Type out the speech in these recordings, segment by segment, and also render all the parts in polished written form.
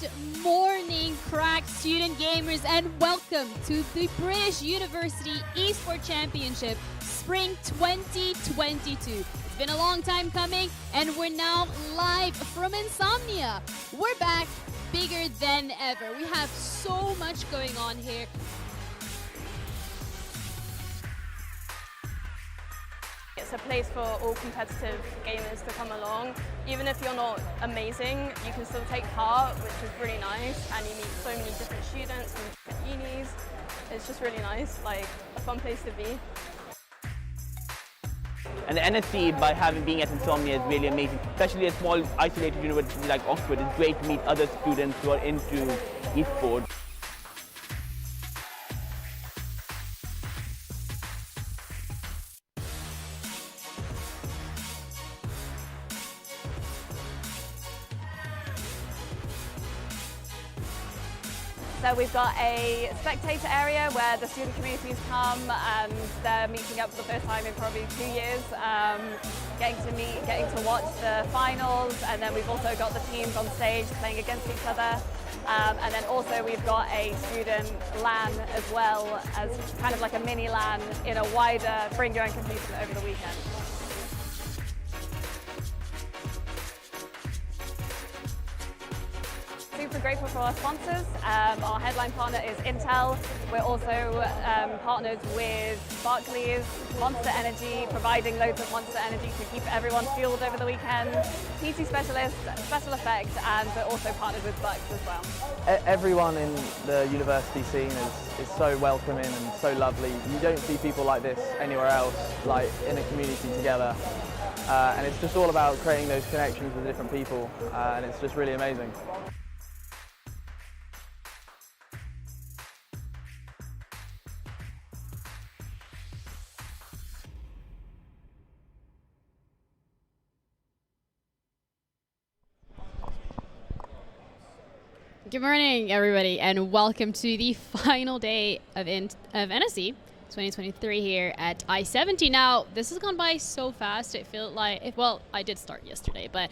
Good morning, crack student gamers, and welcome to the British University Esports Championship Spring 2022. It's been a long time coming, and we're now live from Insomnia. We're back bigger than ever. We have so much going on here. It's a place for all competitive gamers to come along. Even if you're not amazing, you can still take part, which is really nice, and you meet so many different students from different unis. It's just really nice, like a fun place to be. And the NSC, by being at Insomnia, is really amazing. Especially a small, isolated university like Oxford, it's great to meet other students who are into esports. So we've got a spectator area where the student communities come and they're meeting up for the first time in probably 2 years, getting to watch the finals, and then we've also got the teams on stage playing against each other. And then also we've got a student LAN as well, as kind of like a mini LAN in a wider bring your own computer over the weekend. Super grateful for our sponsors. Our headline partner is Intel. We're also partnered with Barclays, Monster Energy, providing loads of Monster Energy to keep everyone fueled over the weekend. PC Specialist, Special Effects, and we're also partnered with Bucks as well. Everyone in the university scene is so welcoming and so lovely. You don't see people like this anywhere else, like in a community together. And it's just all about creating those connections with different people, and it's just really amazing. Good morning, everybody, and welcome to the final day of NSC 2023 here at I-70. Now, this has gone by so fast. It felt like, well, I did start yesterday, but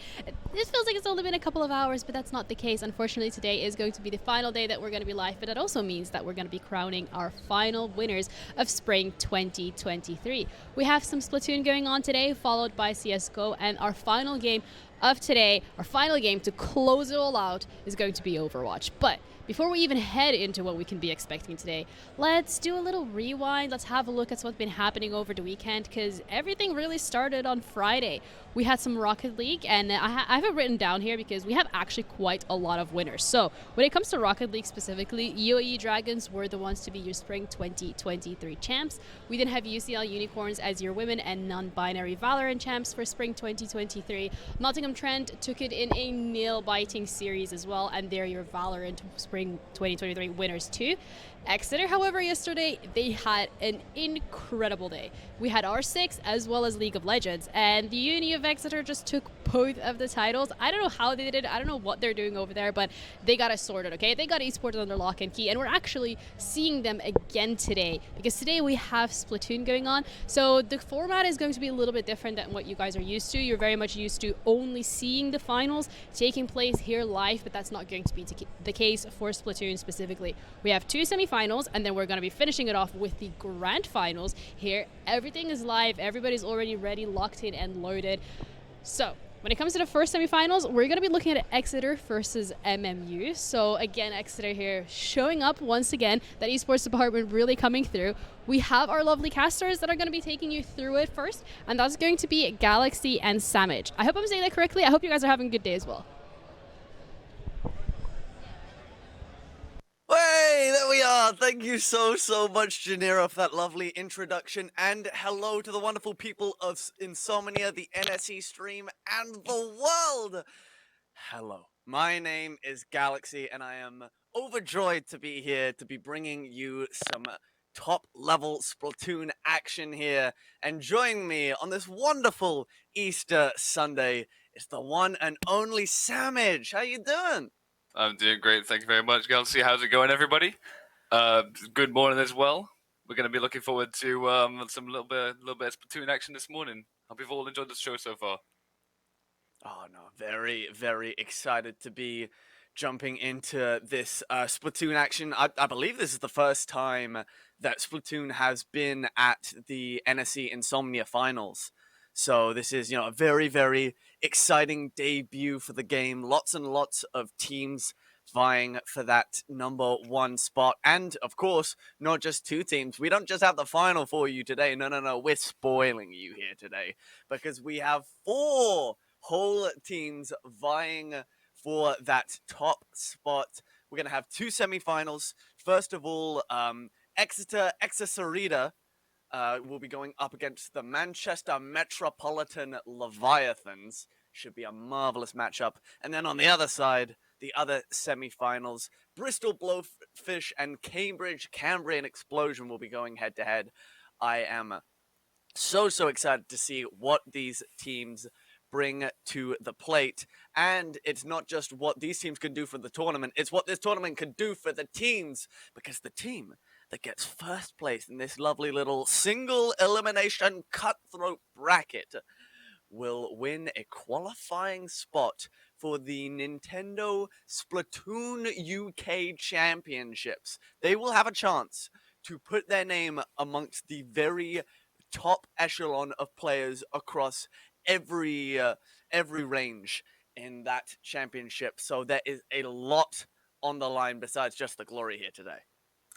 this feels like it's only been a couple of hours, but that's not the case. Unfortunately, today is going to be the final day that we're going to be live, but that also means that we're going to be crowning our final winners of Spring 2023. We have some Splatoon going on today, followed by CSGO, and our final game of today, our final game to close it all out, is going to be Overwatch. But before we even head into what we can be expecting today, let's do a little rewind. Let's have a look at what's been happening over the weekend, because everything really started on Friday. We had some Rocket League, and I have it written down here because we have actually quite a lot of winners. So when it comes to Rocket League specifically, UAE Dragons were the ones to be your Spring 2023 champs. We then have UCL Unicorns as your women and non-binary Valorant champs for Spring 2023. Nottingham Trent took it in a nail-biting series as well, and they're your Valorant Spring 2023 winners too. Exeter, however, yesterday, they had an incredible day. We had R6 as well as League of Legends, and the Uni of Exeter just took both of the titles. I don't know how they did it. I don't know what they're doing over there, but they got it sorted, okay? They got esports under lock and key, and we're actually seeing them again today, because today we have Splatoon going on. So the format is going to be a little bit different than what you guys are used to. You're very much used to only seeing the finals taking place here live, but that's not going to be the case for Splatoon specifically. We have two semifinals, and then we're going to be finishing it off with the grand finals here. Everything is live. Everybody's already ready, locked in, and loaded. So when it comes to the first semifinals, we're going to be looking at Exeter versus MMU. So again, Exeter here showing up once again, that esports department really coming through. We have our lovely casters that are going to be taking you through it first, and that's going to be Galaxy and Samage. I hope I'm saying that correctly. I hope you guys are having a good day as well. Hey, there we are. Thank you so much, Janira, for that lovely introduction. And hello to the wonderful people of Insomnia, the NSE stream, and the world. Hello. My name is Galaxy, and I am overjoyed to be here to be bringing you some top-level Splatoon action here. And joining me on this wonderful Easter Sunday is the one and only Samage. How you doing? I'm doing great, thank you very much, Galaxy. How's it going, everybody? Good morning as well. We're going to be looking forward to some little bit of Splatoon action this morning. Hope you've all enjoyed the show so far. Oh no, very excited to be jumping into this Splatoon action. I believe this is the first time that Splatoon has been at the NSC Insomnia finals. So this is, a very, very exciting debut for the game. Lots and lots of teams vying for that number one spot. And of course, not just two teams. We don't just have the final for you today. No. We're spoiling you here today because we have 4 whole teams vying for that top spot. We're going to have 2 semifinals. First of all, Exeter Exeserita will be going up against the Manchester Metropolitan Leviathans. Should be a marvelous matchup. And then on the other side, the other semi-finals, Bristol Blowfish and Cambridge Cambrian Explosion will be going head-to-head. I am so excited to see what these teams bring to the plate. And it's not just what these teams can do for the tournament, it's what this tournament can do for the teams, because the team that gets first place in this lovely little single elimination cutthroat bracket will win a qualifying spot for the Nintendo Splatoon UK Championships. They will have a chance to put their name amongst the very top echelon of players across every range in that championship. So there is a lot on the line besides just the glory here today.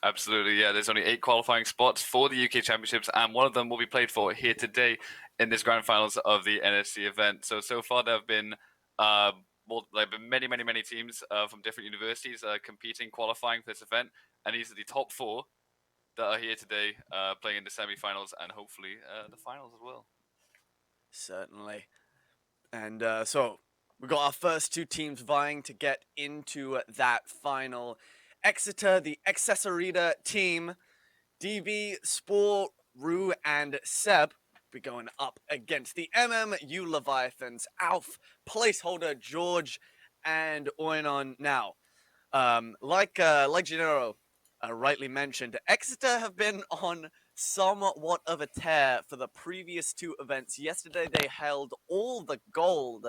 Absolutely, yeah. There's only 8 qualifying spots for the UK Championships, and one of them will be played for here today in this grand finals of the NSC event. So far there have been many teams from different universities competing, qualifying for this event, and these are the top 4 that are here today playing in the semi-finals and hopefully the finals as well. Certainly. And so we've got our first 2 teams vying to get into that final. Exeter, the Exeserita team, DB, Spore, Rue, and Seb be going up against the MMU Leviathans, Alf, Placeholder, George, and Oinon. Now, like Gennaro rightly mentioned, Exeter have been on somewhat of a tear for the previous 2 events. Yesterday, they held all the gold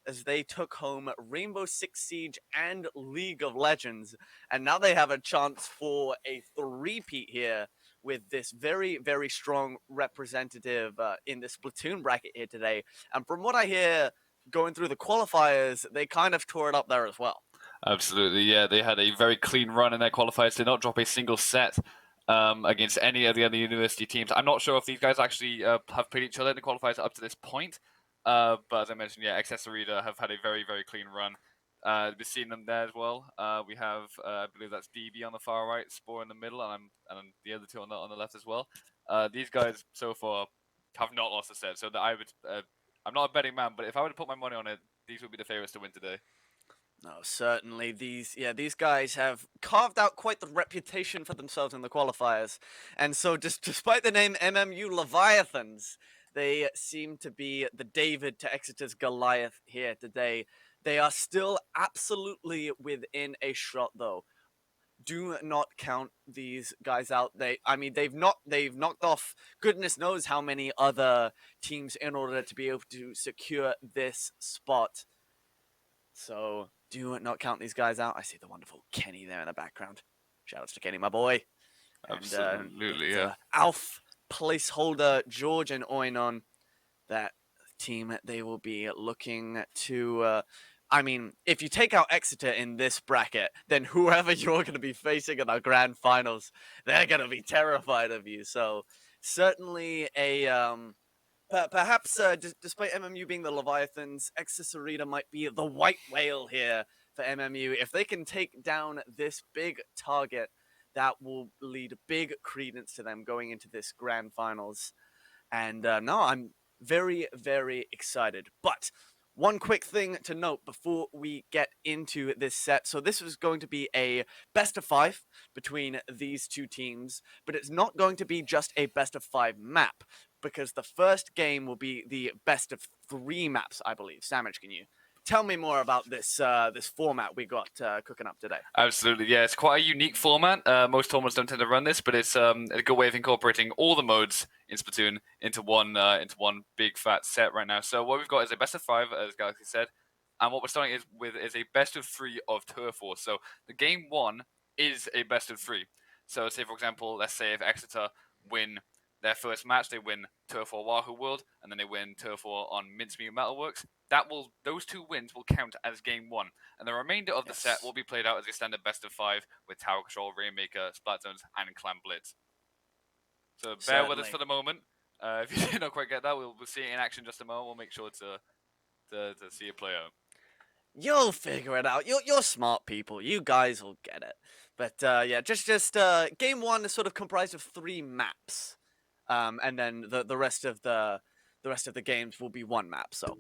as they took home Rainbow Six Siege and League of Legends. And now they have a chance for a three-peat here with this very, very strong representative in the Splatoon bracket here today. And from what I hear, going through the qualifiers, they kind of tore it up there as well. Absolutely, yeah. They had a very clean run in their qualifiers. Did not drop a single set against any of the other university teams. I'm not sure if these guys actually have played each other in the qualifiers up to this point. But as I mentioned, yeah, Exeserita have had a very, very clean run. We've seen them there as well. We have, I believe that's DB on the far right, Spore in the middle, and the other 2 on the left as well. These guys so far have not lost a set. So that I would, I'm not a betting man, but if I were to put my money on it, these would be the favorites to win today. No, certainly these guys have carved out quite the reputation for themselves in the qualifiers. And so despite the name MMU Leviathans, they seem to be the David to Exeter's Goliath here today. They are still absolutely within a shot, though. Do not count these guys out. They've knocked off goodness knows how many other teams in order to be able to secure this spot. So do not count these guys out. I see the wonderful Kenny there in the background. Shoutouts to Kenny, my boy. Absolutely, yeah. Alf, Placeholder, George, and Oinon. That team, they will be looking to... if you take out Exeter in this bracket, then whoever you're going to be facing in our grand finals, they're going to be terrified of you. So certainly a... Perhaps, despite MMU being the Leviathans, Exeserita might be the white whale here for MMU. If they can take down this big target, that will lead big credence to them going into this grand finals. And no, I'm very, very excited. But one quick thing to note before we get into this set. So this is going to be a best of 5 between these 2 teams, but it's not going to be just a best of 5 map, because the first game will be the best of 3 maps, I believe. Sandwich, can you tell me more about this this format we got cooking up today? Absolutely, yeah. It's quite a unique format. Most tournaments don't tend to run this, but it's a good way of incorporating all the modes in Splatoon into one big fat set right now. So what we've got is a best of 5, as Galaxy said. And what we're starting with is a best of 3 of Turf War. So the game 1 is a best of 3. So say, for example, let's say if Exeter win their first match, they win Turf War Wahoo World, and then they win Turf War on Mincemeat Metalworks. Those 2 wins will count as game 1, and the remainder of the set will be played out as a standard best of 5 with Tower Control, Rainmaker, Splat Zones, and Clan Blitz. So bear with us for the moment. If you did not quite get that, we'll see it in action just a moment. We'll make sure to see it play out. You'll figure it out. You're smart people. You guys will get it. But yeah, just game 1 is sort of comprised of 3 maps, and then the rest of the games will be 1 map. So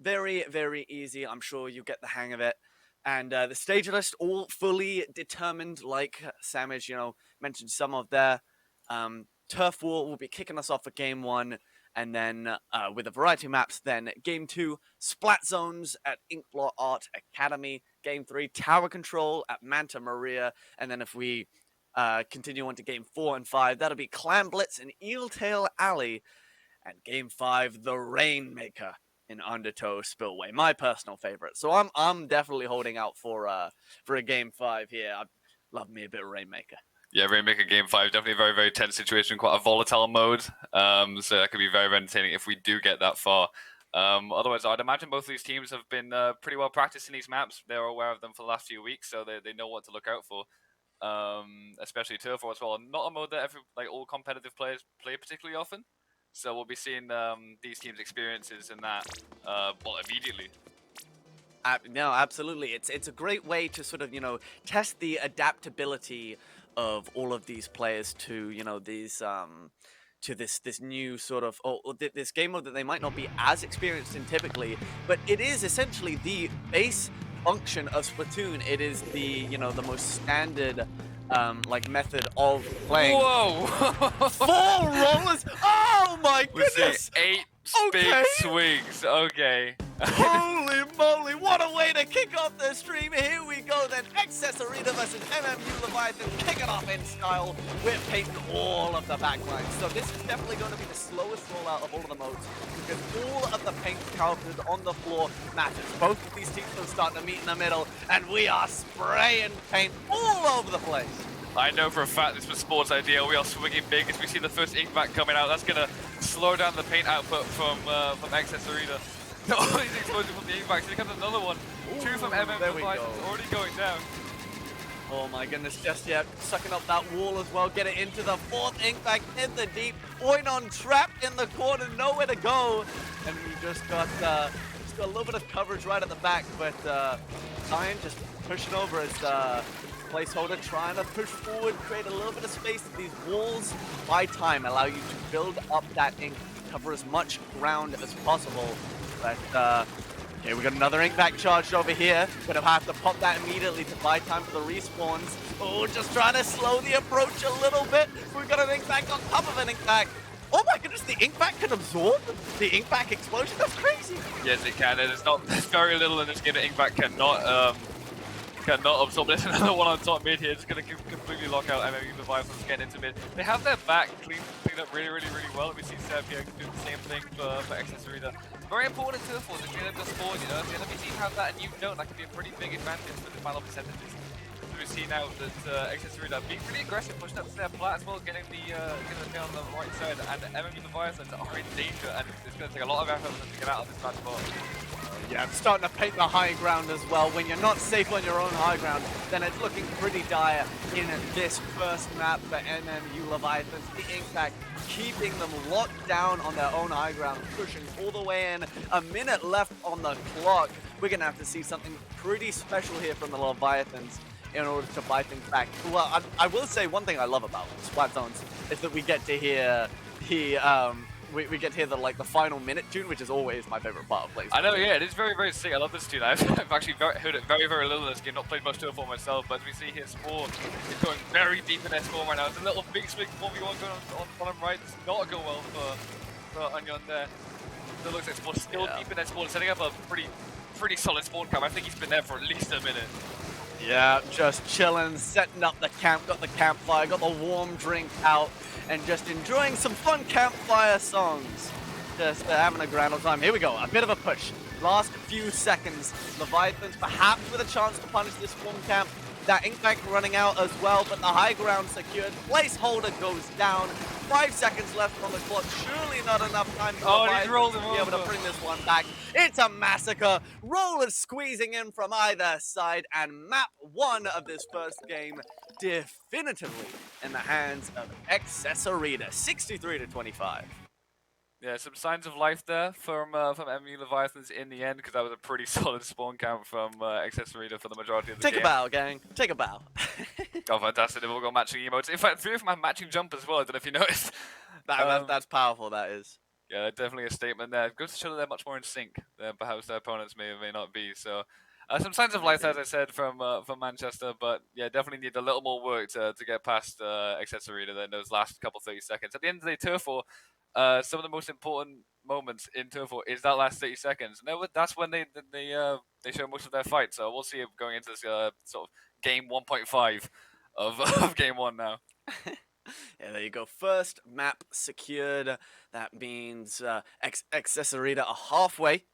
very, very easy. I'm sure you get the hang of it. And the stage list all fully determined, like Samage, mentioned some of there. Turf War will be kicking us off for game 1, and then with a variety of maps, then game 2, Splat Zones at Inkblot Art Academy. Game 3, Tower Control at Manta Maria. And then if we continue on to game 4 and 5, that'll be Clan Blitz in Eeltail Alley. And game 5, the Rainmaker in Undertow Spillway, my personal favorite. So I'm definitely holding out for a game 5 here. I love me a bit of Rainmaker. Yeah, Rainmaker game 5, definitely a very, very tense situation, quite a volatile mode. So that could be very, very entertaining if we do get that far. Otherwise, I'd imagine both of these teams have been pretty well practiced in these maps. They're aware of them for the last few weeks, so they know what to look out for. Especially Turf War as well. Not a mode that all competitive players play particularly often. So we'll be seeing these teams' experiences in that immediately. No, absolutely. It's a great way to sort of, test the adaptability of all of these players to, these to this new sort of this game mode that they might not be as experienced in typically, but it is essentially the base function of Splatoon. It is the the most standard method of playing. Whoa! 4 rollers! Oh my goodness! 8 big swings. Okay. Holy moly, what a way to kick off the stream. Here we go then. Excess Arena versus MMU Leviathan. Kick it off in style. We're painting all of the backlines. So this is definitely going to be the slowest rollout of all of the modes because all of the paint counted on the floor matters. Both of these teams are starting to meet in the middle and we are spraying paint all over the place. I know for a fact this was Sports Ideal. We are swinging big as we see the first ink back coming out. That's going to slow down the paint output from Excess Arena. All these explosions from the ink backs. Here comes another one. Ooh, 2 from MM Device. Already going down. Oh my goodness, just yet sucking up that wall as well. Get it into the 4th ink bag in the deep. Oinon trapped in the corner, nowhere to go. And we just got a little bit of coverage right at the back, but Zion just pushing over as placeholder, trying to push forward, create a little bit of space. These walls, by time, allow you to build up that ink, cover as much ground as possible. But, okay, we got another ink back charged over here. Gonna have to pop that immediately to buy time for the respawns. Oh, just trying to slow the approach a little bit. We got an ink back on top of an ink back. Oh my goodness, the ink back can absorb the ink back explosion. That's crazy. Yes, it can. There's very little in this game that ink back cannot absorb. There's another one on top mid here. It's going to completely lock out MMU Leviathan getting into mid. They have their back cleaned up really, really, really well. We see Seb here doing the same thing for Excess Arena. Very important to the force. If you're just forward, if the enemy team have that and you don't, that could be a pretty big advantage for the final percentages. So we see now that Excess Arena being pretty aggressive, pushing up to their plat as well, getting the kill on the right side, and MMU Leviathan are in danger, and it's going to take a lot of effort for them to get out of this match ball. Yeah, I'm starting to paint the high ground as well. When you're not safe on your own high ground, then it's looking pretty dire in this first map for MMU Leviathans. The ink back keeping them locked down on their own high ground, pushing all the way in. A minute left on the clock. We're going to have to see something pretty special here from the Leviathans in order to buy things back. Well, I will say one thing I love about Splat Zones is that we get to hear we get to hear the final minute tune, which is always my favorite part of playing. I know, yeah, it is very, very sick. I love this tune. I've actually heard it very, very little in this game. Not played much Turf War myself, but as we see here, Spore is going very deep in S4 right now. It's a little big swing 1v1 going on bottom right. It's not going well for Onion there. So it looks like Spore still deep in S4, setting up a pretty solid spawn camp. I think he's been there for at least a minute. Yeah, just chilling, setting up the camp, got the campfire, got the warm drink out, and just enjoying some fun campfire songs. just having a grand old time. Here we go, a bit of a push. Last few seconds, Leviathans perhaps with a chance to punish this swarm camp. That ink bank running out as well, but the high ground secured. Placeholder goes down. 5 seconds left on the clock. Surely not enough time for Leviathans to be able to bring this one back. It's a massacre. Rollers squeezing in from either side, and map 1 of this first game definitively in the hands of Accessorita, 63-25. Yeah, some signs of life there from MU Leviathans in the end, because that was a pretty solid spawn count from Accessorita for the majority of the game. Take a bow, gang. Take a bow. Oh, fantastic. They've all got matching emotes. In fact, 3 of them have matching jump as well. I don't know if you noticed. That's powerful, that is. Yeah, definitely a statement there. It goes to show that they're much more in sync than perhaps their opponents may or may not be. So, some signs of life, as I said, from Manchester, but yeah, definitely need a little more work to get past Accessorita in those last couple 30 seconds. At the end of the day, Turf War, some of the most important moments in Turf War is that last 30 seconds. And that's when they show most of their fight. So we'll see it going into this sort of game 1.5 of game 1 now. Yeah, there you go. First map secured. That means Accessorita are halfway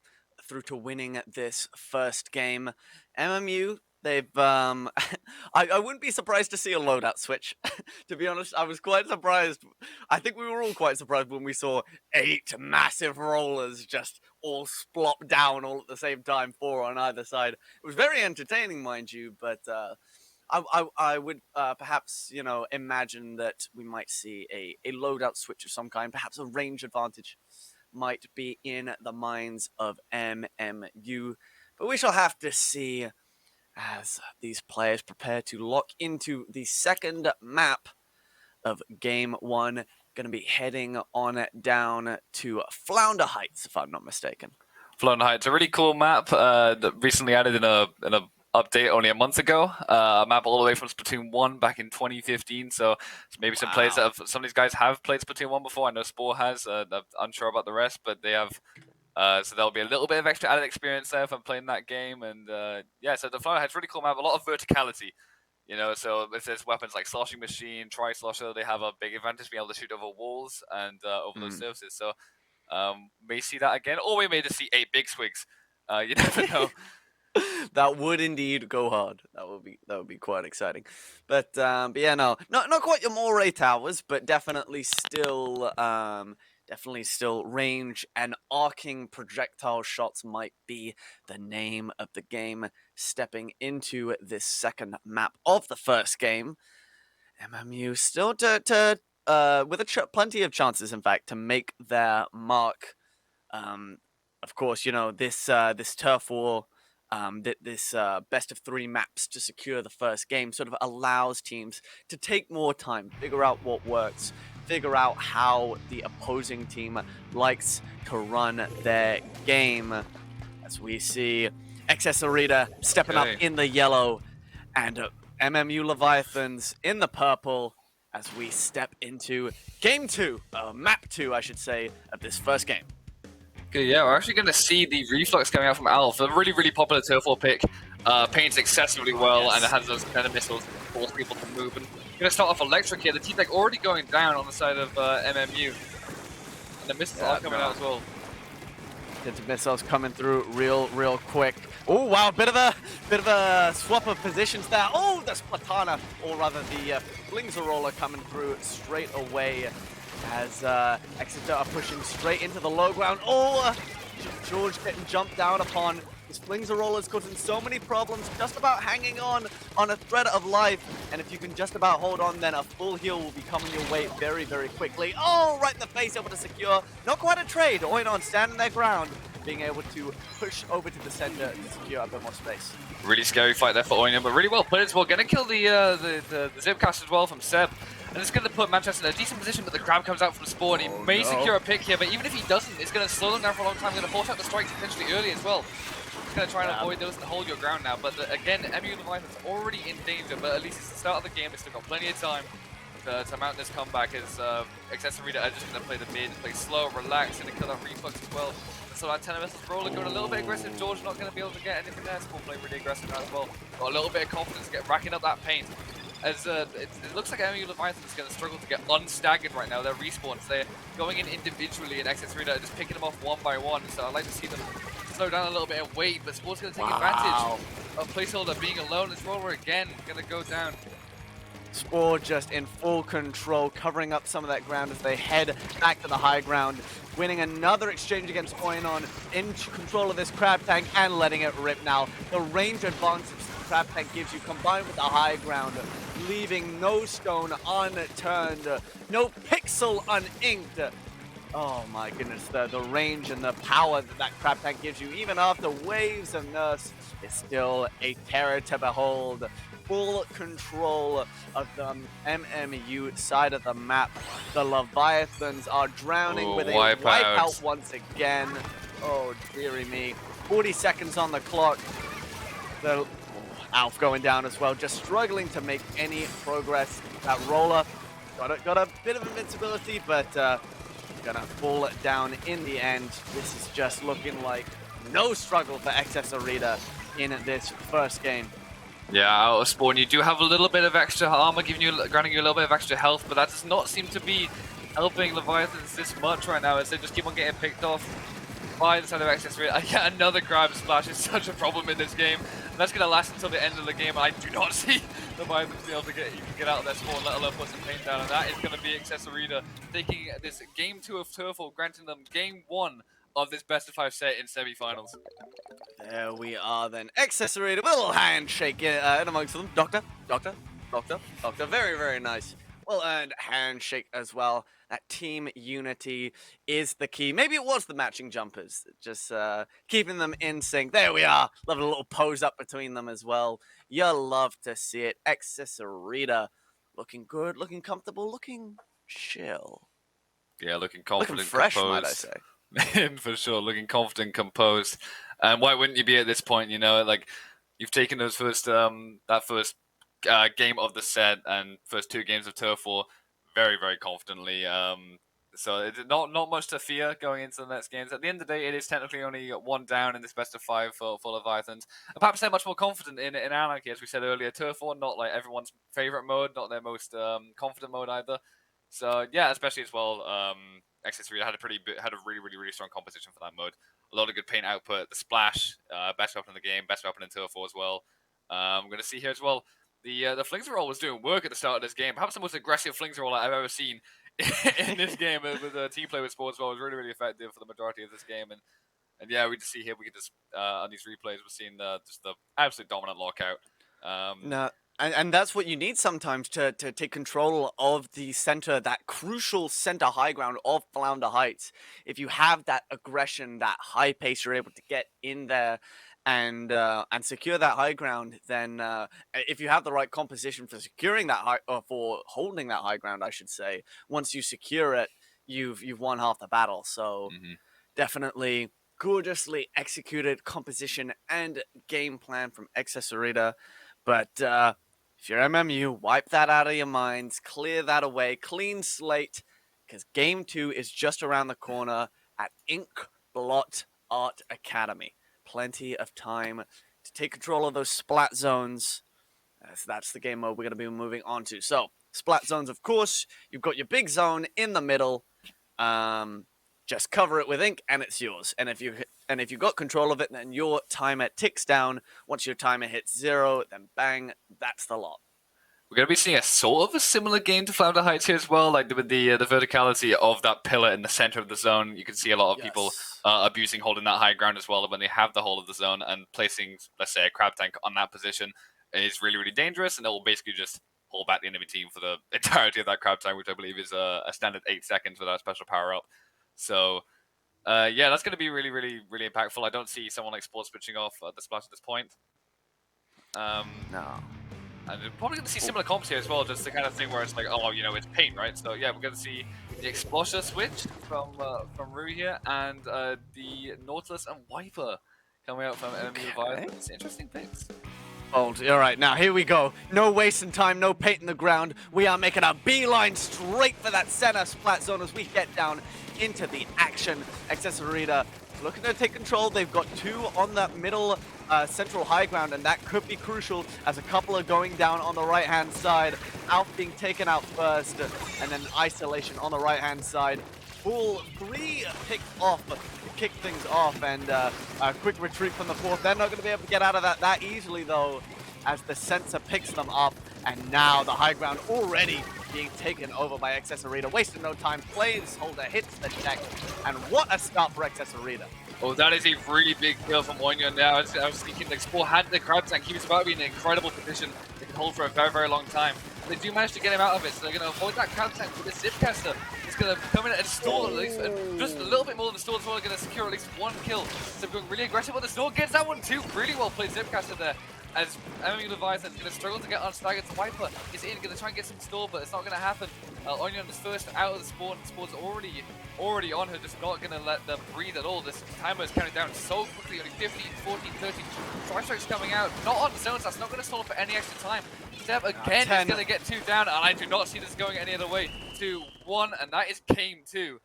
through to winning this first game. MMU, they've I wouldn't be surprised to see a loadout switch. To be honest, I was quite surprised. I think we were all quite surprised when we saw 8 massive rollers just all splop down all at the same time, 4 on either side. It was very entertaining, mind you, but I would perhaps, imagine that we might see a loadout switch of some kind, perhaps a range advantage might be in the minds of MMU. But we shall have to see as these players prepare to lock into the second map of Game 1. Going to be heading on down to Flounder Heights, if I'm not mistaken. Flounder Heights, a really cool map that recently added in a update only a month ago. A map all the way from Splatoon 1 back in 2015. So maybe some players some of these guys have played Splatoon 1 before. I know Spore has. I'm unsure about the rest, but they have. So there'll be a little bit of extra added experience there from playing that game. And yeah, so the Flounder Heights, really cool map. A lot of verticality. So if there's weapons like Sloshing Machine, Tri-Slosher, they have a big advantage being able to shoot over walls and over those surfaces. So may see that again, or we may just see 8 big swigs. You never know. That would indeed go hard. That would be quite exciting. But yeah, no, not quite your Moray Towers, but definitely still range and arcing projectile shots might be the name of the game. Stepping into this second map of the first game, MMU still with plenty of chances, in fact, to make their mark. Of course, this Turf War. This best of 3 maps to secure the first game sort of allows teams to take more time, figure out what works, figure out how the opposing team likes to run their game. As we see Accessorita stepping up in the yellow and MMU Leviathans in the purple as we step into game 2, map 2, I should say, of this first game. Okay, yeah, we're actually going to see the reflux coming out from Alf, a really, really popular Turf War pick. Paints excessively well, and it has those kind of missiles that force people to move. And we're going to start off electric here. The T-Tech already going down on the side of MMU. And the missiles are coming out as well. The missiles coming through real quick. Oh wow, bit of a swap of positions there. Oh, the Splatana, or rather the Blingzer Roller coming through straight away. As Exeter are pushing straight into the low ground. Oh, George getting jumped down upon. This Blingzer Roller is causing so many problems, just about hanging on a thread of life. And if you can just about hold on, then a full heal will be coming your way very, very quickly. Oh, right in the face, able to secure. Not quite a trade. Oinon standing their ground, being able to push over to the center to secure a bit more space. Really scary fight there for Oinon, but really well played as well. Going to kill the Zipcast as well from Seb. And it's going to put Manchester in a decent position, but the grab comes out from Spore, and he may secure a pick here, but even if he doesn't, it's going to slow them down for a long time. Going to force out the strikes potentially early as well. He's going to try and avoid those and hold your ground now, but again, MU Leviathan's already in danger, but at least it's the start of the game. They've still got plenty of time to mount this comeback, as Accessorita are just going to play the mid, play slow, relax, and kill that reflux as well. So that 10 versus Roller going a little bit aggressive. George not going to be able to get anything there. Spore play really aggressive now as well. Got a little bit of confidence, racking up that paint. as it looks like MMU Leviathan is going to struggle to get unstaggered right now. Their respawns, they're going in individually, and XS Arena are just picking them off one by one. So I'd like to see them slow down a little bit and wait, but Sport's going to take advantage of Placeholder being alone. This roller again going to go down. Spore just in full control, covering up some of that ground as they head back to the high ground, winning another exchange against Oinon, in control of this Crab Tank and letting it rip now. The range advantage the Crab Tank gives you combined with the high ground, leaving no stone unturned, no pixel uninked. Oh my goodness, the range and the power that that Crab Tank gives you, even after waves of nerfs, is still a terror to behold. Full control of the MMU side of the map. The Leviathans are drowning with a wipeout once again. Oh, dearie me. 40 seconds on the clock. The Alf going down as well, just struggling to make any progress. That roller got a bit of invincibility, but gonna fall down in the end. This is just looking like no struggle for XS Arena in this first game. Yeah, out of spawn, you do have a little bit of extra armor, granting you a little bit of extra health, but that does not seem to be helping Leviathans this much right now, as they just keep on getting picked off by the side of XS Arena. Yet another grab splash is such a problem in this game. And that's going to last until the end of the game. I do not see Leviathans be able to get out of their spawn, let alone put some pain down, and that is going to be XS Arena taking this Game 2 of Turfwar, granting them Game 1 of this best-of-5 set in semi-finals. There we are then. XS Arena with a little handshake in amongst them. Doctor. Very, very nice. Well-earned handshake as well. That team unity is the key. Maybe it was the matching jumpers. Just keeping them in sync. There we are. Love a little pose up between them as well. You'll love to see it. XS Arena looking good, looking comfortable, looking chill. Yeah, looking confident, looking fresh, composed. might I say. For sure, looking confident, composed. And why wouldn't you be at this point? You know, like you've taken those first that first game of the set and first 2 games of Turf War very, very confidently. So it's not much to fear going into the next games. At the end of the day, it is technically only 1 down in this best of 5 for Leviathans. And perhaps they're much more confident in Anarchy, as we said earlier. Turf War, not like everyone's favorite mode, not their most confident mode either. So yeah, especially as well. XS3 had a really strong composition for that mode. A lot of good paint output. The splash, best weapon in the game, best weapon in Turf War as well. I'm going to see here as well. The Flinger roll was doing work at the start of this game. Perhaps the most aggressive Flinger roll I've ever seen in this game with team play with Sport as well. It was really effective for the majority of this game. And yeah, we just see here we can just on these replays we're seeing just the absolute dominant lockout. No. And that's what you need sometimes to take control of the center, that crucial center high ground of Flounder Heights. If you have that aggression, that high pace, you're able to get in there and secure that high ground. Then if you have the right composition for securing that for holding that high ground, I should say, once you secure it, you've won half the battle. So definitely gorgeously executed composition and game plan from XS Arena. But if you're MMU, wipe that out of your minds, clear that away, clean slate, because Game 2 is just around the corner at Ink Blot Art Academy. Plenty of time to take control of those splat zones. That's the game mode we're going to be moving on to. So, splat zones, of course, you've got your big zone in the middle. Just cover it with ink and it's yours. And if you've got control of it, then your timer ticks down. Once your timer hits 0, then bang, that's the lot. We're going to be seeing a sort of a similar game to Flounder Heights here as well, like with the verticality of that pillar in the center of the zone. You can see a lot of people abusing holding that high ground as well when they have the whole of the zone, and placing, let's say, a crab tank on that position is really dangerous, and it will basically just hold back the enemy team for the entirety of that crab tank, which I believe is a standard 8 seconds without a special power up. So, yeah, that's going to be really impactful. I don't see someone like Sport switching off the splash at this point. No. And we're probably going to see similar comps here as well, just the kind of thing where it's like, oh, you know, it's paint, right? So, yeah, we're going to see the Explosion switch from Rue here, and the Nautilus and Wiper coming out from enemy Leviathans. Interesting picks. All right, now here we go. No wasting time, no paint in the ground. We are making a beeline straight for that center splat zone as we get down into the action. XS Arena looking to take control. They've got 2 on that middle central high ground, and that could be crucial as a couple are going down on the right-hand side. Alf being taken out first, and then isolation on the right-hand side. Full 3 picked off to kick things off, and a quick retreat from the 4th. They're not going to be able to get out of that easily, though, as the sensor picks them up, and now the high ground already being taken over by XS Arena. Wasted no time. Planesholder hits the deck, and what a start for XS Arena. Oh, that is a really big kill from Onion now. I was thinking, like, Spore had the crowd tank. He was about to be in an incredible position. They can hold for a very, very long time. They do manage to get him out of it, so they're going to avoid that crowd tank with the Zipcaster. He's going to come in and stall at least, and just a little bit more than the stall as well, going to secure at least 1 kill. So going really aggressive, but the stall gets that one too. Really well played Zipcaster there. As MMU Leviathan is going to struggle to get on Staggered. Viper is in, going to try and get some stall, but it's not going to happen. Onion is first out of the spawn. Spawn's already on her, just not going to let them breathe at all. This timer is counting down so quickly, only 15, 14, 13. Strike Strike's coming out, not on zones, that's not going to stall for any extra time. Seb again is going to get 2 down, and I do not see this going any other way. 2-1, and that is game 2.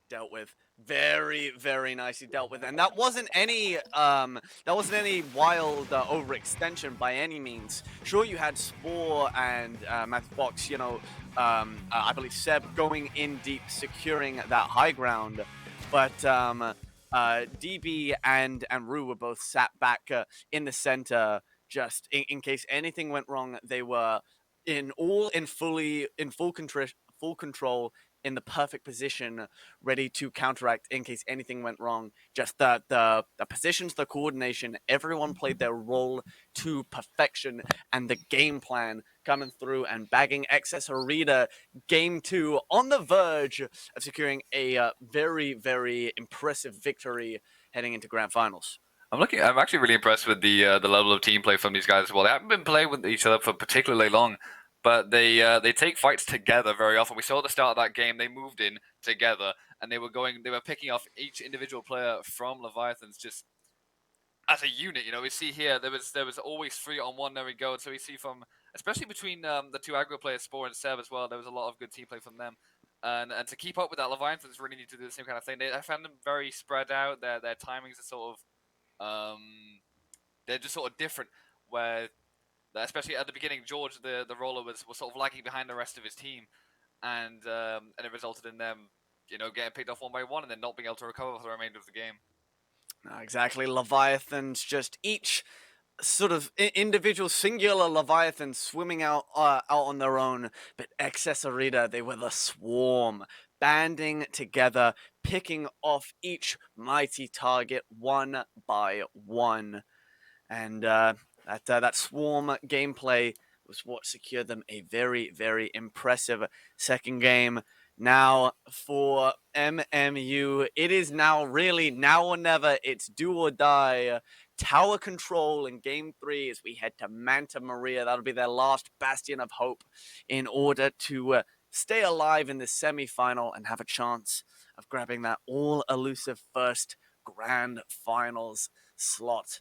Dealt with. Very, very nicely dealt with, and that wasn't any wild overextension by any means. Sure, you had Spore and Matthew Fox, you know, I believe Seb going in deep, securing that high ground, but DB and Rue were both sat back in the center, just in case anything went wrong. They were in full control, in the perfect position, ready to counteract in case anything went wrong. Just the positions, the coordination, everyone played their role to perfection, and the game plan coming through and bagging XS Arena game 2 on the verge of securing a very, very impressive victory heading into grand finals. I'm actually really impressed with the level of team play from these guys as well. They haven't been playing with each other for particularly long, but they take fights together very often. We saw at the start of that game, they moved in together, and they were picking off each individual player from Leviathans just as a unit. You know, we see here there was always 3-on-1. There we go. So we see from, especially between the 2 aggro players, Spore and Seb as well, there was a lot of good team play from them. And to keep up with that, Leviathans really need to do the same kind of thing. I found them very spread out. Their timings are sort of they're just sort of different, where especially at the beginning, George, the roller, was sort of lagging behind the rest of his team, and it resulted in them, you know, getting picked off 1 by 1 and then not being able to recover for the remainder of the game. Exactly, Leviathans, just each sort of individual singular Leviathan swimming out on their own, but XS Arena, they were the swarm, banding together, picking off each mighty target 1 by 1, and that swarm gameplay was what secured them a very, very impressive second game. Now, for MMU, it is now or never. It's do or die. Tower control in Game 3 as we head to Manta Maria. That'll be their last bastion of hope in order to stay alive in the semi-final and have a chance of grabbing that all-elusive first grand finals slot.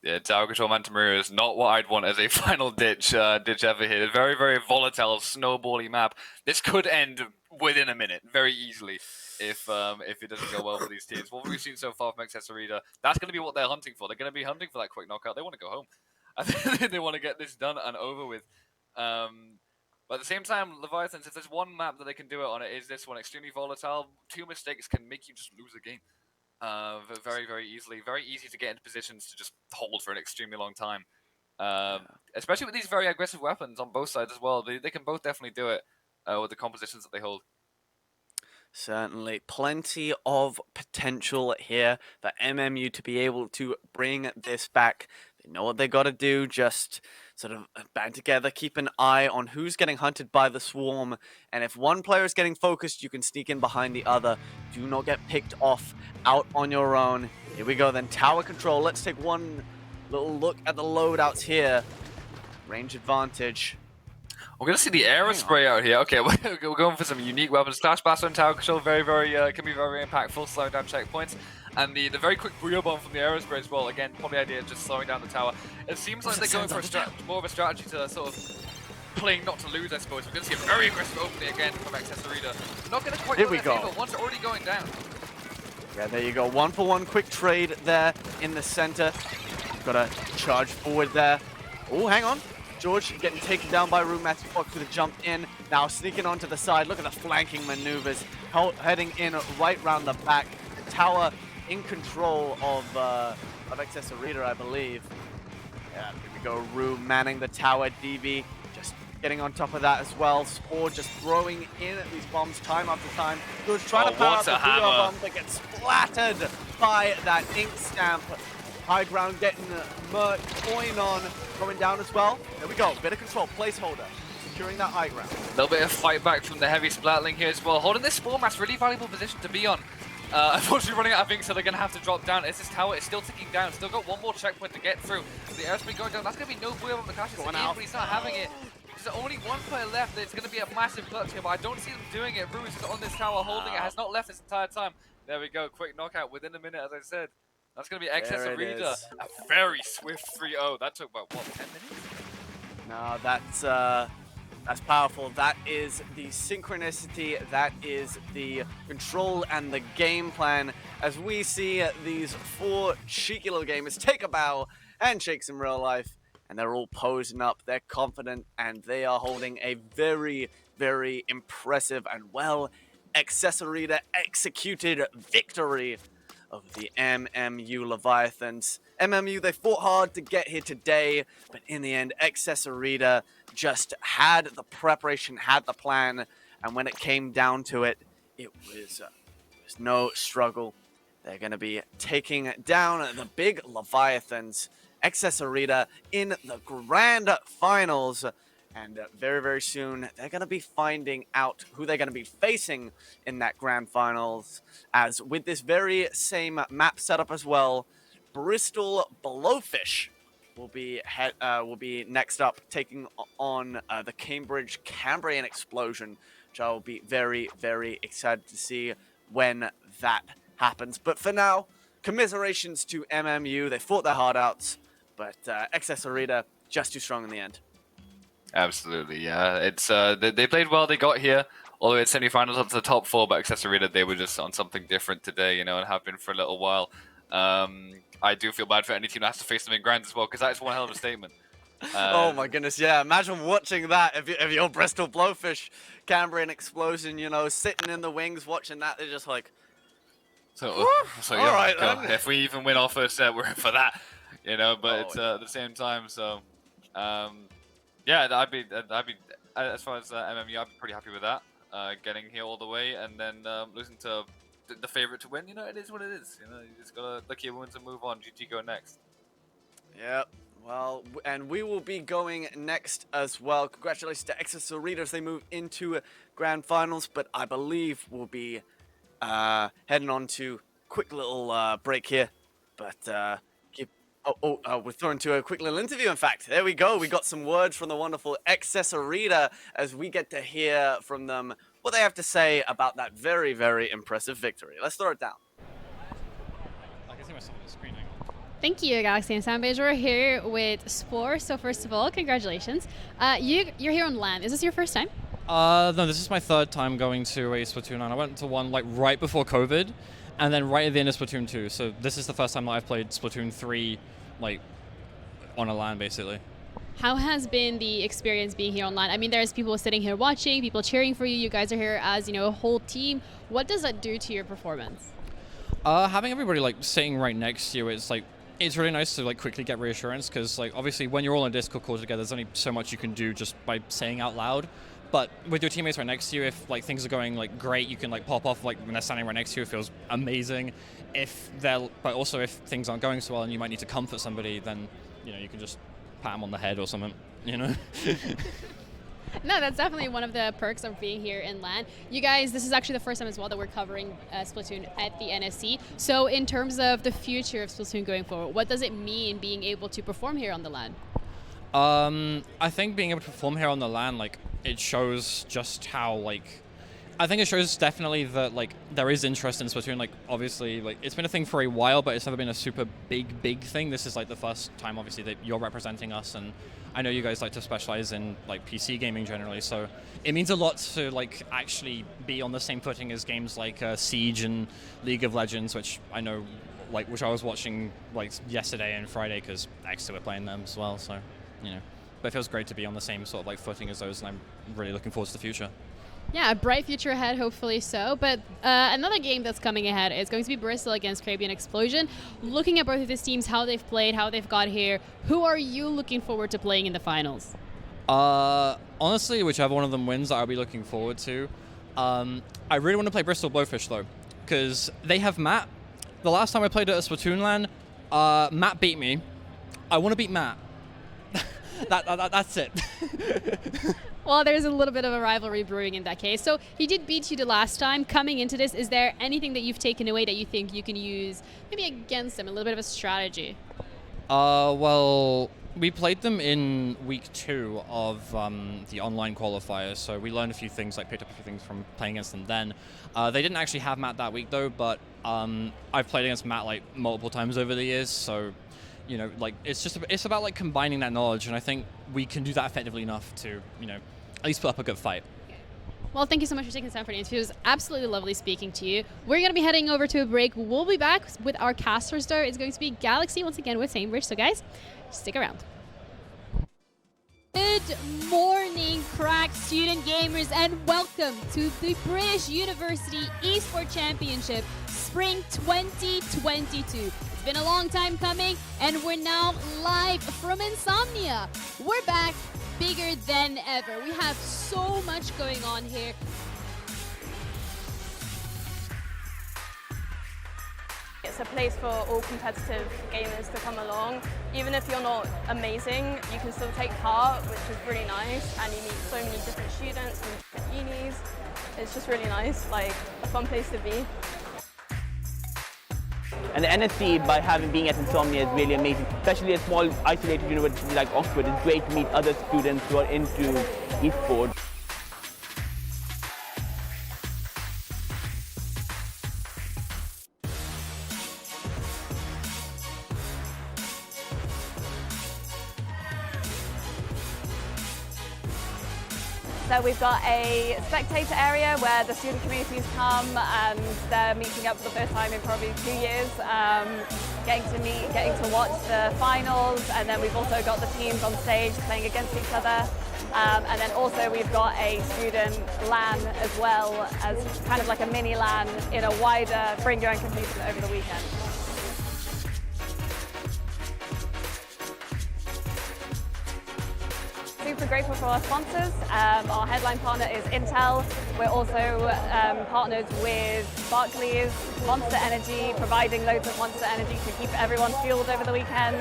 Yeah, Tower Control Manta Maria is not what I'd want as a final ditch ever here. Very, very volatile, snowbally map. This could end within a minute, very easily, if it doesn't go well for these teams. What we've seen so far from XS Arena, that's going to be what they're hunting for. They're going to be hunting for that quick knockout. They want to go home. I think they want to get this done and over with. But at the same time, Leviathans, if there's one map that they can do it on, it is this one. Extremely volatile. 2 mistakes can make you just lose a game. Very, very easily. Very easy to get into positions to just hold for an extremely long time. Especially with these very aggressive weapons on both sides as well. They can both definitely do it with the compositions that they hold. Certainly. Plenty of potential here for MMU to be able to bring this back. They know what they got to do. Just sort of band together, keep an eye on who's getting hunted by the swarm. And if one player is getting focused, you can sneak in behind the other. Do not get picked off out on your own. Here we go then. Tower control. Let's take one little look at the loadouts here. Range advantage. We're going to see the Aerospray out here. Okay, we're going for some unique weapons. Flash Blast on Tower Control, very, very, can be very impactful, slowing down checkpoints. And the very quick Brio Bomb from the Aerospray as well. Again, probably idea of just slowing down the tower. It seems like they're going for more of a strategy to sort of playing not to lose, I suppose. We're going to see a very aggressive opening again from XS Arena. Not going to quite Here we go. but once already going down. Yeah, there you go. 1-for-1 quick trade there in the center. Got to charge forward there. Oh, hang on. George getting taken down by Rumat's Fox with a jump in. Now sneaking onto the side. Look at the flanking maneuvers. Heading in right round the back. The tower in control of Accessorita, I believe. Yeah, here we go. Rue manning the tower. DV just getting on top of that as well. Spore just throwing in at these bombs time after time. George trying to power up the Booyah bomb, but gets splattered by that ink stamp. High ground getting Mert coin on, going down as well. There we go, bit of control, placeholder, securing that high ground. A little bit of fight back from the heavy splatling here as well. Holding this Spore Mass, really valuable position to be on. Unfortunately running out of ink, so they're going to have to drop down. As this tower is still ticking down, still got one more checkpoint to get through. The airspeed going down, that's going to be no Booyah on the Cassius again, but he's not having it. There's only one player left. It's going to be a massive clutch here, but I don't see them doing it. Rue is on this tower holding it, has not left this entire time. There we go, quick knockout within a minute, as I said. That's going to be Accessorita. A very swift 3-0. That took about, what, 10 minutes? No, that's powerful. That is the synchronicity. That is the control and the game plan. As we see these 4 cheeky little gamers take a bow, handshakes in real life, and they're all posing up. They're confident, and they are holding a very, very impressive and well Accessorita executed victory of the MMU Leviathans. MMU, they fought hard to get here today, but in the end, Accessorita just had the preparation, had the plan, and when it came down to it, it was no struggle. They're going to be taking down the big Leviathans, Accessorita, in the grand finals. And very, very soon, they're going to be finding out who they're going to be facing in that grand finals. As with this very same map setup as well, Bristol Blowfish will be next up, taking on the Cambridge Cambrian Explosion, which I will be very, very excited to see when that happens. But for now, commiserations to MMU. They fought their heart outs, but Accessorita just too strong in the end. Absolutely, yeah. It's they played well. They got here all the way to semi-finals up to the top 4, but Accessorita, they were just on something different today, you know, and have been for a little while. I do feel bad for any team that has to face them in grand as well, because that's one hell of a statement. Oh my goodness, yeah. Imagine watching that if you're Bristol Blowfish, Cambrian Explosion, you know, sitting in the wings watching that. They're just like, so yeah, all right, then. If we even win our first set, we're in for that, you know. But it's at the same time, so yeah, I'd be as far as MMU, I'd be pretty happy with that. Getting here all the way and then losing to the favorite to win. You know, it is what it is. You know, you just gotta look your wins and move on. GG go next. Yep. Well, and we will be going next as well. Congratulations to Accessorita as they move into grand finals. But I believe we'll be heading on to quick little break here. But we're throwing to a quick little interview, in fact. There we go. We got some words from the wonderful Accessorita as we get to hear from them what they have to say about that very, very impressive victory. Let's throw it down. I can see myself on the screen. Thank you, Galaxy and Soundbase. We're here with Spore. So first of all, congratulations. You're here on LAN. Is this your first time? No, this is my 3rd time going to a Splatoon, and I went to one like right before COVID, and then right at the end of Splatoon 2. So this is the first time that I've played Splatoon 3, like on a LAN basically. How has been the experience being here online? I mean, there's people sitting here watching, people cheering for you. You guys are here as, you know, a whole team. What does that do to your performance? Having everybody like sitting right next to you, it's really nice to like quickly get reassurance, because like obviously when you're all in a Discord call together, there's only so much you can do just by saying out loud. But with your teammates right next to you, if like things are going like great, you can like pop off like when they're standing right next to you. It feels amazing. But also if things aren't going so well and you might need to comfort somebody, then you know you can just pat them on the head or something. You know. No, that's definitely one of the perks of being here in LAN. You guys, this is actually the first time as well that we're covering Splatoon at the NSC. So in terms of the future of Splatoon going forward, what does it mean being able to perform here on the LAN? I think being able to perform here on the LAN, like, it shows just how, like, I think it shows definitely that like there is interest in Splatoon. Like obviously, like it's been a thing for a while, but it's never been a super big thing. This is like the first time, obviously, that you're representing us, and I know you guys like to specialize in like PC gaming generally. So it means a lot to like actually be on the same footing as games like Siege and League of Legends, which I know, like which I was watching like yesterday and Friday because X2 were playing them as well. So you know, but it feels great to be on the same sort of like footing as those, and I'm really looking forward to the future. Yeah, a bright future ahead, hopefully so. But another game that's coming ahead is going to be Bristol against Caribbean Explosion. Looking at both of these teams, how they've played, how they've got here, who are you looking forward to playing in the finals? Honestly, whichever one of them wins, I'll be looking forward to. I really want to play Bristol Blowfish, though, because they have Matt. The last time I played at a Splatoon LAN, Matt beat me. I want to beat Matt. That's it. Well, there's a little bit of a rivalry brewing in that case. So he did beat you the last time. Coming into this, is there anything that you've taken away that you think you can use maybe against him, a little bit of a strategy? Well, we played them in week 2 of the online qualifiers, so we learned a few things, like picked up a few things from playing against them then. They didn't actually have Matt that week though, but I've played against Matt like multiple times over the years, so you know, like it's about like combining that knowledge, and I think we can do that effectively enough to, you know, at least put up a good fight. Well, thank you so much for taking the time for the interview. It was absolutely lovely speaking to you. We're going to be heading over to a break. We'll be back with our caster star. It's going to be Galaxy once again with Cambridge. So guys, stick around. Good morning, crack student gamers, and welcome to the British University Esports Championship Spring 2022. It's been a long time coming, and we're now live from Insomnia. We're back bigger than ever. We have so much going on here. It's a place for all competitive gamers to come along. Even if you're not amazing, you can still take part, which is really nice, and you meet so many different students from different unis. It's just really nice, like a fun place to be. And the NSC, by being at Insomnia, is really amazing. Especially a small, isolated university like Oxford, it's great to meet other students who are into esports. So we've got a spectator area where the student communities come and they're meeting up for the first time in probably 2 years, getting to watch the finals, and then we've also got the teams on stage playing against each other. And then also we've got a student LAN as well, as kind of like a mini LAN in a wider bring your own computer over the weekend. Super grateful for our sponsors. Our headline partner is Intel. We're also partnered with Barclays, Monster Energy, providing loads of Monster Energy to keep everyone fueled over the weekend.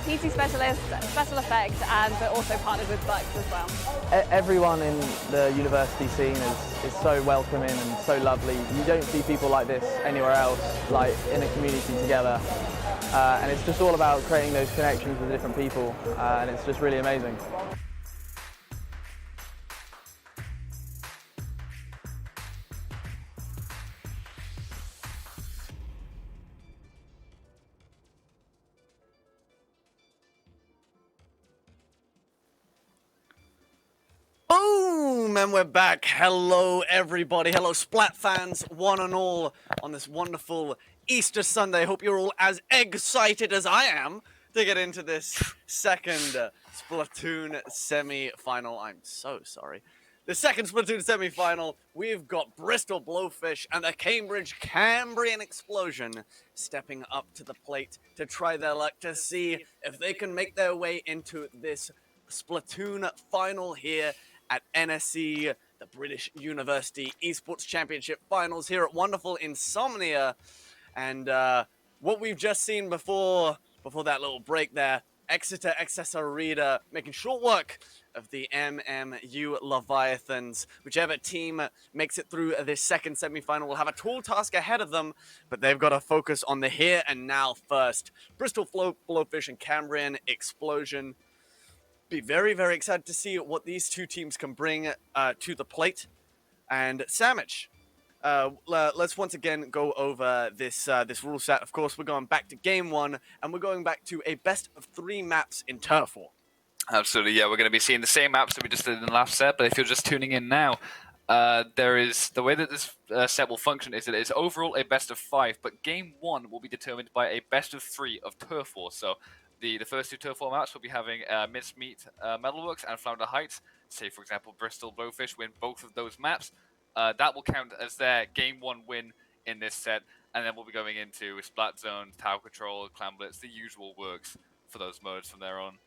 PC Specialist, Special Effects, and we're also partnered with Bucks as well. Everyone in the university scene is so welcoming and so lovely. You don't see people like this anywhere else, like in a community together. And it's just all about creating those connections with different people, and it's just really amazing. Boom! And we're back. Hello, everybody. Hello, Splat fans, one and all, on this wonderful Easter Sunday. Hope you're all as excited as I am to get into this second Splatoon semi-final. I'm so sorry. The second Splatoon semi-final, we've got Bristol Blowfish and the Cambridge Cambrian Explosion stepping up to the plate to try their luck to see if they can make their way into this Splatoon final here at NSC, the British University Esports Championship Finals here at wonderful Insomnia. And what we've just seen before that little break there, Exeter Accessorida making short work of the MMU Leviathans. Whichever team makes it through this second semi-final will have a tall task ahead of them, but they've got to focus on the here and now first. Bristol Blowfish and Cambrian Explosion. Be very, very excited to see what these two teams can bring to the plate. And Sandwich, let's once again go over this rule set. Of course, we're going back to game 1, and we're going back to a best of 3 maps in Turf War. Absolutely, yeah. We're going to be seeing the same maps that we just did in the last set, but if you're just tuning in now, there is the way that this set will function is that it's overall a best of 5, but game 1 will be determined by a best of 3 of Turf War. So the first 2 Turf War maps will be having Mincemeat Metalworks and Flounder Heights. Say, for example, Bristol Blowfish win both of those maps. That will count as their game 1 win in this set, and then we'll be going into Splat Zone, Tower Control, Clan Blitz, the usual works for those modes from there on.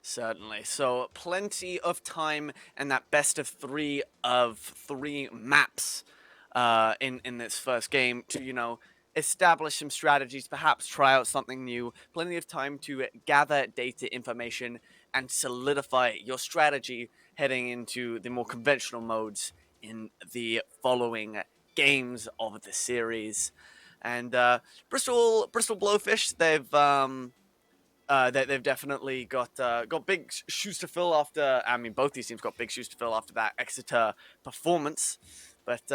Certainly. So plenty of time and that best of 3 of 3 maps in this first game to, establish some strategies, perhaps try out something new. Plenty of time to gather data information and solidify your strategy heading into the more conventional modes in the following games of the series. And Bristol Blowfish, they've definitely got big shoes to fill after. I mean, both these teams got big shoes to fill after that Exeter performance. But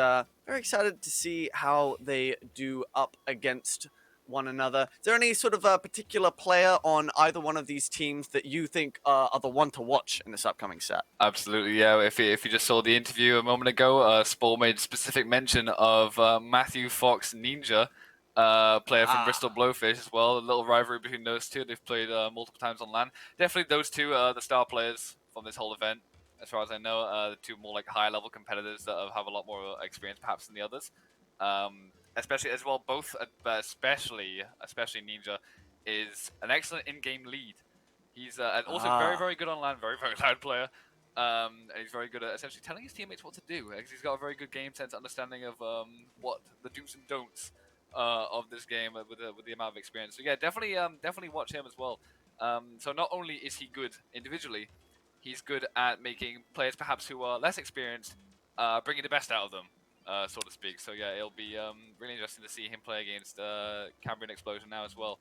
very excited to see how they do up against one another. Is there any sort of particular player on either one of these teams that you think are the one to watch in this upcoming set? Absolutely, yeah. If you just saw the interview a moment ago, Spore made specific mention of Matthew Fox Ninja, player from Bristol Blowfish as well. A little rivalry between those two. They've played multiple times on LAN. Definitely those two are the star players from this whole event, as far as I know. The two more like higher level competitors that have a lot more experience perhaps than the others. Especially as well, but especially Ninja is an excellent in-game lead. He's also very, very good on LAN, very, very loud player. And he's very good at essentially telling his teammates what to do, because he's got a very good game sense understanding of what the do's and don'ts of this game with the amount of experience. So yeah, definitely watch him as well. So not only is he good individually, he's good at making players perhaps who are less experienced bringing the best out of them, so to speak. So yeah, it'll be really interesting to see him play against Cambrian Explosion now as well.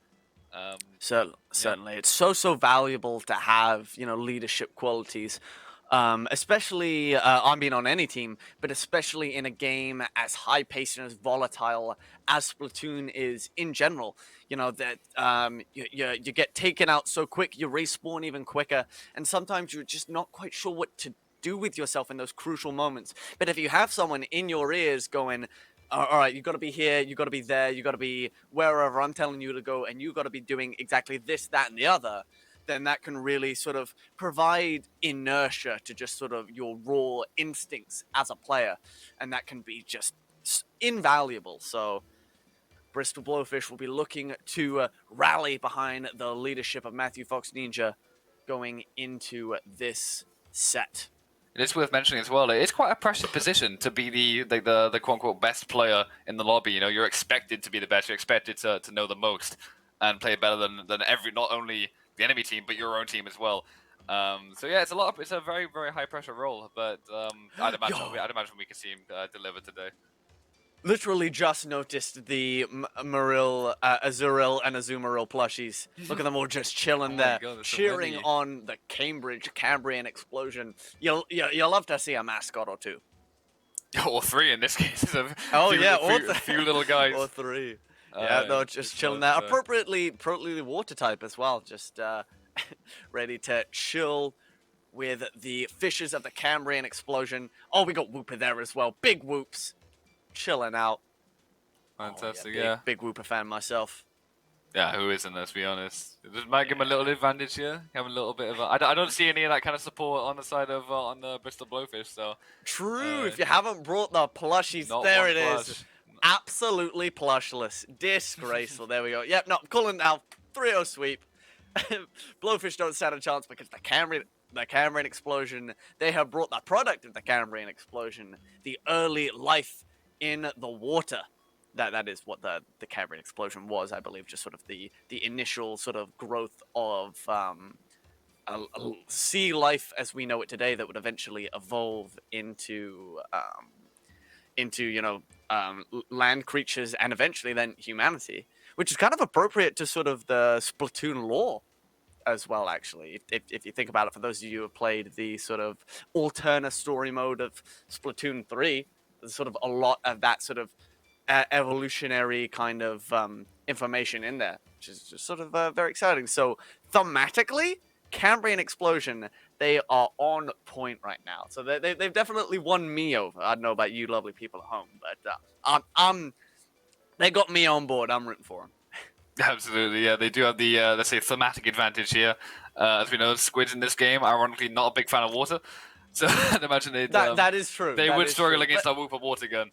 Certainly, yeah. It's so valuable to have leadership qualities. Especially on being on any team, but especially in a game as high-paced and as volatile as Splatoon is in general. That you get taken out so quick, you respawn even quicker, and sometimes you're just not quite sure what to do with yourself in those crucial moments. But if you have someone in your ears going, all right, you got to be here, you got to be there, you got to be wherever I'm telling you to go, and you got to be doing exactly this, that, and the other, then that can really sort of provide inertia to just sort of your raw instincts as a player. And that can be just invaluable. So Bristol Blowfish will be looking to rally behind the leadership of Matthew Fox Ninja going into this set. It is worth mentioning as well, it's quite a pressure position to be the quote-unquote best player in the lobby. You're expected to be the best, you're expected to know the most and play better than not only the enemy team, but your own team as well. So yeah, it's a very, very high pressure role, but I'd imagine we can see him deliver today. Literally just noticed the Maril, Azuril, and Azumarill plushies. Look at them all just chilling there, cheering on the Cambrian Explosion. You'll love to see a mascot or two. Or 3 in this case. A few little guys. Or 3. Yeah, they're just chilling there. Appropriately water type as well. Just ready to chill with the fishes of the Cambrian Explosion. Oh, we got Whooper there as well. Big Whoops. Chilling out. Fantastic, Big Whooper fan myself. Yeah, who isn't, let's be honest. It might give him a little advantage here. Have a little bit of I don't see any of that kind of support on the side of on the Bristol Blowfish, so. True, if you haven't brought the plushies, there it is. Absolutely plushless. Disgraceful. There we go. Yep, no, I'm calling now. 3-0 sweep. Blowfish don't stand a chance because the Cambrian Explosion, they have brought the product of the Cambrian Explosion, the early life in the water. That is what the Cambrian Explosion was, I believe, just sort of the initial sort of growth of sea life as we know it today that would eventually evolve into land creatures and eventually then humanity, which is kind of appropriate to sort of the Splatoon lore as well, actually. If you think about it, for those of you who have played the sort of alternate story mode of Splatoon 3, there's sort of a lot of that sort of evolutionary kind of information in there, which is just sort of very exciting. So thematically, Cambrian Explosion, they are on point right now. So they've definitely won me over. I don't know about you lovely people at home, but they got me on board. I'm rooting for them. Absolutely, yeah. They do have the, let's say, thematic advantage here. As we know, squids in this game, ironically, not a big fan of water. So I'd imagine that is true. They that would is struggle true. against our Whooper water gun.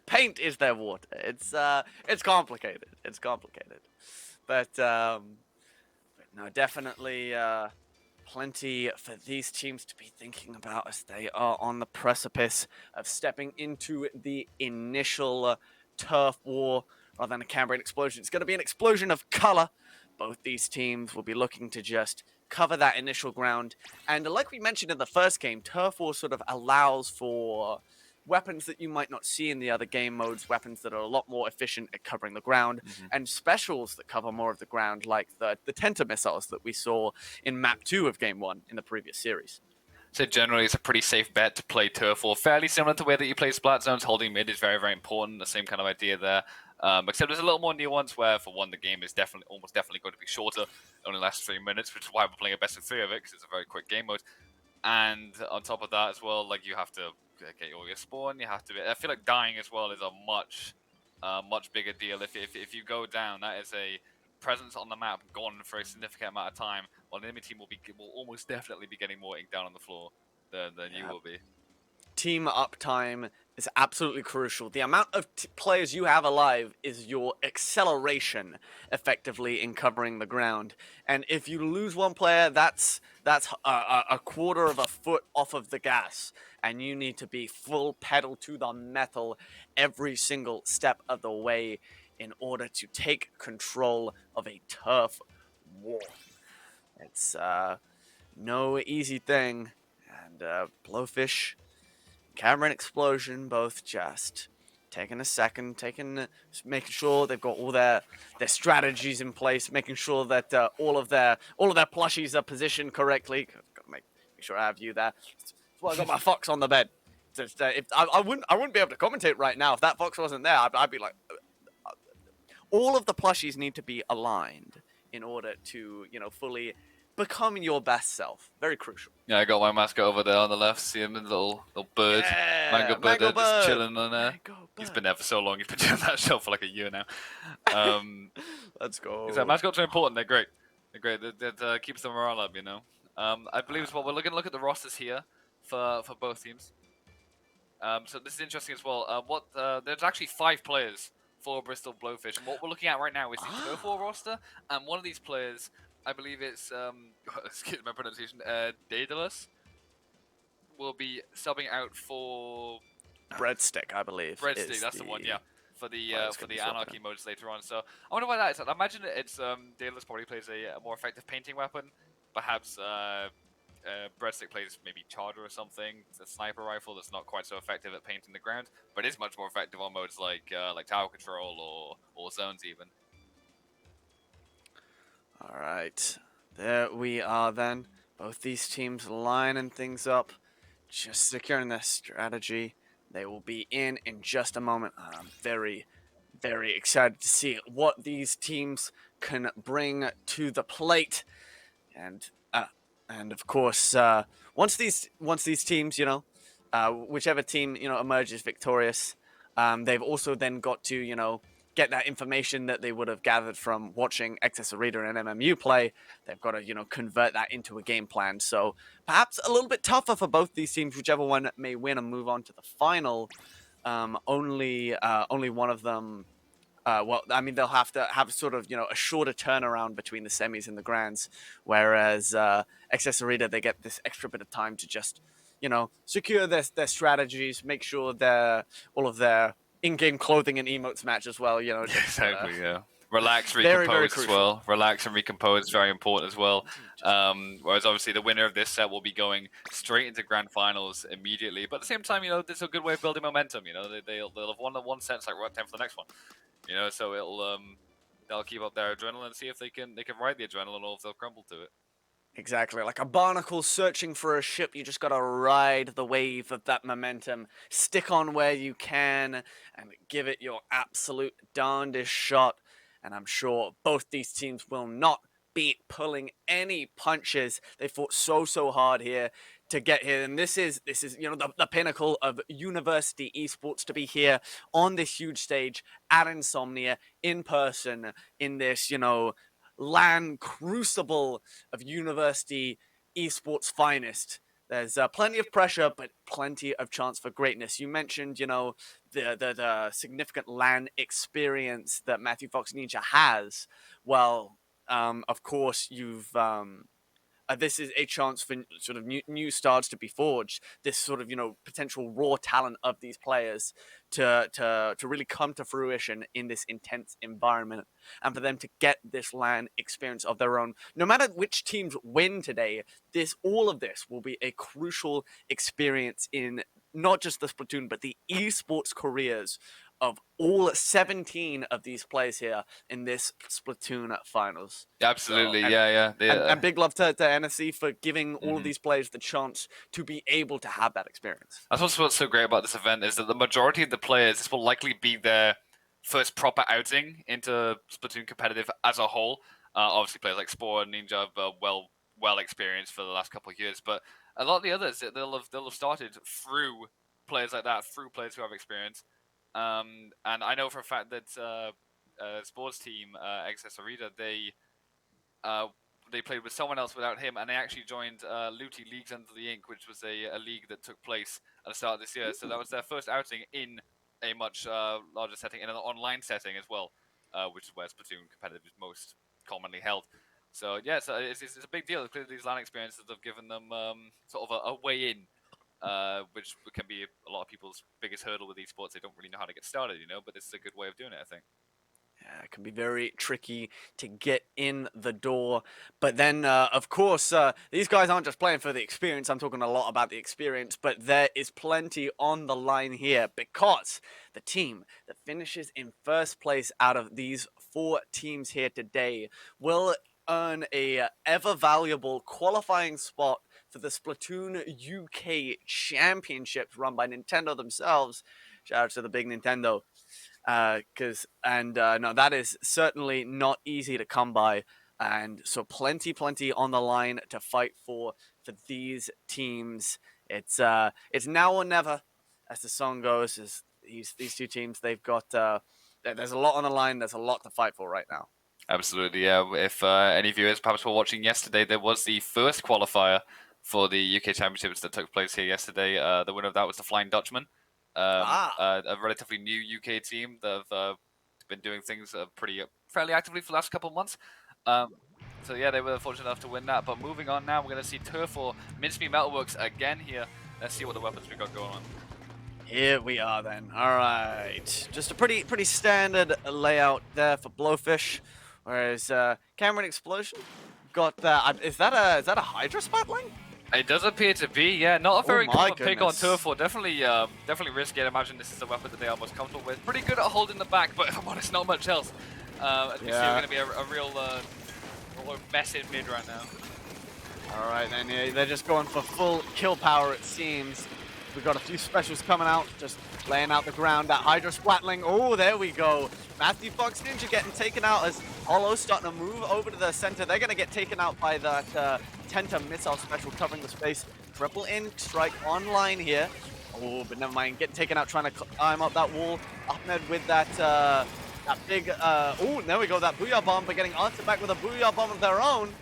Paint is their water. It's complicated. It's complicated. But no, definitely plenty for these teams to be thinking about as they are on the precipice of stepping into the initial turf war rather than a Cambrian explosion. It's going to be an explosion of color. Both these teams will be looking to just cover that initial ground. And like we mentioned in the first game, turf war sort of allows for weapons that you might not see in the other game modes, weapons that are a lot more efficient at covering the ground, and specials that cover more of the ground, like the Tenta missiles that we saw in map 2 of game 1 in the previous series. So generally, it's a pretty safe bet to play turf war, fairly similar to the way that you play Splat Zones. Holding mid is very, very important. The same kind of idea there. Except there's a little more nuance where, for one, the game is almost definitely going to be shorter. It only lasts 3 minutes, which is why we're playing a best of 3 of it, because it's a very quick game mode. And on top of that as well, like, you have to get all your spawn. You have to. I feel like dying as well is a much bigger deal. If you go down, that is a presence on the map gone for a significant amount of time. While the enemy team will almost definitely be getting more ink down on the floor than you will be. Team uptime is absolutely crucial. The amount of players you have alive is your acceleration, effectively, in covering the ground. And if you lose one player, that's a quarter of a foot off of the gas. And you need to be full pedal to the metal every single step of the way in order to take control of a turf war. It's no easy thing. And Blowfish, Cambrian Explosion, both just taking a second, making sure they've got all their strategies in place, making sure that all of their plushies are positioned correctly. Got to make sure I have you there. That's why I got my fox on the bed. Just, if I wouldn't be able to commentate right now if that fox wasn't there. I'd be like, all of the plushies need to be aligned in order to fully become your best self. Very crucial. Yeah, I got my mascot over there on the left. See him, the little bird, Yeah, mango bird, Mango just Bird. chilling on there. Mango He's Bird. been there for so long. He's been doing that show for like a year now. Let's go. So mascots are important. They're great. That keeps the morale up, I believe as well. We're looking to look at the rosters here for both teams. So this is interesting as well. There's actually 5 players for Bristol Blowfish, and what we're looking at right now is the turf war roster, and one of these players, I believe it's excuse my pronunciation, Daedalus, will be subbing out for Breadstick, I believe. Breadstick. That's the one, yeah. For the Well, Anarchy modes later on. So I wonder why that is. I imagine it's Daedalus probably plays a more effective painting weapon. Perhaps Breadstick plays maybe Charger or something. It's a sniper rifle that's not quite so effective at painting the ground, but is much more effective on modes like tower control or zones even. All right, there we are then. Both these teams lining things up, just securing their strategy. They will be in just a moment. I'm very, very excited to see what these teams can bring to the plate. And of course, once these teams, whichever team emerges victorious, they've also then got to get that information that they would have gathered from watching Excess Arena and MMU play. They've got to convert that into a game plan. So perhaps a little bit tougher for both these teams, whichever one may win and move on to the final. Only one of them. They'll have to have sort of a shorter turnaround between the semis and the grands, whereas Excess Arena, they get this extra bit of time to just secure their strategies, make sure all of their in-game clothing and emotes match as well. Just, Exactly, yeah. Relax, very, very recompose as well. Relax and recompose is very important as well. Whereas obviously the winner of this set will be going straight into grand finals immediately. But at the same time, this is a good way of building momentum. They'll have won the one set, it's like right time for the next one. So they'll keep up their adrenaline and see if they can ride the adrenaline or if they'll crumble to it. Exactly, like a barnacle searching for a ship, you just gotta ride the wave of that momentum, stick on where you can, and give it your absolute darndest shot. And I'm sure both these teams will not be pulling any punches. They fought so hard here to get here, and this is the pinnacle of university esports, to be here on this huge stage at Insomnia in person in this LAN crucible of university esports finest. There's plenty of pressure, but plenty of chance for greatness. You mentioned, the significant LAN experience that Matthew Fox Ninja has. Well, of course, this is a chance for sort of new stars to be forged. This sort of potential raw talent of these players to really come to fruition in this intense environment, and for them to get this LAN experience of their own. No matter which teams win today, all of this will be a crucial experience in not just the Splatoon but the esports careers of all 17 of these players here in this Splatoon finals. Absolutely, So, yeah. And big love to NSC for giving all of these players the chance to be able to have that experience. That's what's so great about this event is that the majority of the players, this will likely be their first proper outing into Splatoon competitive as a whole. Obviously, players like Spore and Ninja have well experienced for the last couple of years, but a lot of the others they'll have started through players like that, through players who have experience. And I know for a fact that Spore's team, XS Arita, they played with someone else without him, and they actually joined Looty Leagues Under the Ink, which was a league that took place at the start of this year. So that was their first outing in a much larger setting, in an online setting as well, which is where Splatoon competitive is most commonly held. So yeah, so it's a big deal. Clearly, these LAN experiences have given them sort of a way in, which can be a lot of people's biggest hurdle with esports. They don't really know how to get started, but this is a good way of doing it, I think. Yeah, it can be very tricky to get in the door. But then, of course, these guys aren't just playing for the experience. I'm talking a lot about the experience, but there is plenty on the line here, because the team that finishes in first place out of these 4 teams here today will earn a ever valuable qualifying spot for the Splatoon UK Championships run by Nintendo themselves. Shout out to the big Nintendo. No, that is certainly not easy to come by, and so plenty on the line to fight for these teams. It's now or never, as the song goes. As these 2 teams, they've got there's a lot on the line. There's a lot to fight for right now. Absolutely, yeah. If any viewers perhaps were watching yesterday, there was the first qualifier for the UK Championships that took place here yesterday. The winner of that was the Flying Dutchman. A relatively new UK team that have been doing things fairly actively for the last couple of months. So yeah, they were fortunate enough to win that. But moving on now, we're going to see Turf or Mincemeat Metalworks again here. Let's see what the weapons we got going on. Here we are then. All right, just a pretty standard layout there for Blowfish, whereas Cameron Explosion got that. Is that a Hydra Spatling? It does appear to be, yeah. Not a very common pick on goodness. Turf War. Definitely risky. I'd imagine this is a weapon that they are most comfortable with. Pretty good at holding the back, but if I'm honest, not much else. As we see, we're going to be a real mess in mid right now. All right, then, yeah, they're just going for full kill power, it seems. We've got a few specials coming out, just laying out the ground. That Hydra Splatling, oh, there we go. Matthew Fox Ninja getting taken out as Hollow starting to move over to the center. They're going to get taken out by that Tenta missile special covering the space. Triple in strike online here. Oh, but never mind, getting taken out trying to climb up that wall. Ahmed with that big, oh, there we go, that Booyah Bomb, but getting answered back with a Booyah Bomb of their own.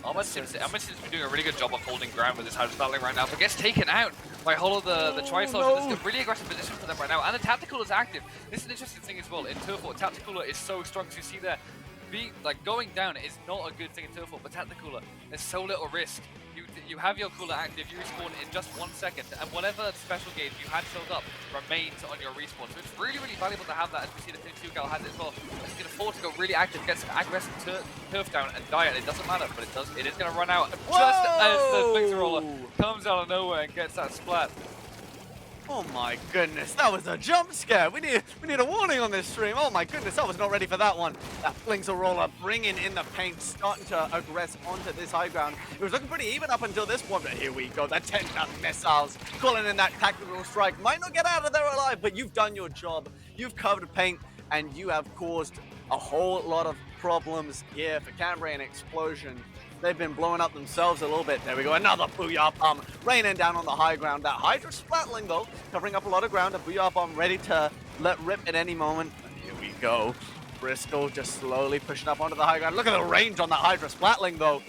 Ahmed seems to be doing a really good job of holding ground with this Hydra Splatling right now, but gets taken out by Hollow the Tri-Soldier. This is a really aggressive position for them right now, and the Tactical is active. This is an interesting thing as well. In Turf War, Tactical is so strong, as you see there. Going down is not a good thing in Turf War, but Tactical, there's so little risk. You have your cooler active, you respawn in just 1 second, and whatever special gauge you had filled up remains on your respawn. So it's really valuable to have that, as we see the 2 gal has it as well. He can afford to go really active, gets aggressive turf down and die, and it doesn't matter, but it is going to run out just as the Fixer Roller comes out of nowhere and gets that splat. Oh my goodness, that was a jump scare. We need a warning on this stream. Oh my goodness, I was not ready for that one. That flings a roller, bringing in the paint, starting to aggress onto this high ground. It was looking pretty even up until this point, but here we go. The 10 missiles calling in that tactical strike. Might not get out of there alive, but you've done your job. You've covered paint, and you have caused a whole lot of problems here for Cambrian Explosion. They've been blowing up themselves a little bit. There we go, another Booyah Bomb raining down on the high ground. That Hydra Splatling, though, covering up a lot of ground. A Booyah Bomb ready to let rip at any moment. And here we go. Bristol just slowly pushing up onto the high ground. Look at the range on that Hydra Splatling, though.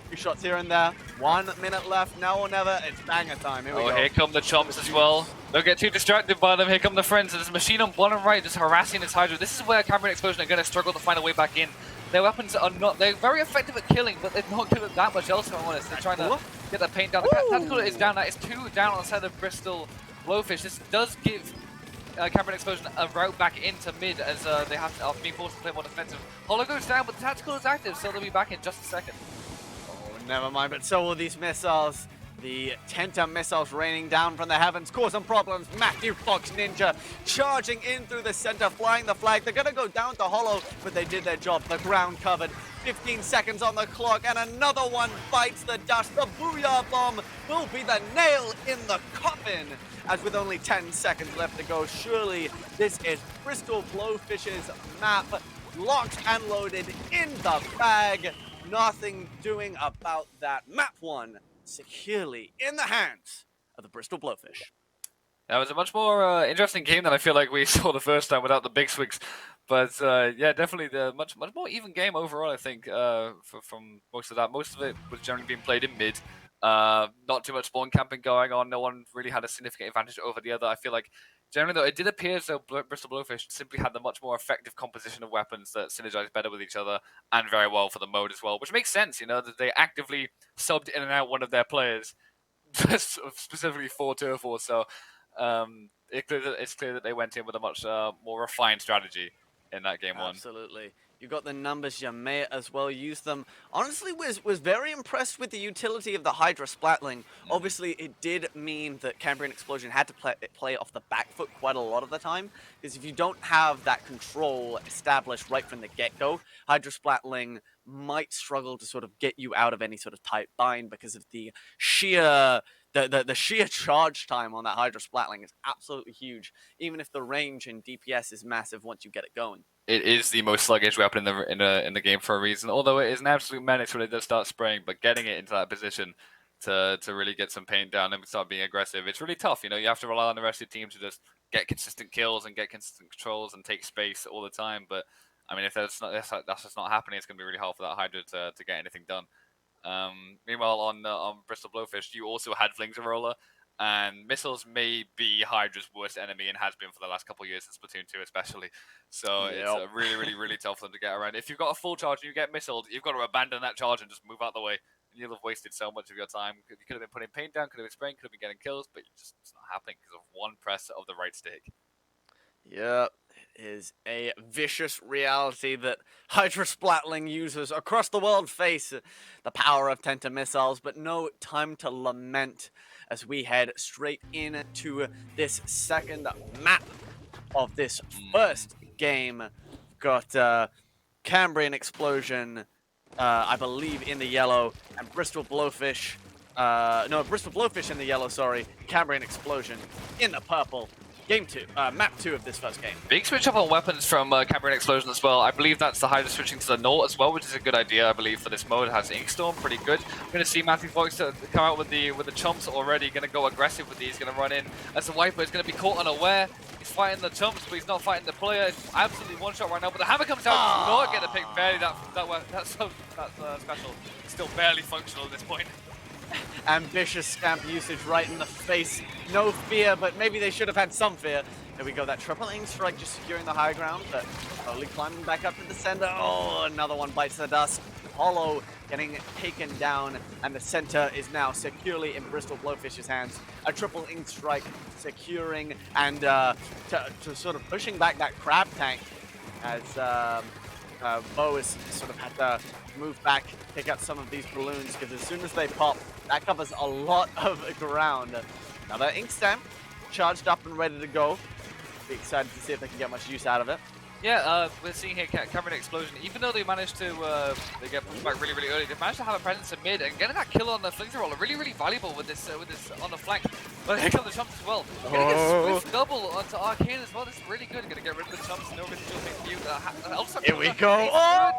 Few shots here and there. 1 minute left, now or never. It's banger time. Here we go. Here come the chomps as well. Don't get too distracted by them. Here come the friends. There's a machine on bottom right just harassing this Hydra. This is where Cambrian Explosion are going to struggle to find a way back in. Their weapons are not, they're very effective at killing, but they're not giving that much else, if I'm honest. They're trying to get that paint down. The tactical is down, that is 2 down on the side of Bristol Blowfish. This does give Cambrian Explosion a route back into mid as they have to, being forced to play more defensive. Holo goes down, but the tactical is active, so they'll be back in just a second. Never mind, but so will these missiles. The Tenta missiles raining down from the heavens, causing problems. Matthew Fox Ninja charging in through the center, flying the flag. They're gonna go down to Holo, but they did their job. The ground covered. 15 seconds on the clock, and another one bites the dust. The Booyah Bomb will be the nail in the coffin. As with only 10 seconds left to go, surely this is Bristol Blowfish's map, locked and loaded in the bag. Nothing doing about that. Map 1 securely in the hands of the Bristol Blowfish. That was a much more interesting game than I feel like we saw the first time without the big swigs. But yeah, definitely the much more even game overall, I think, from most of that. Most of it was generally being played in mid. Not too much spawn camping going on. No one really had a significant advantage over the other. I feel like generally, though, it did appear as though Bristol Blowfish simply had the much more effective composition of weapons that synergize better with each other and very well for the mode as well, which makes sense, you know, that they actively subbed in and out one of their players specifically for Turf Wars. So it's clear that they went in with a much more refined strategy in that game 1. Absolutely. You got the numbers, you may as well use them. Honestly, was very impressed with the utility of the Hydra Splatling. Obviously, it did mean that Cambrian Explosion had to play off the back foot quite a lot of the time, because if you don't have that control established right from the get-go, Hydra Splatling might struggle to sort of get you out of any sort of tight bind because of the sheer the sheer charge time on that Hydra Splatling is absolutely huge, even if the range and DPS is massive once you get it going. It is the most sluggish weapon in the game for a reason. Although it is an absolute menace when it does start spraying, but getting it into that position to really get some paint down and start being aggressive, it's really tough. You know, you have to rely on the rest of your team to just get consistent kills and get consistent controls and take space all the time. But I mean, if that's just not happening, it's going to be really hard for that Hydra to get anything done. Meanwhile, on Bristol Blowfish, you also had Flings of Roller. And missiles may be Hydra's worst enemy and has been for the last couple of years in Splatoon 2 especially. So it's really tough for them to get around. If you've got a full charge and you get missiled, you've got to abandon that charge and just move out the way. And you'll have wasted so much of your time. You could have been putting paint down, could have been spraying, could have been getting kills, but it's not happening because of one press of the right stick. Yeah, it is a vicious reality that Hydra Splatling users across the world face the power of Tenta missiles, but no time to lament as we head straight into this second map of this first game. Got Cambrian Explosion, I believe, in the yellow, and Bristol Blowfish. Bristol Blowfish in the yellow, sorry. Cambrian Explosion in the purple. Game 2, map 2 of this first game. Big switch up on weapons from Cambrian Explosion as well. I believe that's the Hydra switching to the Null as well, which is a good idea, I believe, for this mode. It has Inkstorm, pretty good. We're going to see Matthew Fox come out with the chumps already. Going to go aggressive with these. Going to run in as the Wiper is going to be caught unaware. He's fighting the chumps, but he's not fighting the player. It's absolutely one shot right now. But the hammer comes out. Does not get the pick barely. That's special. Still barely functional at this point. Ambitious scamp usage right in the face. No fear, but maybe they should have had some fear. There we go, that triple aim strike just securing the high ground, but slowly climbing back up to the center. Oh, another one bites the dust. Holo getting taken down, and the center is now securely in Bristol Blowfish's hands. A triple ink strike securing and to sort of pushing back that crab tank as Bo is sort of had to move back, pick up some of these balloons, because as soon as they pop, that covers a lot of ground. Now that ink stamp charged up and ready to go. Be excited to see if they can get much use out of it. Yeah, we're seeing here Cameron Explosion. Even though they managed to they get pushed back really early, they managed to have a presence in mid and getting that kill on the flank roller really valuable with this on the flank. But here come the chumps as well. Getting a swift double onto Arcane as well. This is really good. Gonna get rid of the chumps. No risk to mute. Here we go. Oh,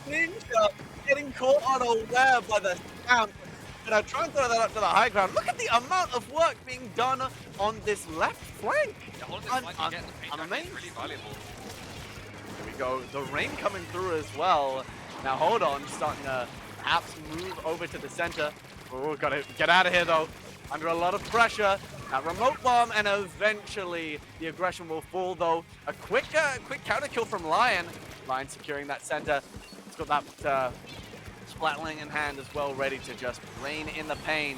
Ninja getting caught on a web by the stamp. And try and throw that up to the high ground. Look at the amount of work being done on this left flank. Amazing. Really valuable. Here we go. The rain coming through as well. Now hold on, starting to perhaps move over to the center. Oh, gotta get out of here though. Under a lot of pressure. Now remote bomb, and eventually the aggression will fall though. A quick counter kill from Lion. Lion securing that center. It's got that Splatling in hand as well, ready to just rain in the pain.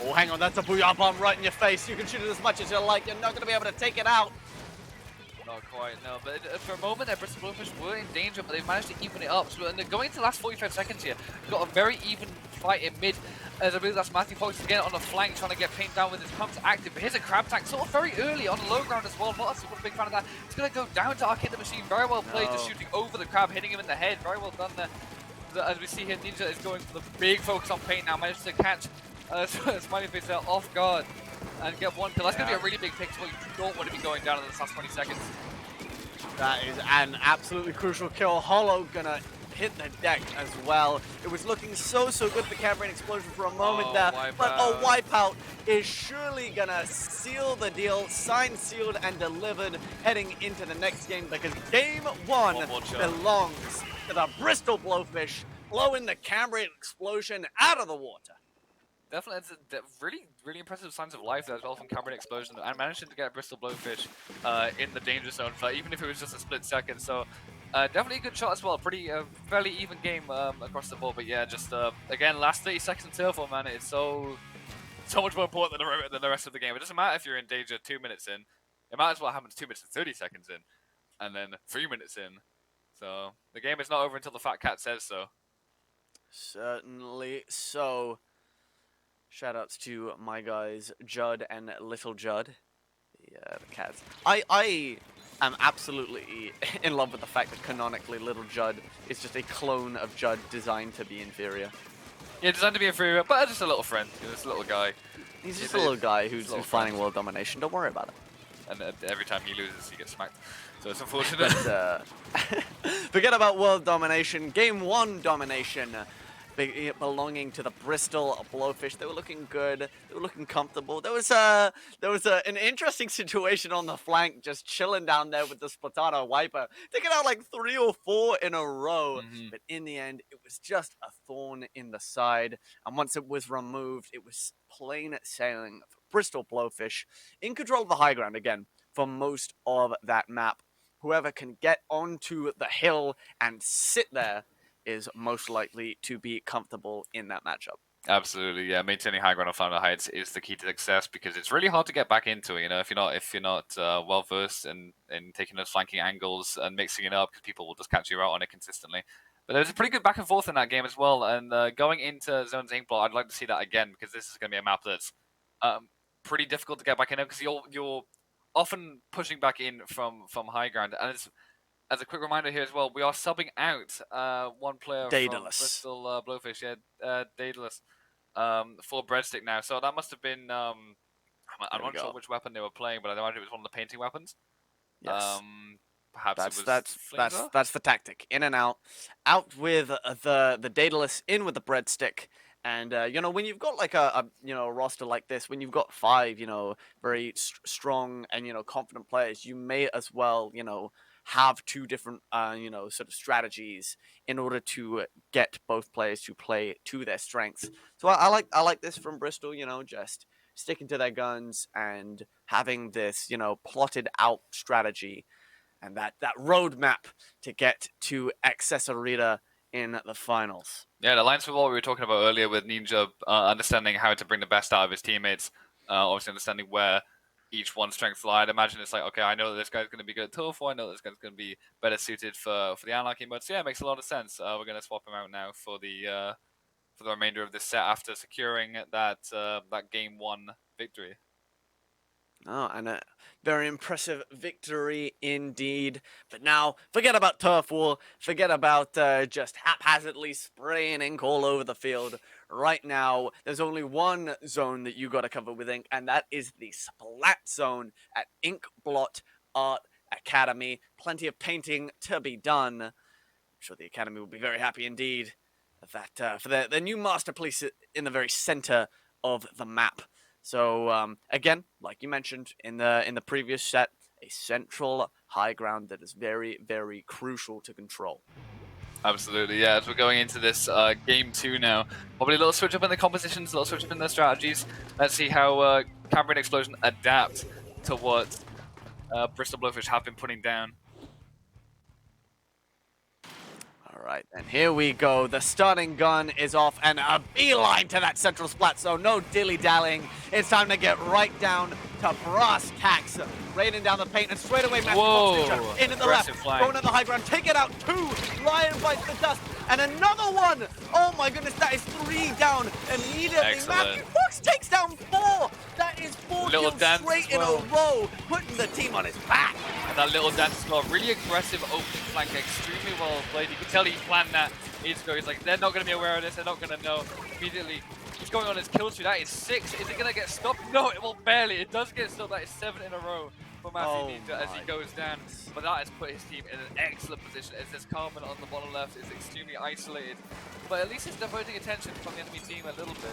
Oh, hang on, that's a Booyah Bomb right in your face. You can shoot it as much as you like. You're not going to be able to take it out. Not quite, no. But for a moment there, Bristol Blowfish were in danger, but they've managed to even it up. So, and they're going into the last 45 seconds here. We've got a very even fight in mid. As I believe that's Matthew Fox again on the flank, trying to get pinned down with his pumps active. But here's a crab tank, sort of very early on the low ground as well. Not a big fan of that. It's going to go down to Arcade the Machine. Very well played, just shooting over the crab, hitting him in the head. Very well done there. As we see here, Ninja is going for the big focus on paint now. Managed to catch Smiley Face there off guard and get one kill. That's going to be a really big pick. So you don't want to be going down in the last 20 seconds. That is an absolutely crucial kill. Hollow gonna hit the deck as well. It was looking so good for Cambrian Explosion for a moment there, but a wipeout is surely gonna seal the deal, signed, sealed, and delivered heading into the next game, because game one belongs to the Bristol Blowfish, blowing the Cambrian Explosion out of the water. Definitely, it's really impressive signs of life there as well from Cambrian Explosion. And managing to get Bristol Blowfish in the danger zone, for even if it was just a split second. So definitely a good shot as well. Pretty fairly even game across the board. But yeah, just again, last 30 seconds in Turtle, man, it's so much more important than the rest of the game. It doesn't matter if you're in danger 2 minutes in. It matters what happens 2 minutes and 30 seconds in, and then 3 minutes in. So the game is not over until the fat cat says so. Certainly so. Shoutouts to my guys, Judd and Little Judd, the cats. I am absolutely in love with the fact that canonically Little Judd is just a clone of Judd designed to be inferior. Yeah, designed to be inferior, but just a little friend. This little guy. He's just a little guy who's finding world domination. Don't worry about it. And every time he loses, he gets smacked. So it's unfortunate. But, forget about world domination. Game one domination. Belonging to the Bristol Blowfish. They were looking good. They were looking comfortable. There was an interesting situation on the flank, just chilling down there with the Splatana Wiper, taking out like 3 or 4 in a row. But in the end, it was just a thorn in the side. And once it was removed, it was plain sailing for Bristol Blowfish, in control of the high ground again for most of that map. Whoever can get onto the hill and sit there is most likely to be comfortable in that matchup. Absolutely, yeah. Maintaining high ground on Flounder Heights is the key to success, because it's really hard to get back into it. You know, if you're not well versed in taking those flanking angles and mixing it up, because people will just catch you out on it consistently. But there was a pretty good back and forth in that game as well. And going into Zone's Inkblot, I'd like to see that again, because this is going to be a map that's pretty difficult to get back in, because you're often pushing back in from high ground, and it's. As a quick reminder here as well, we are subbing out one player Daedalus. from Bristol Blowfish, Daedalus, for Breadstick now. So that must have been, I'm not sure which weapon they were playing, but I imagine it was one of the painting weapons. Yes. Perhaps that's the tactic. In and out with the Daedalus, in with the Breadstick. And, you know, when you've got like a roster like this, when you've got 5, very strong and, confident players, you may as well, have 2 different, sort of strategies in order to get both players to play to their strengths. So I like this from Bristol, just sticking to their guns and having this, plotted out strategy and that roadmap to get to Accessorita in the finals. Yeah, it aligns with what we were talking about earlier with Ninja understanding how to bring the best out of his teammates, obviously understanding where each one's strengths lie. I'd imagine it's like, okay, I know that this guy's going to be good at Turf War, I know that this guy's going to be better suited for the Anarchy mode. So yeah, it makes a lot of sense. We're going to swap him out now for for the remainder of this set after securing that game 1 victory. Oh, and a very impressive victory indeed. But now, forget about turf war. Forget about just haphazardly spraying ink all over the field. Right now, there's only one zone that you got to cover with ink, and that is the Splat Zone at Ink Blot Art Academy. Plenty of painting to be done. I'm sure the Academy will be very happy indeed that for their new masterpiece in the very center of the map. So again, like you mentioned in the previous set, a central high ground that is very, very crucial to control. Absolutely, yeah. As we're going into this game 2 now, probably a little switch up in the compositions, a little switch up in the strategies. Let's see how Cambrian Explosion adapt to what Bristol Blowfish have been putting down. All right, and here we go. The starting gun is off, and a beeline to that central splat zone. No dilly-dallying. It's time to get right down to brass tacks. Raining down the paint, and straight away, Matthew Fox into the left. Going to the high ground. Take it out. 2. Lion bites the dust. And another one. Oh my goodness, that is 3 down immediately. Excellent. Matthew Fox takes down 4. That is 4 Little kills dance straight as well. in a row, putting the team on his back. And that little dance as well, really aggressive opening flank, extremely well played. You can tell he planned that. He's like, they're not going to be aware of this, they're not going to know. Immediately, he's going on his kill streak. That is 6. Is it going to get stopped? No, it will barely. It does get stopped. That is 7 in a row for Matthew Ninja as he goes down. But that has put his team in an excellent position as this Carmen on the bottom left is extremely isolated. But at least it's diverting attention from the enemy team a little bit.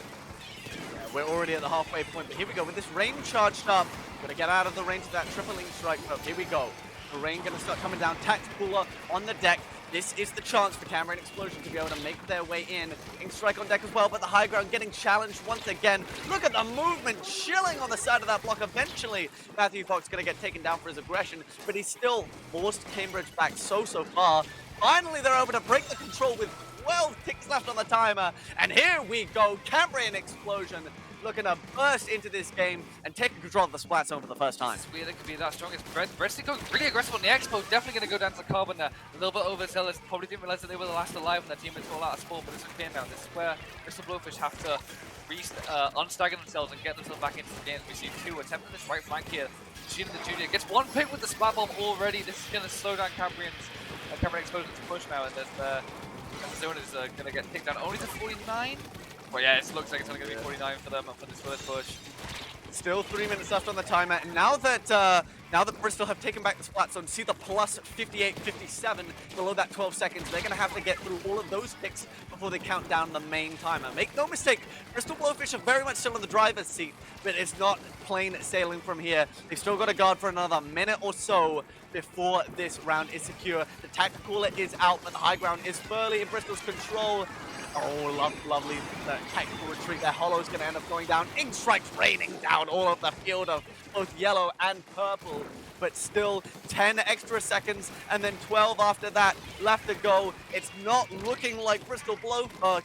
Yeah, we're already at the halfway point, but here we go with this rain charged up. Gonna get out of the range of that tripling strike, but here we go. The rain gonna start coming down. Tactical on the deck. This is the chance for Cambrian Explosion to be able to make their way in. Ink Strike on deck as well, but the high ground getting challenged once again. Look at the movement chilling on the side of that block. Eventually, Matthew Fox gonna get taken down for his aggression, but he's still forced Cambridge back so far. Finally, they're able to break the control with 12 ticks left on the timer. And here we go, Cambrian Explosion looking to burst into this game and take control of the Splat Zone for the first time. It's weird it could be that strong. Brestly going really aggressive on the Expo. Definitely going to go down to the Carbon there. A little bit overzealous. Probably didn't realize that they were the last alive and their teammates were all out of spawn, but this is clear now. This is where Bristol Blowfish have to unstagger themselves and get themselves back into the game. We see 2 attempting this right flank here. Sheena the Junior gets 1 pick with the Splat Bomb already. This is going to slow down Cambrian Explosion to push now, and the zone is going to get kicked down only to 49. But yeah, it looks like it's only going to be 49 for them for this first push. Still 3 minutes left on the timer, and now that Bristol have taken back the Splat Zone, see the plus 58, 57 below that 12 seconds. They're going to have to get through all of those picks before they count down the main timer. Make no mistake, Bristol Blowfish are very much still in the driver's seat, but it's not plain sailing from here. They've still got to guard for another minute or so before this round is secure. The tactical is out, but the high ground is firmly in Bristol's control. Oh, lovely tactical retreat there. Hollow's going to end up going down. Ink Strike's raining down all of the field of both yellow and purple. But still 10 extra seconds and then 12 after that left to go. It's not looking like Bristol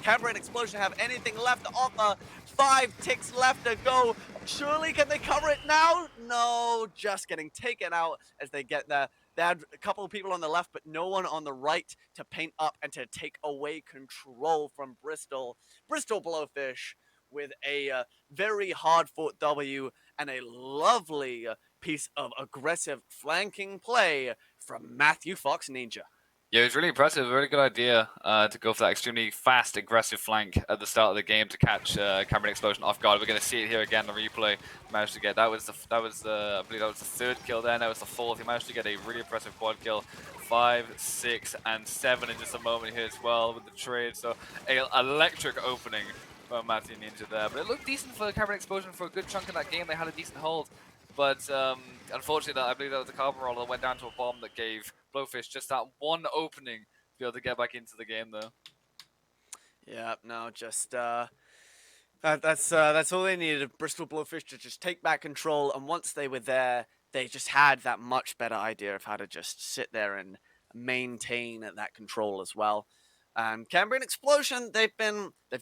Cambrian Explosion have anything left to offer. 5 ticks left to go. Surely can they cover it now? No, just getting taken out as they get there. They had a couple of people on the left, but no one on the right to paint up and to take away control from Bristol. Bristol Blowfish with a very hard-fought W and a lovely piece of aggressive flanking play from Matthew Fox Ninja. Yeah, it was really impressive. A really good idea to go for that extremely fast, aggressive flank at the start of the game to catch Cambrian Explosion off guard. We're going to see it here again. The replay managed to get I believe that was the 3rd kill. Then that was the 4th. He managed to get a really impressive quad kill. 5, 6, and 7 in just a moment here as well with the trade. So a electric opening for Matthew Ninja there. But it looked decent for Cambrian Explosion for a good chunk of that game. They had a decent hold. But unfortunately, I believe that was the carbon roller that went down to a bomb that gave Blowfish just that one opening to be able to get back into the game, though. Yeah, no, just that's all they needed. Bristol Blowfish to just take back control, and once they were there, they just had that much better idea of how to just sit there and maintain that control as well. And Cambrian Explosion, they've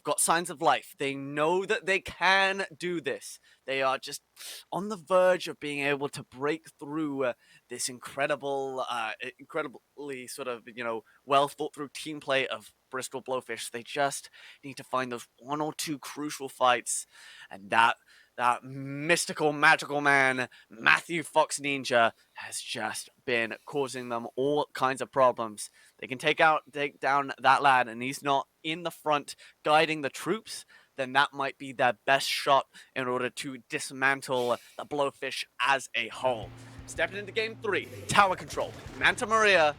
got signs of life. They know that they can do this. They are just on the verge of being able to break through this incredibly sort of, well thought through team play of Bristol Blowfish. They just need to find those one or two crucial fights, and that mystical, magical man, Matthew Fox Ninja, has just been causing them all kinds of problems. They can take down that lad, and he's not in the front guiding the troops, then that might be their best shot in order to dismantle the Blowfish as a whole. Stepping into game 3, tower control. Manta Maria,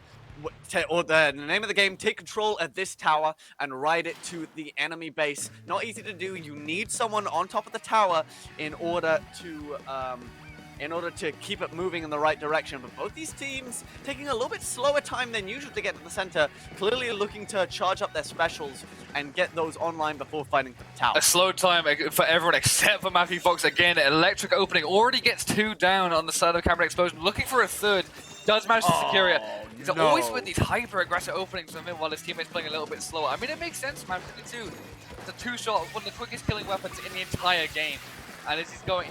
or the name of the game, take control of this tower and ride it to the enemy base. Not easy to do. You need someone on top of the tower in order to keep it moving in the right direction. But both these teams taking a little bit slower time than usual to get to the center, clearly looking to charge up their specials and get those online before fighting for the tower. A slow time for everyone except for Matthew Fox. Again, electric opening, already gets 2 down on the side of Cambrian Explosion, looking for a third, does manage to secure it. He's always with these hyper-aggressive openings from him while his teammate's playing a little bit slower. I mean, it makes sense, man, 52. It's a 2-shot, one of the quickest killing weapons in the entire game. And as he's going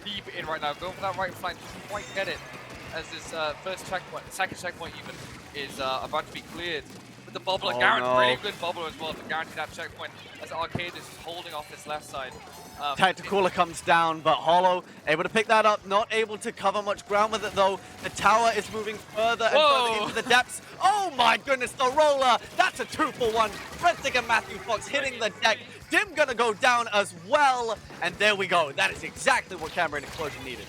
deep in right now, going for that right flank, doesn't quite get it, as this second checkpoint even, is about to be cleared. With the bobbler, really good bobbler as well to guarantee that checkpoint, as Arcade is holding off this left side. Tacticooler comes down, but Hollow able to pick that up, not able to cover much ground with it though. The tower is moving further and further into the depths. Oh my goodness, the roller! That's a 2-for-1. Breathtaking and Matthew Fox hitting the deck. Dim gonna go down as well, and there we go. That is exactly what Cambrian Explosion needed.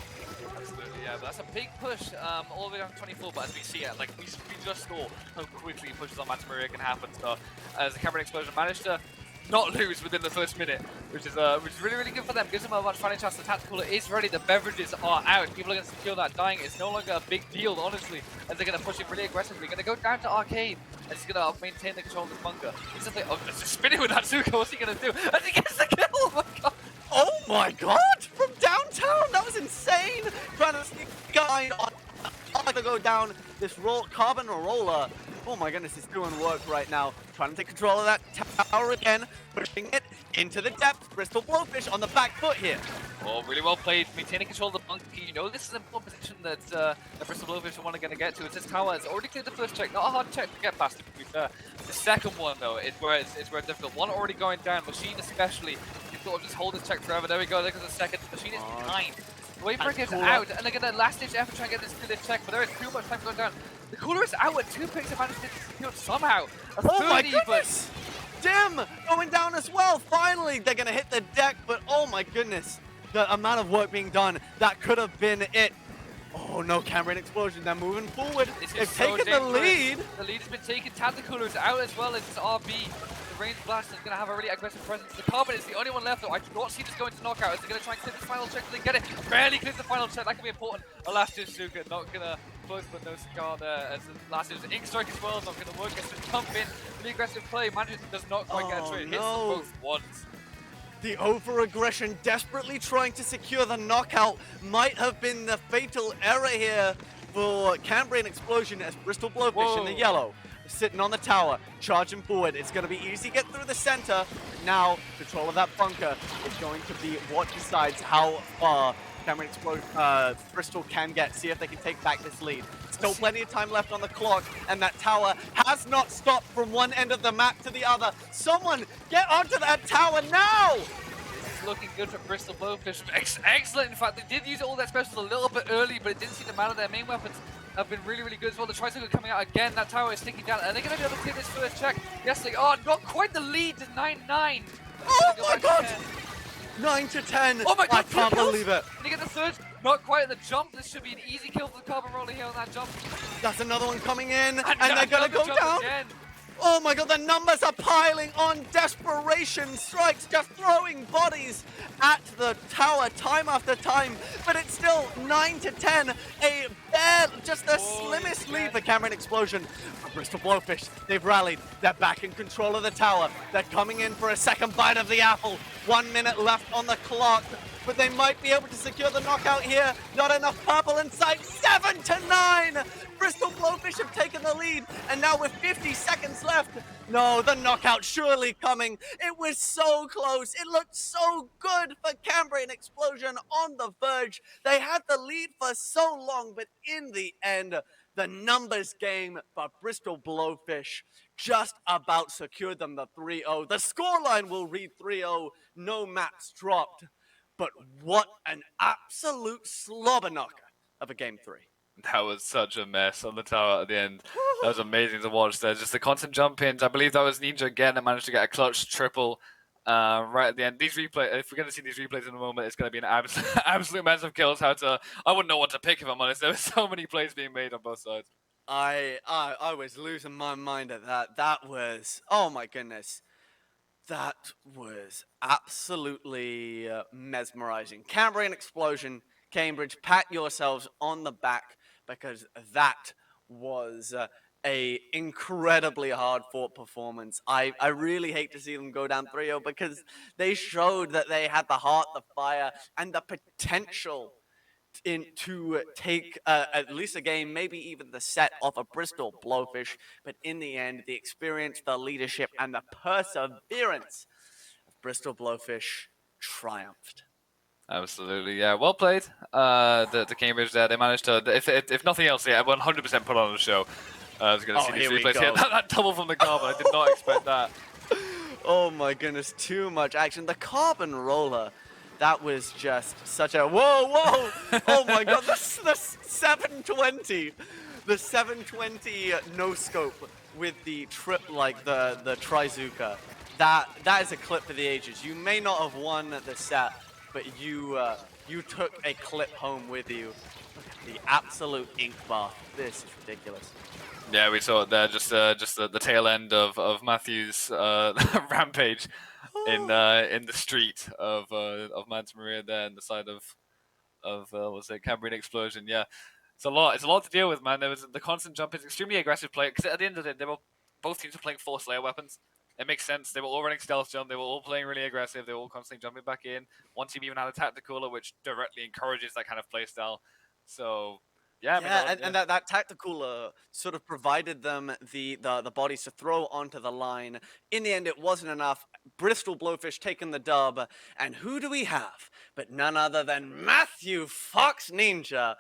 Absolutely, yeah, but that's a big push all the way down to 24, but as we see it, like we just saw how quickly pushes on Manta Maria can happen. So as the Cambrian Explosion managed to not lose within the first minute, which is really, really good for them. Gives them a much fighting chance. The Tacticooler is ready. The beverages are out. People are going to secure that dying. It's no longer a big deal, honestly, as they're going to push it really aggressively. Going to go down to Arcade, as he's going to maintain the control of this bunker. He's just like, it's just spinning with that Zuko. What's he going to do? And he gets the kill! Oh my god! Oh my god! From downtown! That was insane! Trying to sneak a guy on to go down this carbon roller. Oh my goodness, it's doing work right now. Trying to take control of that tower again, pushing it into the depths. Bristol Blowfish on the back foot here. Oh, really well played, maintaining control of the bunker. You know this is an important position that the Bristol Blowfish are going to get to. It's this tower. It's already cleared the first check. Not a hard check to get past, to be fair. The second one, though, is where it's difficult. One already going down. Machine especially can sort of just hold this check forever. There we go. There goes the second. Machine is behind. Waybreaker is out, and they're going to last ditch effort try and get this check, but there is too much time going down. The cooler is out with 2 picks and managed to secure somehow. Oh my goodness! Dim going down as well. Finally, they're going to hit the deck, but oh my goodness. The amount of work being done, that could have been it. Oh no, Cambrian Explosion, they're moving forward. They've taken the lead. The lead has been taken. Tacticooler is out as well as this RB. The range blast is going to have a really aggressive presence. The Carbon is the only one left, though. I do not see this going to knockout. Is they going to try and clear the final check? Do they get it? Barely clears the final check. That can be important. Last is Suga, not going to close, but no cigar there. As the last is Ink Strike as well, not going to work. Gets to jump in. Really aggressive play. Manages does not quite get a trade. Hits them both once. The over-aggression, desperately trying to secure the knockout, might have been the fatal error here for Cambrian Explosion as Bristol Blowfish in the yellow. Sitting on the tower, charging forward. It's going to be easy to get through the center. Now, control of that bunker is going to be what decides how far Cambrian Bristol can get. See if they can take back this lead. Still plenty of time left on the clock, and that tower has not stopped from one end of the map to the other. Someone get onto that tower now! This is looking good for Bristol Blowfish. Excellent. In fact, they did use all their specials a little bit early, but it didn't seem to matter. Their main weapons have been really, really good as well. The tricycle coming out again. That tower is sticking down. Are they going to be able to clear this first check? Yes, they are. Not quite the lead to 9-9. Oh my god! 9 to 10. Oh my god! I can't believe it. Did he get the third? Not quite at the jump. This should be an easy kill for the Carbon Roller here on that jump. That's another one coming in, and they're going to go down. Again. Oh my god, the numbers are piling on. Desperation strikes, just throwing bodies at the tower time after time. But it's still 9 to 10. Just the slimmest lead for Cambrian Explosion. For Bristol Blowfish, they've rallied. They're back in control of the tower. They're coming in for a second bite of the apple. 1 minute left on the clock. but they might be able to secure the knockout here. Not enough purple in sight. 7-9. Bristol Blowfish have taken the lead, and now with 50 seconds left, no, the knockout surely coming. It was so close. It looked so good for Cambrian Explosion on the verge. They had the lead for so long, but in the end, the numbers game for Bristol Blowfish just about secured them the 3-0. The scoreline will read 3-0, no maps dropped. But what an absolute slobber knocker of a game 3. That was such a mess on the tower at the end. That was amazing to watch there. Just the constant jump ins. I believe that was Ninja again that managed to get a clutch triple right at the end. These replays, if we're going to see these replays in a moment, it's going to be an absolute mess of kills. I wouldn't know what to pick if I'm honest. There were so many plays being made on both sides. I was losing my mind at that. That was, oh my goodness. That was absolutely mesmerizing. Cambrian Explosion, Cambridge, pat yourselves on the back because that was a incredibly hard-fought performance. I really hate to see them go down 3-0 because they showed that they had the heart, the fire, and the potential to take at least a game, maybe even the set off of Bristol Blowfish. But in the end, the experience, the leadership, and the perseverance of Bristol Blowfish triumphed. Absolutely, yeah. Well played, the Cambridge there. They managed to, if nothing else, yeah, 100% put on the show. I was going to see these replays here. That double from the carbon, I did not expect that. Oh my goodness, too much action. The carbon roller, that was just such a, whoa. Oh my god, the 720. The 720 no scope with the trip, like the Trizuka. That is a clip for the ages. You may not have won the set, but you took a clip home with you. Look at the absolute ink bath. This is ridiculous. Yeah, we saw it there. Just the tail end of Matthew's rampage in the street of Manta Maria there, on the side of what's it, Cambrian Explosion. Yeah, it's a lot to deal with, man. There was the constant jump. It's extremely aggressive play because at the end of the day, both teams were playing 4 Slayer weapons. It makes sense. They were all running stealth jump. They were all playing really aggressive. They were all constantly jumping back in. One team even had a tactical, which directly encourages that kind of play style. So, yeah. And that tactical sort of provided them the bodies to throw onto the line. In the end, it wasn't enough. Bristol Blowfish taking the dub. And who do we have but none other than Matthew Fox Ninja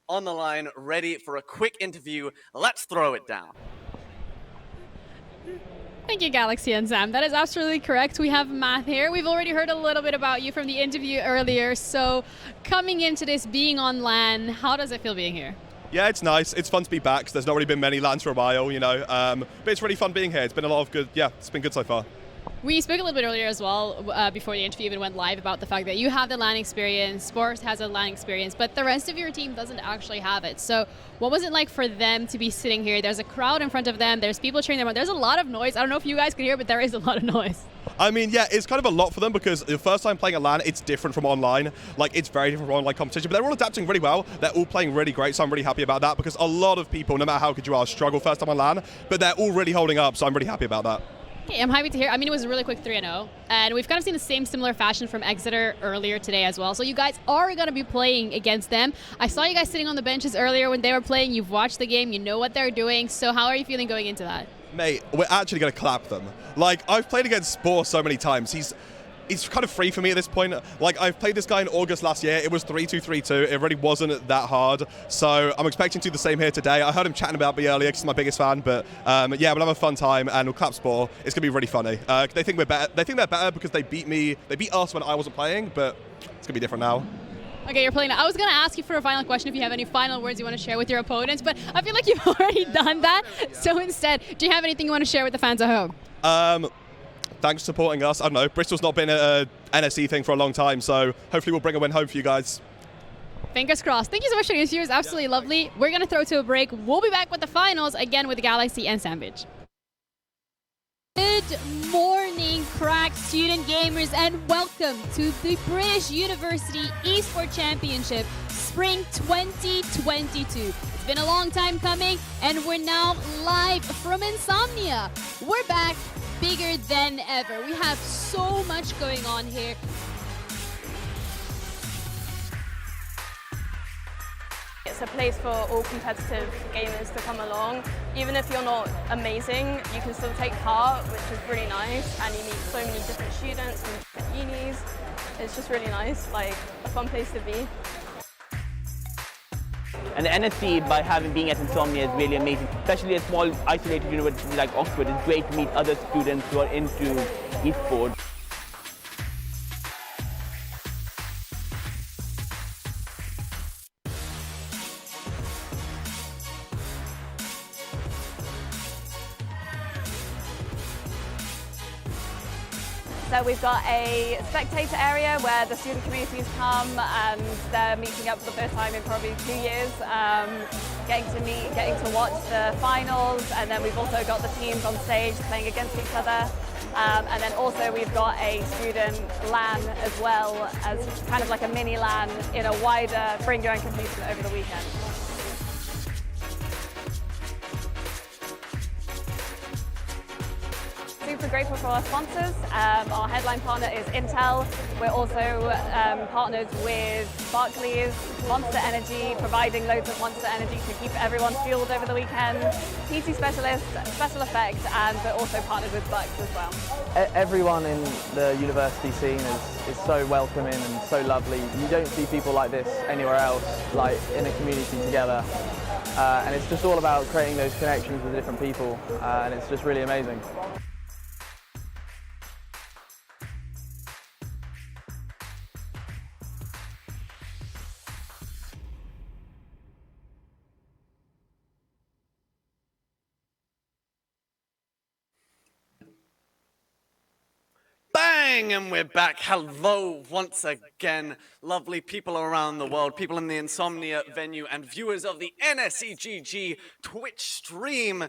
on the line, ready for a quick interview. Let's throw it down. Thank you, Galaxy and Sam. That is absolutely correct. We have Matt here. We've already heard a little bit about you from the interview earlier. So coming into this, being on LAN, how does it feel being here? Yeah, it's nice. It's fun to be back. 'Cause there's not really been many LANs for a while, you know. But it's really fun being here. It's been a lot of good. Yeah, it's been good so far. We spoke a little bit earlier as well, before the interview even went live, about the fact that you have the LAN experience, Sports has a LAN experience, but the rest of your team doesn't actually have it. So what was it like for them to be sitting here? There's a crowd in front of them, there's people cheering them on, there's a lot of noise. I don't know if you guys can hear, but there is a lot of noise. I mean, yeah, it's kind of a lot for them because the first time playing a LAN, it's different from online. Like, it's very different from online competition, but they're all adapting really well. They're all playing really great, so I'm really happy about that because a lot of people, no matter how good you are, struggle first time on LAN, but they're all really holding up, so I'm really happy about that. Okay, I'm happy to hear. I mean, it was a really quick 3-0, and we've kind of seen the same similar fashion from Exeter earlier today as well. So you guys are going to be playing against them. I saw you guys sitting on the benches earlier when they were playing. You've watched the game. You know what they're doing. So how are you feeling going into that? Mate, we're actually going to clap them. Like, I've played against Spore so many times. He's kind of free for me at this point. Like, I've played this guy in August last year. It was 3-2, 3-2. It really wasn't that hard. So I'm expecting to do the same here today. I heard him chatting about me earlier because he's my biggest fan. But yeah, we'll have a fun time and we'll clap Spore. It's going to be really funny. They think we're better. They think they're better because they beat me. They beat us when I wasn't playing, but it's going to be different now. Okay, you're playing. I was going to ask you for a final question if you have any final words you want to share with your opponents, but I feel like you've already done that. So instead, do you have anything you want to share with the fans at home? Thanks for supporting us. I don't know, Bristol's not been a NSE thing for a long time, so hopefully we'll bring a win home for you guys. Fingers crossed. Thank you so much for the interview. It was absolutely lovely. We're going to throw to a break. We'll be back with the finals, again with Galaxy and Sandwich. Good morning, crack student gamers, and welcome to the British University Esports Championship Spring 2022. It's been a long time coming, and we're now live from Insomnia. We're back bigger than ever. We have so much going on here. it's a place for all competitive gamers to come along. Even if you're not amazing, you can still take part, which is really nice, and you meet so many different students from different unis. It's just really nice, like a fun place to be. And the NSC, by being at Insomnia, is really amazing. Especially a small, isolated university like Oxford, it's great to meet other students who are into esports. So we've got a spectator area where the student communities come and they're meeting up for the first time in probably 2 years, getting to watch the finals, and then we've also got the teams on stage playing against each other. And then also we've got a student LAN as well, as kind of like a mini LAN in a wider bring your own computer over the weekend. Super grateful for our sponsors. Our headline partner is Intel. We're also partnered with Barclays, Monster Energy, providing loads of Monster Energy to keep everyone fueled over the weekend. PC Specialist, Special Effects, and we're also partnered with Bucks as well. Everyone in the university scene is so welcoming and so lovely. You don't see people like this anywhere else, like in a community together. And it's just all about creating those connections with different people, and it's just really amazing. Bang! And we're back. Hello once again, lovely people around the world, people in the Insomnia venue, and viewers of the NSEGG Twitch stream.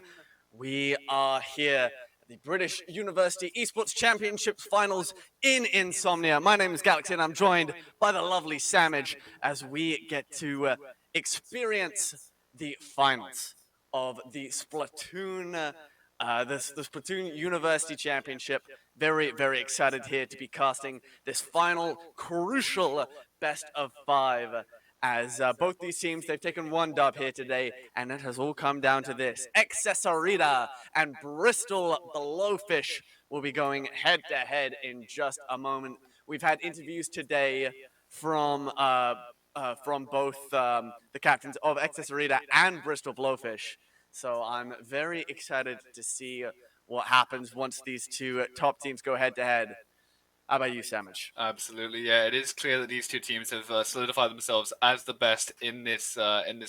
We are here at the British University Esports Championships Finals in Insomnia. My name is Galaxy, and I'm joined by the lovely Samage as we get to experience the finals of the Splatoon. The Splatoon University Championship. Very, very excited here to be casting this final crucial best of 5. As both these teams, they've taken one dub here today, and it has all come down to this. Accessorita and Bristol Blowfish will be going head-to-head in just a moment. We've had interviews today from both the captains of Accessorita and Bristol Blowfish. So I'm very excited to see what happens once these two top teams go head-to-head. How about you, Samage? Absolutely, yeah. It is clear that these two teams have solidified themselves as the best in this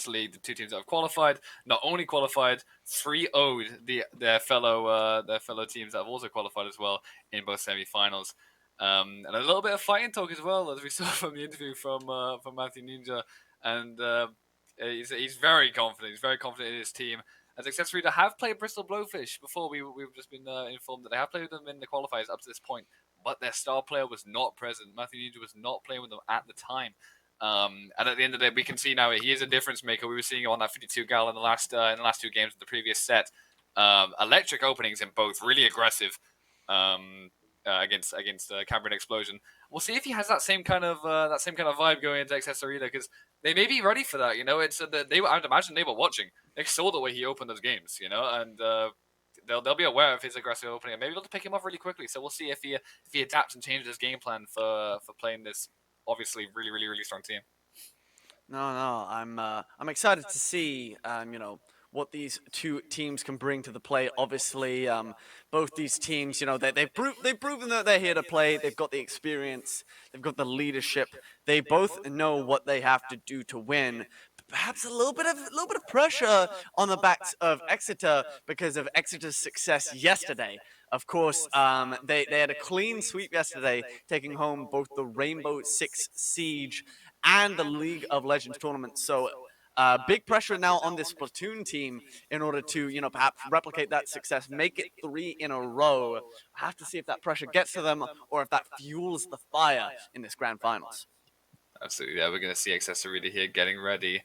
league. The two teams that have qualified, not only qualified, 3-0'd their fellow teams that have also qualified as well in both semi-finals. And a little bit of fighting talk as well, as we saw from the interview from Matthew Ninja. And he's very confident. He's very confident in his team. As Accessorita have played Bristol Blowfish before, we've just been informed that they have played them in the qualifiers up to this point, but their star player was not present. Matthew Ninja was not playing with them at the time. And at the end of the day, we can see now he is a difference maker. We were seeing him on that 52 gal in the last 2 games of the previous set. Electric openings in both, really aggressive against Cambrian Explosion. We'll see if he has that same kind of vibe going into Accessorita, because they may be ready for that. You know, it's I'd imagine they were watching. They saw the way he opened those games, you know, and they'll be aware of his aggressive opening and maybe able to pick him up really quickly. So we'll see if he adapts and changes his game plan for playing this obviously really, really, really strong team. No, I'm excited to see what these two teams can bring to the play. Obviously, both these teams, they've proven that they're here to play. They've got the experience. They've got the leadership. They both know what they have to do to win. Perhaps a little bit of pressure on the backs of Exeter because of Exeter's success yesterday. Of course, they had a clean sweep yesterday, taking home both the Rainbow Six Siege and the League of Legends tournament. So big pressure now on this Splatoon team in order to, perhaps replicate that success, make it 3 in a row. I have to see if that pressure gets to them or if that fuels the fire in this grand finals. Absolutely, yeah. We're going to see Accessorita here getting ready,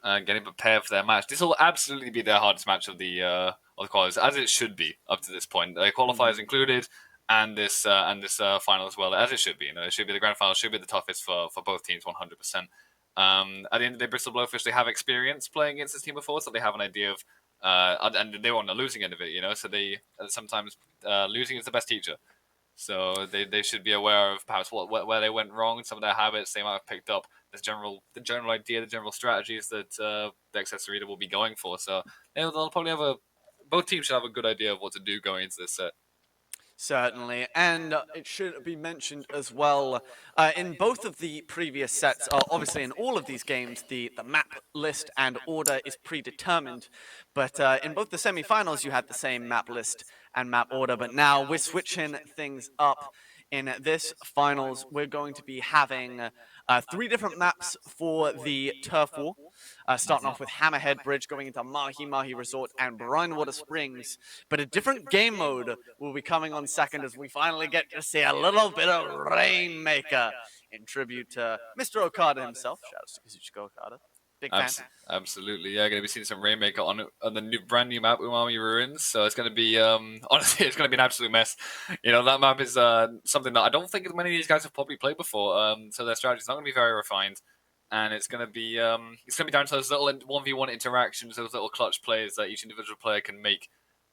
getting prepared for their match. This will absolutely be their hardest match of the qualifiers, as it should be up to this point. The qualifiers included, and this final as well, as it should be. It should be the grand final. Should be the toughest for both teams, 100%. At the end of the day, Bristol Blowfish, they have experience playing against this team before, so they have an idea of, and they're on the losing end of it, so they sometimes losing is the best teacher. So they should be aware of perhaps where they went wrong, some of their habits they might have picked up, the general idea, the general strategies that the Accessorita will be going for. So they'll probably both teams should have a good idea of what to do going into this set. Certainly, and it should be mentioned as well, in both of the previous sets, obviously in all of these games, the map list and order is predetermined, but in both the semi-finals you had the same map list and map order, but now we're switching things up. In this finals, we're going to be having 3 different maps for the Turf War, starting off with Hammerhead Bridge, going into Mahi Mahi Resort and Brinewater Springs. But a different game mode will be coming on second as we finally get to see a little bit of Rainmaker in tribute to Mr. Okada himself. Shout out to Kazuchika Okada. Big fan. Absolutely, yeah. Going to be seeing some Rainmaker on the brand new map, Umami Ruins. So it's going to be, honestly, it's going to be an absolute mess. That map is something that I don't think many of these guys have probably played before. So their strategy is not going to be very refined, and it's going to be down to those little 1v1 interactions, those little clutch plays that each individual player can make.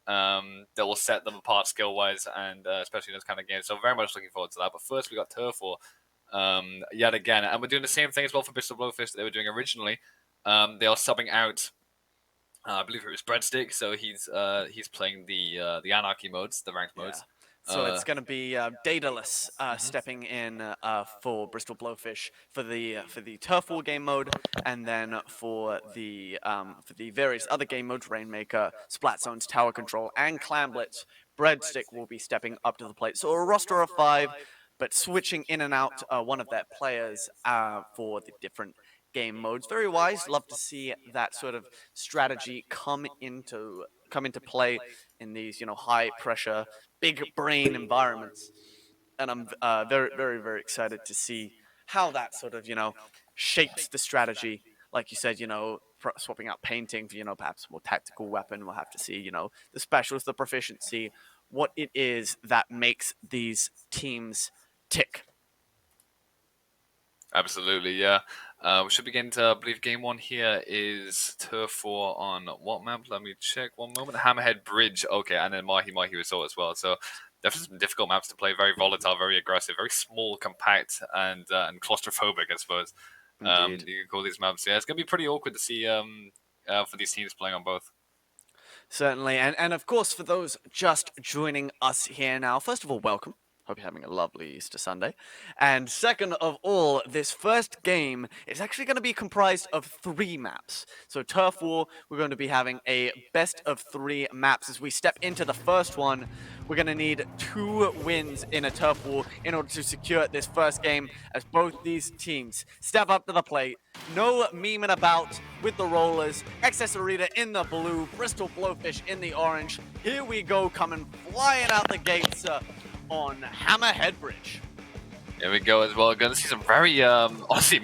That will set them apart skill-wise, and especially in this kind of games. So very much looking forward to that. But first, we got Turf War yet again, and we're doing the same thing as well for Bristol Blowfish that they were doing originally. They are subbing out, I believe it was Breadstick, so he's playing the Anarchy modes, the ranked modes. So it's going to be Daedalus stepping in for Bristol Blowfish for the Turf War game mode, and then for the various other game modes, Rainmaker, Splat Zones, Tower Control, and Clan Blitz, Breadstick will be stepping up to the plate. So a roster of 5, but switching in and out one of their players for the different game modes. Very wise. Love to see that sort of strategy come into play in these high pressure, big brain environments. And I'm very, very, very excited to see how that sort of shapes the strategy. Like you said, swapping out painting for perhaps a more tactical weapon. We'll have to see the specials, the proficiency, what it is that makes these teams tick. Absolutely, yeah. We should begin to, I believe game 1 here is Turf War on what map? Let me check one moment. Hammerhead Bridge, okay, and then Mahi Mahi Resort as well. So definitely some difficult maps to play, very volatile, very aggressive, very small, compact, and claustrophobic, I suppose. You can call these maps. Yeah, it's going to be pretty awkward to see for these teams playing on both. Certainly, and of course, for those just joining us here now, first of all, welcome. Hope you're having a lovely Easter Sunday. And second of all, this first game is actually going to be comprised of 3 maps. So Turf War, we're going to be having a best of 3 maps. As we step into the first one, we're going to need 2 wins in a Turf War in order to secure this first game, as both these teams step up to the plate. No memeing about with the rollers. Accessorita in the blue, Bristol Blowfish in the orange. Here we go, coming flying out the gates on Hammerhead Bridge. Here we go as well. Going to see some very, honestly,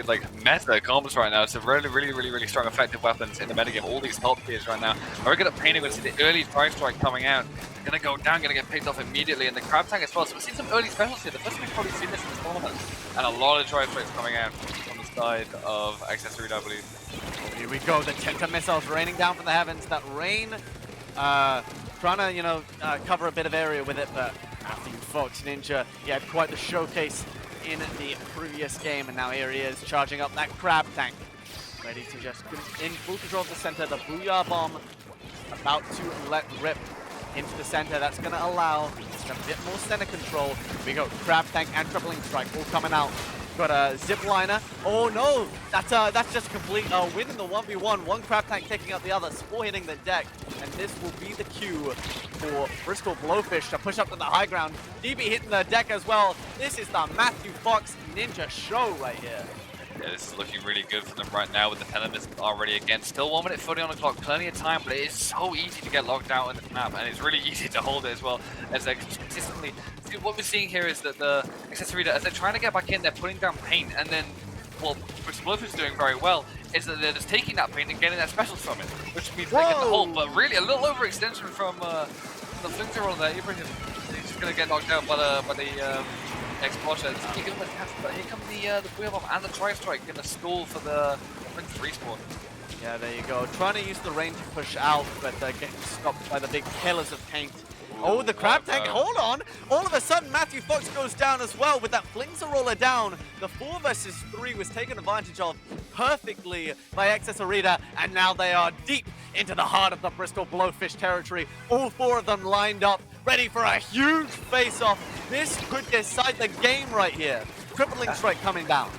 like meta combos right now. Some really strong, effective weapons in the metagame. All these top tiers right now. Very good at painting. We're going to see the early Drive Strike coming out. Going to go down, going to get picked off immediately. And the Crab Tank as well. So we're seeing some early specials here. The first time we've probably seen this in this tournament. And a lot of Drive Strikes coming out on the side of Accessorita, I believe. Here we go. The Tenta missiles raining down from the heavens. That rain, trying to, cover a bit of area with it, but Matthew Fox Ninja, he had quite the showcase in the previous game, and now here he is charging up that Crab Tank, ready to just in full control of the center. The Booyah Bomb about to let rip into the center. That's going to allow just a bit more center control. Here we go, Crab Tank and Tripling Strike all coming out. Got a zip liner. Oh no, that's just a complete win in the 1v1. One Crab Tank taking out the other, Spore hitting the deck, and this will be the cue for Bristol Blowfish to push up to the high ground. DB hitting the deck as well. This is the Matthew Fox Ninja show right here. Yeah, this is looking really good for them right now with the Penimus already again. Still 1 minute 40 on the clock, plenty of time, but it is so easy to get locked out on this map, and it's really easy to hold it as well as they're consistently. See, what we're seeing here is that the Accessorita, as they're trying to get back in, they're putting down paint, and then what Bristol Blowfish is doing very well is that they're just taking that paint and getting their specials from it, which means they get the hold, but really a little overextension from the Flinter roll there. He's just going to get knocked out by the Explosion. Here come the Wheel Bomb and the Tri-Strike in the stall for the Prince respawn. Yeah, there you go. Trying to use the rain to push out, but getting stopped by the big pillars of paint. Oh, the crab tank, hold on! All of a sudden, Matthew Fox goes down as well with that flings a roller down. The 4 versus 3 was taken advantage of perfectly by Excess Arena, and now they are deep into the heart of the Bristol Blowfish territory. All 4 of them lined up, ready for a huge face-off. This could decide the game right here. Crippling strike coming down.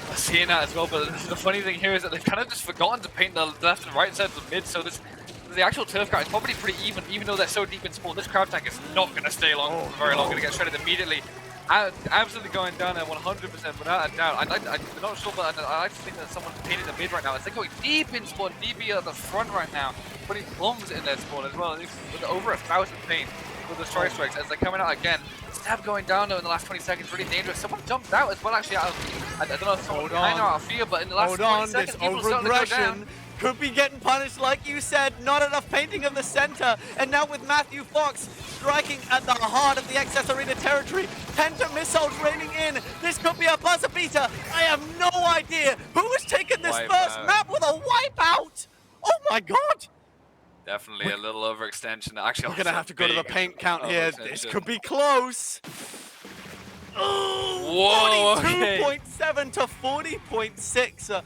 I'm seeing that as well, but the funny thing here is that they've kind of just forgotten to paint the left and right side of the mid, so the actual turf count is probably pretty even though they're so deep in spawn. This crab tank is not going to stay long for very long, going to get shredded immediately. Absolutely going down there 100% without a doubt. I'm not sure, but I like to think that someone's painting the mid right now. It's like going deep in spawn, DB at the front right now, putting bombs in their spawn as well. With over 1,000 paint with the strike strikes as they're coming out again. Stab going down though in the last 20 seconds, really dangerous. Someone jumped out as well actually out of, I don't know if someone kind of out of fear, but in the last 20 seconds, people starting to go down. Could be getting punished, like you said. Not enough painting of the center. And now with Matthew Fox striking at the heart of the Excess Arena territory. Penta missiles raining in. This could be a buzzer beater. I have no idea who has taken this first map with a wipeout. Oh my god. Definitely a little overextension. Actually, we're going to have to go to the paint count here. This could be close. Oh, 42.7 to 40.6.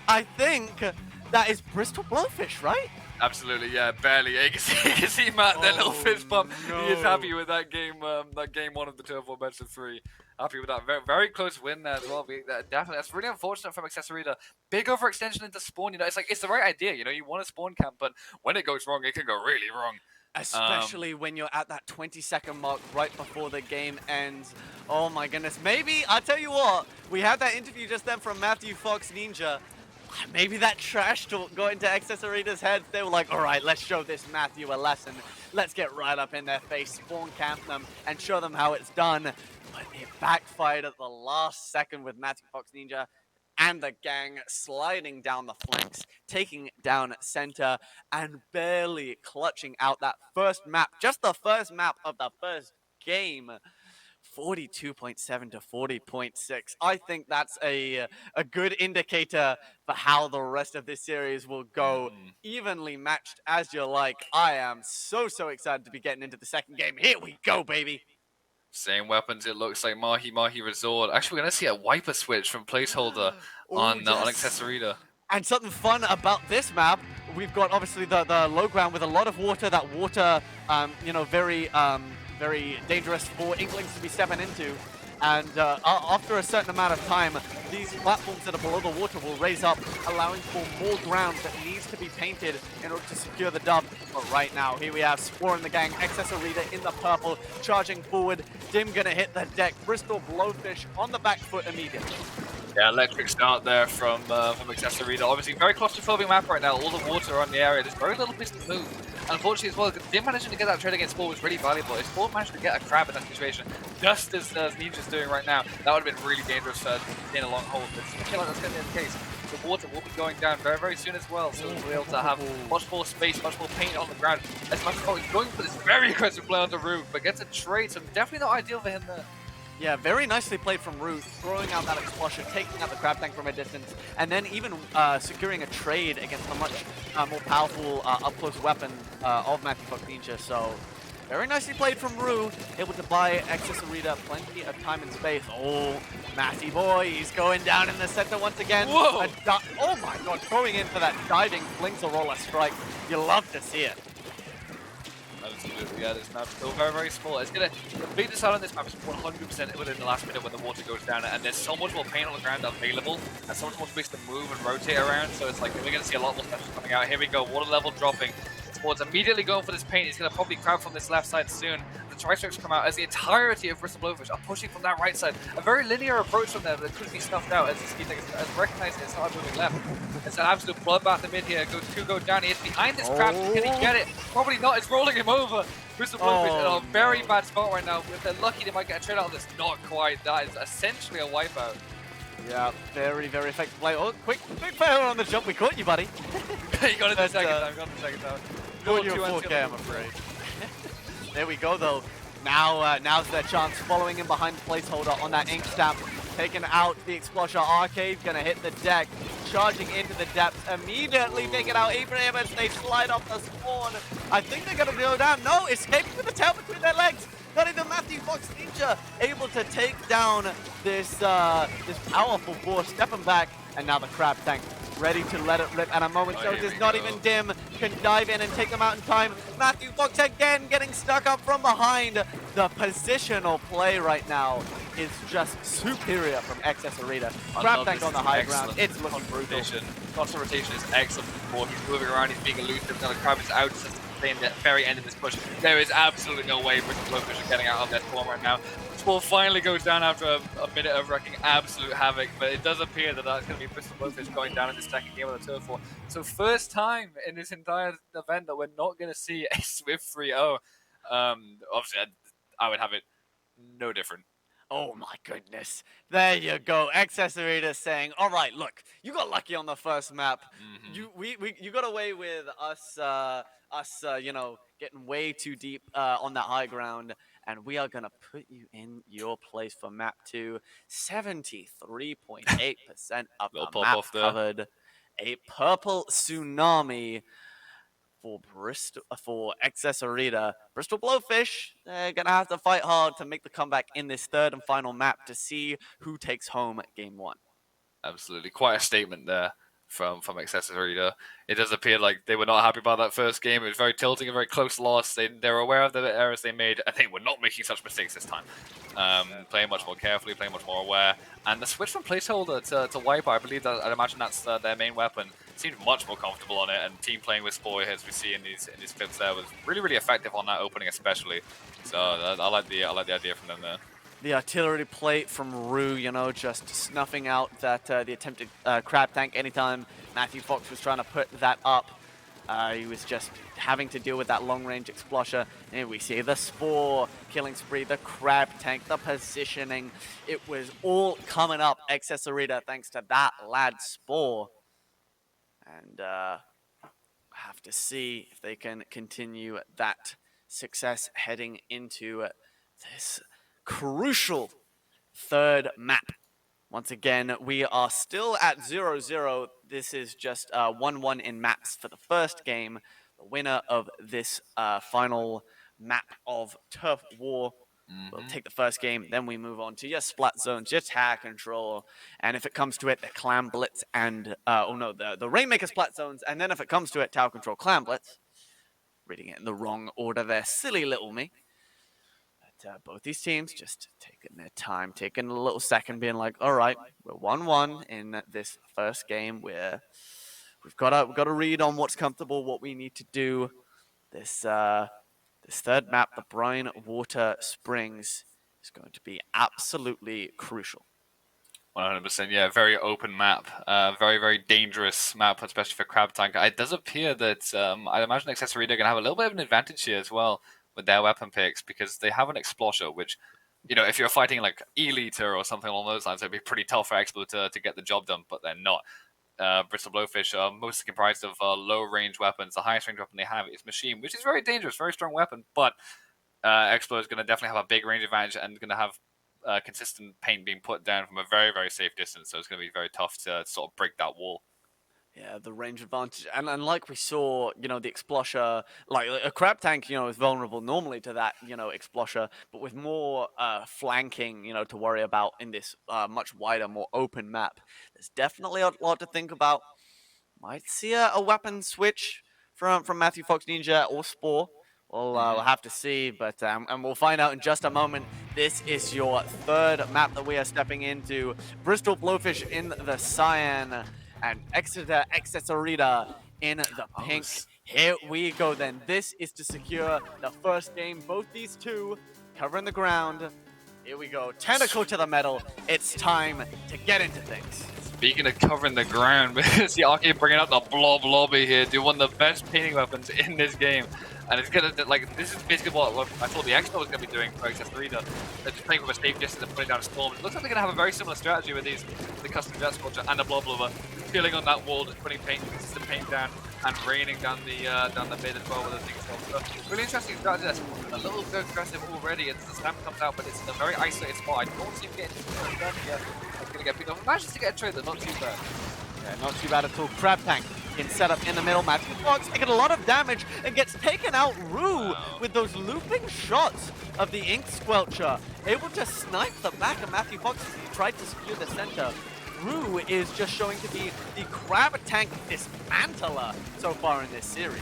I think that is Bristol Blowfish, right? Absolutely, yeah, barely. You can see Matt, that little fist bump. No. He is happy with that game one of the Turbo Best of 3. Happy with that. Very, very close win there as well. Definitely, that's really unfortunate from Accessorita. Big overextension into spawn. You know, it's the right idea. You know, you want a spawn camp, but when it goes wrong, it can go really wrong. Especially when you're at that 20-second mark right before the game ends. Oh my goodness. Maybe, I'll tell you what, we had that interview just then from Matthew Fox Ninja. Maybe that trash talk got into Excess Arena's heads. They were like, all right, let's show this Matthew a lesson. Let's get right up in their face, spawn camp them, and show them how it's done. But it backfired at the last second with Matthew Fox Ninja and the gang sliding down the flanks, taking down center, and barely clutching out that first map, just the first map of the first game. 42.7 to 40.6. I think that's a good indicator for how the rest of this series will go. Evenly matched as you like. I am so excited to be getting into the second game. Here we go, baby. Same weapons, it looks like Mahi Resort. Actually, we're going to see a wiper switch from placeholder on Accessorita. And something fun about this map, we've got obviously the low ground with a lot of water. That water, you know, very dangerous for Inklings to be stepping into. And after a certain amount of time, these platforms that are below the water will raise up, allowing for more ground that needs to be painted in order to secure the dub. But right now, here we have Spore and the gang, Excess Arena in the purple, charging forward. Dim gonna hit the deck. Bristol Blowfish on the back foot immediately. Yeah, electric start there from Excess Arena. Obviously, very claustrophobic map right now. All the water on the area. There's very little place to move. Unfortunately, as well, Dim managing to get that trade against Spore was really valuable. If Spore managed to get a crab in that situation, just as Ninja's doing right now, that would have been really dangerous for in a long hold. But it seems like that's going to be the case. The water will be going down very soon as well, so we'll be able to have much more space, much more paint on the ground. As much as he's going for this very aggressive play on the roof, but gets a trade, so definitely not ideal for him there. Yeah, very nicely played from Root, throwing out that explosion, taking out the crab tank from a distance, and then even securing a trade against a much more powerful up-close weapon of Matthew Fox Ninja. So, very nicely played from Root, able to buy Excess Arena plenty of time and space. Oh, Matty boy, he's going down in the center once again. Whoa! Oh my god, going in for that diving flings a roller strike. You love to see it. Absolutely, yeah, this map's still very small. It's going to complete the side on this map is 100% within the last minute when the water goes down, and there's so much more paint on the ground available, and so much more space to move and rotate around, so it's like we're going to see a lot more specials coming out. Here we go, water level dropping. Sports immediately going for this paint. He's going to probably crab from this left side soon. The tri-strikes come out as the entirety of Bristol Blowfish are pushing from that right side. A very linear approach from them that could be snuffed out as the ski tank is recognizing it's not moving left. It's an absolute bloodbath in mid here. Go down. He is behind this crab. Can he get it? Probably not. It's rolling him over. Bristol Blowfish in a very bad spot right now. If they're lucky, they might get a trade out of this. Not quite. That is essentially a wipeout. Yeah, very effective play. Oh, quick failure on the jump. We caught you, buddy. You got it the second time. Caught you 4K, I'm afraid. There we go, though. Now's their chance, following in behind the placeholder on that ink stamp. Taking out the Explosion Arcade, gonna hit the deck, charging into the depths, immediately taking out Ibrahim as they slide off the spawn. I think they're gonna go down. No, escaping with the tail between their legs. Not even Matthew Fox Ninja able to take down this this powerful force, stepping back, and now the Crab Tank ready to let it rip at a moment's notice. Not even Dim can dive in and take them out in time. Matthew Fox again getting stuck up from behind. The positional play right now is just superior from XS Arita. Crab Tank on the high ground. It's looking brutal. Constant rotation is excellent for he's moving around, he's being elusive. Now the Crab is out since the very end of this push. There is absolutely no way Bristol Blowfish are getting out of their form right now. Spore finally goes down after a minute of wrecking absolute havoc, but it does appear that that's going to be Bristol Blowfish going down in the second game of the Turf War. So first time in this entire event that we're not going to see a Swift 3-0. Obviously, I would have it no different. Oh my goodness. There you go. Accessorator saying, all right, look, you got lucky on the first map. You got away with us, you know, getting way too deep on that high ground. And we are going to put you in your place for map 2. 73.8% of the map covered. A purple tsunami for XS Arita. Bristol Blowfish, they're going to have to fight hard to make the comeback in this third and final map to see who takes home game 1. Absolutely. Quite a statement there from XS Arita. It does appear like they were not happy about that first game. It was very tilting, a very close loss. They were aware of the errors they made, and they were not making such mistakes this time. Playing much more carefully, playing much more aware. And the switch from placeholder to Wiper, I believe that I'd imagine that's their main weapon. Seemed much more comfortable on it, and team playing with Spore, as we see in these clips there, was really effective on that opening especially. So I like the idea from them there. The artillery plate from Rue, you know, just snuffing out that the attempted Crab Tank anytime Matthew Fox was trying to put that up. He was just having to deal with that long-range Explosion. And we see the Spore killing spree, the Crab Tank, the positioning. It was all coming up XS Arita thanks to that lad Spore. And have to see if they can continue that success heading into this crucial third map. Once again, we are still at 0-0. This is just 1-1 in maps for the first game. The winner of this final map of Turf War will take the first game. Then we move on to your Splat Zones, your Tower Control, and if it comes to it, the Clan Blitz and the Rainmaker Splat Zones. And then if it comes to it, Tower Control, Clan Blitz. Reading it in the wrong order there, silly little me. Both these teams just taking their time, taking a little second, being like, all right, we're 1-1 in this first game. We've got to read on what's comfortable, what we need to do. This third map, the Brine Water Springs, is going to be absolutely crucial. 100%, yeah, very open map, very dangerous map, especially for Crab Tank. It does appear that I imagine Accessory are going to have a little bit of an advantage here as well with their weapon picks, because they have an Explosion, which, you know, if you're fighting like E-Liter or something along those lines, it'd be pretty tough for Explo to get the job done, but they're not. Bristol Blowfish are mostly comprised of low-range weapons. The highest range weapon they have is Machine, which is very dangerous, very strong weapon, but Explo is going to definitely have a big range advantage and going to have consistent paint being put down from a very safe distance, so it's going to be very tough to sort of break that wall. Yeah, the range advantage. And like we saw, you know, the Explosion, like a Crab Tank, you know, is vulnerable normally to that, you know, Explosion, but with more flanking, you know, to worry about in this much wider, more open map. There's definitely a lot to think about. Might see a weapon switch from Matthew Fox Ninja or Spore. We'll have to see, but and we'll find out in just a moment. This is your third map that we are stepping into. Bristol Blowfish in the cyan, and Exeter Arita in the pink. Here we go then. This is to secure the first game. Both these two covering the ground. Here we go. Tentacle to the metal. It's time to get into things. Speaking of covering the ground, see Arcade bringing out the Blob Lobby here, do one of the best painting weapons in this game. And it's gonna, like, this is basically what I thought the Expo was gonna be doing for XS Arena. They're just playing with a safe distance and putting down a storm. It looks like they're gonna have a very similar strategy with the custom jet sculpture and the Blob Lover. Peeling on that wall, just putting consistent paint down. and raining down the mid as well with the things. So really interesting strategy. That's a little bit aggressive already. It's the stamp comes out, but it's in a very isolated spot. I don't see him getting done yet. He's gonna get picked up. Manages to get a trade, though, not too bad. Yeah, not too bad at all. Crab Tank in setup in the middle. Matthew Fox taking a lot of damage and gets taken out. Rue with those looping shots of the Ink Squelcher, able to snipe the back of Matthew Fox as he tried to secure the center. Rue is just showing to be the Crab Tank dismantler so far in this series.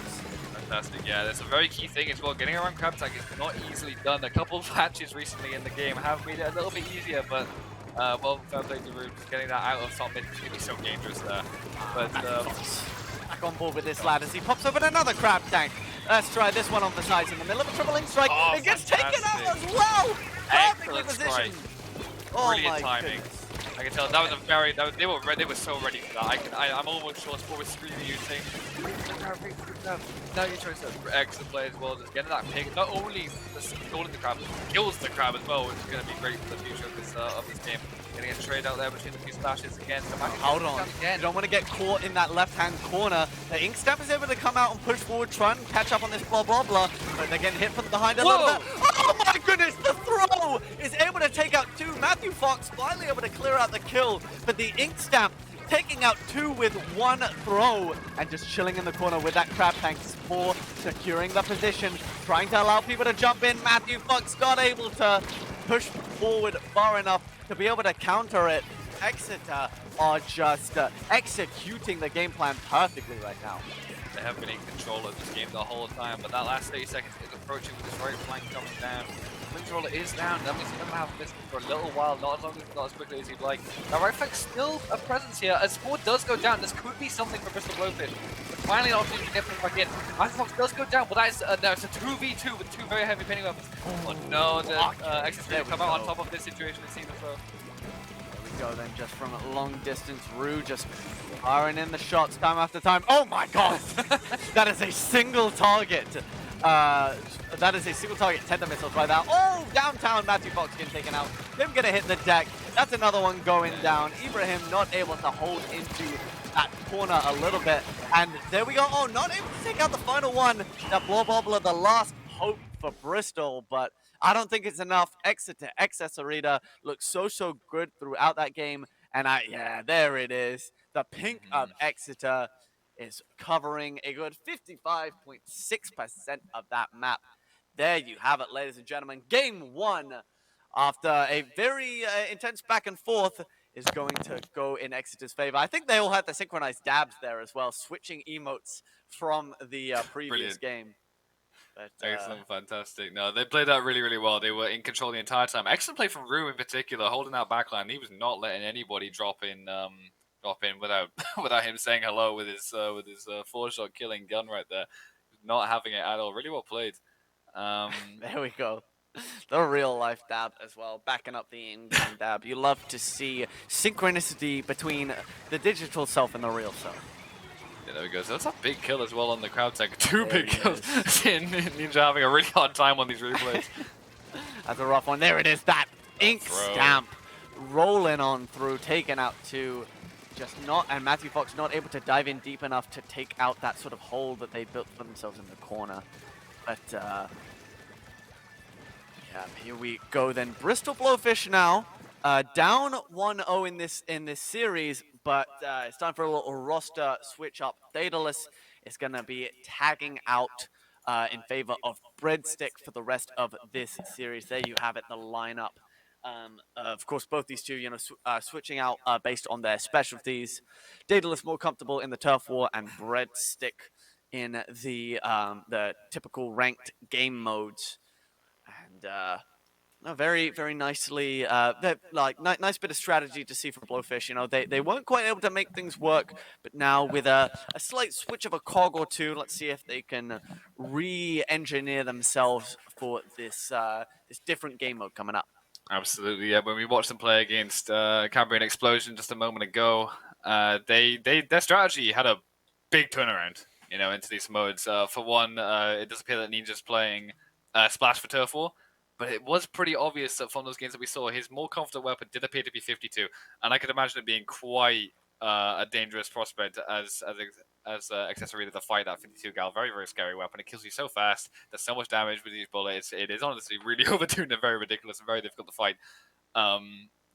Fantastic, yeah, that's a very key thing as well. Getting around Crab Tank is not easily done. A couple of patches recently in the game have made it a little bit easier, but well, fair play to Rue. Getting that out of top mid is going to be so dangerous there. But back on board with this lad as he pops over another Crab Tank. Let's try this one on the sides in the middle of a triple Ink strike. Oh, it gets fantastic. taken out as well. Perfectly Excellent positioned. strike. Oh Brilliant my timing. goodness. I can tell that was a very they were so ready for that. I'm almost sure Sport was screaming you saying, now you try to excellent play as well, just getting that pick. Not only golden the crab, kills the crab as well, which is going to be great for the future of this game. Getting a trade out there between the two splashes again. Hold on. You don't want to get caught in that left-hand corner. The Ink Stamp is able to come out and push forward, try and catch up on this blah blah blah, but they're getting hit from behind a little bit. Oh my goodness, the throw is able to take out two. Matthew Fox finally able to clear out the kill, but the Ink Stamp taking out two with one throw and just chilling in the corner with that Crab Tank support, securing the position, trying to allow people to jump in. Matthew Fox not able to push forward far enough to be able to counter it. Exeter are just executing the game plan perfectly right now. They have been in control of this game the whole time, but that last 30 seconds is approaching with this right flank coming down. Controller is down. That means he's going to have this for a little while, not as quickly as he'd like. That right flank still a presence here. As Sport does go down, this could be something for Bristol Blowfish. But finally, not to get pushed back in. Matthew Fox does go down, but that is it's a 2v2 with two very heavy pinning weapons. Oh no, the Exeter's going to come out on top of this situation, it seems as well. There we go then, just from a long distance. Rue just firing in the shots time after time. Oh my god! That is a single target. That is a single target tender missiles right now. Oh, downtown Matthew Fox getting taken out. Him gonna hit the deck. That's another one going down. Ibrahim not able to hold into that corner a little bit. And there we go. Oh, not able to take out the final one. That Blow Bobbler, the last hope for Bristol, but I don't think it's enough. Exeter, Arena looks so good throughout that game. And yeah, there it is. The pink of Exeter is covering a good 55.6% of that map. There you have it, ladies and gentlemen. Game one, after a very intense back and forth, is going to go in Exeter's favor. I think they all had the synchronized dabs there as well, switching emotes from the previous game. But, excellent, fantastic. No, they played that really well. They were in control the entire time. Excellent play from Rue in particular, holding that backline. He was not letting anybody drop in without without him saying hello with his 4-shot killing gun right there. Not having it at all. Really well played. There we go. The real life dab as well, backing up the in-game dab. You love to see synchronicity between the digital self and the real self. Yeah, there we go. So that's a big kill as well on the crowd tech. Two big kills. Ninja having a really hard time on these replays. That's a rough one. There it is. That Ink Stamp rolling on through, taking out two. Just not, and Matthew Fox not able to dive in deep enough to take out that sort of hole that they built for themselves in the corner. But yeah, here we go then. Bristol Blowfish now down 1-0 in this series, but it's time for a little roster switch up. Daedalus is going to be tagging out in favor of Breadstick for the rest of this series. There you have it, the lineup. Of course, both these two, switching out based on their specialties. Daedalus more comfortable in the turf war, and Breadstick in the typical ranked game modes. And very nicely, nice bit of strategy to see from Blowfish. They weren't quite able to make things work, but now with a slight switch of a cog or two, let's see if they can re-engineer themselves for this different game mode coming up. Absolutely, yeah. When we watched them play against Cambrian Explosion just a moment ago, their strategy had a big turnaround, into these modes. For one, it does appear that Ninja's playing Splash for Turf War, but it was pretty obvious that from those games that we saw, his more confident weapon did appear to be 52, and I could imagine it being quite a dangerous prospect as accessory to the fight. That 52 gal, very very scary weapon. It kills you so fast. Does so much damage with each bullet. It is honestly really overtuned and very ridiculous and very difficult to fight.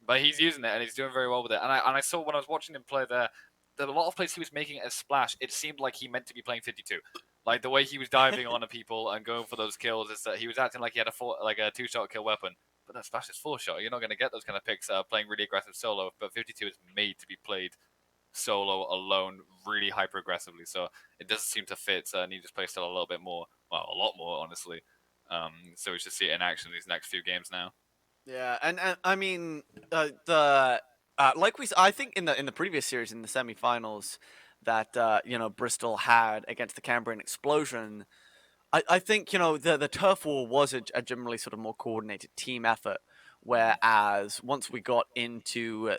But he's using it and he's doing very well with it. And I saw when I was watching him play there, that a lot of plays he was making as splash, it seemed like he meant to be playing 52. Like the way he was diving on people and going for those kills is that he was acting like he had a two-shot kill weapon. But that splash is 4-shot. You're not going to get those kind of picks playing really aggressive solo. But 52 is made to be played solo alone, really hyper aggressively. So it doesn't seem to fit. Need to play still a little bit more, well, a lot more honestly. So we should see it in action these next few games now. Yeah, and I mean I think in the previous series in the semifinals that Bristol had against the Cambrian Explosion, I think the turf war was a generally sort of more coordinated team effort, whereas once we got into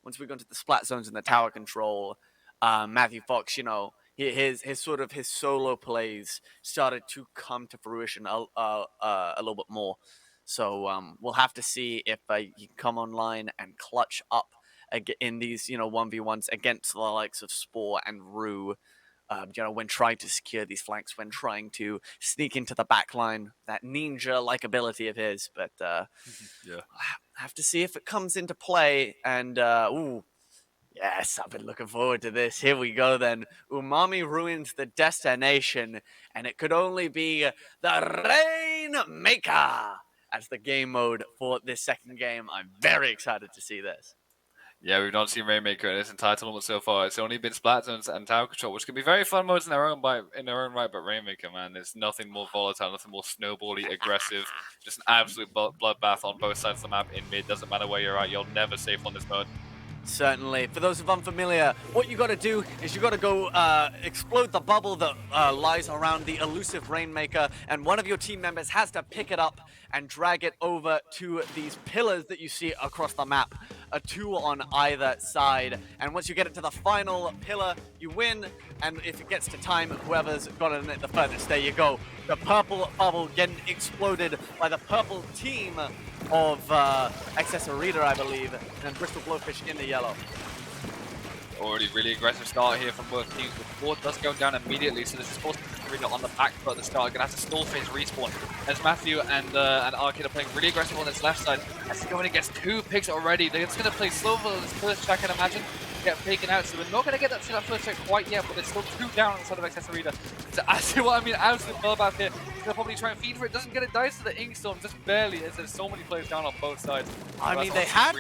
once we got into the splat zones and the tower control, Matthew Fox, his solo plays started to come to fruition a little bit more. So we'll have to see if he can come online and clutch up in these 1v1s against the likes of Spore and Rue. When trying to secure these flanks, when trying to sneak into the back line, that ninja-like ability of his. But yeah, have to see if it comes into play. And yes, I've been looking forward to this. Here we go then. Umami ruins the destination, and it could only be the Rainmaker as the game mode for this second game. I'm very excited to see this. Yeah, we've not seen Rainmaker in this entire tournament so far. It's only been Splat Zones and Tower Control, which can be very fun modes in their own right. But Rainmaker, man, there's nothing more volatile, nothing more snowbally, aggressive. Just an absolute bloodbath on both sides of the map in mid. Doesn't matter where you're at, you're never safe on this mode. Certainly. For those of unfamiliar, what you got to do is you got to go explode the bubble that lies around the elusive Rainmaker, and one of your team members has to pick it up and drag it over to these pillars that you see across the map, two on either side. And once you get it to the final pillar, you win, and if it gets to time, whoever's got it the furthest, there you go. The purple bubble getting exploded by the purple team of Accessorita, I believe, and Bristol Blowfish in the yellow. Already really aggressive start here from both teams, but Ford does go down immediately, so this is forced Accessorita on the back foot at the start. Gonna have to stall for his respawn, as Matthew and Arcade are playing really aggressive on this left side. As he going against 2 picks already, they're just gonna play slow for this first check, I can imagine. Get taken out, so we're not gonna get that first check quite yet, but there's still 2 down on the side of Accessorita. So I see what I mean, absolute bloodbath here. He's gonna probably try and feed for it, doesn't get it, dies to the Inkstorm, just barely, as there's so many players down on both sides. I mean, they had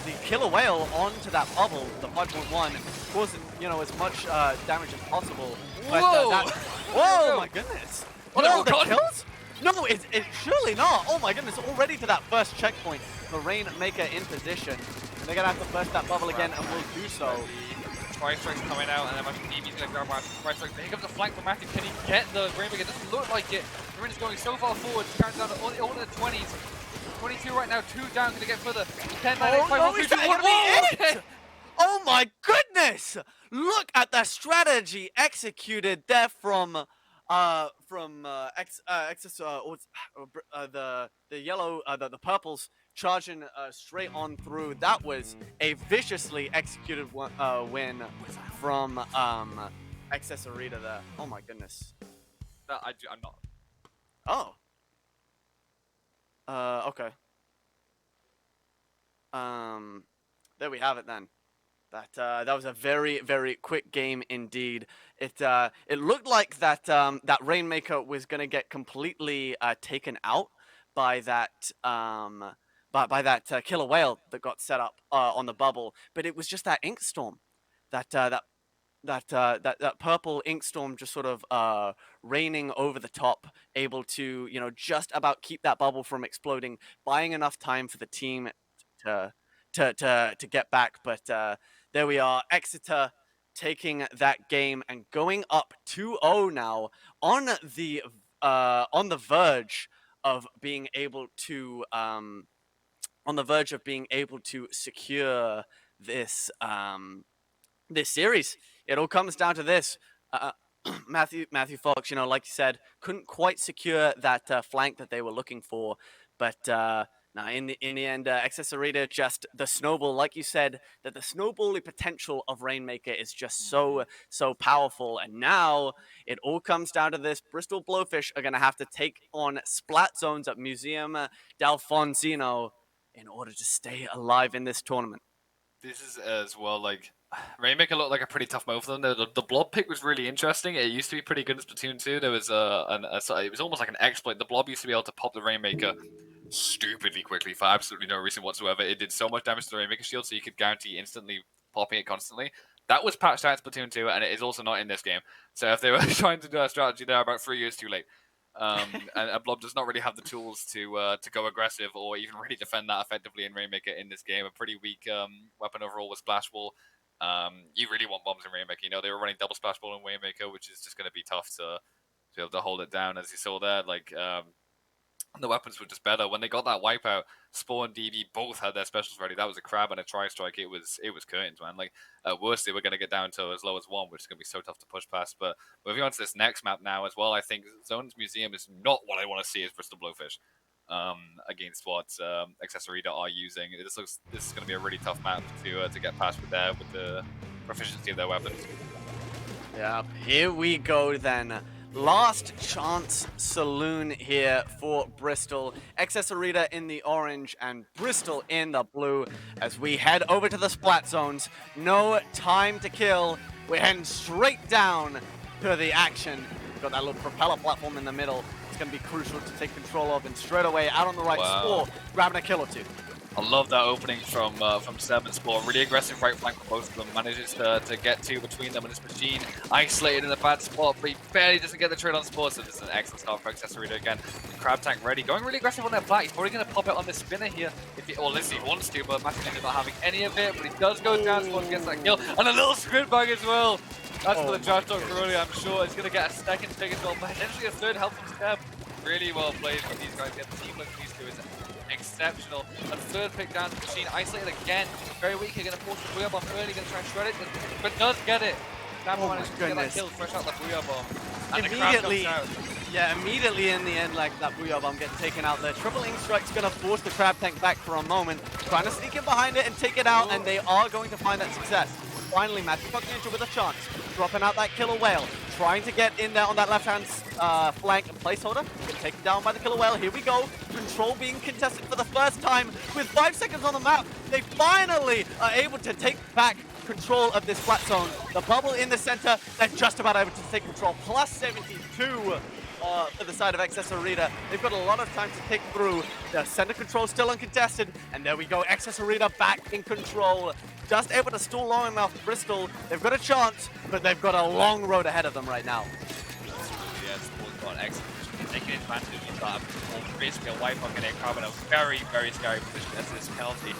the killer whale onto that bubble, the 5.1, causing as much damage as possible. But, Whoa! Whoa, my goodness! Oh, the kills? No, it's surely not. Oh my goodness! Already to that first checkpoint, the Rainmaker in position, and they're gonna have to burst that bubble again, and will do so. Tri-Strike's coming out, and then Matthew DB's gonna grab Tri-Strike. Here comes the flank from Matthew. Can he get the Rainmaker? It doesn't look like it. The is going so far forward. Carries down all in the 20s. 22 right now, 2 down, gonna get further. 10, 9, 8, 5, 4, 3, 2, 1. Okay. Oh my goodness! Look at the strategy executed there from the yellow, the purples charging straight on through. That was a viciously executed win from Accessorita there. Oh my goodness. I'm not. Oh. Okay. There we have it then. That was a very, very quick game indeed. It looked like that that Rainmaker was gonna get completely taken out by that by that killer whale that got set up on the bubble, but it was just that Inkstorm, that purple Inkstorm just sort of raining over the top, able to just about keep that bubble from exploding, buying enough time for the team to get back. But there we are, Exeter taking that game and going up 2-0 now on the verge of being able to secure this this series. It all comes down to this. Matthew Fox, like you said, couldn't quite secure that flank that they were looking for, but Now, in the end, Accessorita just the snowball, like you said, that the snowbally potential of Rainmaker is just so powerful. And now it all comes down to this: Bristol Blowfish are going to have to take on Splat Zones at Museum d'Alfonsino in order to stay alive in this tournament. This is as well like Rainmaker looked like a pretty tough move for them. The blob pick was really interesting. It used to be pretty good in Splatoon 2. There was it was almost like an exploit. The blob used to be able to pop the Rainmaker stupidly quickly for absolutely no reason whatsoever. It did so much damage to the Rainmaker shield, so you could guarantee instantly popping it constantly. That was patched out in Splatoon 2, and it is also not in this game. So if they were trying to do a strategy there, about 3 years too late. And Blob does not really have the tools to go aggressive or even really defend that effectively in Rainmaker in this game. A pretty weak weapon overall with Splash Ball. You really want bombs in Rainmaker. You know, they were running double Splash Ball in Rainmaker, which is just going to be tough to be able to hold it down. As you saw there, like the weapons were just better. When they got that wipeout, Spore and DB both had their specials ready. That was a crab and a tri-strike. It was curtains, man. Like at worst, they were going to get down to as low as 1, which is going to be so tough to push past. But moving on to this next map now as well, I think Zones Museum is not what I want to see as Bristol Blowfish against what Accessorita are using. This is going to be a really tough map to get past with the proficiency of their weapons. Yeah, here we go then. Last chance saloon here for Bristol. Accessorita in the orange and Bristol in the blue as we head over to the splat zones. No time to kill. We're heading straight down to the action. We've got that little propeller platform in the middle. It's going to be crucial to take control of, and straight away out on the right, Spore grabbing a kill or two. I love that opening from Seb and Spore. Really aggressive right flank for both of them. Manages to get two between them, and this machine isolated in a bad spot, but he barely doesn't get the trade on Spore, so this is an excellent start for Accessorita again. The crab tank ready, going really aggressive on their plat. He's probably going to pop it on the spinner here, or at least he wants to, but Matthew ended not having any of it, but he does go down towards gets that kill, and a little squid bug as well. That's for the trash talk for earlier, I'm sure. It's going to get a second pick as well, but potentially a third help from Seb. Really well played from these guys. Get the team like these two is exceptional. A third pick down to the machine, isolated again. Very weak. You're going to force the Booyah Bomb early, going to try and shred it, but does get it. Nambo managed to get that kill fresh out the Booyah Bomb. And immediately, immediately in the end, like that Booyah Bomb getting taken out there. Triple Ink Strike's going to force the crab tank back for a moment, trying to sneak in behind it and take it out, and they are going to find that success. Finally, Matthew Ninja with a chance, dropping out that killer whale, trying to get in there on that left-hand flank and placeholder, get taken down by the killer whale. Here we go, control being contested for the first time with 5 seconds on the map. They finally are able to take back control of this flat zone. The bubble in the center, they're just about able to take control. Plus 72 for the side of Accessorita. They've got a lot of time to tick through. The center control still uncontested, and there we go. Accessorita back in control. Just able to stall long enough. Bristol, they've got a chance, but they've got a long road ahead of them right now. Absolutely, yeah. Sport's got excellent. Taking advantage of that. Basically a wipe on getting crab in a very, very scary position as this penalty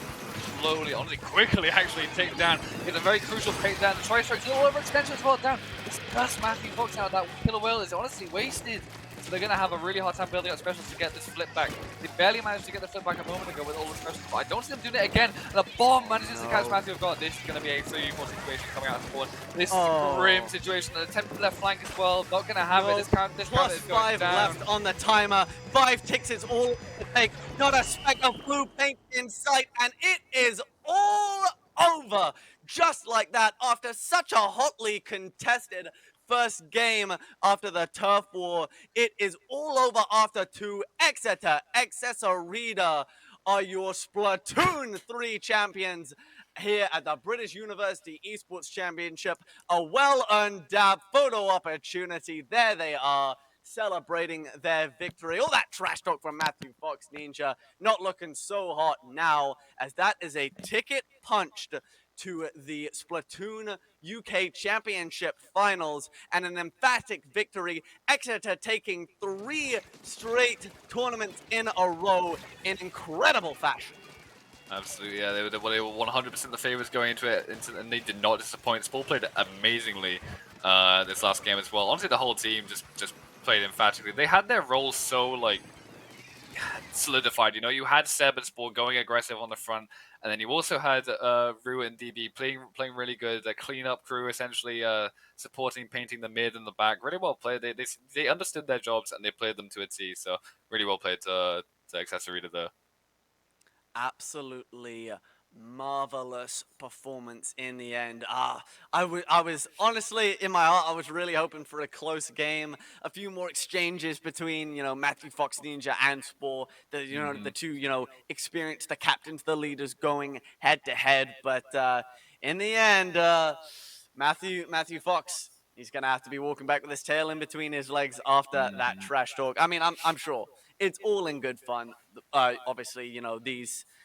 slowly, honestly, quickly actually taken down. It's a very crucial takedown. The tri-strike's a little overextension as well down. It's just Matthew Fox out. That killer whale is honestly wasted. So they're going to have a really hard time building up specials to get this flip back. They barely managed to get the flip back a moment ago with all the specials, but I don't see them doing it again. And the bomb manages to catch Matthew God. This is going to be a 3-4 situation coming out of the board. This is a grim situation. An attempt to left flank as well. Not going to have it. This count is going +5 down. left on the timer. 5 ticks is all to take. Not a speck of blue paint in sight, and it is all over. Just like that, after such a hotly contested first game after the turf war, it is all over after 2. Exeter, Accessorita are your Splatoon 3 champions here at the British University Esports Championship. A well-earned dab photo opportunity. There they are, celebrating their victory. All that trash talk from Matthew Fox Ninja not looking so hot now, as that is a ticket punched to the Splatoon UK Championship Finals and an emphatic victory. Exeter taking 3 straight tournaments in a row in incredible fashion. Absolutely, yeah. They were 100% the favorites going into it, and they did not disappoint. Spore played amazingly this last game as well. Honestly, the whole team just played emphatically. They had their roles so like solidified. You know, you had Seb and Spore going aggressive on the front, and then you also had Rua and DB playing really good. The cleanup crew essentially supporting, painting the mid and the back. Really well played. They understood their jobs and they played them to a T. So really well played to Accessorita there. Absolutely marvelous performance in the end. I was honestly, in my heart, I was really hoping for a close game, a few more exchanges between, Matthew Fox Ninja and Spore, the two, experienced, the captains, the leaders going head to head. But in the end, Matthew Fox, he's gonna have to be walking back with his tail in between his legs after that trash talk. I mean, I'm sure it's all in good fun. Obviously,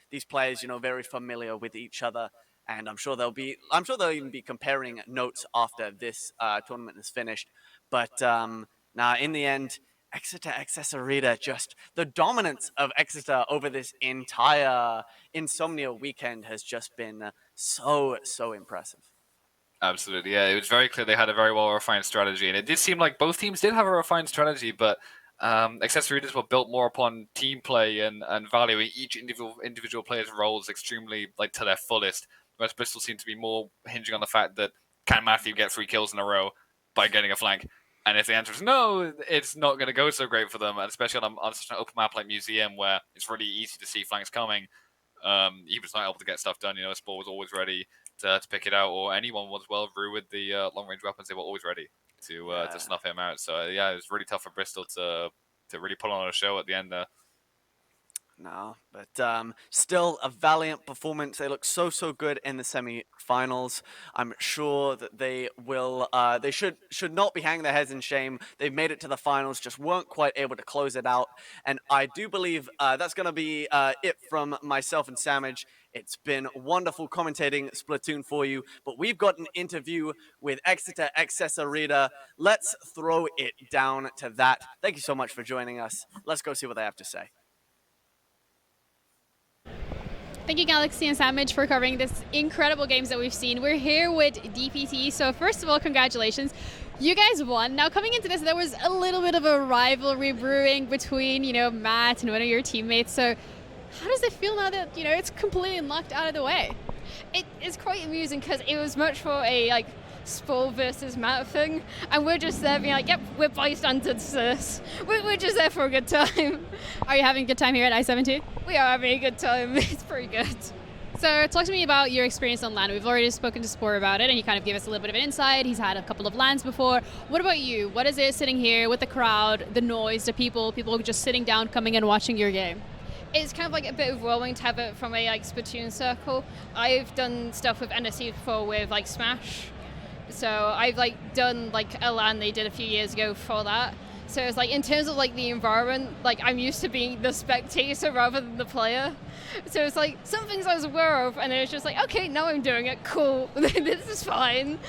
these players, very familiar with each other, and I'm sure they'll even be comparing notes after this tournament is finished. But now, in the end, Exeter XS Arena, just the dominance of Exeter over this entire Insomnia weekend has just been so impressive. Absolutely, yeah. It was very clear they had a very well-refined strategy, and it did seem like both teams did have a refined strategy, but accessories were built more upon team play and valuing each individual player's roles extremely to their fullest, whereas Bristol seemed to be more hinging on the fact that can Matthew get 3 kills in a row by getting a flank? And if the answer is no, it's not going to go so great for them, and especially on such an open map like Museum where it's really easy to see flanks coming. He was not able to get stuff done. Spore was always ready to pick it out, or anyone was well Rue with the long-range weapons. They were always ready to snuff him out. So it was really tough for Bristol to really put on a show at the end there. No, but still a valiant performance. They look so good in the semi-finals. I'm sure that they will. They should not be hanging their heads in shame. They've made it to the finals, just weren't quite able to close it out. And I do believe that's going to be it from myself and Samage. It's been wonderful commentating Splatoon for you, but we've got an interview with Exeter XS Arena. Let's throw it down to that. Thank you so much for joining us. Let's go see what they have to say. Thank you, Galaxy and Samage, for covering this incredible games that we've seen. We're here with DPT, so first of all, congratulations. You guys won. Now, coming into this, there was a little bit of a rivalry brewing between, Matt and one of your teammates. So how does it feel now that, it's completely knocked out of the way? It's quite amusing because it was much more a, Spore versus Matt thing, and we're just there being like, yep, we're bystanders to this. We're just there for a good time. Are you having a good time here at I-17? We are having a good time. It's pretty good. So talk to me about your experience on LAN. We've already spoken to Spore about it, and he kind of gave us a little bit of an insight. He's had a couple of LANs before. What about you? What is it sitting here with the crowd, the noise, the people just sitting down, coming and watching your game? It's kind of a bit overwhelming to have it from a Splatoon circle. I've done stuff with NSC before with Smash. So I've done a LAN they did a few years ago for that. So it's in terms of the environment, I'm used to being the spectator rather than the player. So it's some things I was aware of, and then it's just okay, now I'm doing it, cool, this is fine.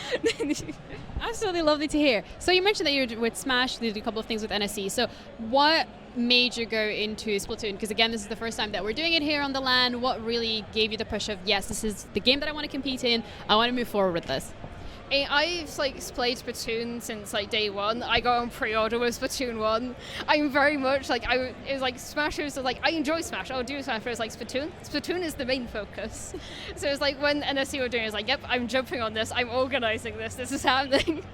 Absolutely lovely to hear. So you mentioned that you're with Smash, you did a couple of things with NSC. So what made you go into Splatoon? Because again, this is the first time that we're doing it here on the LAN. What really gave you the push of, yes, this is the game that I want to compete in, I want to move forward with this? I've played Splatoon since day one. I got on pre-order with Splatoon 1. I'm very much it was Smash was I enjoy Smash, I'll do Smash, but it's Splatoon is the main focus. So it's when NSC were doing it, it's yep, I'm jumping on this, I'm organizing this is happening.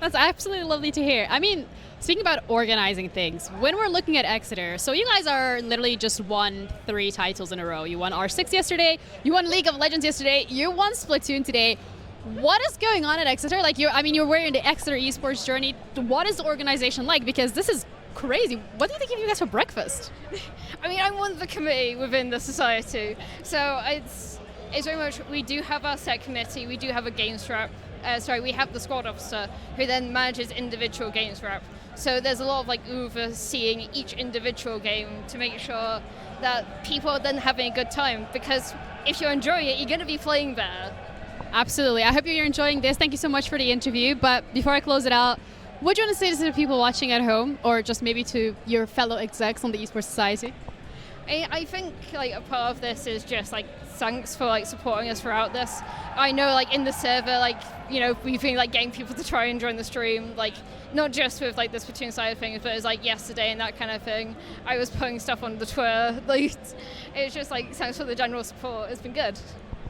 That's absolutely lovely to hear. I mean, speaking about organizing things, when we're looking at Exeter, so you guys are literally just won 3 titles in a row. You won R6 yesterday, you won League of Legends yesterday, you won Splatoon today. What is going on at Exeter? You're wearing the Exeter esports journey. What is the organization like? Because this is crazy. What do you think of you guys for breakfast? I'm one of the committee within the society. So it's very much, we do have our set committee, we do have a games rep. We have the squad officer who then manages individual games rep. So there's a lot of overseeing each individual game to make sure that people are then having a good time. Because if you're enjoying it, you're going to be playing better. Absolutely. I hope you're enjoying this. Thank you so much for the interview. But before I close it out, what do you want to say to the people watching at home, or just maybe to your fellow execs on the Esports Society? I think a part of this is just thanks for supporting us throughout this. I know in the server we've been getting people to try and join the stream, not just with the Splatoon side of things, but it's yesterday and that kind of thing. I was putting stuff on the Twitter. It's just thanks for the general support. It's been good.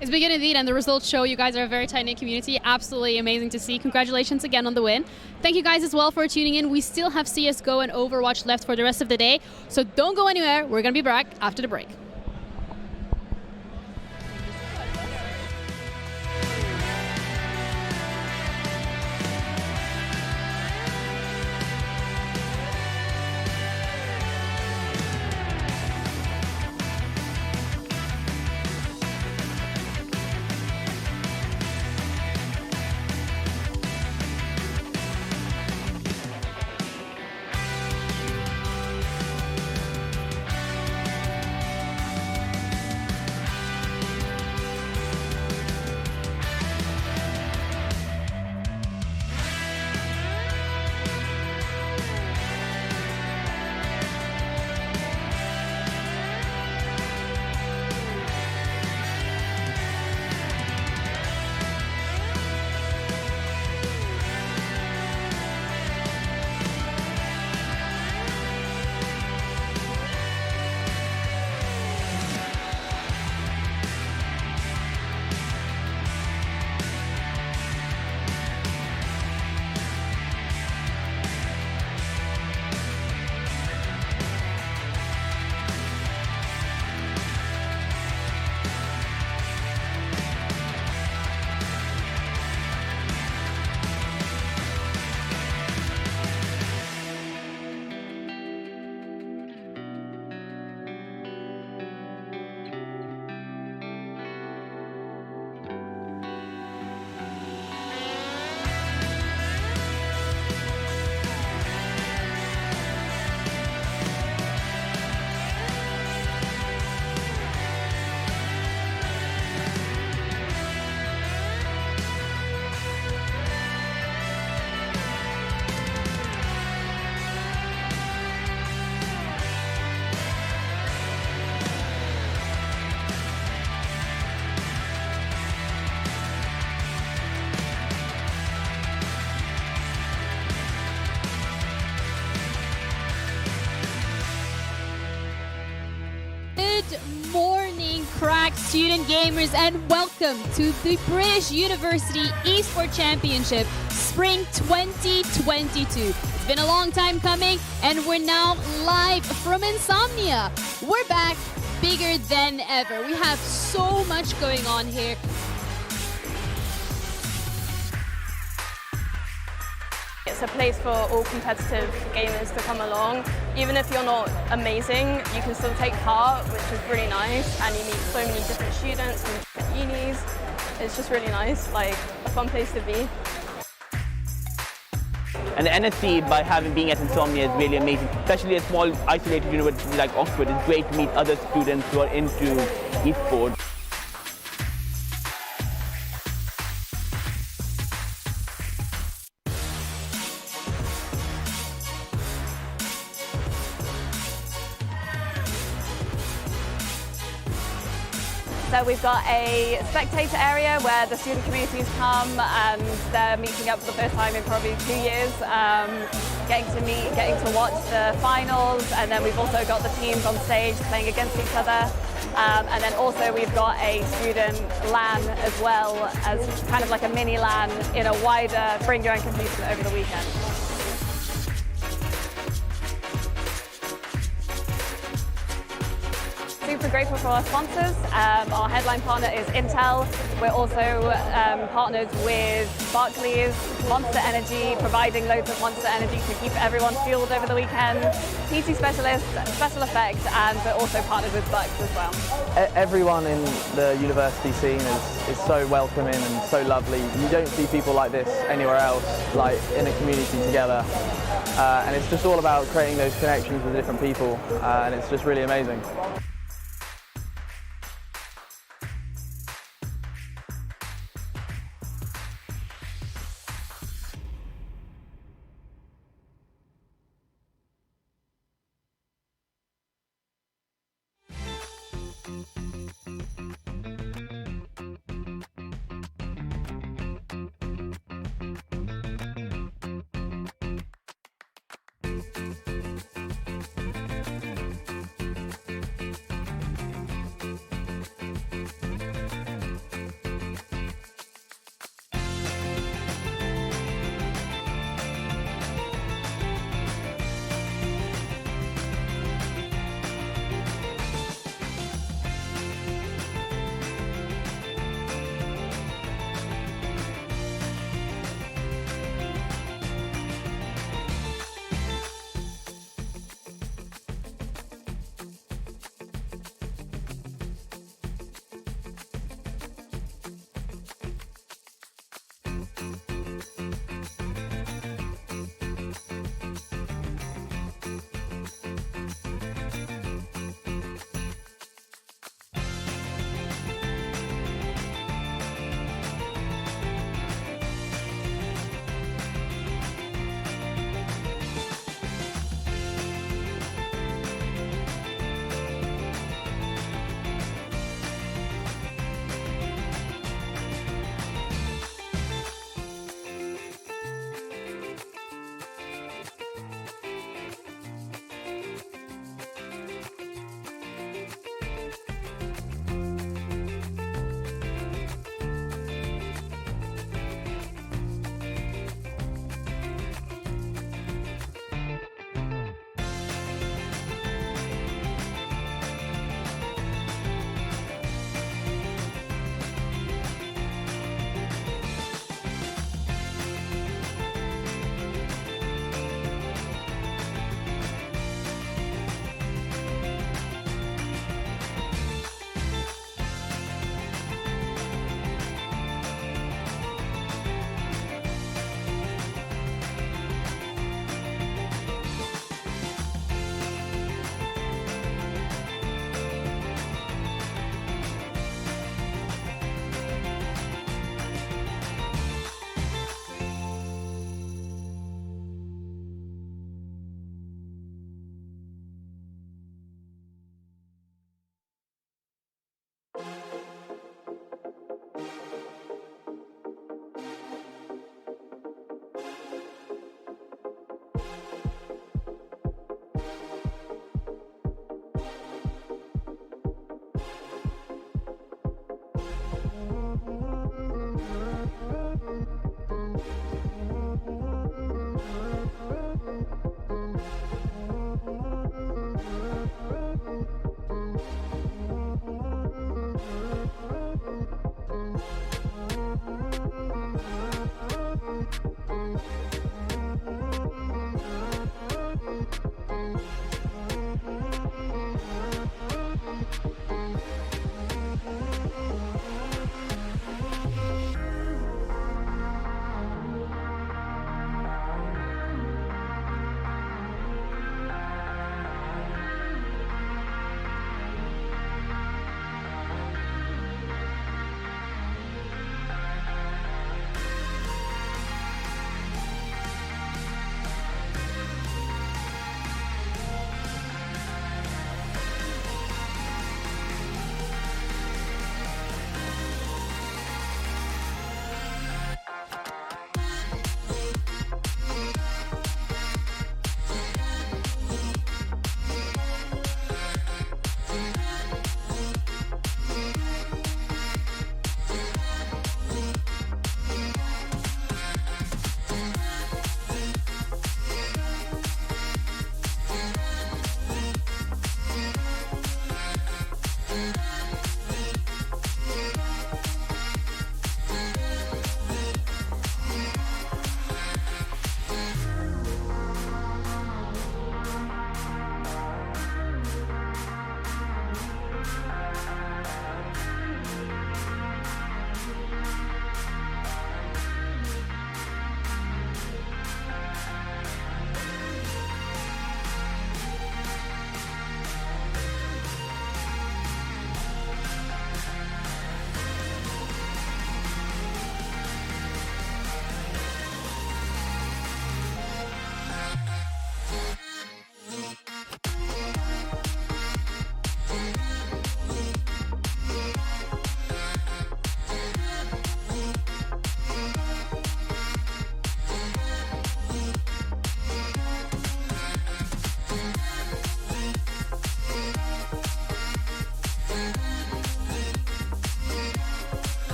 It's been good indeed, and the results show you guys are a very tight-knit community. Absolutely amazing to see. Congratulations again on the win. Thank you guys as well for tuning in. We still have CSGO and Overwatch left for the rest of the day, so don't go anywhere. We're going to be back after the break. morning, crack student gamers, and welcome to the British University Esports Championship Spring 2022. It's been a long time coming, and we're now live from Insomnia. We're back bigger than ever. We have so much going on here. It's a place for all competitive gamers to come along. Even if you're not amazing, you can still take part, which is really nice, and you meet so many different students from different unis. It's just really nice, like a fun place to be. And the NSC, by being at Insomnia, is really amazing. Especially a small, isolated university like Oxford, it's great to meet other students who are into esports. So we've got a spectator area where the student communities come and they're meeting up for the first time in probably 2 years, getting to watch the finals, and then we've also got the teams on stage playing against each other. And then also we've got a student LAN as well, as kind of like a mini LAN in a wider bring your own computer over the weekend. Super grateful for our sponsors. Our headline partner is Intel. We're also partnered with Barclays, Monster Energy, providing loads of Monster Energy to keep everyone fueled over the weekend. PC Specialist, Special Effects, and we're also partnered with Bucks as well. Everyone in the university scene is so welcoming and so lovely. You don't see people like this anywhere else, like in a community together. And it's just all about creating those connections with different people, and it's just really amazing.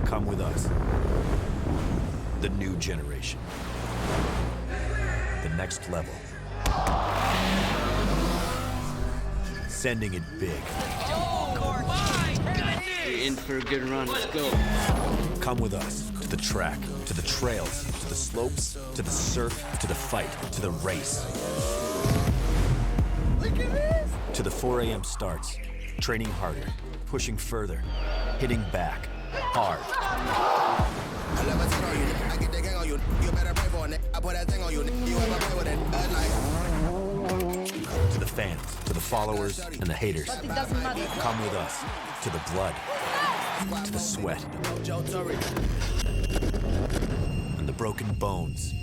Come with us. The new generation. The next level. Sending it big. You're in for a good run. Let's go. Come with us to the track, to the trails, to the slopes, to the surf, to the fight, to the race. Look at this! To the 4 a.m. starts. Training harder, pushing further, hitting back, hard. To the fans, to the followers, and the haters. Come with us to the blood, to the sweat, and the broken bones.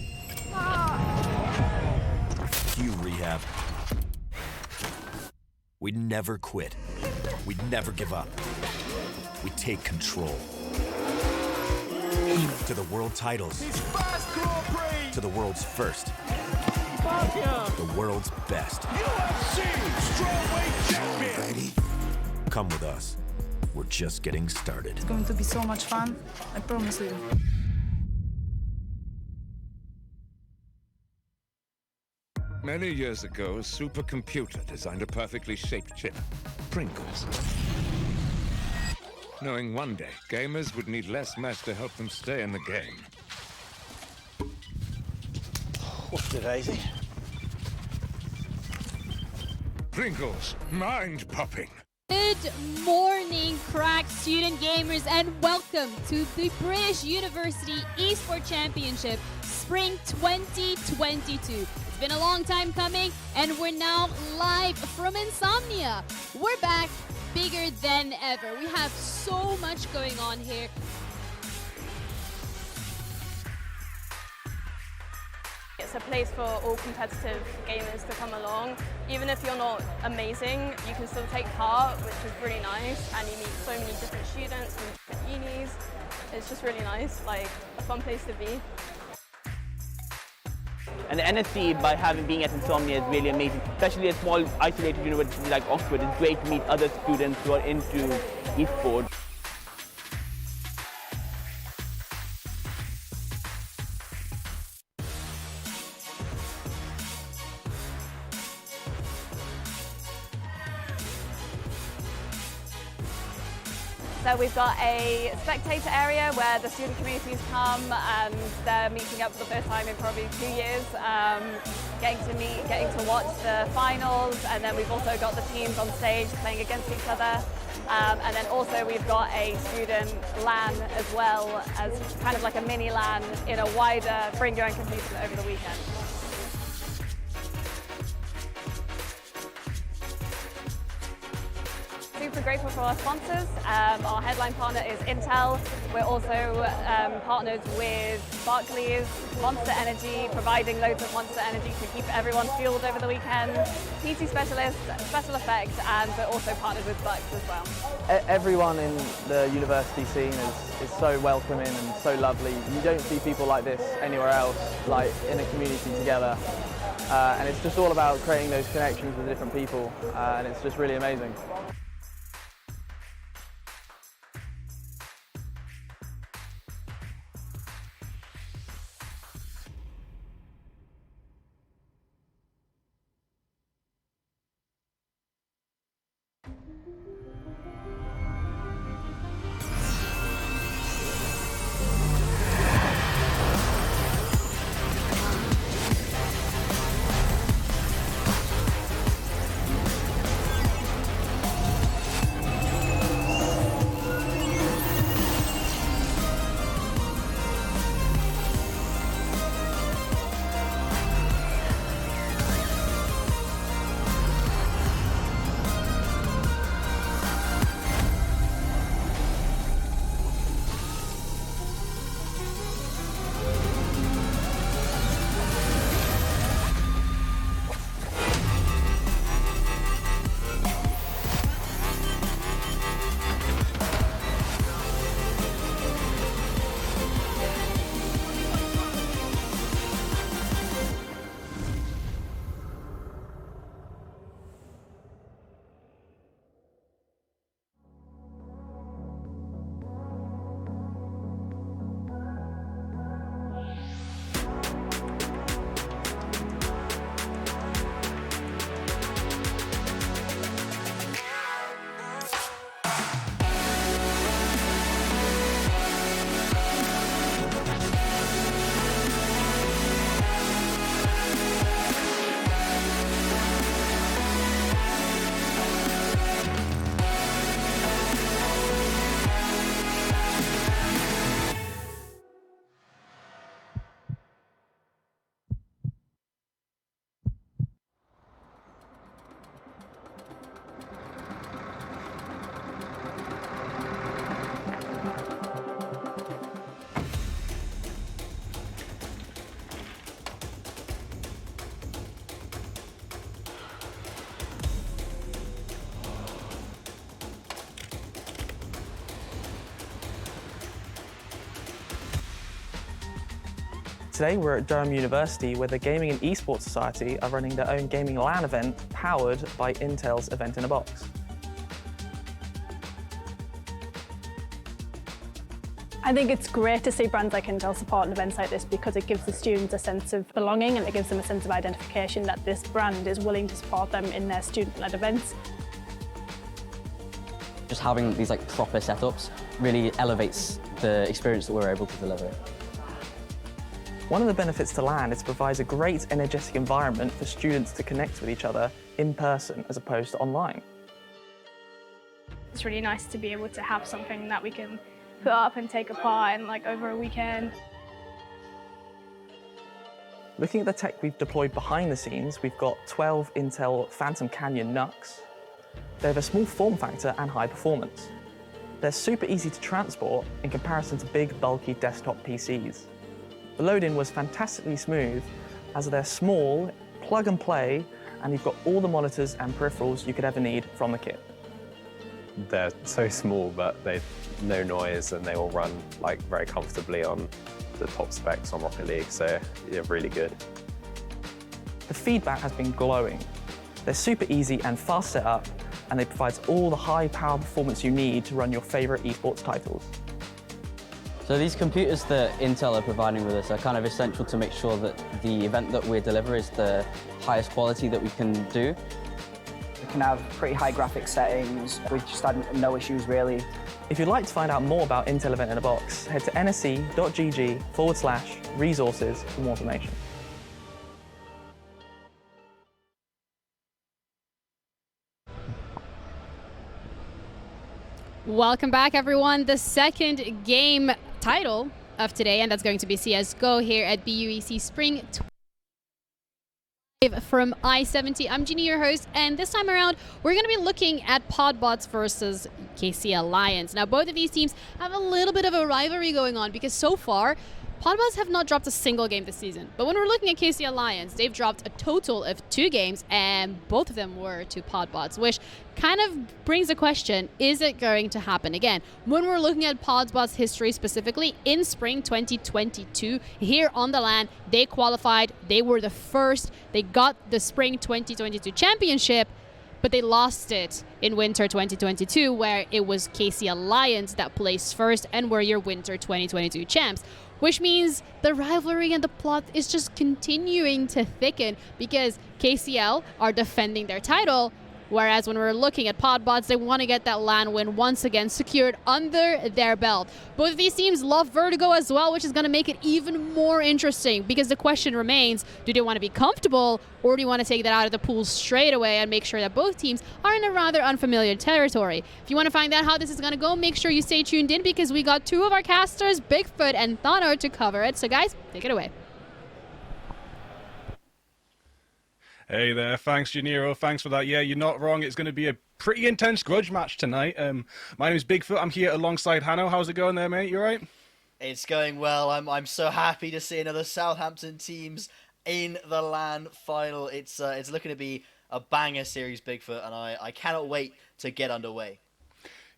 Cue rehab. We never quit. We never give up. We take control. To the world titles. To the world's first. The world's best. UFC Strawweight Champion. Come with us. We're just getting started. It's going to be so much fun. I promise you. Many years ago, a supercomputer designed a perfectly shaped chip, Pringles. Knowing one day, gamers would need less mess to help them stay in the game. What's it, Daisy? Pringles, mind-popping. Good morning, crack student gamers, and welcome to the British University Esports Championship Spring 2022. It's been a long time coming, and we're now live from Insomnia. We're back bigger than ever. We have so much going on here. It's a place for all competitive gamers to come along. Even if you're not amazing, you can still take part, which is really nice, and you meet so many different students from different unis. It's just really nice, like a fun place to be. And the NSC, by being at Insomnia, is really amazing. Especially a small, isolated university like Oxford, it's great to meet other students who are into esports. So we've got a spectator area where the student communities come and they're meeting up for the first time in probably 2 years, getting to watch the finals, and then we've also got the teams on stage playing against each other. And then also we've got a student LAN as well, as kind of like a mini LAN in a wider bring your own computer over the weekend. Super super grateful for our sponsors. Our headline partner is Intel. We're also partnered with Barclays, Monster Energy, providing loads of Monster Energy to keep everyone fueled over the weekend, PT Specialist, Special Effects, and we're also partnered with Bucks as well. Everyone in the university scene is so welcoming and so lovely. You don't see people like this anywhere else, like in a community together. And it's just all about creating those connections with different people, and it's just really amazing. Today we're at Durham University, where the Gaming and Esports Society are running their own gaming LAN event powered by Intel's Event in a Box. I think it's great to see brands like Intel supporting events like this because it gives the students a sense of belonging and it gives them a sense of identification that this brand is willing to support them in their student-led events. Just having these proper setups really elevates the experience that we're able to deliver. One of the benefits to LAN is it provides a great energetic environment for students to connect with each other in person as opposed to online. It's really nice to be able to have something that we can put up and take apart in over a weekend. Looking at the tech we've deployed behind the scenes, we've got 12 Intel Phantom Canyon NUCs. They have a small form factor and high performance. They're super easy to transport in comparison to big, bulky desktop PCs. The load-in was fantastically smooth, as they're small, plug and play, and you've got all the monitors and peripherals you could ever need from the kit. They're so small, but they've no noise, and they all run very comfortably on the top specs on Rocket League, so they're really good. The feedback has been glowing. They're super easy and fast set up, and they provide all the high power performance you need to run your favorite esports titles. So these computers that Intel are providing with us are kind of essential to make sure that the event that we deliver is the highest quality that we can do. We can have pretty high graphics settings. We've just had no issues really. If you'd like to find out more about Intel Event in a Box, head to nsc.gg/resources for more information. Welcome back, everyone. The second game title of today, and that's going to be CSGO here at BUEC Spring From I-70, I'm Jeannie, your host, and this time around, we're going to be looking at Podbots versus KC Alliance. Now, both of these teams have a little bit of a rivalry going on because so far, Podbots have not dropped a single game this season. But when we're looking at KC Alliance, they've dropped a total of 2 games, and both of them were to Podbots, which kind of brings a question, is it going to happen again? When we're looking at Podbots history specifically, in spring 2022, here on the LAN, they qualified, they were the first, they got the spring 2022 championship, but they lost it in winter 2022, where it was KC Alliance that placed first and were your winter 2022 champs. Which means the rivalry and the plot is just continuing to thicken because KCL are defending their title, whereas when we're looking at Podbots, they want to get that LAN win once again secured under their belt. Both of these teams love Vertigo as well, which is going to make it even more interesting because the question remains, do they want to be comfortable or do you want to take that out of the pool straight away and make sure that both teams are in a rather unfamiliar territory? If you want to find out how this is going to go, make sure you stay tuned in because we got 2 of our casters, Bigfoot and Thano, to cover it. So guys, take it away. Hey there, thanks Janiro, thanks for that. Yeah, you're not wrong, it's going to be a pretty intense grudge match tonight. My name is Bigfoot, I'm here alongside Hanno. How's it going there, mate? You alright? It's going well. I'm so happy to see another Southampton teams in the LAN final. It's looking to be a banger series, Bigfoot, and I cannot wait to get underway.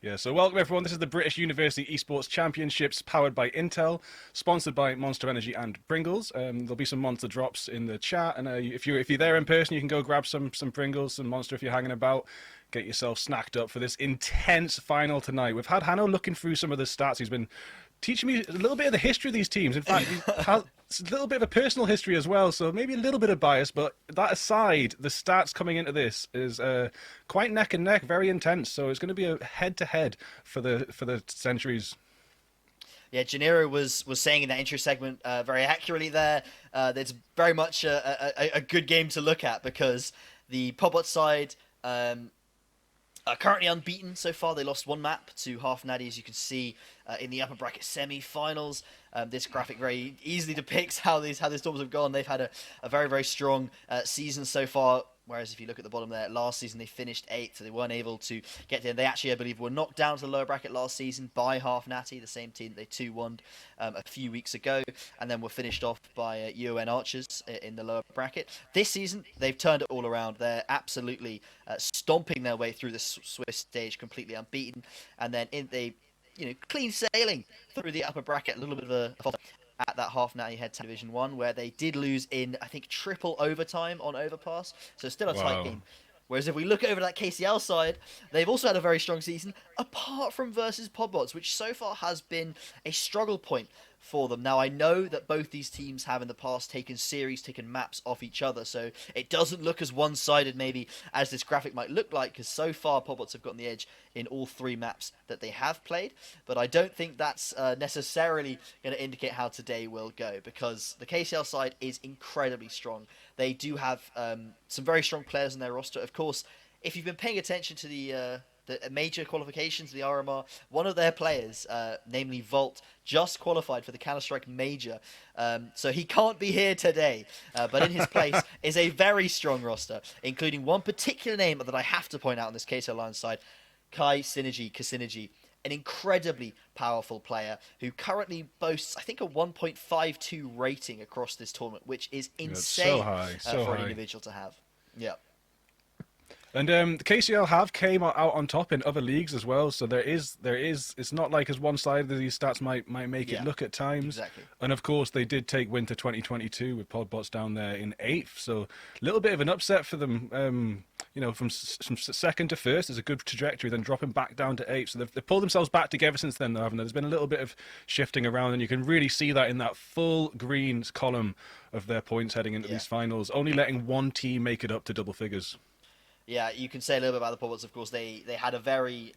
Yeah, so welcome everyone. This is the British University Esports Championships powered by Intel, sponsored by Monster Energy and Pringles. There'll be some Monster drops in the chat, and if you're there in person, you can go grab some Pringles, some Monster if you're hanging about. Get yourself snacked up for this intense final tonight. We've had Hanno looking through some of the stats. He's been teaching me a little bit of the history of these teams. In fact, he has a little bit of a personal history as well, so maybe a little bit of bias, but that aside, the stats coming into this is quite neck and neck, very intense, so it's going to be a head-to-head for the centuries. Yeah, Janiro was saying in that intro segment very accurately there, that it's very much a good game to look at because the Podbot side are currently unbeaten so far. They lost 1 map to Half Natty, as you can see in the upper bracket semi-finals. This graphic very easily depicts how these tournaments have gone. They've had a very, very strong season so far. Whereas if you look at the bottom there, last season they finished 8th, so they weren't able to get there. They actually, I believe, were knocked down to the lower bracket last season by Half Natty, the same team that they 2-1 a few weeks ago, and then were finished off by UN Archers in the lower bracket. This season, they've turned it all around. They're absolutely stomping their way through the Swiss stage, completely unbeaten, and then clean sailing through the upper bracket, a little bit of a at that Half Natty head to Division 1, where they did lose in, I think, triple overtime on Overpass, so still a tight game. Whereas if we look over that KCL side, they've also had a very strong season, apart from versus Podbots, which so far has been a struggle point for them. Now, I know that both these teams have in the past taken maps off each other, so it doesn't look as one-sided maybe as this graphic might look like, because so far Podbots have gotten the edge in all 3 maps that they have played, but I don't think that's necessarily going to indicate how today will go, because the KCL side is incredibly strong. They do have some very strong players in their roster. Of course, if you've been paying attention to the major qualifications, the RMR, one of their players, namely Volt, just qualified for the Counter-Strike Major, so he can't be here today, but in his place is a very strong roster, including one particular name that I have to point out on this KCL Alliance side, Kasynergy, an incredibly powerful player who currently boasts, I think, a 1.52 rating across this tournament, which is insane for an individual to have. Yeah. And the KCL have came out on top in other leagues as well, so there is. It's not like as one-sided as these stats might make it look at times. Exactly. And of course, they did take Winter 2022 with Podbots down there in 8th, so a little bit of an upset for them. From second to first is a good trajectory, then dropping back down to 8th. So they've pulled themselves back together since then, though, haven't they? There's been a little bit of shifting around, and you can really see that in that full green column of their points heading into these finals, only letting one team make it up to double figures. Yeah, you can say a little bit about the Podbots. Of course, they had a very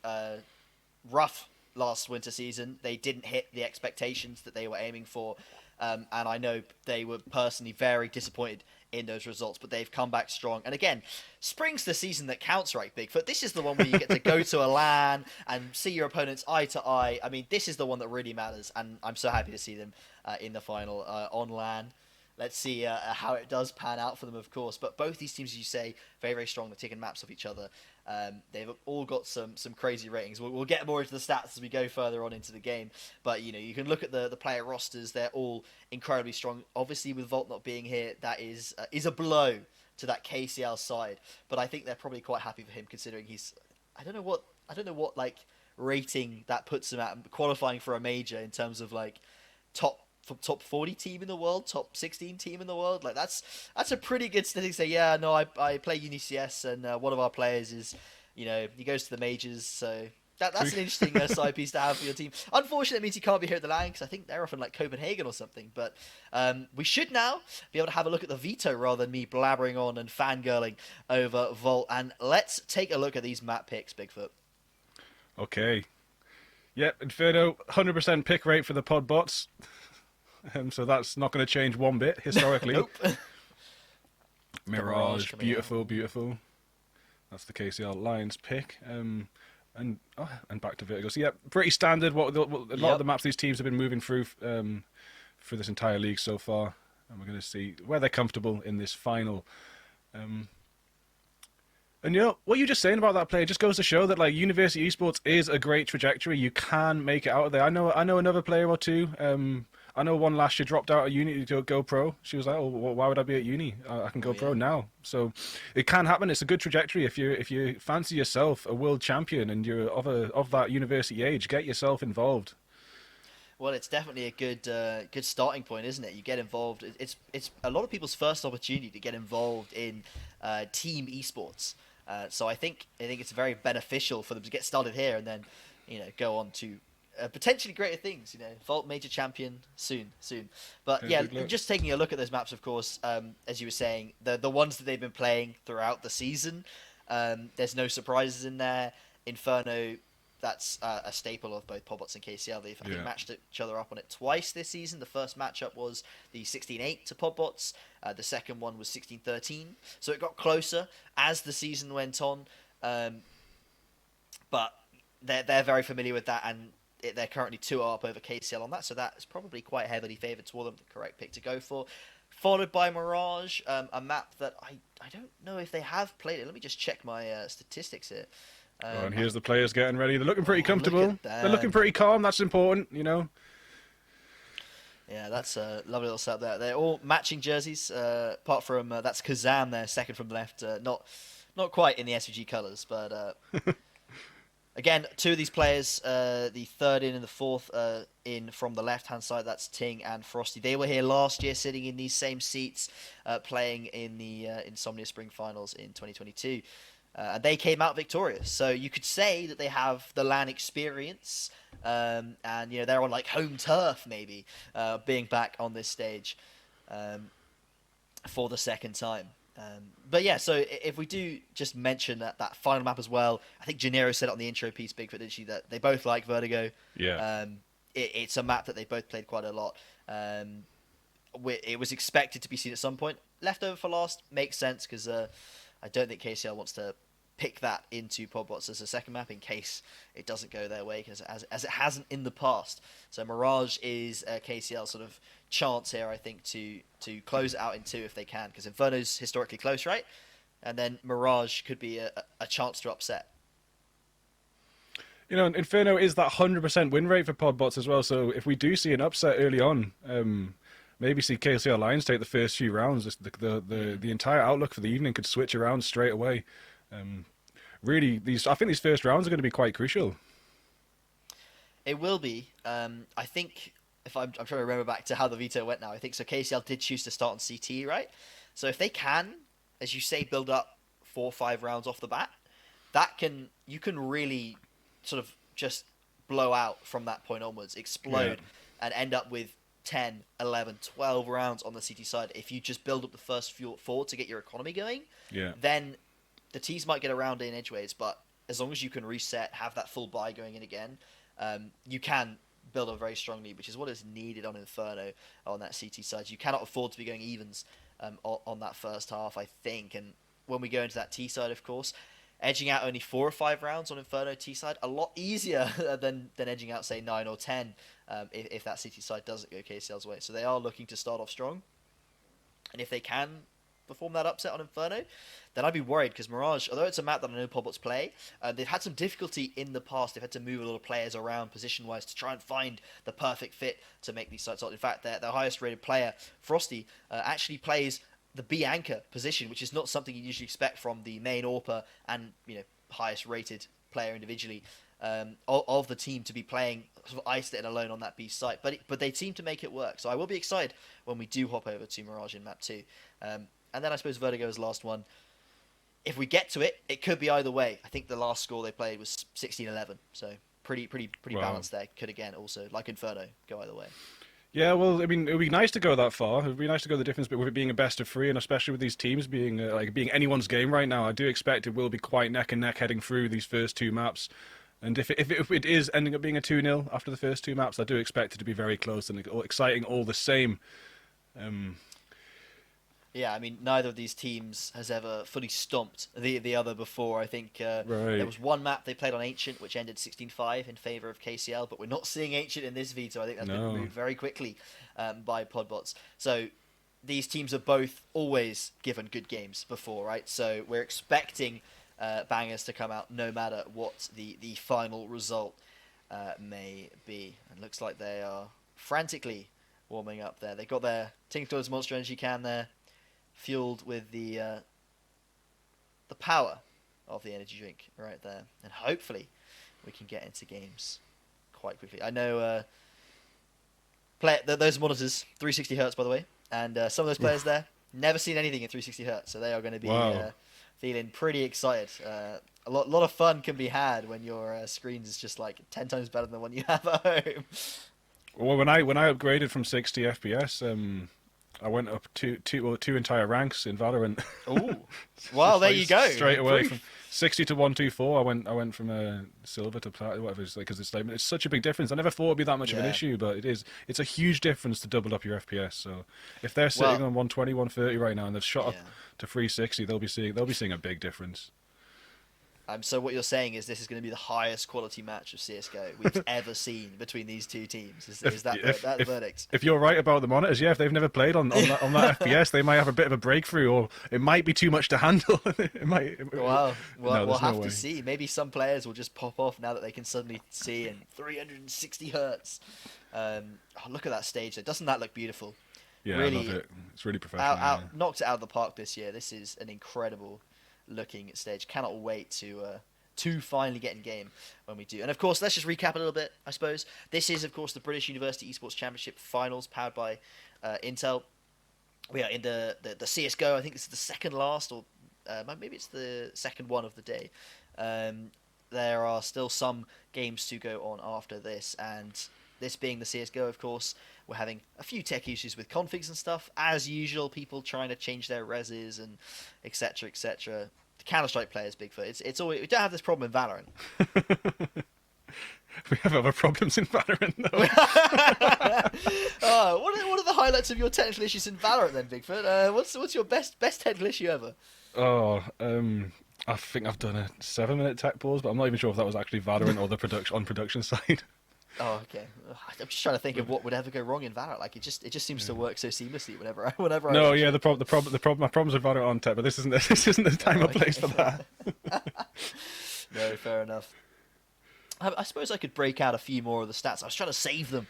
rough last winter season. They didn't hit the expectations that they were aiming for, and I know they were personally very disappointed in those results, but they've come back strong. And again, spring's the season that counts, right, Bigfoot? This is the one where you get to go to a LAN and see your opponents eye to eye. I mean, this is the one that really matters, and I'm so happy to see them in the final on LAN. let's see how it does pan out for them, of course. But both these teams, as you say, very, very strong. They're taking maps off each other. They've all got some crazy ratings. We'll get more into the stats as we go further on into the game. But, you can look at the player rosters. They're all incredibly strong. Obviously, with Volt not being here, that is a blow to that KCL side. But I think they're probably quite happy for him, considering he's... I don't know what like rating that puts him at qualifying for a major in terms of like top 40 team in the world, top 16 team in the world. Like that's a pretty good statistic. Say, yeah, no, I play UniCS, and one of our players is, he goes to the majors. So that's an interesting side piece to have for your team. Unfortunately, it means he can't be here at the LAN because I think they're off in like Copenhagen or something. But we should now be able to have a look at the veto rather than me blabbering on and fangirling over Volt. And let's take a look at these map picks, Bigfoot. Okay. Yep, Inferno, 100% pick rate for the pod bots. So that's not going to change one bit historically. Nope. Mirage, beautiful, beautiful. That's the KCL Lions pick. And back to Vertigo. So yeah, pretty standard. What a lot of the maps these teams have been moving through for this entire league so far, and we're going to see where they're comfortable in this final. And what you're just saying about that player just goes to show that like University Esports is a great trajectory. You can make it out of there. I know another player or two. I know one last year dropped out of uni to go pro. She was like, "Oh, well, why would I be at uni? I can go pro now." So it can happen. It's a good trajectory. If you fancy yourself a world champion and you're of that university age, get yourself involved. Well, it's definitely a good starting point, isn't it? You get involved. It's a lot of people's first opportunity to get involved in team esports. So I think it's very beneficial for them to get started here and then, go on to potentially greater things. Volt major champion soon. But yeah, just taking a look at those maps, of course, as you were saying, the ones that they've been playing throughout the season. There's no surprises in there. Inferno. That's a staple of both Podbots and KCL. They've I think, matched each other up on it twice this season. The first matchup was the 16-8 to Podbots. The second one was 16-13. So it got closer as the season went on. But they're very familiar with that, and they're currently 2-0 up over KCL on that. So that is probably quite heavily favoured toward them, the correct pick to go for. Followed by Mirage, a map that I don't know if they have played it. Let me just check my statistics here. And here's the players getting ready. They're looking pretty comfortable. They're looking pretty calm. That's important, Yeah, that's a lovely little setup there. They're all matching jerseys, apart from that's Kazam there, second from the left. Not quite in the SVG colours, but again, two of these players, the third in and the fourth in from the left-hand side, that's Ting and Frosty. They were here last year, sitting in these same seats, playing in the Insomnia Spring Finals in 2022. And they came out victorious. So you could say that they have the LAN experience, and they're on like home turf maybe, being back on this stage for the second time. But yeah, so if we do just mention that final map as well, I think Janero said it on the intro piece, Bigfoot, didn't she, that they both like Vertigo. Yeah. It's a map that they both played quite a lot. It was expected to be seen at some point. Left over for last makes sense because I don't think KCL wants to pick that into Podbots as a second map in case it doesn't go their way, as it hasn't in the past. So Mirage is KCL's sort of chance here, I think, to close it out in two if they can, because Inferno's historically close, right? And then Mirage could be a chance to upset. Inferno is that 100% win rate for Podbots as well, so if we do see an upset early on, maybe see KCL Lions take the first few rounds, the entire outlook for the evening could switch around straight away. Really, I think these first rounds are going to be quite crucial. It will be. I think, if I'm trying to remember back to how the veto went now, I think so KCL did choose to start on CT, right? So if they can, as you say, build up 4 or 5 rounds off the bat, you can really sort of just blow out from that point onwards, explode, and end up with 10, 11, 12 rounds on the CT side. If you just build up the first 4 to get your economy going, then the T's might get around in edgeways, but as long as you can reset, have that full buy going in again, you can build a very strong lead, which is what is needed on Inferno on that CT side. You cannot afford to be going evens on that first half, I think. And when we go into that T side, of course, edging out only 4 or 5 rounds on Inferno T side, a lot easier than edging out, say, 9 or 10 if that CT side doesn't go KCL's way. So they are looking to start off strong. And if they can perform that upset on Inferno, then I'd be worried, because Mirage, although it's a map that I know Podbots play, they've had some difficulty in the past. They've had to move a lot of players around position-wise to try and find the perfect fit to make these sites. In fact, their highest-rated player, Frosty, actually plays the B anchor position, which is not something you usually expect from the main AWPer and highest-rated player individually of the team to be playing sort of isolated alone on that B site. But they seem to make it work. So I will be excited when we do hop over to Mirage in map 2. And then I suppose Vertigo is the last one. If we get to it, it could be either way. I think the last score they played was 16-11, so pretty Wow. balanced there. Could again also, like Inferno, go either way. Yeah, well, I mean, it would be nice to go that far. It would be nice to go the difference, but with it being a best of 3, and especially with these teams being being anyone's game right now, I do expect it will be quite neck and neck heading through these first 2 maps. And if it is ending up being a 2-0 after the first 2 maps, I do expect it to be very close and exciting all the same. Yeah, I mean, neither of these teams has ever fully stomped the other before. I think there was one map they played on Ancient, which ended 16-5 in favour of KCL, but we're not seeing Ancient in this veto. I think that's been removed very quickly by Podbots. So these teams are both always given good games before, right? So we're expecting bangers to come out no matter what the final result may be. And looks like they are frantically warming up there. They got their Tinker's Monster Energy can there, fueled with the power of the energy drink right there, and hopefully we can get into games quite quickly. I know those monitors 360 hertz, by the way, and some of those players there never seen anything in 360 hertz, so they are going to be feeling pretty excited. A lot of fun can be had when your screen is just like 10 times better than the one you have at home. Well, when I upgraded from 60 FPS, I went up two entire ranks in Valorant. Oh, well, there you go. Straight away from 60 to 124, I went from silver to platinum, whatever it's like, because it's such a big difference. I never thought it'd be that much of an issue, but it is. It's a huge difference to double up your FPS. So if they're sitting on 120, 130 right now, and they've shot up to 360, they'll be seeing a big difference. So what you're saying is this is going to be the highest quality match of CS:GO we've ever seen between these two teams. Is that the verdict? If you're right about the monitors, if they've never played on that FPS, they might have a bit of a breakthrough, or it might be too much to handle. We'll have to see. Maybe some players will just pop off now that they can suddenly see in 360 hertz. Look at that stage there. Doesn't that look beautiful? Yeah, really, I love it. It's really professional. Knocked it out of the park this year. This is an incredible looking stage. Cannot wait to finally get in game when we do. And of course, let's just recap a little bit, I suppose. This is, of course, the British University Esports Championship Finals powered by Intel. We are in the CS:GO. I think this is the second last, or maybe it's the second one of the day. There are still some games to go on after this, and this being the CS:GO, of course, we're having a few tech issues with configs and stuff. As usual, people trying to change their reses and etc. etc. The Counter-Strike players, Bigfoot. It's always, we don't have this problem in Valorant. We have other problems in Valorant, though. What are the highlights of your technical issues in Valorant, then, Bigfoot? What's your best technical issue ever? I think I've done a 7-minute tech pause, but I'm not even sure if that was actually Valorant or the production side. Oh, okay. I'm just trying to think of what would ever go wrong in Valorant. Like it just seems to work so seamlessly whenever. No, yeah, my problems with Valorant on tech, but this isn't the time or place for that. No, fair enough. I suppose I could break out a few more of the stats. I was trying to save them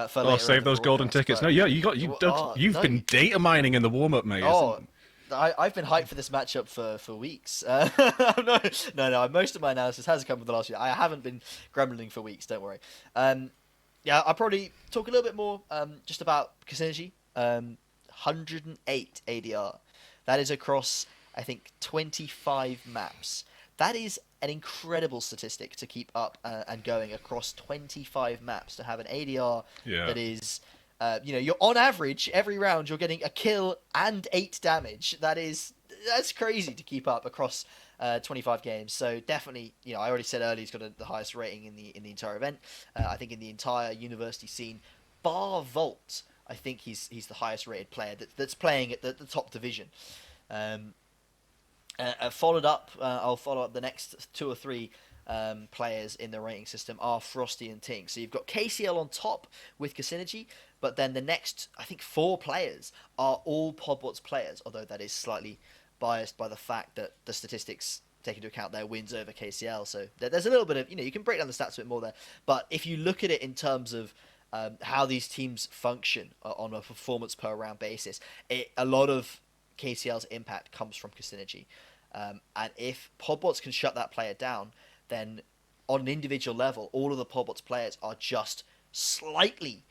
for later. Save those golden tickets. No, yeah, you've been data mining in the warm up, mate. I've been hyped for this matchup for weeks. No. Most of my analysis has come from the last year. I haven't been grumbling for weeks. Don't worry. I'll probably talk a little bit more just about Synergy. 108 ADR. That is across, I think, 25 maps. That is an incredible statistic to keep up and going across 25 maps, to have an ADR that is... you're on average every round you're getting a kill and 8 damage. That's crazy to keep up across 25 games. So definitely, I already said earlier he's got the highest rating in the entire event. I think in the entire university scene, bar Volt, I think he's the highest rated player that's playing at the top division. I'll follow up the next 2 or 3 players in the rating system are Frosty and Ting. So you've got KCL on top with Kasynergy, but then the next, I think, 4 players are all Podbots players, although that is slightly biased by the fact that the statistics take into account their wins over KCL. So there's a little bit of, you can break down the stats a bit more there. But if you look at it in terms of how these teams function on a performance per round basis, a lot of KCL's impact comes from Kasynergy. And if Podbots can shut that player down, then on an individual level, all of the Podbots players are just slightly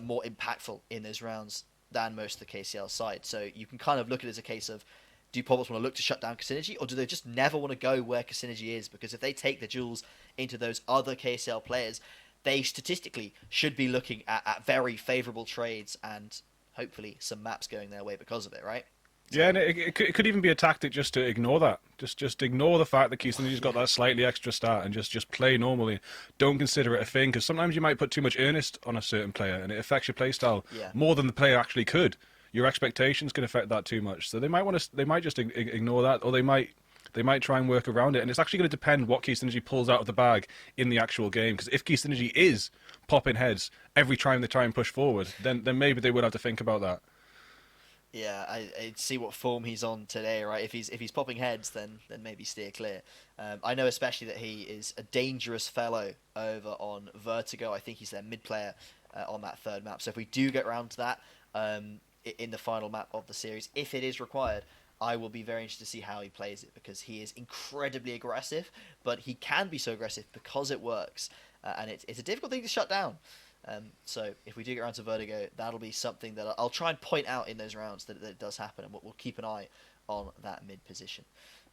more impactful in those rounds than most of the KCL side. So you can kind of look at it as a case of, do Podbots want to look to shut down Kasynergy, or do they just never want to go where Kasynergy is? Because if they take the duels into those other KCL players, they statistically should be looking at very favourable trades and hopefully some maps going their way because of it, right? Yeah, and it could even be a tactic just to ignore that. Just ignore the fact that Kasynergy's got that slightly extra start and just play normally. Don't consider it a thing, because sometimes you might put too much earnest on a certain player and it affects your playstyle more than the player actually could. Your expectations can affect that too much. So they might just ignore that, or they might try and work around it. And it's actually going to depend what Kasynergy pulls out of the bag in the actual game. Because if Kasynergy is popping heads every time they try and push forward, then maybe they would have to think about that. Yeah, I'd see what form he's on today, right? If he's popping heads, then maybe steer clear. I know especially that he is a dangerous fellow over on Vertigo. I think he's their mid player on that third map. So if we do get around to that in the final map of the series, if it is required, I will be very interested to see how he plays it, because he is incredibly aggressive, but he can be so aggressive because it works, and it's a difficult thing to shut down. So if we do get around to Vertigo, that'll be something that I'll try and point out in those rounds that it does happen, and we'll keep an eye on that mid position.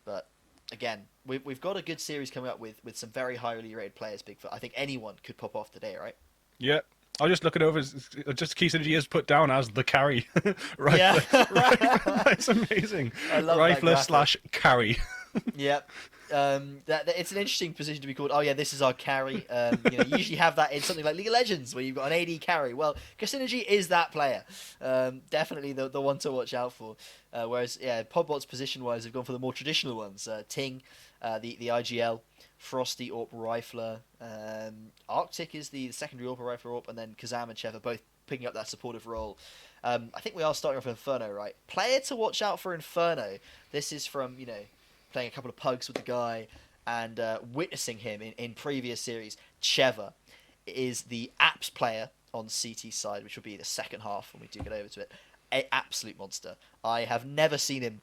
But again, we've got a good series coming up with some very highly rated players, Bigfoot. I think anyone could pop off today, right? Yeah. I'll just look it over. Just Kasynergy is put down as the carry. Right. Yeah. It's amazing. I love Rifler / carry. Yep. It's an interesting position to be called. Oh yeah, this is our carry. You usually have that in something like League of Legends, where you've got an AD carry. Well, Kasynergy is that player. Definitely the one to watch out for. Whereas Podbots position-wise have gone for the more traditional ones. Ting, the IGL, Frosty, Orp, Rifler. Arctic is the secondary Orp, Rifler, Orp, and then Kazam and Chev are both picking up that supportive role. I think we are starting off with Inferno, right? Player to watch out for Inferno. This is from, playing a couple of pugs with the guy and witnessing him in previous series. Cheva is the apps player on CT side, which will be the second half when we do get over to it. An absolute monster. I have never seen him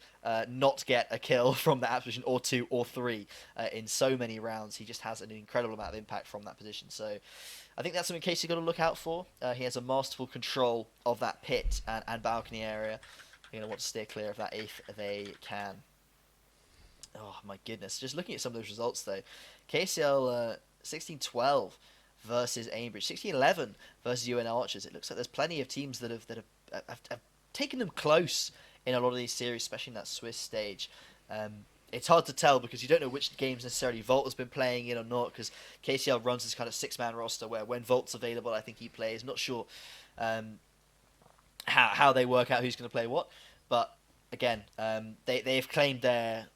not get a kill from the apps position, or 2 or 3 in so many rounds. He just has an incredible amount of impact from that position. So I think that's something Casey you've got to look out for. He has a masterful control of that pit and balcony area. You're going to want to steer clear of that if they can. Oh my goodness! Just looking at some of those results though, KCL 16-12 versus Aimbridge, 16-11 versus UN Archers. It looks like there's plenty of teams that have taken them close in a lot of these series, especially in that Swiss stage. It's hard to tell because you don't know which games necessarily Volt has been playing in or not, because KCL runs this kind of 6-man roster where when Volt's available, I think he plays. Not sure how they work out who's going to play what, but again, they've claimed their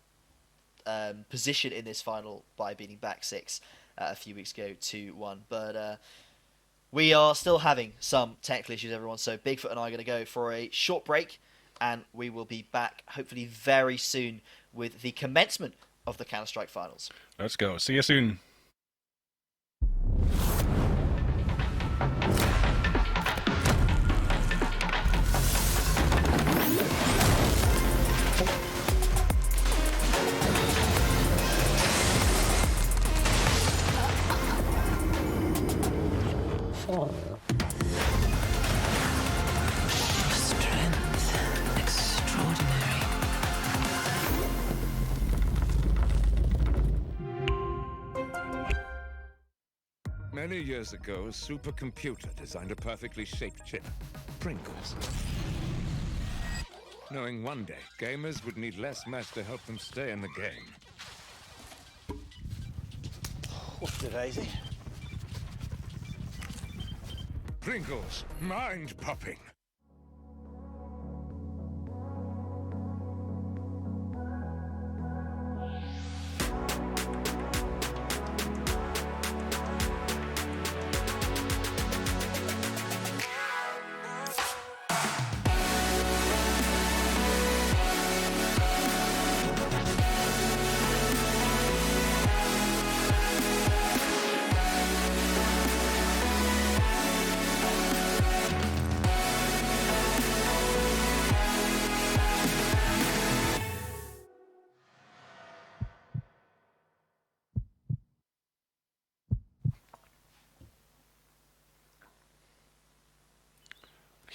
position in this final by beating back 6 a few weeks ago 2-1. But we are still having some technical issues, everyone, so Bigfoot and I are going to go for a short break, and we will be back hopefully very soon with the commencement of the Counter-Strike finals. Let's go. See you soon. Many years ago, a supercomputer designed a perfectly shaped chip, Pringles. Knowing one day, gamers would need less mess to help them stay in the game. What's it, Daisy? Pringles, mind-popping.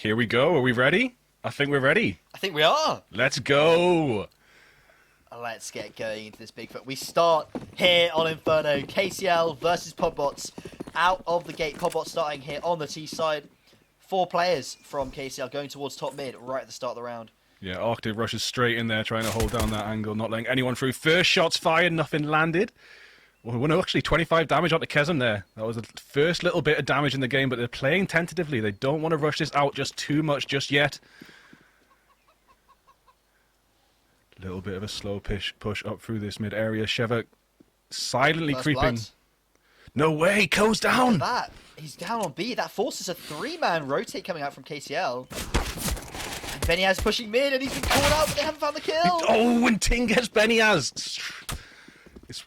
Here we go. Are we ready? I think we're ready. I think we are. Let's go. Let's get going into this big fight. We start here on Inferno. KCL versus Podbots. Out of the gate, Podbots starting here on the T side. 4 players from KCL going towards top mid right at the start of the round. Yeah, Arctic rushes straight in there, trying to hold down that angle, not letting anyone through. First shots fired, nothing landed. Well, no, actually 25 damage onto Kesem there. That was the first little bit of damage in the game, but they're playing tentatively. They don't want to rush this out just too much just yet. Little bit of a slow push up through this mid area. Sheva silently First creeping. blood. No way, Ko's down. Look at that. He's down on B. That forces a 3-man rotate coming out from KCL. And Beniaz pushing mid, and he's been caught out, but they haven't found the kill. Oh, and Ting gets Beniaz. It's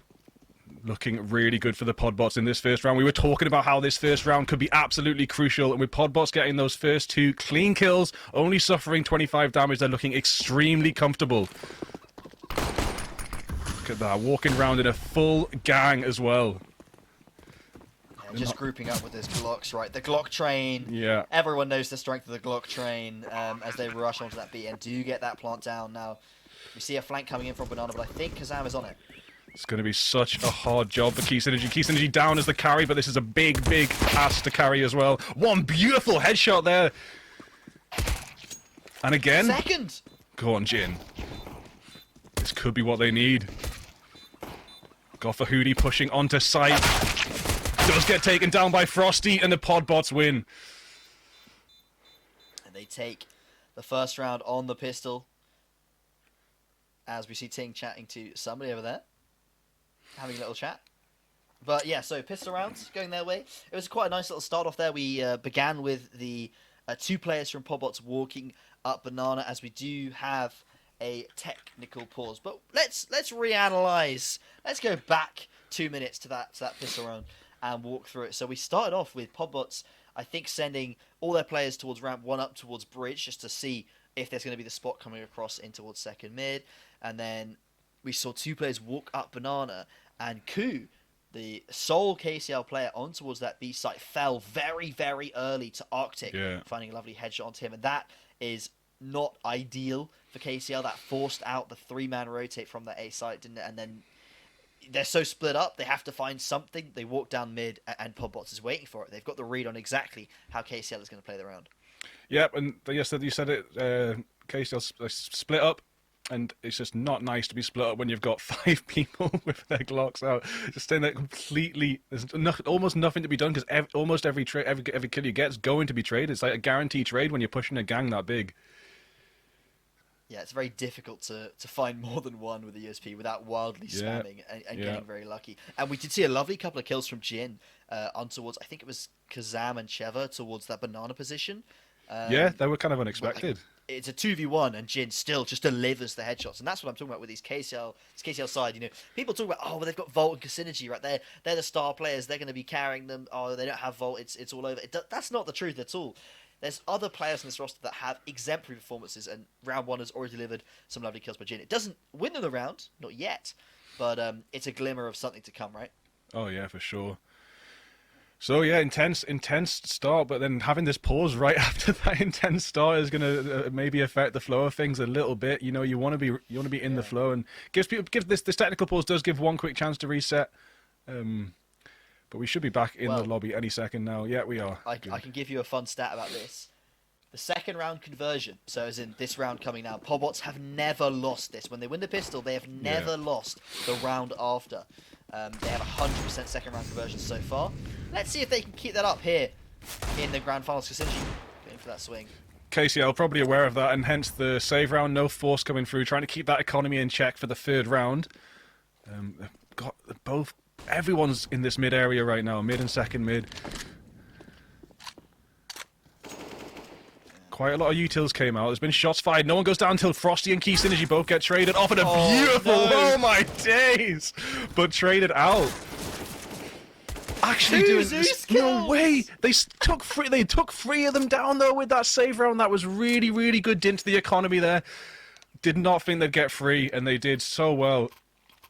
looking really good for the Podbots in this first round. We were talking about how this first round could be absolutely crucial, and with Podbots getting those first 2 clean kills, only suffering 25 damage, they're looking extremely comfortable. Look at that, walking around in a full gang as well. Yeah, just grouping up with his Glocks, right? The Glock train. Yeah. Everyone knows the strength of the Glock train as they rush onto that B and do get that plant down. Now, we see a flank coming in from Banana, but I think Kazam is on it. It's going to be such a hard job for Key Synergy. Key Synergy down as the carry, but this is a big, big ass to carry as well. One beautiful headshot there. And again. Second. Go on, Jin. This could be what they need. Goffahudi pushing onto site. Does get taken down by Frosty, and the Podbots win. And they take the first round on the pistol. As we see Ting chatting to somebody over there. Having a little chat. But yeah, so pistol rounds going their way. It was quite a nice little start off there. We began with the 2 players from Podbots walking up Banana, as we do have a technical pause. But let's reanalyze. Let's go back 2 minutes to that pistol round and walk through it. So we started off with Podbots, I think, sending all their players towards ramp 1 up towards bridge, just to see if there's going to be the spot coming across in towards second mid. And then we saw 2 players walk up Banana, and Ku, the sole KCL player on towards that B site, fell very, very early to Arctic, finding a lovely headshot onto him. And that is not ideal for KCL. That forced out the 3-man rotate from that A site, didn't it? And then they're so split up, they have to find something. They walk down mid, and Podbots is waiting for it. They've got the read on exactly how KCL is going to play the round. Yep, and yes, you said it. KCL split up, and it's just not nice to be split up when you've got 5 people with their Glocks out, just staying there completely. There's almost nothing to be done, because almost every kill you get is going to be traded. It's like a guaranteed trade when you're pushing a gang that big. Yeah, it's very difficult to find more than one with the USP without wildly spamming and getting very lucky. And we did see a lovely couple of kills from Jin on towards, I think it was Kazam and Sheva, towards that Banana position. Yeah, they were kind of unexpected. It's a 2v1, and Jin still just delivers the headshots, and that's what I'm talking about with these KCL side. You know, people talk about, oh, well, they've got Volt and Synergy, right? They're the star players. They're going to be carrying them. Oh, they don't have Volt. It's all over. That's not the truth at all. There's other players in this roster that have exemplary performances, and round 1 has already delivered some lovely kills by Jin. It doesn't win them the round, not yet, but it's a glimmer of something to come, right? Oh yeah, for sure. So yeah, intense start, but then having this pause right after that intense start is gonna maybe affect the flow of things a little bit. You know, you want to be in the flow, and gives this technical pause does give one quick chance to reset. But we should be back in the lobby any second now. Yeah, we are. I can give you a fun stat about this. The second round conversion, so as in this round coming now, Podbots have never lost this. When they win the pistol, they have never lost the round after. They have 100% second round conversion so far. Let's see if they can keep that up here in the grand finals. Synergy going for that swing. KCL probably aware of that, and hence the save round. No force coming through, trying to keep that economy in check for the 3rd round. Got both. Everyone's in this mid area right now, mid and second mid. Quite a lot of utils came out. There's been shots fired. No one goes down until Frosty and Key Synergy both get traded off, and a beautiful, oh my days, but traded out. Actually doing this, no way. They took 3 of them down though with that save round. That was really, really good dint to the economy there. Did not think they'd get 3, and they did so well.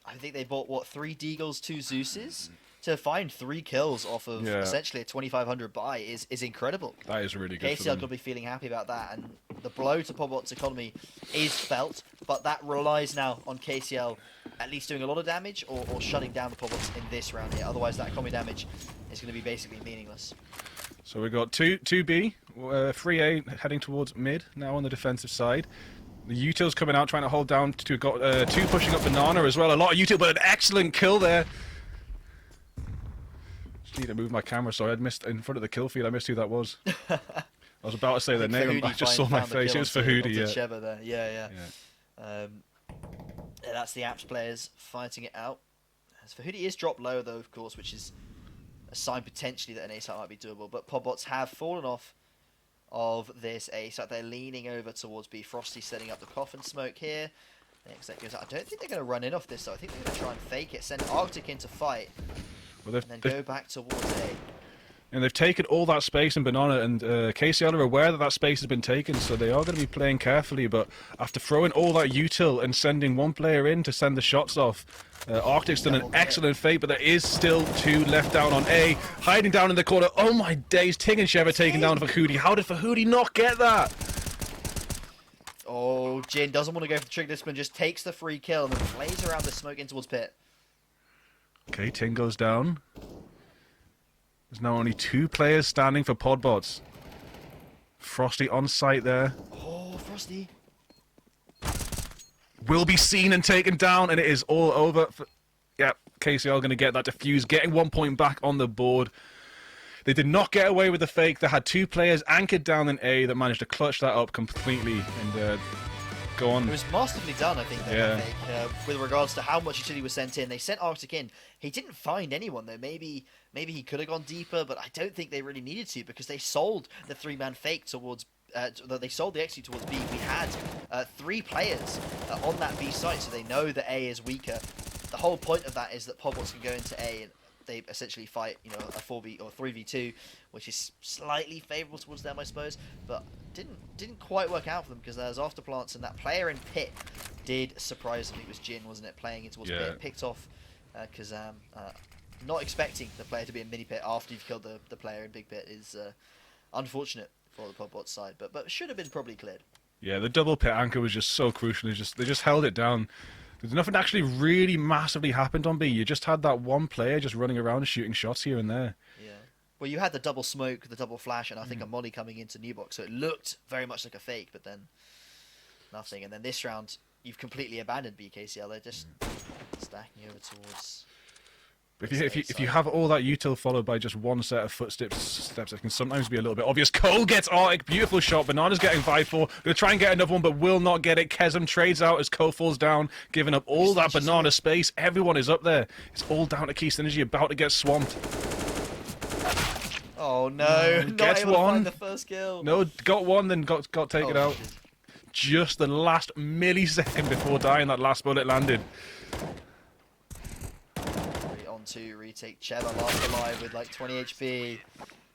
I think they bought, what, 3 Deagles, 2 Zeuses to find 3 kills off of essentially a 2,500 buy is incredible. That is really good. KCL could be feeling happy about that, and the blow to Pobot's economy is felt, but that relies now on KCL at least doing a lot of damage or shutting down the Pobots in this round here. Otherwise, that economy damage is going to be basically meaningless. So we've got 2B, 3A heading towards mid now on the defensive side. The Util's coming out trying to hold down. Got 2 pushing up Banana as well. A lot of Util, but an excellent kill there. Just need to move my camera, so I had missed in front of the kill feed. I missed who that was. I was about to say their name, I just saw my face. It was Fahudi, yeah. That's the Apps players fighting it out. As Fahudi is dropped low, though, of course, which is a sign potentially that an ace might be doable. But Pobots have fallen off of this ace. They're leaning over towards B. Frosty setting up the coffin smoke here. The next that goes out. I don't think they're going to run in off this, though. I think they're going to try and fake it, send Arctic in to fight, and then go back towards A. And they've taken all that space in Banana, and KCL are aware that that space has been taken, so they are going to be playing carefully. But after throwing all that util and sending one player in to send the shots off, Arctic's done an excellent fake, but there is still 2 left down on A, hiding down in the corner. Oh my days, Ting and Sheva taking down Fahudi. How did Fahudi not get that? Oh, Jin doesn't want to go for the trick discipline, just takes the free kill and then plays around the smoke in towards pit. Okay, Ting goes down. There's now only 2 players standing for Podbots. Frosty on site there. Oh, Frosty. Will be seen and taken down, and it is all over. Yep, KCL going to get that defuse, getting 1 point back on the board. They did not get away with the fake. They had 2 players anchored down in A that managed to clutch that up completely and go on. It was masterfully done, I think, though, I think, with regards to how much utility was sent in. They sent Arctic in. He didn't find anyone, though. Maybe he could have gone deeper, but I don't think they really needed to, because they sold the 3-man fake towards... they sold the execute towards B. We had 3 players on that B site, so they know that A is weaker. The whole point of that is that Pobbots can go into A and they essentially fight, a 4v or 3v2, which is slightly favourable towards them, I suppose, but didn't quite work out for them because there's afterplants, and that player in pit did surprise me. It was Jin, wasn't it, playing in towards pit, picked off Kazam. Not expecting the player to be in mini pit after you've killed the player in big pit is unfortunate for the Podbot side, but should have been probably cleared. Yeah, the double pit anchor was just so crucial. They just held it down. There's nothing actually really massively happened on B. You just had that one player just running around shooting shots here and there. Yeah. Well, you had the double smoke, the double flash, and I think a molly coming into new box, so it looked very much like a fake, but then nothing. And then this round, you've completely abandoned BKCL. They're just stacking over towards... If you have all that util followed by just one set of footsteps, it can sometimes be a little bit obvious. Cole gets Arctic, beautiful shot. Banana's getting 5-4. Going to try and get another one, but will not get it. Kesem trades out as Cole falls down, giving up all that Banana space. Everyone is up there. It's all down to Key Synergy, about to get swamped. Oh no, Gets able to one. find the first kill. No, got one, then got taken out. Just the last millisecond before dying, that last bullet landed. To retake Cheva last alive with like 20 HP.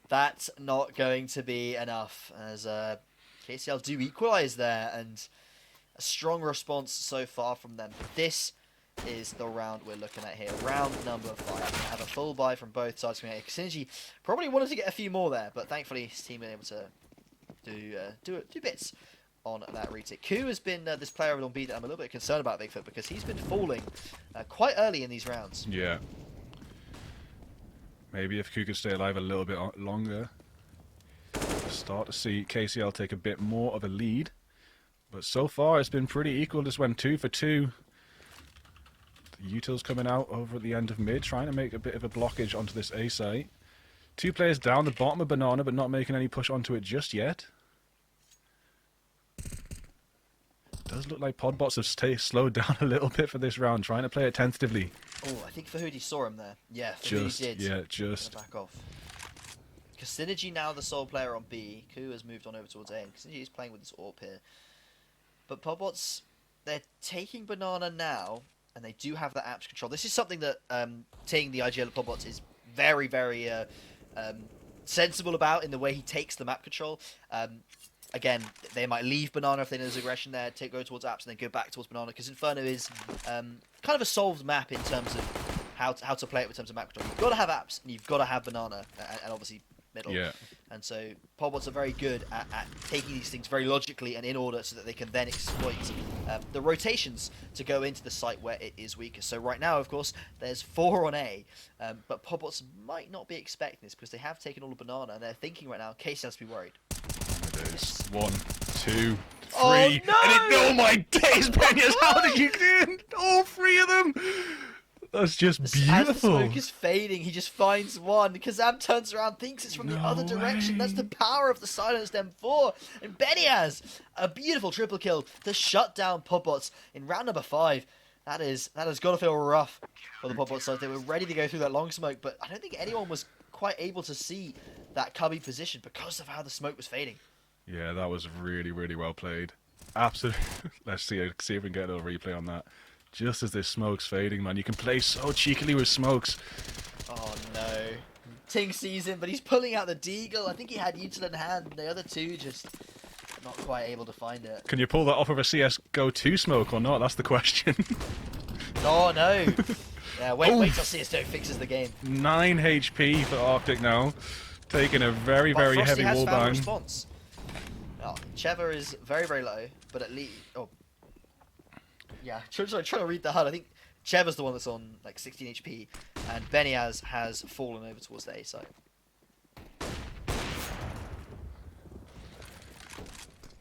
That's not going to be enough, as KCL do equalize there, and a strong response so far from them. But this is the round we're looking at here, round number 5. We have a full buy from both sides. Synergy probably wanted to get a few more there, but thankfully his team been able to do bits on that retake. Ku has been this player on B that I'm a little bit concerned about, Bigfoot, because he's been falling quite early in these rounds. Yeah. Maybe if Ku could stay alive a little bit longer, start to see KCL take a bit more of a lead. But so far it's been pretty equal. Just went 2 for 2. The util's coming out over at the end of mid, trying to make a bit of a blockage onto this A site. 2 players down the bottom of Banana, but not making any push onto it just yet. Does look like Podbots have slowed down a little bit for this round, trying to play it tentatively. Oh, I think Fahudi saw him there. Yeah, Fahudi did. Yeah, just. Back off. Because Synergy now the sole player on B. Ku has moved on over towards A. Synergy is playing with this AWP here. But Podbots, they're taking Banana now, and they do have the apps control. This is something that Ting, the IGL of Podbots, is very, very sensible about in the way he takes the map control. Again, they might leave Banana if they know there's aggression there, go towards apps, and then go back towards Banana, because Inferno is kind of a solved map in terms of how to play it in terms of map control. You've got to have apps, and you've got to have banana, and obviously middle. Yeah. And so Podbots are very good at taking these things very logically and in order so that they can then exploit the rotations to go into the site where it is weaker. So right now, of course, there's 4 on A, but Podbots might not be expecting this because they have taken all the banana, and they're thinking right now, Casey has to be worried. It is 1, 2, 3. Oh, no! Oh my days, Benias, how did you do all 3 of them? That's just beautiful. As the smoke is fading, he just finds one. Kazam turns around, thinks it's from the other direction. That's the power of the silenced M4. And Benias, a beautiful triple kill to shut down Podbots in round number 5. That has got to feel rough for the Podbots side. They were ready to go through that long smoke, but I don't think anyone was quite able to see that cubby position because of how the smoke was fading. Yeah, that was really, really well played. Absolutely. Let's see if we can get a little replay on that. Just as this smoke's fading, man. You can play so cheekily with smokes. Oh, no. Ting sees him, but he's pulling out the deagle. I think he had util in hand. The other two just not quite able to find it. Can you pull that off of a CSGO 2 smoke or not? That's the question. Oh, no. Yeah, wait till CSGO fixes the game. 9 HP for Arctic now. Taking a very, very Frosty heavy has wall found a down. response. Oh, Trevor is very, very low, but at least... Oh. Yeah, trying to read the HUD. I think Cheva's the one that's on like 16 HP, and Benias has fallen over towards the A side.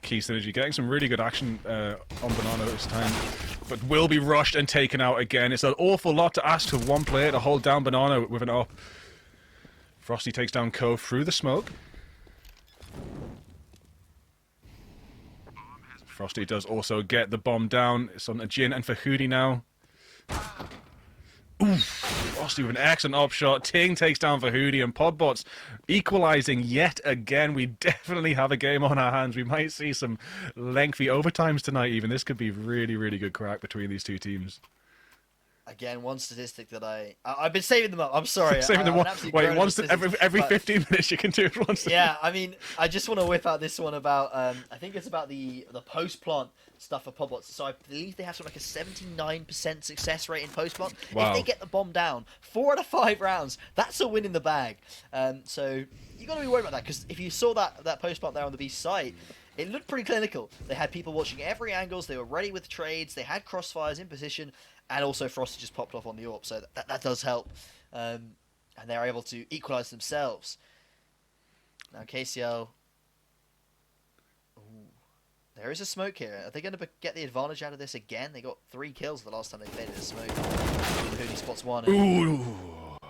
Key Synergy getting some really good action on Banana this time, but will be rushed and taken out again. It's an awful lot to ask of one player to hold down Banana with an up. Frosty takes down Cove through the smoke. Frosty does also get the bomb down. It's on Jin and for Hoodie now. Oof. Frosty with an excellent op shot. Ting takes down for Hoodie, and Podbots equalizing yet again. We definitely have a game on our hands. We might see some lengthy overtimes tonight even. This could be really, really good crack between these two teams. Again, one statistic that I've been saving them up. I'm sorry. Saving them wait, every but 15 minutes you can do it once. Yeah, I mean, I just want to whip out this one about. I think it's about the post plant stuff for Podbots. So I believe they have something like a 79% success rate in post plant. Wow. If they get the bomb down, 4 out of 5 rounds, that's a win in the bag. So you got to be worried about that because if you saw that post plant there on the B site. It looked pretty clinical. They had people watching every angles. They were ready with trades. They had crossfires in position. And also Frosty just popped off on the AWP. So that does help. And they're able to equalize themselves. Now KCL... Ooh. There is a smoke here. Are they going to get the advantage out of this again? They got 3 kills the last time they played in a smoke. Hoodie spots 1. Ooh.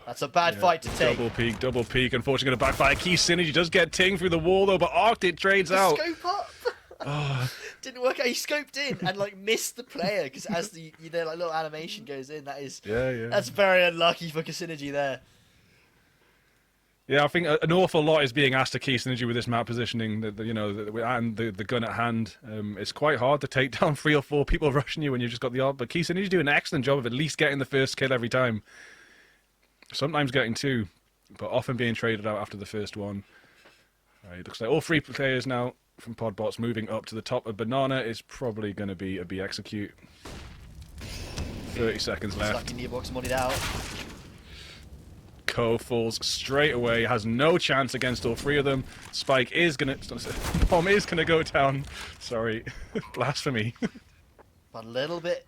That's a bad fight to take. Double peek. Unfortunately, going to backfire. Key Synergy does get Ting through the wall, though, but Arctic trades out. Scope up! Didn't work out. He scoped in and like missed the player because as the like little animation goes in, that's very unlucky for Synergy there. Yeah, I think an awful lot is being asked of Key Synergy with this map positioning, and the gun at hand. It's quite hard to take down 3 or 4 people rushing you when you've just got the AWP, but Key Synergy do an excellent job of at least getting the first kill every time. Sometimes getting 2, but often being traded out after the first one. It looks like all 3 players now from Podbots moving up to the top of Banana is probably going to be a B execute. 30 seconds left. Stuck in the box, moneyed out. Ko falls straight away, has no chance against all 3 of them. Spike is going to... Bomb is going to go down. Sorry. Blasphemy. But a little bit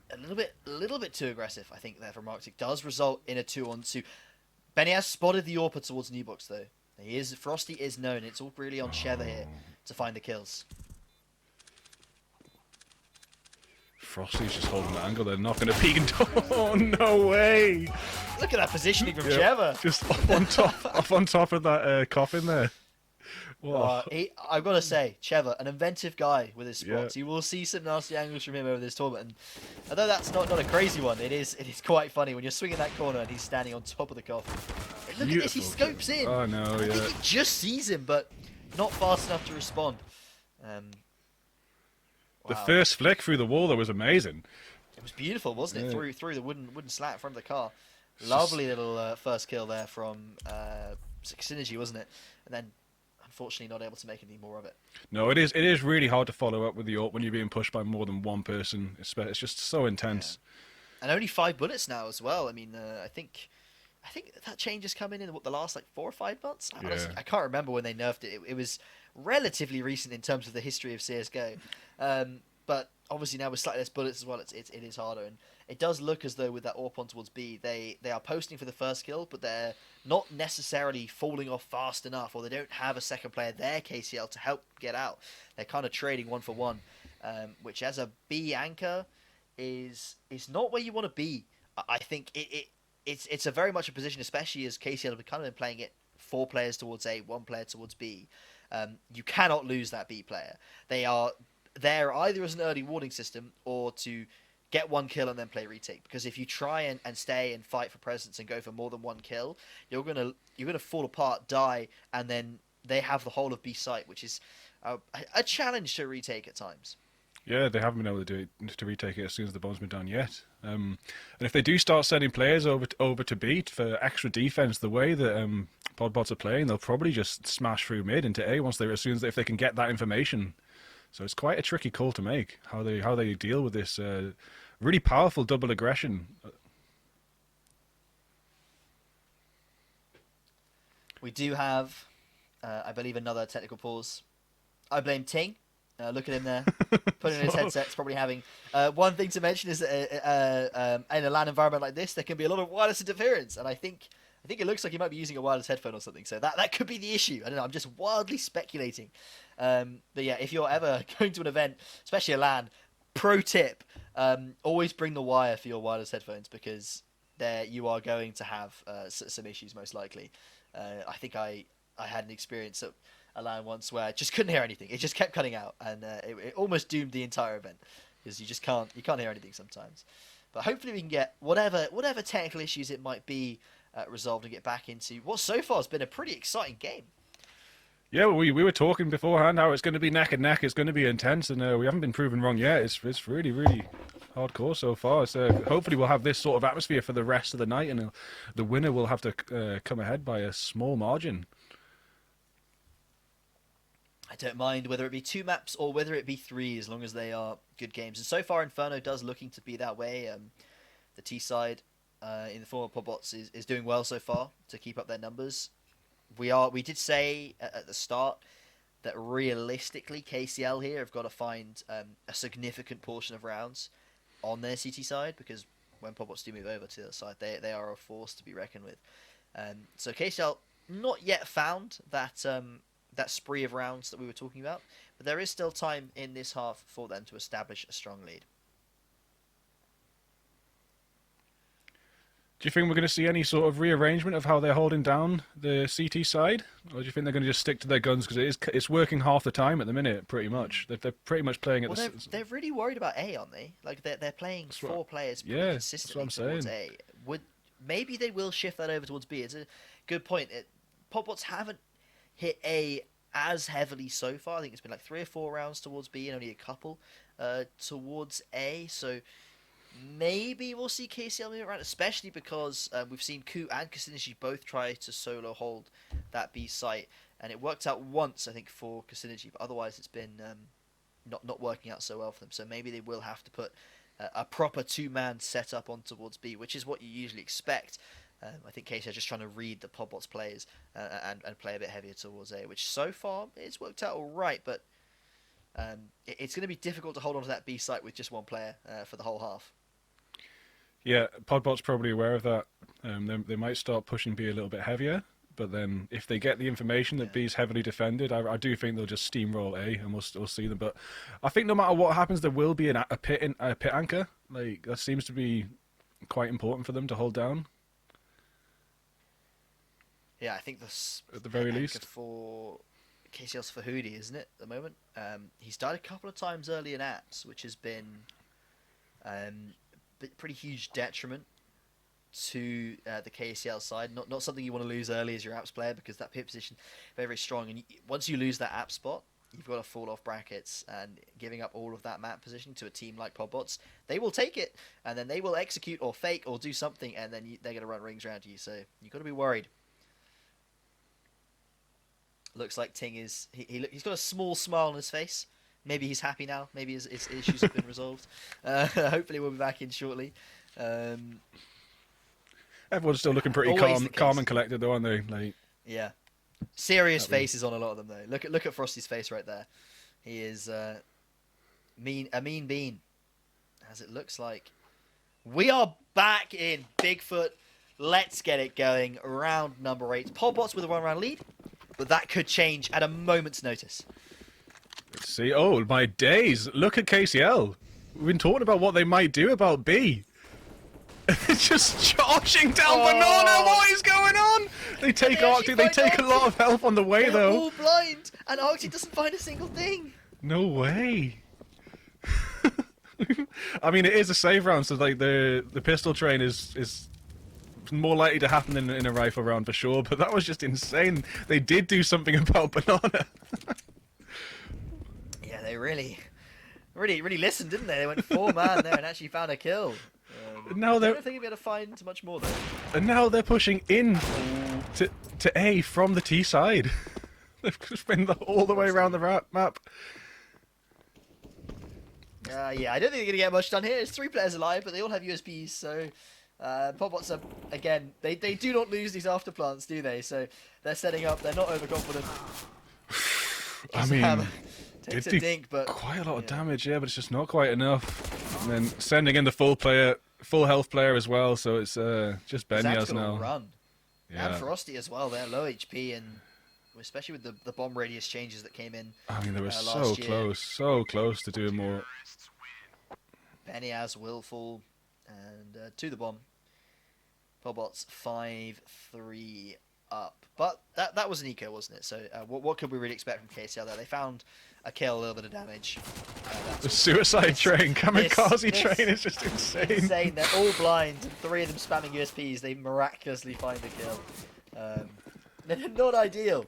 too aggressive, I think, there from Arctic. Does result in a 2-on-2. Benny has spotted the AWP towards Newbox, though. Frosty is known. It's all really on Sheva here to find the kills. Frosty's just holding the angle. They're not going to peek. Oh, no way. Look at that positioning from Sheva. Just off on top of that coffin there. I've got to say, Cheva, an inventive guy with his spots. You will see some nasty angles from him over this tournament. And although that's not a crazy one, it is quite funny when you're swinging that corner and he's standing on top of the coffin. Look at this, he scopes in. Oh no, I think he just sees him, but not fast enough to respond. The first flick through the wall, though, was amazing. It was beautiful, wasn't it? Through the wooden slat in front of the car. Lovely little first kill there from Synergy, wasn't it? And then unfortunately not able to make any more of it. No, it is really hard to follow up with the AWP when you're being pushed by more than one person. It's just so intense. and only 5 bullets now as well. I mean, I think that change has come in what, the last like 4 or 5 months. Honestly, I can't remember when they nerfed it. It was relatively recent in terms of the history of CS:GO, but obviously now with slightly less bullets as well, it is harder, and it does look as though with that AWP on towards B, they are posting for the first kill, but they're not necessarily falling off fast enough, or they don't have a second player there, KCL, to help get out. They're kind of trading one for one, which as a B anchor is not where you want to be. I think it's a very much a position, especially as KCL have kind of been playing it 4 players towards A, 1 player towards B. You cannot lose that B player. They are there either as an early warning system or to get 1 kill and then play retake. Because if you try and stay and fight for presence and go for more than 1 kill, you're gonna fall apart, die, and then they have the whole of B site, which is a challenge to retake at times. Yeah, they haven't been able to do it, to retake it as soon as the bomb's been down yet. And if they do start sending players over to B for extra defense, the way that Podbots are playing, they'll probably just smash through mid into A if they can get that information. So it's quite a tricky call to make how they deal with this really powerful double aggression. We do have, I believe, another technical pause. I blame Ting. Look at him there, putting in his headset. It's probably having one thing to mention is that in a LAN environment like this, there can be a lot of wireless interference, and I think it looks like he might be using a wireless headphone or something. So that could be the issue. I don't know. I'm just wildly speculating. But yeah, if you're ever going to an event, especially a LAN, pro tip: always bring the wire for your wireless headphones, because there you are going to have some issues most likely. I think I had an experience at a LAN once where I just couldn't hear anything. It just kept cutting out, and it almost doomed the entire event, because you can't hear anything sometimes. But hopefully we can get whatever technical issues it might be resolved and get back into what so far has been a pretty exciting game. Yeah, we were talking beforehand how it's going to be neck and neck. It's going to be intense, and we haven't been proven wrong yet. It's really, really hardcore so far. So hopefully we'll have this sort of atmosphere for the rest of the night, and the winner will have to come ahead by a small margin. I don't mind whether it be 2 maps or whether it be 3, as long as they are good games. And so far, Inferno does looking to be that way. The T side, in the form of Podbots, is doing well so far to keep up their numbers. We did say at the start that realistically KCL here have got to find a significant portion of rounds on their CT side, because when Podbots do move over to the other side, they are a force to be reckoned with. So KCL not yet found that spree of rounds that we were talking about, but there is still time in this half for them to establish a strong lead. Do you think we're going to see any sort of rearrangement of how they're holding down the CT side, or do you think they're going to just stick to their guns, because it's working half the time at the minute, pretty much? They're pretty much playing at they're really worried about A, aren't they? Like they're playing 4 players pretty consistently towards A. Maybe they will shift that over towards B. It's a good point. Podbots haven't hit A as heavily so far. I think it's been like 3 or 4 rounds towards B and only a couple towards A. So maybe we'll see KCL move around, especially because we've seen Ku and Kasinichi both try to solo hold that B site, and it worked out once, I think, for Kasinichi, but otherwise it's been not working out so well for them. So maybe they will have to put a proper 2-man setup on towards B, which is what you usually expect. I think KC are just trying to read the Podbots players and play a bit heavier towards A, which so far it's worked out all right, but it's going to be difficult to hold on to that B site with just 1 player for the whole half. Yeah, Podbot's probably aware of that. They might start pushing B a little bit heavier, but then if they get the information that B's heavily defended, I do think they'll just steamroll A, and we'll see them. But I think no matter what happens, there will be a pit anchor. Like, that seems to be quite important for them to hold down. Yeah, I think that's at the very least for KCL's Fahudi, isn't it? At the moment, he's died a couple of times early in apps, which has been pretty huge detriment to the KCL side. Not something you want to lose early as your apps player, because that pit position very, very strong, and once you lose that app spot, you've got to fall off brackets, and giving up all of that map positioning to a team like Podbots, they will take it, and then they will execute or fake or do something, and then they're going to run rings around you. So you've got to be worried. Looks like Ting is he's got a small smile on his face. Maybe he's happy now. Maybe his issues have been resolved. Hopefully we'll be back in shortly. Everyone's still looking pretty calm and collected, though, aren't they? Like, yeah, serious faces on a lot of them, though. Look at Frosty's face right there. He is a mean bean, as it looks like. We are back in Bigfoot. Let's get it going. Round number 8. Podbots with a 1-round lead, but that could change at a moment's notice. let's see. Oh, my days. Look at KCL. We've been talking about what they might do about B. Just charging down Banana. What is going on? They take Arctic. They take a lot of help on the way, They're though. all blind, and Arctic doesn't find a single thing. No way. I mean, it is a save round, so like the pistol train is more likely to happen in a rifle round for sure. But that was just insane. They did do something about Banana. Yeah, they really listened, didn't they? They went 4-man there and actually found a kill. Now I they're don't think we're going to find much more, though. and now they're pushing in to A from the T side. They've just been all the way around the map. Yeah, I don't think they're going to get much done here. There's 3 players alive, but they all have USBs, so Podbots are, again, they do not lose these afterplants, do they? So they're setting up, they're not overconfident. I mean, takes it a did dink, but quite a lot of damage, yeah, but it's just not quite enough. And then sending in the full health player as well, so it's just Benyaz now. Run. Yeah. And Frosty as well, they're low HP, and especially with the bomb radius changes that came in. I mean, they were last year. so close to doing more. Benyaz will fall, and to the bomb. Podbots 5-3 up. But that was an eco, wasn't it? So what could we really expect from KCL there? They found a kill, a little bit of damage. The suicide train, kamikaze train is just insane. Insane. They're all blind, and 3 of them spamming USPs. They miraculously find a kill. They're not ideal.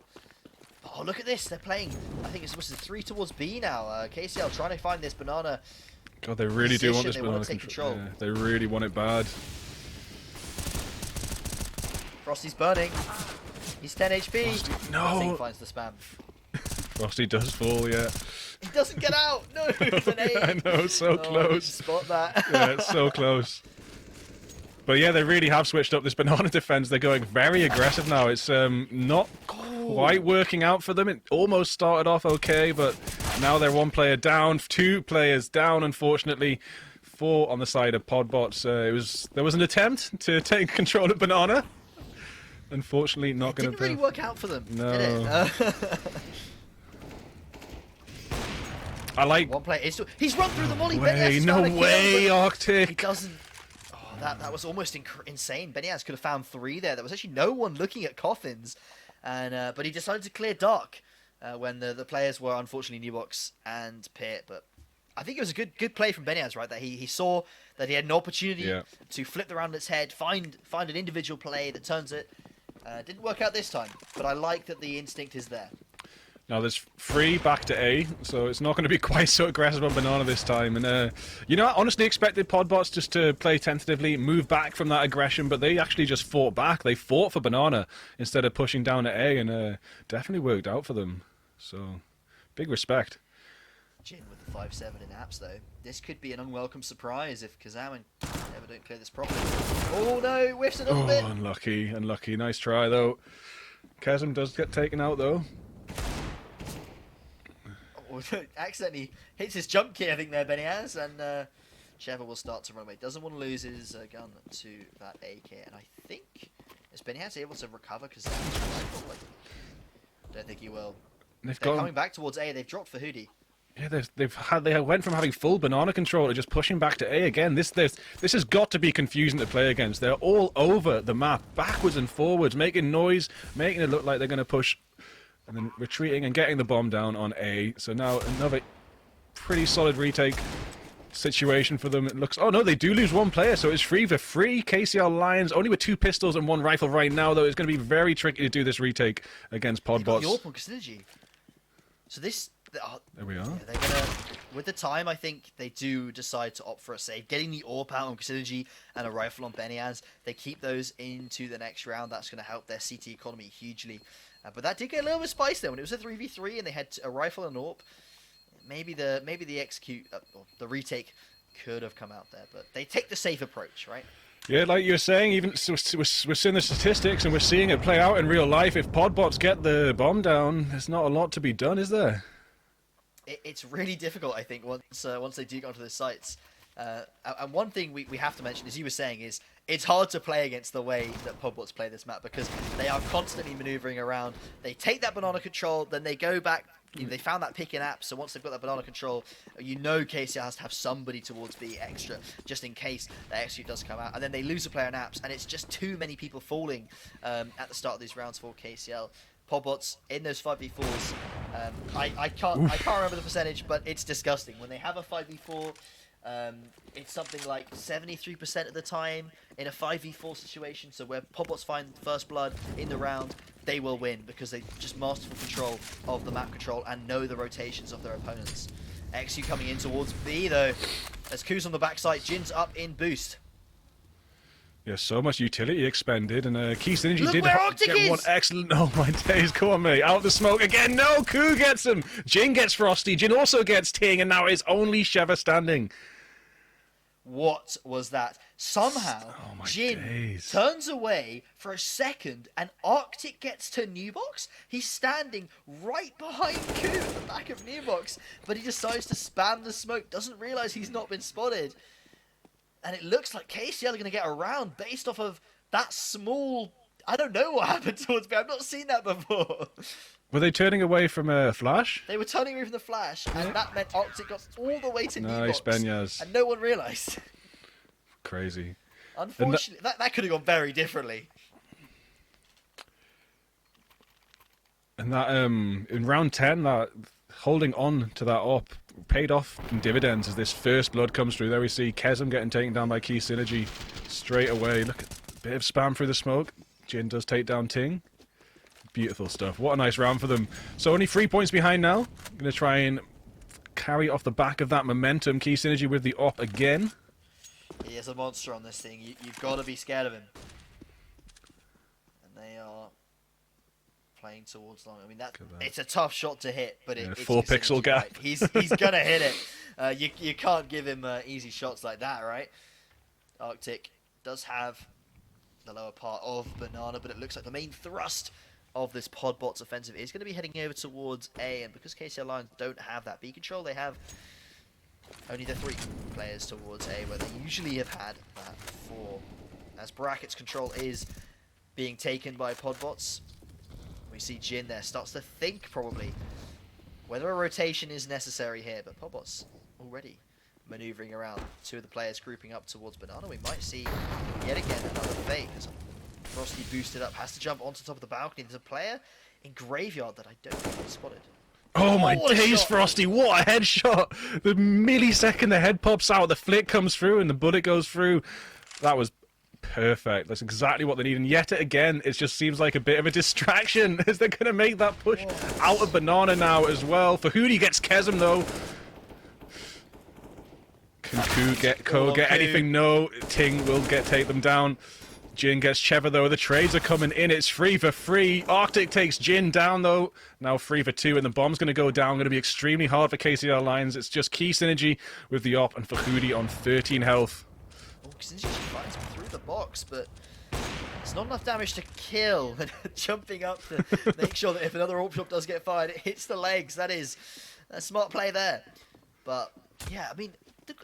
Oh, look at this. They're playing, I think it's supposed to be 3 towards B now. KCL trying to find this Banana. God, they really do want this They want Banana to take control. Yeah, they really want it bad. Frosty's burning. He's 10 HP. Frosty, no. I think he finds the spam. Frosty does fall, yeah. He doesn't get out. No, it's an 8. I know, so close. Spot that. Yeah, it's so close. But yeah, they really have switched up this Banana defense. They're going very aggressive now. It's not quite working out for them. It almost started off okay, but now they're 1 player down, 2 players down, unfortunately. 4 on the side of Podbots. There was an attempt to take control of Banana. Unfortunately, not going to. Didn't really work out for them. No. Did it? I like. 1 player. He's run through the molly. No way, Arctic. He doesn't. Oh, that was almost insane. Benyaz could have found 3 there. There was actually no one looking at coffins, and but he decided to clear dark when the players were unfortunately Newbox and Pit. But I think it was a good play from Benyaz, right? That he saw that he had an opportunity to flip the round on its head, find an individual play that turns it. Didn't work out this time, but I like that the instinct is there. Now there's 3 back to A, so it's not going to be quite so aggressive on Banana this time. And you know, I honestly expected Podbots just to play tentatively, move back from that aggression, but they actually just fought back. They fought for Banana instead of pushing down at A, and definitely worked out for them. So, big respect. Jin with the 5-7 in apps, though. This could be an unwelcome surprise if Kazam and Never don't clear this properly. Oh no, whiffs a little bit. Unlucky. Nice try, though. Chasm does get taken out, though. Oh, accidentally hits his jump key, I think, there, Benyaz, and Trevor will start to run away. Doesn't want to lose his gun to that AK, and I think, is Benyaz able to recover Kazam's rifle? Don't think he will. They're coming back towards A. They've dropped for Hoodie. Yeah, they went from having full Banana control to just pushing back to A again. This has got to be confusing to play against. They're all over the map, backwards and forwards, making noise, making it look like they're going to push, and then retreating and getting the bomb down on A. So now another pretty solid retake situation for them. It looks. Oh no, they do lose 1 player, so it's 3-3. KCL Lions only with 2 pistols and 1 rifle right now, though. It's going to be very tricky to do this retake against Podbots. Yorp on Synergy. So this. There we are. Yeah, they're gonna, with the time, I think they do decide to opt for a save. Getting the AWP out on Synergy and a rifle on Benyaz, they keep those into the next round. That's going to help their CT economy hugely. But that did get a little bit spicy there when it was a 3v3 and they had a rifle and AWP. Maybe the execute or the retake could have come out there, but they take the safe approach, right? Yeah, like you were saying, even we're seeing the statistics and we're seeing it play out in real life. If Podbots get the bomb down, there's not a lot to be done, is there? It's really difficult, I think, once they do get onto the sites. And one thing we have to mention, as you were saying, is it's hard to play against the way that Podbots play this map because they are constantly maneuvering around. They take that banana control, then they go back. They found that pick in app, so once they've got that banana control, KCL has to have somebody towards B extra, just in case the execute does come out. And then they lose a player in apps, and it's just too many people falling at the start of these rounds for KCL. Podbots in those 5v4s, I can't remember the percentage, but it's disgusting. When they have a 5v4, it's something like 73% of the time in a 5v4 situation. So where Podbots find first blood in the round, they will win because they just masterful control of the map control and know the rotations of their opponents. XU coming in towards B though, as Ku's on the backside, Jin's up in boost. Yeah, so much utility expended, and Key Synergy Look did where Arctic get one is! excellent. Oh my days, come on, mate. Out of the smoke again. No, Ku gets him. Jin gets Frosty. Jin also gets Ting, and now it's only Sheva standing. What was that? Somehow, Jin turns away for a second and Arctic gets to Newbox. He's standing right behind Ku at the back of Newbox, but he decides to spam the smoke, doesn't realize he's not been spotted. And it looks like KCL are going to get around based off of that small... I don't know what happened towards me. I've not seen that before. Were they turning away from a flash? They were turning away from the flash, and that meant Arctic got all the way to Nice, Newbox, Benyas. and no one realised. Crazy. Unfortunately, that could have gone very differently. And that in round 10, that holding on to that up paid off in dividends as this first blood comes through. There we see Kesem getting taken down by Key Synergy straight away. Look at a bit of spam through the smoke. Jin does take down Ting. Beautiful stuff. What a nice round for them. So only 3 points behind now. Going to try and carry off the back of that momentum. Key Synergy with the op again. He is a monster on this thing. You've got to be scared of him. And they are playing towards long. I mean, it's a tough shot to hit, but it's 4 pixel gap. Right. He's gonna hit it. You can't give him easy shots like that, right? Arctic does have the lower part of Banana, but it looks like the main thrust of this Podbots offensive is going to be heading over towards A, and because KCL Lions don't have that B control, they have only the 3 players towards A, where they usually have had that 4. As Bracket's control is being taken by Podbots, we see Jin there starts to think probably whether a rotation is necessary here, but Podbots already maneuvering around. 2 of the players grouping up towards Banana. We might see yet again another fake as Frosty boosted up, has to jump onto top of the balcony. There's a player in Graveyard that I don't think is spotted. Oh my days, Frosty, what a headshot! The millisecond the head pops out, the flick comes through and the bullet goes through. That was perfect. That's exactly what they need. And yet again, it just seems like a bit of a distraction as they're going to make that push out of Banana now as well. Fahudi gets Kesem though. Can Ko get anything? No. Ting will take them down. Jin gets Cheva though. The trades are coming in. It's 3 for 3. Arctic takes Jin down though. Now 3 for 2, and the bomb's going to go down. Going to be extremely hard for KCL Lions. It's just Key Synergy with the op and Fahudi on 13 health. Oh, Synergy finds him through the box, but it's not enough damage to kill. Jumping up to make sure that if another AWP shot does get fired, it hits the legs. That is a smart play there. But yeah, I mean,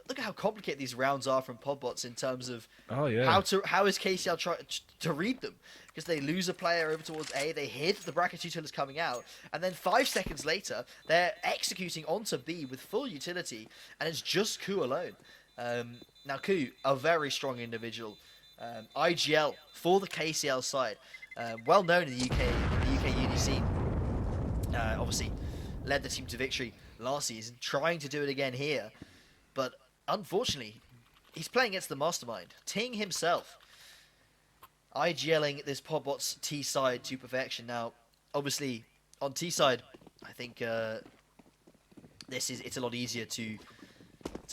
look at how complicated these rounds are from Podbots in terms of how is KCL trying to read them, because they lose a player over towards A, they hit the bracket utilities coming out, and then 5 seconds later they're executing onto B with full utility, and it's just Ku alone. Now Ku, a very strong individual, IGL for the KCL side, well known in the UK uni scene. Obviously led the team to victory last season, trying to do it again here. But unfortunately, he's playing against the mastermind, Ting himself. IGLing this Podbots T side to perfection. Now, obviously, on T side, I think it's a lot easier to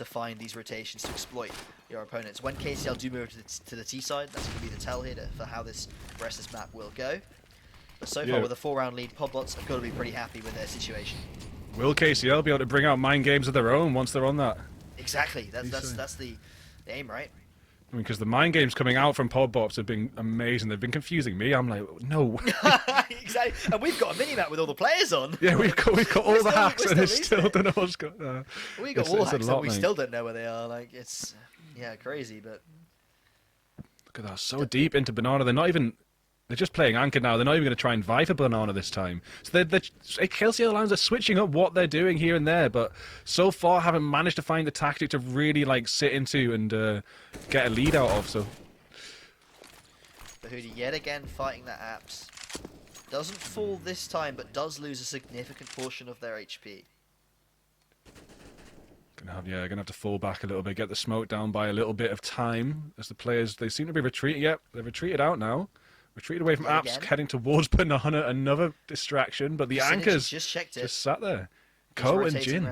find these rotations to exploit your opponents. When KCL do move to the T side, that's going to be the tell here for how the rest of this map will go. But so far, with a 4-round lead, Podbots have got to be pretty happy with their situation. Will KCL be able to bring out mind games of their own once they're on that? Exactly. That's the aim, right? I mean, because the mind games coming out from Podbots have been amazing. They've been confusing me. I'm like, no. Exactly. And we've got a mini-map with all the players on. Yeah, we've got all the hacks, and it's still don't know what's going on. We got all hacks, and we still don't know where they are. Like, it's crazy. But look at that, so deep into Banana. They're just playing Anchor now. They're not even going to try and vie for Banana this time. So KCL Lions are switching up what they're doing here and there, but so far haven't managed to find the tactic to really like sit into and get a lead out of. So Bahudi yet again fighting that Apps. Doesn't fall this time, but does lose a significant portion of their HP. Gonna have to fall back a little bit, get the smoke down by a little bit of time as the players, they seem to be retreating. Yep, they've retreated out now. Retreated away from Apps, heading towards Banana. Another distraction, but the Anchors just sat there. Ko and Jin.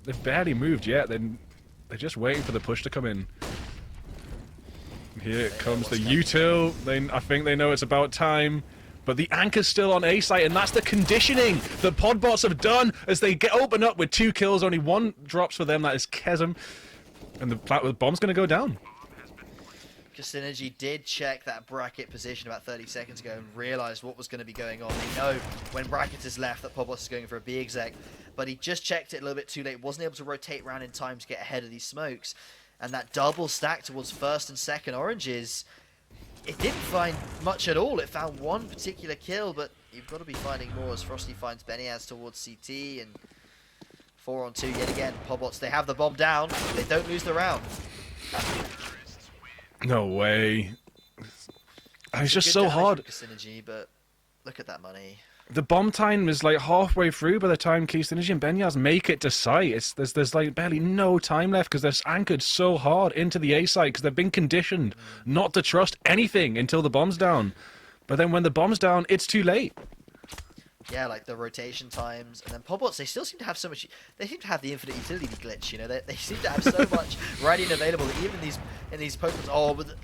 They've barely moved yet. They're just waiting for the push to come in. And here comes the util. I think they know it's about time. But the Anchor's still on A site, and that's the conditioning that Podbots have done as they open up with 2 kills. Only 1 drops for them. That is Kesem. And the bomb's going to go down. Synergy did check that bracket position about 30 seconds ago and realized what was going to be going on. They know when bracket is left that Podbots is going for a B exec, but he just checked it a little bit too late. Wasn't able to rotate around in time to get ahead of these smokes. And that double stack towards first and second oranges, it didn't find much at all. It found 1 particular kill, but you've got to be finding more as Frosty finds Beniaz towards CT, and 4 on 2 yet again. Podbots, they have the bomb down. They don't lose the round. No way. It's just so hard. Synergy, but look at that money. The bomb time is like halfway through by the time Key Synergy and Benyaz make it to site. There's like barely no time left because they're anchored so hard into the A site because they've been conditioned not to trust anything until the bomb's down. But then when the bomb's down, it's too late. Yeah, like the rotation times, and then Podbots, they still seem to have so much. They seem to have the infinite utility glitch. You know, they seem to have so much ready and available that even in these Pokemon. Oh, but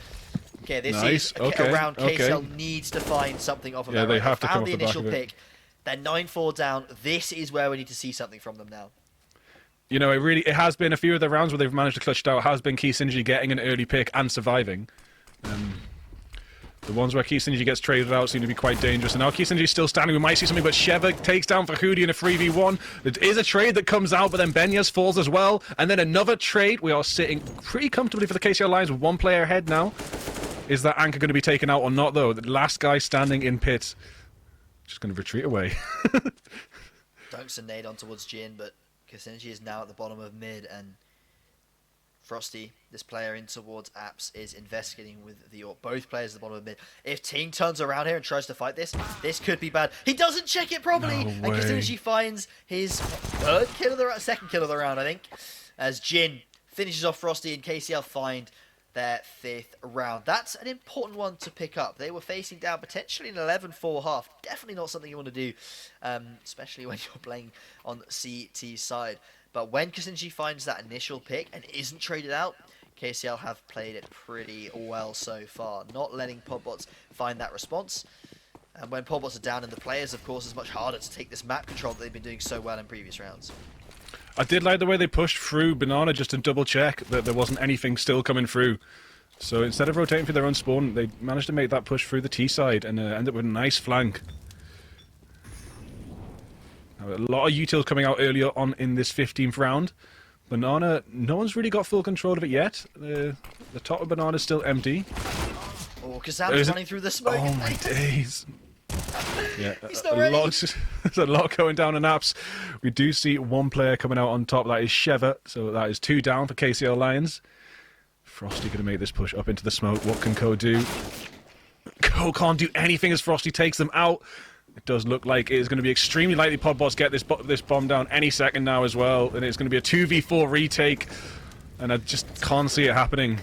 okay, this is a round. KCL needs to find something off of that. They have to found come the off the back initial of it. pick. They're 9-4 down. This is where we need to see something from them now. You know, it has been a few of the rounds where they've managed to clutch it out. Has been Key Synergy getting an early pick and surviving. The ones where Key Synergy gets traded out seem to be quite dangerous. And now Key Synergy is still standing. We might see something, but Sheva takes down Fahudi in a 3v1. There is a trade that comes out, but then Benyaz falls as well. And then another trade. We are sitting pretty comfortably for the KCL Lions with 1 player ahead now. Is that Anchor going to be taken out or not, though? The last guy standing in pit. Just going to retreat away. Dunks a nade on towards Jin, but Synergy is now at the bottom of mid, and Frosty, this player in towards Apps, is investigating with the AWP. Both players at the bottom of mid. If Ting turns around here and tries to fight this could be bad. He doesn't check it properly, and Synergy finds his second kill of the round, I think, as Jin finishes off Frosty and KCL find their 5th round. That's an important one to pick up. They were facing down potentially an 11-4 half. Definitely not something you want to do, especially when you're playing on the CT side. But when Synergy finds that initial pick and isn't traded out, KCL have played it pretty well so far, not letting Podbots find that response. And when Podbots are down in the players, of course, it's much harder to take this map control that they've been doing so well in previous rounds. I did like the way they pushed through Banana just to double check that there wasn't anything still coming through. So instead of rotating for their own spawn, they managed to make that push through the T side and end up with a nice flank. Now, a lot of utils coming out earlier on in this 15th round. Banana, no one's really got full control of it yet. The top of Banana is still empty. Oh, Kazam's running through the smoke. Oh my days. Yeah, He's not ready. There's a lot going down in Apps. We do see 1 player coming out on top. That is Sheva. So that is 2 down for KCL Lions. Frosty going to make this push up into the smoke. What can Ko do? Ko can't do anything as Frosty takes them out. It does look like it is going to be extremely likely Podbots get this bomb down any second now as well. And it's going to be a 2v4 retake. And I just can't see it happening.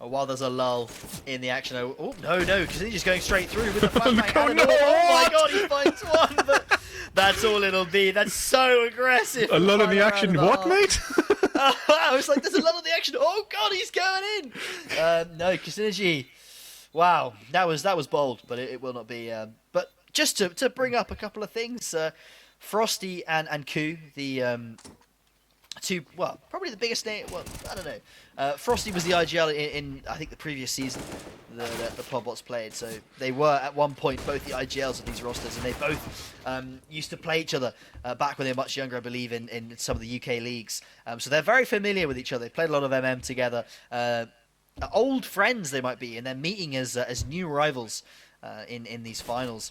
Oh, while there's a lull in the action. Oh, no, because he's just going straight through with a flashbang. No, oh my god, he finds 1, but that's all it'll be. That's so aggressive. A lull in the action. What, mate? I was like, there's a lull in the action. Oh god, he's going in. No, Synergy. Wow, that was bold, but it will not be. But just to bring up a couple of things, Frosty and Ku, the well, probably the biggest name. Well, I don't know. Frosty was the IGL in I think the previous season the Podbots played. So they were at one point both the IGLs of these rosters, and they both used to play each other back when they were much younger, I believe, in some of the UK leagues. So they're very familiar with each other. They played a lot of MM together. Old friends they might be, and they're meeting as new rivals in these finals.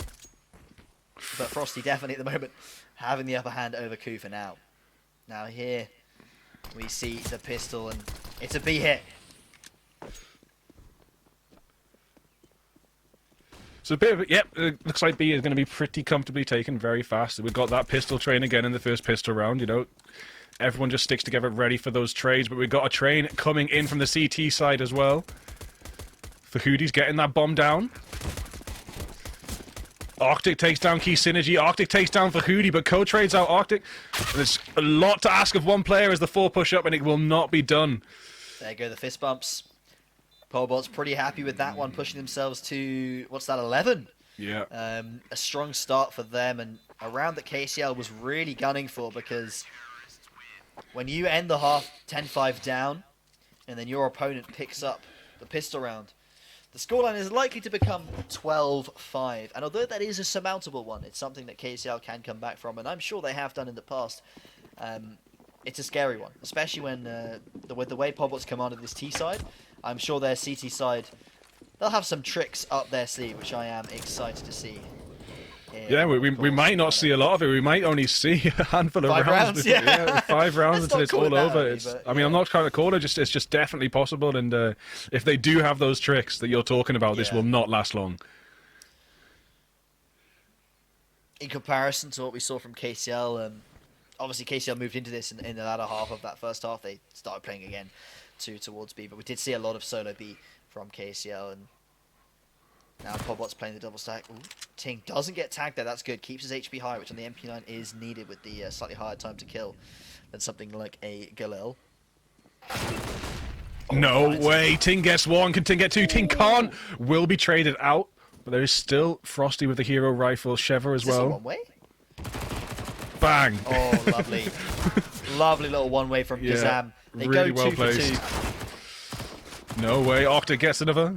But Frosty definitely at the moment having the upper hand over Ku for now. Now here we see the pistol, and it's a B hit. So a bit of yep, it looks like B is going to be pretty comfortably taken very fast. We've got that pistol train again in the first pistol round, you know. Everyone just sticks together ready for those trades, but we've got a train coming in from the CT side as well. Fahoody's getting that bomb down. Arctic takes down Key Synergy. Arctic takes down Fahoody, but co-trades out Arctic. And it's a lot to ask of one player as the 4 push up, and it will not be done. There go the fist bumps. Pobot's pretty happy with that one, pushing themselves to, what's that, 11? Yeah. A strong start for them, and a round that KCL was really gunning for, because when you end the half 10-5 down, and then your opponent picks up the pistol round, the scoreline is likely to become 12-5, and although that is a surmountable one, it's something that KCL can come back from, and I'm sure they have done in the past. It's a scary one, especially when with the way Pobot's commanded this T side. I'm sure their CT side, they'll have some tricks up their sleeve, which I am excited to see. Yeah, we might not see a lot of it. We might only see a handful of 5 rounds. Yeah. 5 rounds until it's all over. I mean, I'm not trying to call it. It's just definitely possible. And if they do have those tricks that you're talking about, this will not last long. In comparison to what we saw from KCL, obviously KCL moved into this in the latter half of that first half. They started playing again towards B, but we did see a lot of solo B from KCL, and now Pobot's playing the double stack. Ooh, Ting doesn't get tagged there. That's good. Keeps his HP high, which on the MP9 is needed with the slightly higher time to kill than something like a Galil. No way. Ting gets 1. Can Ting get 2? Ting can't. Will be traded out. But there is still Frosty with the hero rifle. Shever as well. Is this a one-way? Bang. Oh, lovely. Lovely little one-way from Kazam. They really go well 2 placed. for 2. No way. Arctic gets another.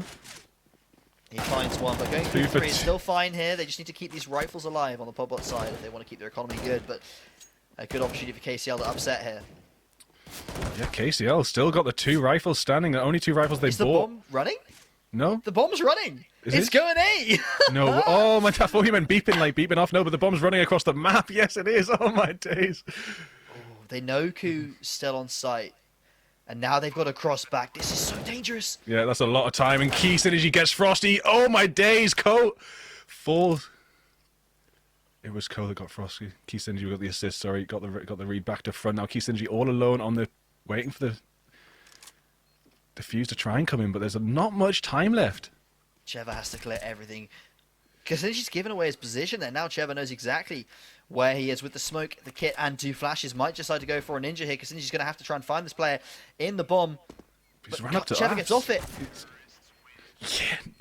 He finds one, but going 2 for 3 is still fine here. They just need to keep these rifles alive on the Pobot side if they want to keep their economy good, but a good opportunity for KCL to upset here. Yeah, KCL still got the 2 rifles standing. The only 2 rifles they Is the bought. bomb running? No. The bomb's running. Is it's it? going A. No. Oh, my! I thought you meant beeping, like beeping off. No, but the bomb's running across the map. Yes, it is. Oh, my days. They know Ku still on site, and now they've got to cross back. This is so dangerous. Yeah, that's a lot of time. And Key Synergy gets Frosty. Oh, my days. Ko falls. It was Ko that got Frosty. Key Synergy got the assist. Sorry, got the read back to front. Now Key Synergy all alone on the waiting for the defuse to try and come in, but there's not much time left. Cheva has to clear everything. Kasinji's given away his position there. Now Cheva knows exactly where he is with the smoke, the kit, and 2 flashes. Might decide to go for a ninja here. Kasinji's going to have to try and find this player in the bomb. He's run up to Cheva us. gets off it.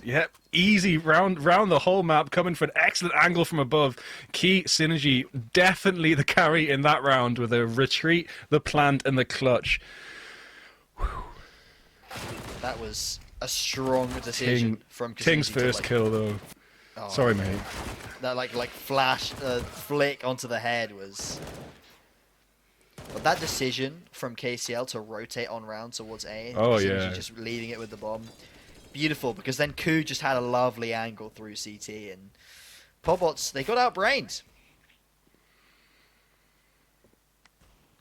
Yep, easy round the whole map, coming for an excellent angle from above. Key Synergy definitely the carry in that round with a retreat, the plant, and the clutch. Whew. That was a strong decision from Kasinji. King's first kill though. Oh, sorry, mate. That like flash flick onto the head was. But that decision from KCL to rotate on round towards A. Oh Kasinji yeah. just leaving it with the bomb. Beautiful, because then Ku just had a lovely angle through CT, and Pobots, they got outbrained.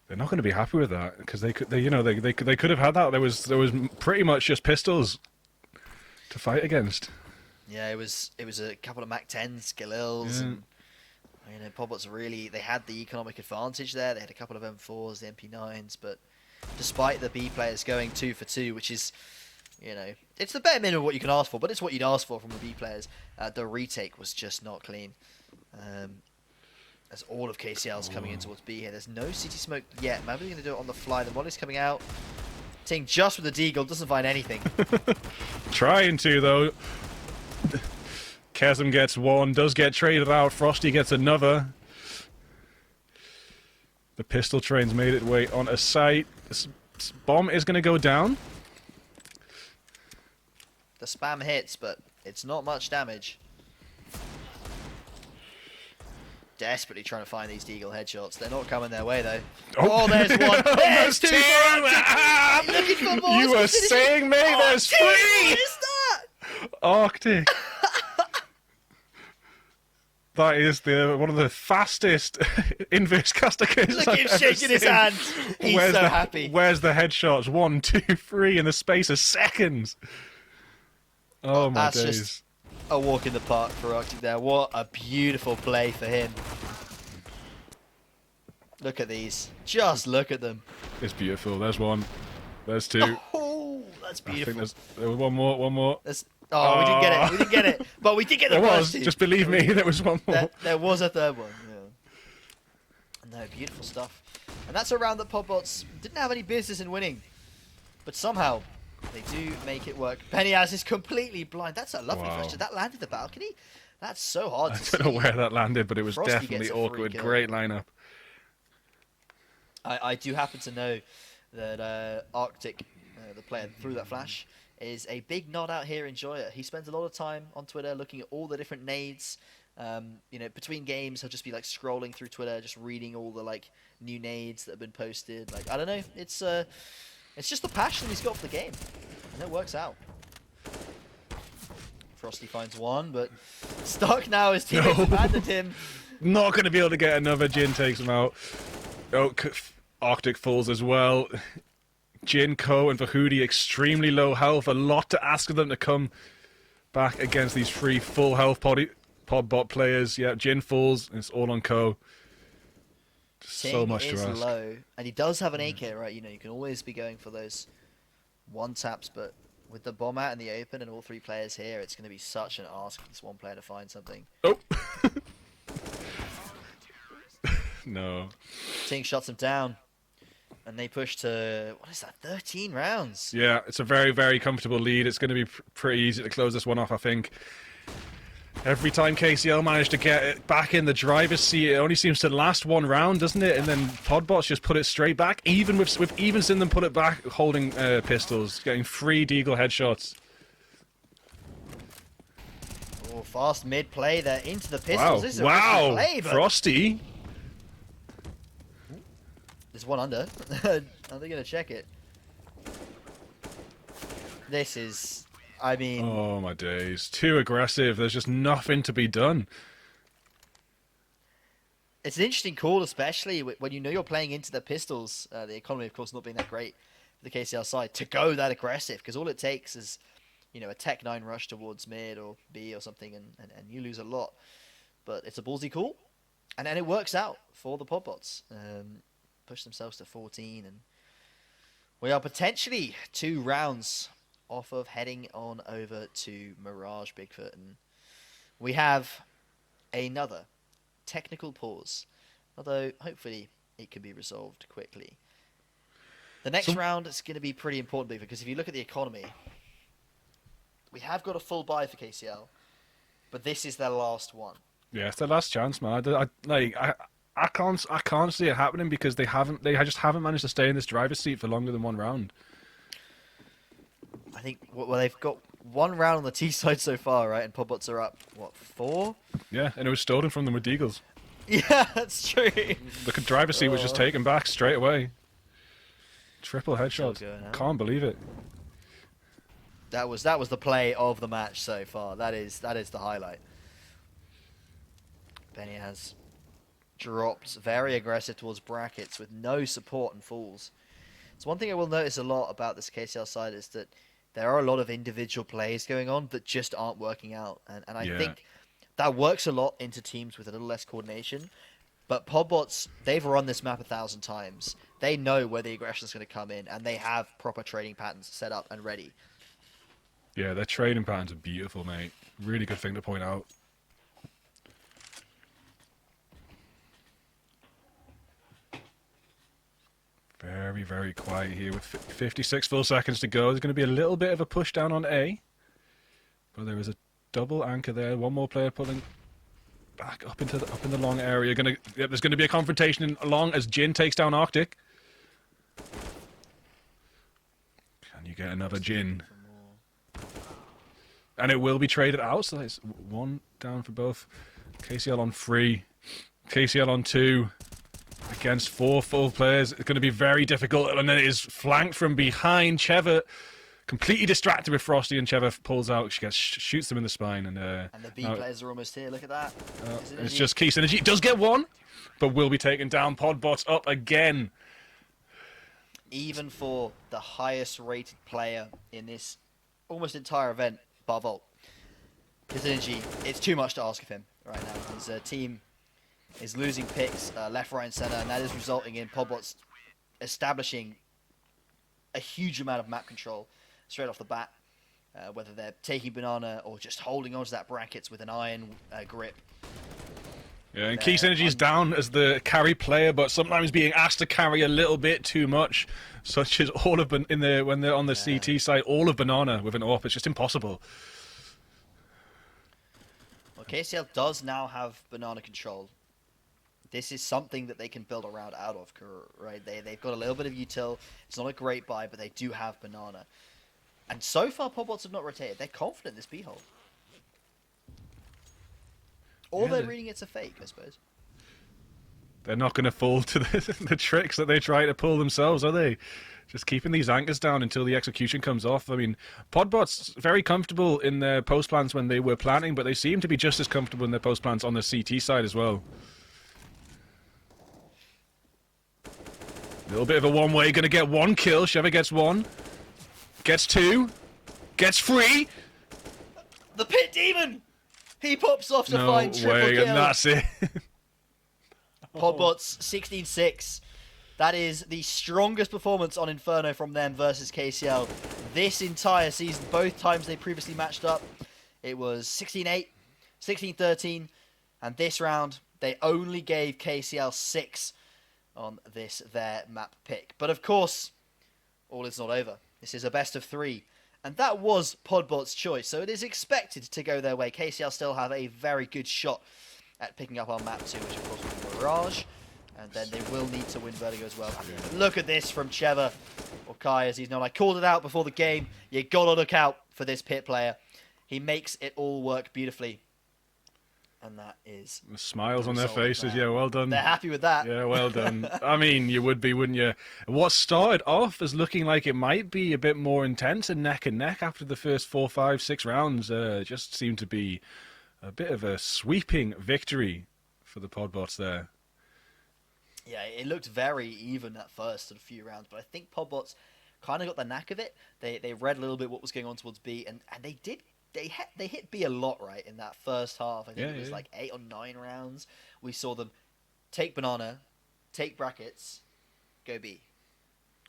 They're not going to be happy with that because they could have had that. There was pretty much just pistols to fight against. Yeah, it was a couple of Mac 10s, Galils, and Pobots really, they had the economic advantage there. They had a couple of M4s, the MP9s, but despite the B players going 2 for 2, which is, it's the bare minimum of what you can ask for, but it's what you'd ask for from the B players. The retake was just not clean. As all of KCL's coming in towards B here. There's no CT smoke yet. Maybe they're going to do it on the fly. The molly's coming out. Ting just with the deagle, doesn't find anything. Trying to, though. Chasm gets 1, does get traded out. Frosty gets another. The pistol train's made its way on a site. This bomb is going to go down. The spam hits, but it's not much damage. Desperately trying to find these deagle headshots. They're not coming their way, though. Oh, there's one. There's two. Looking for more. You were saying, mate, there's three. What is that? Arctic. That is one of the fastest inverse caster kills Look I've at him ever shaking his seen. hands. He's Where's so the, happy. Where's the headshots? 1, 2, 3 in the space of seconds. Oh my That's days. just a walk in the park for Arctic there. What a beautiful play for him. Look at these. Just look at them. It's beautiful. There's one. There's two. Oh, that's beautiful. I think there was one more. Oh, we didn't get it. We didn't get it. But we did get the There first was. two. Just believe me, there was one more. There was a third one. Yeah. No, beautiful stuff. And that's a round that Podbots didn't have any business in winning. But somehow, they do make it work. Pennyaz is completely blind. That's a lovely flash. Did that land at the balcony? That's so hard to see. I don't know where that landed, but it was Frosty definitely gets a free awkward. kill. Great lineup. I do happen to know that Arctic, the player that threw that flash, is a big nod out here enjoyer. He spends a lot of time on Twitter looking at all the different nades. You know, between games, he'll just be like scrolling through Twitter, just reading all the like new nades that have been posted. Like, I don't know, it's just the passion he's got for the game, and it works out. Frosty finds one, but Stark now his teammates abandoned him. Not going to be able to get another. Jin takes him out. Oh, Arctic falls as well. Jin, Ko, and Vahudi extremely low health. A lot to ask of them to come back against these three full health Podbot players. Yeah, Jin falls. And it's all on Ko. So much to is ask. low, and he does have an AK, right? You know, you can always be going for those one taps, but with the bomb out in the open and all three players here, it's going to be such an ask for this one player to find something. Oh. No. Ting shuts him down, and they push to, what is that, 13 rounds? Yeah, it's a very, very comfortable lead. It's going to be pretty easy to close this one off, I think. Every time KCL managed to get it back in the driver's seat, it only seems to last one round, doesn't it? And then Podbots just put it straight back. Even we've even seen them put it back holding pistols, getting 3 deagle headshots. Oh, fast mid play there into the pistols. Wow, This is a risky play, but Frosty. there's one under. Are they going to check it? This is, I mean... Oh my days. Too aggressive. There's just nothing to be done. It's an interesting call, especially when you know you're playing into the pistols. The economy, of course, not being that great for the KCL side, to go that aggressive, because all it takes is, you know, a Tech 9 rush towards mid or B or something, and you lose a lot. But it's a ballsy call, and it works out for the Podbots. Push themselves to 14, and we are potentially 2 rounds off of heading on over to Mirage Bigfoot, and we have another technical pause, although hopefully it can be resolved quickly. The next round is going to be pretty important, because if you look at the economy, we have got a full buy for KCL, but this is their last one. Yeah, it's their last chance, man. I can't see it happening, because they just haven't managed to stay in this driver's seat for longer than one round. I think, well, they've got 1 round on the T side so far, right? And Podbots are up, what, 4? Yeah, and it was stolen from them with deagles. Yeah, that's true. The driver's seat was just taken back straight away. Triple headshot. Can't believe it. That was the play of the match so far. That is the highlight. Benny has dropped very aggressive towards brackets with no support and falls. So one thing I will notice a lot about this KCL side is that there are a lot of individual plays going on that just aren't working out. And I think that works a lot into teams with a little less coordination. But Podbots, they've run this map 1,000 times. They know where the aggression is going to come in, and they have proper trading patterns set up and ready. Yeah, their trading patterns are beautiful, mate. Really good thing to point out. Very, very quiet here with 56 full seconds to go. There's going to be a little bit of a push down on A. But there is a double anchor there. One more player pulling. back up in the long area. There's gonna be a confrontation in long as Jin takes down Arctic. Can you get another Jin? And it will be traded out, so that's 1 down for both. KCL on 3, KCL on 2, against 4 full players. It's going to be very difficult, and then it is flanked from behind. Cheva completely distracted with Frosty, and Cheva pulls out. She shoots them in the spine, and the B players are almost here. Look at that. It's just Key Synergy. It does get 1, but will be taken down. Podbots up again. Even for the highest rated player in this almost entire event, bar Volt, his energy, it's too much to ask of him right now. His team is losing picks left, right, and center, and that is resulting in Podbots establishing a huge amount of map control straight off the bat, whether they're taking Banana or just holding onto that brackets with an iron grip. Yeah, and Key Synergy is down as the carry player, but sometimes being asked to carry a little bit too much, such as all of when they're on the CT side, all of Banana with an AWP. It's just impossible. Well, KCL does now have Banana control. This is something that they can build around out of, right? They've got a little bit of util. It's not a great buy, but they do have Banana. And so far, Podbots have not rotated. They're confident in this B hole. Or they're reading it's a fake, I suppose. They're not going to fall to the tricks that they try to pull themselves, are they? Just keeping these anchors down until the execution comes off. I mean, Podbots very comfortable in their post plans when they were planning, but they seem to be just as comfortable in their post plans on the CT side as well. A little bit of a one-way, going to get 1 kill. Sheva gets 1, gets 2, gets 3. The Pit Demon! He pops off to find triple kill. And that's it. Podbots 16-6. That is the strongest performance on Inferno from them versus KCL this entire season. Both times they previously matched up, it was 16-8, 16-13, and this round they only gave KCL 6 on their map pick. But of course, all is not over. This is a best of 3. And that was Podbot's choice, so it is expected to go their way. KCL still have a very good shot at picking up on map 2, which of course will be Mirage. And then they will need to win Vertigo as well. Look at this from Cheva, or Kai as he's known. I called it out before the game. You gotta look out for this Pit player. He makes it all work beautifully. And that is... The smiles on their faces, yeah, well done. They're happy with that. Yeah, well done. I mean, you would be, wouldn't you? What started off as looking like it might be a bit more intense and neck after the first 4, 5, 6 rounds just seemed to be a bit of a sweeping victory for the Podbots there. Yeah, it looked very even at first in a few rounds, but I think Podbots kind of got the knack of it. They read a little bit what was going on towards B, and they did. They hit B a lot, right, in that first half. I think it was like 8 or 9 rounds. We saw them take Banana, take brackets, go B.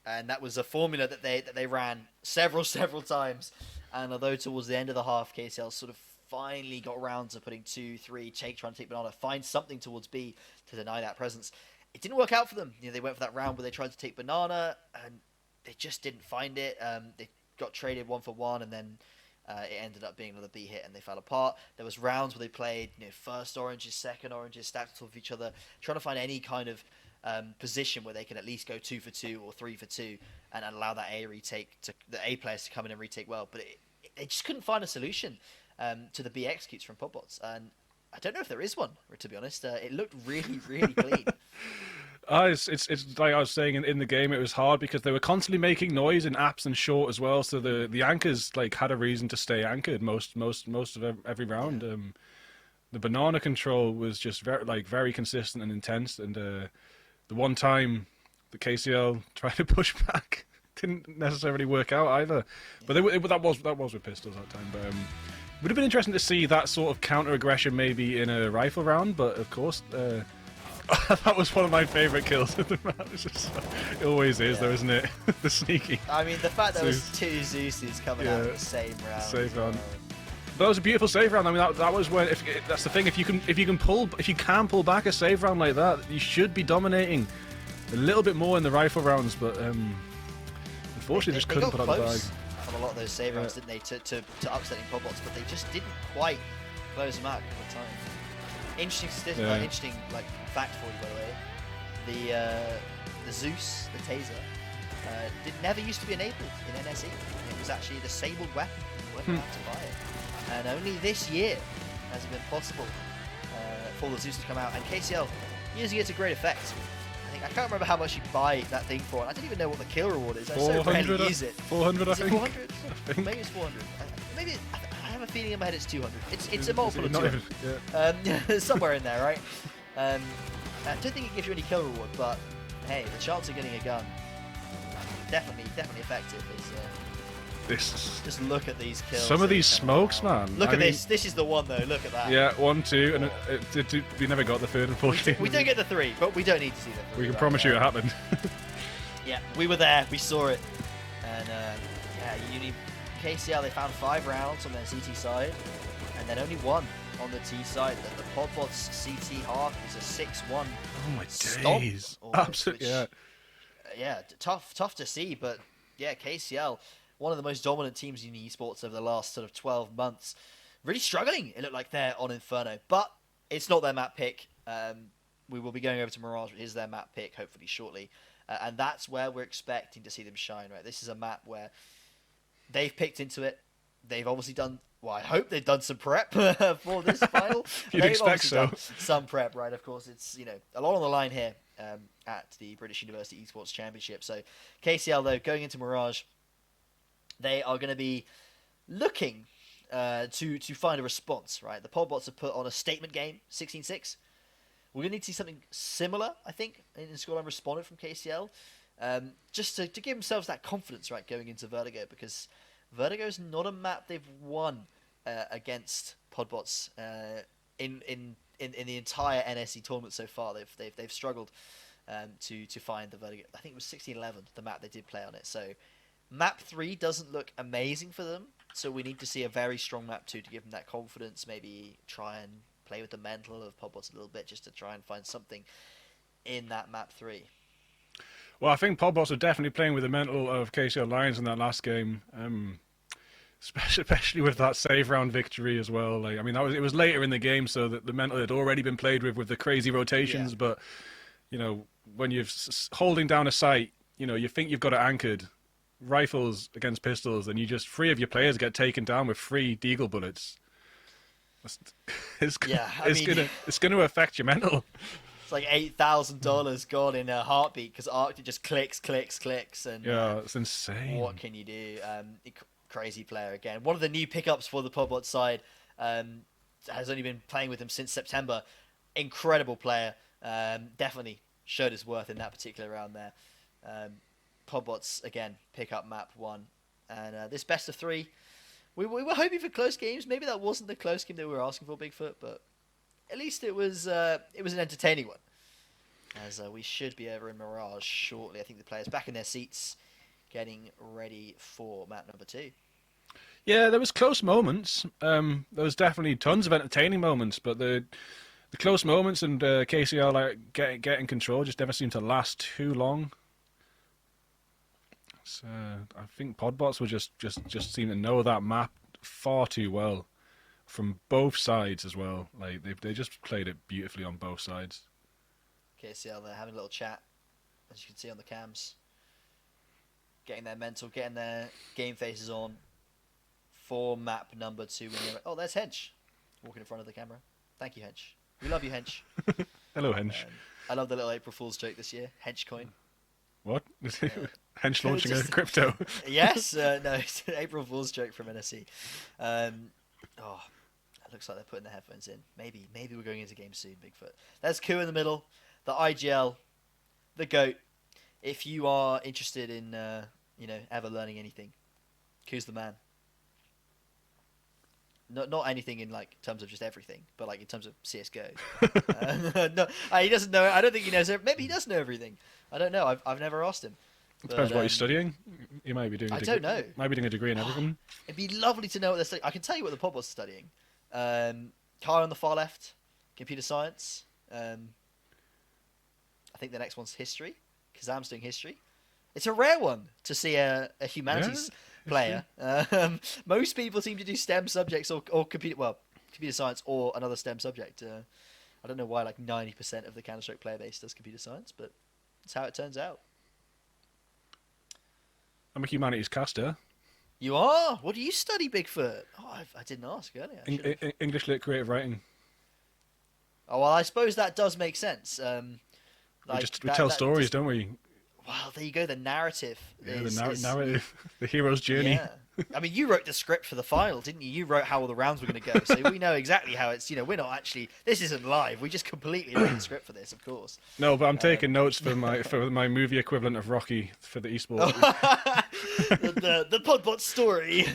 And that was a formula that they ran several times. And although towards the end of the half, KCL sort of finally got round to putting 2, 3, trying to take Banana, find something towards B to deny that presence. It didn't work out for them. You know, they went for that round where they tried to take Banana, and they just didn't find it. They got traded 1 for 1, and then... it ended up being another B hit and they fell apart. There was rounds where they played, first oranges, second oranges, stacked on top of each other, trying to find any kind of position where they can at least go 2 for 2 or 3 for 2 and allow that A retake the A players to come in and retake well. But they just couldn't find a solution to the B executes from Podbots, and I don't know if there is one. To be honest, it looked really clean. It's like I was saying in the game, it was hard because they were constantly making noise in apps and short as well. So the anchors had a reason to stay anchored most of every round. Yeah. The Banana control was just very consistent and intense. And the one time the KCL tried to push back didn't necessarily work out either. But that was with pistols that time. But would have been interesting to see that sort of counter aggression maybe in a rifle round. But of course. That was one of my favourite kills of the map. It always is, though, isn't it? The sneaky. I mean, the fact there was 2 Zeuses coming out in the same round. Save round. That was a beautiful save round. I mean, that was when that's the thing. If you can pull back a save round like that, you should be dominating a little bit more in the rifle rounds. But unfortunately, just couldn't put out the bag. On a lot of those save rounds, didn't they, to upsetting Podbots, but they just didn't quite close them out at the time. Interesting interesting fact for you, by the way. The Zeus, the taser, never used to be enabled in NSE. It was actually a disabled weapon. You weren't allowed to buy it, and only this year has it been possible for the Zeus to come out. And KCL using it to great effect. I can't remember how much you buy that thing for. I don't even know what the kill reward is. I so rarely use it. 400, I think. 400? Maybe it's 400. Maybe I have a feeling in my head it's 200. It's a multiple of 200. Yeah. Somewhere in there, right? I don't think it gives you any kill reward, but hey, the chance of getting a gun, definitely effective. Just look at these kills. Some of these smokes, man. Look at this. This is the one, though. Look at that. Yeah, 1, 2, and we never got the third, unfortunately. We don't get the 3, but we don't need to see the 3. We can promise you it happened. Yeah, we were there. We saw it. And KCL, they found 5 rounds on their CT side, and then only 1 on the T side. The Podbots CT half is a 6-1. Oh my days! Absolutely. Yeah, tough to see, but yeah, KCL, one of the most dominant teams in esports over the last sort of 12 months, really struggling. It looked like they're on Inferno, but it's not their map pick. We will be going over to Mirage, which is their map pick, hopefully shortly, and that's where we're expecting to see them shine. Right, this is a map where they've picked into it. They've obviously done. Well, I hope they've done some prep for this final. You'd expect so. Done some prep, right? Of course, it's a lot on the line here at the British University Esports Championship. So KCL, though, going into Mirage, they are going to be looking to find a response, right? The Podbots have put on a statement game, 16-6. We're going to need to see something similar, I think, in scoreline responded from KCL, just to give themselves that confidence, right, going into Vertigo, because Vertigo is not a map they've won against Podbots in the entire NSE tournament so far. They've struggled to find the Vertigo. I think it was 16-11, the map they did play on it. So map 3 doesn't look amazing for them. So we need to see a very strong map 2 to give them that confidence. Maybe try and play with the mental of Podbots a little bit, just to try and find something in that map 3. Well, I think Podbots are definitely playing with the mental of KCL Lions in that last game, especially with that save round victory as well. Like, I mean, it was later in the game, so that the mental had already been played with the crazy rotations. Yeah. But when you're holding down a site, you think you've got it anchored, rifles against pistols, and 3 of your players get taken down with 3 deagle bullets. It's going to affect your mental. Like $8,000 gone in a heartbeat because Arctic just clicks, and yeah, it's insane. What can you do? Crazy player again. One of the new pickups for the Podbot side has only been playing with him since September. Incredible player. Definitely showed his worth in that particular round there. Podbots again pick up map 1, and this best of 3. We were hoping for close games. Maybe that wasn't the close game that we were asking for, Bigfoot, but at least it was an entertaining one, as we should be over in Mirage shortly. I think the players back in their seats, getting ready for map number 2. Yeah, there was close moments. There was definitely tons of entertaining moments, but the close moments and KCL getting control just never seemed to last too long. So I think Podbots were just seem to know that map far too well. From both sides as well. Like they just played it beautifully on both sides. KCL, they're having a little chat, as you can see on the cams. Getting their mental, getting their game faces on for map number 2. Oh, there's Hench, walking in front of the camera. Thank you, Hench. We love you, Hench. Hello, Hench. I love the little April Fool's joke this year. Hench coin. What? Hench launching a crypto? Yes. No, it's an April Fool's joke from NSE. Looks like they're putting their headphones in. Maybe we're going into game soon, Bigfoot. There's Ku in the middle, the IGL, the GOAT. If you are interested in, ever learning anything, Ku's the man. Not anything in terms of just everything, but in terms of CS:GO. No, he doesn't know. I don't think he knows. Maybe he does know everything. I don't know. I've never asked him. Depends what he's studying. He might be doing. I don't know. Might be doing a degree in everything. It'd be lovely to know what they're studying. I can tell you what the Podbots are studying. Kai on the far left, computer science. I think the next one's history. Kazam's doing history. It's a rare one to see a humanities player. Most people seem to do STEM subjects or computer science or another STEM subject. I don't know why like 90% of the Counter-Strike player base does computer science, but it's how it turns out. I'm a humanities caster. You are? What do you study, Bigfoot? Oh, I didn't ask earlier. English Lit Creative Writing. Oh, well, I suppose that does make sense. We tell stories, don't we? Well, there you go. The narrative. Yeah, narrative. The hero's journey. Yeah. I mean, you wrote the script for the final, didn't you? You wrote how all the rounds were going to go, so we know exactly how it's. We're not actually. This isn't live. We just completely wrote the script for this, of course. No, but I'm taking notes for my movie equivalent of Rocky for the esports. the Podbot story.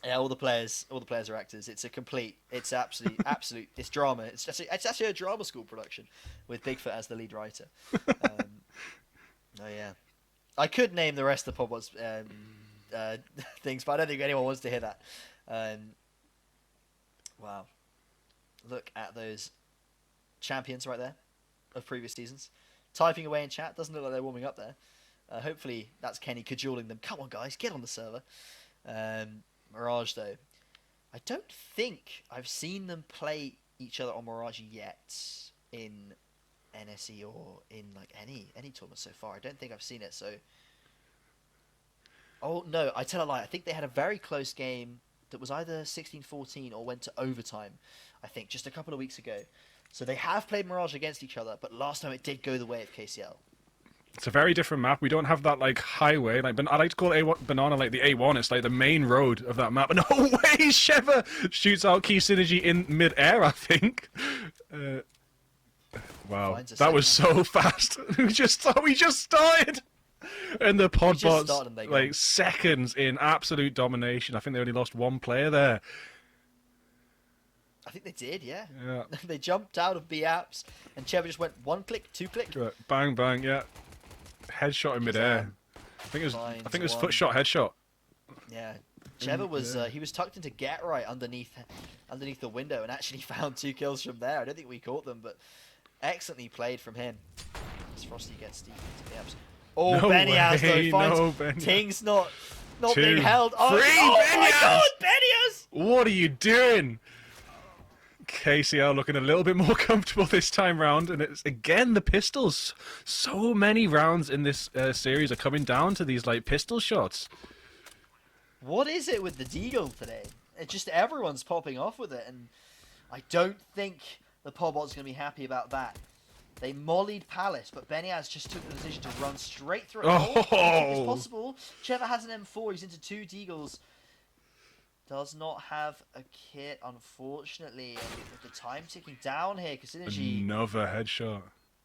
Yeah, all the players are actors. It's absolute. It's drama. It's actually a drama school production with Bigfoot as the lead writer. Oh yeah, I could name the rest of the Podbots things, but I don't think anyone wants to hear that. Wow, look at those champions right there of previous seasons, typing away in chat. Doesn't look like they're warming up there. Hopefully that's Kenny cajoling them. Come on, guys, get on the server. Mirage, though, I don't think I've seen them play each other on Mirage yet in NSE or in like any tournament so far. I don't think I've seen it. So, oh no, I tell a lie. I think they had a very close game that was either 16-14 or went to overtime. I think just a couple of weeks ago. So they have played Mirage against each other, but last time it did go the way of KCL. It's a very different map. We don't have that like highway. Like, I like to call A1, Banana like the A1. It's like the main road of that map. No way! Sheva shoots out Key Synergy in mid-air, I think. Wow, that was so fast. we just started. And the Podbots, like seconds in absolute domination. I think they only lost one player there. I think they did, yeah. They jumped out of B apps, and Cheva just went 1 click, 2 click. Bang, bang, yeah. Headshot in midair. I think it was foot shot, headshot. Yeah, Cheva was he was tucked into get right underneath the window and actually found 2 kills from there. I don't think we caught them, but excellently played from him. As Frosty gets deep into the apps. Oh, no Beniaz though finds Ting's not being held. Oh my God, Beniaz! What are you doing? KCL looking a little bit more comfortable this time round, and it's again the pistols. So many rounds in this series are coming down to these like pistol shots. What is it with the Deagle today? It's just everyone's popping off with it, and I don't think the Podbot's going to be happy about that. They mollied Palace, but Beniaz just took the decision to run straight through it. It's possible. Cheva has an M4. He's into 2 Deagles. Does not have a kit, unfortunately. And with the time ticking down here, Synergy. Another headshot.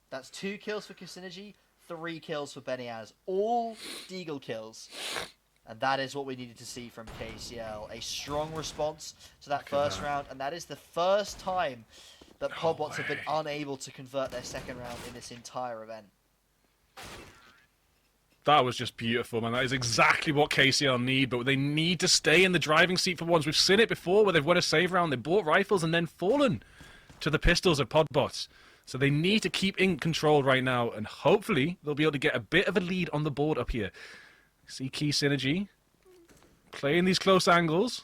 That's 2 kills for Synergy, 3 kills for Beniaz. All Deagle kills. And that is what we needed to see from KCL. A strong response to that first round. And that is the first time that Podbots have been unable to convert their second round in this entire event. That was just beautiful, man. That is exactly what KCL need, but they need to stay in the driving seat for once. We've seen it before where they've won a save round, they bought rifles and then fallen to the pistols of Podbots. So they need to keep in control right now, and hopefully they'll be able to get a bit of a lead on the board up here. See Key Synergy playing these close angles.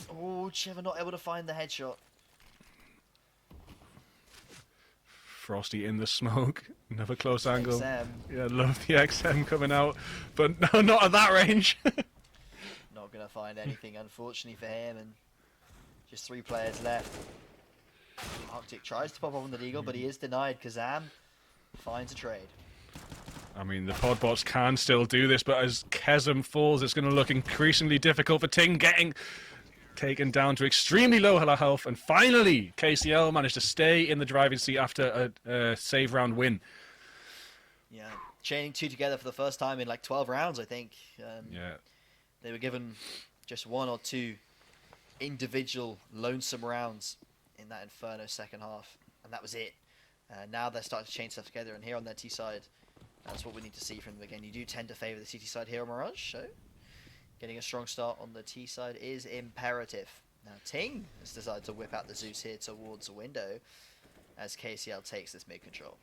Oh, Cheva not able to find the headshot. Frosty in the smoke. Another close angle. XM. Yeah, love the XM coming out, but no, not at that range. Not going to find anything, unfortunately for him, and just 3 players left. Arctic tries to pop up on the Deagle, but he is denied. Kazam finds a trade. I mean, the Podbots can still do this, but as Chasm falls, it's going to look increasingly difficult for Ting, getting taken down to extremely low health, and finally KCL managed to stay in the driving seat after a save round win. Yeah, chaining 2 together for the first time in like 12 rounds, I think. Yeah. They were given just 1 or 2 individual lonesome rounds in that Inferno second half, and that was it. Now they're starting to chain stuff together, and here on their T side, that's what we need to see from them again. You do tend to favour the CT side here on Mirage, so getting a strong start on the T side is imperative. Now Ting has decided to whip out the Zeus here towards the window as KCL takes this mid control.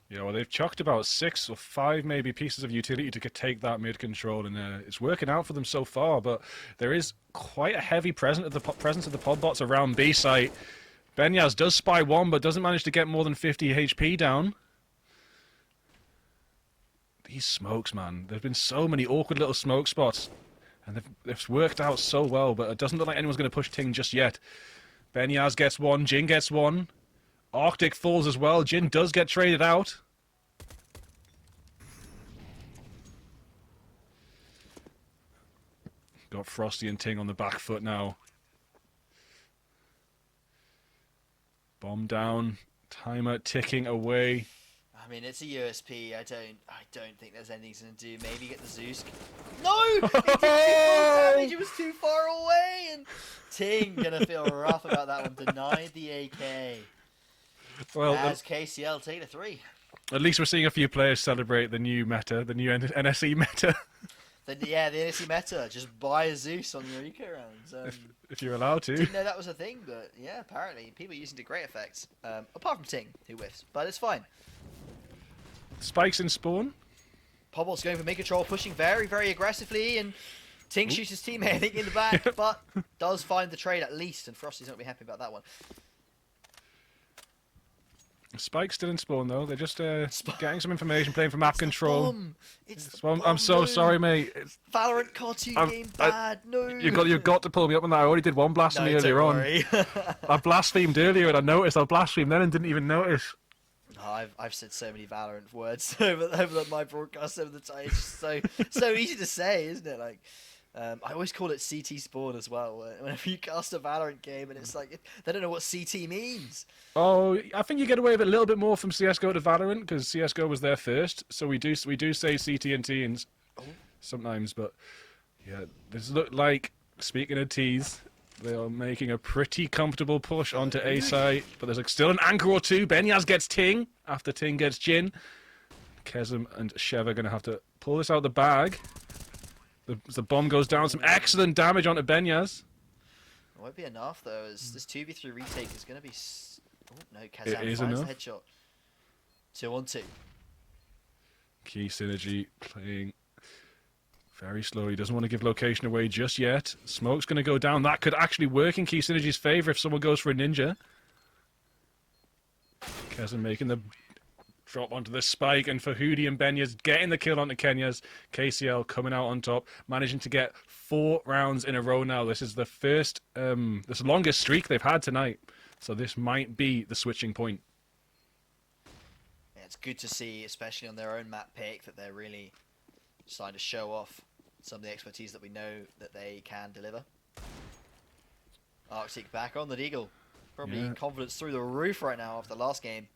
Yeah, well, they've chucked about 6 or 5 maybe pieces of utility to take that mid control, and it's working out for them so far. But there is quite a heavy presence of the pod bots around B site. Benyaz does spy one, but doesn't manage to get more than 50 HP down. These smokes, man. There've been so many awkward little smoke spots, and they've worked out so well. But it doesn't look like anyone's going to push Ting just yet. Benyaz gets one, Jin gets one. Arctic falls as well. Jin does get traded out. Got Frosty and Ting on the back foot now. Bomb down. Timer ticking away. I mean, it's a USP. I don't think there's anything to do. Maybe get the Zeus. No! It did too much damage. It was too far away, and Ting gonna feel rough about that one. Denied the AK. Well, as KCL take the 3. At least we're seeing a few players celebrate the new meta, the new NSE meta. The NSE meta. Just buy a Zeus on your eco rounds. If you're allowed to. Didn't know that was a thing, but yeah, apparently people are using it to great effects. Apart from Ting, who whiffs, but it's fine. Spikes in spawn. Pobble's going for mid control, pushing very, very aggressively, and Ting shoots his teammate, I think, in the back, but does find the trade at least, and Frosty's not going to be happy about that one. Spike's still in spawn though. They're just getting some information, playing for map control. I'm so sorry, mate. Valorant cartoon game bad. No. You've got to pull me up on that. I already did one blasphemy earlier on. I blasphemed earlier and I noticed I blasphemed then and didn't even notice. Oh, I've said so many Valorant words over my broadcast over the time. It's just so easy to say, isn't it? Like. I always call it CT spawn as well. Whenever you cast a Valorant game, and it's like they don't know what CT means. Oh, I think you get away with it a little bit more from CS:GO to Valorant because CS:GO was there first. So we do say CT and T's sometimes, but yeah, this look like speaking of T's, they are making a pretty comfortable push onto A site, but there's still an anchor or two. Benyaz gets Ting after Ting gets Jin. Kesem and Shev are going to have to pull this out of the bag. The bomb goes down. Some excellent damage onto Benyaz. It won't be enough, though, as this 2v3 retake is going to be... Oh, no, Kazan is finds enough. the headshot. 2-on-2. Key Synergy playing very slowly. Doesn't want to give location away just yet. Smoke's going to go down. That could actually work in Key Synergy's favour if someone goes for a ninja. Kazan making the... drop onto the spike, and Fahudi and Benyaz getting the kill onto Kenyas. KCL coming out on top, managing to get 4 rounds in a row now. This is the first, this longest streak they've had tonight. So this might be the switching point. Yeah, it's good to see, especially on their own map pick, that they're really starting to show off some of the expertise that we know that they can deliver. Arctic back on the Deagle. Probably confidence through the roof right now after the last game.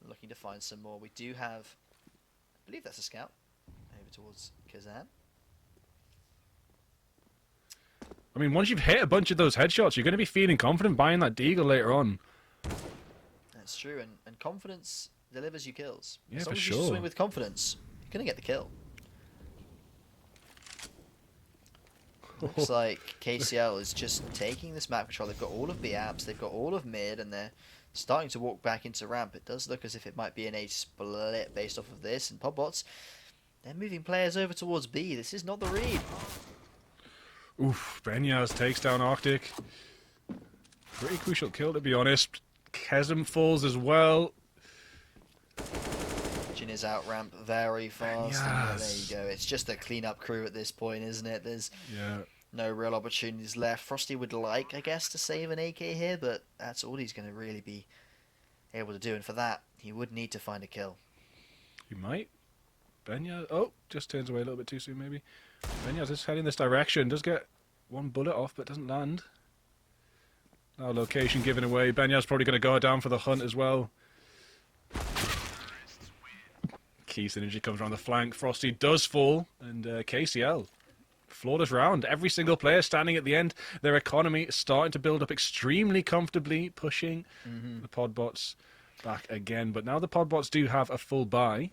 Looking to find some more. We do have, I believe that's a scout, over towards Kazan. I mean, once you've hit a bunch of those headshots, you're going to be feeling confident buying that Deagle later on. That's true, and confidence delivers you kills. Yeah, as long for as sure. you swing with confidence, you're going to get the kill. Looks like KCL is just taking this map control. They've got all of B apps, they've got all of mid, and they're starting to walk back into ramp. It does look as if it might be an A split based off of this, and Podbots, they're moving players over towards B. This is not the read. Oof, Benyaz takes down Arctic. Pretty crucial kill, to be honest. Kesem falls as well. Jin is out ramp very fast. And there you go. It's just a clean-up crew at this point, isn't it? There's no real opportunities left. Frosty would like, I guess, to save an AK here, but that's all he's going to really be able to do. And for that, he would need to find a kill. He might. Benyaz, oh, just turns away a little bit too soon, maybe. Benyaz is heading this direction. Does get one bullet off, but doesn't land. Now location given away. Benyaz probably going to go down for the hunt as well. Key Synergy comes around the flank. Frosty does fall, and KCL. Flawless round. Every single player standing at the end. Their economy is starting to build up extremely comfortably, pushing the Podbots back again. But now the Podbots do have a full buy.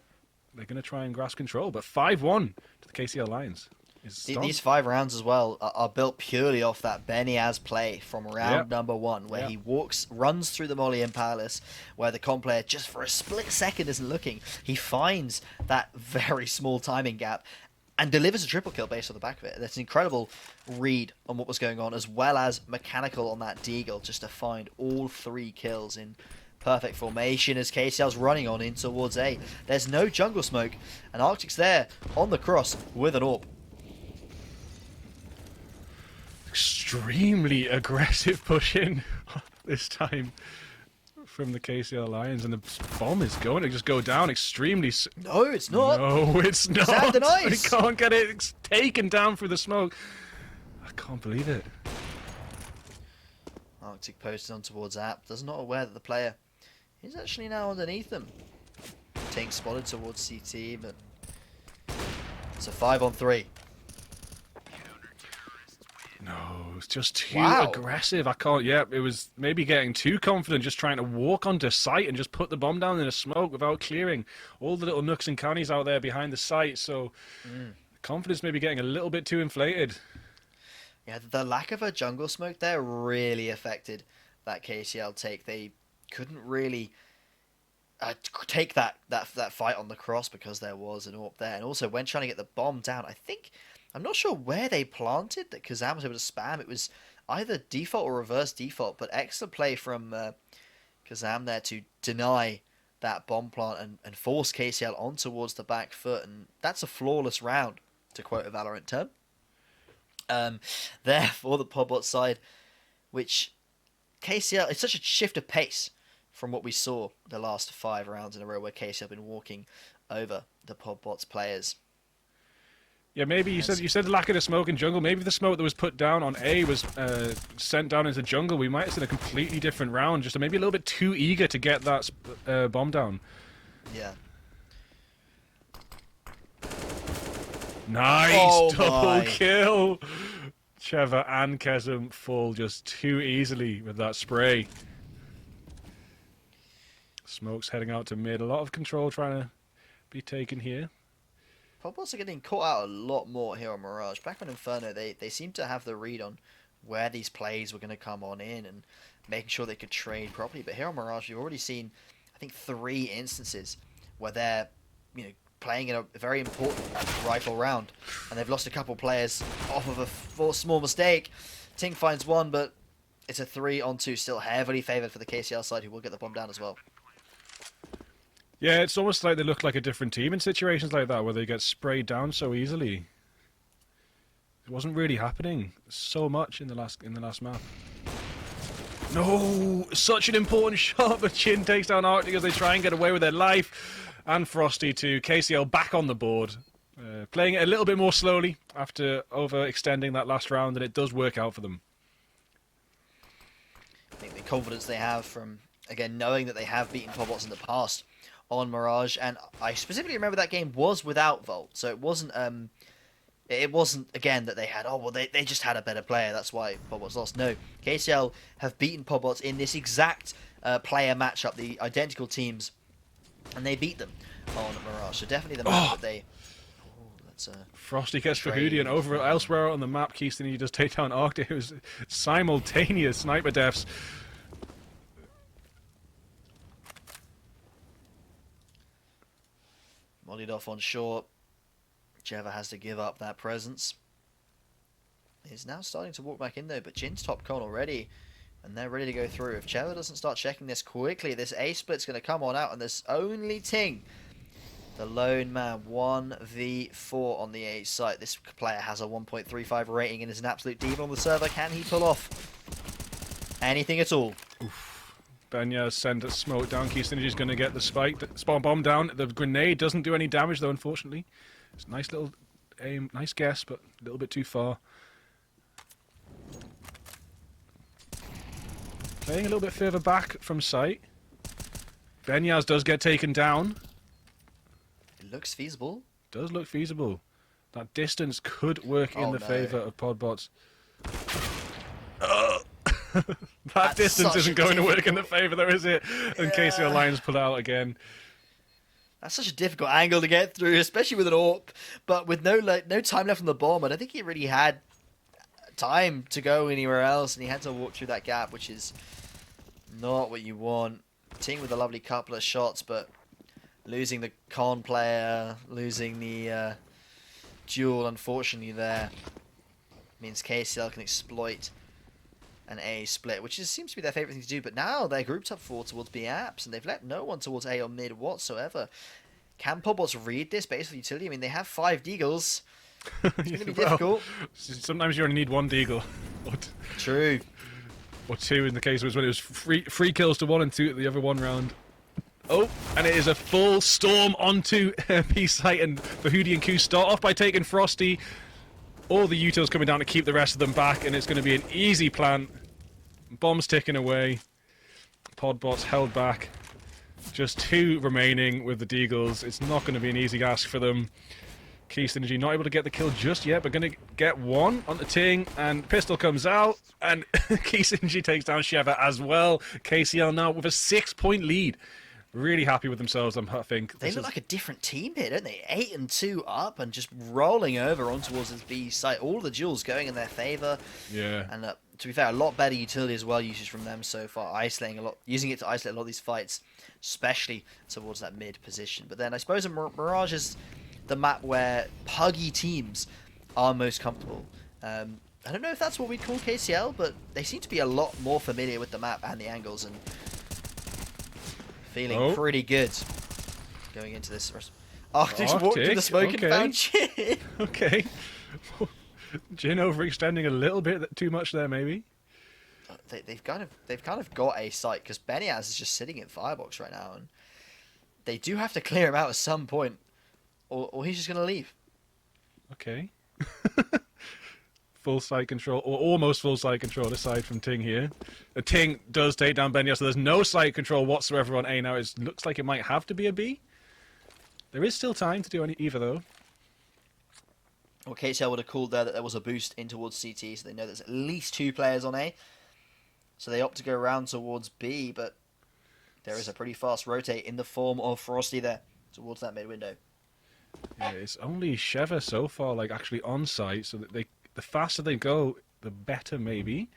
They're going to try and grasp control. But 5-1 to the KCL Lions. These 5 rounds as well are built purely off that Beniaz play from round number 1, where he runs through the Molly Impalis, where the comp player just for a split second isn't looking. He finds that very small timing gap and delivers a triple kill based on the back of it. That's an incredible read on what was going on, as well as mechanical on that Deagle, just to find all 3 kills in perfect formation as KCL's running on in towards A. There's no jungle smoke, and Arctic's there on the cross with an AWP. Extremely aggressive push in this time from the KCL Lions, and the bomb is going to just go down extremely. No, it's not. No, it's not. Zap denies. We can't get it. It's taken down through the smoke. I can't believe it. Arctic posted on towards App. Does not aware that the player is actually now underneath them. Tink spotted towards CT, but it's a 5-on-3. No, it's just too aggressive. I can't. Yeah, it was maybe getting too confident, just trying to walk onto site and just put the bomb down in the smoke without clearing all the little nooks and crannies out there behind the site. So confidence maybe getting a little bit too inflated. Yeah, the lack of a jungle smoke there really affected that KCL take. They couldn't really take that fight on the cross because there was an AWP there, and also when trying to get the bomb down, I'm not sure where they planted that Kazam was able to spam. It was either default or reverse default, but excellent play from Kazam there to deny that bomb plant and force KCL on towards the back foot, and that's a flawless round, to quote a Valorant term. There for the Podbot side, which KCL, it's such a shift of pace from what we saw the last 5 rounds in a row where KCL have been walking over the Podbot's players. Yeah, maybe you said lack of the smoke in jungle. Maybe the smoke that was put down on A was sent down into jungle. We might have seen a completely different round, just maybe a little bit too eager to get that bomb down. Yeah. Nice double kill. Trevor and Kesem fall just too easily with that spray. Smoke's heading out to mid. A lot of control trying to be taken here. Podbots are getting caught out a lot more here on Mirage. Back on Inferno, they seem to have the read on where these plays were going to come on in and making sure they could trade properly. But here on Mirage, you've already seen, I think, 3 instances where they're, playing in a very important rifle round, and they've lost a couple players off of a small mistake. Tink finds one, but it's a 3-on-2, still heavily favoured for the KCL side, who will get the bomb down as well. Yeah, it's almost like they look like a different team in situations like that, where they get sprayed down so easily. It wasn't really happening so much in the last map. No, such an important shot, but Chin takes down Arctic as they try and get away with their life. And Frosty too. KCL back on the board. Playing it a little bit more slowly after overextending that last round, and it does work out for them. I think the confidence they have from, again, knowing that they have beaten Podbots in the past on Mirage, and I specifically remember that game was without Volt, so it wasn't again that they had, they just had a better player, that's why Podbots lost. No, KCL have beaten Podbots in this exact player matchup, the identical teams, and they beat them on Mirage. So definitely the match that they... that's Frosty gets Fahudi, and over elsewhere on the map, Keystone, he does take down Arctic. It was simultaneous sniper deaths. Mollied off on short. Jeva has to give up that presence. He's now starting to walk back in though, but Jin's top con already, and they're ready to go through. If Jeva doesn't start checking this quickly, this A split's going to come on out, and there's only Ting, the lone man, 1v4 on the A site. This player has a 1.35 rating and is an absolute demon on the server. Can he pull off anything at all? Benya sent a smoke down. Keystone is going to get the spike, spawn bomb down. The grenade doesn't do any damage though, unfortunately. It's a nice little aim, nice guess, but a little bit too far. Playing a little bit further back from sight. Benyaz does get taken down. It looks feasible. Does look feasible. That distance could work in the favour of Podbots. That distance isn't going to work in the favour though, is it? And KCL Lions pull out again. That's such a difficult angle to get through, especially with an AWP. But with no time left on the bomb, I don't think he really had time to go anywhere else, and he had to walk through that gap, which is not what you want. Ting with a lovely couple of shots, but losing the con player, losing the duel, unfortunately, there means KCL can exploit an A split, which seems to be their favourite thing to do. But now they're grouped up 4 towards B apps, and they've let no one towards A or mid whatsoever. Can Podbots read this base utility? I mean, they have 5 Deagles. It's going to be difficult. Sometimes you're going to need 1 Deagle. True. Or 2 in the case was when it was 3 kills to 1 and 2 at the other one round. Oh, and it is a full storm onto B site, and Fahudi and Ku start off by taking Frosty. All the utils coming down to keep the rest of them back, and it's going to be an easy plant. Bombs ticking away. Podbots held back. Just 2 remaining with the Deagles. It's not going to be an easy ask for them. Key Synergy not able to get the kill just yet, but going to get 1 on the Ting, and pistol comes out, and Key Synergy takes down Sheva as well. KCL now with a 6-point lead. Really happy with themselves, I think. They look like a different team here, don't they? 8-2 up and just rolling over on towards this B site. All the duels going in their favour. Yeah. And to be fair, a lot better utility as well usage from them so far. Using it to isolate a lot of these fights, especially towards that mid position. But then I suppose Mirage is the map where puggy teams are most comfortable. I don't know if that's what we'd call KCL, but they seem to be a lot more familiar with the map and the angles, and feeling pretty good going into this. Arctic's walked through the smoke and found Jin. Okay. Jin overextending a little bit too much there, maybe. They've kind of got a site, because Beniaz is just sitting in Firebox right now, and they do have to clear him out at some point, or he's just going to leave. Okay. Full site control, or almost full site control aside from Ting here. Ting does take down Benya, so there's no site control whatsoever on A now. It looks like it might have to be a B. There is still time to do either, though. Well, KCL would have called there that there was a boost in towards CT, so they know there's at least 2 players on A. So they opt to go around towards B, but there is a pretty fast rotate in the form of Frosty there towards that mid window. Yeah, it's only Sheva so far, like, actually on site, so that the faster they go, the better, maybe.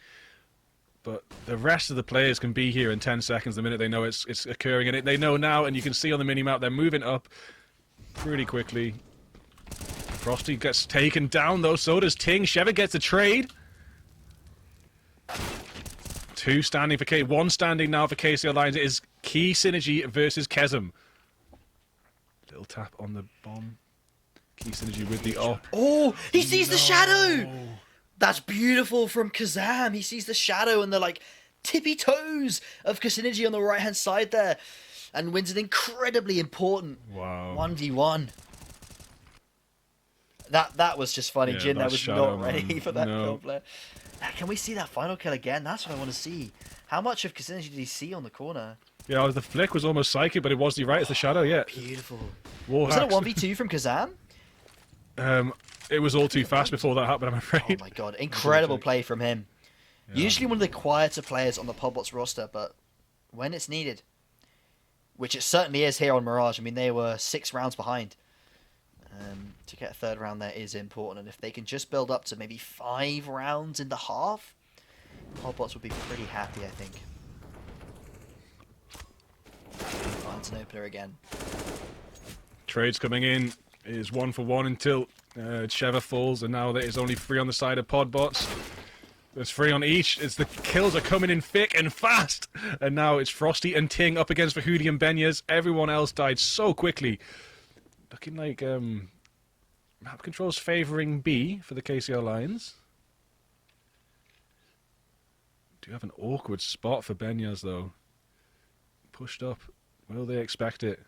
But the rest of the players can be here in 10 seconds the minute they know it's occurring. And they know now, and you can see on the minimap, they're moving up pretty quickly. Frosty gets taken down, though. So does Ting. Sheva gets a trade. 2 standing for K. 1 standing now for KCL Lions. It is Key Synergy versus Kesem. Little tap on the bomb. Key Synergy with the op. Oh, he sees the shadow! That's beautiful from Kazam. He sees the shadow and the, like, tippy toes of Synergy on the right-hand side there, and wins an incredibly important 1v1. That was just funny. Yeah, Jin, that was shadow, not ready for that no. player. Can we see that final kill again? That's what I want to see. How much of Synergy did he see on the corner? Yeah, the flick was almost psychic, but it was right as the shadow, yeah. Beautiful. Was that a 1v2 from Kazam? It was all too fast before that happened, I'm afraid. Oh my god, incredible play from him. Yeah. Usually one of the quieter players on the Podbots roster, but when it's needed, which it certainly is here on Mirage. I mean, they were 6 rounds behind. To get a 3rd round there is important, and if they can just build up to maybe 5 rounds in the half, Podbots would be pretty happy, I think. Finds an opener again. Trades coming in. It is 1 for 1 until Sheva falls, and now there is only 3 on the side of Podbots. There's 3 on each. The kills are coming in thick and fast, and now it's Frosty and Ting up against Fahudi and Benyas. Everyone else died so quickly. Looking like map controls favouring B for the KCL Lions. Do have an awkward spot for Benyas, though. Pushed up. Will they expect it?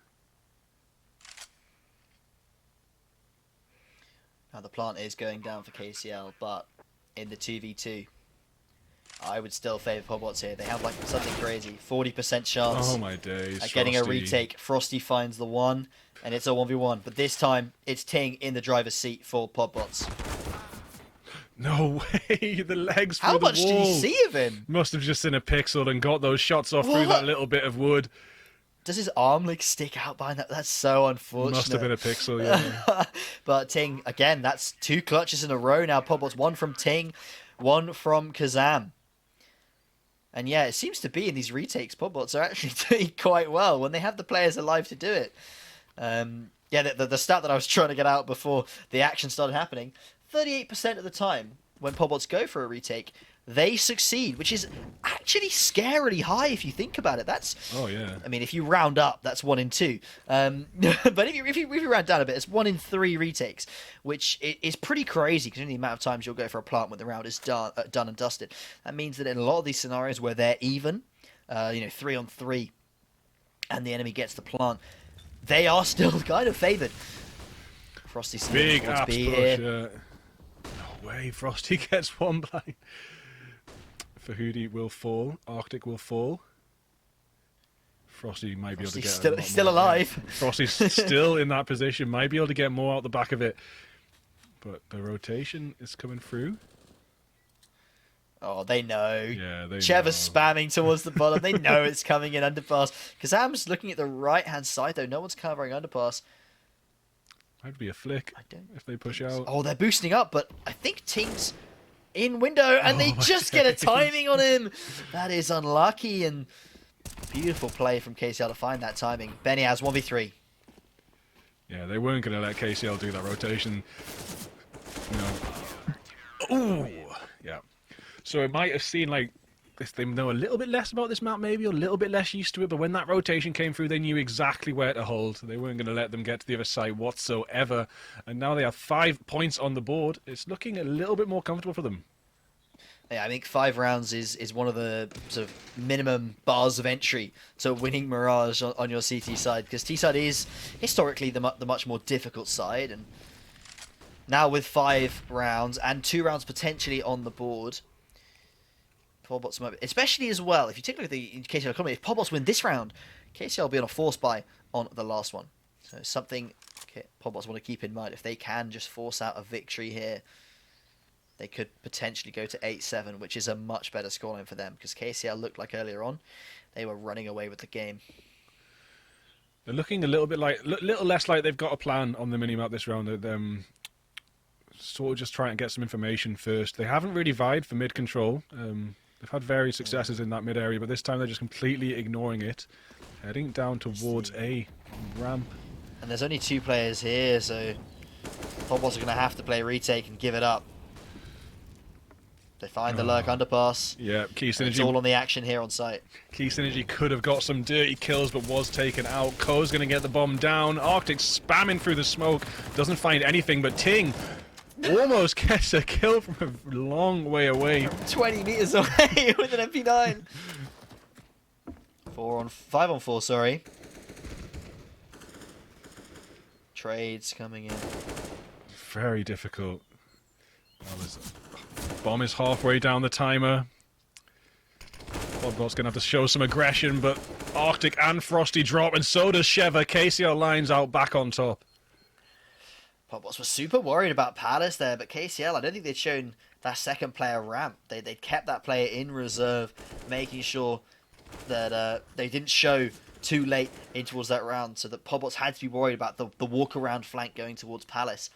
Now the plant is going down for KCL, but in the 2v2, I would still favour Podbots here. They have like something crazy, 40% chance. Oh my days! At getting a retake. Frosty finds the 1, and it's a 1v1. But this time, it's Ting in the driver's seat for Podbots. No way! The legs through How the much wall. did he see of him? Must have just seen a pixel and got those shots off through that little bit of wood. Does his arm like stick out behind that? That's so unfortunate. Must have been a pixel, yeah. But Ting, again, that's 2 clutches in a row now. Podbots, 1 from Ting, 1 from Kazam. And yeah, it seems to be in these retakes, Podbots are actually doing quite well when they have the players alive to do it. Yeah, the stat that I was trying to get out before the action started happening, 38% of the time when Podbots go for a retake, they succeed, which is actually scarily high if you think about it. That's, oh yeah. I mean, if you round up, that's 1 in 2. But if you round down a bit, it's 1 in 3 retakes, which is pretty crazy considering the amount of times you'll go for a plant when the round is done and dusted. That means that in a lot of these scenarios where they're even, 3 on 3, and the enemy gets the plant, they are still kind of favoured. Frosty big apps push. Here. No way, Frosty gets 1 blind. Fahudi will fall. Arctic will fall. Frosty might be able to get he's still alive. Frosty's still in that position. Might be able to get more out the back of it. But the rotation is coming through. Oh, they know. Yeah, they Cheva's spamming towards the bottom. They know it's coming in underpass. Kazam's looking at the right-hand side, though. No one's covering underpass. Might be a flick if they push out. Oh, they're boosting up, but I think Ting's in window, and they just get a timing on him. That is unlucky, and beautiful play from KCL to find that timing. Benny has 1v3. Yeah, they weren't going to let KCL do that rotation. Ooh, yeah. So it might have seemed like they know a little bit less about this map, maybe, or a little bit less used to it, but when that rotation came through, they knew exactly where to hold. They weren't going to let them get to the other side whatsoever. And now they have 5 points on the board. It's looking a little bit more comfortable for them. Yeah, I think 5 rounds is one of the sort of minimum bars of entry to winning Mirage on your CT side, because T side is historically the much more difficult side, and now with 5 rounds and 2 rounds potentially on the board, Podbots might be, especially as well, if you take a look at the KCL economy, if Podbots win this round, KCL will be on a force buy on the last one. So something Podbots want to keep in mind. If they can just force out a victory here, they could potentially go to 8-7, which is a much better scoreline for them, because KCL looked like earlier on they were running away with the game. They're looking a little bit little less like they've got a plan on the minimap this round. Sort of just trying to get some information first. They haven't really vied for mid control. They've had various successes in that mid area, but this time they're just completely ignoring it. Heading down towards a ramp. And there's only 2 players here, so Podbots are going to have to play retake and give it up. They find the lurk underpass. Yeah, Key Synergy. It's all on the action here on site. Key Synergy could have got some dirty kills, but was taken out. Ko's going to get the bomb down. Arctic spamming through the smoke. Doesn't find anything, but Ting almost gets a kill from a long way away. 20 meters away with an MP9. 5 on 4, sorry. Trades coming in. Very difficult. Bomb is halfway down the timer. Podbot's going to have to show some aggression, but Arctic and Frosty drop, and so does Sheva. KCL lines out back on top. Podbots were super worried about Palace there, but KCL, I don't think they'd shown that second player ramp. They'd kept that player in reserve, making sure that they didn't show too late in towards that round, so that Podbots had to be worried about the walk-around flank going towards Palace.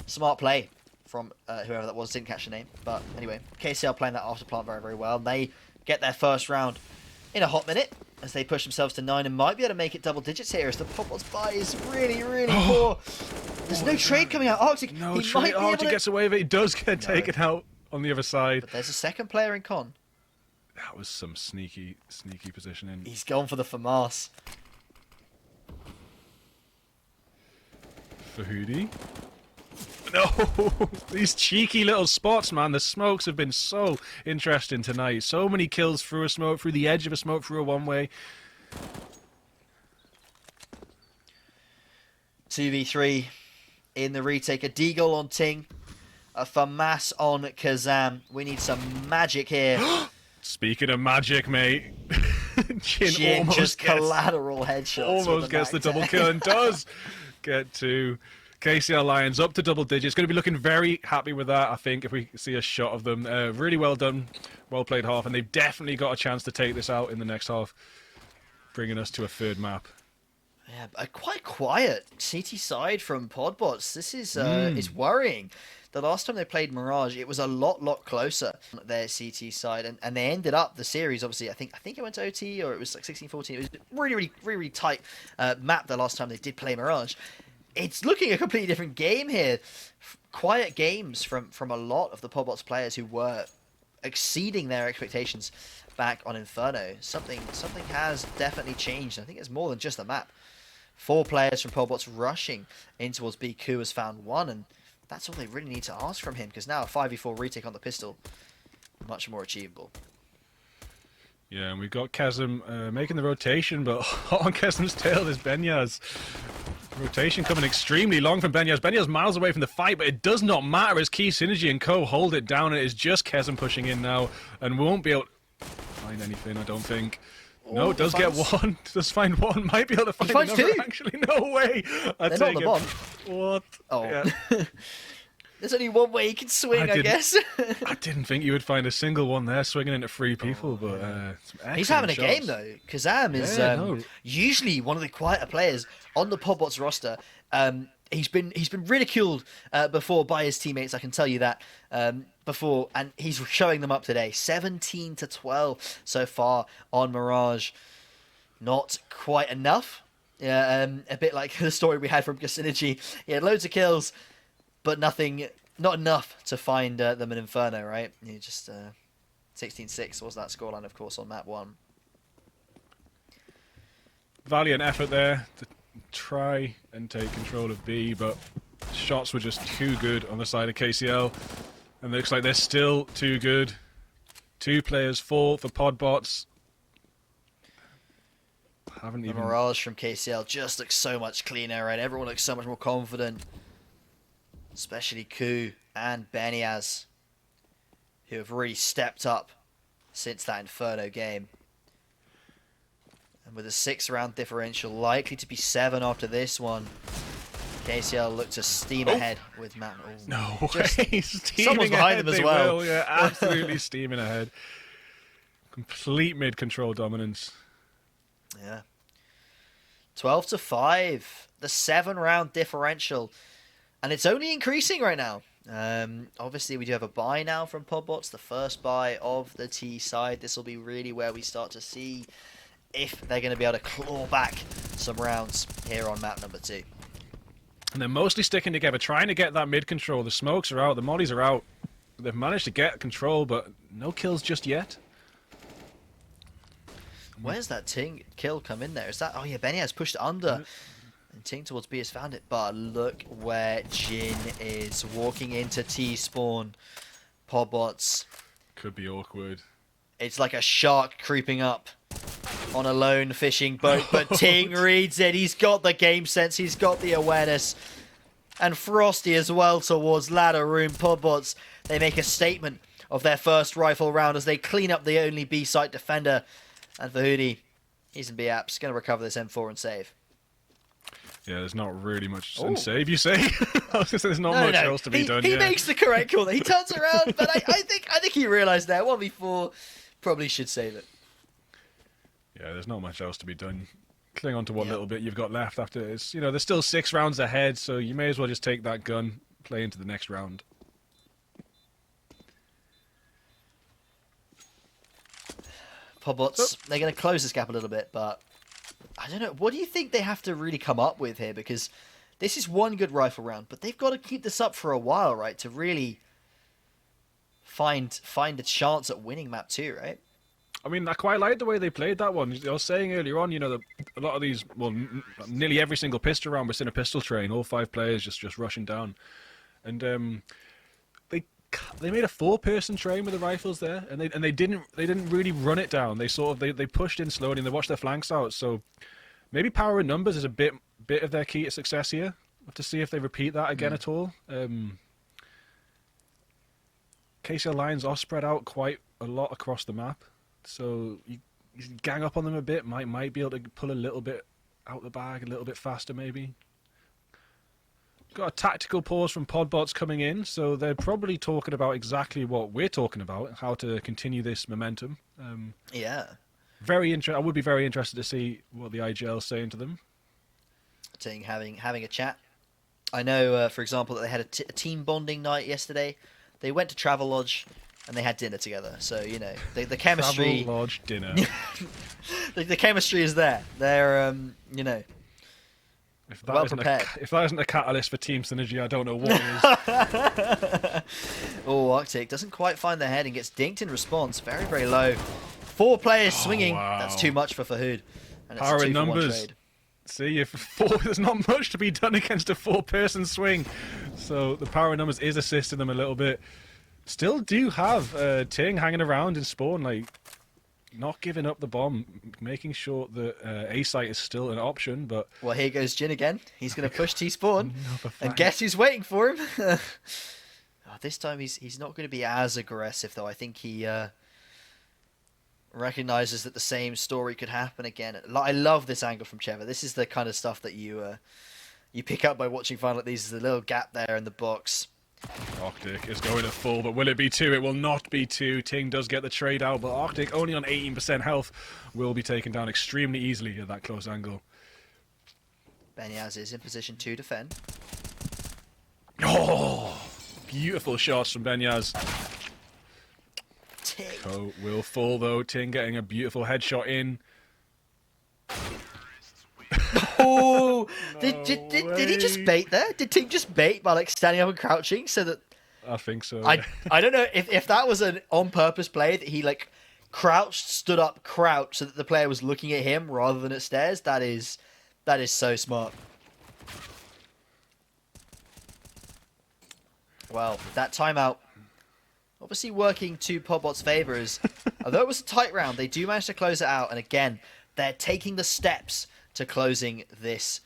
Smart play from whoever that was, didn't catch the name. But anyway, KCL playing that after plant very, very well. They get their first round in a hot minute as they push themselves to 9 and might be able to make it double digits here as the Podbots buy is really, really poor. There's no trade coming out. Arctic, no trade. Arctic gets away with it. He does get taken out on the other side. But there's a second player in con. That was some sneaky positioning. He's gone for the FAMAS. Fahudi. No! These cheeky little spots, man. The smokes have been so interesting tonight. So many kills through a smoke, through the edge of a smoke, through a one-way. 2v3 in the retake. A Deagle on Ting. A FAMAS on Kazam. We need some magic here. Speaking of magic, mate. Jin almost just gets, collateral headshots. Almost gets the double kill and does get to KCL Lions up to double digits. Going to be looking very happy with that, I think, if we see a shot of them. Really well done. Well played half, and they've definitely got a chance to take this out in the next half. bringing us to a third map. Yeah, a quite quiet CT side from Podbots. This is it's worrying. The last time they played Mirage, it was a lot closer on their CT side, and they ended up the series. Obviously, I think it went to OT, or it was like 16-14. It was really tight map the last time they did play Mirage. It's looking a completely different game here. Quiet games from a lot of the Podbots players who were exceeding their expectations back on Inferno. Something has definitely changed. I think it's more than just the map. 4 players from Podbots rushing in towards B. Ku has found 1, and that's all they really need to ask from him, because now a 5v4 retake on the pistol, much more achievable. Yeah, and we've got Chasm making the rotation, but hot on Chasm's tail is Benyaz. Rotation coming extremely long from Benyaz. Benyaz miles away from the fight, but it does not matter as Key Synergy and Co hold it down. It is just Chasm pushing in now, and won't be able to find anything, I don't think. No, does get one. Does find one. Might be able to find another. 2. Actually, no way. They're not the bomb. What? Oh. Yeah. There's only one way he can swing, I guess. I didn't think you would find a single one there swinging into 3 people, but he's having a game though. Kazam is usually one of the quieter players on the Podbots roster. He's been ridiculed before by his teammates. I can tell you that before, and he's showing them up today. 17-12 so far on Mirage. Not quite enough. Yeah, a bit like the story we had from Synergy. He had loads of kills, but not enough to find them in Inferno. Right? You just 16-6 was that scoreline, of course, on map 1. Valiant effort there to try and take control of B, but shots were just too good on the side of KCL, and it looks like they're still too good. 2 players fall for Podbots. Haven't even... The Mirage from KCL just looks so much cleaner, right? Everyone looks so much more confident, especially Ku and Benyaz, who have really stepped up since that Inferno game. And with a 6-round differential, likely to be 7 after this one, KCL look to steam ahead with Matt. Oh, no way. Someone's behind them as well. Will, yeah, absolutely steaming ahead. Complete mid-control dominance. Yeah. 12-5. The 7-round differential. And it's only increasing right now. Obviously, we do have a buy now from Podbots. The first buy of the T side. This will be really where we start to see if they're going to be able to claw back some rounds here on map number 2. And they're mostly sticking together, trying to get that mid-control. The smokes are out, the mollies are out. They've managed to get control, but no kills just yet. Where's that Ting kill come in there? Is that... Oh, yeah, Benny has pushed under. And Ting towards B has found it. But look where Jin is walking into T-spawn. Podbots. Could be awkward. It's like a shark creeping up on a lone fishing boat. But Ting reads it. He's got the game sense. He's got the awareness. And Frosty as well towards ladder room. Podbots, they make a statement of their first rifle round as they clean up the only B-site defender. And for Hoodie, he's in B-Apps, going to recover this M4 and save. Yeah, there's not really much and save, you say? I was going to say there's not much else to be done. He makes the correct call. He turns around, but I think he realised there 1v4 probably should save it. Yeah, there's not much else to be done. Cling on to what little bit you've got left after this. You know, there's still 6 rounds ahead, so you may as well just take that gun, play into the next round. Podbots, they're going to close this gap a little bit, but I don't know. What do you think they have to really come up with here? Because this is one good rifle round, but they've got to keep this up for a while, right? To really find a chance at winning map 2, right? I mean, I quite like the way they played that one. I was saying earlier on, you know, a lot of these, well, nearly every single pistol round was in a pistol train. All 5 players just rushing down, and they made a 4-person train with the rifles there, and they didn't really run it down. They they pushed in slowly and they watched their flanks out. So maybe power in numbers is a bit of their key to success here. We'll have to see if they repeat that again at all. KCL lines are spread out quite a lot across the map, so you gang up on them a bit. Might be able to pull a little bit out the bag a little bit faster maybe. Got a tactical pause from Podbots coming in, so they're probably talking about exactly what we're talking about, how to continue this momentum. Yeah. I would be very interested to see what the IGL is saying to them. Ting having a chat. I know, for example, that they had a team bonding night yesterday. They went to Travelodge and they had dinner together. So, you know, the chemistry... Travelodge dinner. the chemistry is there. They're, you know, well prepared. If that isn't a catalyst for team synergy, I don't know what is. Oh, Arctic doesn't quite find the head and gets dinked in response. Very, very low. 4 players swinging. Wow. That's too much for Fahood. And it's Power a in 2-for-1 numbers. trade. See, if 4, there's not much to be done against a 4-person swing. So the power in numbers is assisting them a little bit. Still do have Ting hanging around in spawn, like not giving up the bomb, making sure that A site is still an option. But well, here goes Jin again. He's going to push T spawn, and guess who's waiting for him? This time he's not going to be as aggressive, though. I think he recognizes that the same story could happen again. I love this angle from Cheva. This is the kind of stuff that you pick up by watching final like these. There's a little gap there in the box. Arctic is going to full, but will it be 2? It will not be 2. Ting does get the trade out, but Arctic, only on 18% health, will be taken down extremely easily at that close angle. Benyaz is in position to defend. Oh, beautiful shots from Benyaz. Ting. Ko will fall though. Ting getting a beautiful headshot in. Oh, did he just bait there? Did Ting just bait by like standing up and crouching so that? I think so. I don't know if that was an on purpose play that he like crouched, stood up, crouched so that the player was looking at him rather than at stairs. That is so smart. Well, that timeout obviously working to Podbot's favour is, although it was a tight round, they do manage to close it out, and again, they're taking the steps to closing this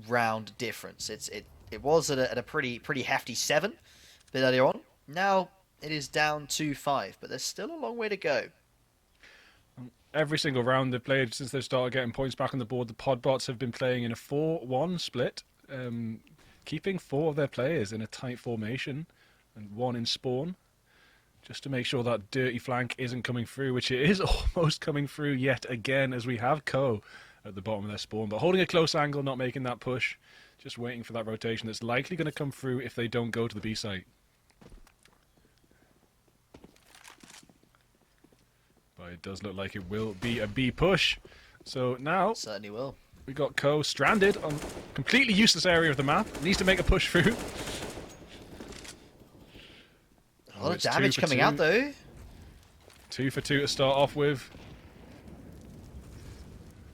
round difference. It was at a pretty hefty 7 a bit earlier on. Now it is down to 5, but there's still a long way to go. Every single round they've played since they started getting points back on the board, the Podbots have been playing in a 4-1 split, keeping 4 of their players in a tight formation and 1 in spawn, just to make sure that dirty flank isn't coming through, which it is almost coming through yet again, as we have Ko at the bottom of their spawn, but holding a close angle, not making that push, just waiting for that rotation that's likely going to come through if they don't go to the B site. But it does look like it will be a B push. So now certainly will. We got Ko stranded on completely useless area of the map. Needs to make a push through. A lot of damage coming out though. 2 for 2 to start off with.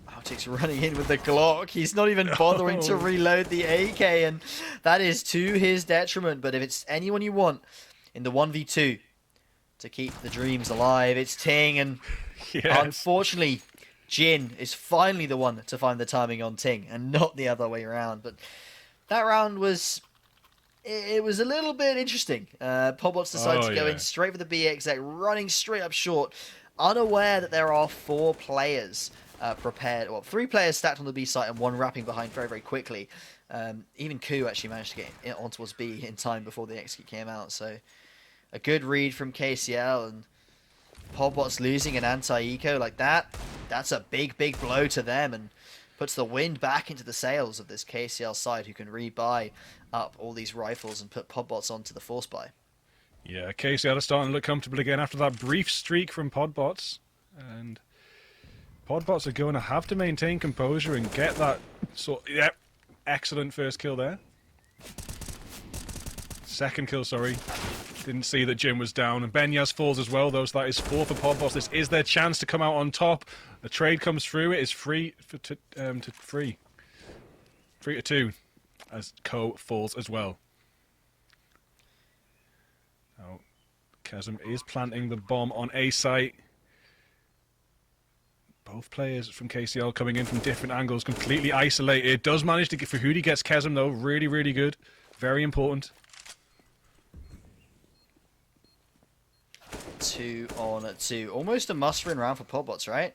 Arctic's running in with the Glock. He's not even bothering to reload the AK, and that is to his detriment. But if it's anyone you want in the 1v2 to keep the dreams alive, it's Ting, and unfortunately Jin is finally the one to find the timing on Ting and not the other way around. But that round was a little bit interesting. Podbots decided to go in straight for the B exec, running straight up short, unaware that there are 4 players prepared, well, 3 players stacked on the B site and 1 wrapping behind very, very quickly. Even Ku actually managed to get on towards B in time before the execute came out. So a good read from KCL, and Podbots losing an anti-eco like that, that's a big, big blow to them and puts the wind back into the sails of this KCL side, who can rebuy up all these rifles and put Podbots onto the force buy. Yeah, KCL is starting to look comfortable again after that brief streak from Podbots. And Podbots are going to have to maintain composure and get that excellent first kill there. Second kill, sorry. Didn't see that Jim was down, and Benyaz falls as well, though, so that is 4 for Podbots. This is their chance to come out on top. The trade comes through. It is 3 to 2, as Ko falls as well. Now, Chasm is planting the bomb on A site. Both players from KCL coming in from different angles, completely isolated. Does manage to get Fahoody, gets Chasm though, really, really good. Very important. 2 on 2. Almost a must-win round for Podbots, right?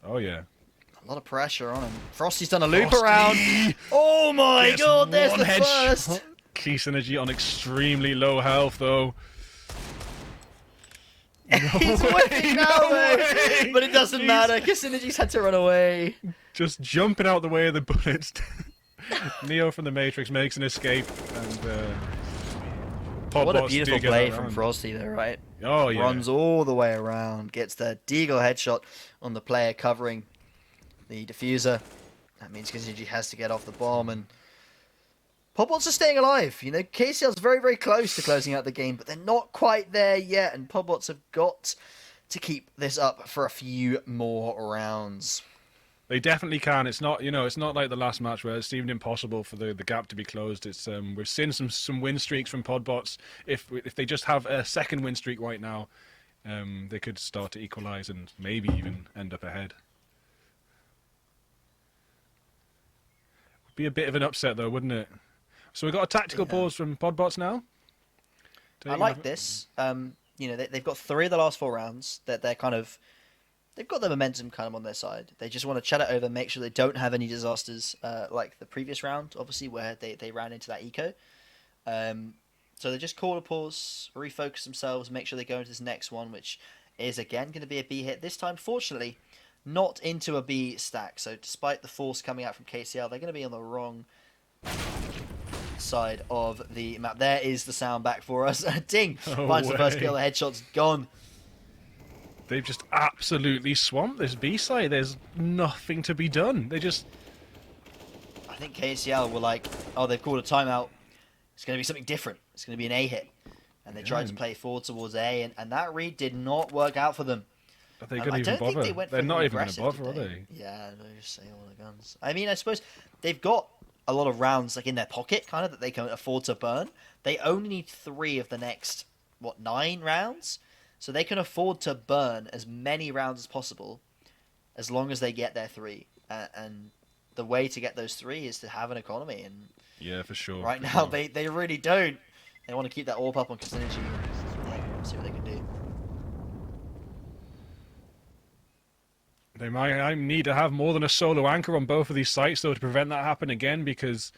Oh, yeah. A lot of pressure on him. Frosty's done a loop around. Oh my god, there's the first! Key synergy on extremely low health, though. He's whipping now, though. But it doesn't matter, because Synergy's had to run away. Just jumping out the way of the bullets. Neo from the Matrix makes an escape, and what a Podbots beautiful do get play that from round. Frosty there, right? Oh, yeah. Runs all the way around, gets the Deagle headshot on the player covering the diffuser. That means Synergy has to get off the bomb, and Podbots are staying alive. You know, KCL's very, very close to closing out the game, but they're not quite there yet, and Podbots have got to keep this up for a few more rounds. They definitely can. It's not, it's not like the last match where it seemed impossible for the gap to be closed. It's we've seen some win streaks from Podbots. If they just have a second win streak right now, they could start to equalize and maybe even end up ahead. Would be a bit of an upset though, wouldn't it? So we've got a tactical pause from Podbots now. I like this. They've got 3 of the last 4 rounds. They're kind of... They've got the momentum kind of on their side. They just want to chat it over, make sure they don't have any disasters like the previous round, obviously, where they ran into that eco. So they just call a pause, refocus themselves, make sure they go into this next one, which is, again, going to be a B hit. This time, fortunately, not into a B stack. So despite the force coming out from KCL, they're going to be on the wrong side of the map. There is the sound back for us. Ding! Finds the first kill, the headshot's gone. They've just absolutely swamped this B side. There's nothing to be done. They just... I think KCL were like, oh, they've called a timeout. It's going to be something different. It's going to be an A hit. And they tried to play forward towards A, and that read did not work out for them. Are they going to even bother? They're not even going to bother, are they? Yeah, they just say all the guns. I mean, I suppose they've got a lot of rounds like in their pocket, kind of, that they can afford to burn. They only need 3 of the next, 9 rounds? So they can afford to burn as many rounds as possible as long as they get their 3. And the way to get those 3 is to have an economy. And yeah, for sure. Right now, they really don't. They want to keep that AWP up on Synergy and see what they can do. They might need to have more than a solo anchor on both of these sites, though, to prevent that happen again, because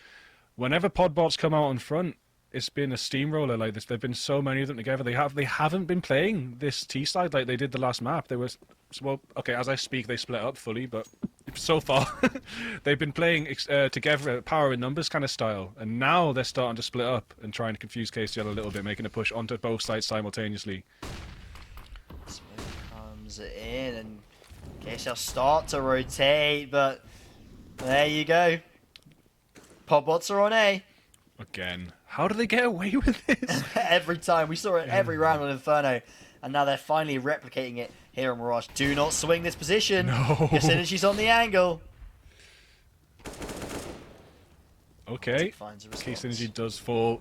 whenever Podbots come out in front, it's been a steamroller like this. There've been so many of them together. They haven't been playing this T side like they did the last map. They was as I speak, they split up fully, but so far they've been playing together, power in numbers kind of style, and now they're starting to split up and trying to confuse KCL a little bit, making a push onto both sides simultaneously. Smoke comes in, and KCL start to rotate, but there you go. Podbots are on A. Again. How do they get away with this? Every time. We saw it every round on Inferno. And now they're finally replicating it here on Mirage. Do not swing this position. No. Your Synergy's on the angle. Okay. Key Synergy does fall.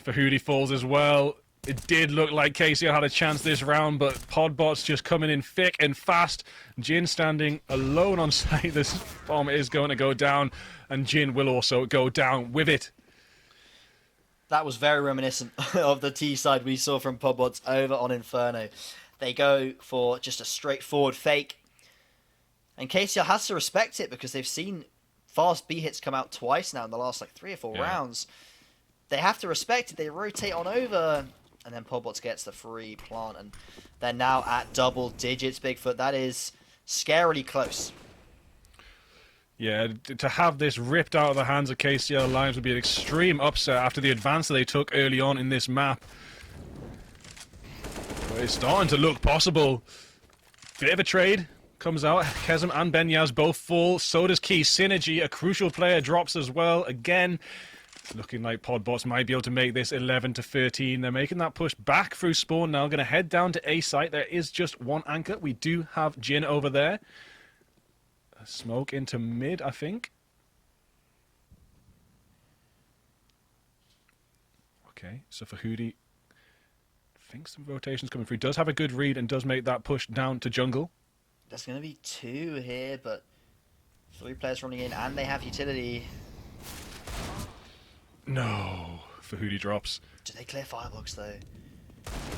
Fahudi falls as well. It did look like KCL had a chance this round, but Podbots just coming in thick and fast. Jin standing alone on site. This bomb is going to go down, and Jin will also go down with it. That was very reminiscent of the T side we saw from Podbots over on Inferno. They go for just a straightforward fake. And KCL has to respect it because they've seen fast B hits come out twice now in the last 3 or 4 rounds. They have to respect it. They rotate on over. And then Podbots gets the free plant. And they're now at double digits, Bigfoot. That is scarily close. Yeah, to have this ripped out of the hands of KCL Lions would be an extreme upset after the advance that they took early on in this map. But it's starting to look possible. Bit of a trade comes out. Kesem and Benyaz both fall. So does Key Synergy. A crucial player drops as well. Again, looking like Podbots might be able to make this 11-13. They're making that push back through spawn now. Going to head down to A site. There is just one anchor. We do have Jin over there. Smoke into mid, I think. Okay, so for Hoodie, thinks some rotations coming through. Does have a good read and does make that push down to jungle. There's going to be 2 here, but 3 players running in, and they have utility. No, for Hoodie drops. Do they clear Firebox though?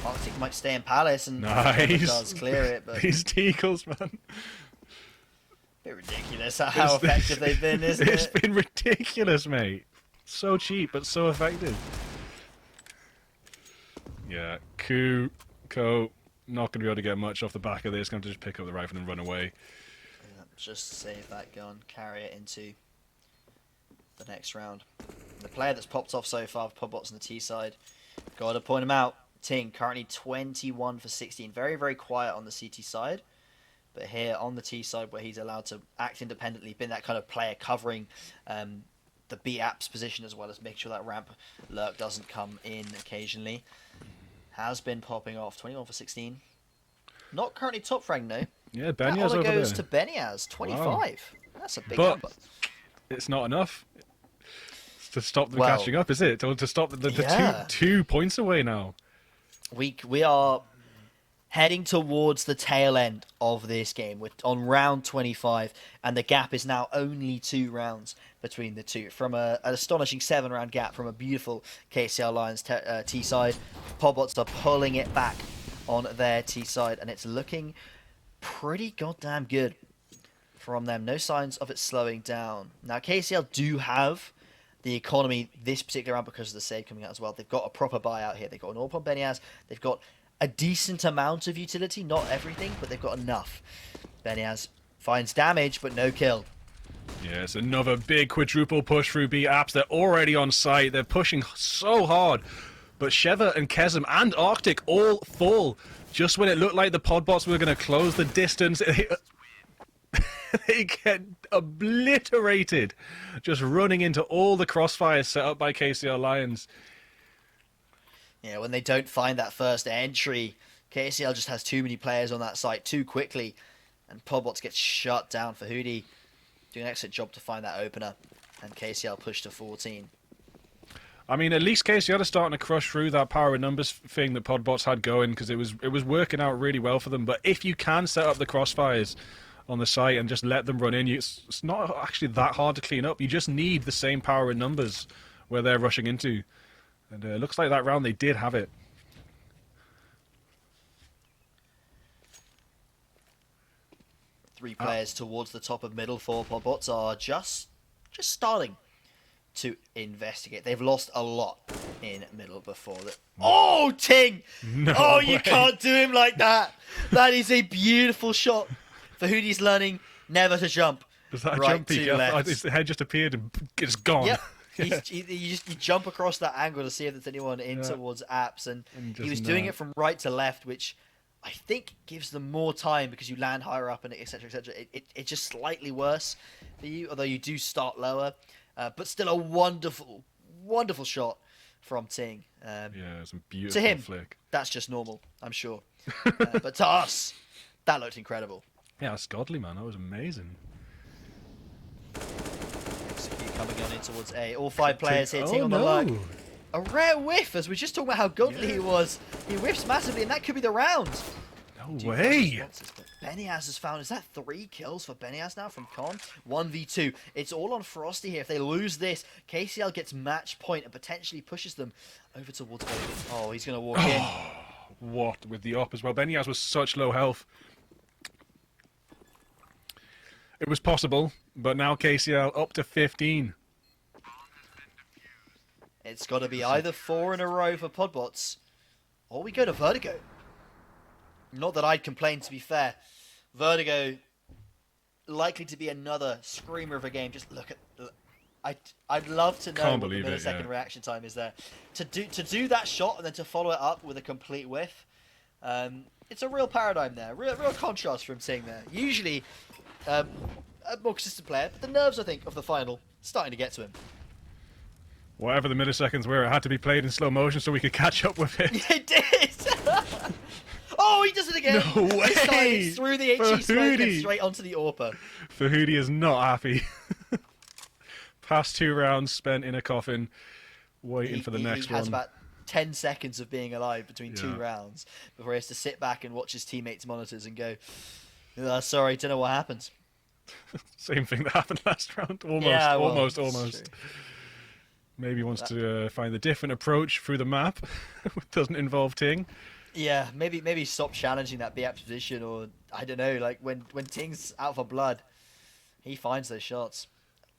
Arctic might stay in Palace and nice. Does clear it, but these Deagles, man. Bit ridiculous how effective they've been, isn't it? It's been ridiculous, mate. So cheap, but so effective. Yeah, Ko not going to be able to get much off the back of this. Going to just pick up the rifle and run away. Yeah, just save that gun, carry it into the next round. The player that's popped off so far for Podbots on the T side, got to point him out. Ting, currently 21 for 16. Very, very quiet on the CT side. But here on the T side, where he's allowed to act independently, been that kind of player covering the B apps position, as well as make sure that ramp lurk doesn't come in occasionally. Has been popping off. 21 for 16. Not currently top rank, though. Yeah, That Benyaz honor over goes there. to Benyaz, 25. Wow. That's a big But number. it's not enough to stop them Well, catching up, is it? Or to stop the yeah. two points away now. We are heading towards the tail end of this game. We're on round 25, and the gap is now only 2 rounds between the two. From an astonishing 7-round gap from a beautiful KCL Lions T side, Podbots are pulling it back on their T side, and it's looking pretty goddamn good from them. No signs of it slowing down. Now, KCL do have the economy this particular round because of the save coming out as well. They've got a proper buyout here. They've got an AWP on Benyaz. They've got a decent amount of utility. Not everything, but they've got enough. Benyaz finds damage, but no kill. Yeah, it's another big quadruple push through B apps. They're already on site. They're pushing so hard. But Sheva and Kesem and Arctic all fall. Just when it looked like the Podbots were going to close the distance, they get obliterated. Just running into all the crossfires set up by KCL Lions. Yeah, when they don't find that first entry, KCL just has too many players on that site too quickly, and Podbots gets shut down. For Hoodie doing an excellent job to find that opener, and KCL push to 14. I mean, at least KCL are starting to crush through that power of numbers thing that Podbots had going, because it was working out really well for them. But if you can set up the crossfires on the site and just let them run in, it's not actually that hard to clean up. You just need the same power in numbers where they're rushing into. And it looks like that round they did have it. Three players towards the top of middle for Podbots are just starting to investigate. They've lost a lot in middle before that. Oh, Ting! No oh, way. you can't do him like that. That is a beautiful shot. For Hoodie's learning never to jump. Was that a right jump peek? to left. His head just appeared and it's gone. Yep. Yeah. You jump across that angle to see if there's anyone in towards apps, and he was just doing not. it from right to left, which I think gives them more time because you land higher up and etc. etc. It's just slightly worse for you, although you do start lower, but still a wonderful shot from Ting. Yeah, it's a beautiful To him, flick. that's just normal, I'm sure, but to us, that looked incredible. Yeah, that's godly, man. That was amazing. Execute coming on in towards A. All 5 players here, Oh, Ting on the no. lurk. A rare whiff, as we just talked about how godly he was. He whiffs massively, and that could be the round. No way. Benyaz has found, is that 3 kills for Benyaz now from Con? 1v2. It's all on Frosty here. If they lose this, KCL gets match point and potentially pushes them over towards Baby. Oh, he's going to walk in. What with the op as well? Benyaz was such low health. It was possible, but now KCL up to 15. It's got to be either 4 in a row for Podbots, or we go to Vertigo. Not that I'd complain, to be fair. Vertigo, likely to be another screamer of a game. Just look at... I'd love to know Can't what the believe it, millisecond yeah. reaction time is there. To do that shot and then to follow it up with a complete whiff, it's a real paradigm there. Real contrast from Ting there. Usually, a more consistent player, but the nerves, I think, of the final starting to get to him. Whatever the milliseconds were, it had to be played in slow motion so we could catch up with it. It did! Oh, he does it again! No This time way! it's through the HE smoke and Fahudi. straight onto the AWPer. Fahudi is not happy. Past 2 rounds spent in a coffin, waiting for the next He has one. about 10 seconds of being alive between 2 Yeah. rounds before he has to sit back and watch his teammates' monitors and go, sorry, don't know what happens. Same thing that happened last round. Almost, Yeah, well, almost, it's almost. true. Maybe he wants to find a different approach through the map. It doesn't involve Ting. Yeah, maybe stop challenging that B-Apps position, or I don't know, like when Ting's out for blood, he finds those shots.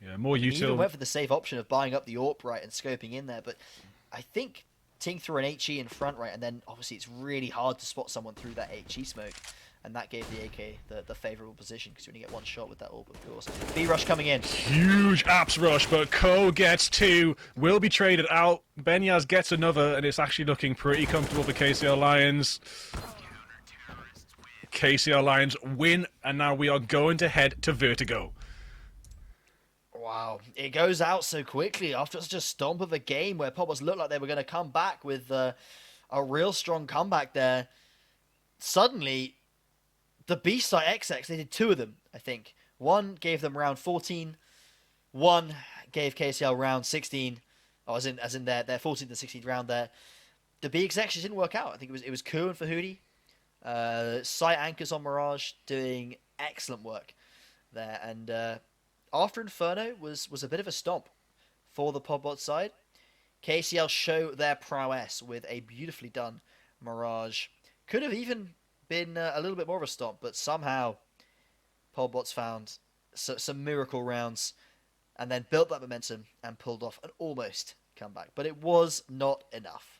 Yeah, more He even util. went for the safe option of buying up the AWP right and scoping in there, but I think ting through an HE in front, right, and then obviously it's really hard to spot someone through that HE smoke, and that gave the AK the favourable position, because you only get one shot with that orb, of course. B-rush coming in. Huge apps rush, but Ko gets 2, will be traded out. Benyaz gets another, and it's actually looking pretty comfortable for KCL Lions. KCL Lions win, and now we are going to head to Vertigo. Wow, it goes out so quickly after such a stomp of a game where Pobos looked like they were going to come back with a real strong comeback there. Suddenly, the B-side XX, they did 2 of them, I think. One gave them round 14, one gave KCL round 16, or as in their 14th and 16th round there. The B-exec just didn't work out. I think it was Ku and Fahudi. Site anchors on Mirage doing excellent work there, and after Inferno was a bit of a stomp for the Podbot side. KCL show their prowess with a beautifully done Mirage. Could have even been a little bit more of a stomp, but somehow Podbots found some miracle rounds and then built that momentum and pulled off an almost comeback, but it was not enough.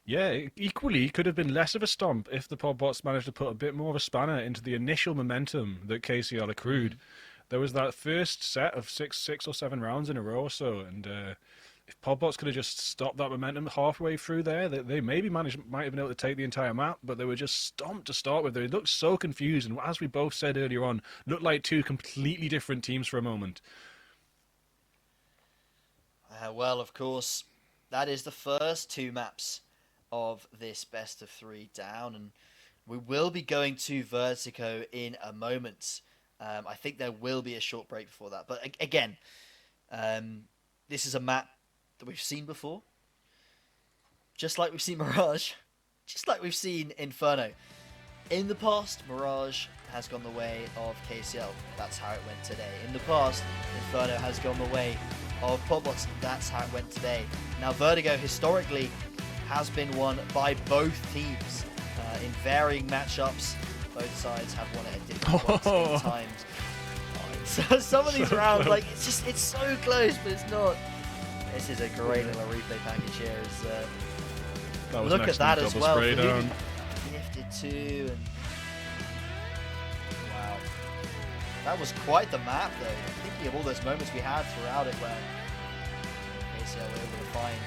Yeah, equally could have been less of a stomp if the Podbots managed to put a bit more of a spanner into the initial momentum that KCL accrued. There was that first set of six or seven rounds in a row or so, and if Podbots could have just stopped that momentum halfway through there, they maybe might have been able to take the entire map, but they were just stomped to start with. They looked so confused, and as we both said earlier on, looked like 2 completely different teams for a moment. Well, of course, that is the first 2 maps of this best of 3 down, and we will be going to Vertigo in a moment. I think there will be a short break before that, but again, this is a map that we've seen before, just like we've seen Mirage, just like we've seen Inferno. In the past, Mirage has gone the way of KCL. That's how it went today. In the past, Inferno has gone the way of Podbots. That's how it went today. Now, Vertigo historically has been won by both teams in varying matchups. Both sides have won it at different points in times. So some of these rounds, like it's so close, but it's not. This is a great little replay package here. Look at that as well. Gifted 2, and wow, that was quite the map though. Thinking of all those moments we had throughout it where KCL were able to find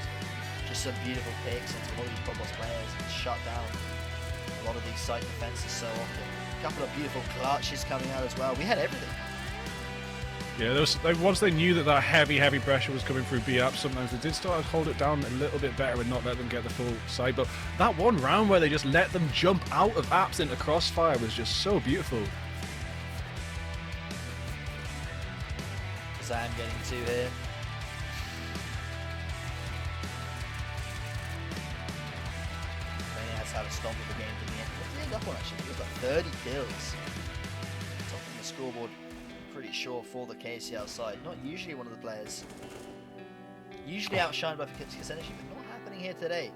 just some beautiful picks into all these Podbots players and shut down a lot of these site defenses so often. A couple of beautiful clutches coming out as well. We had everything. Yeah, once they knew that heavy pressure was coming through B up, sometimes they did start to hold it down a little bit better and not let them get the full side. But that one round where they just let them jump out of apps into crossfire was just so beautiful. Zam getting 2 here. Had a stomp of the game in the end. What did he end up on actually? It was like 30 kills. Top of the scoreboard, pretty sure, for the KCL side. Not usually one of the players. Usually outshined by Kiss Energy, but not happening here today.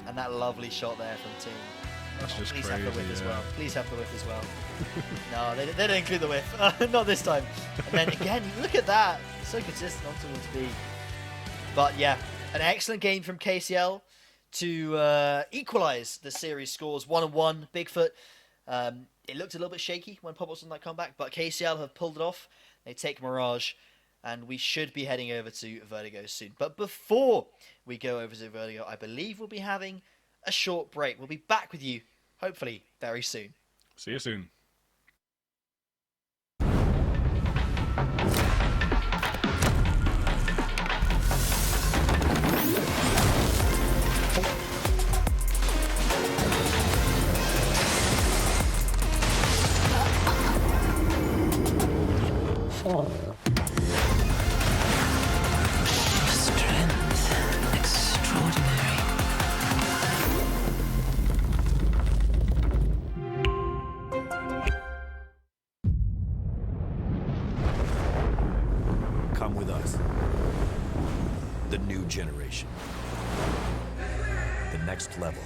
And that lovely shot there from Team. That's just please crazy, have the whiff as yeah. well. Please have the whiff as well. No, they didn't include the whiff. Not this time. And then again, look at that. So consistent on towards B. But yeah, an excellent game from KCL to equalize the series scores 1-1. Bigfoot, it looked a little bit shaky when Pop was on that comeback, but KCL have pulled it off. They take Mirage, and we should be heading over to Vertigo soon. But before we go over to Vertigo, I believe we'll be having a short break. We'll be back with you, hopefully, very soon. See you soon. Strength extraordinary. Come with us. The new generation. The next level.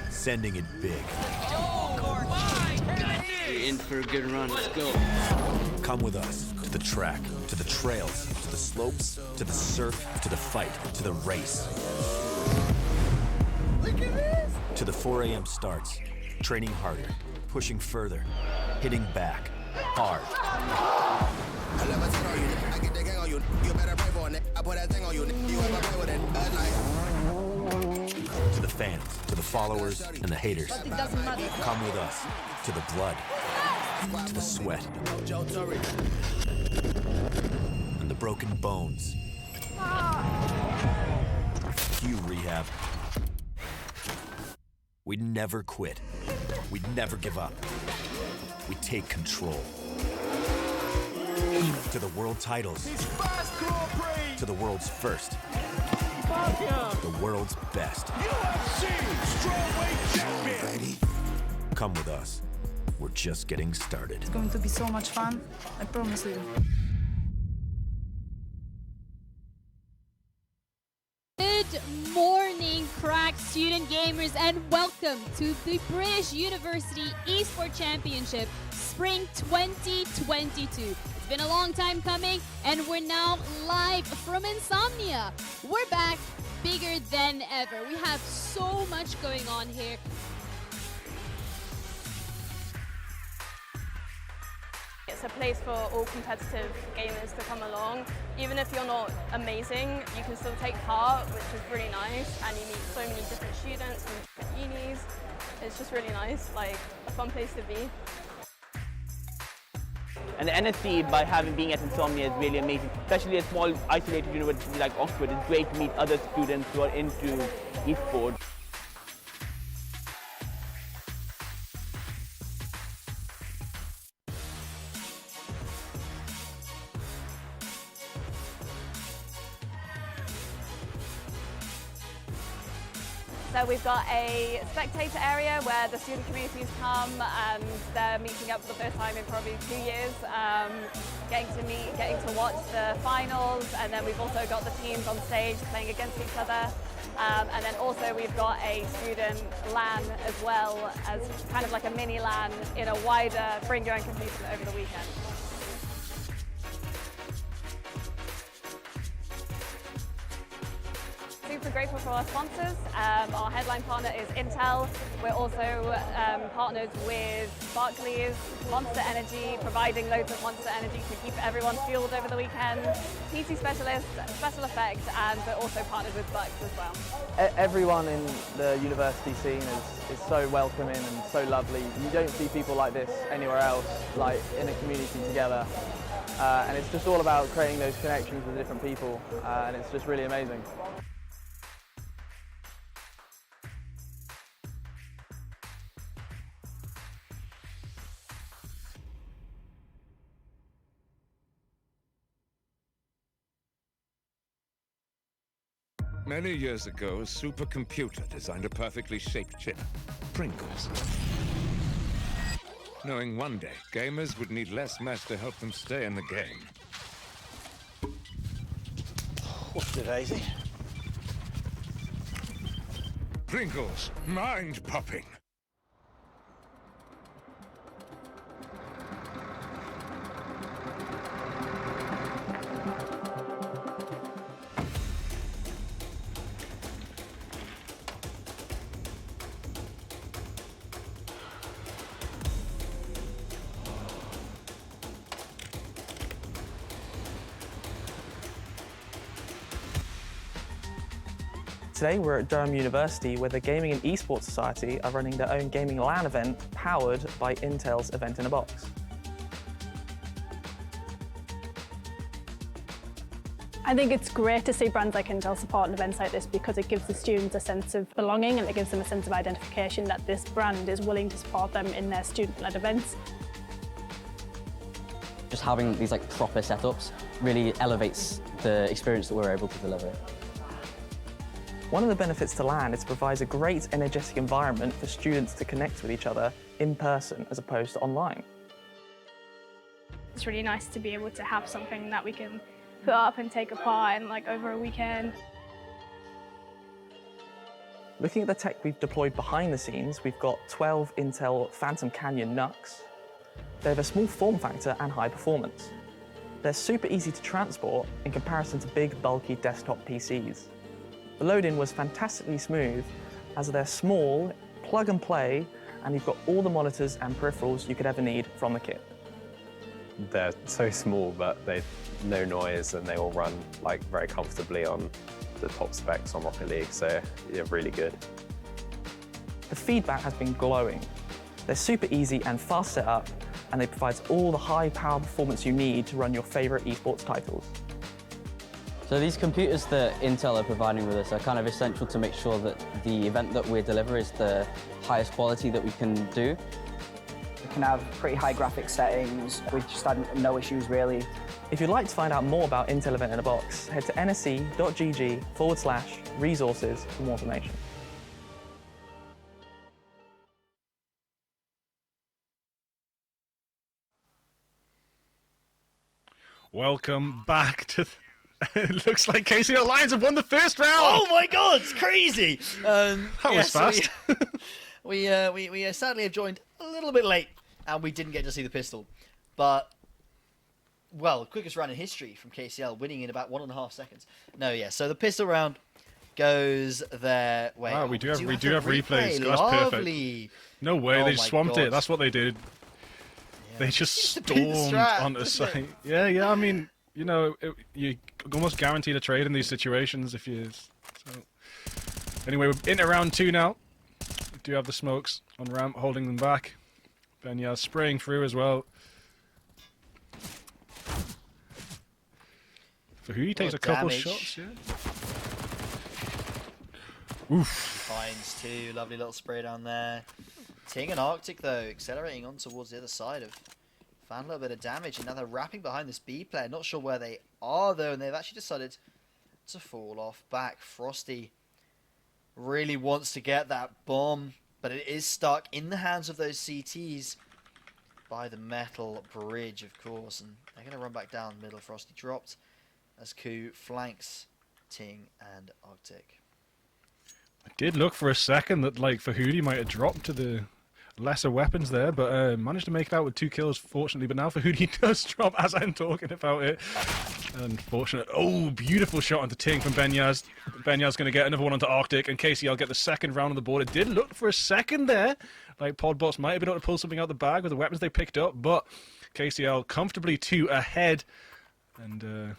Sending it big. You're in for a good run. Let's go. Come with us to the track, to the trails, to the slopes, to the surf, to the fight, to the race. Look at this! To the 4 a.m. starts, training harder, pushing further, hitting back, hard. I never turn on you, I get the gang on you. You better pray for it, I put that thing on you. You ever play with it? To the fans, to the followers, and the haters. But it doesn't matter. Come with us, to the blood, to the sweat, and the broken bones. Cue rehab. We never quit. We never give up. We take control. To the world titles. To the world's first. The world's best. UFC Strawweight Champion. Come with us. We're just getting started. It's going to be so much fun, I promise you. Good morning, crack student gamers, and welcome to the British University Esports Championship Spring 2022. It's been a long time coming, and we're now live from Insomnia. We're back bigger than ever. We have so much going on here. It's a place for all competitive gamers to come along. Even if you're not amazing, you can still take part, which is really nice, and you meet so many different students from different unis. It's just really nice, like a fun place to be. And the NSC, by being at Insomnia, is really amazing. Especially a small, isolated university like Oxford, it's great to meet other students who are into esports. So we've got a spectator area where the student communities come and they're meeting up for the first time in probably 2 years, getting to watch the finals, and then we've also got the teams on stage playing against each other. And then also we've got a student LAN as well, as kind of like a mini LAN in a wider bring your own computer over the weekend. Super grateful for our sponsors. Our headline partner is Intel. We're also partnered with Barclays, Monster Energy, providing loads of Monster Energy to keep everyone fueled over the weekend. PC Specialist, Special Effects, and we're also partnered with Bucks as well. Everyone in the university scene is so welcoming and so lovely. You don't see people like this anywhere else, like in a community together. And it's just all about creating those connections with different people, and it's just really amazing. Many years ago, a supercomputer designed a perfectly shaped chip, Pringles. Knowing one day, gamers would need less mess to help them stay in the game. What's the daisy? Pringles, mind-popping. Today we're at Durham University, where the Gaming and Esports Society are running their own gaming LAN event powered by Intel's Event in a Box. I think it's great to see brands like Intel supporting events like this because it gives the students a sense of belonging and it gives them a sense of identification that this brand is willing to support them in their student-led events. Just having these like proper setups really elevates the experience that we're able to deliver. One of the benefits to LAN is it provides a great energetic environment for students to connect with each other in person as opposed to online. It's really nice to be able to have something that we can put up and take apart in like over a weekend. Looking at the tech we've deployed behind the scenes, we've got 12 Intel Phantom Canyon NUCs. They have a small form factor and high performance. They're super easy to transport in comparison to big, bulky desktop PCs. The load-in was fantastically smooth, as they're small, plug and play, and you've got all the monitors and peripherals you could ever need from the kit. They're so small, but they no noise, and they all run like very comfortably on the top specs on Rocket League, so they're really good. The feedback has been glowing. They're super easy and fast set up, and they provide all the high power performance you need to run your favorite esports titles. So these computers that Intel are providing with us are kind of essential to make sure that the event that we deliver is the highest quality that we can do. We can have pretty high graphic settings. We've just had no issues really. If you'd like to find out more about Intel Event in a Box, head to nsc.gg/resources for more information. Welcome back to... It looks like KCL Lions have won the first round! Oh my god, it's crazy! That was fast. We sadly have joined a little bit late, and we didn't get to see the pistol. But, well, quickest round in history from KCL, winning in about 1.5 seconds. No, yeah, so the pistol round goes their way. Wow, we do have replays. Replay. That's Lovely. perfect. No way, Oh they just my swamped God. it. That's what they did. Yeah. They just It's to beat the stormed strat, onto doesn't it? site. Yeah, I mean, you know, you almost guaranteed a trade in these situations if you... So. Anyway, we're into round 2 now. We do have the smokes on ramp holding them back. Benya spraying through as well. For who he takes a couple damage. shots, yeah. Oof. Finds 2, lovely little spray down there. Ting and Arctic though, accelerating on towards the other side of. Found a little bit of damage, and now they're wrapping behind this B player. Not sure where they are though, and they've actually decided to fall off back. Frosty really wants to get that bomb, but it is stuck in the hands of those CTs by the metal bridge, of course, and they're going to run back down middle. Frosty dropped as Ku flanks Ting and Arctic. I did look for a second that, like, Fahudi might have dropped to the lesser weapons there, but managed to make it out with 2 kills, fortunately. But now Fahudi does drop as I'm talking about it. Unfortunate. Oh, beautiful shot onto Ting from Benyaz. Benyaz going to get another one onto Arctic, and KCL get the second round on the board. It did look for a second there like Podbots might have been able to pull something out the bag with the weapons they picked up, but KCL comfortably 2 ahead, and going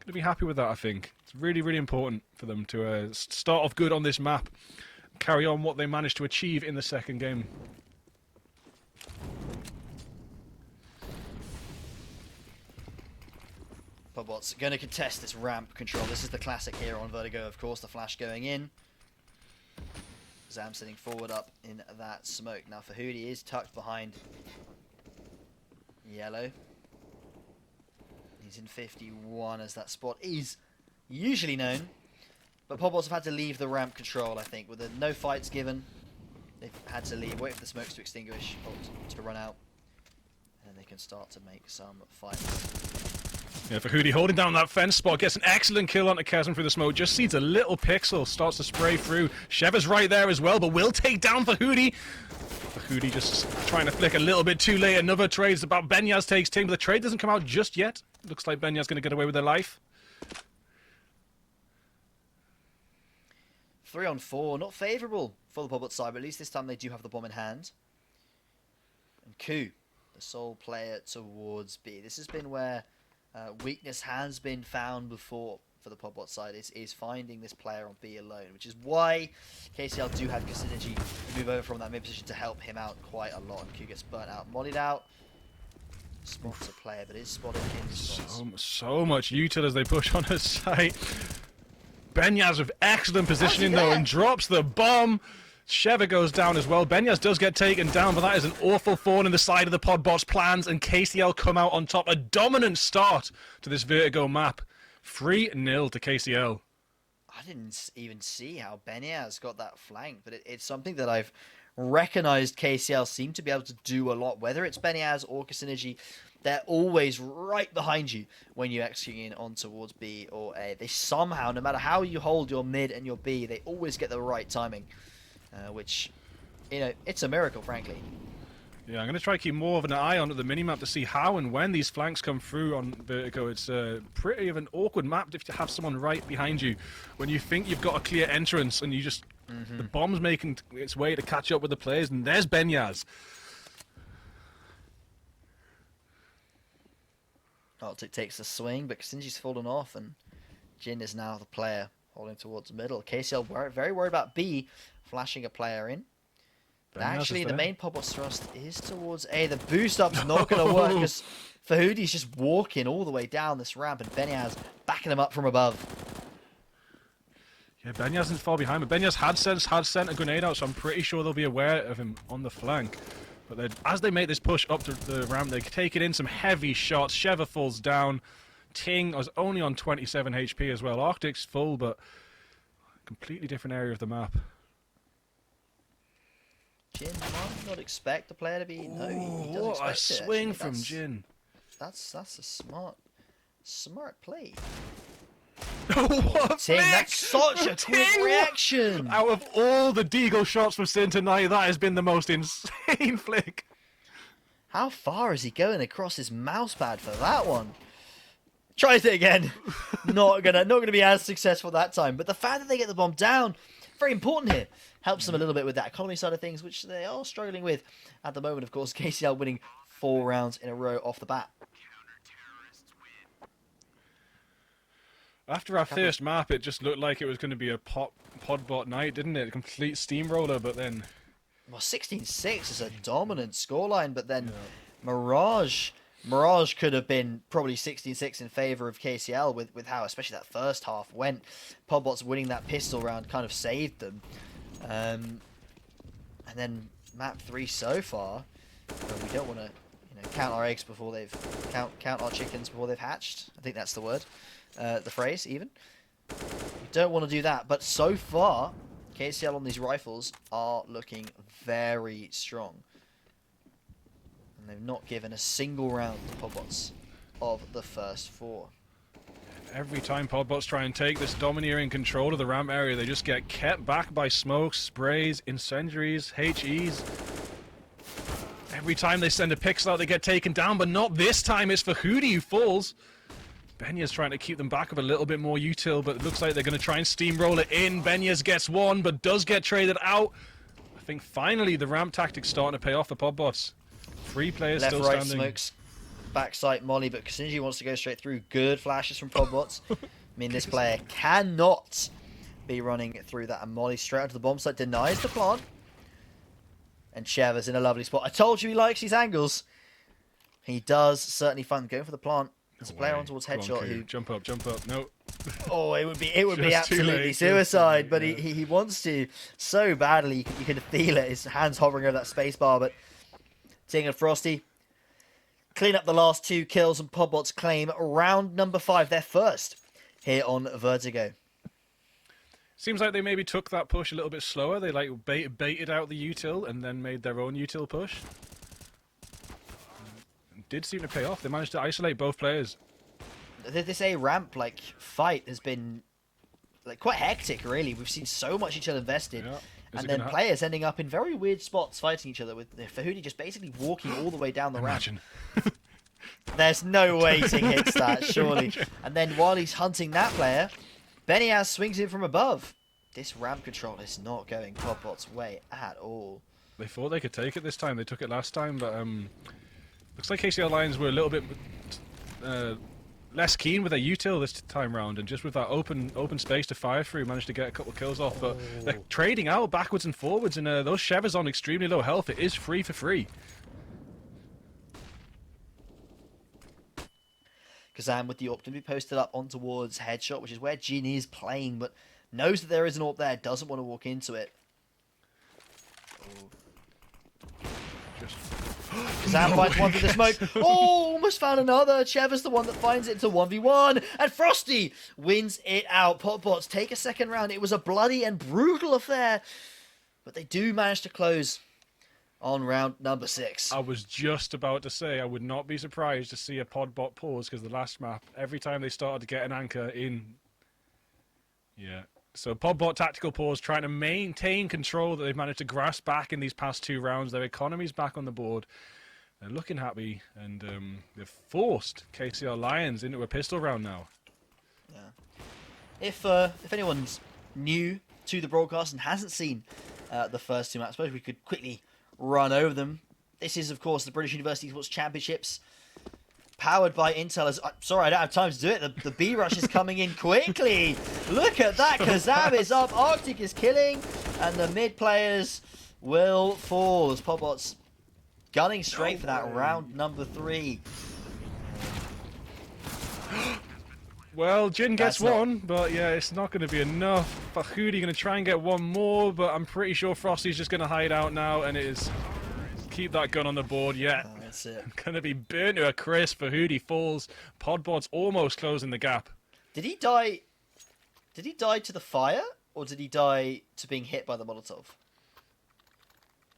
to be happy with that, I think. It's really, really important for them to start off good on this map, carry on what they managed to achieve in the second game. Podbots going to contest this ramp control. This is the classic here on Vertigo, of course. The flash going in. Zam sitting forward up in that smoke. Now Fahudi is tucked behind yellow. He's in 51 as that spot is usually known. But Podbots have had to leave the ramp control, I think. With no fights given, they've had to leave, wait for the smokes to extinguish, or to run out. And they can start to make some fights. Yeah, Fahudi holding down that fence spot, gets an excellent kill onto Chasm through the smoke, just sees a little pixel, starts to spray through. Sheva's right there as well, but will take down Fahudi. Fahudi just trying to flick a little bit too late. Another trade is about Benyaz takes Ting, but the trade doesn't come out just yet. Looks like Benyaz going to get away with their life. 3 on 4, not favourable for the Podbot side, but at least this time they do have the bomb in hand. And Ku, the sole player towards B. This has been where weakness has been found before for the Podbot side, is finding this player on B alone, which is why KCL do have synergy to move over from that mid position to help him out quite a lot. And Ku gets burnt out, mollied out. Spots a player, but is spotted in spots. So much util as they push on her site. Benyaz with excellent positioning though, and drops the bomb. Sheva goes down as well. Benyaz does get taken down, but that is an awful thorn in the side of the Podbots' plans, and KCL come out on top. A dominant start to this Vertigo map. 3-0 to KCL. I didn't even see how Benyaz got that flank, but it's something that I've recognized KCL seem to be able to do a lot. Whether it's Benyaz or Synergy, they're always right behind you when you execute in on towards B or A. They somehow, no matter how you hold your mid and your B, they always get the right timing. Which, you know, it's a miracle, frankly. Yeah, I'm going to try to keep more of an eye on the minimap to see how and when these flanks come through on Vertigo. It's pretty of an awkward map if you have someone right behind you when you think you've got a clear entrance and you just... The bomb's making its way to catch up with the players, and there's Benyaz. Arctic takes a swing, but Kasinji's fallen off, and Jin is now the player holding towards the middle. KCL very worried about B flashing a player in. But actually, the main Pobot's thrust is towards A. The boost up's not going to work because Fahudi's just walking all the way down this ramp, and Benyaz backing him up from above. Yeah, Benyaz isn't far behind, but Benyaz had sent a grenade out, so I'm pretty sure they'll be aware of him on the flank. But as they make this push up the ramp, they take it in some heavy shots. Sheva falls down. Ting is only on 27 HP as well. Arctic's full, but completely different area of the map. Jin might not expect the player to be... No, he doesn't What a expect it, swing actually. from Jin. That's a smart play. What Ting, that's such a quick reaction. Out of all the Deagle shots we've seen tonight, that has been the most insane flick. How far is he going across his mouse pad for that one? Tries it again. not gonna be as successful that time. But the fact that they get the bomb down, very important here. Helps them a little bit with that economy side of things, which they are struggling with at the moment. Of course, KCL winning 4 rounds in a row off the bat. After our first map, it just looked like it was going to be a podbot night, didn't it? A complete steamroller, but then... Well, 16-6 is a dominant scoreline, but then Mirage could have been probably 16-6 in favour of KCL with how, especially that first half went. Podbots winning that pistol round kind of saved them. And then map 3 so far, we don't want to count our eggs before they've... Count our chickens before they've hatched. I think that's the word. The phrase, even. We don't want to do that, but so far, KCL on these rifles are looking very strong. And they've not given a single round to Podbots of the first 4. Every time Podbots try and take this domineering control of the ramp area, they just get kept back by smokes, sprays, incendiaries, HEs. Every time they send a pixel out, they get taken down, but not this time. It's Fahudi who falls. Benyaz trying to keep them back with a little bit more util, but it looks like they're going to try and steamroll it in. Benyaz gets one, but does get traded out. I think finally the ramp tactic's starting to pay off for Podbots. 3 players Left, still right, standing. smokes, backside Molly, but Kasinji wants to go straight through. Good flashes from Podbots. I mean, this player cannot be running through that. And Molly straight onto the bomb site, denies the plant. And Cheva's in a lovely spot. I told you he likes these angles. He does certainly fun going for the plant. There's a player on towards headshot who jump up. No. Oh, it would be Just too absolutely late. suicide. But he wants to so badly. You can feel it. His hands hovering over that space bar. But Ting and Frosty clean up the last 2 kills, and Podbots claim round number 5, their first here on Vertigo. Seems like they maybe took that push a little bit slower. They like baited out the util and then made their own util push. Did seem to pay off. They managed to isolate both players. This A ramp fight has been quite hectic, really. We've seen so much each other invested, and then players ending up in very weird spots fighting each other, with Fahudi just basically walking all the way down the ramp. There's no way Ting hits that, surely. And then while he's hunting that player, Benyaz swings in from above. This ramp control is not going Podbot's way at all. They thought they could take it this time. They took it last time, but looks like KCL Lions were a little bit less keen with their util this time round, and just with that open space to fire through, managed to get a couple of kills off. But they're trading out backwards and forwards, and those Shevas on extremely low health. It is free for free. Kazan with the AWP to be posted up on towards headshot, which is where Genie is playing, but knows that there is an AWP there, doesn't want to walk into it. Kazan finds one through the smoke. Oh, almost found another. Cheva's the one that finds it to 1v1. And Frosty wins it out. Podbots take a second round. It was a bloody and brutal affair, but they do manage to close on round number 6. I was just about to say I would not be surprised to see a Podbot pause, because the last map, every time they started to get an anchor in, So Podbot tactical pause, trying to maintain control that they've managed to grasp back in these past 2 rounds. Their economy's back on the board. They're looking happy, and they've forced KCR Lions into a pistol round now. Yeah. If anyone's new to the broadcast and hasn't seen the first 2 maps, I suppose we could quickly run over them. This is, of course, the British University Sports Championships, powered by Intel. Sorry, I don't have time to do it. The B rush is coming in quickly. Look at that. Kazam is up. Arctic is killing. And the mid players will fall as Podbot's gunning straight for that round number 3. Well, Jin gets one, but yeah, it's not going to be enough. Fahudi going to try and get one more, but I'm pretty sure Frosty's just going to hide out now, and it is keep that gun on the board. Yeah, that's it. Going to be burnt to a crisp. Fahudi falls. Podbot's almost closing the gap. Did he die? Did he die to the fire, or did he die to being hit by the Molotov?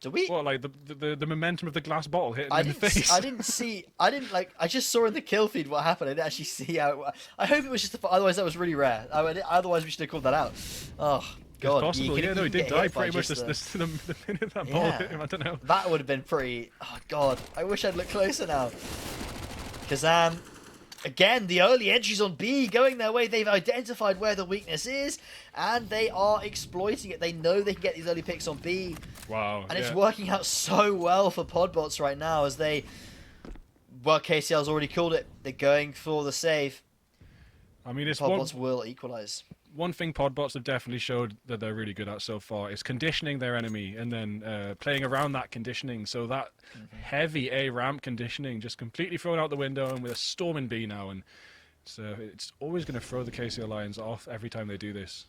Did we? What, like the momentum of the glass bottle hitting him in the face? I didn't see. I just saw in the kill feed what happened. I didn't actually see how. I hope it was just. Otherwise, that was really rare. Otherwise, we should have called that out. Oh God! It's possible. Yeah, no, he did die pretty much the minute that ball hit him. I don't know. That would have been pretty. Oh God! I wish I'd looked closer now. Kazam. Again, the early entries on B going their way. They've identified where the weakness is, and they are exploiting it. They know they can get these early picks on B. Wow. And it's working out so well for Podbots right now as they... Well, KCL's already called it. They're going for the save. I mean, it's Podbots will equalize. One thing Podbots have definitely showed that they're really good at so far is conditioning their enemy and then playing around that conditioning. So that heavy A ramp conditioning just completely thrown out the window, and with a storm in B now, and it's always going to throw the KCL Lions off every time they do this.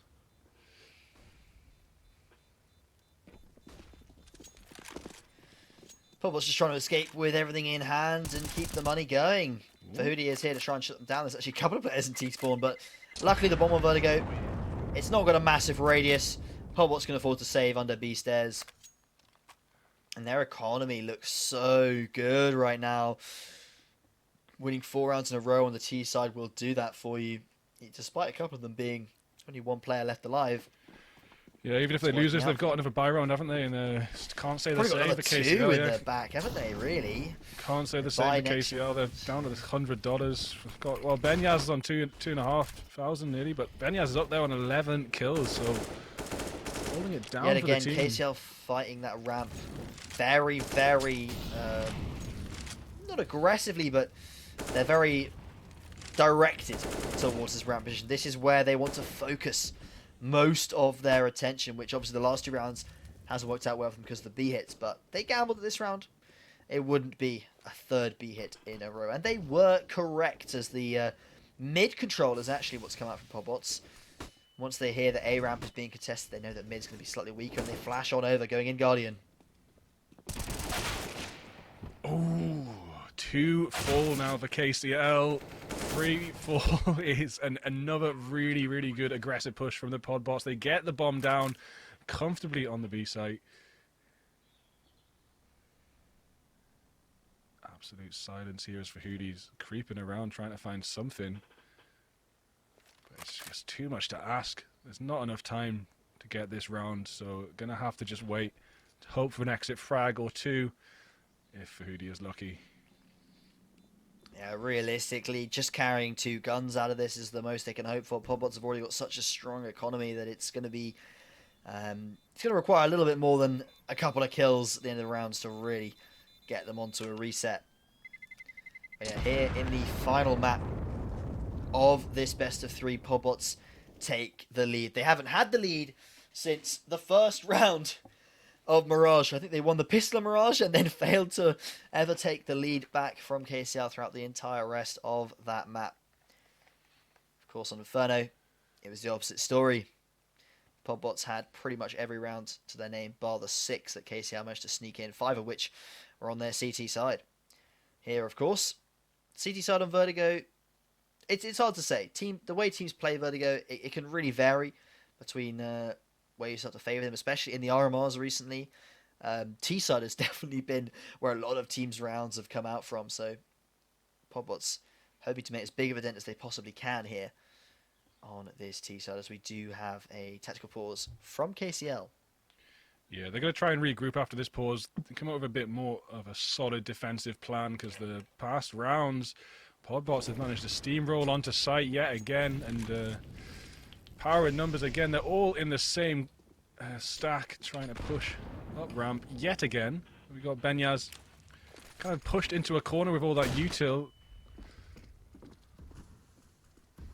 Podbots just trying to escape with everything in hand and keep the money going. Fahudi is here to try and shut them down. There's actually a couple of players in T-spawn, but luckily the bomb on Vertigo, it's not got a massive radius. Podbot's going to afford to save under B stairs. And their economy looks so good right now. Winning 4 rounds in a row on the T side will do that for you, despite a couple of them being only 1 player left alive. Yeah, even if they lose this, they've got another buy round, haven't they? And can't say the same for KCL. Two in their back, haven't they? Really? Can't say the same for KCL. They're down to this $100. Well, Benyaz is on 2,500 nearly, but Benyaz is up there on 11 kills, so holding it down Yet for again, the team. KCL fighting that ramp very, very not aggressively, but they're very directed towards this ramp position. This is where they want to focus most of their attention, which obviously the last 2 rounds hasn't worked out well for them because of the B hits, but they gambled that this round it wouldn't be a 3rd B hit in a row, and they were correct, as the mid control is actually what's come out from Podbots. Once they hear that A ramp is being contested, they know that mid's going to be slightly weaker, and they flash on over, going in Guardian. Oh, 2 fall now for KCL. 3 fall is another really, really good aggressive push from the Podbots. They get the bomb down comfortably on the B site. Absolute silence here as Fahudi's creeping around trying to find something. But it's just too much to ask. There's not enough time to get this round, so gonna have to just wait to hope for an exit frag or 2 if Fahudi is lucky. Yeah, realistically, just carrying 2 guns out of this is the most they can hope for. Podbots have already got such a strong economy that it's going to be... it's going to require a little bit more than a couple of kills at the end of the rounds to really get them onto a reset. But yeah, here in the final map of this best of 3, Podbots take the lead. They haven't had the lead since the first round of Mirage. I think they won the pistol of Mirage and then failed to ever take the lead back from KCL throughout the entire rest of that map. Of course, on Inferno, it was the opposite story. Podbots had pretty much every round to their name, bar the 6 that KCL managed to sneak in, 5 of which were on their CT side. Here, of course, CT side on Vertigo, it's hard to say. The way teams play Vertigo, it can really vary between... where you start to favour them, especially in the RMRs recently. T-side has definitely been where a lot of teams' rounds have come out from, so Podbots hoping to make as big of a dent as they possibly can here. on this T side, as we do have a tactical pause from KCL. Yeah, they're going to try and regroup after this pause and come up with a bit more of a solid defensive plan, because the past rounds, Podbots have managed to steamroll onto site yet again, and power in numbers again. They're all in the same stack, trying to push up ramp yet again. We got Benyaz kind of pushed into a corner with all that util.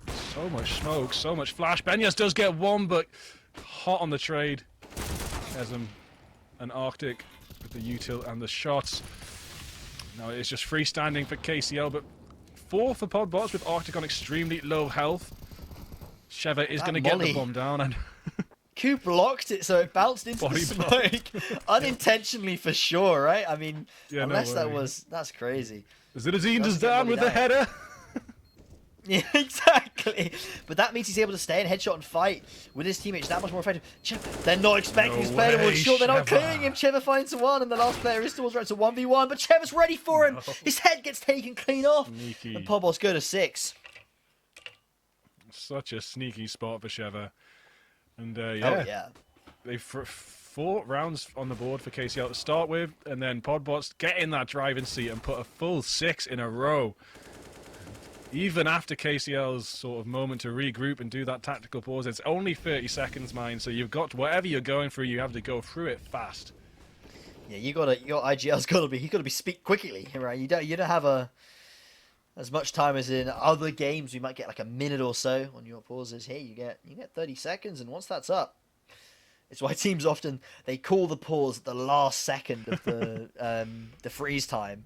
So much smoke, so much flash. Benyaz does get one, but hot on the trade. Chesm and Arctic with the util and the shots. Now it's just freestanding for KCL, but 4 for Podbots with Arctic on extremely low health. Sheva is going to get the bomb down, and Q blocked it, so it bounced into the smoke. Unintentionally for sure, right? I mean, yeah, unless that's crazy. Zidazine just down with the header. Yeah, exactly. But that means he's able to stay in headshot and fight with his teammates that much more effective. They're not expecting his player towards short. They're not clearing him. Cheva finds one, and the last player is towards right to 1v1. But Cheva's ready for him. His head gets taken clean off. Sneaky. And Podbots go to 6. Such a sneaky spot for Sheva. And they've 4 rounds on the board for KCL to start with, and then Podbots get in that driving seat and put a full 6 in a row. Even after KCL's sort of moment to regroup and do that tactical pause, it's only 30 seconds, mind. So you've got whatever you're going through, you have to go through it fast. Yeah, your IGL's he's got to be speak quickly, right? You don't have as much time as in other games. You might get like a minute or so on your pauses. Here you get 30 seconds, and once that's up, it's why teams often they call the pause at the last second of the freeze time,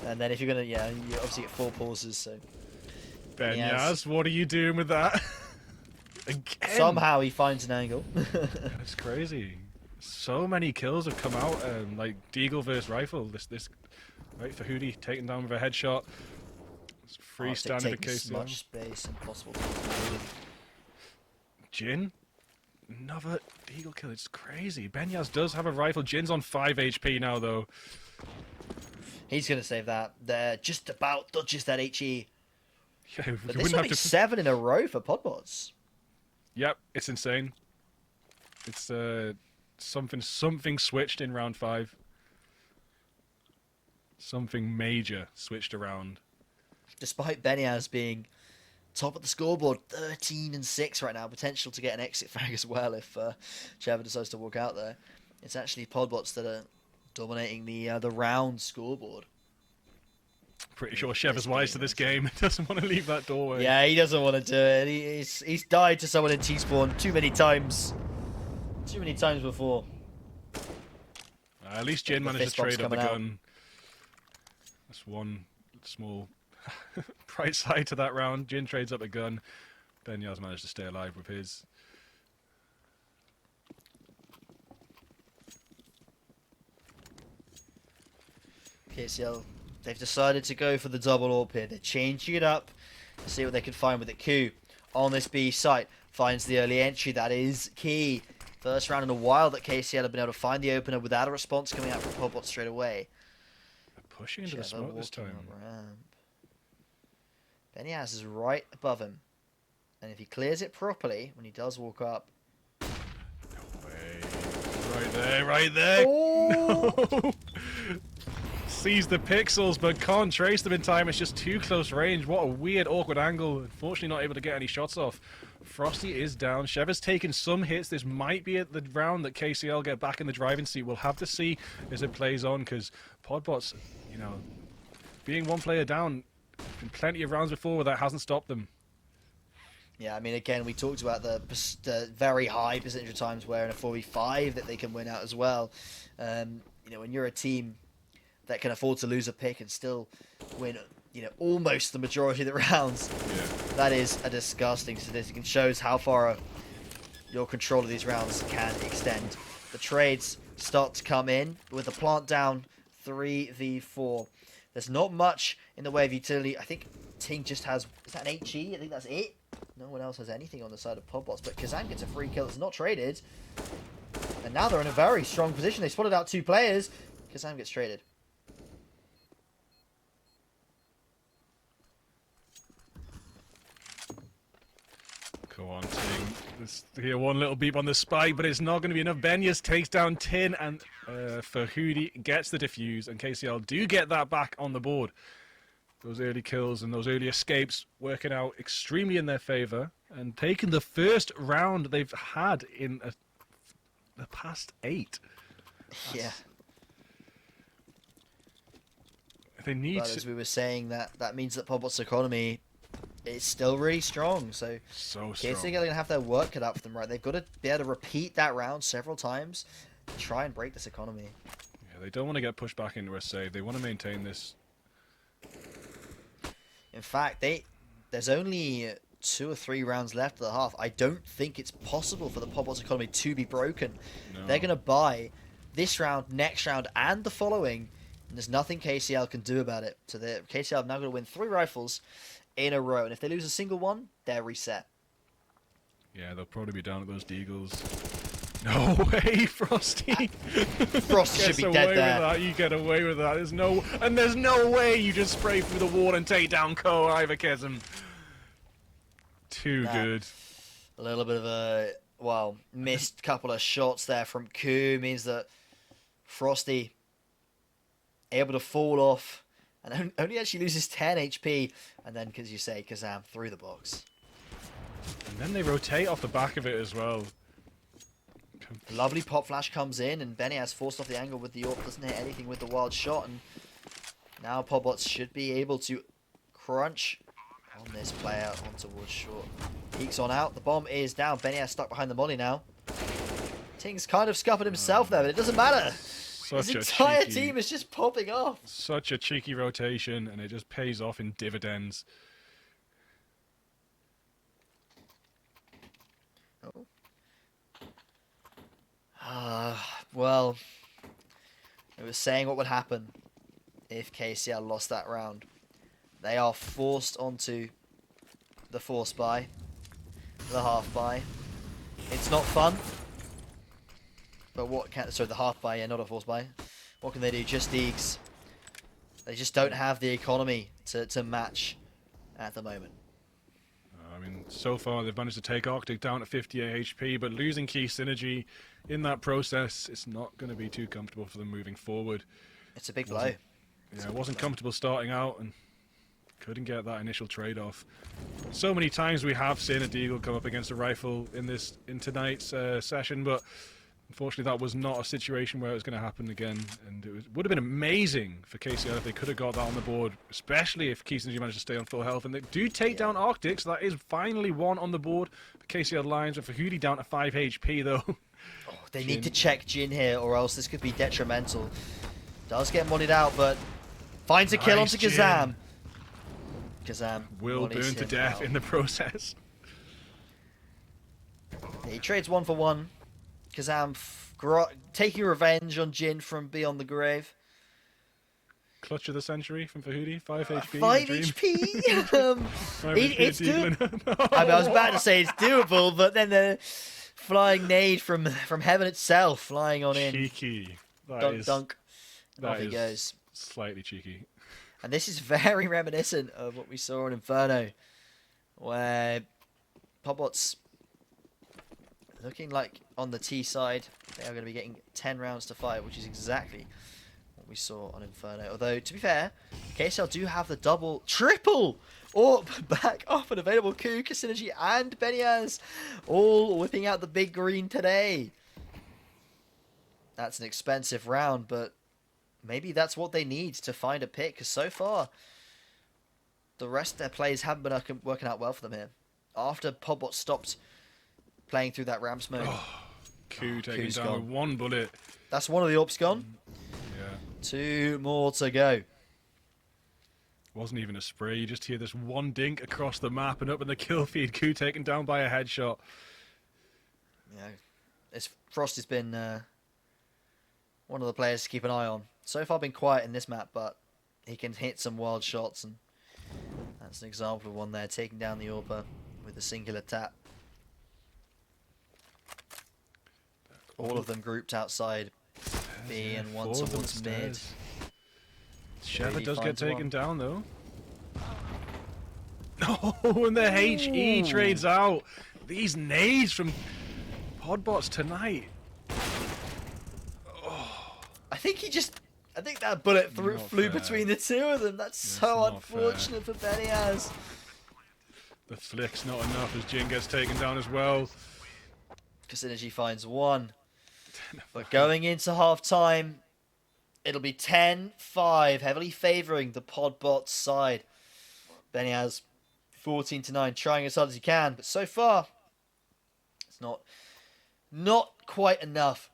and then if you're gonna you obviously get 4 pauses. So Benyaz, what are you doing with that? Again. Somehow he finds an angle. It's crazy. So many kills have come out, like Deagle versus Rifle. This right for Hootie taken down with a headshot. Freestanding for KCL. As much space and possible. Jin, another Deagle kill. It's crazy. Benyaz does have a rifle. Jin's on 5 HP now, though. He's gonna save that. They're just about dodges that HE. Yeah, but this will be 7 in a row for Podbots. Yep, it's insane. It's something switched in round 5. Something major switched around. Despite Benyaz being top of the scoreboard, 13-6 right now, potential to get an exit frag as well if Cheva decides to walk out there. It's actually Podbots that are dominating the round scoreboard. Pretty sure Cheva's wise to this game. He doesn't want to leave that doorway. Yeah, he doesn't want to do it. He's died to someone in T-spawn too many times. Too many times before. At least Jin managed to trade up the gun. That's one small bright side to that round. Jin trades up a gun. Benyaz managed to stay alive with his. KCL, they've decided to go for the double AWP here. They're changing it up to see what they can find with it. Q on this B site finds the early entry. That is key. First round in a while that KCL have been able to find the opener without a response coming out from Podbot straight away. They're pushing into the smoke this time. Benyaz is right above him. And if he clears it properly, when he does walk up... No way. Right there. Oh! No. Sees the pixels, but can't trace them in time. It's just too close range. What a weird, awkward angle. Unfortunately, not able to get any shots off. Frosty is down. Cheva's taken some hits. This might be at the round that KCL get back in the driving seat. We'll have to see as it plays on, because Podbots, you know, being one player down in plenty of rounds before, that hasn't stopped them. Yeah, I mean, again, we talked about the very high percentage of times where in a 4v5 that they can win out as well. You know, when you're a team that can afford to lose a pick and still win, you know, almost the majority of the rounds, that is a disgusting statistic and shows how far your control of these rounds can extend. The trades start to come in with the plant down 3v4. There's not much in the way of utility. I think Ting just has, is that an HE? I think that's it. No one else has anything on the side of Podbots, but Kazan gets a free kill that's not traded. And now they're in a very strong position. They spotted out 2 players. Kazan gets traded. Go on, Ting. Let's hear one little beep on the spike, but it's not going to be enough. Benyas takes down Tin, and Fahudi gets the defuse, and KCL do get that back on the board. Those early kills and those early escapes working out extremely in their favor, and taking the first round they've had in the past 8. Yeah. They need but as we were saying, that means that Pobot's economy is still really strong. So strong. KCL are going to have their work cut out for them, right? They've got to be able to repeat that round several times to try and break this economy. Yeah, they don't want to get pushed back into a save. They want to maintain this. In fact, there's only 2 or 3 rounds left of the half. I don't think it's possible for the Pobot's economy to be broken. No. They're going to buy this round, next round, and the following, and there's nothing KCL can do about it. So KCL have now got to win 3 rifles in a row, and if they lose a single one, they're reset. Yeah, they'll probably be down at those Deagles. No way, Frosty! Frosty should be dead there. With that. You get away with that. There's no way you just spray through the wall and take down Ko either, Kesem. Too good. A little bit of a, missed couple of shots there from Ku means that Frosty able to fall off and only actually loses 10 HP, and then, as you say, Kazam through the box. And then they rotate off the back of it as well. A lovely pop flash comes in, and Benny has forced off the angle with the AWP, doesn't hit anything with the wild shot, and now Pobots should be able to crunch on this player on towards short. Peeks on out, the bomb is down, Benny has stuck behind the molly now. Ting's kind of scuppered himself there, but it doesn't matter. His entire team is just popping off. Such a cheeky rotation, and it just pays off in dividends. Well, it was saying what would happen if KCL lost that round. They are forced onto the force buy, the half buy. It's not fun, but the half buy, yeah, not a force buy. What can they do? Just Deags. They just don't have the economy to match at the moment. I mean, so far they've managed to take Arctic down to 58 HP, but losing key synergy in that process, it's not going to be too comfortable for them moving forward. It's a big blow. Yeah, it wasn't comfortable starting out and couldn't get that initial trade-off. So many times we have seen a Deagle come up against a rifle in tonight's session, but unfortunately that was not a situation where it was going to happen again, and it would have been amazing for KCL if they could have got that on the board, especially if key synergy managed to stay on full health. And they do take down Arctic, so that is finally one on the board for KCL Lions, with Fahudi down to 5 HP though. They need to check Jin here, or else this could be detrimental. Does get moneyed out, but finds a kill onto Kazam. Kazam will burn to death in the process. Yeah, he trades 1 for 1. Kazam taking revenge on Jin from beyond the grave. Clutch of the century from Fahudi, 5 HP. 5 HP? It's doable. I was about to say it's doable, but then the flying nade from heaven itself flying on in. Cheeky. Dunk. Off he goes. Slightly cheeky. And this is very reminiscent of what we saw in Inferno, where Pobots looking like on the T side, they are going to be getting 10 rounds to 5, which is exactly what we saw on Inferno. Although, to be fair, KSL do have the triple AWP back up and available. Kuka, Synergy, and Beniaz all whipping out the big green today. That's an expensive round, but maybe that's what they need to find a pick, because so far, the rest of their plays haven't been working out well for them here. After Pobot stopped playing through that ramp smoke. Ku taking down with 1 bullet. That's one of the AWPs gone. Yeah. 2 more to go. Wasn't even a spray, you just hear this one dink across the map and up in the kill feed. Ku taken down by a headshot. Yeah, Frost has been one of the players to keep an eye on. So far been quiet in this map, but he can hit some wild shots, and that's an example of one there, taking down the AWPer with a singular tap. All of them grouped outside B and one towards mid. Sheva does get taken down though. Oh, and the HE trades out. these nades from Podbots tonight. I think that bullet flew between the two of them. That's so unfortunate for Beniaz. The flick's not enough as Jin gets taken down as well. Synergy finds one. But going into half time, it'll be 10-5, heavily favouring the Podbots side. Beniaz 14-9, trying as hard as he can, but so far it's not quite enough.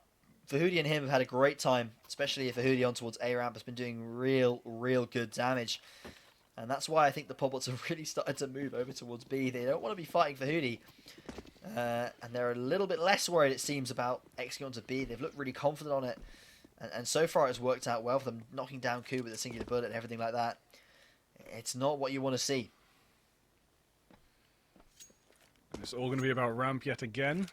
Fahudi and him have had a great time, especially if Fahudi on towards A ramp has been doing real good damage. And that's why I think the Podbots have really started to move over towards B. They don't want to be fighting Fahudi. And they're a little bit less worried, it seems, about executing onto B. They've looked really confident on it. And so far it's worked out well for them, knocking down Ku with a singular bullet and everything like that. It's not what you want to see. It's all going to be about ramp yet again.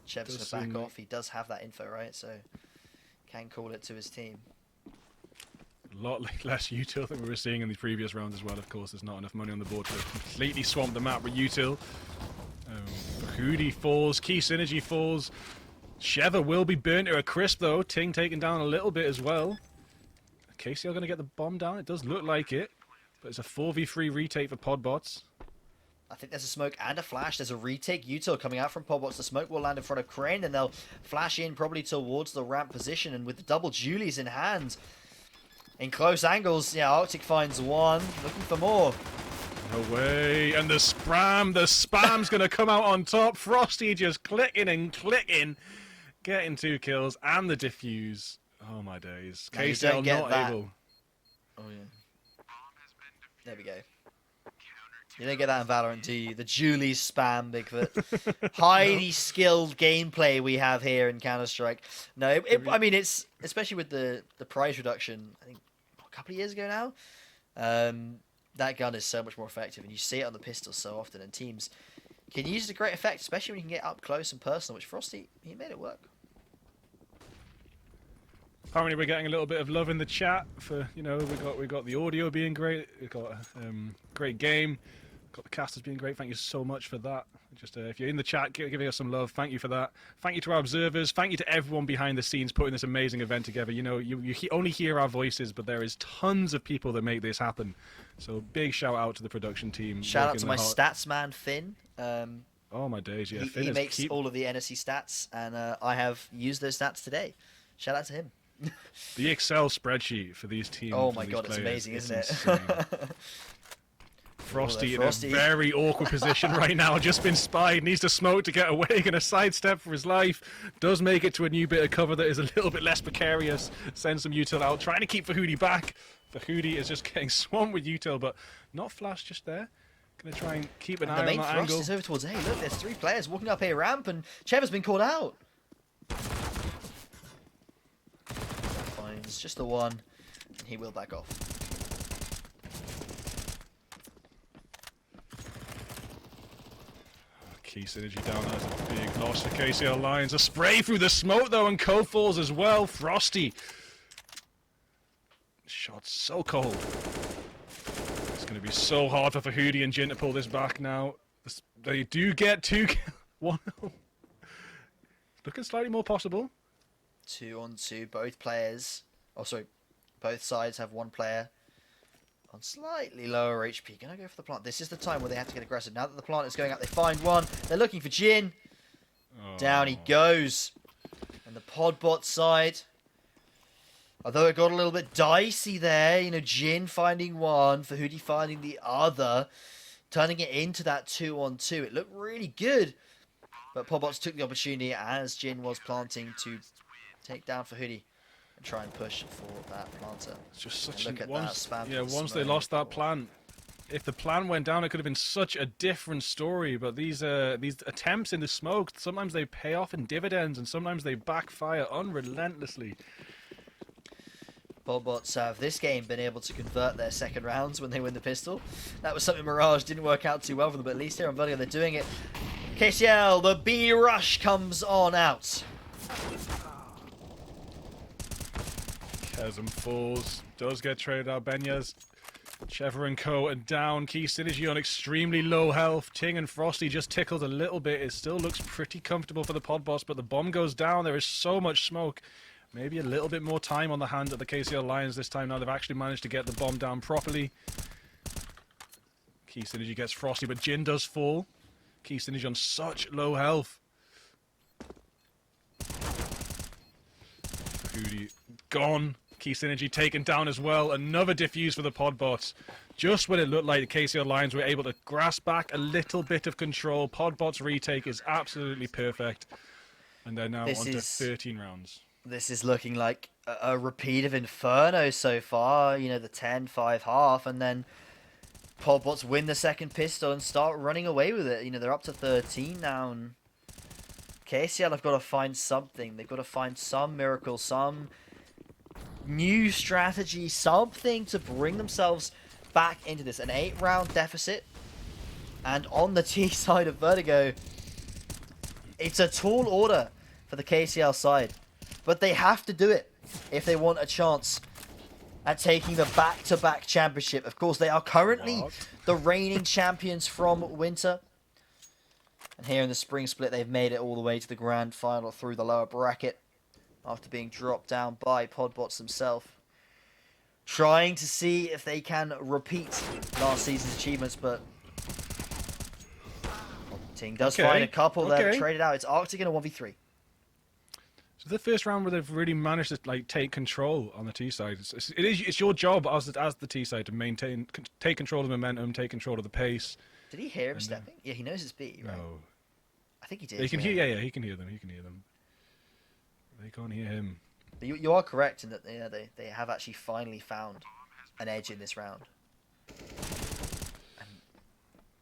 Chev's going to back off. He does have that info, right? So can call it to his team. A lot less util than we were seeing in the previous rounds as well. Of course, there's not enough money on the board to completely swamp the map with util. Fahudi falls, Key Synergy falls. Sheva will be burnt to a crisp though. Ting taken down a little bit as well. KCL going to get the bomb down? It does look like it. But it's a 4v3 retake for Podbots. I think there's a smoke and a flash. There's a retake util coming out from Podbots. The smoke will land in front of Crane, and they'll flash in probably towards the ramp position. And with the double Julies in hand, in close angles, yeah, Arctic finds one, looking for more. No way, and the spam's going to come out on top. Frosty just clicking and clicking, getting 2 kills, and the defuse. Oh my days. No, you KCL don't get not that. able. Oh yeah. There we go. You don't get that in Valorant, do you? The Julie spam, Bigfoot. Highly skilled gameplay we have here in Counter-Strike. No, I mean, it's especially with the price reduction, I think a couple of years ago now. That gun is so much more effective, and you see it on the pistol so often, and teams can use it to great effect, especially when you can get up close and personal, which Frosty, he made it work. Apparently we're getting a little bit of love in the chat for, you know, we got the audio being great, we got great game. Got the casters being great. Thank you so much for that. Just if you're in the chat, giving us some love. Thank you for that. Thank you to our observers. Thank you to everyone behind the scenes putting this amazing event together. You know, you only hear our voices, but there is tons of people that make this happen. So big shout out to the production team. Shout out to my stats man, Finn. Oh my days, yeah. He makes all of the NSC stats, and I have used those stats today. Shout out to him. The Excel spreadsheet for these teams. Oh my god, it's amazing, isn't it? Frosty in a very awkward position right now. Just been spied. Needs to smoke to get away. Gonna sidestep for his life. Does make it to a new bit of cover that is a little bit less precarious. Sends some util out. Trying to keep Fahudi back. Fahudi is just getting swamped with util, but not Flash just there. Gonna try and keep an eye on that angle. The main thrust is over towards A. Look, there's 3 players walking up A ramp, and Cheva's been called out. Finds just the one, and he will back off. Key Synergy down. That's a big loss for KCL Lions. A spray through the smoke though, and Code falls as well. Frosty. Shot so cold. It's going to be so hard for Fahudi and Jin to pull this back now. They do get 2 kills. 1-0. Looking slightly more possible. 2-on-2. Both players. Oh, sorry. Both sides have 1 player on slightly lower HP. Gonna go for the plant. This is the time where they have to get aggressive. Now that the plant is going up, they find one. They're looking for Jin. Down he goes. And the Podbot side, although it got a little bit dicey there, you know, Jin finding one, Fahudi finding the other, turning it into that 2-on-2. It looked really good. But Podbots took the opportunity as Jin was planting to take down Fahudi and try and push for that planter. It's just such look at that spam. Yeah, once they lost that plant, if the plan went down, it could have been such a different story. But these attempts in the smoke, sometimes they pay off in dividends, and sometimes they backfire unrelentlessly. Podbots have this game been able to convert their second rounds when they win the pistol. That was something Mirage didn't work out too well for them, but at least here on Vertigo they're doing it. KCL, the B rush comes on out. Chasm falls, does get traded out. Benyas Trevor and Co are down. Key Synergy on extremely low health. Ting and Frosty just tickled a little bit. It still looks pretty comfortable for the pod boss, but the bomb goes down. There is so much smoke. Maybe a little bit more time on the hand of the KCL Lions this time now. They've actually managed to get the bomb down properly. Key Synergy gets Frosty, but Jin does fall. Key Synergy on such low health. Hoodie gone. Key Synergy taken down as well. Another defuse for the pod bots. Just when it looked like the KCL Lions were able to grasp back a little bit of control, pod bots retake is absolutely perfect. And they're now on to 13 rounds. This is looking like a repeat of Inferno so far. You know, the 10-5 half, and then pod bots win the second pistol and start running away with it. You know, they're up to 13 now. And KCL have got to find something. They've got to find some miracle, some new strategy, something to bring themselves back into this. An 8-round deficit, and on the T side of Vertigo, it's a tall order for the KCL side, but they have to do it if they want a chance at taking the back-to-back championship. Of course, they are currently the reigning champions from Winter, and here in the spring split, they've made it all the way to the grand final through the lower bracket after being dropped down by Podbots themselves. Trying to see if they can repeat last season's achievements, but Ting does find a couple that are traded out. It's Arctic in a 1v3. So the first round where they've really managed to like take control on the T side. It's your job as the T side to take control of the momentum, take control of the pace. Did he hear him stepping? Yeah, he knows it's B, right? No. I think he did. He can hear. Yeah, he can hear them. He can hear them. They can't hear him. But you are correct in that they have actually finally found an edge in this round.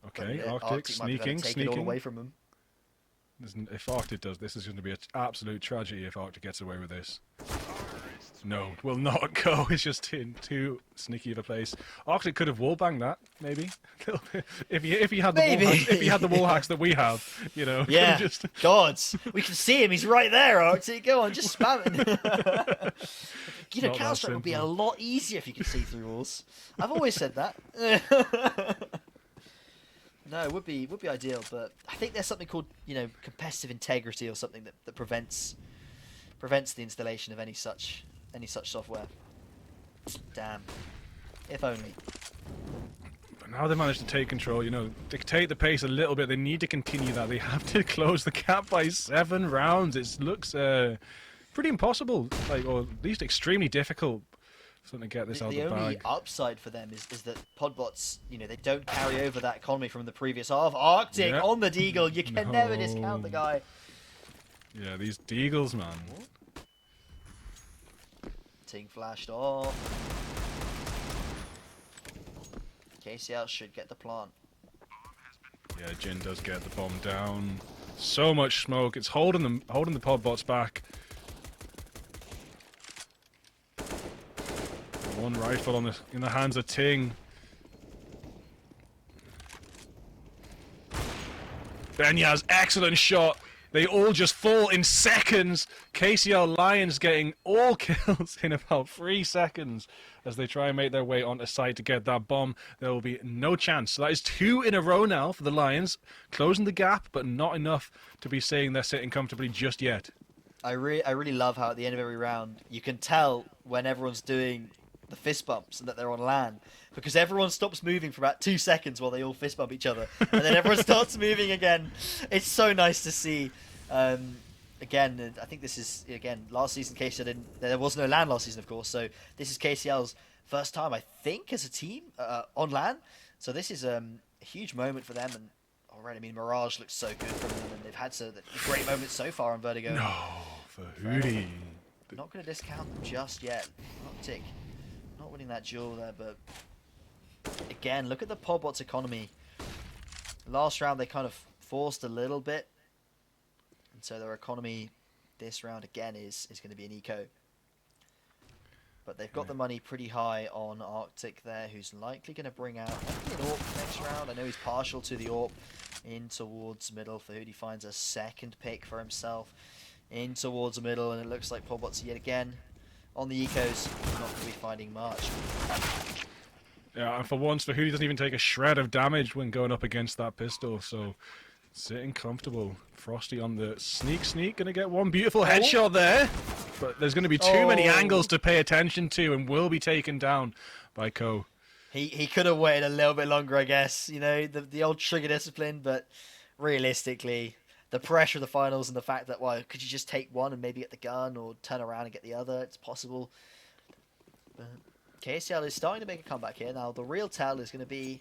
Okay, Arctic Arctic sneaking. It all away from him. If Arctic does this, is going to be an absolute tragedy if Arctic gets away with this. No, will not go. It's just in too sneaky of a place. Arctic could have wallbanged that, maybe. if he had the wall hacks that we have, you know. Yeah. Gods, we can see him. He's right there, Arctic. Go on, just spam it. You know, Counter-Strike would be a lot easier if you could see through walls. I've always said that. No, it would be ideal, but I think there's something called, you know, competitive integrity or something that prevents the installation of any such software. Damn. If only. But now they managed to take control, you know, dictate the pace a little bit. They need to continue that. They have to close the gap by 7 rounds. It looks pretty impossible, or at least extremely difficult. Something to get this out of the bag. The only upside for them is that Podbots, you know, they don't carry over that economy from the previous half. Arctic on the Deagle. You can never discount the guy. Yeah, these Deagles, man. Ting flashed off. KCL should get the plant. Yeah, Jin does get the bomb down. So much smoke. It's holding the Podbots back. One rifle in the hands of Ting. Benyaz, excellent shot. They all just fall in seconds. KCL Lions getting all kills in about 3 seconds as they try and make their way onto site to get that bomb. There will be no chance. So that is 2 in a row now for the Lions, closing the gap, but not enough to be saying they're sitting comfortably just yet. I really love how at the end of every round you can tell when everyone's doing the fist bumps and that they're on LAN, because everyone stops moving for about 2 seconds while they all fist bump each other, and then everyone starts moving again. It's so nice to see. Again, I think this is last season KCL there was no LAN last season, of course, so this is KCL's first time, I think, as a team on LAN. So this is a huge moment for them, and already, I mean, Mirage looks so good from them, and they've had great moments so far on Vertigo. No, for Hoodie. Not going to discount them just yet. Optic not winning that duel there, but again, look at the Podbots economy. Last round they kind of forced a little bit, and so their economy this round again is going to be an eco. But they've got the money pretty high on Arctic there, who's likely going to bring out an AWP next round. I know he's partial to the AWP in towards middle. For Hoodie finds a second pick for himself in towards the middle, and it looks like Podbots yet again on the ecos, not going to be finding much. Yeah, and for once, Fahudi doesn't even take a shred of damage when going up against that pistol, so sitting comfortable. Frosty on the sneak, gonna get one beautiful headshot there, but there's gonna be too many angles to pay attention to and will be taken down by Ko. He could have waited a little bit longer, I guess, you know, the old trigger discipline, but realistically, the pressure of the finals and the fact that, well, could you just take one and maybe get the gun or turn around and get the other? It's possible. But KCL is starting to make a comeback here. Now, the real tell is going to be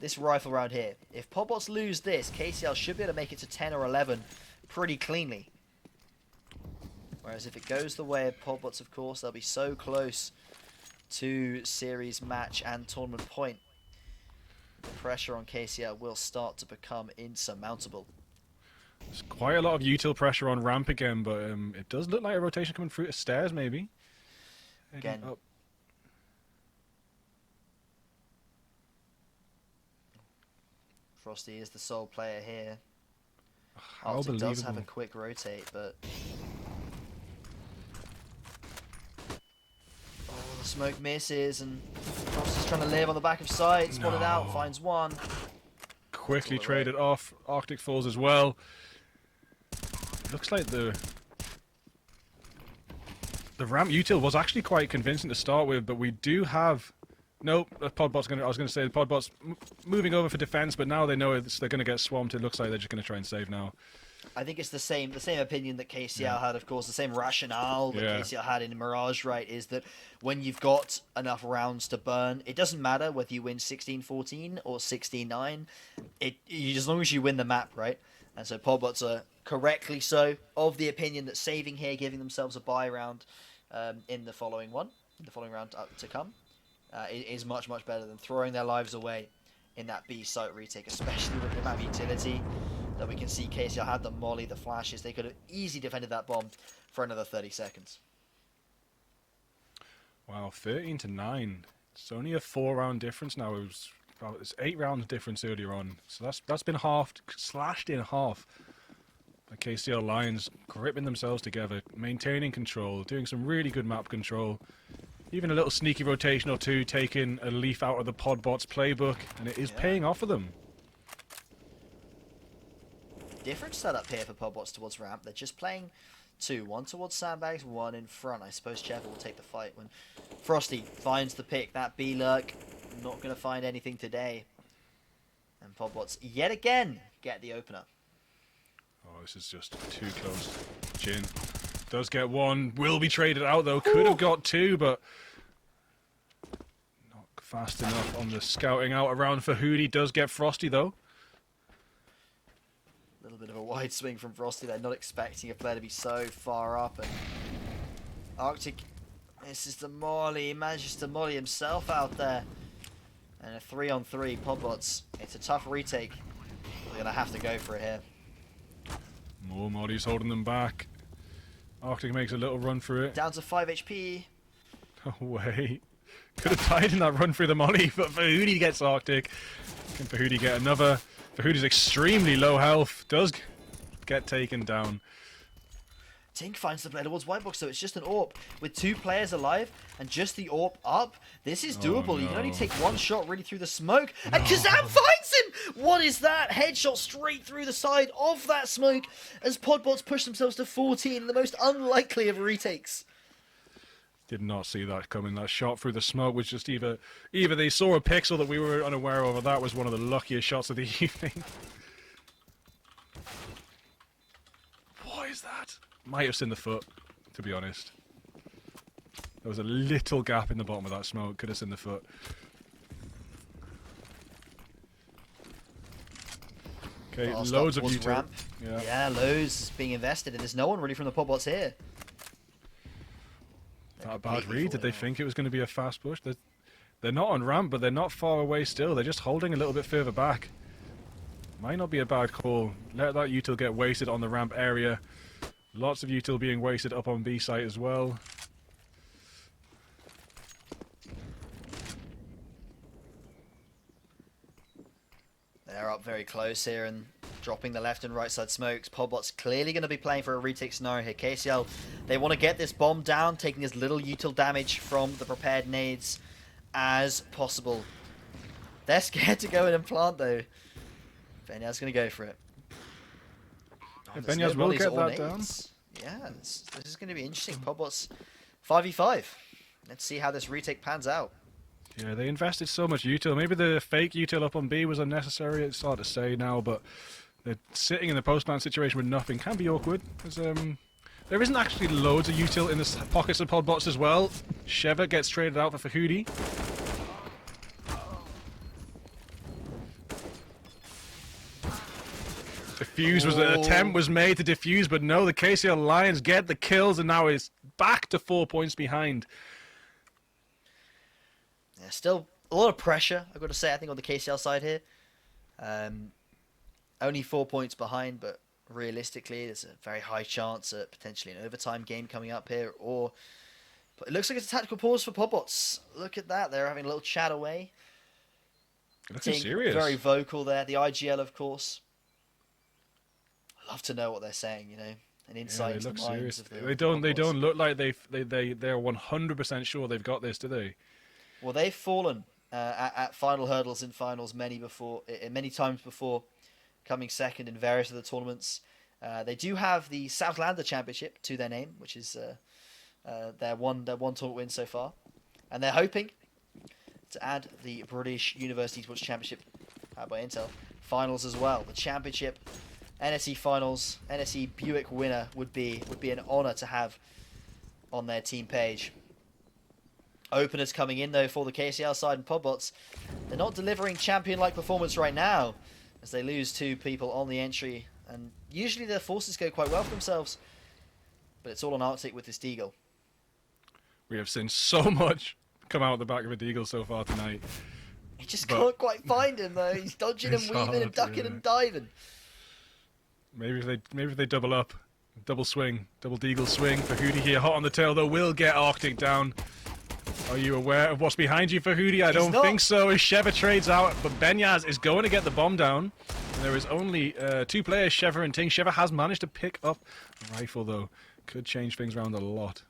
this rifle round here. If Podbots lose this, KCL should be able to make it to 10 or 11 pretty cleanly. Whereas if it goes the way of Podbots, of course, they'll be so close to series match and tournament point. The pressure on KCL will start to become insurmountable. There's quite a lot of util pressure on ramp again, but it does look like a rotation coming through the stairs, maybe. Again. Up. Frosty is the sole player here. How Arctic does have a believable. quick rotate, but... Oh, the smoke misses, and Frosty's trying to live on the back of sight. Spotted out, finds one. Quickly traded off. Arctic falls as well. Looks like the ramp util was actually quite convincing to start with, but we do have... Nope, the Podbot's gonna... I was going to say the Podbot's moving over for defense, but now they know they're going to get swamped. It looks like they're just going to try and save now. I think it's the same opinion that KCL had, of course, the same rationale that KCL had in Mirage, right, is that when you've got enough rounds to burn, it doesn't matter whether you win 16-14 or 16-9, as long as you win the map, right? And so Podbots are correctly so of the opinion that saving here, giving themselves a buy round in the following round to come, is much, much better than throwing their lives away in that B site retake, especially with the amount of utility that we can see. KCL had the molly, the flashes. They could have easily defended that bomb for another 30 seconds. Wow, 13-9. It's only a 4-round difference now. It's 8 rounds difference earlier on. So that's been slashed in half. The KCL Lions gripping themselves together, maintaining control, doing some really good map control. Even a little sneaky rotation or two, taking a leaf out of the Podbots playbook, and it is paying off for them. Different setup here for Podbots towards ramp. They're just playing two. One towards sandbags, one in front. I suppose Checker will take the fight when Frosty finds the pick. That B-lurk, not going to find anything today. And Podbots, yet again, get the opener. Oh, this is just too close. Jin does get one. Will be traded out, though. Could have got two, but not fast enough on the scouting out around for Hootie. Does get Frosty, though. A little bit of a wide swing from Frosty there, not expecting a player to be so far up. And Arctic misses the molly, he manages to molly himself out there. And a 3-on-3, Podbots. It's a tough retake. They're going to have to go for it here. More mollies holding them back. Arctic makes a little run through it. Down to 5 HP. Oh, wait. Could have died in that run through the molly, but Fahudi gets Arctic. Can Fahudi get another? Fahudi's extremely low health. Does get taken down. Tink finds the player towards White Box, so it's just an AWP with 2 players alive and just the AWP up. This is doable. You can only take one shot really through the smoke. And Kazam finds him! What is that? Headshot straight through the side of that smoke as Podbots push themselves to 14, the most unlikely of retakes. Did not see that coming. That shot through the smoke was just either they saw a pixel that we were unaware of, or that was one of the luckiest shots of the evening. What is that? Might have seen the foot, to be honest. There was a little gap in the bottom of that smoke. Could have seen the foot. Okay, loads of util. Ramp. Yeah, loads being invested, and there's no one really from the Podbots here. That a bad read? Did they think it was going to be a fast push? They're not on ramp, but they're not far away still. They're just holding a little bit further back. Might not be a bad call. Let that util get wasted on the ramp area. Lots of util being wasted up on B site as well. They're up very close here and dropping the left and right side smokes. Podbots clearly going to be playing for a retake scenario here. KCL, they want to get this bomb down, taking as little util damage from the prepared nades as possible. They're scared to go in and plant though. Benyaz's going to go for it. Yeah, Benyaz will get that down. Yeah, this is going to be interesting. Pobot's 5v5. Let's see how this retake pans out. Yeah, they invested so much util. Maybe the fake util up on B was unnecessary. It's hard to say now, but they're sitting in the post-plant situation with nothing can be awkward. Because there isn't actually loads of util in the pockets of Podbots as well. Sheva gets traded out for Fahudi. Defuse was an attempt was made to defuse, but no, the KCL Lions get the kills and now is back to 4 points behind. Yeah, still a lot of pressure, I've got to say, I think, on the KCL side here. Only 4 points behind, but realistically, there's a very high chance at potentially an overtime game coming up here. But it looks like it's a tactical pause for Podbots. Look at that, they're having a little chat away. Looking serious. Very vocal there. The IGL, of course. I love to know what they're saying, you know, an insight into the minds of the They don't look like they're 100% sure they've got this, do they? Well, they've fallen at final hurdles in finals many times before, coming second in various of the tournaments. They do have the Southlander Championship to their name, which is their one tournament win so far, and they're hoping to add the British University Sports Championship by Intel finals as well. The championship, NSE finals, NSE Buick winner would be an honour to have on their team page. Openers coming in though for the KCL side and Podbots. They're not delivering champion-like performance right now, as they lose 2 people on the entry, and usually their forces go quite well for themselves, but it's all on Arctic with this Deagle. We have seen so much come out the back of a Deagle so far tonight. You just can't quite find him though. He's dodging and weaving and ducking and diving. Maybe if they double up, double swing, double Deagle swing. Fahudi here, hot on the tail though, will get Arctic down. Are you aware of what's behind you, Fahudi? I don't think so. As Sheva trades out, but Benyaz is going to get the bomb down. And there is only 2 players, Sheva and Ting. Sheva has managed to pick up a rifle though. Could change things around a lot.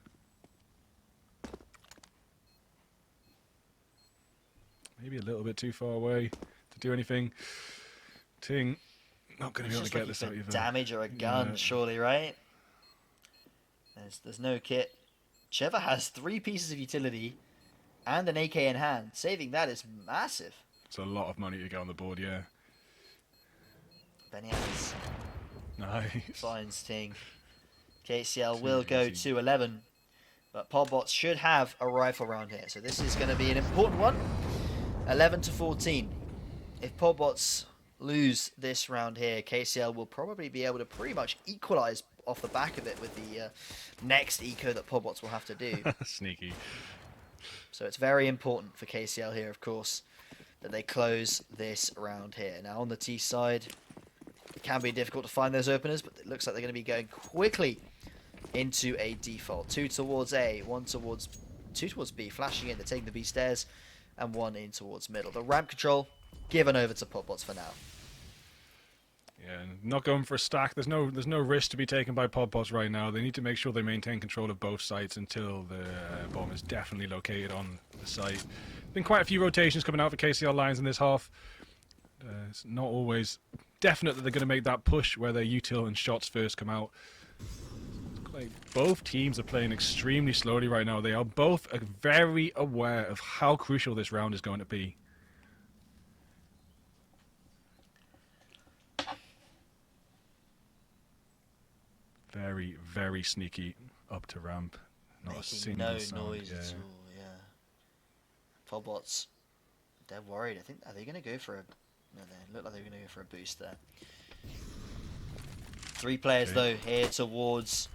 Maybe a little bit too far away to do anything. Ting, not going to be able to get this out either. Damage or a gun, surely, right? There's no kit. Sheva has 3 pieces of utility and an AK in hand. Saving that is massive. It's a lot of money to get on the board, yeah. Benyaz. Nice. Finds Ting. KCL will go to 11. But Podbots should have a rifle round here. So this is going to be an important one. 11 to 14. If Podbots lose this round here, KCL will probably be able to pretty much equalize off the back of it with the next eco that Podbots will have to do. Sneaky. So it's very important for KCL here, of course, that they close this round here. Now on the T side, it can be difficult to find those openers, but it looks like they're going to be going quickly into a default. 2 towards A, 2 towards B, flashing in, they're taking the B stairs, and 1 in towards middle. The ramp control given over to Podbots for now. Yeah, not going for a stack. There's no risk to be taken by Podbots right now. They need to make sure they maintain control of both sites until the bomb is definitely located on the site. Been quite a few rotations coming out for KCL Lions in this half. It's not always definite that they're going to make that push where their util and shots first come out. Like, both teams are playing extremely slowly right now. They are both very aware of how crucial this round is going to be. Very, very sneaky up to ramp. Not a single no sound. noise at all, yeah. Podbots, they're worried. I think, are they going to go for a... No, they look like they're going to go for a boost there. 3 players, though, here towards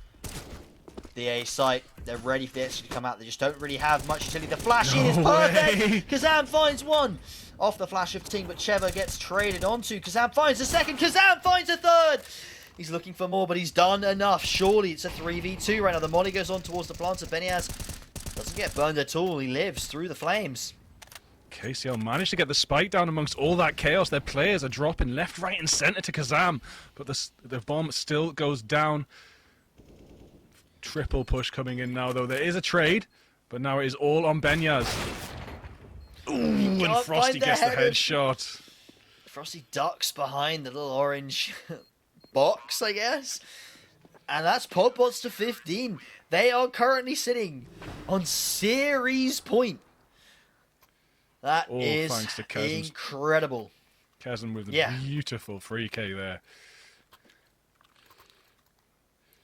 the A site. They're ready for the extra to come out. They just don't really have much utility. The flash in is perfect! Kazam finds 1 off the flash of Ting, but Sheva gets traded onto. Kazam finds a second. Kazam finds a third! He's looking for more, but he's done enough. Surely it's a 3v2 right now. The molly goes on towards the planter. Benyaz doesn't get burned at all. He lives through the flames. KCL managed to get the spike down amongst all that chaos. Their players are dropping left, right, and center to Kazam, but the bomb still goes down. Triple push coming in now, though. There is a trade, but now it is all on Benyaz. Ooh, and can't Frosty find the gets the header. headshot. Frosty ducks behind the little orange box, I guess. And that's Podbots to 15. They are currently sitting on series point. That is Thanks to Kazim's. incredible. Kazim with a beautiful free K there.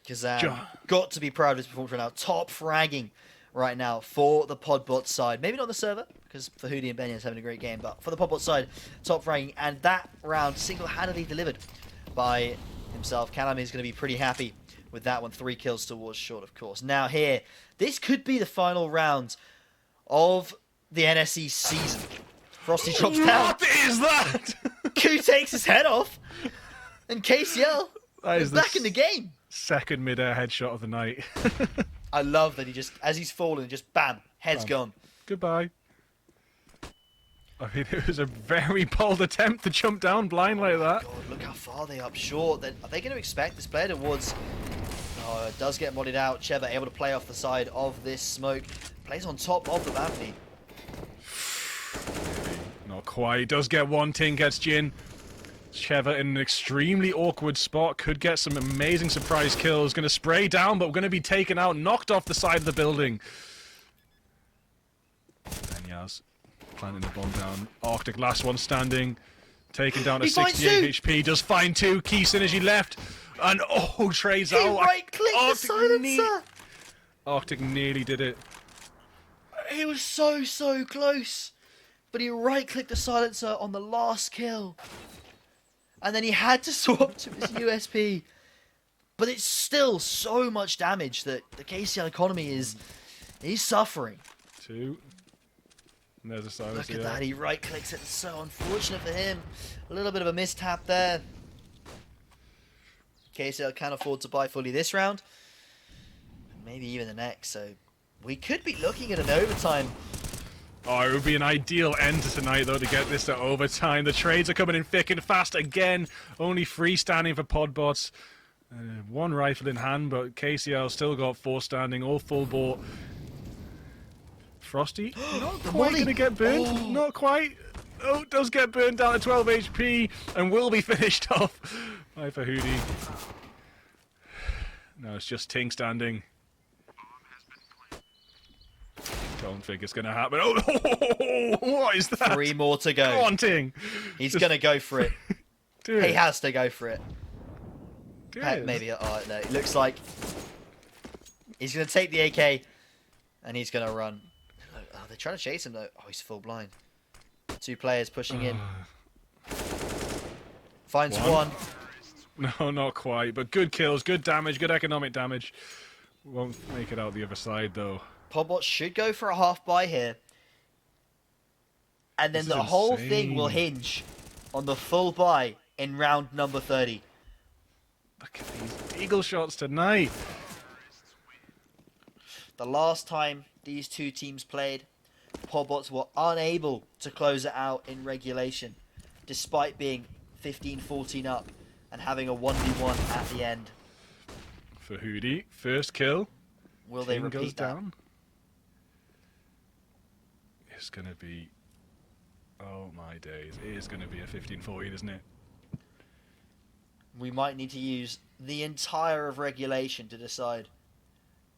Kazan got to be proud of his performance right now. Top fragging right now for the Podbot side. Maybe not the server, because Fahudi and Benya's having a great game, but for the Podbot side, top fragging. And that round single-handedly delivered by himself. Kalam is going to be pretty happy with that one. 3 kills towards short, of course. Now here, this could be the final round of the NSE season. Frosty drops down. What is that? Q takes his head off, and KCL is the back in the game. Second mid-air headshot of the night. I love that he just, as he's falling, just bam, head's gone. Goodbye. I mean, it was a very bold attempt to jump down blind like that. God, look how far they up short. Are they going to expect this player towards... Oh, it does get modded out. Cheva able to play off the side of this smoke. Plays on top of the balcony. Not quite. Does get one. Ting gets Jin. Cheva in an extremely awkward spot. Could get some amazing surprise kills. Going to spray down, but we're going to be taken out. Knocked off the side of the building. Benyaz planting the bomb down. Arctic last one standing. Taken down to 68 HP. Does find 2. Key synergy left. And trades out. He right-clicked the silencer. Arctic nearly did it. He was so close. But he right-clicked the silencer on the last kill. And then he had to swap to his USP. But it's still so much damage that the KCL economy is suffering. 2. And there's a silencer. Look at that, he right-clicks it. It's so unfortunate for him. A little bit of a mistap there. KCL can afford to buy fully this round. Maybe even the next, so we could be looking at an overtime. Oh, it would be an ideal end to tonight, though, to get this to overtime. The trades are coming in thick and fast again. Only 3 standing for Podbots. 1 rifle in hand, but KCL still got 4 standing, all full bought. Frosty, not quite going to get burned. Not quite. Oh, does get burned down to 12 HP and will be finished off by Fahudi. No, it's just Ting standing. Don't think it's going to happen. Oh, what is that? 3 more to go. Go on, Ting. He's going to go for it. He has to go for it. Maybe. Oh, no. It looks like he's going to take the AK and he's going to run. Oh, they're trying to chase him, though. Oh, he's full blind. 2 players pushing in. Finds one. No, not quite. But good kills, good damage, good economic damage. Won't make it out the other side, though. Podbot should go for a half buy here. And then the whole thing will hinge on the full buy in round number 30. Look at these eagle shots tonight. The last time these 2 teams played, Podbots were unable to close it out in regulation, despite being 15-14 up and having a 1v1 at the end. Fahudi, first kill. Will they repeat goes that? Down. It's going to be... Oh my days. It is going to be a 15-14, isn't it? We might need to use the entire of regulation to decide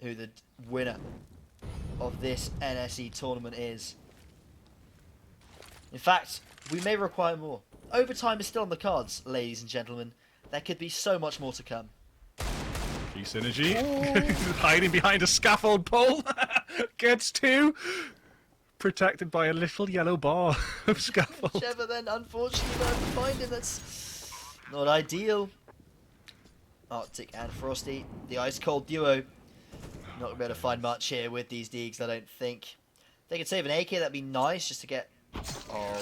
who the winner of this NSE tournament is. In fact, we may require more. Overtime is still on the cards, ladies and gentlemen. There could be so much more to come. Key synergy. Hiding behind a scaffold pole. Gets 2. Protected by a little yellow bar of scaffold. Cheva then, unfortunately, learned to find him. That's not ideal. Arctic and Frosty, the ice-cold duo. Not going to be able to find much here with these Deegs, I don't think. If they could save an AK, that'd be nice, just to get...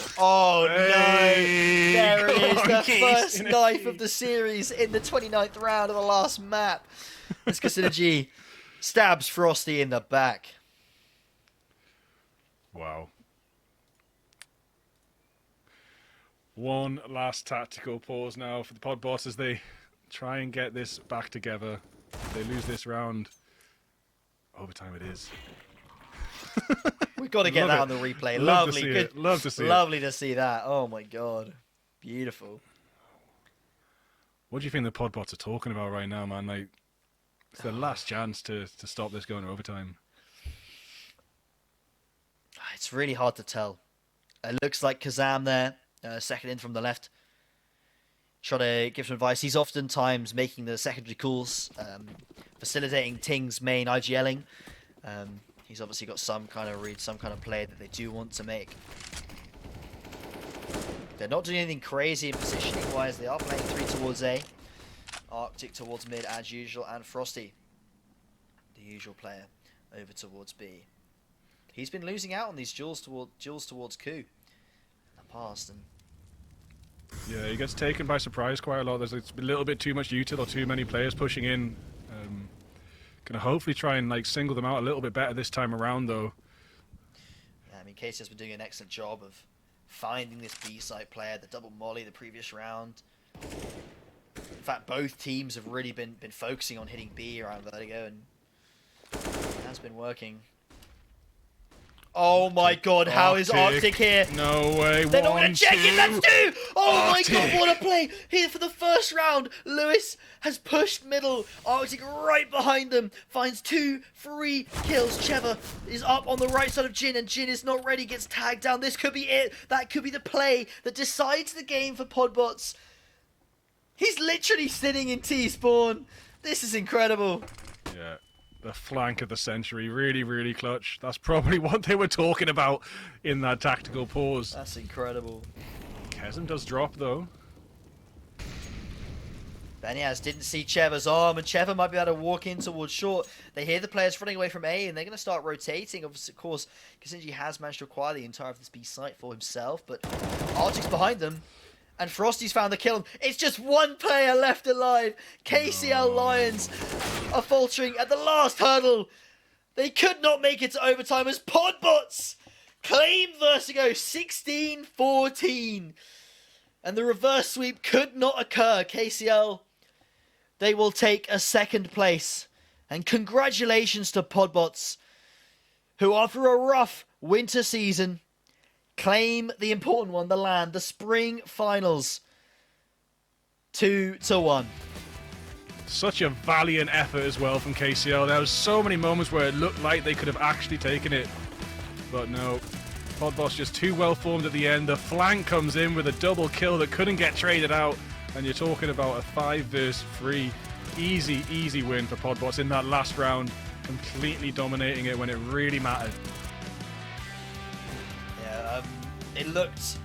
Oh no! There it is, the first knife of the series in the 29th round of the last map. This Synergy stabs Frosty in the back. Wow. One last tactical pause now for the Podbots as they try and get this back together. If they lose this round, overtime it is. We've got to get that on the replay. Love Lovely. to see Good. it. Love to see it. Lovely to see that. Oh my god. Beautiful. What do you think the Podbots are talking about right now, man? Like, it's their last chance to stop this going to overtime. It's really hard to tell. It looks like Kazam there, second in from the left. Trying to give some advice. He's oftentimes making the secondary calls, facilitating Ting's main IGLing. He's obviously got some kind of read, some kind of play that they do want to make. They're not doing anything crazy in positioning-wise. They are playing 3 towards A. Arctic towards mid as usual, and Frosty, the usual player, over towards B. He's been losing out on these duels towards Ku in the past, and Yeah, he gets taken by surprise quite a lot. There's a little bit too much util or too many players pushing in. Gonna hopefully try and like single them out a little bit better this time around, though. yeah, I mean, Casey has been doing an excellent job of finding this B-side player, the double molly the previous round. In fact, both teams have really been focusing on hitting B around Vertigo, and it has been working. Oh my god, how is Arctic here? No way. They're not going to check it, that's 2! Oh my god, what a play! Here for the first round, Lewis has pushed middle. Arctic right behind them, finds 2 free kills. Cheva is up on the right side of Jin, and Jin is not ready, gets tagged down. This could be it. That could be the play that decides the game for Podbots. He's literally sitting in T-spawn. This is incredible. Yeah. The flank of the century, really, really clutch. That's probably what they were talking about in that tactical pause. That's incredible. Kesem does drop, though. Beniaz didn't see Cheva's arm, and Cheva might be able to walk in towards short. They hear the players running away from A, and they're going to start rotating. Of course, Kazinji has managed to acquire the entire of this B site for himself, but Arctic's behind them. And Frosty's found the kill. It's just one player left alive. KCL Lions are faltering at the last hurdle. They could not make it to overtime as Podbots claim Vertigo 16-14. And the reverse sweep could not occur. KCL, they will take a second place. And congratulations to Podbots, who after a rough winter season claim the important one, the LAN, the spring finals, 2-1. Such a valiant effort as well from KCL. There was so many moments where it looked like they could have actually taken it, but no. Podbots just too well formed at the end. The flank comes in with a double kill that couldn't get traded out, and you're talking about a 5 versus 3 easy win for Podbots in that last round, completely dominating it when it really mattered. It looked.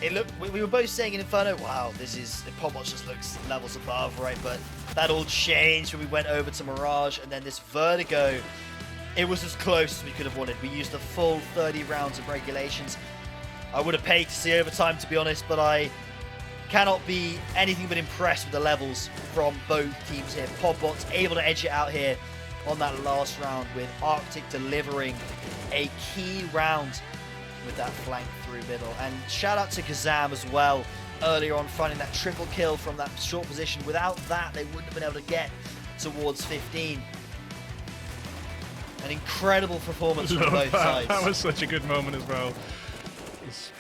We were both saying in Inferno, wow, Podbots just looks levels above, right? But that all changed when we went over to Mirage, and then this Vertigo. It was as close as we could have wanted. We used the full 30 rounds of regulations. I would have paid to see overtime, to be honest, but I cannot be anything but impressed with the levels from both teams here. Podbots able to edge it out here on that last round, with Arctic delivering a key round with that flank through middle. And shout out to Kazam as well, earlier on finding that triple kill from that short position. Without that, they wouldn't have been able to get towards 15. An incredible performance from both sides. That was such a good moment as well.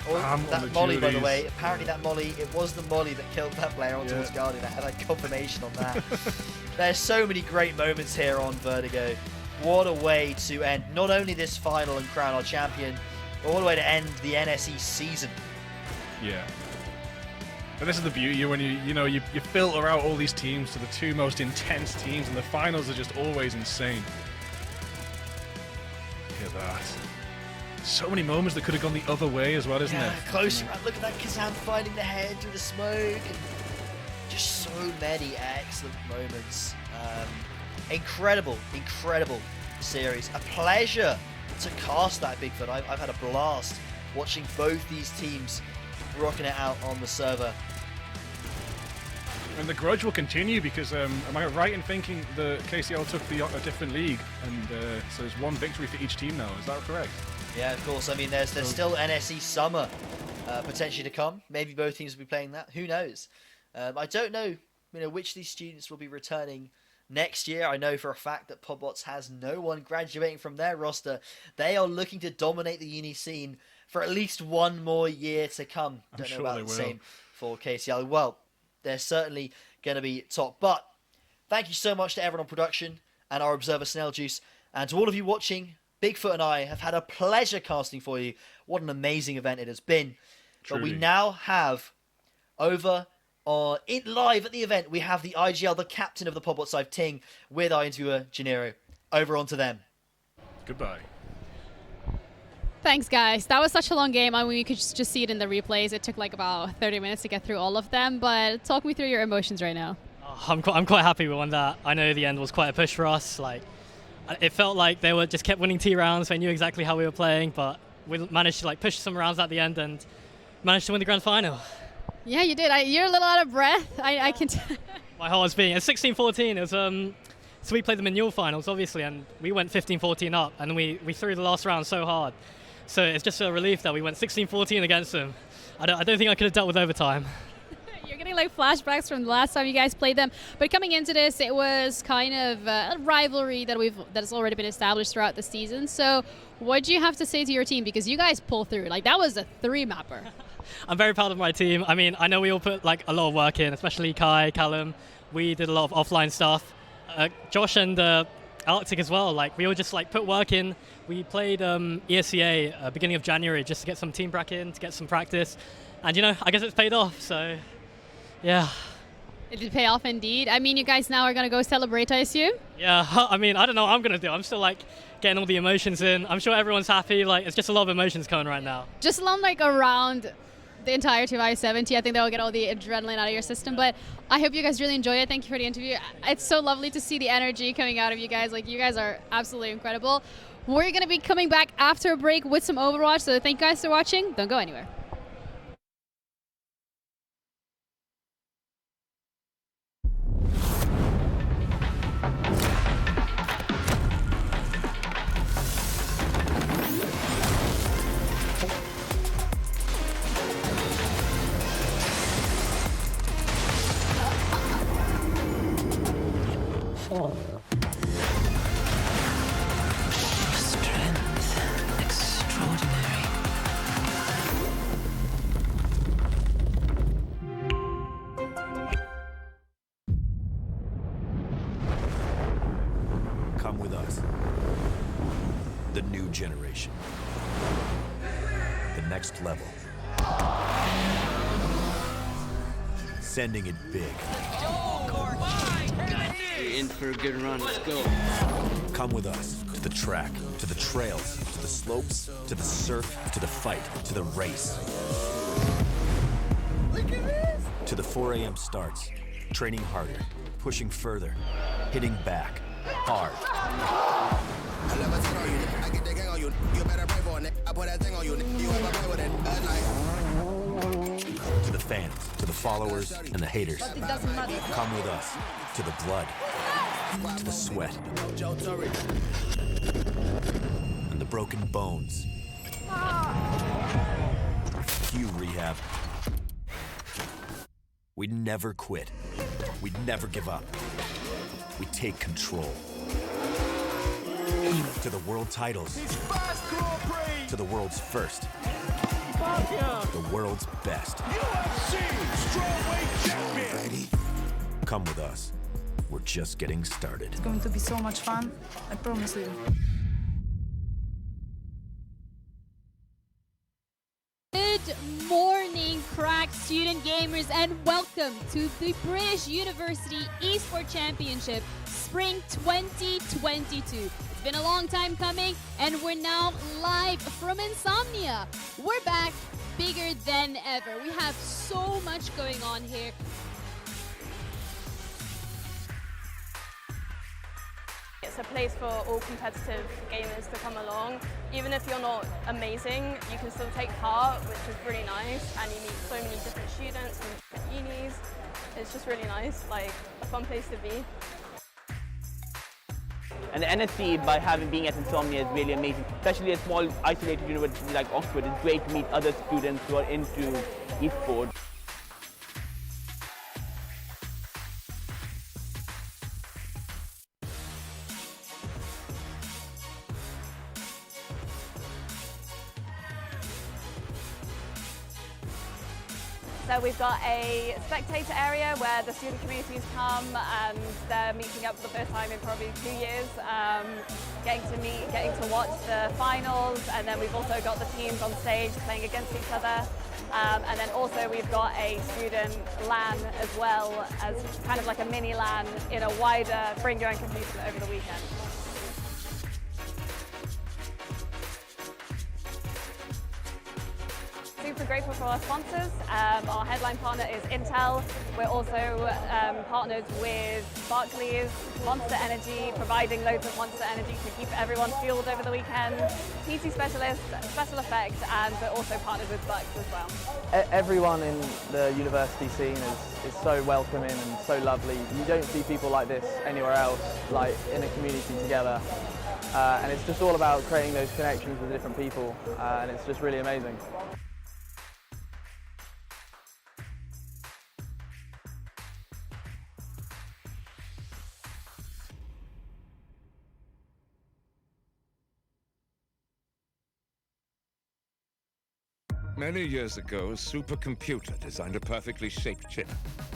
That molly, by the way, apparently that molly, it was the molly that killed that player on towards Guardian. I had confirmation on that. There's so many great moments here on Vertigo. What a way to end not only this final and crown our champion, but all the way to end the NSE season. Yeah. And this is the beauty when you filter out all these teams to the 2 most intense teams, and the finals are just always insane. Look at that. So many moments that could have gone the other way as well, isn't it? Close round. Look at that Kazam finding the head through the smoke. And just so many excellent moments. Incredible series. A pleasure to cast that, Bigfoot. I've had a blast watching both these teams rocking it out on the server. And the grudge will continue because, am I right in thinking the KCL took a different league, and so there's 1 victory for each team now? Is that correct? Yeah, of course. I mean, there's still NSE Summer potentially to come. Maybe both teams will be playing that. Who knows? I don't know, which of these students will be returning next year. I know for a fact that Podbots has no one graduating from their roster. They are looking to dominate the uni scene for at least one more year to come. Don't know about the same for KCL. Well, they're certainly going to be top. But thank you so much to everyone on production and our observer Snail Juice. And to all of you watching, Bigfoot and I have had a pleasure casting for you. What an amazing event it has been. Truly. But we now have over live at the event, we have the IGL, the captain of the Podbot side, Ting, with our interviewer, Gennaro. Over onto them. Goodbye. Thanks, guys. That was such a long game. I mean, you could just see it in the replays. It took like about 30 minutes to get through all of them, but talk me through your emotions right now. I'm quite happy with that. I know the end was quite a push for us. Like, it felt like they just kept winning T rounds. They knew exactly how we were playing, but we managed to push some rounds at the end and managed to win the grand final. Yeah, you did. You're a little out of breath. I can My heart was beating. It's 16-14. It was so we played them in Newell finals, obviously, and we went 15-14 up, and we threw the last round so hard. So it's just a relief that we went 16-14 against them. I don't think I could have dealt with overtime. You're getting flashbacks from the last time you guys played them. But coming into this, it was kind of a rivalry that has already been established throughout the season. So what do you have to say to your team? Because you guys pulled through. That was a 3-mapper. I'm very proud of my team. I mean, I know we all put a lot of work in, especially Kai, Callum. We did a lot of offline stuff. Josh and Arctic as well. We all just put work in. We played ESCA beginning of January just to get some team prac in, to get some practice. And, I guess it's paid off. So, yeah. It did pay off indeed. I mean, you guys now are going to go celebrate, I assume? Yeah, I mean, I don't know what I'm going to do. I'm still getting all the emotions in. I'm sure everyone's happy. It's just a lot of emotions coming right now. Just along around the entirety of I-70, I think that will get all the adrenaline out of your system. But I hope you guys really enjoy it. Thank you for the interview. It's so lovely to see the energy coming out of you guys. You guys are absolutely incredible. We're going to be coming back after a break with some Overwatch. So thank you guys for watching. Don't go anywhere. Strength extraordinary. Come with us. The new generation. The next level. Sending it big. You're in for a good run. Let's go. Come with us to the track, to the trails, to the slopes, to the surf, to the fight, to the race. Look at this! To the 4 a.m. starts, training harder, pushing further, hitting back, hard. I never tell you, I get the gang on you. You better pray for it. I put that thing on you. You ever play with it? To the fans, to the followers, and the haters. But it doesn't matter. Come with us to the blood, to the sweat, and the broken bones. You rehab. We never quit. We never give up. We take control. To the world titles. To the world's first. The world's best. Come with us. We're just getting started. It's going to be so much fun. I promise you. Good morning, crack student gamers, and welcome to the British University Esports Championship Spring 2022. It's been a long time coming, and we're now live from Insomnia. We're back bigger than ever. We have so much going on here. It's a place for all competitive gamers to come along. Even if you're not amazing, you can still take part, which is really nice, and you meet so many different students from different unis. It's just really nice, a fun place to be. And the NSC, by being at Insomnia, is really amazing. Especially a small, isolated university like Oxford, it's great to meet other students who are into esports. So we've got a spectator area where the student communities come and they're meeting up for the first time in probably 2 years, getting to watch the finals, and then we've also got the teams on stage playing against each other. And then also we've got a student LAN as well, as kind of like a mini LAN in a wider bring your own computer over the weekend. Super grateful for our sponsors. Our headline partner is Intel. We're also partnered with Barclays, Monster Energy, providing loads of Monster Energy to keep everyone fueled over the weekend. PC Specialist, Special Effects, and we're also partnered with Bucks as well. Everyone in the university scene is so welcoming and so lovely. You don't see people like this anywhere else, like in a community together. And it's just all about creating those connections with different people, and it's just really amazing. Many years ago, a supercomputer designed a perfectly shaped chip,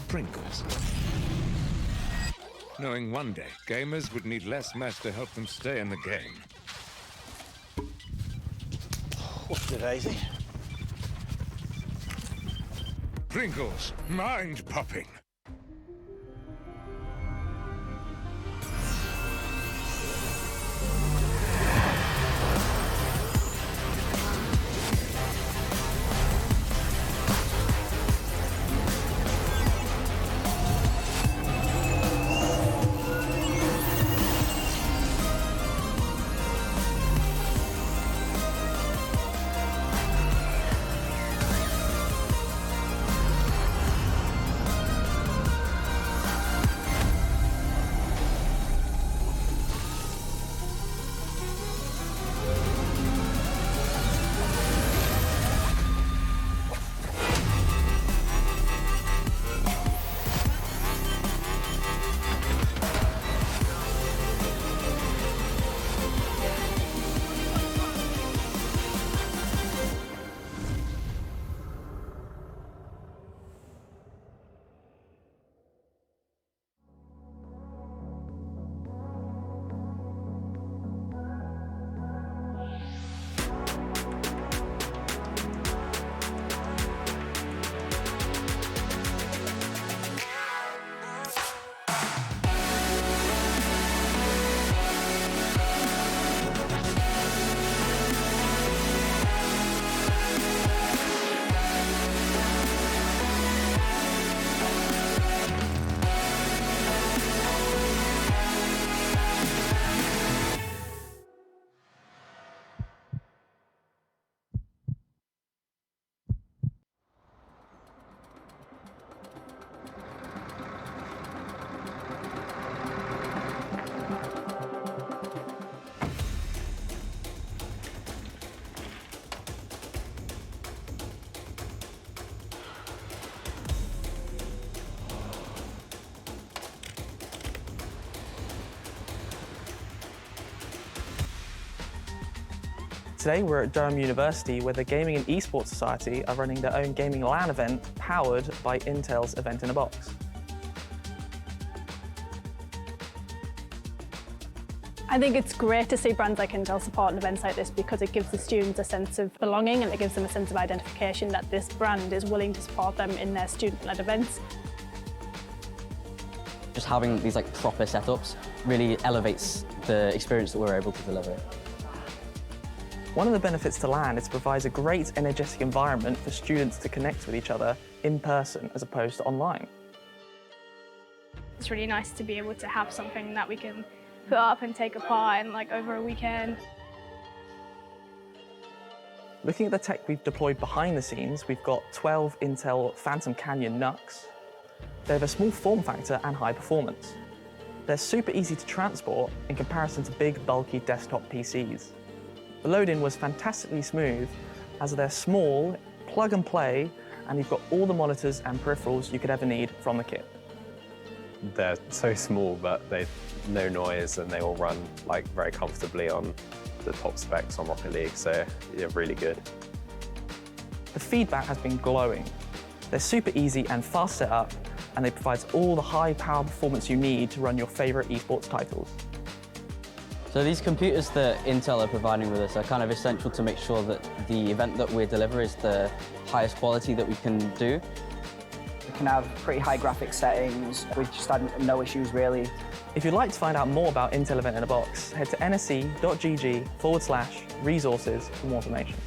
Pringles. Knowing one day, gamers would need less mass to help them stay in the game. What's the daisy? Pringles, mind-popping. Today we're at Durham University, where the Gaming and Esports Society are running their own gaming LAN event powered by Intel's Event in a Box. I think it's great to see brands like Intel supporting events like this because it gives the students a sense of belonging and it gives them a sense of identification that this brand is willing to support them in their student-led events. Just having these like proper setups really elevates the experience that we're able to deliver. One of the benefits to LAN is it provides a great energetic environment for students to connect with each other in person as opposed to online. It's really nice to be able to have something that we can put up and take apart and like over a weekend. Looking at the tech we've deployed behind the scenes, we've got 12 Intel Phantom Canyon NUCs. They have a small form factor and high performance. They're super easy to transport in comparison to big, bulky desktop PCs. The load-in was fantastically smooth, as they're small, plug and play, and you've got all the monitors and peripherals you could ever need from the kit. They're so small, but they no noise, and they all run like very comfortably on the top specs on Rocket League, so yeah, really good. The feedback has been glowing. They're super easy and fast set up, and they provide all the high power performance you need to run your favorite esports titles. So these computers that Intel are providing with us are kind of essential to make sure that the event that we deliver is the highest quality that we can do. We can have pretty high graphic settings. We've just had no issues really. If you'd like to find out more about Intel Event in a Box, head to nsc.gg/resources for more information.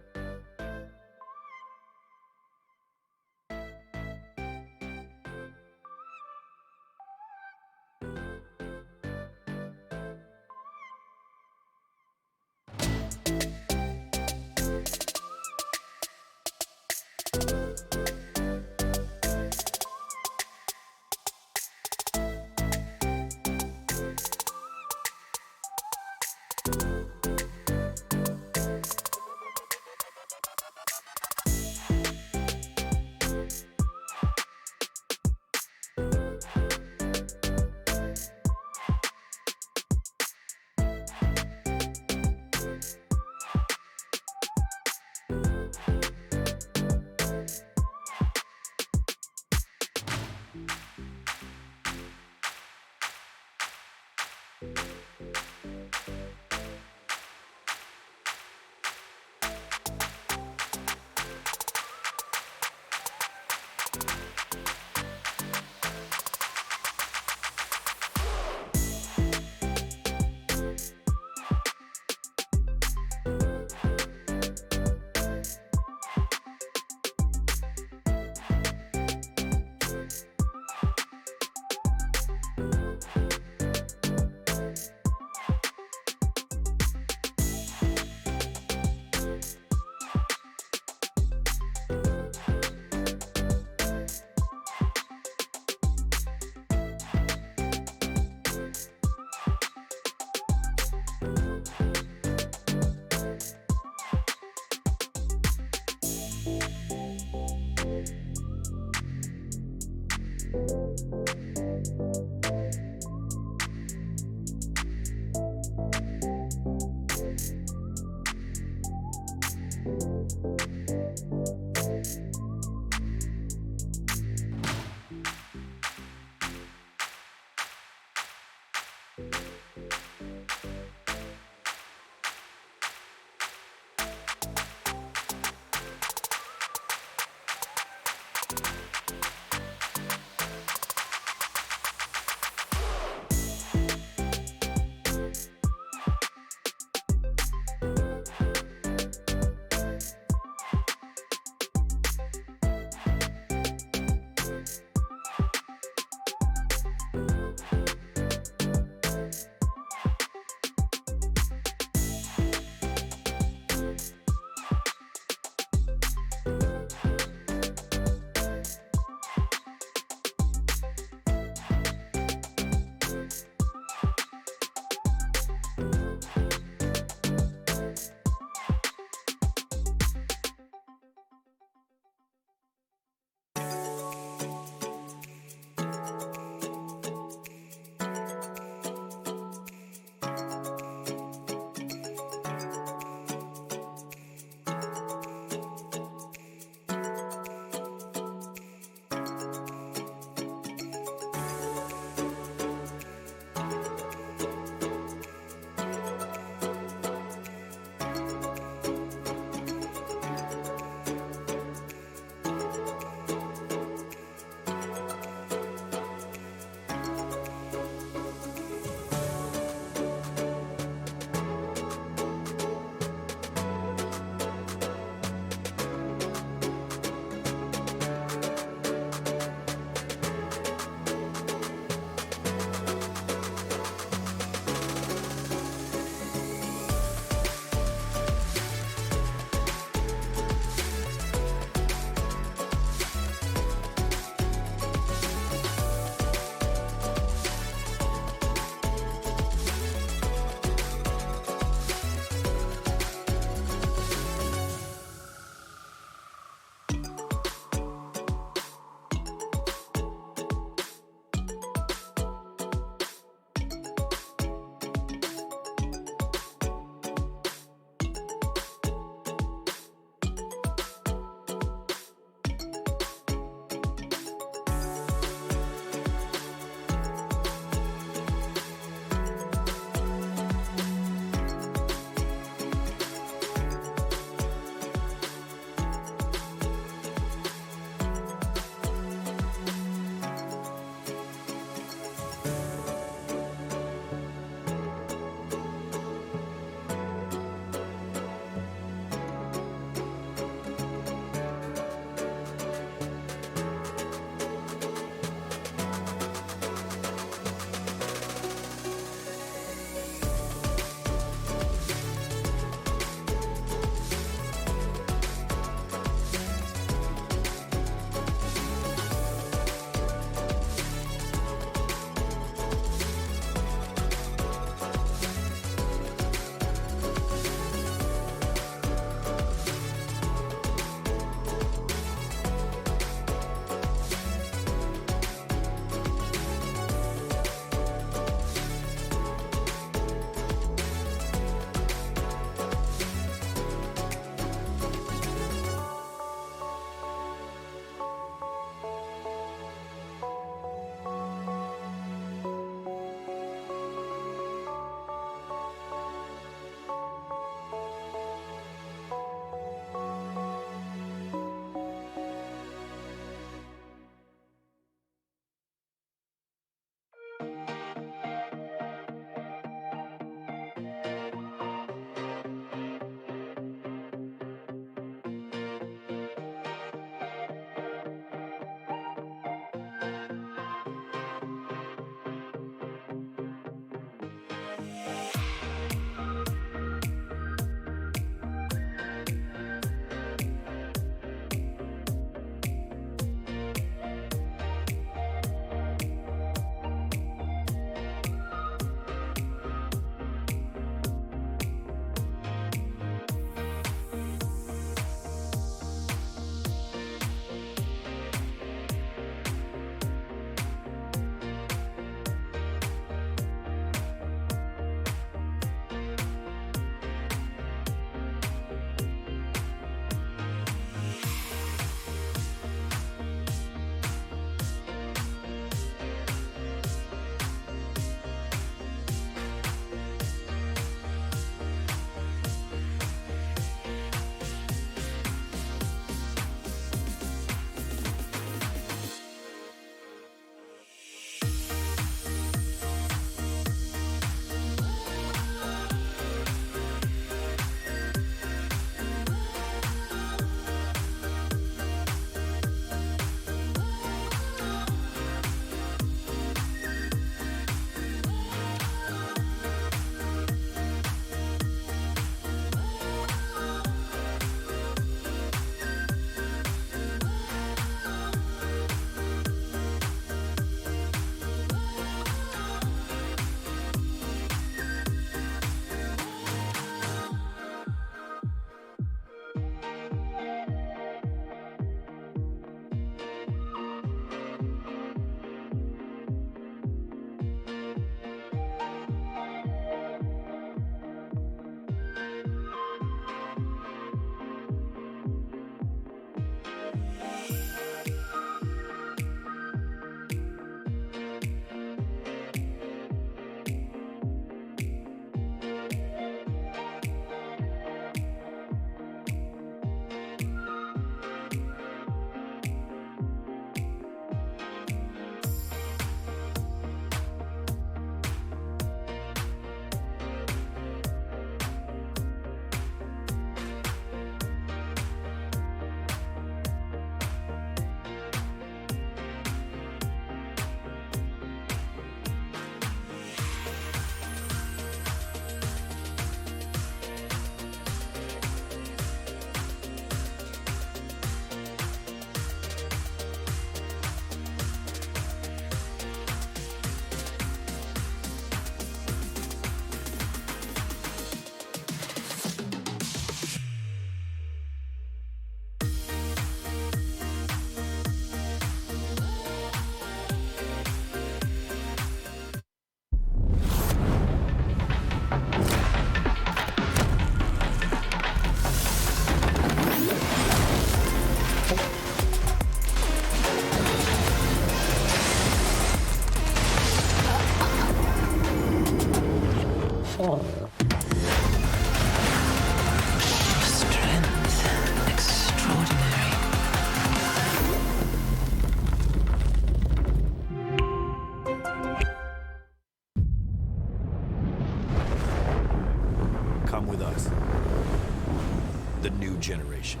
generation.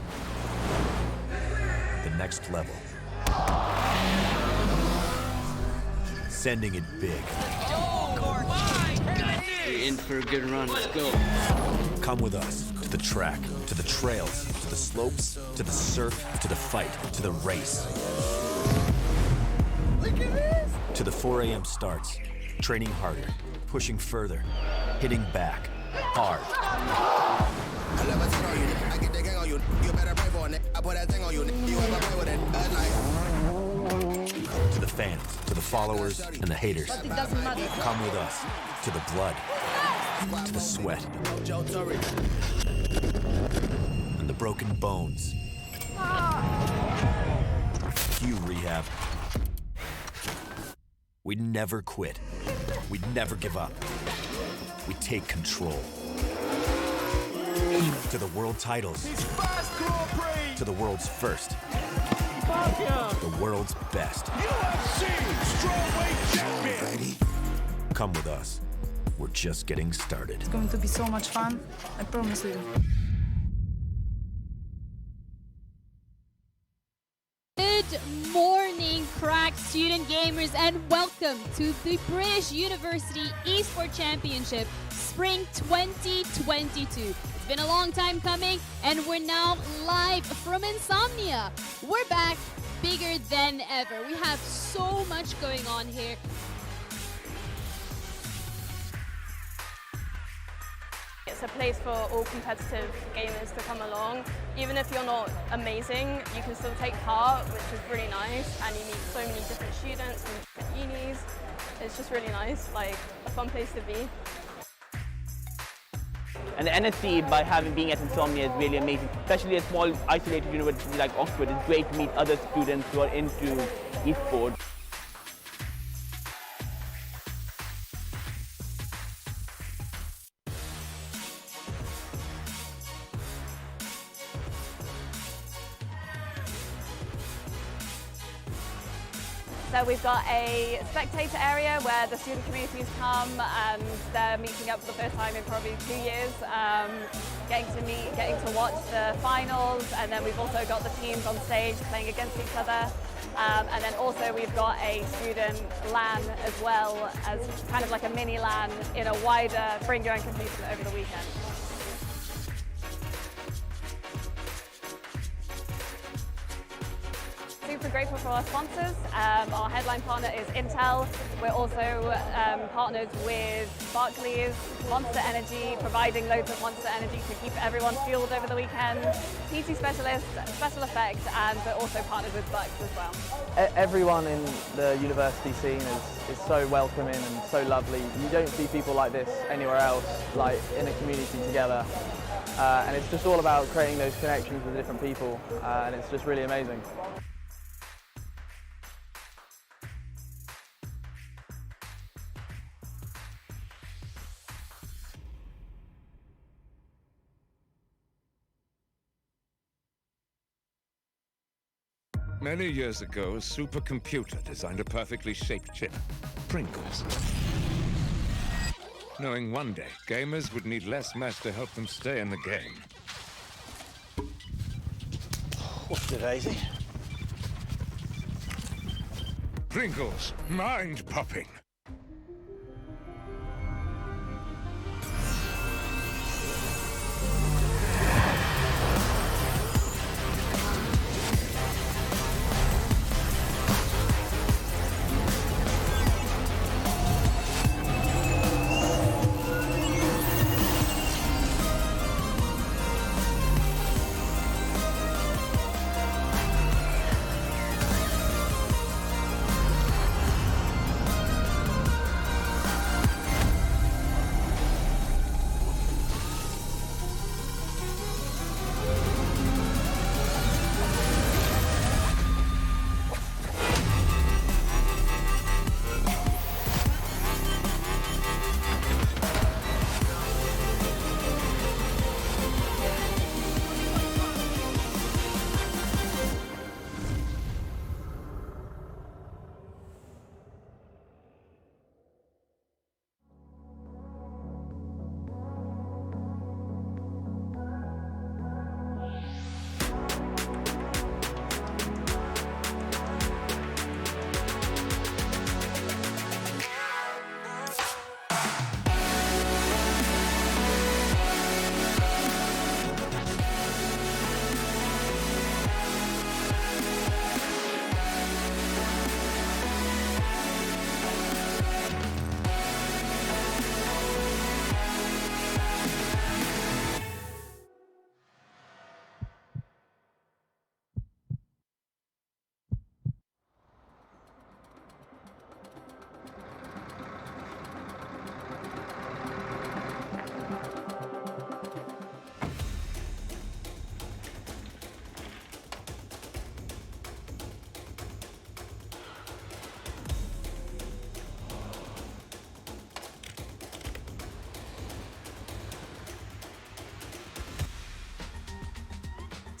The next level. Sending it big. You're in for a good run. Let's go. Come with us to the track, to the trails, to the slopes, to the surf, to the fight, to the race. Look at this! To the 4 a.m. starts, training harder, pushing further, hitting back, hard. I never turn on you, I get the gang on you. You better pray for it. I put that thing on you. You ever play with it? To the fans, to the followers, and the haters. But it doesn't matter. Come with us to the blood, to the sweat, and the broken bones. You rehab. We'd never quit. We'd never give up. We take control. To the world titles. To the world's first. The world's best. Come with us. We're just getting started. It's going to be so much fun. I promise you. Good morning, crack student gamers, and welcome to the British University Esports Championship Spring 2022. It's been a long time coming, and we're now live from Insomnia. We're back bigger than ever. We have so much going on here. It's a place for all competitive gamers to come along. Even if you're not amazing, you can still take part, which is really nice, and you meet so many different students from different unis. It's just really nice, like a fun place to be. And the NSC, by being at Insomnia, is really amazing. Especially a small, isolated university like Oxford, it's great to meet other students who are into esports. So we've got a spectator area where the student communities come and they're meeting up for the first time in probably 2 years, getting to watch the finals, and then we've also got the teams on stage playing against each other. And then also we've got a student LAN as well, as kind of like a mini LAN in a wider bring your own computer over the weekend. Super grateful for our sponsors. Our headline partner is Intel. We're also partnered with Barclays, Monster Energy, providing loads of Monster Energy to keep everyone fueled over the weekend. PC Specialist, Special Effects, and we're also partnered with Bucks as well. Everyone in the university scene is so welcoming and so lovely. You don't see people like this anywhere else, like in a community together. And it's just all about creating those connections with different people, and it's just really amazing. Many years ago, a supercomputer designed a perfectly shaped chip, Pringles. Knowing one day, gamers would need less mass to help them stay in the game. What's the Daisy? Pringles, mind-popping.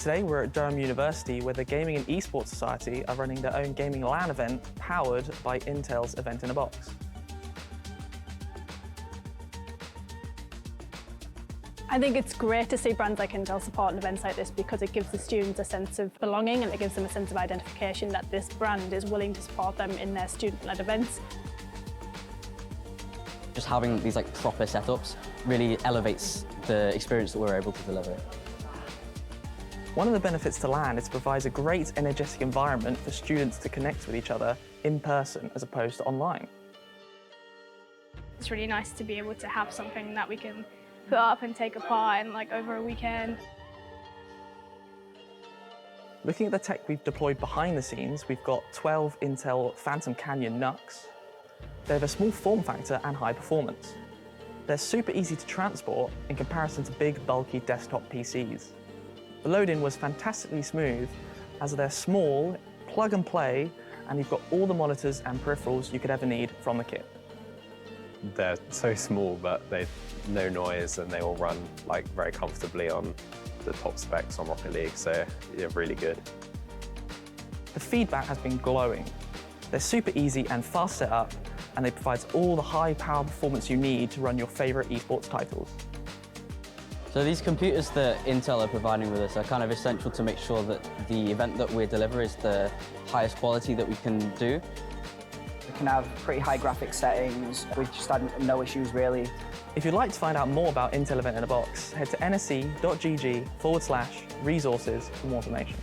Today we're at Durham University where the Gaming and Esports Society are running their own gaming LAN event powered by Intel's Event in a Box. I think it's great to see brands like Intel supporting events like this because it gives the students a sense of belonging and it gives them a sense of identification that this brand is willing to support them in their student-led events. Just having these like proper setups really elevates the experience that we're able to deliver. One of the benefits to LAN is it provides a great energetic environment for students to connect with each other in person as opposed to online. It's really nice to be able to have something that we can put up and take apart and like over a weekend. Looking at the tech we've deployed behind the scenes, we've got 12 Intel Phantom Canyon NUCs. They have a small form factor and high performance. They're super easy to transport in comparison to big, bulky desktop PCs. The load-in was fantastically smooth as they're small, plug and play, and you've got all the monitors and peripherals you could ever need from the kit. They're so small, but they no noise and they all run like very comfortably on the top specs on Rocket League, so yeah, really good. The feedback has been glowing. They're super easy and fast set up, and they provide all the high power performance you need to run your favorite esports titles. So these computers that Intel are providing with us are kind of essential to make sure that the event that we deliver is the highest quality that we can do. We can have pretty high graphic settings. We've just had no issues really. If you'd like to find out more about Intel Event in a Box, head to nsc.gg/resources for more information.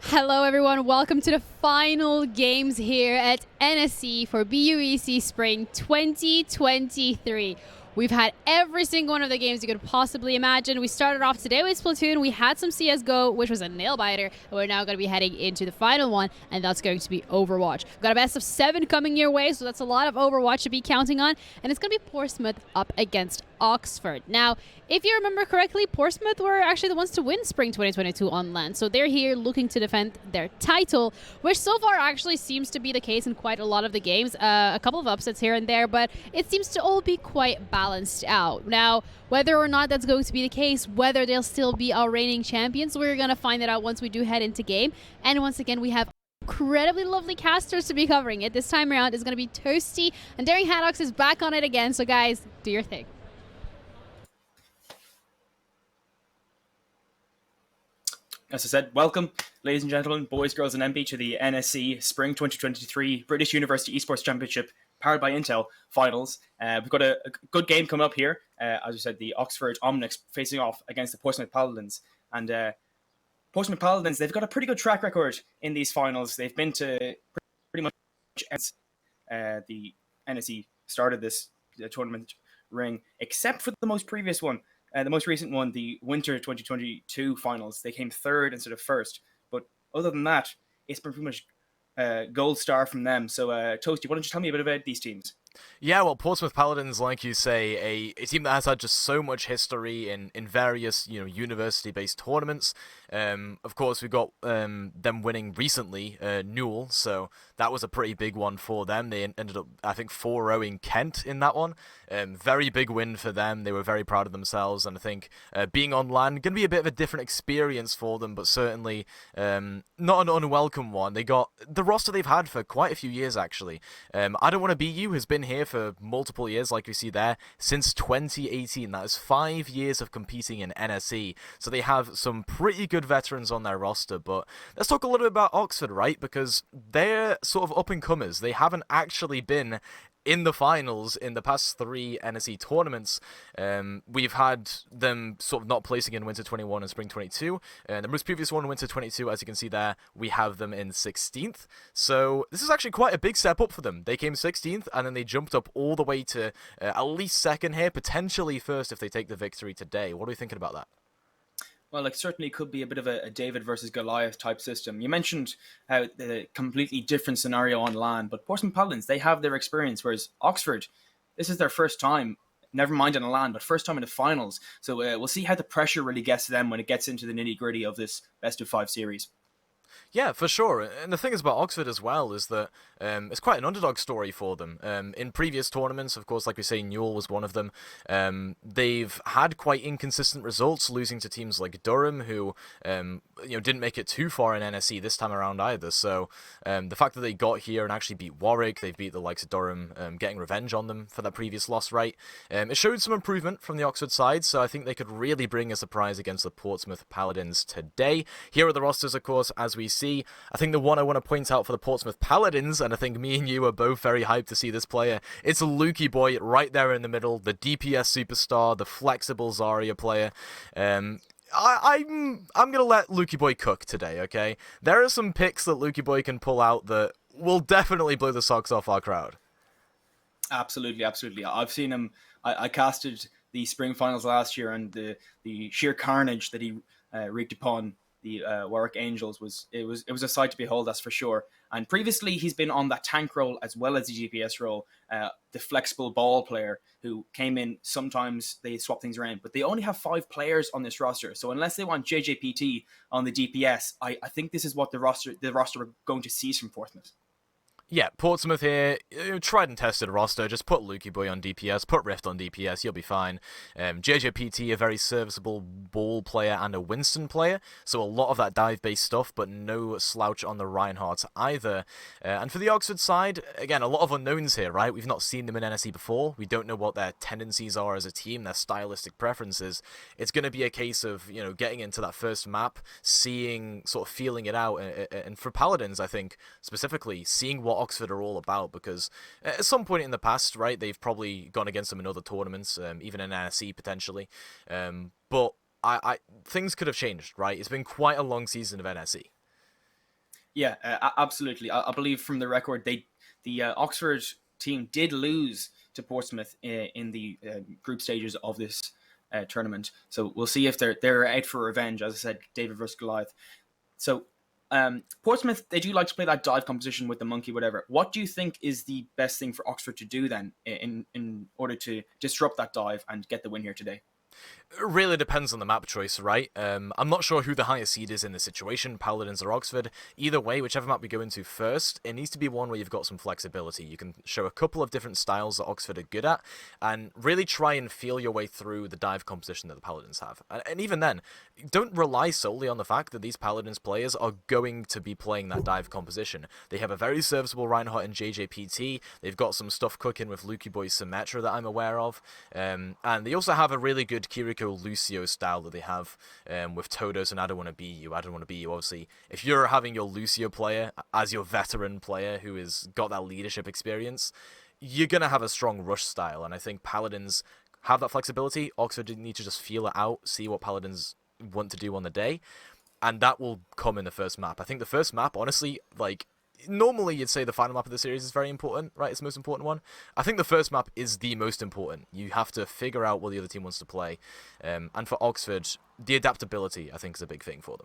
Hello everyone, welcome to the final games here at NSC for BUEC Spring 2023. We've had every single one of the games you could possibly imagine. We started off today with Splatoon. We had some CSGO, which was a nail-biter. And we're now going to be heading into the final one, and that's going to be Overwatch. We've got a best of 7 coming your way, so that's a lot of Overwatch to be counting on. And it's going to be Portsmouth up against Oxford. Now, if you remember correctly, Portsmouth were actually the ones to win Spring 2022 on LAN. So they're here looking to defend their title, which so far actually seems to be the case in quite a lot of the games. A couple of upsets here and there, but it seems to all be quite balanced out. Now, whether or not that's going to be the case, whether they'll still be our reigning champions, we're going to find that out once we do head into game. And once again, we have incredibly lovely casters to be covering it. This time around is going to be Toasty, and Daring Haddox is back on it again. So guys, do your thing. As I said, welcome, ladies and gentlemen, boys, girls, and MB to the NSC Spring 2023 British University Esports Championship powered by Intel finals. We've got a good game coming up here. As I said, the Oxford Omnics facing off against the Portsmouth Paladins. And Portsmouth Paladins, they've got a pretty good track record in these finals. They've been to pretty much as the NSC started this tournament ring, except for the most previous one. The most recent one, the Winter 2022 finals, they came third instead of first. But other than that, it's been pretty much gold star from them. So, Toasty, why don't you tell me a bit about these teams? Yeah, well, Portsmouth Paladins, like you say, a team that has had just so much history in various, university-based tournaments. Of course, we've got them winning recently, Newell, so that was a pretty big one for them. They ended up, I think, 4-0ing Kent in that one. Very big win for them. They were very proud of themselves, and I think being on LAN going to be a bit of a different experience for them, but certainly not an unwelcome one. They got the roster they've had for quite a few years, actually. I Don't Want to Be You has been here for multiple years, like we see there, since 2018. That is 5 years of competing in NSE. So they have some pretty good veterans on their roster. But let's talk a little bit about Oxford, right? Because they're sort of up-and-comers. They haven't actually been in the finals in the past 3 NSE tournaments. We've had them sort of not placing in Winter 21 and Spring 22. The most previous one, Winter 22, as you can see there, we have them in 16th. So this is actually quite a big step up for them. They came 16th, and then they jumped up all the way to at least second here, potentially first if they take the victory today. What are we thinking about that? Well, it certainly could be a bit of a David versus Goliath type system. You mentioned how the completely different scenario on LAN, but Portsmouth Paladins, they have their experience, whereas Oxford, this is their first time, never mind on a LAN, but first time in the finals. So we'll see how the pressure really gets to them when it gets into the nitty-gritty of this best-of-5 series. Yeah, for sure. And the thing is about Oxford as well is that it's quite an underdog story for them. In previous tournaments, of course, like we say, Newell was one of them. They've had quite inconsistent results, losing to teams like Durham, who didn't make it too far in NSE this time around either. So the fact that they got here and actually beat Warwick, they've beat the likes of Durham, getting revenge on them for that previous loss, right? It showed some improvement from the Oxford side, so I think they could really bring a surprise against the Portsmouth Paladins today. Here are the rosters, of course, as we see. I think the one I want to point out for the Portsmouth Paladins, and I think me and you are both very hyped to see this player, it's Lukey Boy right there in the middle, the DPS superstar, the flexible Zarya player. I'm gonna let Lukey Boy cook today, okay? There are some picks that Lukey Boy can pull out that will definitely blow the socks off our crowd. Absolutely, absolutely. I've seen him. I casted the spring finals last year, and the sheer carnage that he wreaked upon the Warwick Angels was a sight to behold, that's for sure. And previously he's been on that tank role as well as the GPS role, the flexible ball player who came in. Sometimes they swap things around, but they only have 5 players on this roster. So unless they want JJPT on the DPS, I think this is what the roster are going to see from Portsmouth. Yeah, Portsmouth here, tried and tested roster. Just put Lukey Boy on DPS, put Rift on DPS, you'll be fine. JJPT, a very serviceable ball player and a Winston player, so a lot of that dive-based stuff, but no slouch on the Reinhardt either. And for the Oxford side, again, a lot of unknowns here, right? We've not seen them in NSE before. We don't know what their tendencies are as a team, their stylistic preferences. It's going to be a case of, getting into that first map, seeing, sort of feeling it out, and for Paladins, I think, specifically, seeing what Oxford are all about, because at some point in the past, right, they've probably gone against them in other tournaments, even in NSE potentially, but I things could have changed, right? It's been quite a long season of NSE. Yeah, absolutely. I believe from the record, the Oxford team did lose to Portsmouth in the group stages of this tournament, so we'll see if they're out for revenge. As I said, David versus Goliath. So Portsmouth, they do like to play that dive composition with the monkey, whatever. What do you think is the best thing for Oxford to do then in order to disrupt that dive and get the win here today? It really depends on the map choice, right? I'm not sure who the highest seed is in this situation, Paladins or Oxford. Either way, whichever map we go into first, it needs to be one where you've got some flexibility. You can show a couple of different styles that Oxford are good at, and really try and feel your way through the dive composition that the Paladins have. And even then, don't rely solely on the fact that these Paladins players are going to be playing that dive composition. They have a very serviceable Reinhardt and JJPT, they've got some stuff cooking with Lukey Boy Symmetra that I'm aware of, and they also have a really good Kiriko Lucio style that they have with Todos and I Don't Want to Be You. I Don't Want to Be You, obviously. If you're having your Lucio player as your veteran player who has got that leadership experience, you're going to have a strong rush style, and I think Paladins have that flexibility. Oxford need to just feel it out, see what Paladins want to do on the day, and that will come in the first map. I think the first map, honestly, normally you'd say the final map of the series is very important, right? It's the most important one. I think the first map is the most important. You have to figure out what the other team wants to play. And for Oxford, the adaptability, I think, is a big thing for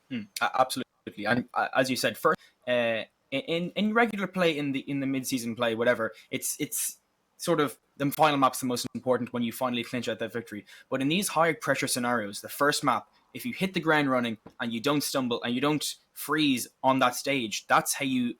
them. Absolutely. And as you said, first, in regular play, in the mid-season play, whatever, it's sort of the final map's the most important when you finally clinch out that victory. But in these high pressure scenarios, the first map, if you hit the ground running and you don't stumble and you don't freeze on that stage, that's how you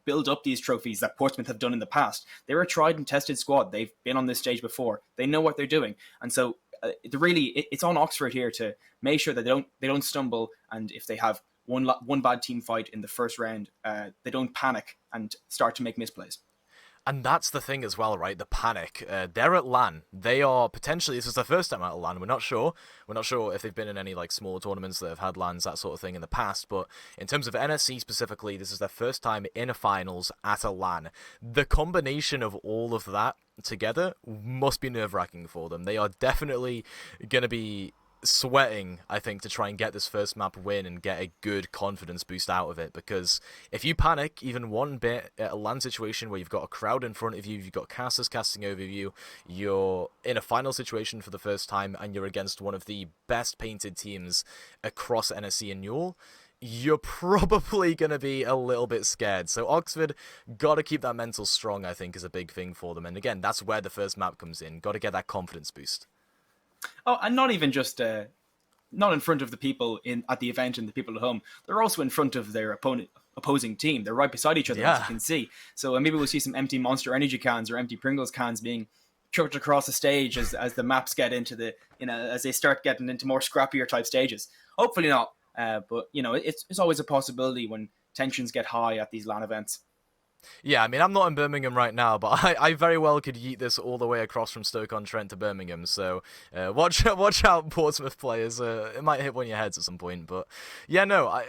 build up these trophies that Portsmouth have done in the past. They're a tried and tested squad. They've been on this stage before. They know what they're doing. And so it's on Oxford here to make sure that they don't stumble, and if they have one bad team fight in the first round, they don't panic and start to make misplays. And that's the thing as well, right? The panic. They're at LAN. They are potentially, this is their first time out of LAN. We're not sure. We're not sure if they've been in any smaller tournaments that have had LANs, that sort of thing in the past. But in terms of NSC specifically, this is their first time in a finals at a LAN. The combination of all of that together must be nerve-wracking for them. They are definitely going to be sweating, I think, to try and get this first map win and get a good confidence boost out of it, because if you panic even one bit at a LAN situation where you've got a crowd in front of you, you've got casters casting over you, you're in a final situation for the first time, and you're against one of the best painted teams across NSC and Newell, you're probably going to be a little bit scared. So Oxford got to keep that mental strong, I think, is a big thing for them. And again, that's where the first map comes in. Got to get that confidence boost. Oh, and not even just not in front of the people at the event and the people at home. They're also in front of their opposing team. They're right beside each other, as you can see. So maybe we'll see some empty Monster Energy cans or empty Pringles cans being chucked across the stage as the maps get into the, as they start getting into more scrappier type stages. Hopefully not, but it's always a possibility when tensions get high at these LAN events. Yeah, I mean, I'm not in Birmingham right now, but I very well could yeet this all the way across from Stoke-on-Trent to Birmingham, so watch out, Portsmouth players. It might hit one of your heads at some point, but yeah, no,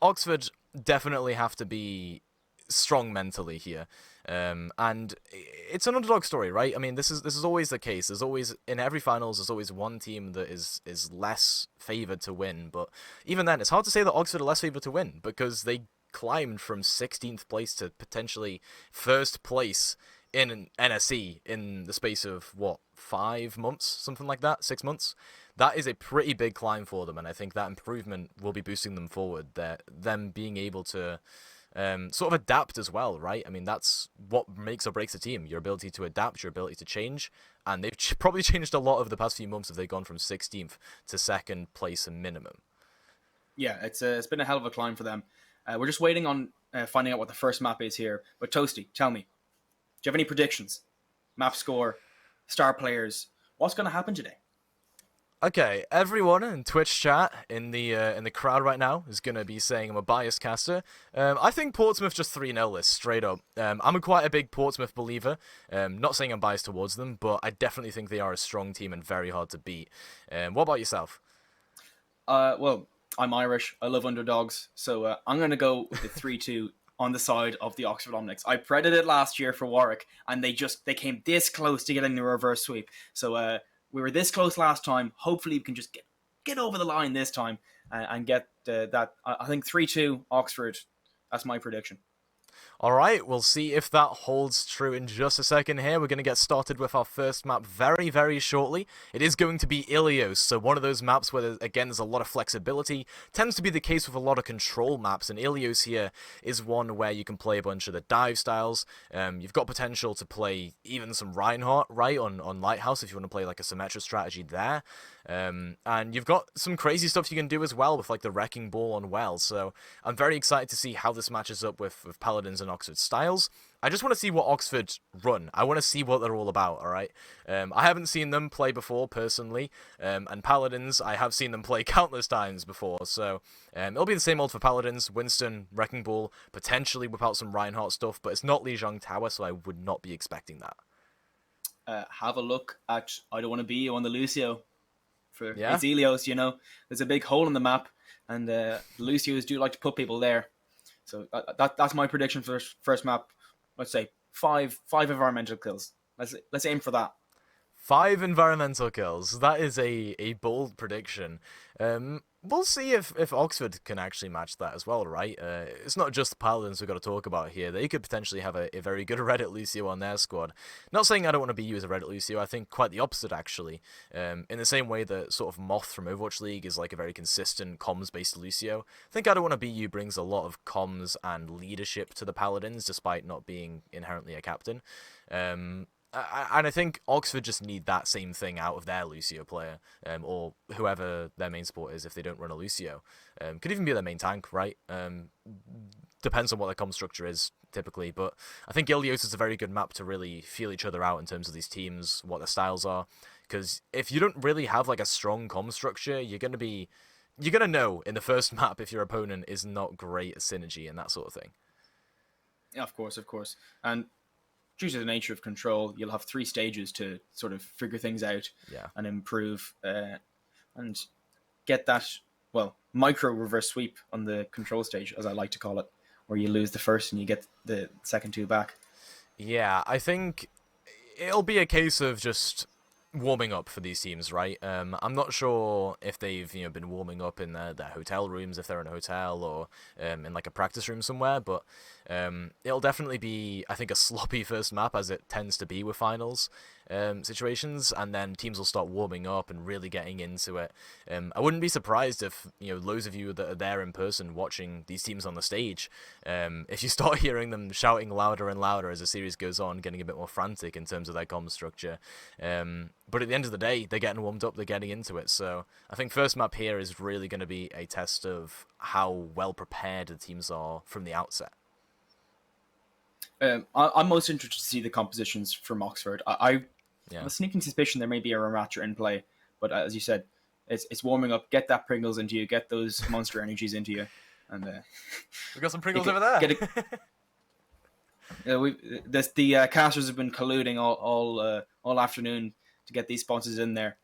Oxford definitely have to be strong mentally here. And it's an underdog story, right? I mean, this is always the case. There's always, in every finals, there's always one team that is less favoured to win, but even then, it's hard to say that Oxford are less favoured to win, because they climbed from 16th place to potentially first place in an NSE in the space of, 5 months? Something like that? 6 months? That is a pretty big climb for them, and I think that improvement will be boosting them forward. Them being able to sort of adapt as well, right? I mean, that's what makes or breaks a team. Your ability to adapt, your ability to change, and they've probably changed a lot over the past few months if they've gone from 16th to 2nd place a minimum. Yeah, it's been a hell of a climb for them. We're just waiting on finding out what the first map is here. But Toasty, tell me, do you have any predictions? Map score, star players, what's going to happen today? Okay, everyone in Twitch chat in the crowd right now is going to be saying I'm a biased caster. I think Portsmouth just 3-0 this, straight up. I'm quite a big Portsmouth believer. Not saying I'm biased towards them, but I definitely think they are a strong team and very hard to beat. What about yourself? Well, I'm Irish. I love underdogs. So I'm going to go with the 3-2 on the side of the Oxford Omnics. I predicted it last year for Warwick, and they came this close to getting the reverse sweep. So we were this close last time. Hopefully we can just get over the line this time and get that. I think 3-2 Oxford. That's my prediction. Alright, we'll see if that holds true in just a second here. We're going to get started with our first map very, very shortly. It is going to be Ilios, so one of those maps where, again, there's a lot of flexibility. Tends to be the case with a lot of control maps, and Ilios here is one where you can play a bunch of the dive styles. You've got potential to play even some Reinhardt, right, on Lighthouse if you want to play like a Symmetra strategy there. And you've got some crazy stuff you can do as well with like the Wrecking Ball on Well, so I'm very excited to see how this matches up with Paladins and Oxford styles. I just want to see what Oxford run. I want to see what they're all about, alright? I haven't seen them play before, personally, and Paladins, I have seen them play countless times before, so it'll be the same old for Paladins, Winston, Wrecking Ball, potentially whip out some Reinhardt stuff, but it's not Lijiang Tower, so I would not be expecting that. Have a look at I Don't Want to Be You on the Lucio. It's Ilios, there's a big hole in the map, and the Lucios do like to put people there. So that's my prediction for this first map. Let's say five environmental kills. Let's aim for that. 5 environmental kills. That is a bold prediction. We'll see if Oxford can actually match that as well, right? It's not just the Paladins we've got to talk about here. They could potentially have a very good Reddit Lucio on their squad. Not saying I don't want to be you as a Reddit Lucio. I think quite the opposite, actually. In the same way that sort of Moth from Overwatch League is like a very consistent comms-based Lucio, I think I don't want to be you brings a lot of comms and leadership to the Paladins, despite not being inherently a captain. And I think Oxford just need that same thing out of their Lucio player, or whoever their main support is if they don't run a Lucio. Could even be their main tank, right? Depends on what their comm structure is, typically, but I think Ilios is a very good map to really feel each other out in terms of these teams, what their styles are, because if you don't really have like a strong comm structure, you're going to know in the first map if your opponent is not great at synergy and that sort of thing. Yeah, of course. And due to the nature of control, you'll have 3 stages to sort of figure things out and improve and get that, micro reverse sweep on the control stage, as I like to call it, where you lose the first and you get the second 2 back. Yeah, I think it'll be a case of just warming up for these teams, right? I'm not sure if they've been warming up in their hotel rooms, if they're in a hotel, or in like a practice room somewhere, but it'll definitely be, I think, a sloppy first map, as it tends to be with finals. situations, and then teams will start warming up and really getting into it. I wouldn't be surprised if, those of you that are there in person watching these teams on the stage, if you start hearing them shouting louder and louder as the series goes on, getting a bit more frantic in terms of their comm structure. But at the end of the day, they're getting warmed up, they're getting into it. So I think first map here is really going to be a test of how well prepared the teams are from the outset. I'm most interested to see the compositions from Oxford. I have a sneaking suspicion there may be a rematcher in play, but as you said, it's warming up. Get that Pringles into you, get those Monster Energies into you, and we got some Pringles over there. The casters have been colluding all afternoon to get these sponsors in there,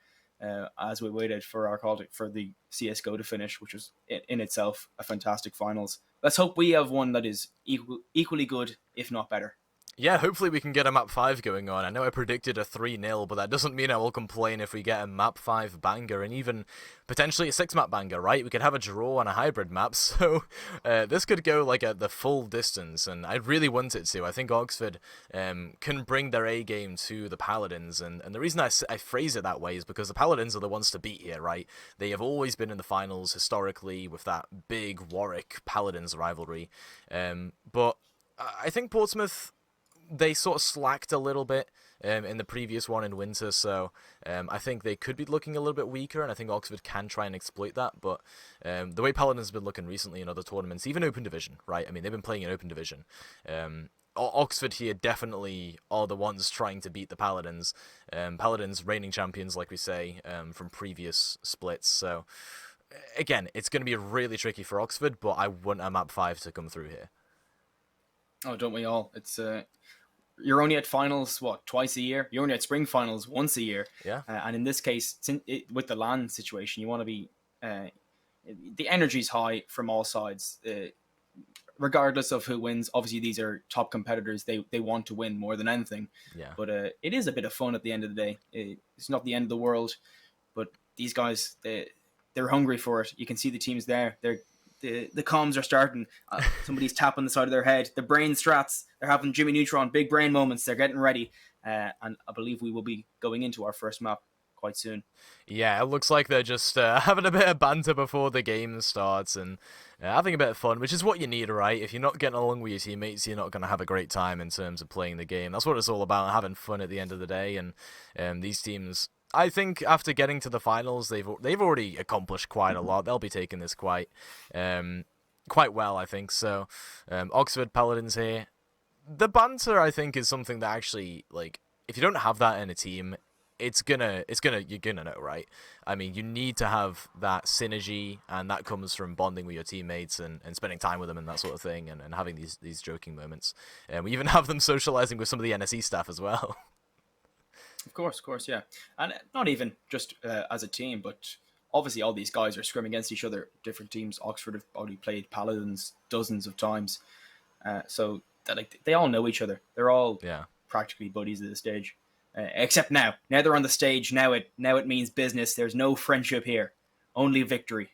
as we waited for our call for the CS:GO to finish, which was in itself a fantastic finals. Let's hope we have one that is equally good, if not better. Yeah, hopefully we can get a map 5 going on. I know I predicted a 3-0, but that doesn't mean I will complain if we get a map 5 banger, and even potentially a 6-map banger, right? We could have a draw on a hybrid map, so this could go like the full distance, and I really want it to. I think Oxford can bring their A game to the Paladins, and the reason I phrase it that way is because the Paladins are the ones to beat here, right? They have always been in the finals historically with that big Warwick-Paladins rivalry, but I think Portsmouth, they sort of slacked a little bit in the previous one in winter, so I think they could be looking a little bit weaker, and I think Oxford can try and exploit that, but the way Paladins have been looking recently in other tournaments, even Open Division, right? I mean, they've been playing in Open Division. Oxford here definitely are the ones trying to beat the Paladins. Paladins reigning champions, like we say, from previous splits, so again, it's going to be really tricky for Oxford, but I want a map 5 to come through here. Oh, don't we all? It's you're only at finals twice a year. You're only at spring finals once a year. Yeah. And in this case, with the LAN situation, you want to be the energy's high from all sides, regardless of who wins. Obviously, these are top competitors. They want to win more than anything. Yeah. But it is a bit of fun at the end of the day. It's not the end of the world, but these guys they're hungry for it. You can see the teams there. The comms are starting. Somebody's tapping the side of their head. The brain strats. They're having Jimmy Neutron, big brain moments. They're getting ready. And I believe we will be going into our first map quite soon. Yeah, it looks like they're just having a bit of banter before the game starts and having a bit of fun, which is what you need, right? If you're not getting along with your teammates, you're not going to have a great time in terms of playing the game. That's what it's all about, having fun at the end of the day. And these teams, I think after getting to the finals, they've already accomplished quite a lot. They'll be taking this quite well, I think. So, Oxford Paladins here. The banter, I think, is something that actually, like, if you don't have that in a team, you're gonna know, right? I mean, you need to have that synergy, and that comes from bonding with your teammates and spending time with them and that sort of thing, and having these joking moments. And we even have them socializing with some of the NSE staff as well. Of course, yeah. And not even just as a team, but obviously all these guys are scrimming against each other. Different teams. Oxford have already played Paladins dozens of times. So they all know each other. They're all practically buddies at this stage. Except now. Now they're on the stage. Now it means business. There's no friendship here. Only victory.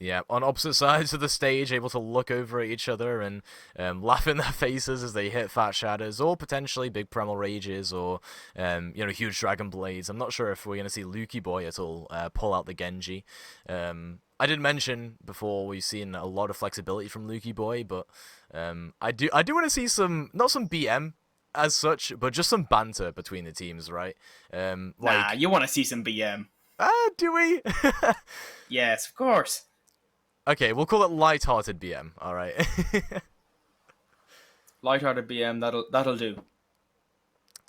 Yeah, on opposite sides of the stage, able to look over at each other and laugh in their faces as they hit Fat Shatters, or potentially big Primal Rages, or huge Dragon Blades. I'm not sure if we're going to see Lukey Boy at all pull out the Genji. I did mention before we've seen a lot of flexibility from Lukey Boy, but I do want to see not some BM as such, but just some banter between the teams, right? Nah, you want to see some BM. Do we? Yes, of course. Okay, we'll call it light-hearted BM, alright? Light-hearted BM, that'll do.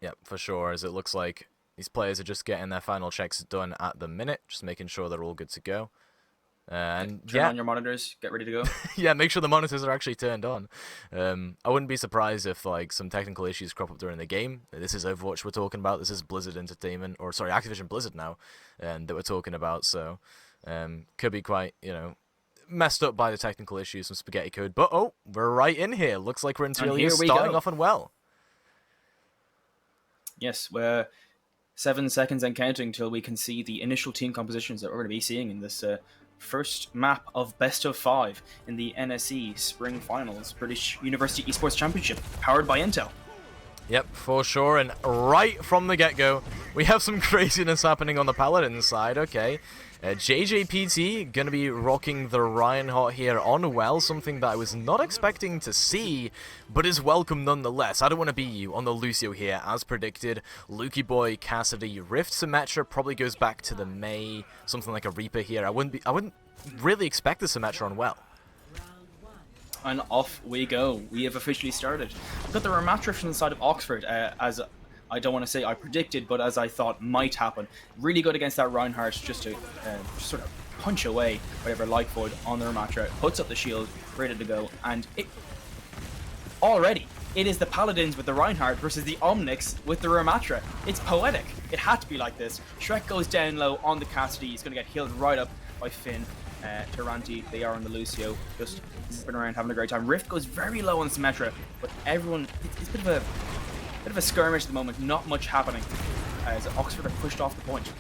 Yep, for sure, as it looks like these players are just getting their final checks done at the minute, just making sure they're all good to go. And Turn on your monitors, get ready to go. Yeah, make sure the monitors are actually turned on. I wouldn't be surprised if some technical issues crop up during the game. This is Overwatch we're talking about, this is Blizzard Entertainment, or sorry, Activision Blizzard now, that we're talking about, so could be quite, messed up by the technical issues from Spaghetti Code, but we're right in here. Looks like we're in Australia, starting off and well. Yes, we're 7 seconds and counting till we can see the initial team compositions that we're going to be seeing in this first map of best of 5 in the NSE Spring Finals British University Esports Championship, powered by Intel. Yep, for sure, and right from the get-go, we have some craziness happening on the Paladin side, okay. JJPT going to be rocking the Reinhardt here on Well, something that I was not expecting to see, but is welcome nonetheless. I don't want to be you on the Lucio here, as predicted. Lukey Boy, Cassidy, Rift Symmetra probably goes back to the Mei, something like a Reaper here. I wouldn't really expect the Symmetra on Well. And off we go. We have officially started. We've got the Ramatra from the side of Oxford, as I don't want to say I predicted, but as I thought might happen. Really good against that Reinhardt, just to sort of punch away whatever Lightvoid on the Ramatra, puts up the shield, ready to go, and it is the Paladins with the Reinhardt versus the Omnics with the Ramatra. It's poetic. It had to be like this. Shrek goes down low on the Cassidy. He's going to get healed right up by Finn. Taranti, they are on the Lucio, just moving around having a great time. Rift goes very low on Symmetra, but everyone, it's a bit of a skirmish at the moment, not much happening as Oxford are pushed off the point.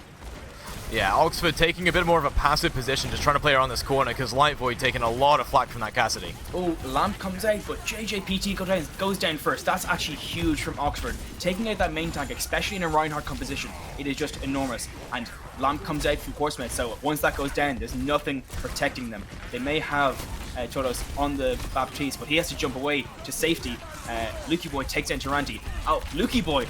Yeah, Oxford taking a bit more of a passive position, just trying to play around this corner, because Lightvoid taking a lot of flack from that Cassidy. Oh, Lamp comes out, but JJPT goes down first. That's actually huge from Oxford. Taking out that main tank, especially in a Reinhardt composition, it is just enormous. And Lamp comes out from Portsmouth, so once that goes down, there's nothing protecting them. They may have Todos on the Baptiste, but he has to jump away to safety. Lukey Boy takes down Taranti. Oh, Lukey Boy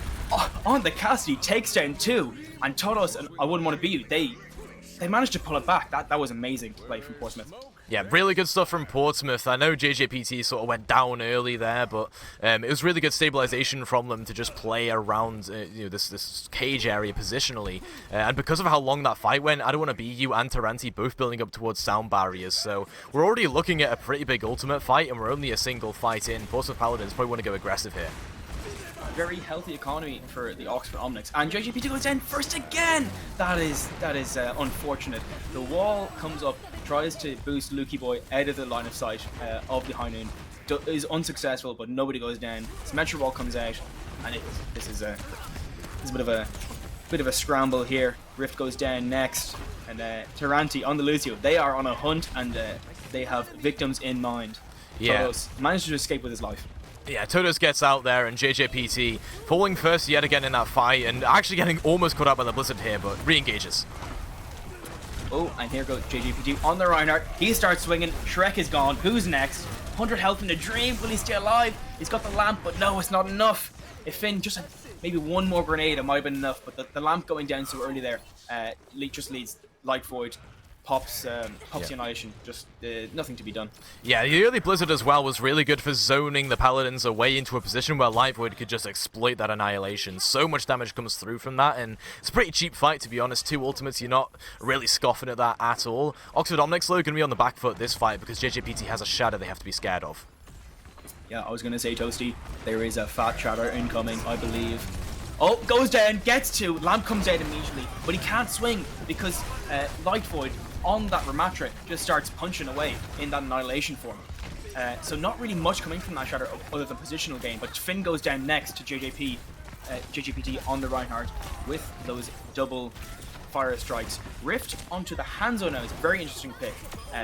on the Cassidy takes down 2, and Todos and I Wouldn't Want to Be You, they managed to pull it back. That was amazing play from Portsmouth. Yeah, really good stuff from Portsmouth. I know JJPT sort of went down early there, but it was really good stabilization from them to just play around this cage area positionally. And because of how long that fight went, I Don't Want to Be You and Taranti both building up towards sound barriers. So we're already looking at a pretty big ultimate fight, and we're only a single fight in. Portsmouth Paladins probably want to go aggressive here. Very healthy economy for the Oxford Omnics, and JJPT goes down first again. That is unfortunate. The wall comes up, tries to boost Lukey Boy out of the line of sight of the High Noon, is unsuccessful, but nobody goes down. Symmetra wall comes out, and this is a bit of a scramble here. Rift goes down next, and Taranti on the Lucio. They are on a hunt, and they have victims in mind. Yeah, Todos managed to escape with his life. Yeah, Todos gets out there, and JJPT falling first yet again in that fight, and actually getting almost caught out by the Blizzard here, but re-engages. Oh, and here goes JJPT on the Reinhardt. He starts swinging. Shrek is gone. Who's next? 100 health in the dream. Will he stay alive? He's got the lamp, but no, it's not enough. If Finn just had maybe one more grenade, it might have been enough, but the lamp going down so early there just leads Lightvoid. Pops the Annihilation, just nothing to be done. Yeah, the early Blizzard as well was really good for zoning the Paladins away into a position where Lightvoid could just exploit that Annihilation. So much damage comes through from that, and it's a pretty cheap fight, to be honest. 2 ultimates, you're not really scoffing at that at all. Oxford Omnics, though, going to be on the back foot this fight because JJPT has a shadow they have to be scared of. Yeah, I was going to say, Toasty, there is a fat shadow incoming, I believe. Oh, goes down, gets 2, Lamp comes out immediately, but he can't swing because Lightvoid on that Ramatra just starts punching away in that Annihilation form. So not really much coming from that Shatter other than positional gain, but Finn goes down next to JJPT on the Reinhardt with those double fire strikes. Rift onto the Hanzo now is a very interesting pick,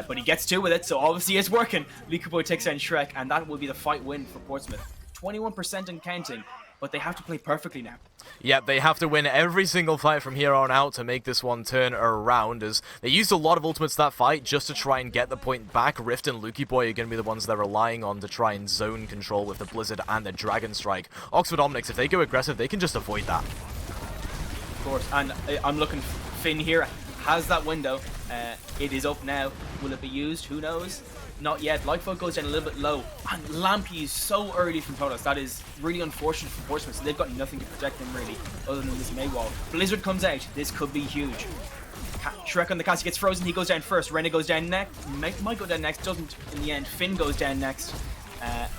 but he gets 2 with it, so obviously it's working. Lukey Boy takes down Shrek, and that will be the fight win for Portsmouth. 21% and counting, but they have to play perfectly now. Yep, they have to win every single fight from here on out to make this one turn around, as they used a lot of ultimates that fight just to try and get the point back. Rift and Lukey Boy are going to be the ones they're relying on to try and zone control with the Blizzard and the Dragon Strike. Oxford Omnics, if they go aggressive, they can just avoid that. Of course, and I'm looking, Finn here has that window. It is up now. Will it be used? Who knows? Not yet. Lightfoot goes down a little bit low, and Lampy is so early from Todos. That is really unfortunate for Portsmouth, so they've got nothing to protect them really, other than this May wall. Blizzard comes out. This could be huge. Shrek on the cast, he gets frozen. He goes down first. Renna goes down next. Might go down next. Doesn't in the end. Finn goes down next. And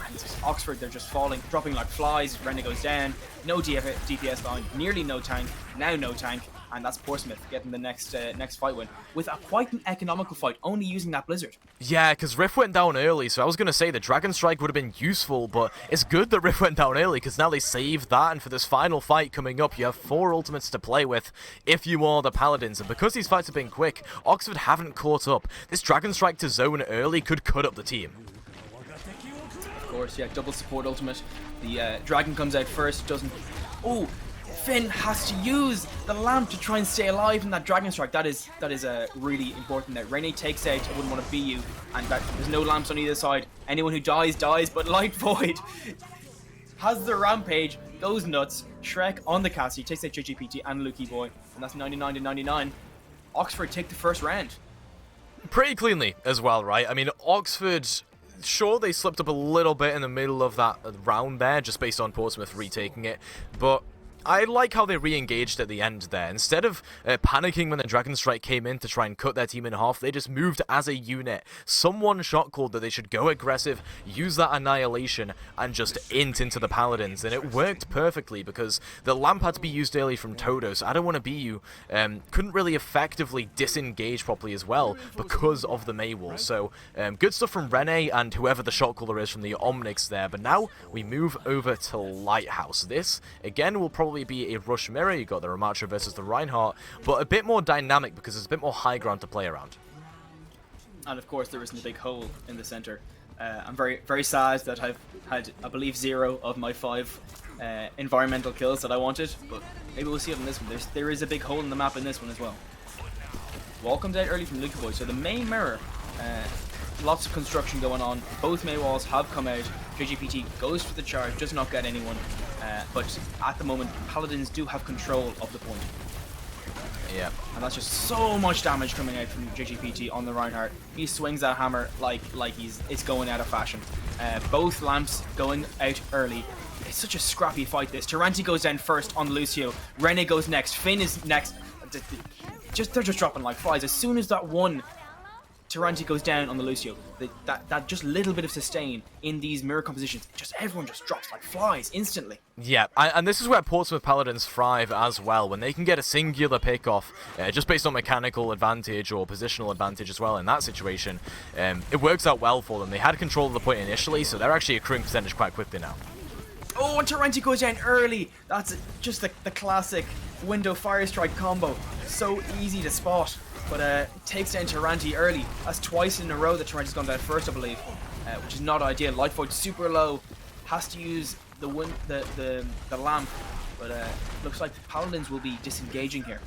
Oxford, they're just falling, dropping like flies. Renna goes down. No DPS line. Nearly no tank. Now no tank. And that's Portsmouth getting the next fight win with quite an economical fight, only using that Blizzard. Yeah, because Rift went down early, so I was going to say the Dragon Strike would have been useful, but it's good that Rift went down early, because now they saved that, and for this final fight coming up, you have 4 ultimates to play with if you are the Paladins, and because these fights have been quick, Oxford haven't caught up. This Dragon Strike to zone early could cut up the team. Of Of course, yeah, double support ultimate. The dragon comes out first, doesn't... Oh, Finn has to use the lamp to try and stay alive in that dragon strike. That is really important there. Rene takes out I Wouldn't Want to Be You, and there's no lamps on either side. Anyone who dies, dies, but Light Void has the rampage, goes nuts. Shrek on the Cassie, takes out JGPT and Lukey Boy, and that's 99 to 99. Oxford take the first round. Pretty cleanly as well, right? I mean, Oxford, sure, they slipped up a little bit in the middle of that round there, just based on Portsmouth retaking it, but I like how they re-engaged at the end there. Instead of panicking when the Dragon Strike came in to try and cut their team in half, they just moved as a unit. Someone shot called that they should go aggressive, use that Annihilation, and just int into the Paladins. And it worked perfectly because the lamp had to be used early from Toto, so I Don't Want to Be You couldn't really effectively disengage properly as well because of the Maywall. So good stuff from Rene and whoever the shot caller is from the Omnix there. But now we move over to Lighthouse. This, again, will probably be a rush mirror. You got the Ramatra versus the Reinhardt, but a bit more dynamic because there's a bit more high ground to play around. And of course there isn't a big hole in the center. I'm very sad that I've had, I believe, 0 of my 5 environmental kills that I wanted, but maybe we'll see it in this one. There is a big hole in the map in this one as well. Wall comes out early from Luca Boy, so the main mirror, lots of construction going on. Both May walls have come out. JGPT goes for the charge, does not get anyone, but at the moment Paladins do have control of the point. Yeah. And that's just so much damage coming out from JGPT on the Reinhardt. He swings that hammer like it's going out of fashion. Both lamps going out early. It's such a scrappy fight this. Taranti goes down first on Lucio. Rene goes next. Finn is next. They're just dropping like flies. As soon as that one Taranti goes down on the Lucio, that just little bit of sustain in these mirror compositions, everyone just drops like flies instantly. Yeah, and this is where Portsmouth Paladins thrive as well, when they can get a singular pick off, just based on mechanical advantage or positional advantage as well in that situation. It works out well for them. They had control of the point initially, so they're actually accruing percentage quite quickly now. Oh, and Taranti goes down early. That's just the classic window fire strike combo. So easy to spot. But takes down Taranti early. That's twice in a row that Taranti's gone down first, I believe, which is not ideal. Light Void super low, has to use the lamp, but looks like the Paladins will be disengaging here.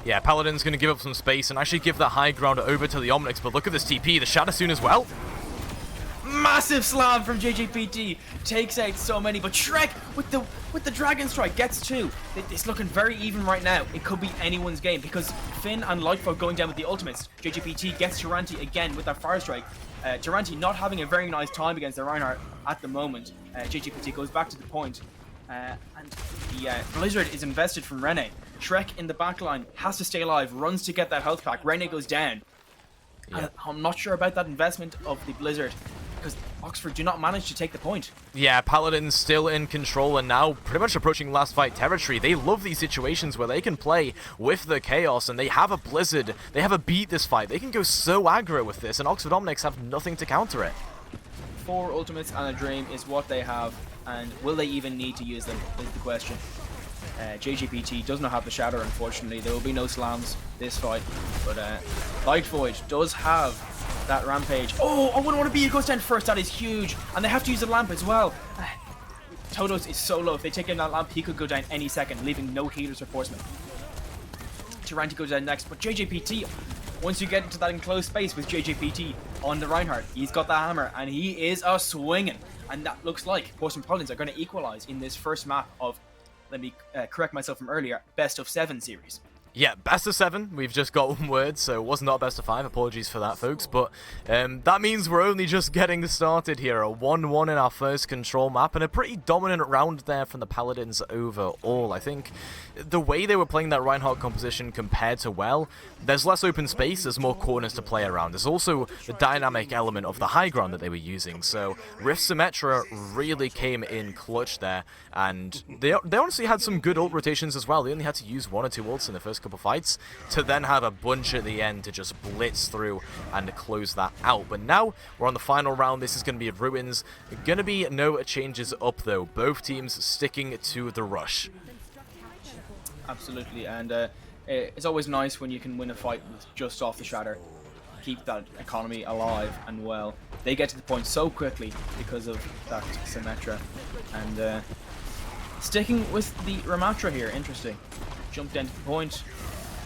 Yeah, Paladin's going to give up some space and actually give that high ground over to the Omnix, but look at this TP, the Shatter soon as well. Massive slam from JJPT, takes out so many, but Shrek with the Dragon Strike gets 2. It's looking very even right now. It could be anyone's game because Finn and Lightfoot going down with the ultimates. JJPT gets Taranti again with that Fire Strike. Taranti not having a very nice time against the Reinhardt at the moment. JJPT goes back to the point, and the Blizzard is invested from Rene. Shrek in the backline has to stay alive, runs to get that health pack. Rene goes down. Yeah. I'm not sure about that investment of the Blizzard, because Oxford do not manage to take the point. Yeah, Paladin's still in control and now pretty much approaching last fight territory. They love these situations where they can play with the chaos and they have a Blizzard. They have a beat this fight. They can go so aggro with this and Oxford Omnix have nothing to counter it. 4 ultimates and a dream is what they have, and will they even need to use them is the question. JGPT does not have the Shatter, unfortunately. There will be no slams this fight, but Light Void does have that rampage. Oh, I wouldn't want to be. It goes down first. That is huge, and they have to use the lamp as well. Totos is so low. If they take in that lamp, he could go down any second, leaving no healers for Portsmouth. Taranti goes down next, but JJPT, once you get into that enclosed space with JJPT on the Reinhardt, he's got the hammer, and he is a swinging. And that looks like Portsmouth Paladins are going to equalize in this first map of, let me correct myself from earlier, best of 7 series. Yeah, best of 7. We've just got one word, so it was not best of 5. Apologies for that, folks. But that means we're only just getting started here. A 1-1 in our first control map, and a pretty dominant round there from the Paladins overall. I think the way they were playing that Reinhardt composition compared to well, there's less open space, there's more corners to play around. There's also the dynamic element of the high ground that they were using. So Rift Symmetra really came in clutch there, and they honestly had some good ult rotations as well. They only had to use 1 or 2 ults in the first couple fights to then have a bunch at the end to just blitz through and close that out. But now we're on the final round. This is going to be Ruins. Going to be no changes up though. Both teams sticking to the rush. Absolutely, and it's always nice when you can win a fight with just off the Shatter. keep that economy alive and well. They get to the point so quickly because of that Symmetra. And sticking with the Ramatra here, interesting. Jumped into the point.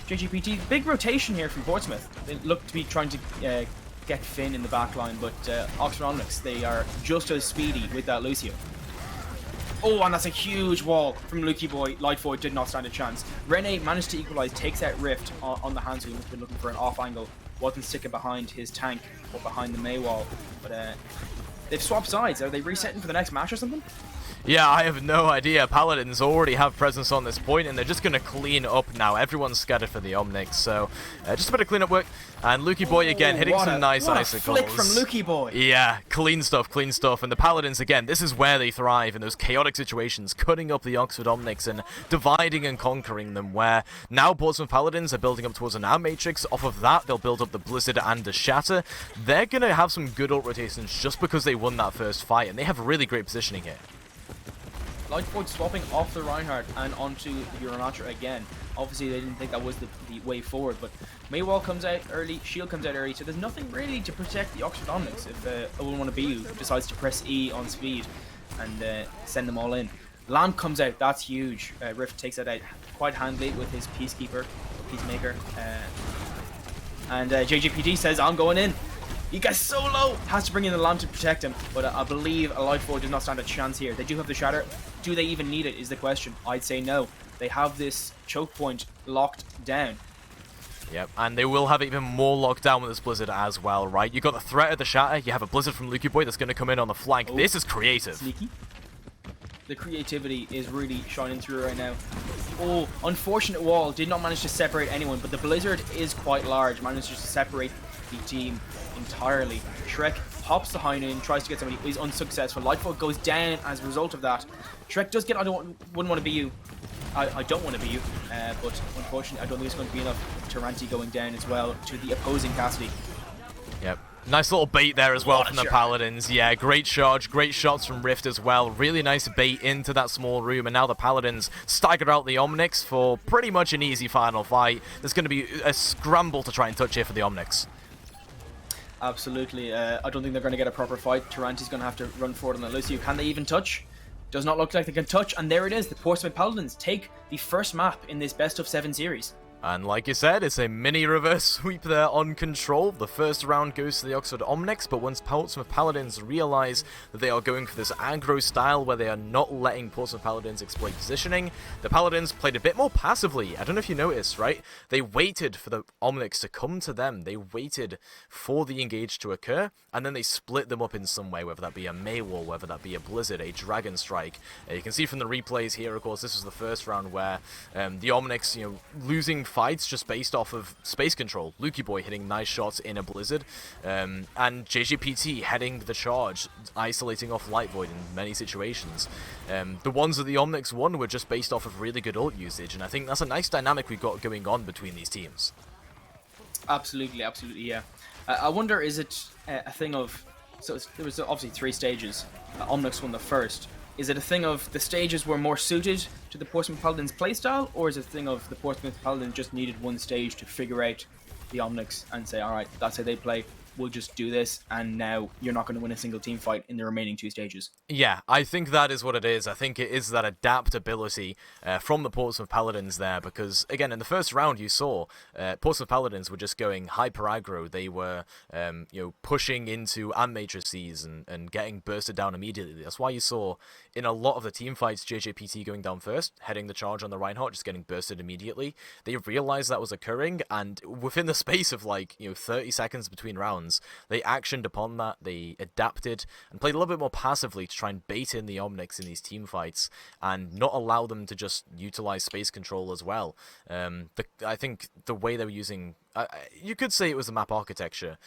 JGPT, big rotation here from Portsmouth. They look to be trying to get Finn in the back line, but Oxford Omnics, they are just as speedy with that Lucio. Oh, and that's a huge wall from Lukey Boy. Lightfoot did not stand a chance. Rene managed to equalize, takes out Rift on the hands, who must have been looking for an off angle. Wasn't sticking behind his tank or behind the May wall. But they've swapped sides. Are they resetting for the next match or something? Yeah, I have no idea. Paladins already have presence on this point, and they're just going to clean up now. Everyone's scattered for the Omnics, so just a bit of cleanup work. And Lukey Boy again hitting some nice icicles. Flick from Lukey Boy. Yeah, clean stuff, clean stuff. And the Paladins, again, this is where they thrive in those chaotic situations, cutting up the Oxford Omnics and dividing and conquering them, where now Portsmouth Paladins are building up towards an Arm Matrix. Off of that, they'll build up the Blizzard and the Shatter. They're going to have some good ult rotations just because they won that first fight, and they have really great positioning here. Lightfoot swapping off the Reinhardt and onto the Ramatra again. Obviously, they didn't think that was the way forward, but Maywall comes out early, Shield comes out early, so there's nothing really to protect the Oxford Omnics if 0112BU decides to press E on speed and send them all in. Lamp comes out, that's huge. Rift takes that out quite handily with his Peacemaker. And JGPD says, I'm going in. He gets so low, has to bring in the Lamp to protect him, but I believe a Lightfoot does not stand a chance here. They do have the Shatter. Do they even need it is the question. I'd say no. They have this choke point locked down. Yep, and they will have it even more locked down with this Blizzard as well, right? You got the threat of the Shatter, you have a Blizzard from Lukey Boy that's going to come in on the flank. Oh, this is creative. Sneaky. The creativity is really shining through right now. Oh, unfortunate wall. Did not manage to separate anyone, but the Blizzard is quite large. Manages to separate the team entirely. Shrek pops the Hind in, tries to get somebody, is unsuccessful. Lightfoot goes down as a result of that. Shrek does get, wouldn't want to be you. I don't want to be you, but unfortunately I don't think it's going to be enough. Taranti going down as well to the opposing Cassidy. Yep. Nice little bait there as well from the Paladins. Yeah, great charge, great shots from Rift as well. Really nice bait into that small room, and now the Paladins stagger out the Omnics for pretty much an easy final fight. There's going to be a scramble to try and touch here for the Omnics. Absolutely. I don't think they're going to get a proper fight. Taranti's going to have to run forward on the Lucio. Can they even touch? Does not look like they can touch, and there it is. The Portsmouth Paladins take the first map in this best-of-7 series. And like you said, it's a mini reverse sweep there on Control. The first round goes to the Oxford Omnics, but once Portsmouth Paladins realise that they are going for this aggro style where they are not letting Portsmouth Paladins exploit positioning, the Paladins played a bit more passively. I don't know if you noticed, right? They waited for the Omnics to come to them. They waited for the engage to occur, and then they split them up in some way, whether that be a Maywall, whether that be a Blizzard, a Dragon Strike. You can see from the replays here, of course, this was the first round where the Omnics, losing fights just based off of space control. Lukey Boy hitting nice shots in a Blizzard, and JJPT heading the charge, isolating off Light Void in many situations. The ones that the Omnics won were just based off of really good ult usage, and I think that's a nice dynamic we've got going on between these teams. Absolutely, yeah. I wonder, is it a thing of... So there was obviously 3 stages. Omnics won the first. Is it a thing of the stages were more suited to the Portsmouth Paladins playstyle, or is it a thing of the Portsmouth Paladins just needed one stage to figure out the Omnics and say, alright, that's how they play, we'll just do this, and now you're not going to win a single team fight in the remaining 2 stages? Yeah, I think that is what it is. I think it is that adaptability from the Portsmouth Paladins there, because, again, in the first round you saw Portsmouth Paladins were just going hyper aggro. They were, pushing into Ant Matrices and getting bursted down immediately. That's why you saw in a lot of the team fights JJPT going down first, heading the charge on the Reinhardt, just getting bursted immediately. They realized that was occurring, and within the space of 30 seconds between rounds, they actioned upon that, they adapted, and played a little bit more passively to try and bait in the Omnics in these team fights, and not allow them to just utilize space control as well. I think the way they were using... you could say it was the map architecture,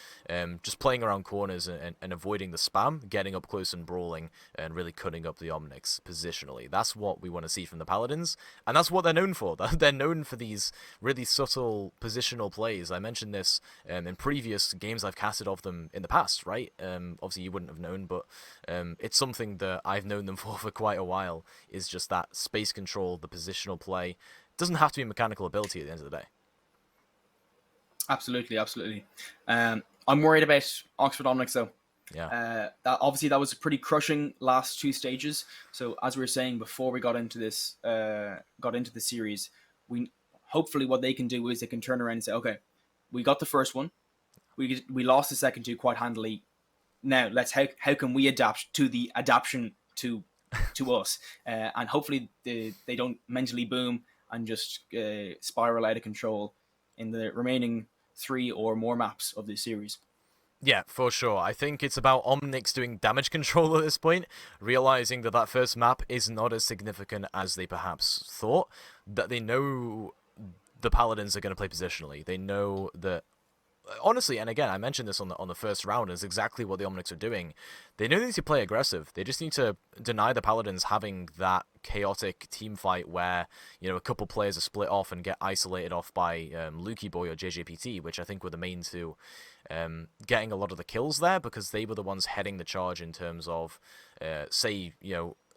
just playing around corners and avoiding the spam, getting up close and brawling, and really cutting up the Omnics positionally. That's what we want to see from the Paladins, and that's what they're known for. They're known for these really subtle positional plays. I mentioned this in previous games I've casted of them in the past, right? Obviously you wouldn't have known, but it's something that I've known them for quite a while, is just that space control, the positional play. It doesn't have to be mechanical ability at the end of the day. Absolutely, absolutely. I'm worried about Oxford Omnics though. Yeah. That was a pretty crushing last two stages. So as we were saying before we got into this, got into the series, we hopefully what they can do is they can turn around and say, okay, we got the first one, we lost the second two quite handily. Now let's how can we adapt to the adaptation to us, and hopefully they don't mentally boom and just spiral out of control in the remaining 3 or more maps of this series. Yeah, for sure. I think it's about Omnix doing damage control at this point, realizing that that first map is not as significant as they perhaps thought, that they know the Paladins are going to play positionally. They know that, honestly, and again, I mentioned this on the first round, is exactly what the Omnics are doing. They know they need to play aggressive. They just need to deny the Paladins having that chaotic team fight where, a couple players are split off and get isolated off by Lukey Boy or JJPT, which I think were the main two getting a lot of the kills there, because they were the ones heading the charge in terms of, say,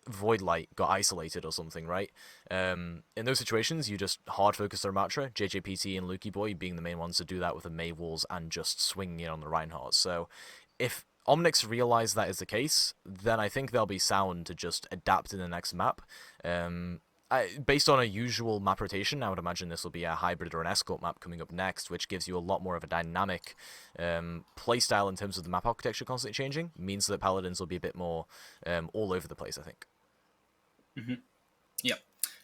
Void Light got isolated or something, right? In those situations, you just hard focus their Matra, JJPT and Lukey Boy being the main ones to do that with the May Walls and just swinging in on the Reinhardt. So if Omnix realize that is the case, then I think they'll be sound to just adapt in the next map. Based on a usual map rotation, I would imagine this will be a hybrid or an escort map coming up next, which gives you a lot more of a dynamic playstyle in terms of the map architecture constantly changing. Means that Paladins will be a bit more all over the place, I think. Mm-hmm. Yep.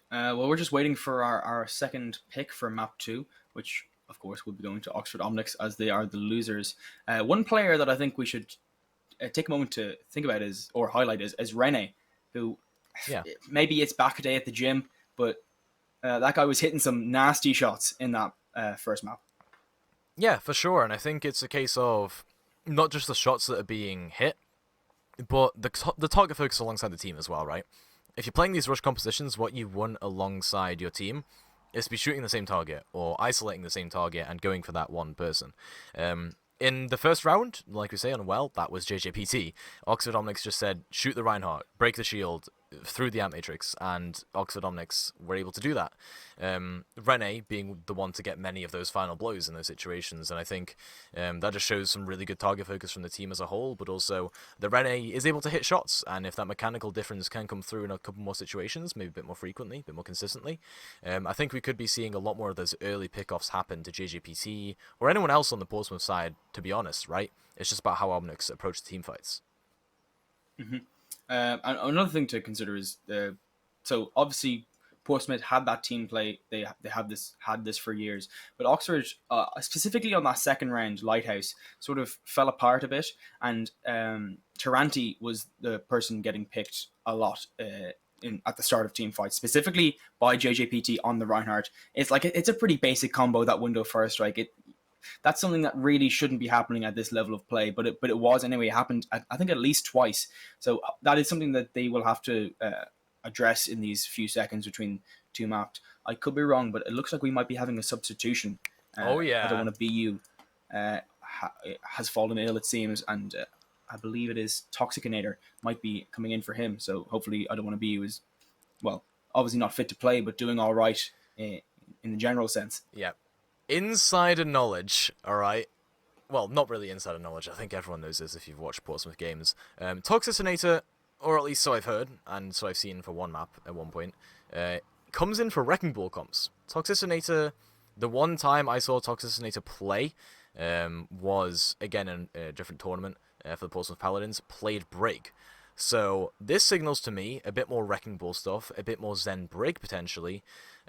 Well, we're just waiting for our second pick for map 2, which of course will be going to Oxford Omnics as they are the losers. One player that I think we should take a moment to think about or highlight is Rene, who maybe it's back a day at the gym, but that guy was hitting some nasty shots in that first map. Yeah, for sure, and I think it's a case of not just the shots that are being hit, but the target focus alongside the team as well, right? If you're playing these rush compositions, what you want alongside your team is to be shooting the same target, or isolating the same target, and going for that one person. In the first round, like we say on Well, that was JJPT. Oxford Omnics just said, shoot the Reinhardt, break the shield, through the Amp Matrix, and Oxford Omnics were able to do that. Rene being the one to get many of those final blows in those situations, and I think that just shows some really good target focus from the team as a whole, but also the Rene is able to hit shots, and if that mechanical difference can come through in a couple more situations, maybe a bit more frequently, a bit more consistently, I think we could be seeing a lot more of those early pickoffs happen to JJPT, or anyone else on the Portsmouth side, to be honest, right? It's just about how Omnics approach the team fights. Mm-hmm. And another thing to consider is, so obviously Portsmouth had that team play. They had this for years, but Oxford, specifically on that second round, Lighthouse sort of fell apart a bit, and Taranti was the person getting picked a lot at the start of team fights, specifically by JJPT on the Reinhardt. It's a pretty basic combo, that window fire strike. That's something that really shouldn't be happening at this level of play, but it was anyway. It happened, I think, at least twice. So that is something that they will have to address in these few seconds between two maps. I could be wrong, but it looks like we might be having a substitution. Oh yeah. I don't want to BU has fallen ill, it seems, and I believe it is Toxicinator might be coming in for him. So hopefully, I don't want to BU is, well, obviously not fit to play, but doing all right in the general sense. Yeah. Insider knowledge, alright? Well, not really insider knowledge. I think everyone knows this if you've watched Portsmouth games. Toxicinator, or at least so I've heard, and so I've seen for one map at one point, comes in for Wrecking Ball comps. Toxicinator, the one time I saw Toxicinator play was, again, in a different tournament for the Portsmouth Paladins, played Brig. So this signals to me a bit more Wrecking Ball stuff, a bit more Zen Brig potentially.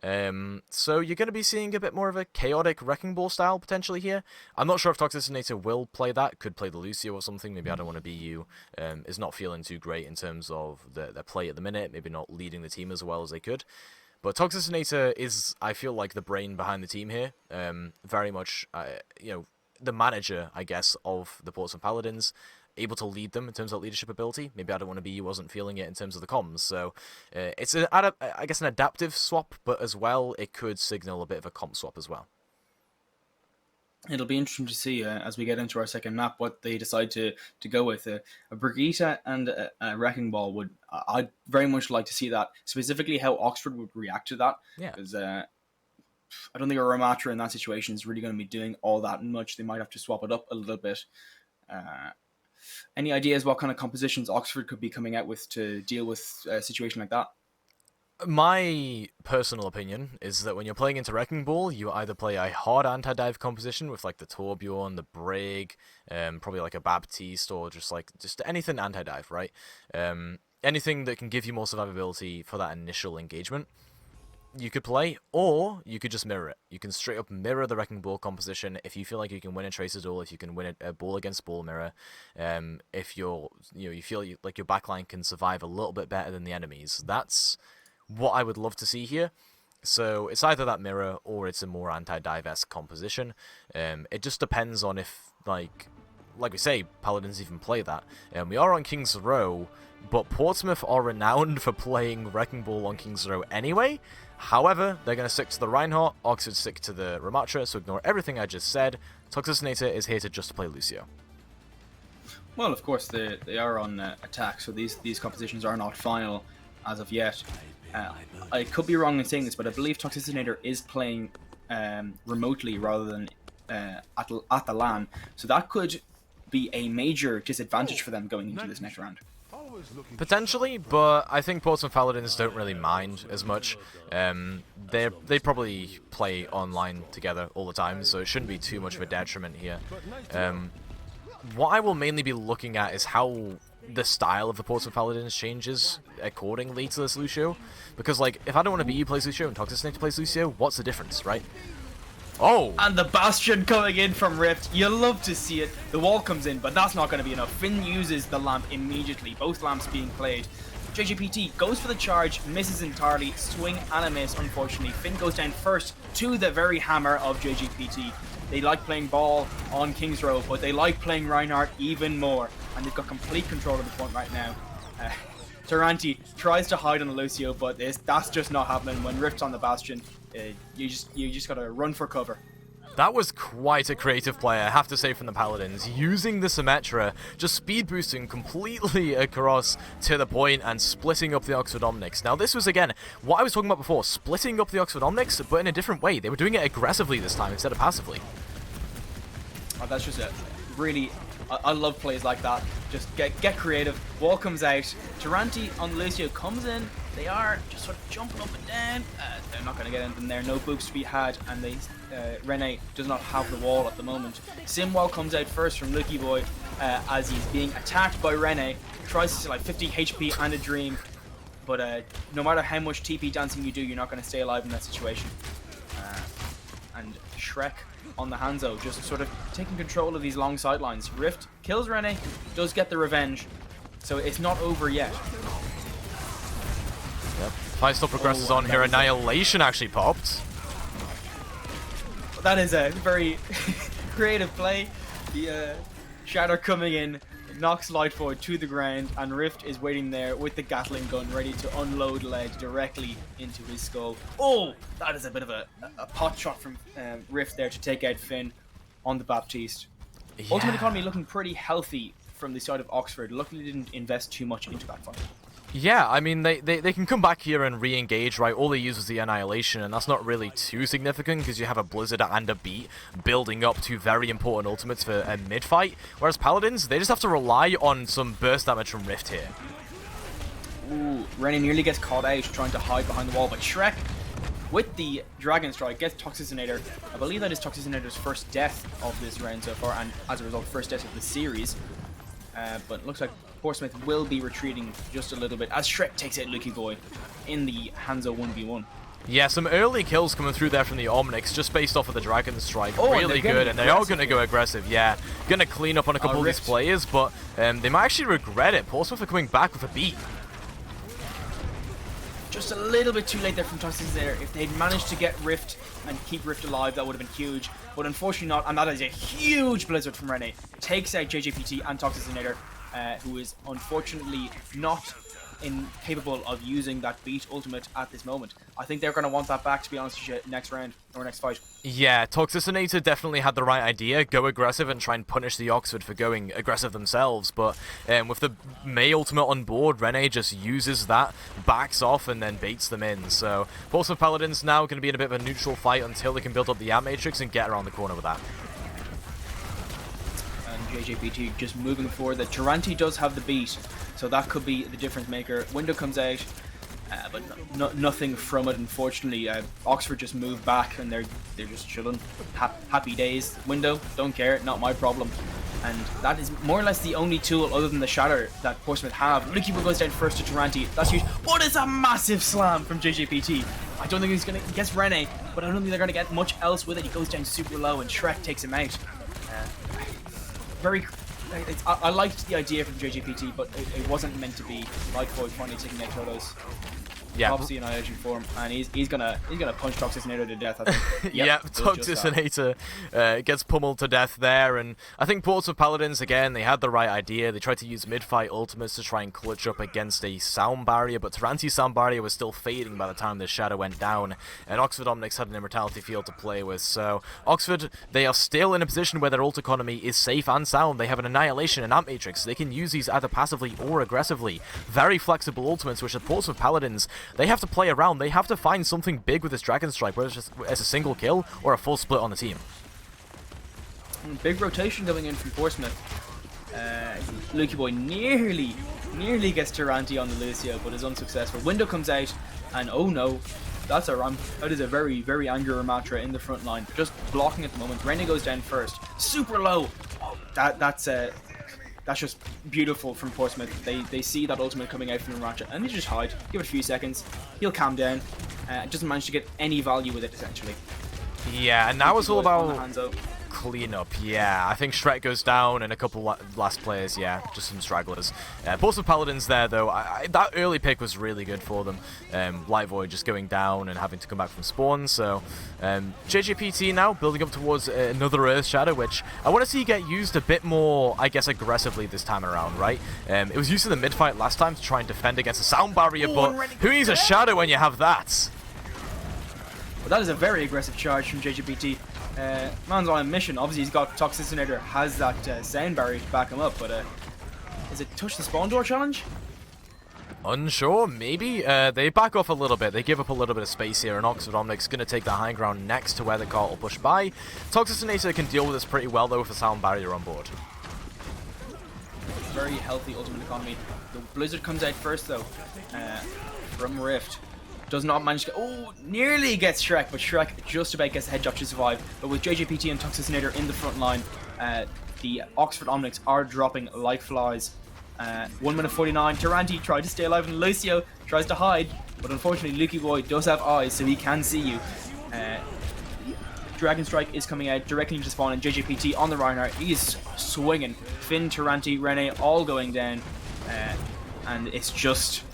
So you're going to be seeing a bit more of a chaotic Wrecking Ball style potentially here. I'm not sure if Toxicinator will play that. Could play the Lucio or something. Maybe I don't want to be you. Is not feeling too great in terms of their play at the minute. Maybe not leading the team as well as they could. But Toxicinator is, I feel like, the brain behind the team here. Very much, the manager, I guess, of the Portsmouth Paladins. Able to lead them in terms of leadership ability. Maybe I don't want to be you wasn't feeling it in terms of the comms. So it's an adaptive swap, but as well it could signal a bit of a comp swap as well. It'll be interesting to see as we get into our second map what they decide to go with. A Brigitte and a Wrecking Ball I'd very much like to see that, specifically how Oxford would react to that. Yeah. Because I don't think a Ramatra in that situation is really going to be doing all that much. They might have to swap it up a little bit. Any ideas what kind of compositions Oxford could be coming out with to deal with a situation like that? My personal opinion is that when you're playing into Wrecking Ball, you either play a hard anti-dive composition with like the Torbjorn, the Brig, probably like a Baptiste, or just anything anti-dive, right? Anything that can give you more survivability for that initial engagement, you could play, or you could just mirror it. You can straight up mirror the Wrecking Ball composition if you feel like you can win a Tracer duel, if you can win a ball against ball mirror, if you feel like your backline can survive a little bit better than the enemies. That's what I would love to see here. So it's either that mirror or it's a more anti-dive-esque composition. It just depends on if, like we say, Paladins even play that. We are on King's Row, but Portsmouth are renowned for playing Wrecking Ball on King's Row anyway. However, they're going to stick to the Reinhardt, Oxford stick to the Ramatra, so ignore everything I just said. Toxicinator is here to just play Lucio. Well, of course, they are on attack, so these compositions are not final as of yet. I could be wrong in saying this, but I believe Toxicinator is playing remotely rather than at the LAN, so that could be a major disadvantage for them going into this next round. Potentially, but I think Portsmouth Paladins don't really mind as much. They probably play online together all the time, so it shouldn't be too much of a detriment here. What I will mainly be looking at is how the style of the Portsmouth Paladins changes accordingly to this Lucio. Because, like, if I don't want to be you plays Lucio and Toxicinator plays Lucio, what's the difference, right? Oh! And the Bastion coming in from Rift. You love to see it. The wall comes in, but that's not going to be enough. Finn uses the lamp immediately. Both lamps being played. JJPT goes for the charge, misses entirely. Swing and a miss, unfortunately. Finn goes down first to the very hammer of JJPT. They like playing ball on King's Row, but they like playing Reinhardt even more. And they've got complete control of the point right now. Taranti tries to hide on the Lucio, but that's just not happening. When Rift's on the Bastion, you just gotta run for cover. That was quite a creative play, I have to say, from the Paladins. Using the Symmetra, just speed boosting completely across to the point and splitting up the Oxford Omnics. Now this was, again, what I was talking about before, splitting up the Oxford Omnics, but in a different way. They were doing it aggressively this time instead of passively. Oh, that's just it. Really, I love plays like that. Just get creative. Wall comes out. Taranti on Lucio comes in. They are just sort of jumping up and down. They're not going to get anything there. No boops to be had, and Rene does not have the wall at the moment. Simwell comes out first from Lucky Boy as he's being attacked by Rene. Tries to like 50 HP and a dream, but no matter how much TP dancing you do, you're not going to stay alive in that situation. And Shrek on the Hanzo, just sort of taking control of these long sidelines. Rift kills Rene, does get the revenge, so it's not over yet. Yep. Fight still progresses on here. Annihilation actually popped. That is a very creative play. The Shatter coming in, knocks Lightfoot to the ground, and Rift is waiting there with the Gatling gun ready to unload lead directly into his skull. Oh, that is a bit of a pot shot from Rift there to take out Finn on the Baptiste. Yeah. Ultimate Economy looking pretty healthy from the side of Oxford. Luckily didn't invest too much into that fight. Yeah, I mean, they can come back here and re-engage, right? All they use was the Annihilation, and that's not really too significant because you have a Blizzard and a Beat building up two very important ultimates for a mid-fight. Whereas Paladins, they just have to rely on some burst damage from Rift here. Ooh, Rennie nearly gets caught out trying to hide behind the wall, but Shrek, with the Dragon Strike, gets Toxicinator. I believe that is Toxicinator's first death of this round so far, and as a result, first death of the series. But it looks like Portsmouth will be retreating just a little bit as Shrek takes out Lucky Boy in the Hanzo 1v1. Yeah, some early kills coming through there from the Omnics just based off of the Dragon Strike. Oh, really good, and they are going to go aggressive, yeah. Going to clean up on a couple of these players, but they might actually regret it. Portsmouth are coming back with a beat. Just a little bit too late there from Toxicinator. If they'd managed to get Rift and keep Rift alive, that would have been huge. But unfortunately not, and that is a huge Blizzard from Rene. Takes out JJPT and Toxicinator, who is unfortunately not incapable of using that beat ultimate at this moment. I think they're going to want that back, to be honest with you, next round or next fight. Yeah, Toxicinator definitely had the right idea, go aggressive and try and punish the Oxford for going aggressive themselves, but with the May ultimate on board, Rene just uses that, backs off, and then baits them in. So Portsmouth Paladins now going to be in a bit of a neutral fight until they can build up the Ant Matrix and get around the corner with that. And JJPT just moving forward. The Taranti does have the beat, so that could be the difference maker. Window comes out, but nothing from it, unfortunately. Oxford just moved back, and they're just chilling. Happy days. Window, don't care, not my problem. And that is more or less the only tool other than the Shatter that Portsmouth have. Lucky goes down first to Taranti. That's huge. What is a massive slam from JJPT? I don't think he's gonna get Rene, but I don't think they're gonna get much else with it. He goes down super low, and Shrek takes him out. I liked the idea from JJPT, but it wasn't meant to be. Like Void finally taking out Todos. Yeah, obviously Annihilation form, and he's gonna punch Toxicinator to death, I think. Yep, Toxicinator gets pummeled to death there, and I think Portsmouth Paladins, again, they had the right idea. They tried to use mid-fight ultimates to try and clutch up against a sound barrier, but Taranti's sound barrier was still fading by the time the Shadow went down, and Oxford Omnics had an Immortality field to play with. So Oxford, they are still in a position where their ult economy is safe and sound. They have an Annihilation and Ant Matrix. They can use these either passively or aggressively. Very flexible ultimates, which the Portsmouth Paladins, they have to play around. They have to find something big with this Dragon Strike, whether it's just as a single kill or a full split on the team. Big rotation coming in from Portsmouth. Lukey Boy nearly gets Taranti on the Lucio, but is unsuccessful. Window comes out, and oh no, that is a very, very angry Ramatra in the front line, just blocking at the moment. Rene goes down first, super low. Oh, that's just beautiful from Portsmouth. They see that ultimate coming out from Ramatra, and they just hide. Give it a few seconds. He'll calm down. Doesn't manage to get any value with it, essentially. Yeah, and now it's all about cleanup. Yeah, I think Shrek goes down and a couple last players, yeah, just some stragglers. Portsmouth Paladins there, though, that early pick was really good for them. Light Void just going down and having to come back from spawn, so JJPT now building up towards another Earth Shadow, which I want to see get used a bit more, I guess, aggressively this time around, right? It was used in the mid-fight last time to try and defend against a sound barrier, but who needs a Shadow when you have that? Well, that is a very aggressive charge from JJPT. Man's on a mission. Obviously, he's got Toxicinator, has that sound barrier to back him up, but is it touch the spawn door challenge? Unsure, maybe. They back off a little bit. They give up a little bit of space here, and Oxford Omnic's going to take the high ground next to where the cart will push by. Toxicinator can deal with this pretty well, though, with the sound barrier on board. Very healthy ultimate economy. The Blizzard comes out first, though, from Rift. Does not manage to get... Oh, nearly gets Shrek, but Shrek just about gets a head drop to survive. But with JJPT and Toxicinator in the front line, the Oxford Omnics are dropping like flies. 1 minute 49. Taranti tried to stay alive, and Lucio tries to hide, but unfortunately Lukey Boy does have eyes, so he can see you. Dragon Strike is coming out directly into spawn, and JJPT on the Reinhardt. He is swinging. Finn, Taranti, Rene all going down, and it's just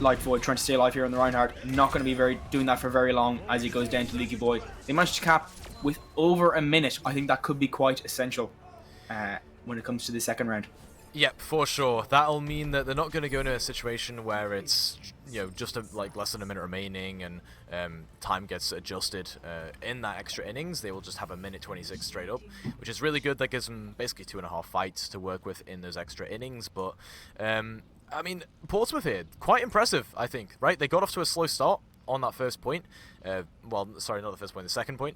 Light Void trying to stay alive here on the Reinhardt. Not going to be doing that for very long as he goes down to Lukey Boy. They managed to cap with over a minute. I think that could be quite essential when it comes to the second round. Yep, for sure. That'll mean that they're not going to go into a situation where it's, just less than a minute remaining and time gets adjusted in that extra innings. They will just have a minute 26 straight up, which is really good. That gives them basically 2.5 fights to work with in those extra innings. But I mean, Portsmouth here, quite impressive, I think, right? They got off to a slow start on that first point. Well, sorry, not the first point, the second point,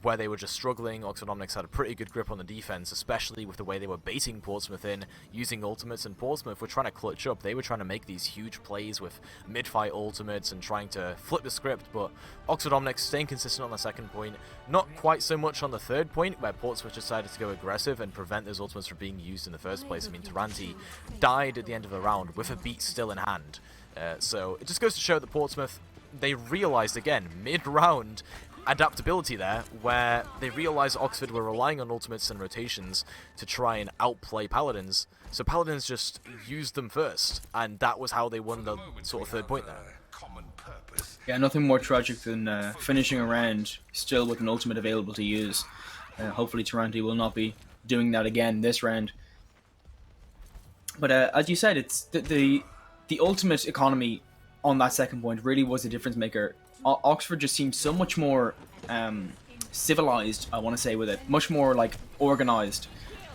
where they were just struggling. Oxford Omnics had a pretty good grip on the defense, especially with the way they were baiting Portsmouth in, using ultimates, and Portsmouth were trying to clutch up. They were trying to make these huge plays with mid-fight ultimates and trying to flip the script, but Oxford Omnics staying consistent on the second point, not quite so much on the third point, where Portsmouth decided to go aggressive and prevent those ultimates from being used in the first place. I mean, Taranti died at the end of the round with a beat still in hand. So it just goes to show that Portsmouth, they realized again mid-round adaptability there, where they realized Oxford were relying on ultimates and rotations to try and outplay Paladins, so Paladins just used them first, and that was how they won the sort of third point there. Yeah, nothing more tragic than finishing a round still with an ultimate available to use. Hopefully Taranti will not be doing that again this round. But as you said, it's the the ultimate economy on that second point really was a difference maker. Oxford just seemed so much more civilized, I want to say, with it, much more like organized,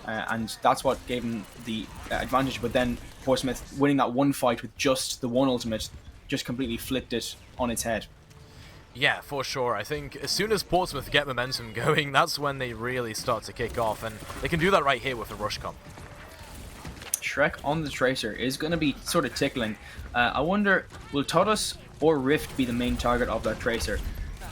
and that's what gave him the advantage. But then Portsmouth winning that one fight with just the one ultimate just completely flipped it on its head. Yeah, for sure. I think as soon as Portsmouth get momentum going, that's when they really start to kick off, and they can do that right here with the rush comp. Shrek on the Tracer is going to be sort of tickling. I wonder, will Todos or Rift be the main target of that Tracer?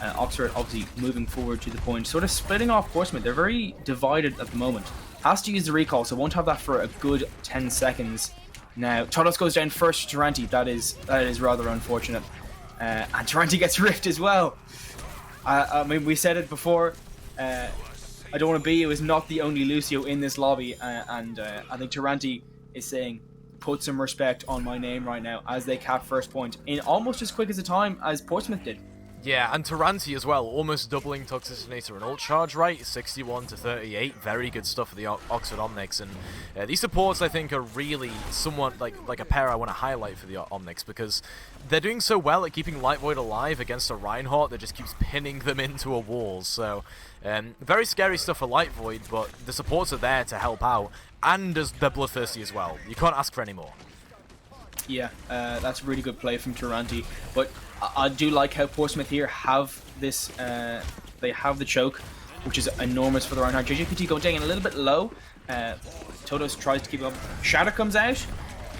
Oxford obviously moving forward to the point, sort of splitting off Portsmouth. They're very divided at the moment. Has to use the recall, so won't have that for a good 10 seconds. Now, Todos goes down first to Taranti. That is rather unfortunate. And Taranti gets rift as well. I mean, we said it before. I don't want to be. It was not the only Lucio in this lobby, and I think Taranti is saying, "Put some respect on my name right now," as they cap first point in almost as quick as a time as Portsmouth did. Yeah, and Taranti as well, almost doubling Toxicinator and ult charge rate, 61 to 38. Very good stuff for the Oxford Omnics, and these supports I think are really somewhat like a pair I want to highlight for the Omnics, because they're doing so well at keeping Light Void alive against a Reinhardt that just keeps pinning them into a wall. So very scary stuff for Light Void, but the supports are there to help out, and they're bloodthirsty as well. You can't ask for any more. Yeah, that's really good play from Taranti, but I do like how Portsmouth here have this, they have the choke, which is enormous for the Reinhardt. JJPT going down a little bit low. Todos tries to keep up. Shatter comes out,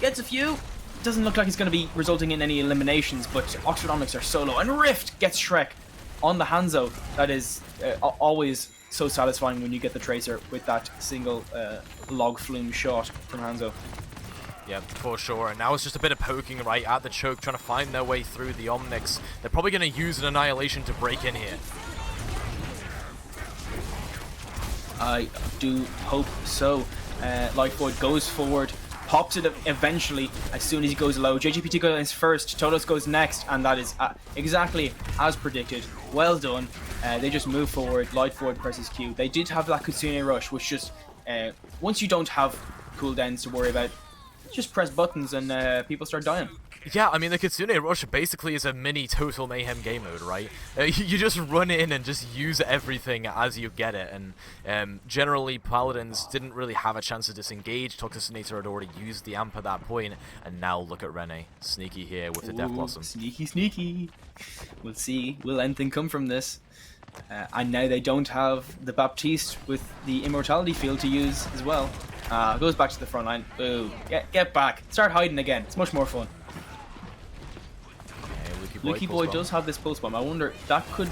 gets a few. Doesn't look like it's going to be resulting in any eliminations, but Oxford Omnics are solo, and Rift gets Shrek on the Hanzo. That is always so satisfying when you get the Tracer with that single log flume shot from Hanzo. Yeah, for sure. And now it's just a bit of poking right at the choke, trying to find their way through the Omnics. They're probably going to use an Annihilation to break in here. I do hope so. Light Void goes forward, pops it eventually as soon as he goes low. JGPT goes first, Todos goes next, and that is exactly as predicted. Well done. They just move forward. Light Void presses Q. They did have that Kitsune Rush, which just, once you don't have cooldowns to worry about, just press buttons and people start dying. Yeah, I mean, the Kitsune Rush basically is a mini Total Mayhem game mode, right? You just run in and just use everything as you get it, and generally Paladins didn't really have a chance to disengage. Toxicinator had already used the amp at that point, and now look at Rene. Sneaky here with the Death Blossom. Sneaky, sneaky. We'll see. Will anything come from this? And now they don't have the Baptiste with the Immortality field to use as well. Goes back to the front line. Ooh, get back. Start hiding again. It's much more fun. Lucky Boy does have this pulse bomb. I wonder, that could...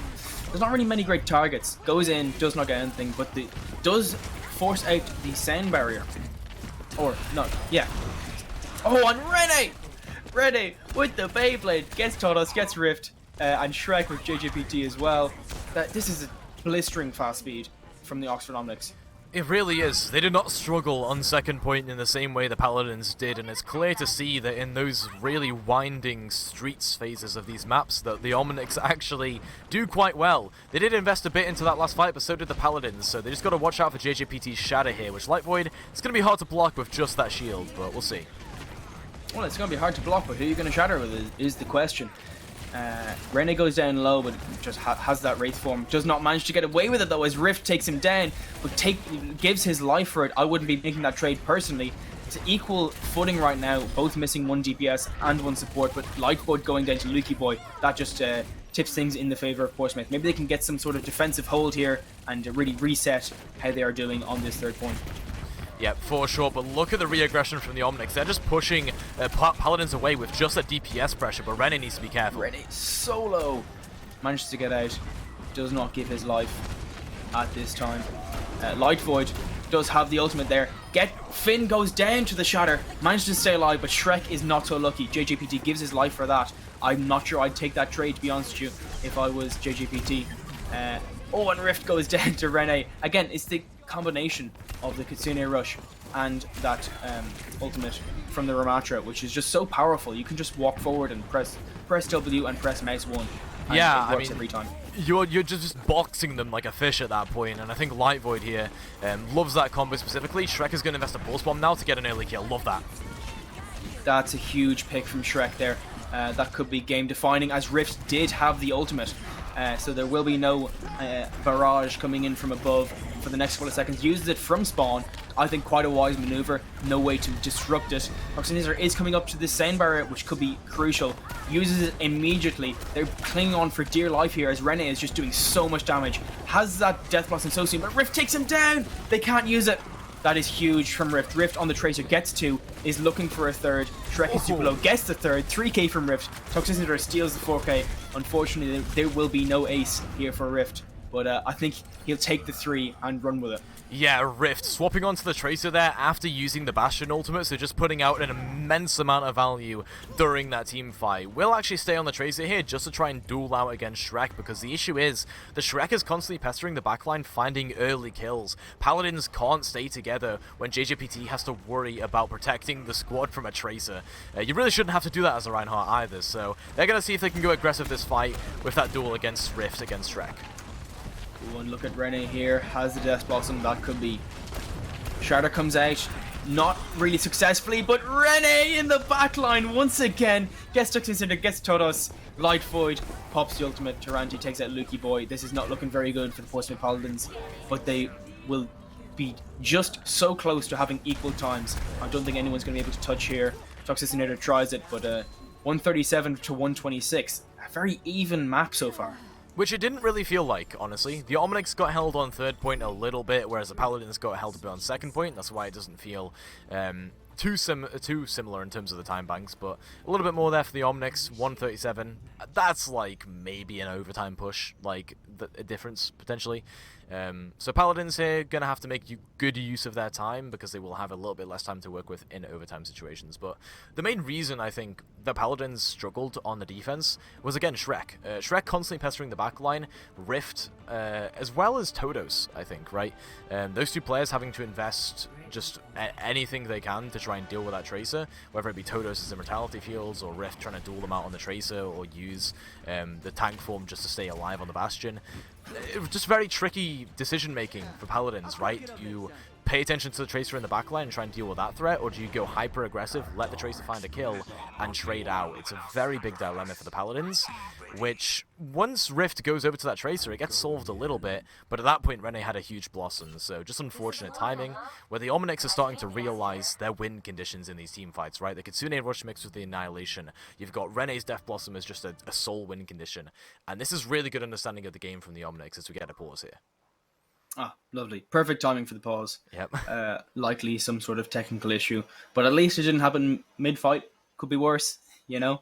There's not really many great targets. Goes in, does not get anything, but does force out the sound barrier. Or, no, yeah. Oh, and Rene with the Beyblade. Gets Todos, gets Rift, and Shrek with JJPT as well. This is a blistering fast speed from the Oxford Omnics. It really is. They did not struggle on second point in the same way the Paladins did, and it's clear to see that in those really winding streets phases of these maps that the Omnics actually do quite well. They did invest a bit into that last fight, but so did the Paladins, so they just got to watch out for JJPT's Shatter here, which Light Void, it's going to be hard to block with just that shield, but we'll see. Well, it's going to be hard to block, but who are you going to shatter with is the question. Rene goes down low, but just has that Wraith form. Does not manage to get away with it though, as Rift takes him down, but gives his life for it. I wouldn't be making that trade personally. It's equal footing right now, both missing one DPS and one support, but Light Void going down to Lucky Boy, that just tips things in the favour of Portsmouth. Maybe they can get some sort of defensive hold here and really reset how they are doing on this third point. Yeah, for sure, but look at the re-aggression from the Omnics. They're just pushing Paladins away with just that DPS pressure, but Rene needs to be careful. Rene solo manages to get out, does not give his life at this time. Light Void does have the ultimate there. Finn goes down to the Shatter, manages to stay alive, but Shrek is not so lucky. JJPT gives his life for that. I'm not sure I'd take that trade, to be honest with you, if I was JJPT. Oh, and Rift goes down to Rene. Again, it's the combination of the Kitsune Rush and that ultimate from the Ramatra, which is just so powerful. You can just walk forward and press W and press mouse 1. Yeah, it works every time. You're just boxing them like a fish at that point, and I think Light Void here loves that combo specifically. Shrek is going to invest a Pulse Bomb now to get an early kill. Love that. That's a huge pick from Shrek there. That could be game defining, as Rift did have the ultimate. So there will be no barrage coming in from above for the next couple of seconds. Uses it from spawn. I think quite a wise maneuver. No way to disrupt it. Oxynizer is coming up to the sand barrier, which could be crucial. Uses it immediately. They're clinging on for dear life here, as Rene is just doing so much damage. Has that Death Blossom so soon, but Rift takes him down. They can't use it. That is huge from Rift. Rift on the Tracer gets 2, is looking for a third. Shrek is super low, gets the third. 3k from Rift. Toxicity steals the 4k. Unfortunately, there will be no ace here for Rift. But I think he'll take the 3 and run with it. Yeah, Rift swapping onto the Tracer there after using the Bastion ultimate, so just putting out an immense amount of value during that team fight. We'll actually stay on the Tracer here just to try and duel out against Shrek, because the issue is the Shrek is constantly pestering the backline, finding early kills. Paladins can't stay together when JJPT has to worry about protecting the squad from a Tracer. You really shouldn't have to do that as a Reinhardt either, so they're going to see if they can go aggressive this fight with that duel against Rift against Shrek. One look at Rene here, has the Death Blossom, that could be... Shredder comes out, not really successfully, but Rene in the backline once again gets Tuxinsinder, gets Todos, Light Void, pops the ultimate, Taranti takes out Lukey Boy. This is not looking very good for the Portsmouth Paladins, but they will be just so close to having equal times. I don't think anyone's going to be able to touch here. Toxicinator tries it, but 137 to 126, a very even map so far. Which it didn't really feel like, honestly. The Omnix got held on third point a little bit, whereas the Paladins got held a bit on second point. That's why it doesn't feel too similar in terms of the time banks, but a little bit more there for the Omnix. 137. That's like maybe an overtime push, like a difference potentially. So Paladins here gonna have to make good use of their time, because they will have a little bit less time to work with in overtime situations. But the main reason I think the Paladins struggled on the defense was, again, Shrek. Shrek constantly pestering the backline, Rift, as well as Todos, I think, right? Those two players having to invest just anything they can to try and deal with that Tracer, whether it be Todos' Immortality Fields, or Rift trying to duel them out on the Tracer, or use the tank form just to stay alive on the Bastion. It was just very tricky decision making for Paladins, right? You pay attention to the Tracer in the backline and try and deal with that threat, or do you go hyper aggressive, let the Tracer find a kill, and trade out? It's a very big dilemma for the Paladins, which once Rift goes over to that Tracer, it gets solved a little bit, but at that point Rene had a huge Blossom, so just unfortunate timing, where the Omnix are starting to realize their win conditions in these team fights, right? The Kitsune Rush mixed with the Annihilation. You've got Rene's Death Blossom as just a sole win condition, and this is really good understanding of the game from the Omnix as we get a pause here. Ah, lovely. Perfect timing for the pause. Yep. Likely some sort of technical issue, but at least it didn't happen mid-fight. Could be worse, you know?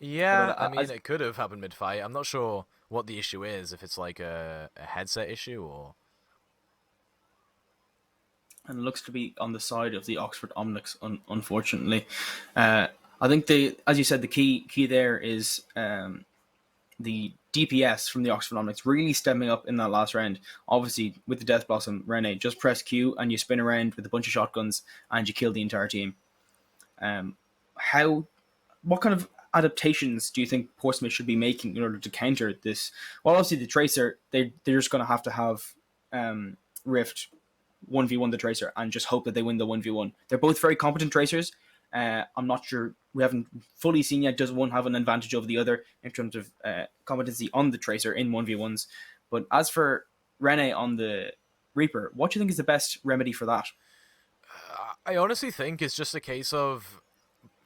Yeah, I mean, it could have happened mid-fight. I'm not sure what the issue is, if it's like a headset issue or... And it looks to be on the side of the Oxford Omnix, unfortunately. I think, as you said, the key there is the DPS from the Oxford Omnix really stepping up in that last round. Obviously, with the Death Blossom, Rene, just press Q and you spin around with a bunch of shotguns and you kill the entire team. What kind of adaptations do you think Portsmouth should be making in order to counter this? Well, obviously the Tracer, they're just going to have Rift 1v1 the Tracer and just hope that they win the 1v1. They're both very competent Tracers. I'm not sure, we haven't fully seen yet, does one have an advantage over the other in terms of competency on the Tracer in 1v1s. But as for Rene on the Reaper, what do you think is the best remedy for that? I honestly think it's just a case of,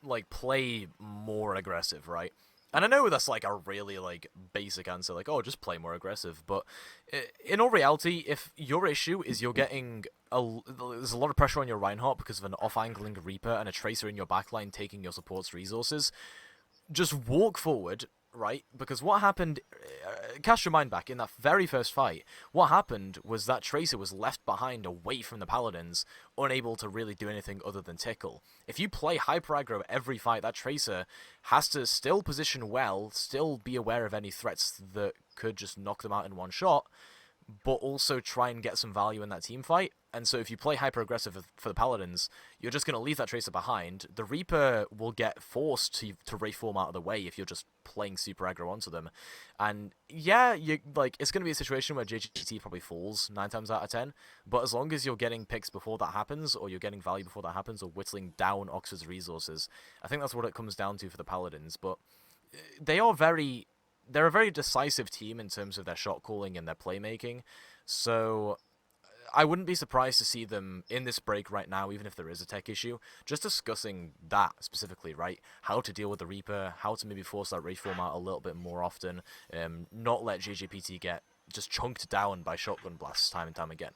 like, play more aggressive, right? And I know that's like a really like basic answer, like, oh, just play more aggressive. But in all reality, if your issue is you're getting there's a lot of pressure on your Reinhardt because of an off-angling Reaper and a Tracer in your backline taking your support's resources, just walk forward, right? Because what happened, cast your mind back, in that very first fight, what happened was that Tracer was left behind away from the Paladins, unable to really do anything other than tickle. If you play hyper aggro every fight, that Tracer has to still position well, still be aware of any threats that could just knock them out in one shot, but also try and get some value in that team fight. And so if you play hyper-aggressive for the Paladins, you're just going to leave that Tracer behind. The Reaper will get forced to Wraith form out of the way if you're just playing super aggro onto them. And yeah, it's going to be a situation where JGT probably falls 9 times out of 10, but as long as you're getting picks before that happens, or you're getting value before that happens, or whittling down Oxford's resources, I think that's what it comes down to for the Paladins. But they're a very decisive team in terms of their shot calling and their playmaking, so I wouldn't be surprised to see them in this break right now, even if there is a tech issue, just discussing that specifically, right? How to deal with the Reaper, how to maybe force that Wraith form out a little bit more often, not let JJPT get just chunked down by shotgun blasts time and time again.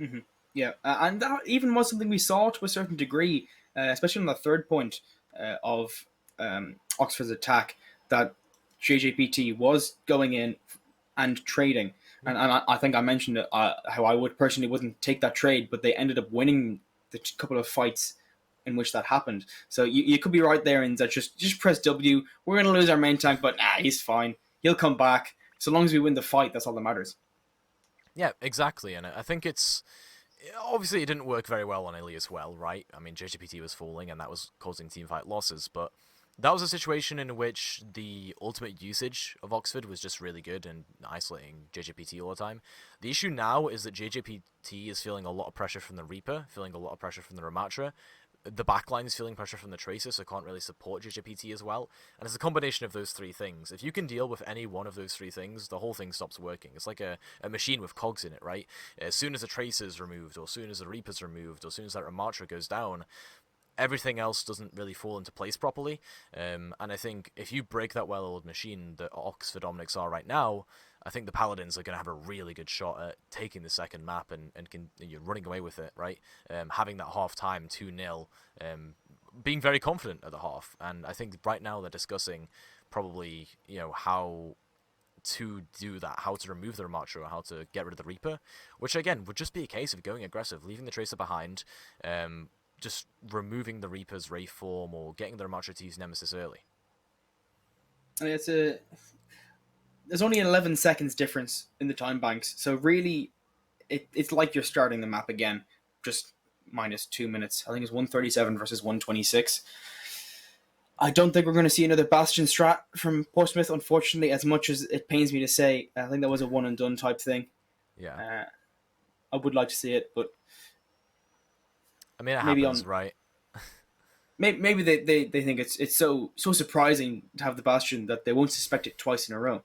Mm-hmm. Yeah, and that even was something we saw to a certain degree, especially on the third point of Oxford's attack, that JJPT was going in and trading. And I think I mentioned how I personally wouldn't take that trade, but they ended up winning the couple of fights in which that happened. So you could be right there in that just press W. We're going to lose our main tank, but he's fine. He'll come back. So long as we win the fight, that's all that matters. Yeah, exactly. And I think obviously it didn't work very well on Illy as well, right? I mean, JJPT was falling and that was causing teamfight losses, but that was a situation in which the ultimate usage of Oxford was just really good and isolating JJPT all the time. The issue now is that JJPT is feeling a lot of pressure from the Reaper, feeling a lot of pressure from the Ramatra. The backline is feeling pressure from the Tracer, so can't really support JJPT as well. And it's a combination of those three things. If you can deal with any one of those three things, the whole thing stops working. It's like a machine with cogs in it, right? As soon as the Tracer's removed, or as soon as the Reaper's removed, or as soon as that Ramatra goes down, everything else doesn't really fall into place properly. And I think if you break that well-oiled machine that Oxford Omnics are right now, I think the Paladins are going to have a really good shot at taking the second map and running away with it, right? Having that half-time 2-0, being very confident at the half. And I think right now they're discussing probably, how to do that, how to remove the Ramatra, how to get rid of the Reaper, which again would just be a case of going aggressive, leaving the Tracer behind, just removing the Reaper's Wraith form or getting the Ramatra to use Nemesis early. And there's only an 11 seconds difference in the time banks, so really it's like you're starting the map again, just minus 2 minutes. I think it's 137 versus 126. I don't think we're going to see another Bastion strat from Portsmouth, unfortunately, as much as it pains me to say. I think that was a one and done type thing. Yeah. I would like to see it, but I mean, it happens, right? Maybe they think it's so surprising to have the Bastion that they won't suspect it twice in a row.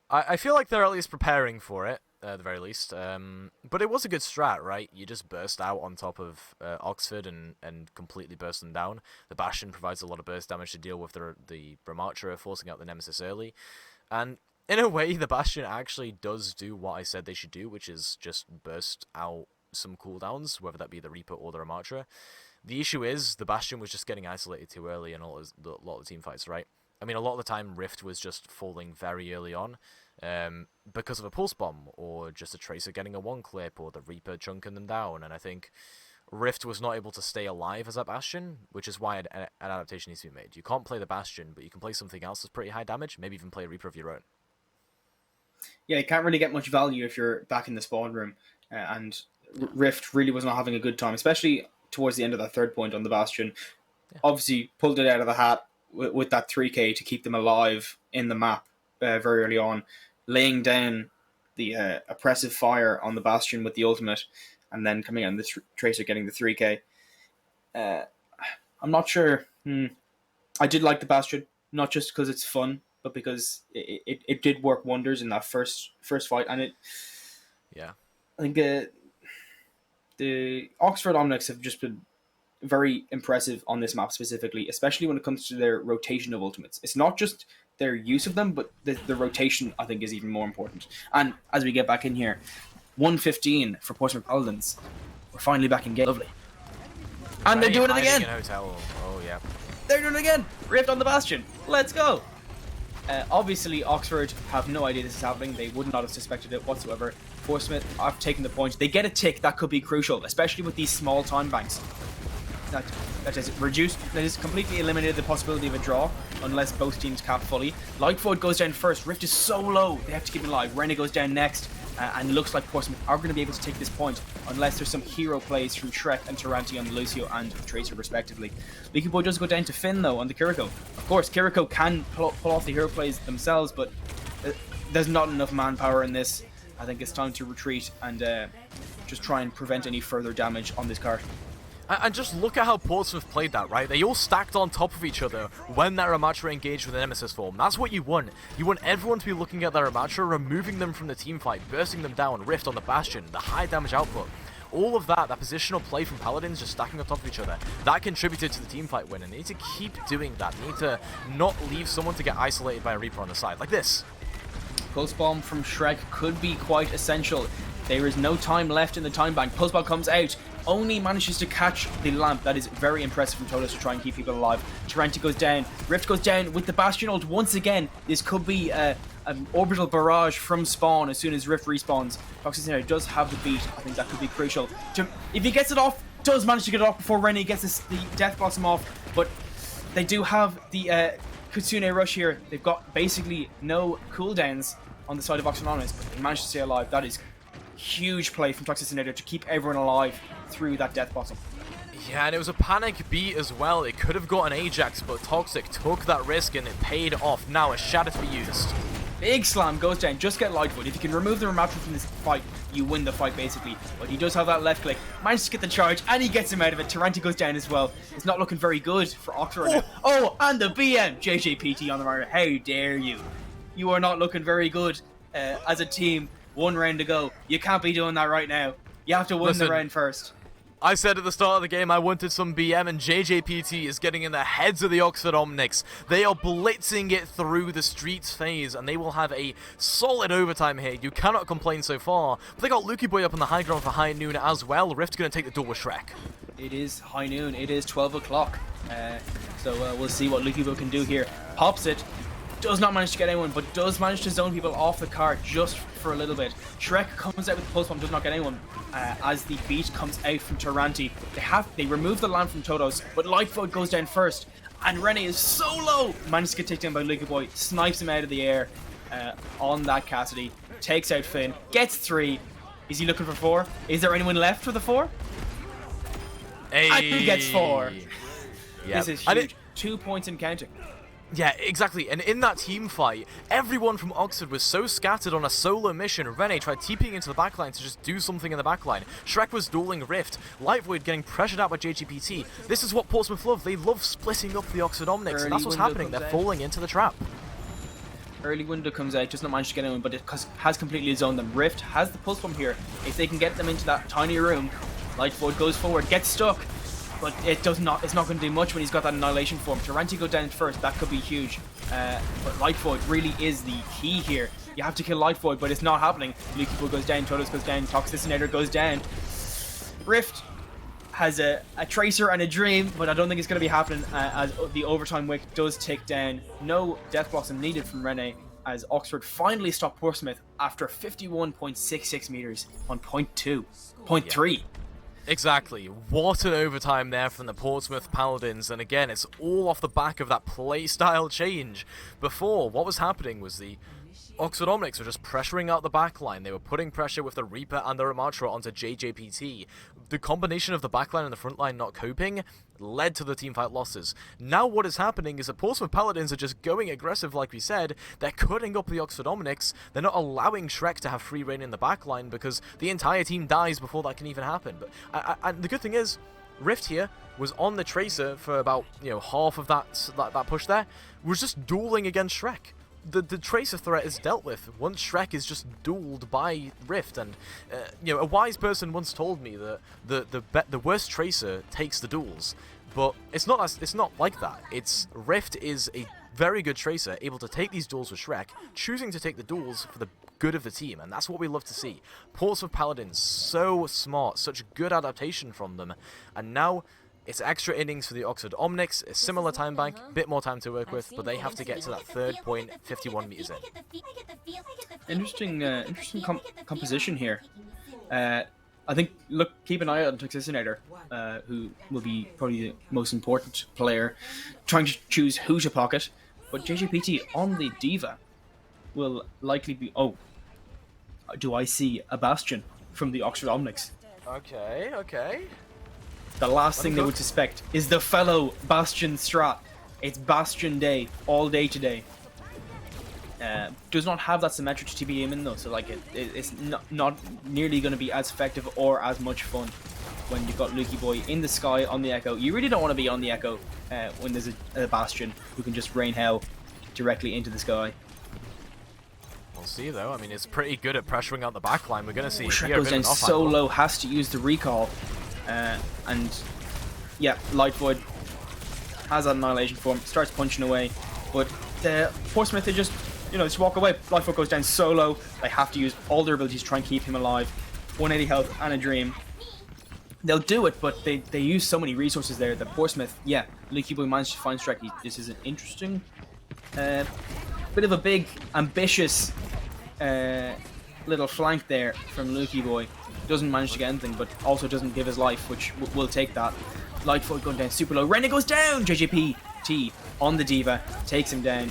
I feel like they're at least preparing for it, at the very least. But it was a good strat, right? You just burst out on top of Oxford and completely burst them down. The Bastion provides a lot of burst damage to deal with the Ramatra, forcing out the Nemesis early. And in a way, the Bastion actually does do what I said they should do, which is just burst out some cooldowns, whether that be the Reaper or the Ramatra. The issue is the Bastion was just getting isolated too early in a lot of the team fights, right? I mean, a lot of the time Rift was just falling very early on because of a pulse bomb or just a Tracer getting a one clip or the Reaper chunking them down. And I think Rift was not able to stay alive as that Bastion, which is why an adaptation needs to be made. You can't play the Bastion, but you can play something else that's pretty high damage, maybe even play a Reaper of your own. Yeah, you can't really get much value if you're back in the spawn room, and Rift really was not having a good time, especially towards the end of that third point on the Bastion. Yeah. Obviously pulled it out of the hat with that 3k to keep them alive in the map very early on, laying down the oppressive fire on the Bastion with the ultimate, and then coming on the Tracer getting the 3k. I'm not sure. I did like the Bastion, not just because it's fun, but because it did work wonders in that first fight, and I think the Oxford Omnics have just been very impressive on this map specifically, especially when it comes to their rotation of ultimates. It's not just their use of them, but the rotation, I think, is even more important. And as we get back in here, 115 for Portsmouth Paladins. We're finally back in game. Lovely. And they're doing it again! Oh, yeah. They're doing it again! Rift on the Bastion. Let's go! Obviously, Oxford have no idea this is happening. They would not have suspected it whatsoever. Portsmouth have taken the point. They get a tick that could be crucial, especially with these small time banks. that has completely eliminated the possibility of a draw unless both teams cap fully. Lightfoot goes down first. Rift is so low, they have to keep it alive. Rene goes down next, and it looks like Portsmouth are going to be able to take this point unless there's some hero plays from Shrek and Taranti on the Lucio and the Tracer respectively. Leaky Boy does go down to Finn though on the Kiriko. Of course, Kiriko can pull off the hero plays themselves, but there's not enough manpower in this. I think it's time to retreat and just try and prevent any further damage on this card. And just look at how Portsmouth played that, right? They all stacked on top of each other when their Ramatra engaged with an Nemesis form. That's what you want. You want everyone to be looking at their Ramatra, removing them from the team fight, bursting them down, Rift on the Bastion, the high damage output. All of that positional play from Paladins just stacking on top of each other, that contributed to the team fight win, and they need to keep doing that. They need to not leave someone to get isolated by a Reaper on the side, like this. Pulse Bomb from Shrek could be quite essential. There is no time left in the time bank. Pulse Bomb comes out, only manages to catch the lamp. That is very impressive from Todos to try and keep people alive. Taranti goes down, Rift goes down with the Bastion ult once again. This could be an orbital barrage from spawn as soon as Rift respawns. Toxic does have the beat. I think that could be crucial. If he gets it off, does manage to get it off before Rene gets the Death Blossom off, but they do have the Kitsune Rush here. They've got basically no cooldowns on the side of Oxynomics, but they managed to stay alive. That is huge play from Toxicinator to keep everyone alive through that Death Blossom. Yeah, and it was a panic beat as well. It could have got an Ajax, but Toxic took that risk and it paid off. Now a Shatter to be used. Big slam goes down. Just get Lightfoot. If you can remove the Ramatra from this fight, you win the fight basically. But he does have that left click. Manages to get the charge and he gets him out of it. Taranti goes down as well. It's not looking very good for Oxford now. Oh, and the BM. JJPT on the marker. How dare you? You are not looking very good as a team. 1 round to go. You can't be doing that right now. You have to win the round first. I said at the start of the game I wanted some BM, and JJPT is getting in the heads of the Oxford Omnics. They are blitzing it through the streets phase, and they will have a solid overtime here. You cannot complain so far. But they got Lukey Boy up on the high ground for High Noon as well. Rift's going to take the duel with Shrek. It is High Noon. It is 12 o'clock. So we'll see what Lukey Boy can do here. Pops it. Does not manage to get anyone, but does manage to zone people off the card just for a little bit. Shrek comes out with the Pulse Bomb, does not get anyone. As the beat comes out from Taranti, they remove the lamp from Todos, but Lightfoot goes down first, and Rene is so low. Manages to get taken down by Lucky Boy, snipes him out of the air on that Cassidy, takes out Finn, gets 3. Is he looking for 4? Is there anyone left for the 4? Hey. And he gets 4. Yeah. This is huge. 2 points in counting. Yeah, exactly. And in that team fight, everyone from Oxford was so scattered on a solo mission. Rene tried TPing into the backline to just do something in the backline. Shrek was dueling Rift. Lightvoid getting pressured out by JGPT. This is what Portsmouth love. They love splitting up the Oxford Omnics, and that's what's happening. They're falling into the trap. Early window comes out, does not manage to get anyone, but it has completely zoned them. Rift has the Pulse Bomb here. If they can get them into that tiny room, Lightvoid goes forward, gets stuck. But it's not going to do much when he's got that Annihilation form. Taranti go down first, that could be huge. But Lightvoid really is the key here. You have to kill Lightvoid, but it's not happening. Lukipo goes down, Todos goes down, Toxicinator goes down. Rift has a Tracer and a Dream, but I don't think it's going to be happening as the overtime wick does take down. No Death Blossom needed from Rene as Oxford finally stopped Portsmouth after 51.66 meters on point 3. Yeah. Exactly. What an overtime there from the Portsmouth Paladins, and again, it's all off the back of that playstyle change. Before, what was happening was the Oxford Omnics were just pressuring out the backline. They were putting pressure with the Reaper and the Ramatra onto JJPT. The combination of the backline and the front line not coping led to the teamfight losses. Now what is happening is the Portsmouth Paladins are just going aggressive, like we said. They're cutting up the Oxford Omnics. They're not allowing Shrek to have free reign in the backline because the entire team dies before that can even happen. But and the good thing is, Rift here was on the Tracer for about half of that push there. Was just dueling against Shrek. The Tracer threat is dealt with once Shrek is just dueled by Rift, and a wise person once told me that the worst Tracer takes the duels, but it's not like that. It's Rift is a very good Tracer, able to take these duels with Shrek, choosing to take the duels for the good of the team, and that's what we love to see. Portsmouth Paladins, so smart, such good adaptation from them, and now it's extra innings for the Oxford Omnics, a similar time bank, bit more time to work with, but they have to get to that third point 51 meters in. Interesting composition here. I think keep an eye out on Toxicinator, who will be probably the most important player, trying to choose who to pocket. But JJPT on the Diva will likely be. Oh, do I see a Bastion from the Oxford Omnics? Okay. The last thing they would suspect is the fellow Bastion strat. It's Bastion day all day today. Does not have that symmetric TB aim in though, so like it's not nearly going to be as effective or as much fun when you've got Lukey Boy in the sky on the Echo. You really don't want to be on the Echo when there's a Bastion who can just rain hell directly into the sky. We'll see though. I mean, it's pretty good at pressuring out the backline. We're going to see. Shrek goes down so low, has to use the recall, and yeah, Light Void has that annihilation form, starts punching away, but the Portsmouth, they just walk away. Light Void goes down so low, they have to use all their abilities to try and keep him alive. 180 health and a dream. They'll do it, but they use so many resources there that Portsmouth, yeah, Lukey Boy managed to find Shrek. This is an interesting, bit of a big, ambitious little flank there from Lukey Boy. Doesn't manage to get anything, but also doesn't give his life, which will take that. Light Void going down super low. Rene goes down! JJPT on the Diva, takes him down.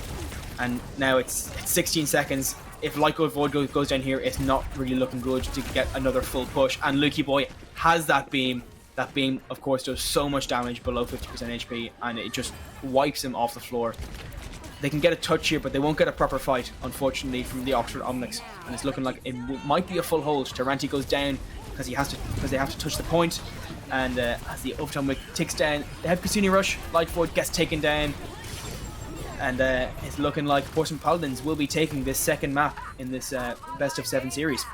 And now it's 16 seconds. If Light Void goes down here, it's not really looking good to get another full push. And Lukey Boy has that beam. That beam, of course, does so much damage below 50% HP, and it just wipes him off the floor. They can get a touch here, but they won't get a proper fight, unfortunately, from the Oxford Omnics. And it's looking like it might be a full hold. Taranti goes down because they have to touch the point. And as the overtime wick ticks down, they have Cassini Rush. Light Void gets taken down. And it's looking like Portsmouth Paladins will be taking this second map in this best of 7 series.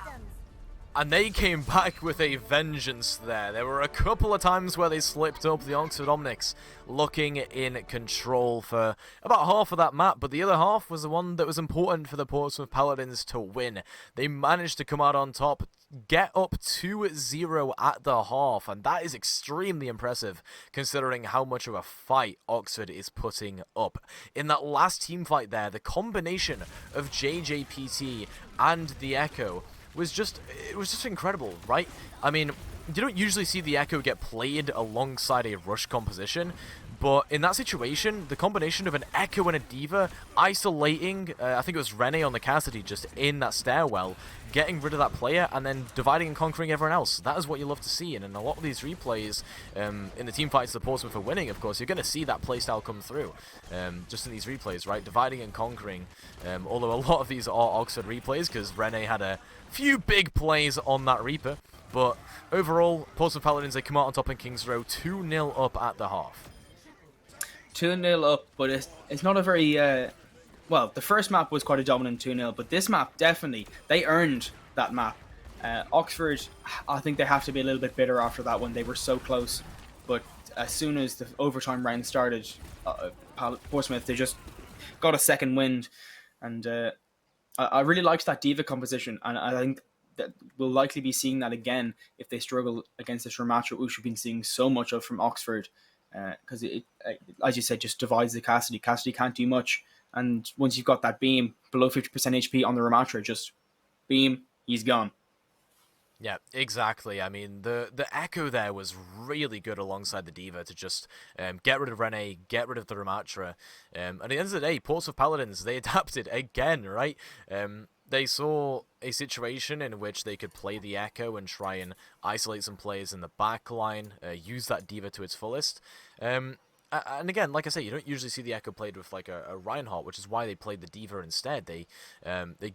And they came back with a vengeance there. There were a couple of times where they slipped up, the Oxford Omnics looking in control for about half of that map, but the other half was the one that was important for the Portsmouth Paladins to win. They managed to come out on top, get up 2-0 at the half, and that is extremely impressive considering how much of a fight Oxford is putting up. In that last team fight there, the combination of JJPT and the Echo was just incredible, right? I mean, you don't usually see the Echo get played alongside a rush composition, but in that situation, the combination of an Echo and a Diva isolating, I think it was Rene on the Cassidy just in that stairwell, getting rid of that player, and then dividing and conquering everyone else. That is what you love to see, and in a lot of these replays, in the team fights the Portsmouth are winning, of course, you're going to see that playstyle come through, just in these replays, right? Dividing and conquering, although a lot of these are Oxford replays, because Rene had a few big plays on that Reaper, but overall, Portsmouth Paladins, they come out on top in King's Row, 2-0 up at the half. 2-0 up, but it's not a very... well, the first map was quite a dominant 2-0, but this map, definitely, they earned that map. Oxford, I think they have to be a little bit bitter after that one. They were so close, but as soon as the overtime round started, Portsmouth, they just got a second wind, and I really liked that Diva composition, and I think that we'll likely be seeing that again if they struggle against this Ramatra, which we've been seeing so much of from Oxford, because it, as you said, just divides the Cassidy. Cassidy can't do much, and once you've got that beam below 50% HP on the Ramatra, just beam, he's gone. Yeah, exactly. I mean, the Echo there was really good alongside the Diva to just get rid of Rene, get rid of the Ramatra. And at the end of the day, Portsmouth Paladins, they adapted again, right? They saw a situation in which they could play the Echo and try and isolate some players in the back line, use that Diva to its fullest. And again, like I say, you don't usually see the Echo played with like a Reinhardt, which is why they played the Diva instead. They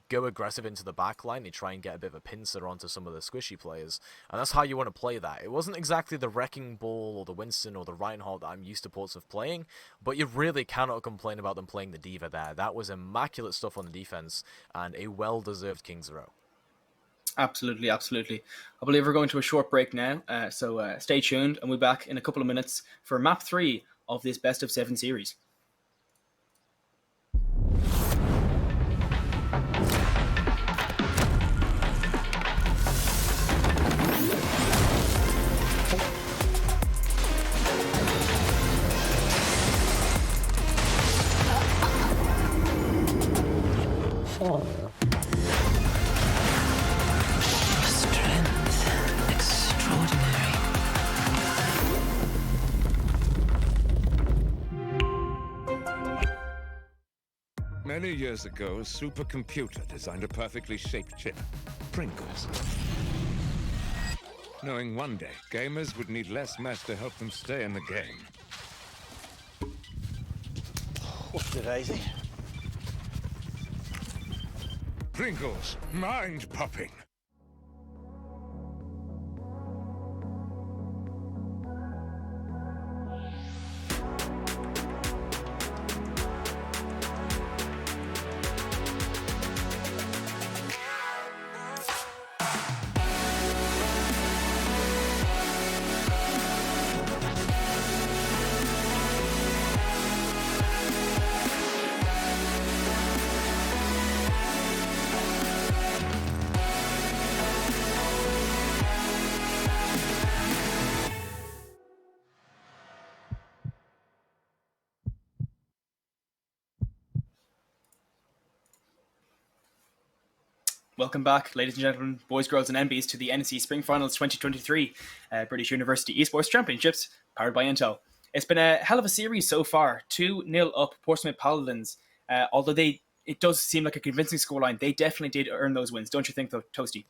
go aggressive into the back line, they try and get a bit of a pincer onto some of the squishy players, and that's how you want to play that. It wasn't exactly the Wrecking Ball or the Winston or the Reinhardt that I'm used to Portsmouth playing, but you really cannot complain about them playing the Diva there. That was immaculate stuff on the defense, and a well-deserved King's Row. Absolutely, absolutely. I believe we're going to a short break now, so stay tuned, and we'll be back in a couple of minutes for Map 3 of this best of 7 series. Strength Many years ago, a supercomputer designed a perfectly shaped chip, Pringles. Knowing one day, gamers would need less mass to help them stay in the game. Whoopsie daisy. Pringles, mind-popping. Welcome back, ladies and gentlemen, boys, girls, and MBs, to the NSE Spring Finals 2023 British University Esports Championships, powered by Intel. It's been a hell of a series so far. 2-0 up Portsmouth Paladins. Although it does seem like a convincing scoreline, they definitely did earn those wins, don't you think, though, Toasty?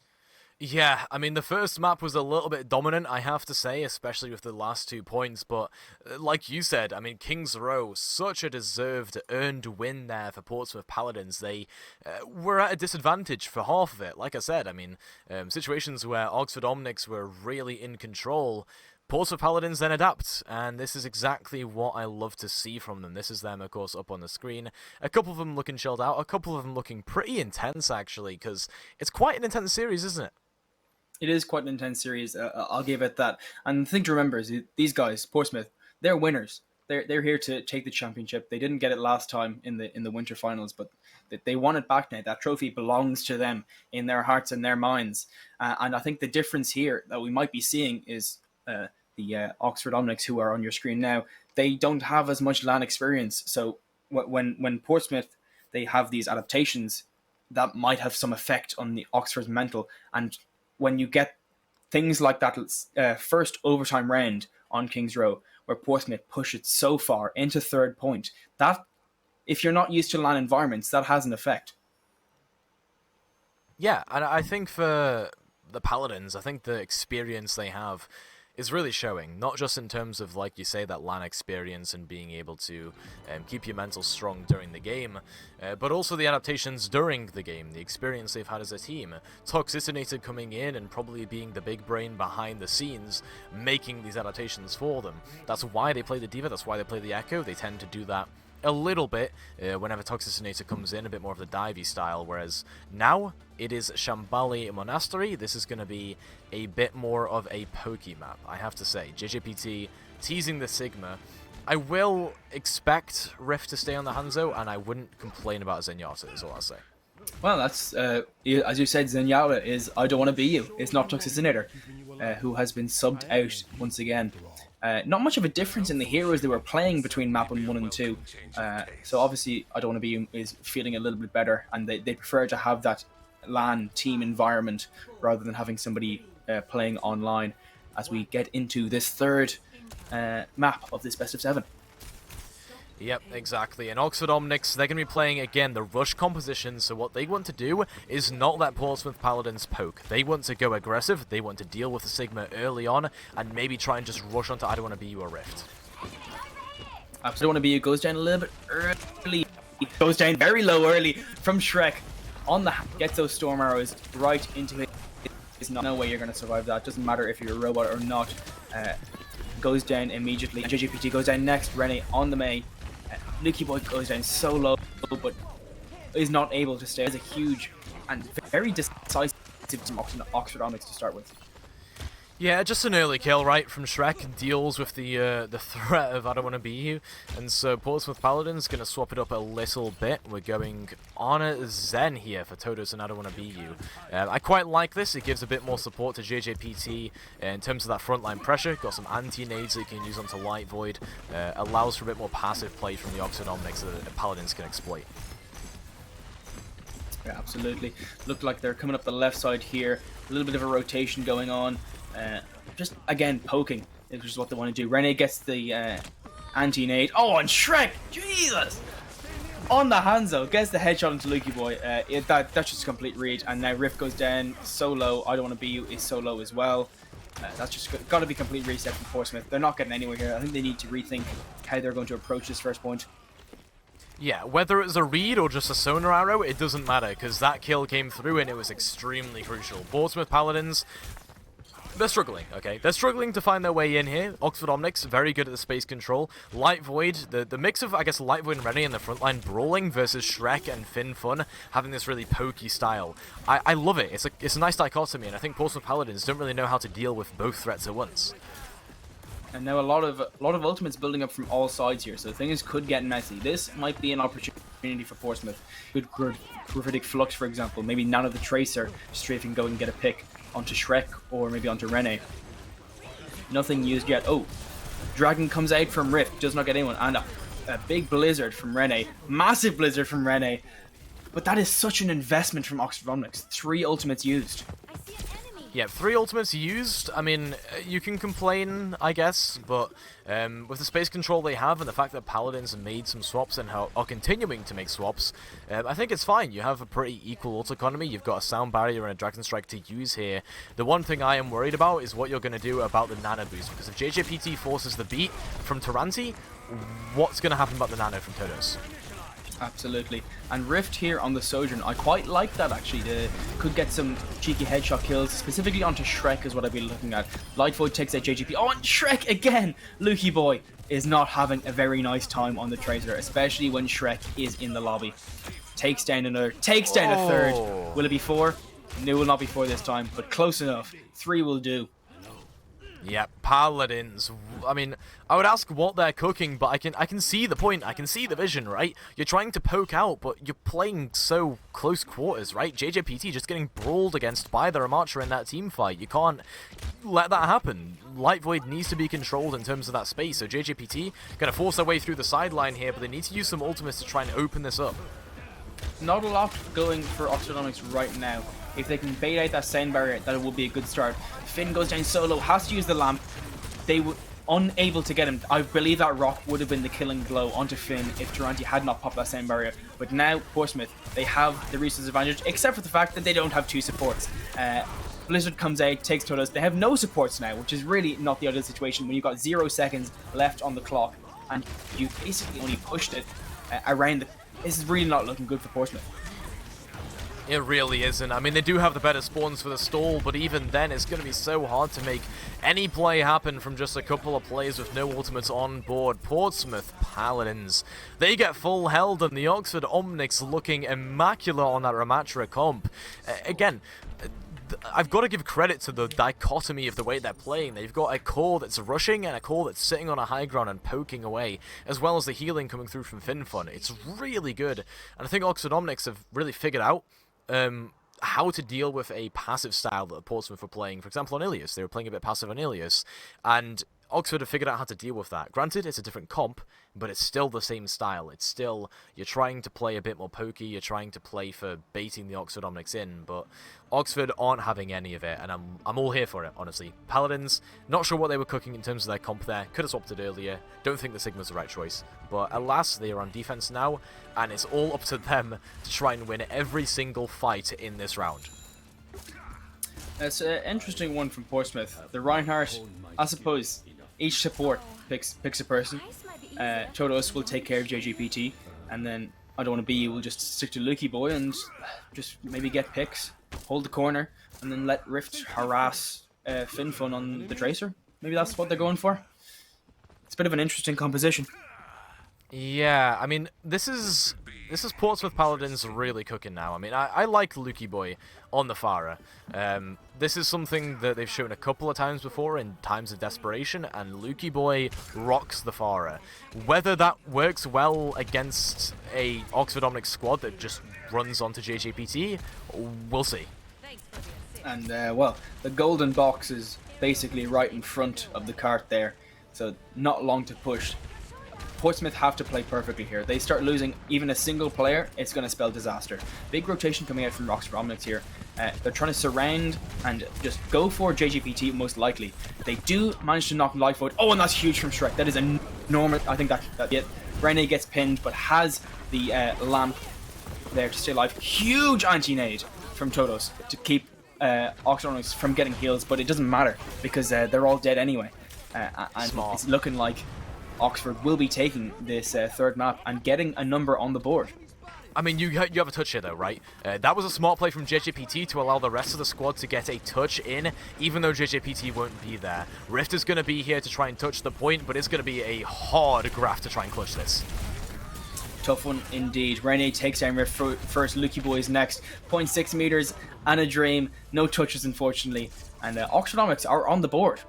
Yeah, I mean, the first map was a little bit dominant, I have to say, especially with the last 2 points, but like you said, I mean, King's Row, such a deserved, earned win there for Portsmouth Paladins. They were at a disadvantage for half of it, like I said. I mean, situations where Oxford Omnics were really in control, Portsmouth Paladins then adapt, and this is exactly what I love to see from them. This is them, of course, up on the screen. A couple of them looking chilled out, a couple of them looking pretty intense, actually, because it's quite an intense series, isn't it? It is quite an intense series, I'll give it that. And the thing to remember is these guys, Portsmouth, they're winners. They're here to take the championship. They didn't get it last time in the winter finals, but they want it back now. That trophy belongs to them in their hearts and their minds. And I think the difference here that we might be seeing is the Oxford Omnics, who are on your screen now. They don't have as much LAN experience. So when Portsmouth, they have these adaptations, that might have some effect on the Oxford's mental. And when you get things like that first overtime round on King's Row, where Portsmouth push it so far into third point, that, if you're not used to LAN environments, that has an effect. Yeah, and I think for the Paladins, I think the experience they have is really showing, not just in terms of, like you say, that LAN experience and being able to keep your mental strong during the game, but also the adaptations during the game, the experience they've had as a team. Toxicinator coming in and probably being the big brain behind the scenes, making these adaptations for them. That's why they play the D.Va, that's why they play the Echo. They tend to do that a little bit whenever Toxicinator comes in, a bit more of the divey style, whereas now it is Shambali Monastery. This is going to be a bit more of a pokey map, I have to say. JJPT teasing the Sigma. I will expect Rift to stay on the Hanzo, and I wouldn't complain about Zenyatta, is all I'll say. Well, that's, as you said, Zenyatta is I Don't Want to Be You. It's not Toxicinator, who has been subbed out once again. Not much of a difference in the heroes they were playing between map 1 and 2. So obviously, I Don't Want to Be You is feeling a little bit better, and they prefer to have that LAN team environment rather than having somebody playing online as we get into this third map of this best of 7. Yep, exactly. And Oxford Omnics, they're going to be playing, again, the rush composition, so what they want to do is not let Portsmouth Paladins poke. They want to go aggressive, they want to deal with the Sigma early on, and maybe try and just rush onto I Don't Want to Be You or Rift. I Don't Want to Be You goes down a little bit early. It goes down very low early from Shrek. On the gets those storm arrows right into it. There's no way you're going to survive that. Doesn't matter if you're a robot or not. Goes down immediately. JJPT goes down next. Rennie on the May. Nuki Boy goes down so low, but is not able to stay. It's a huge and very decisive team Oxford Omnics to start with. Yeah, just an early kill, right, from Shrek. Deals with the threat of I Don't Want to Be You. And so Portsmouth Paladins going to swap it up a little bit. We're going on a Zen here for Todos and I Don't Want to Be You. I quite like this. It gives a bit more support to JJPT in terms of that frontline pressure. Got some anti-nades that you can use onto Light Void. Allows for a bit more passive play from the Oxford Omnics that the Paladins can exploit. Yeah, absolutely. Look like they're coming up the left side here. A little bit of a rotation going on. Just, again, poking, which is what they want to do. Rene gets the anti-nade. Oh, and Shrek! Jesus! on the Hanzo, gets the headshot into Lukey Boy. That's just a complete read, and now Rift goes down so low. I don't want to be you is so low as well. That's just got to be complete reset from Portsmouth. They're not getting anywhere here. I think they need to rethink how they're going to approach this first point. Yeah, whether it's a read or just a sonar arrow, it doesn't matter, because that kill came through and it was extremely crucial. Portsmouth Paladins, they're struggling, okay? They're struggling to find their way in here. Oxford Omnics, very good at the space control. Light Void, the mix of, I guess, Light Void and Rennie in the front line brawling versus Shrek and Fin Fun having this really pokey style. I love it. It's a nice dichotomy, and I think Portsmouth Paladins don't really know how to deal with both threats at once. And now a lot of ultimates building up from all sides here, so things could get messy. This might be an opportunity for Portsmouth. Good Gravitic Flux, for example. Maybe Nano the Tracer strafing go and get a pick onto Shrek or maybe onto Rene. Nothing used yet. Oh, Dragon comes out from Rift, does not get anyone, and a big blizzard from Rene. Massive blizzard from Rene. But that is such an investment from Oxford Omnics. 3 ultimates used. Yeah, 3 ultimates used. I mean, you can complain, I guess, but with the space control they have and the fact that Paladins have made some swaps and are continuing to make swaps, I think it's fine. You have a pretty equal ult economy. You've got a Sound Barrier and a Dragon Strike to use here. The one thing I am worried about is what you're going to do about the Nano boost, because if JJPT forces the beat from Taranti, what's going to happen about the Nano from Todos? Absolutely. And Rift here on the Sojourn, I quite like that actually. They could get some cheeky headshot kills, specifically onto Shrek is what I'd be looking at. Light Void takes out JGP. Oh, and Shrek again! Lukey Boy is not having a very nice time on the Tracer, especially when Shrek is in the lobby. Takes down another, takes down a third. Will it be 4? No, it will not be 4 this time, but close enough. 3 will do. Yeah, Paladins. I mean, I would ask what they're cooking, but I can see the point. I can see the vision, right? You're trying to poke out, but you're playing so close quarters, right? JJPT just getting brawled against by the Ramattra in that team fight. You can't let that happen. Light Void needs to be controlled in terms of that space, so JJPT going to force their way through the sideline here, but they need to use some ultimates to try and open this up. Not a lot going for Oxford Omnics right now. If they can bait out that Sound Barrier, that will be a good start. Finn goes down solo, has to use the lamp. They were unable to get him. I believe that rock would have been the killing blow onto Finn if Taranti had not popped that Sound Barrier. But now, Portsmouth, they have the resource advantage, except for the fact that they don't have 2 supports. Blizzard comes out, takes Todos. They have no supports now, which is really not the ideal situation when you've got 0 seconds left on the clock and you basically only pushed it around the... This is really not looking good for Portsmouth. It really isn't. I mean, they do have the better spawns for the stall, but even then, it's going to be so hard to make any play happen from just a couple of players with no ultimates on board. Portsmouth Paladins, they get full held, and the Oxford Omnics looking immaculate on that Ramattra comp. Again, I've got to give credit to the dichotomy of the way they're playing. They've got a core that's rushing and a core that's sitting on a high ground and poking away, as well as the healing coming through from FinFun. It's really good, and I think Oxford Omnics have really figured out how to deal with a passive style that Portsmouth were playing. For example, on Ilias, they were playing a bit passive on Ilias, and Oxford have figured out how to deal with that. Granted, it's a different comp, but it's still the same style. It's still, you're trying to play a bit more pokey, you're trying to play for baiting the Oxford Omnics in, but Oxford aren't having any of it, and I'm all here for it, honestly. Paladins, not sure what they were cooking in terms of their comp there. Could have swapped it earlier. Don't think the Sigma's the right choice. But alas, they are on defense now, and it's all up to them to try and win every single fight in this round. It's an interesting one from Portsmouth. The Reinhardt, I suppose, each support picks a person. Todos will take care of JGPT, and then I don't want to be, we'll just stick to Lukey Boy and just maybe get picks, hold the corner, and then let Rift harass FinFun on the Tracer. Maybe that's what they're going for. It's a bit of an interesting composition. Yeah, I mean, this is Portsmouth Paladins really cooking now. I mean, I like Lukey Boy on the Farah. This is something that they've shown a couple of times before in times of desperation, and Lukey Boy rocks the Farah. Whether that works well against a Oxford Omnics squad that just runs onto JJPT, we'll see. And, well, the golden box is basically right in front of the cart there, so not long to push. Portsmouth have to play perfectly here. They start losing even a single player, it's going to spell disaster. Big rotation coming out from Oxford Omnics here. They're trying to surround and just go for JGPT most likely. They do manage to knock Light Void. Oh, and that's huge from Shrek. That is enormous. I think that's it. Rene gets pinned, but has the lamp there to stay alive. Huge anti-nade from Todos to keep Oxford Onyx from getting heals, but it doesn't matter because they're all dead anyway. And it's looking like Oxford will be taking this third map and getting a number on the board. I mean, you have a touch here, though, right? That was a smart play from JJPT to allow the rest of the squad to get a touch in, even though JJPT won't be there. Rift is going to be here to try and touch the point, but it's going to be a hard graph to try and clutch this. Tough one indeed. Rene takes down Rift first, Lucky Boys next. 0.6 meters and a dream. No touches, unfortunately. And Oxfordomics are on the board.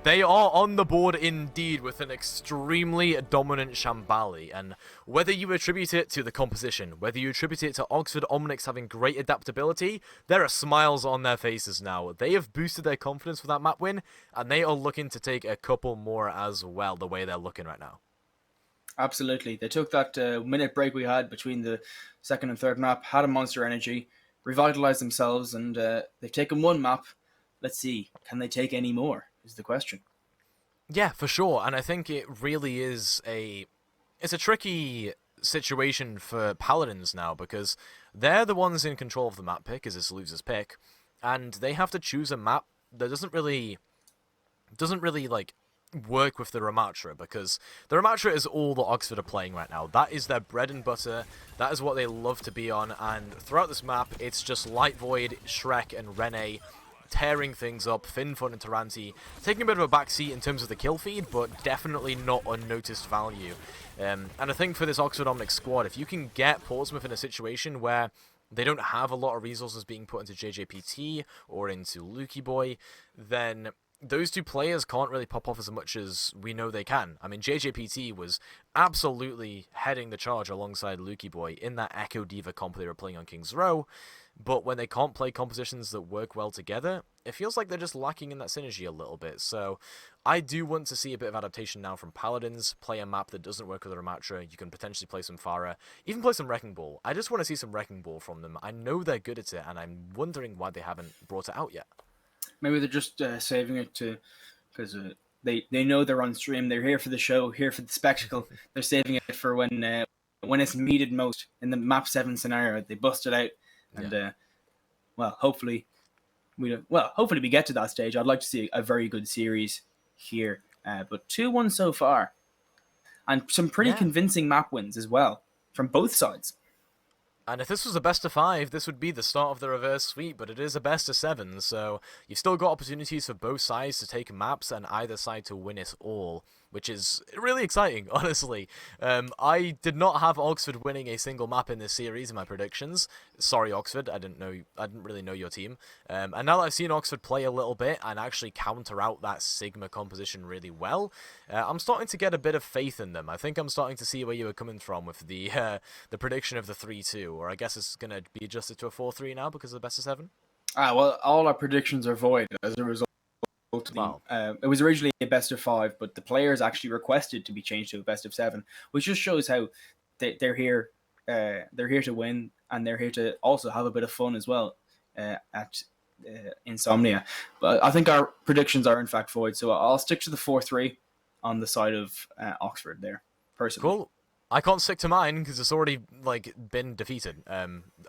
They are on the board indeed with an extremely dominant Shambali, and whether you attribute it to the composition, whether you attribute it to Oxford Omnics having great adaptability, there are smiles on their faces now. They have boosted their confidence with that map win, and they are looking to take a couple more as well, the way they're looking right now. Absolutely. They took that minute break we had between the second and third map, had a monster energy, revitalized themselves, and they've taken one map. Let's see, can they take any more? Is the question. Yeah, for sure, and I think it really is it's a tricky situation for Paladins now, because they're the ones in control of the map pick, as it's loser's pick, and they have to choose a map that doesn't really like work with the Ramatra, because the Ramatra is all that Oxford are playing right now. That is their bread and butter, that is what they love to be on, and throughout this map, it's just Light Void, Shrek, and Rene tearing things up, Finfun and Taranti taking a bit of a backseat in terms of the kill feed, but definitely not unnoticed value. And I think for this Oxford Omnic squad, if you can get Portsmouth in a situation where they don't have a lot of resources being put into JJPT or into Lukey Boy, then those two players can't really pop off as much as we know they can. I mean, JJPT was absolutely heading the charge alongside Lukey Boy in that Echo Diva comp they were playing on King's Row, but when they can't play compositions that work well together, it feels like they're just lacking in that synergy a little bit. So I do want to see a bit of adaptation now from Paladins, play a map that doesn't work with Ramatra. You can potentially play some Pharah, even play some Wrecking Ball. I just want to see some Wrecking Ball from them. I know they're good at it, and I'm wondering why they haven't brought it out yet. Maybe they're just saving it because they know they're on stream. They're here for the show, here for the spectacle. They're saving it for when it's needed most in the map 7 scenario. They bust it out, and hopefully we get to that stage. I'd like to see a very good series here, but 2-1 so far, and some pretty convincing map wins as well from both sides. And if this was a best of 5, this would be the start of the reverse sweep, but it is a best of 7, so you've still got opportunities for both sides to take maps and either side to win it all, which is really exciting, honestly. I did not have Oxford winning a single map in this series in my predictions. Sorry, Oxford, I didn't really know your team. And now that I've seen Oxford play a little bit and actually counter out that Sigma composition really well, I'm starting to get a bit of faith in them. I think I'm starting to see where you were coming from with the prediction of the 3-2, or I guess it's going to be adjusted to a 4-3 now because of the best of 7. Well, all our predictions are void as a result. Wow. It was originally a best of 5, but the players actually requested to be changed to a best of 7, which just shows how they're here. They're here to win, and they're here to also have a bit of fun as well at Insomnia. But I think our predictions are in fact void, so I'll stick to the 4-3 on the side of Oxford there, personally. Cool. I can't stick to mine because it's already been defeated.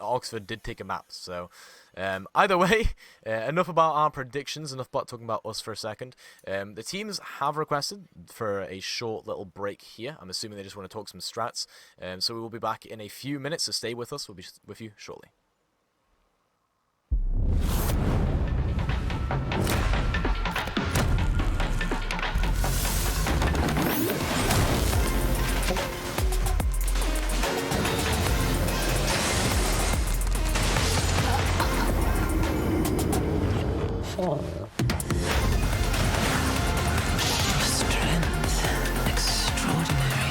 Oxford did take a map, so either way, enough about our predictions, enough about talking about us for a second. The teams have requested for a short little break here. I'm assuming they just want to talk some strats, so we will be back in a few minutes, so stay with us. We'll be with you shortly. Strength extraordinary.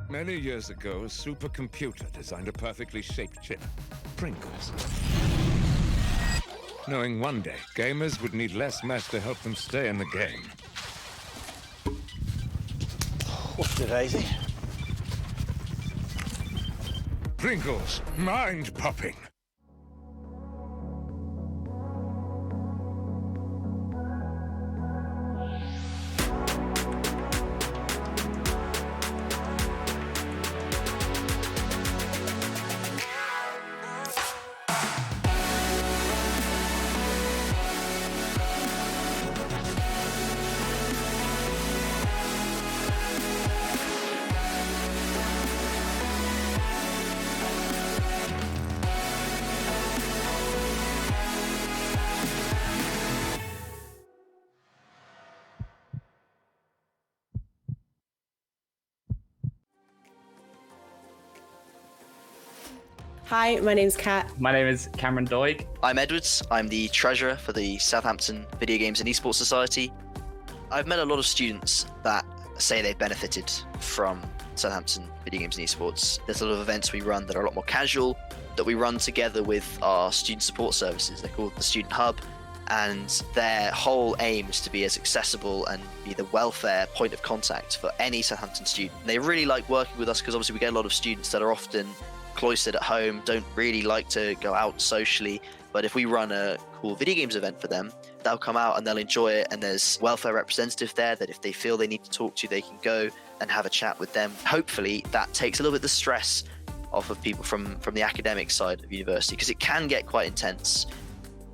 Many years ago, a supercomputer designed a perfectly shaped chip, Pringles. Knowing one day, gamers would need less mesh to help them stay in the game. What's it, Daisy? Pringles, mind-popping. Hi, my name's Kat. My name is Cameron Doig. I'm Edwards. I'm the treasurer for the Southampton Video Games and Esports Society. I've met a lot of students that say they've benefited from Southampton Video Games and Esports. There's a lot of events we run that are a lot more casual, that we run together with our student support services. They're called the Student Hub, and their whole aim is to be as accessible and be the welfare point of contact for any Southampton student. They really like working with us because obviously we get a lot of students that are often cloistered at home, don't really like to go out socially, but if we run a cool video games event for them, they'll come out and they'll enjoy it, and there's welfare representative there that if they feel they need to talk to, they can go and have a chat with them. Hopefully that takes a little bit of the stress off of people from the academic side of university, because it can get quite intense.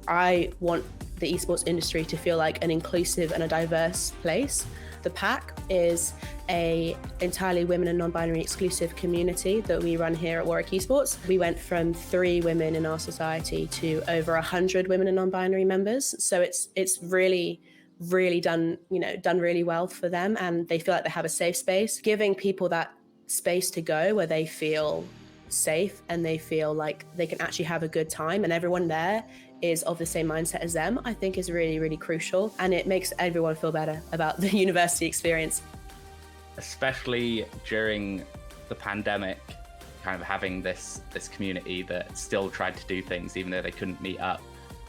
I want the esports industry to feel like an inclusive and a diverse place. The PAC is a entirely women and non-binary exclusive community that we run here at Warwick Esports. We went from 3 women in our society to over 100 women and non-binary members. So it's really done really well for them, and they feel like they have a safe space. Giving people that space to go where they feel safe and they feel like they can actually have a good time, and everyone there is of the same mindset as them, I think is really, really crucial, and it makes everyone feel better about the university experience. Especially during the pandemic, kind of having this community that still tried to do things even though they couldn't meet up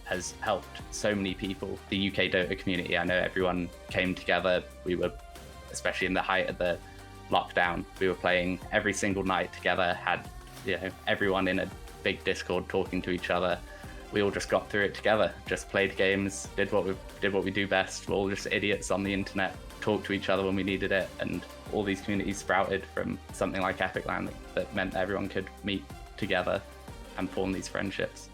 has helped so many people. The UK Dota community, I know everyone came together. We were, especially in the height of the lockdown, we were playing every single night together, had everyone in a big Discord talking to each other. We all just got through it together, just played games, did what we do best. We're all just idiots on the internet, talked to each other when we needed it, and all these communities sprouted from something like Epic Land that meant everyone could meet together and form these friendships.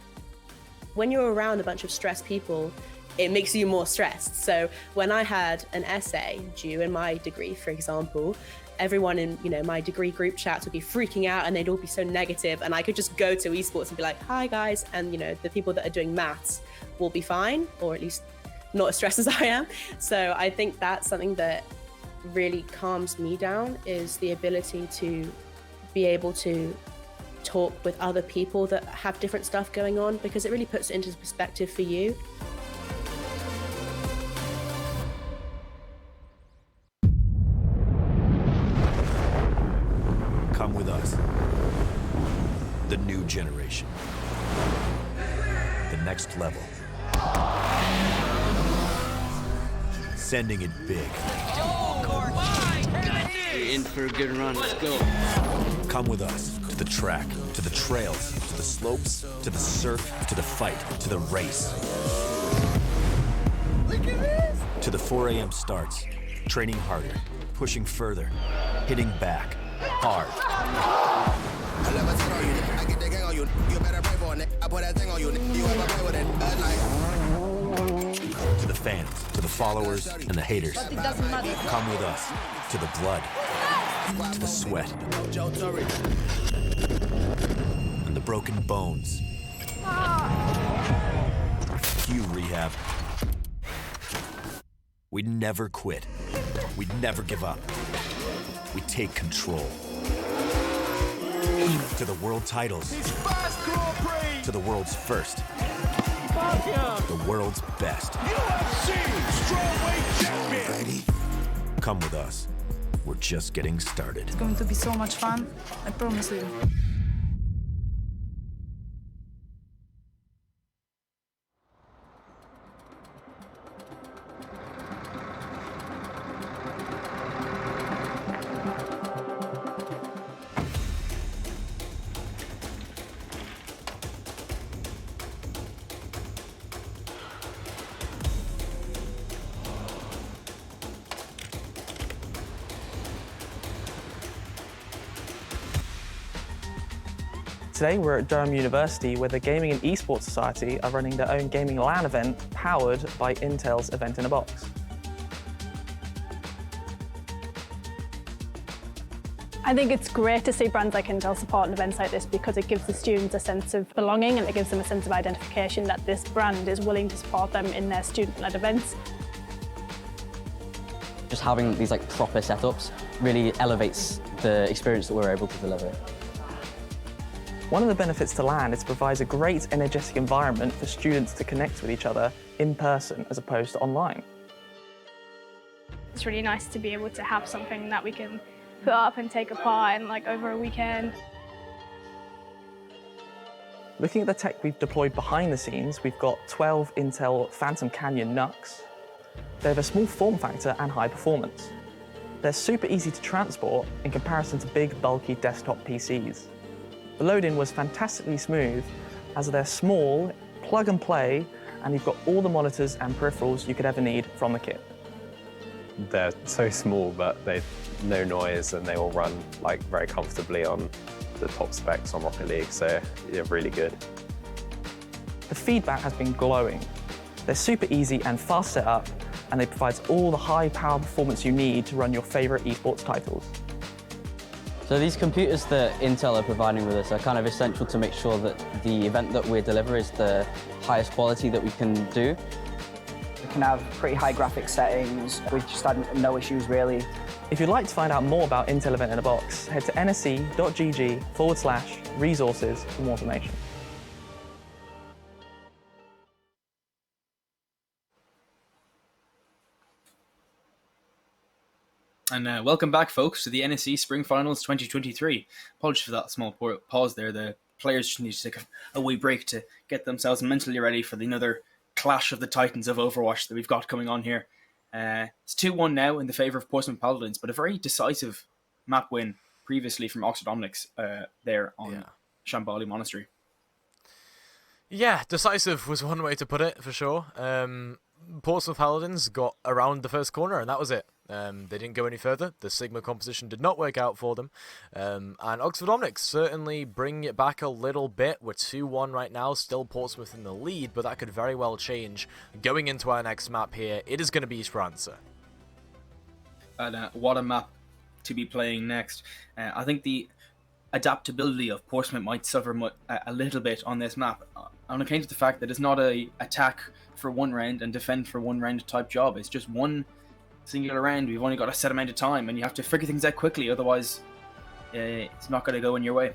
When you're around a bunch of stressed people, it makes you more stressed. So when I had an essay due in my degree, for example, everyone in my degree group chats would be freaking out and they'd all be so negative, and I could just go to esports and be like, hi guys, and the people that are doing maths will be fine, or at least not as stressed as I am. So I think that's something that really calms me down, is the ability to be able to talk with other people that have different stuff going on, because it really puts it into perspective for you. Come with us. The new generation. The next level. Sending it big. You're in for a good run. Let's go. Come with us to the track, to the trails, to the slopes, to the surf, to the fight, to the race. Look at this! To the 4 a.m. starts, training harder, pushing further, hitting back, hard. To the fans, to the followers, and the haters. Come with us to the blood, to the sweat, and the broken bones. Cue rehab. We never quit. We never give up. We take control. To the world titles. To the world's first. The world's best. Come with us. We're just getting started. It's going to be so much fun, I promise you. Today we're at Durham University, where the Gaming and Esports Society are running their own gaming LAN event powered by Intel's Event in a Box. I think it's great to see brands like Intel supporting events like this, because it gives the students a sense of belonging and it gives them a sense of identification that this brand is willing to support them in their student-led events. Just having these proper setups really elevates the experience that we're able to deliver. One of the benefits to LAN is it provides a great energetic environment for students to connect with each other in person as opposed to online. It's really nice to be able to have something that we can put up and take apart and like over a weekend. Looking at the tech we've deployed behind the scenes, we've got 12 Intel Phantom Canyon NUCs. They have a small form factor and high performance. They're super easy to transport in comparison to big, bulky desktop PCs. The load-in was fantastically smooth, as they're small, plug and play, and you've got all the monitors and peripherals you could ever need from the kit. They're so small, but they've no noise and they all run like very comfortably on the top specs on Rocket League, so they're really good. The feedback has been glowing. They're super easy and fast set up, and they provide all the high power performance you need to run your favorite esports titles. So these computers that Intel are providing with us are kind of essential to make sure that the event that we deliver is the highest quality that we can do. We can have pretty high graphic settings. We've just had no issues really. If you'd like to find out more about Intel Event in a Box, head to nsc.gg/resources for more information. And welcome back, folks, to the NSE Spring Finals 2023. Apologies for that small pause there. The players just need to take a wee break to get themselves mentally ready for another clash of the titans of Overwatch that we've got coming on here. It's 2-1 now in the favour of Portsmouth Paladins, but a very decisive map win previously from Oxford Omnics there on Shambali Monastery. Yeah, decisive was one way to put it, for sure. Portsmouth Paladins got around the first corner, and that was it. They didn't go any further. The Sigma composition did not work out for them. And Oxford Omnics certainly bring it back a little bit. We're 2-1 right now, still Portsmouth in the lead, but that could very well change. Going into our next map here, it is going to be Esperanza. And what a map to be playing next. I think the adaptability of Portsmouth might suffer a little bit on this map, on account of the fact that it's not a attack for one round and defend for one round type job. It's just one singular round. We've only got a set amount of time, and you have to figure things out quickly, otherwise it's not going to go in your way.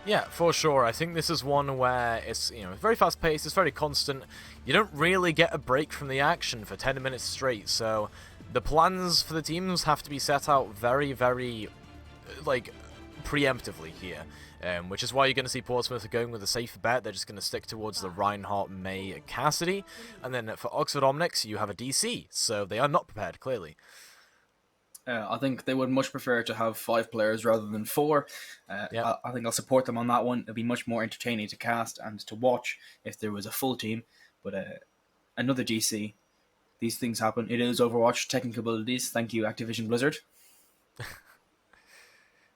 Yeah, for sure. I think this is one where it's very fast paced, it's very constant. You don't really get a break from the action for 10 minutes straight, so the plans for the teams have to be set out very, very preemptively here. Which is why you're going to see Portsmouth going with a safe bet. They're just going to stick towards the Reinhardt, May, Cassidy. And then for Oxford Omnics, you have a DC. So they are not prepared, clearly. I think they would much prefer to have 5 players rather than 4. I think I'll support them on that one. It'll be much more entertaining to cast and to watch if there was a full team. But another DC, these things happen. It is Overwatch, technical abilities. Thank you, Activision Blizzard.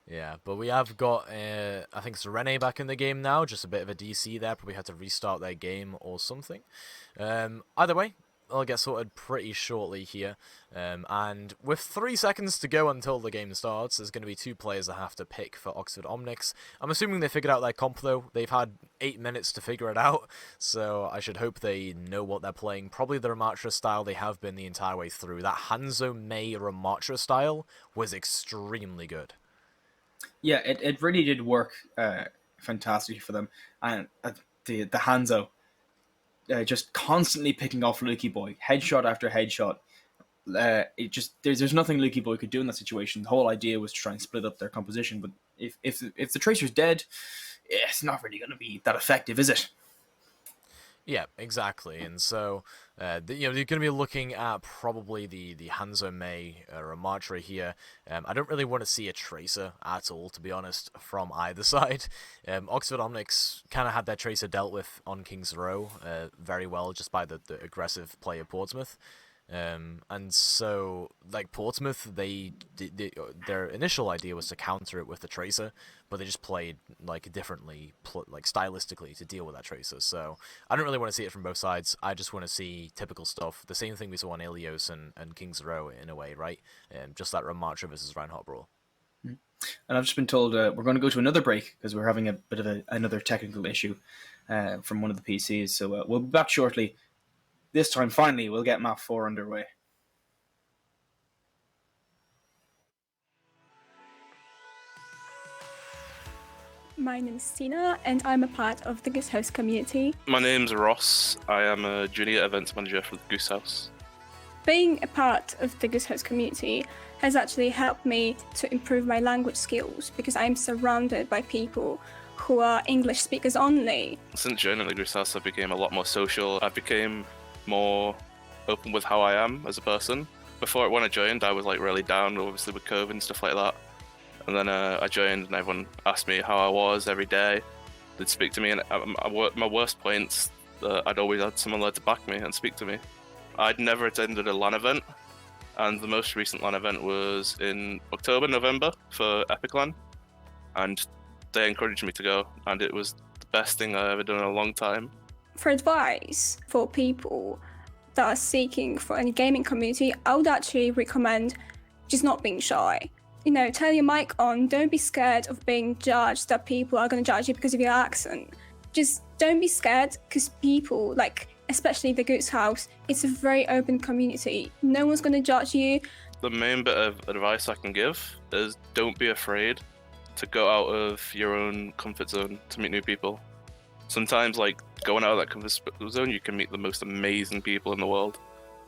Yeah, but we have got, I think, Serene back in the game now. Just a bit of a DC there. Probably had to restart their game or something. Either way, I'll get sorted pretty shortly here. And with 3 seconds to go until the game starts, there's going to be 2 players I have to pick for Oxford Omnics. I'm assuming they figured out their comp, though. They've had 8 minutes to figure it out, so I should hope they know what they're playing. Probably the Ramatra style they have been the entire way through. That Hanzo May Ramatra style was extremely good. Yeah, it really did work fantastically for them. And the Hanzo, just constantly picking off Lukey Boy, headshot after headshot. There's nothing Lukey Boy could do in that situation. The whole idea was to try and split up their composition, but if the Tracer's dead, it's not really going to be that effective, is it? Yeah, exactly. And so, you're going to be looking at probably the Hanzo May Ramatra here. I don't really want to see a Tracer at all, to be honest, from either side. Oxford Omnics kind of had their Tracer dealt with on King's Row very well, just by the aggressive play of Portsmouth. And so, Portsmouth, their initial idea was to counter it with the Tracer, but they just played differently, stylistically to deal with that Tracer. So I don't really want to see it from both sides. I just want to see typical stuff, the same thing we saw on Ilios and King's Row in a way, right? Just that Ramatra versus Reinhardt brawl. And I've just been told we're going to go to another break because we're having a bit of another technical issue from one of the PCs. So we'll be back shortly. This time, finally, we'll get Map 4 underway. My name is Tina, and I'm a part of the Goose House community. My name's Ross. I am a junior events manager for the Goose House. Being a part of the Goose House community has actually helped me to improve my language skills because I'm surrounded by people who are English speakers only. Since joining the Goose House, I became a lot more social. I became more open with how I am as a person. Before, when I joined, I was like really down, obviously with COVID and stuff like that. And then I joined, and everyone asked me how I was every day. They'd speak to me, and my worst points, I'd always had someone there to back me and speak to me. I'd never attended a LAN event, and the most recent LAN event was in October, November for Epic LAN, and they encouraged me to go, and it was the best thing I've ever done in a long time. For advice for people that are seeking for any gaming community, I would actually recommend just not being shy. You know, turn your mic on, don't be scared of being judged, that people are going to judge you because of your accent. Just don't be scared, because people, like, especially the Goose House, it's a very open community. No one's going to judge you. The main bit of advice I can give is don't be afraid to go out of your own comfort zone to meet new people. Sometimes, like, going out of that comfort zone, you can meet the most amazing people in the world.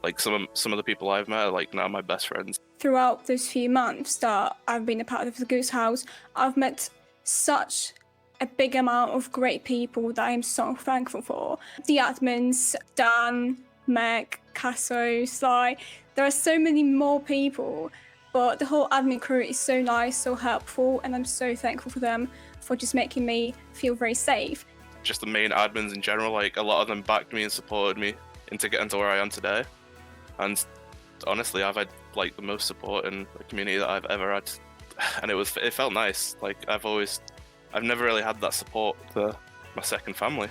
Like, some of the people I've met are, like, now my best friends. Throughout those few months that I've been a part of the Goose House, I've met such a big amount of great people that I'm so thankful for. The admins, Dan, Meg, Casso, Sly, there are so many more people, but the whole admin crew is so nice, so helpful, and I'm so thankful for them for just making me feel very safe. Just the main admins in general, like, a lot of them backed me and supported me into getting to where I am today. And honestly, I've had like the most support in the community that I've ever had, and it felt nice. Like, I've never really had that support for my second family.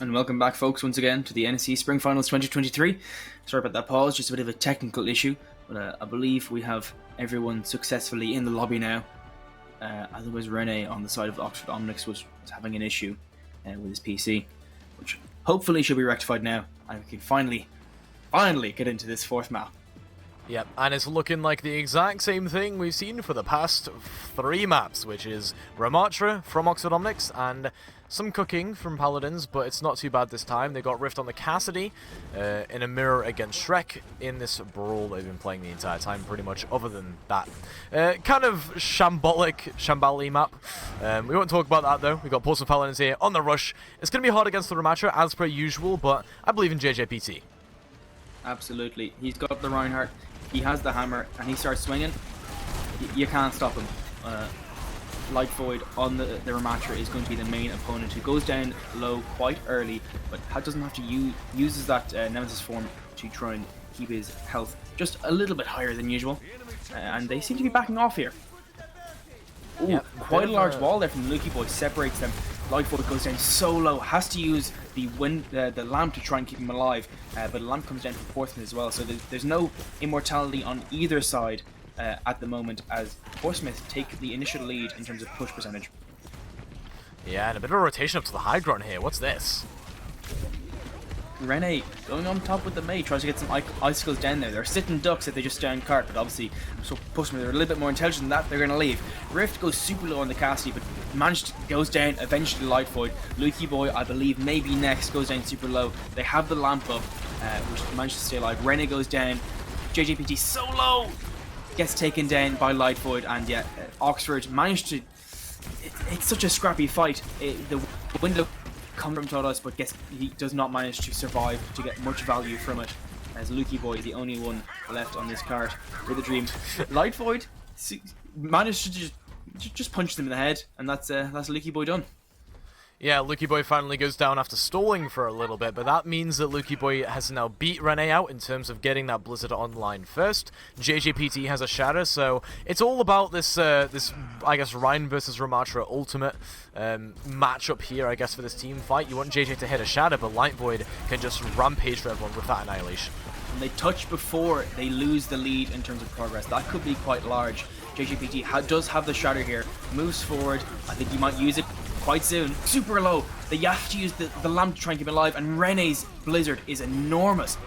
And welcome back, folks, once again to the NSC Spring Finals 2023. Sorry about that pause, just a bit of a technical issue, but I believe we have everyone successfully in the lobby now. I think it was Rene on the side of Oxford Omnics was having an issue with his PC, which hopefully should be rectified now, and we can finally get into this fourth map. Yep, and it's looking like the exact same thing we've seen for the past 3 maps, which is Ramatra from Oxford Omnics and some cooking from Paladins, but it's not too bad this time. They got Rift on the Cassidy in a mirror against Shrek in this brawl they've been playing the entire time, pretty much, other than that. Kind of shambali map. We won't talk about that, though. We've got Portsmouth Paladins here on the rush. It's going to be hard against the Ramatra, as per usual, but I believe in JJPT. Absolutely. He's got the Reinhardt, he has the hammer, and he starts swinging. You can't stop him. Light Void on the Ramatra is going to be the main opponent, who goes down low quite early, but doesn't have to uses that Nemesis form to try and keep his health just a little bit higher than usual. And they seem to be backing off here. Ooh, yep, quite a large wall there from Lucky Boy separates them. Light Void goes down so low, has to use the lamp to try and keep him alive, but the lamp comes down from Portsmouth as well, so there's no immortality on either side at the moment, as Portsmouth take the initial lead in terms of push percentage. Yeah, and a bit of a rotation up to the high ground here. What's this? Rene going on top with the Mei, tries to get some icicles down there. They're sitting ducks if they just stay on cart, but obviously, so Portsmouth are a little bit more intelligent than that. They're going to leave. Rift goes super low on the Cassidy, but goes down eventually. Light Void. Lucky Boy, I believe, maybe next, goes down super low. They have the lamp up, which manages to stay alive. Rene goes down. JJPT so low, gets taken down by Light Void, and yeah, Oxford managed to. It's such a scrappy fight. The window comes from Todos, but he does not manage to survive to get much value from it, as Lucky Boy is the only one left on this cart with a dream. Light Void managed to just punch them in the head, and that's Lucky Boy done. Yeah, Lucky Boy finally goes down after stalling for a little bit, but that means that Lucky Boy has now beat Rene out in terms of getting that Blizzard online first. JJPT has a Shatter, so it's all about this, I guess, Rhine versus Ramatra ultimate matchup here, I guess, for this team fight. You want JJ to hit a Shatter, but Light Void can just rampage for everyone with that Annihilation. And they touch before they lose the lead in terms of progress. That could be quite large. JJPT does have the Shatter here, moves forward. I think he might use it quite soon. Super low. They have to use the lamp to try and keep him alive, and Rene's Blizzard is enormous.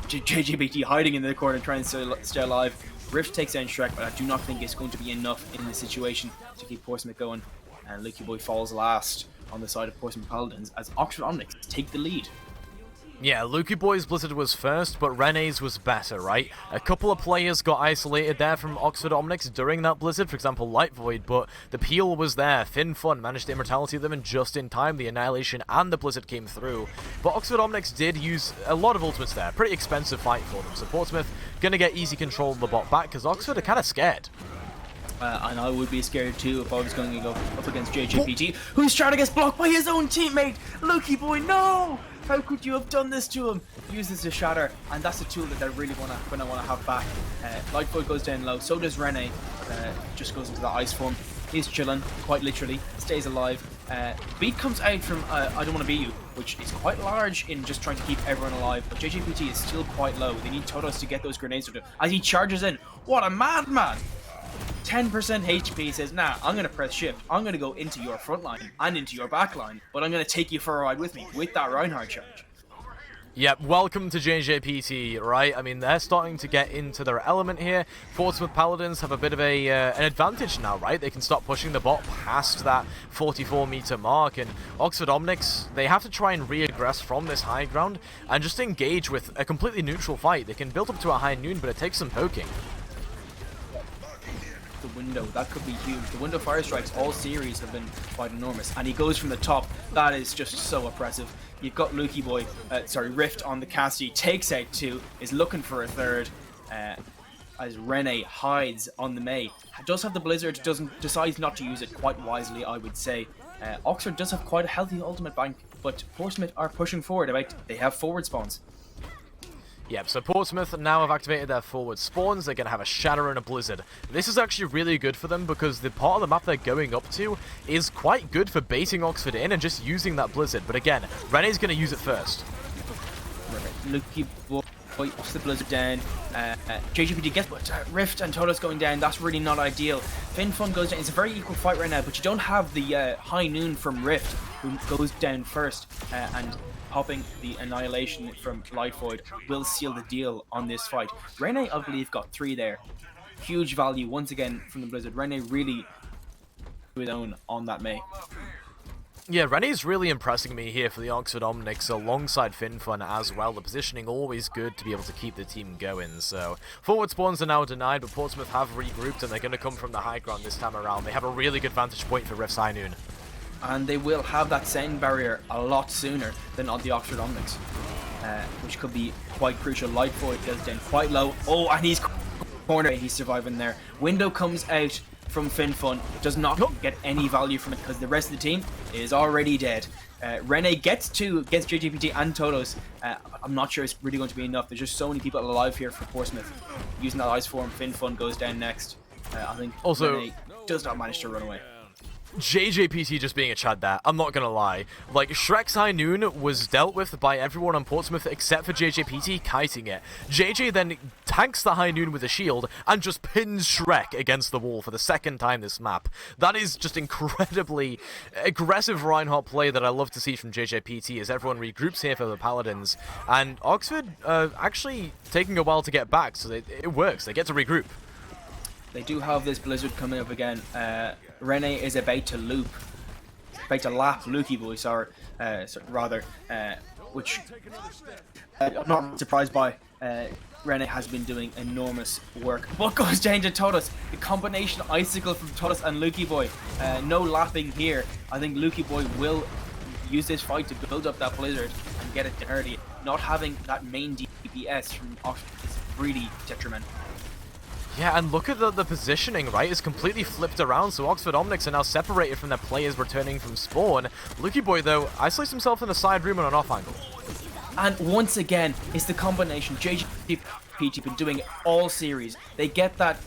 JJPT hiding in the corner trying to stay alive. Rift takes down Shrek, but I do not think it's going to be enough in this situation to keep Portsmouth going. And Lucky Boy falls last on the side of Portsmouth Paladins as Oxford Omnics take the lead. Yeah, Lucky Boy's Blizzard was first, but Rene's was better, right? A couple of players got isolated there from Oxford Omnics during that Blizzard, for example, Light Void, but the peel was there. Fin Fun managed to immortality them, and just in time, the Annihilation and the Blizzard came through. But Oxford Omnics did use a lot of ultimates there. Pretty expensive fight for them, so Portsmouth gonna get easy control of the bot back, because Oxford are kind of scared. And I would be scared too if I was going to go up against JJPT, who's trying to get blocked by his own teammate! Lucky Boy, no! How could you have done this to him? Uses the Shatter, and that's a tool that they're really going to want to have back. Light Void goes down low, so does Rene. Just goes into the ice form. He's chilling, quite literally, stays alive. Beat comes out from I Don't Want to Beat You, which is quite large in just trying to keep everyone alive, but JJPT is still quite low. They need Todos to get those grenades to do. As he charges in, what a madman! 10% HP, says, nah, I'm going to press shift. I'm going to go into your front line and into your back line, but I'm going to take you for a ride with me with that Reinhardt charge. Yep, welcome to JJPT, right? I mean, they're starting to get into their element here. Portsmouth Paladins have a bit of an advantage now, right? They can start pushing the bot past that 44-meter mark, and Oxford Omnics, they have to try and re-aggress from this high ground and just engage with a completely neutral fight. They can build up to a high noon, but it takes some poking. The window, that could be huge. The window fire strikes all series have been quite enormous, and he goes from the top. That is just so oppressive. You've got Lucky Boy, Rift on the Cassidy, takes out 2, is looking for a third, as Rene hides on the Mei. Does have the Blizzard, decides not to use it quite wisely, I would say. Oxford does have quite a healthy ultimate bank, but Portsmouth are pushing forward. They have forward spawns. Yep, so Portsmouth now have activated their forward spawns. They're going to have a Shatter and a Blizzard. This is actually really good for them because the part of the map they're going up to is quite good for baiting Oxford in and just using that Blizzard. But again, Rene's going to use it first. Lucky boy puts the Blizzard down. JGPT gets Rift and Todos going down. That's really not ideal. FinFun goes down. It's a very equal fight right now, but you don't have the High Noon from Rift who goes down first and popping the Annihilation from Light Void will seal the deal on this fight. Rene, I believe, got 3 there. Huge value once again from the Blizzard. Rene really his own on that May. Yeah, Rene's really impressing me here for the Oxford Omnics alongside FinFun as well. The positioning always good to be able to keep the team going. So forward spawns are now denied, but Portsmouth have regrouped and they're going to come from the high ground this time around. They have a really good vantage point for Rift's High Noon. And they will have that sound barrier a lot sooner than on the Oxford Omnics, which could be quite crucial. Light Void goes down quite low. Oh, and he's cornered. He's surviving there. Window comes out from FinFun. Does not get any value from it because the rest of the team is already dead. Rene gets JGPT and Todos. I'm not sure it's really going to be enough. There's just so many people alive here for Portsmouth. Using that ice form, FinFun goes down next. I think also Rene does not manage to run away. JJPT just being a Chad there, I'm not gonna lie. Like, Shrek's High Noon was dealt with by everyone on Portsmouth except for JJPT kiting it. JJ then tanks the High Noon with a shield and just pins Shrek against the wall for the 2nd time this map. That is just incredibly aggressive Reinhardt play that I love to see from JJPT as everyone regroups here for the Paladins. And Oxford actually taking a while to get back, so it works. They get to regroup. They do have this Blizzard coming up again. Rene is about to lap Lukey Boy, which I'm not surprised by. Rene has been doing enormous work. What goes down to Todos? The combination Icicle from Todos and Lukey Boy. No lapping here. I think Lukey Boy will use this fight to build up that Blizzard and get it dirty. Not having that main DPS from Oxford is really detrimental. Yeah, and look at the positioning, right? It's completely flipped around, so Oxford Omnics are now separated from their players returning from spawn. Lukey Boy, though, isolates himself in the side room on an off angle. And once again, it's the combination. JGPT been doing it all series. They get that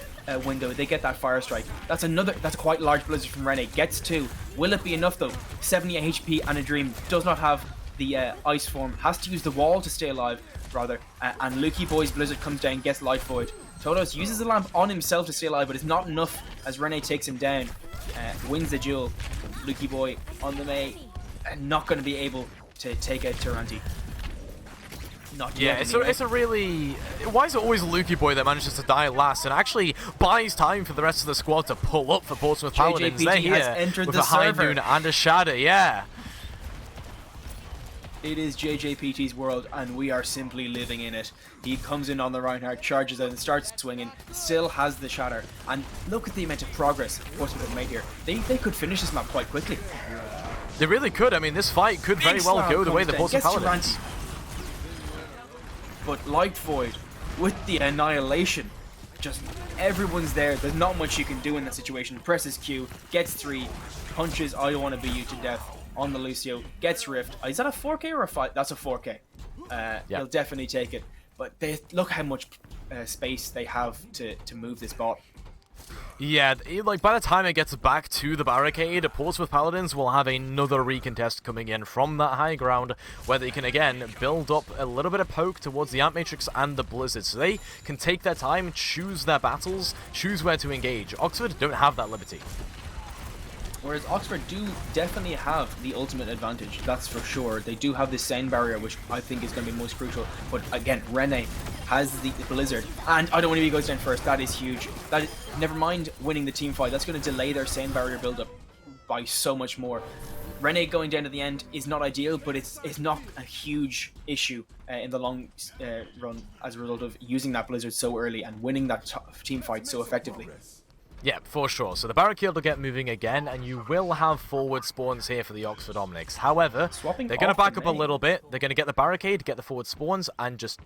window, they get that fire strike. That's a quite large Blizzard from Rene. Gets 2. Will it be enough, though? 78 HP and a Dream. Does not have the ice form. Has to use the wall to stay alive, rather. And Lukey Boy's Blizzard comes down, gets Light Void. Todos uses the lamp on himself to stay alive, but it's not enough as Rene takes him down. Wins the duel. Lukey Boy on the May, not going to be able to take out Taranti. Not yeah, yet, it's a really... Why is it always Lukey Boy that manages to die last and actually buys time for the rest of the squad to pull up for Portsmouth Paladins? JJPT They're here has entered with the a High server. Noon and a Shadow, yeah. It is JJPT's world, and we are simply living in it. He comes in on the Reinhardt, charges out and starts swinging, still has the Shatter. And look at the amount of progress Portsmouth have made here. They could finish this map quite quickly. They really could. I mean, this fight could very well go the way the Portsmouth Paladins. But Light Void, with the Annihilation, just everyone's there. There's not much you can do in that situation. Presses Q, gets 3, punches I don't want to be you to death on the Lucio, gets Rift. Is that a 4K or a 5? That's a 4K. He'll definitely take it. But look how much space they have to move this bot. Yeah, like by the time it gets back to the barricade, Portsmouth Paladins will have another recontest coming in from that high ground where they can again build up a little bit of poke towards the Ant Matrix and the Blizzard, so they can take their time, choose their battles, choose where to engage. Oxford don't have that liberty. Whereas Oxford do definitely have the ultimate advantage, that's for sure. They do have this sound barrier, which I think is going to be most crucial. But again, Rene has the Blizzard, and I don't want to be goes down first. That is huge. Never mind winning the team fight. That's going to delay their sound barrier build-up by so much more. Rene going down to the end is not ideal, but it's not a huge issue in the long run as a result of using that Blizzard so early and winning that team fight so effectively. Yeah, for sure. So the barricade will get moving again, and you will have forward spawns here for the Oxford Omnics. However, they're going to back up a little bit. They're going to get the barricade, get the forward spawns, and just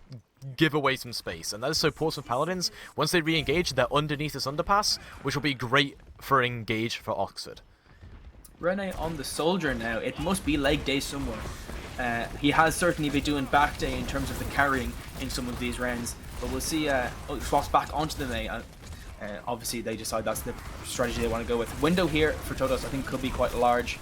give away some space. And that is so Portsmouth Paladins, once they re-engage, they're underneath this underpass, which will be great for engage for Oxford. Rene on the Soldier now. It must be leg day somewhere. He has certainly been doing back day in terms of the carrying in some of these rounds, but we'll see. Swaps back onto the Mei. Obviously, they decide that's the strategy they want to go with. Window here for Todos, I think, could be quite large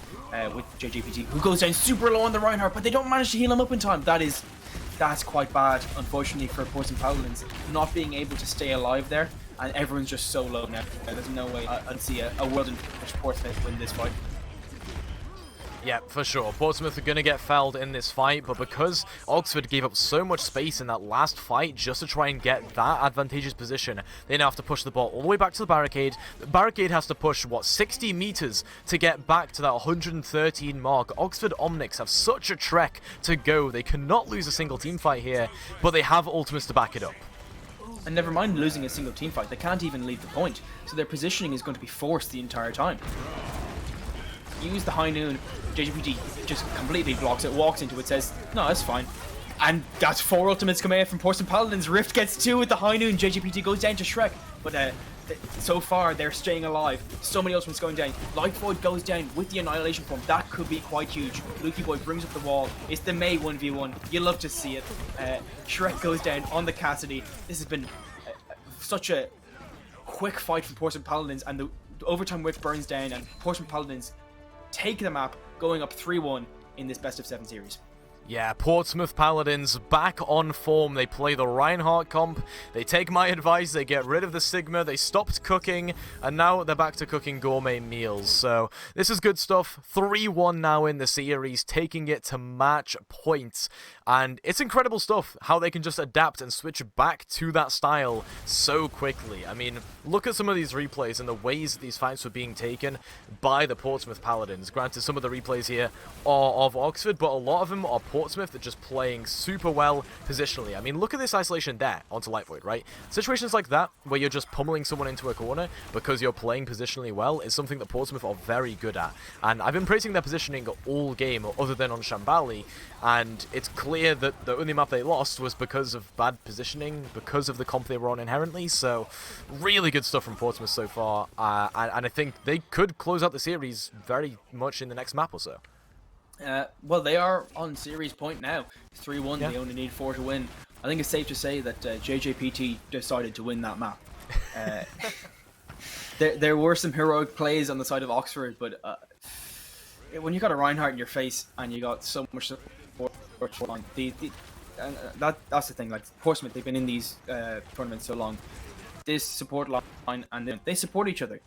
with JJPT, who goes down super low on the Reinhardt, but they don't manage to heal him up in time. That's quite bad, unfortunately, for Portsmouth Paladins, not being able to stay alive there, and everyone's just so low now. There's no way I'd see a world in which Portsmouth win this fight. Yeah, for sure. Portsmouth are going to get felled in this fight, but because Oxford gave up so much space in that last fight just to try and get that advantageous position, they now have to push the ball all the way back to the barricade. The barricade has to push, 60 meters to get back to that 113 mark. Oxford Omnics have such a trek to go. They cannot lose a single team fight here, but they have ultimates to back it up. And never mind losing a single team fight, they can't even leave the point, so their positioning is going to be forced the entire time. Use the high noon. JJPT just completely blocks it, walks into it, says, no, that's fine. And that's 4 ultimates coming out from Portsmouth Paladins. Rift gets 2 with the high noon. JJPT goes down to Shrek. But so far, they're staying alive. So many ultimates going down. Light Void goes down with the Annihilation form. That could be quite huge. Lukey Boy brings up the wall. It's the Mei 1v1. You love to see it. Shrek goes down on the Cassidy. This has been such a quick fight from Portsmouth Paladins. And the overtime whip burns down. And Portsmouth Paladins take the map, going up 3-1 in this best of 7 series. Yeah, Portsmouth Paladins back on form. They play the Reinhardt comp. They take my advice. They get rid of the Sigma. They stopped cooking, and now they're back to cooking gourmet meals. So this is good stuff. 3-1 now in the series, taking it to match points. And it's incredible stuff how they can just adapt and switch back to that style so quickly. I mean, look at some of these replays and the ways that these fights were being taken by the Portsmouth Paladins. Granted, some of the replays here are of Oxford, but a lot of them are Portsmouth are just playing super well positionally. I mean, look at this isolation there onto Light Void, right? Situations like that, where you're just pummeling someone into a corner because you're playing positionally well, is something that Portsmouth are very good at. And I've been praising their positioning all game, other than on Shambali, and it's clear that the only map they lost was because of bad positioning, because of the comp they were on inherently. So, really good stuff from Portsmouth so far, and I think they could close out the series very much in the next map or so. Well, they are on series point now. 3-1, Yeah. They only need 4 to win. I think it's safe to say that JJPT decided to win that map. There were some heroic plays on the side of Oxford, but when you got a Reinhardt in your face and you got so much support, that's the thing. Like Portsmouth, they've been in these tournaments so long. This support line, and they support each other.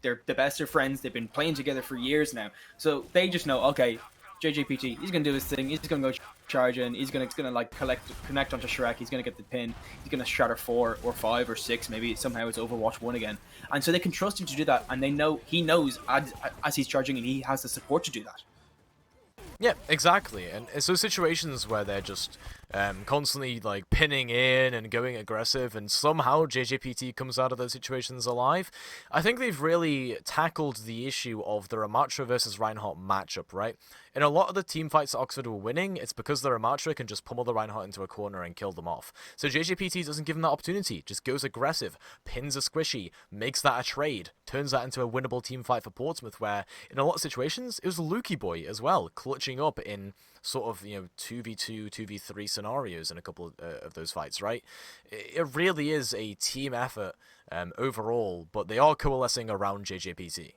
They're the best of friends. They've been playing together for years now. So they just know, okay, JJPT, he's going to do his thing. He's going to go charge in. He's going to like connect onto Shrek. He's going to get the pin. He's going to shatter 4 or 5 or 6. Maybe somehow it's Overwatch 1 again. And so they can trust him to do that. And they know, he knows as he's charging in, he has the support to do that. Yeah, exactly. And it's those situations where they're just constantly like pinning in and going aggressive, and somehow JJPT comes out of those situations alive. I think they've really tackled the issue of the Ramatra versus Reinhardt matchup, right? In a lot of the team fights that Oxford were winning, it's because the Ramatra can just pummel the Reinhardt into a corner and kill them off. So JJPT doesn't give them that opportunity, just goes aggressive, pins a squishy, makes that a trade, turns that into a winnable team fight for Portsmouth, where in a lot of situations, it was Lukey Boy as well, clutching up in sort of, 2v2, 2v3 scenarios in a couple of those fights, right? It really is a team effort overall, but they are coalescing around JJPT.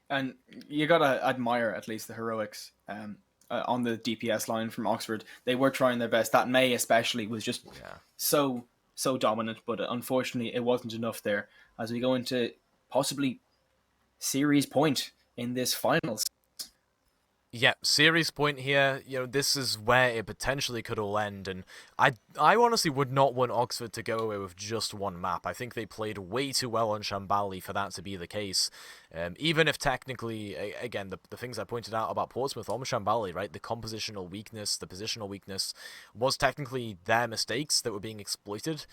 And you gotta admire at least the heroics on the DPS line from Oxford. They were trying their best. That Mei especially was just so dominant, but unfortunately it wasn't enough there. As we go into possibly series point in this finals. Yeah, series point here. This is where it potentially could all end, and I honestly would not want Oxford to go away with just one map. I think they played way too well on Shambali for that to be the case. Even if technically, again, the things I pointed out about Portsmouth on Shambali, right, the compositional weakness, the positional weakness, was technically their mistakes that were being exploited.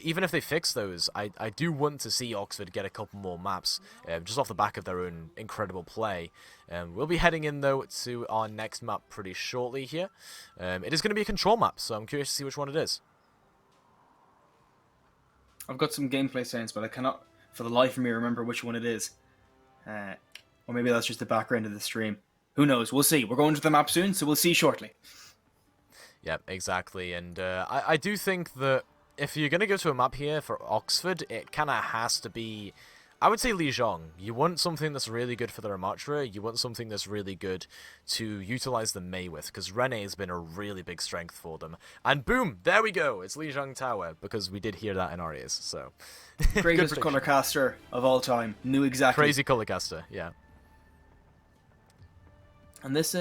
Even if they fix those, I do want to see Oxford get a couple more maps, just off the back of their own incredible play. We'll be heading in, though, to our next map pretty shortly here. It is going to be a control map, so I'm curious to see which one it is. I've got some gameplay sounds, but I cannot, for the life of me, remember which one it is. Or maybe that's just the background of the stream. Who knows? We'll see. We're going to the map soon, so we'll see shortly. Yep, exactly. And I do think that if you're going to go to a map here for Oxford, it kind of has to be, I would say, Lijiang. You want something that's really good for the Ramattra. You want something that's really good to utilize the Mei with, because Rene has been a really big strength for them. And boom, there we go. It's Lijiang Tower, because we did hear that in our ears. So Greatest color caster of all time. Knew exactly. Crazy color caster, yeah. And this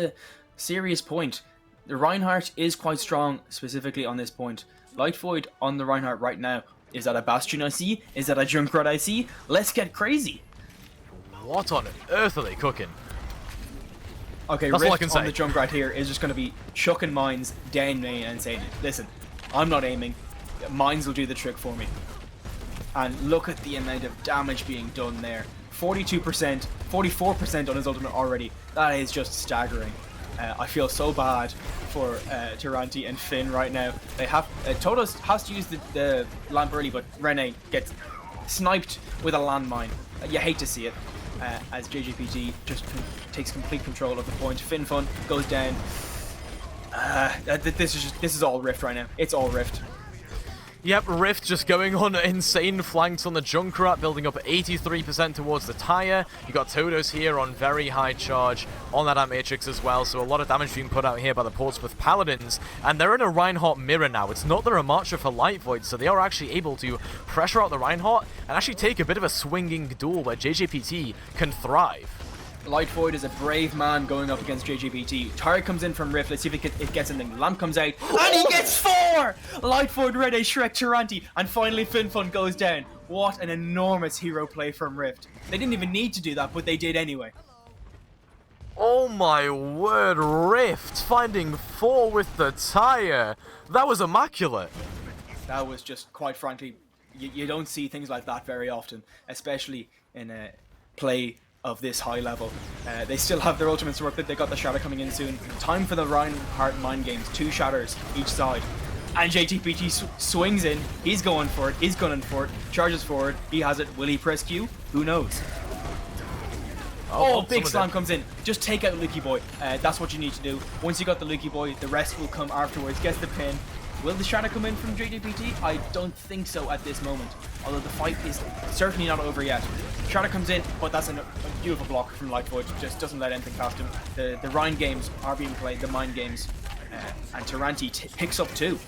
serious point. The Reinhardt is quite strong, specifically on this point. Light Void on the Reinhardt right now. Is that a Bastion I see? Is that a Junkrat I see? Let's get crazy. What on earth are they cooking? Okay, That's all I Rift can on say. the Junkrat here is just going to be chucking mines down main and saying, listen, I'm not aiming. Mines will do the trick for me. And look at the amount of damage being done there. 42%, 44% on his ultimate already. That is just staggering. I feel so bad for Taranti and Finn right now. They have Todos has to use the lamp early, but Rene gets sniped with a landmine. You hate to see it, as JJPT just takes complete control of the point. Finfun goes down. This is all Rift right now. It's all Rift. Yep, Rift just going on insane flanks on the Junkrat, building up 83% towards the tire. You got Todos here on very high charge on that Matrix as well, so a lot of damage being put out here by the Portsmouth Paladins, and they're in a Reinhardt mirror now. It's not the Ramattra for Light Void, so they are actually able to pressure out the Reinhardt and actually take a bit of a swinging duel where JJPT can thrive. Light Void is a brave man going up against JJPT. Tire comes in from Rift. Let's see if it gets anything. Lamp comes out, and he gets 4! Light Void, Rene, Shrek, Taranti, and finally Finfun goes down. What an enormous hero play from Rift. They didn't even need to do that, but they did anyway. Oh my word, Rift finding 4 with the tire. That was immaculate. That was just, quite frankly, you don't see things like that very often, especially in a play of this high level. They still have their ultimates to work with. They got the Shatter coming in soon. Time for the Reinhardt mind games. 2 Shatters each side. And JTPT swings in. He's going for it. He's gunning for it. Charges forward. He has it. Will he press Q? Who knows? Oh, big slam comes in. Just take out Lucky Boy. That's what you need to do. Once you got the Lucky Boy, the rest will come afterwards. Gets the pin. Will the Shatter come in from JJPT? I don't think so at this moment. Although the fight is certainly not over yet. Shatter comes in, but that's a beautiful block from Light Void. Just doesn't let anything past him. The Rhine games are being played, the mind games. And Taranti picks up 2.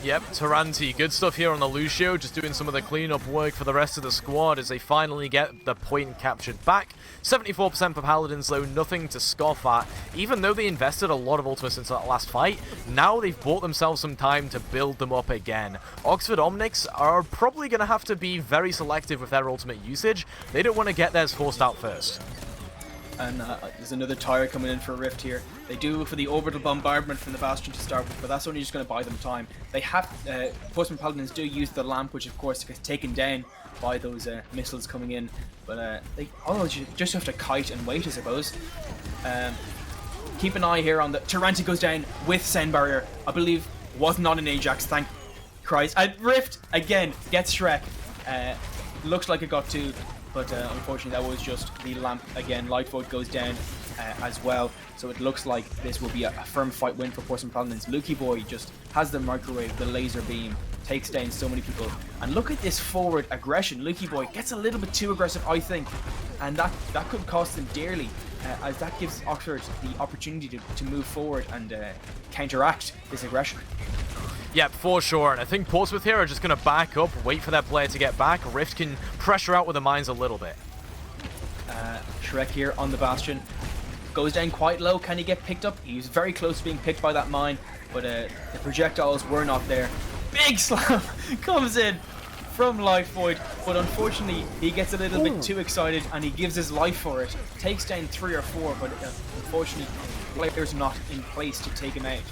Yep, Taranti, good stuff here on the Lucio, just doing some of the cleanup work for the rest of the squad as they finally get the point captured back. 74% for Paladins though, nothing to scoff at. Even though they invested a lot of ultimates into that last fight, now they've bought themselves some time to build them up again. Oxford Omnics are probably going to have to be very selective with their ultimate usage. They don't want to get theirs forced out first. And there's another tire coming in for a Rift here. They do for the orbital bombardment from the Bastion to start with, but that's only just going to buy them time. They have, Portsmouth Paladins do use the lamp, which of course gets taken down by those missiles coming in. But they just have to kite and wait, I suppose. Keep an eye here on the Taranti goes down with Send Barrier. I believe was not an Ajax, thank Christ. And Rift again gets Shrek. Looks like it got 2. But unfortunately that was just the lamp again. Light Void goes down as well. So it looks like this will be a firm fight win for Portsmouth Paladins. Lucky Boy just has the microwave, the laser beam, takes down so many people. And look at this forward aggression. Lucky Boy gets a little bit too aggressive, I think. And that could cost them dearly, as that gives Oxford the opportunity to move forward and counteract this aggression. Yep, for sure, and I think Portsmouth here are just going to back up, wait for their player to get back. Rift can pressure out with the mines a little bit. Shrek here on the Bastion. Goes down quite low. Can he get picked up? He was very close to being picked by that mine, but the projectiles were not there. Big slam comes in from Light Void, but unfortunately he gets a little bit too excited and he gives his life for it. Takes down 3 or 4, but unfortunately players not in place to take him out.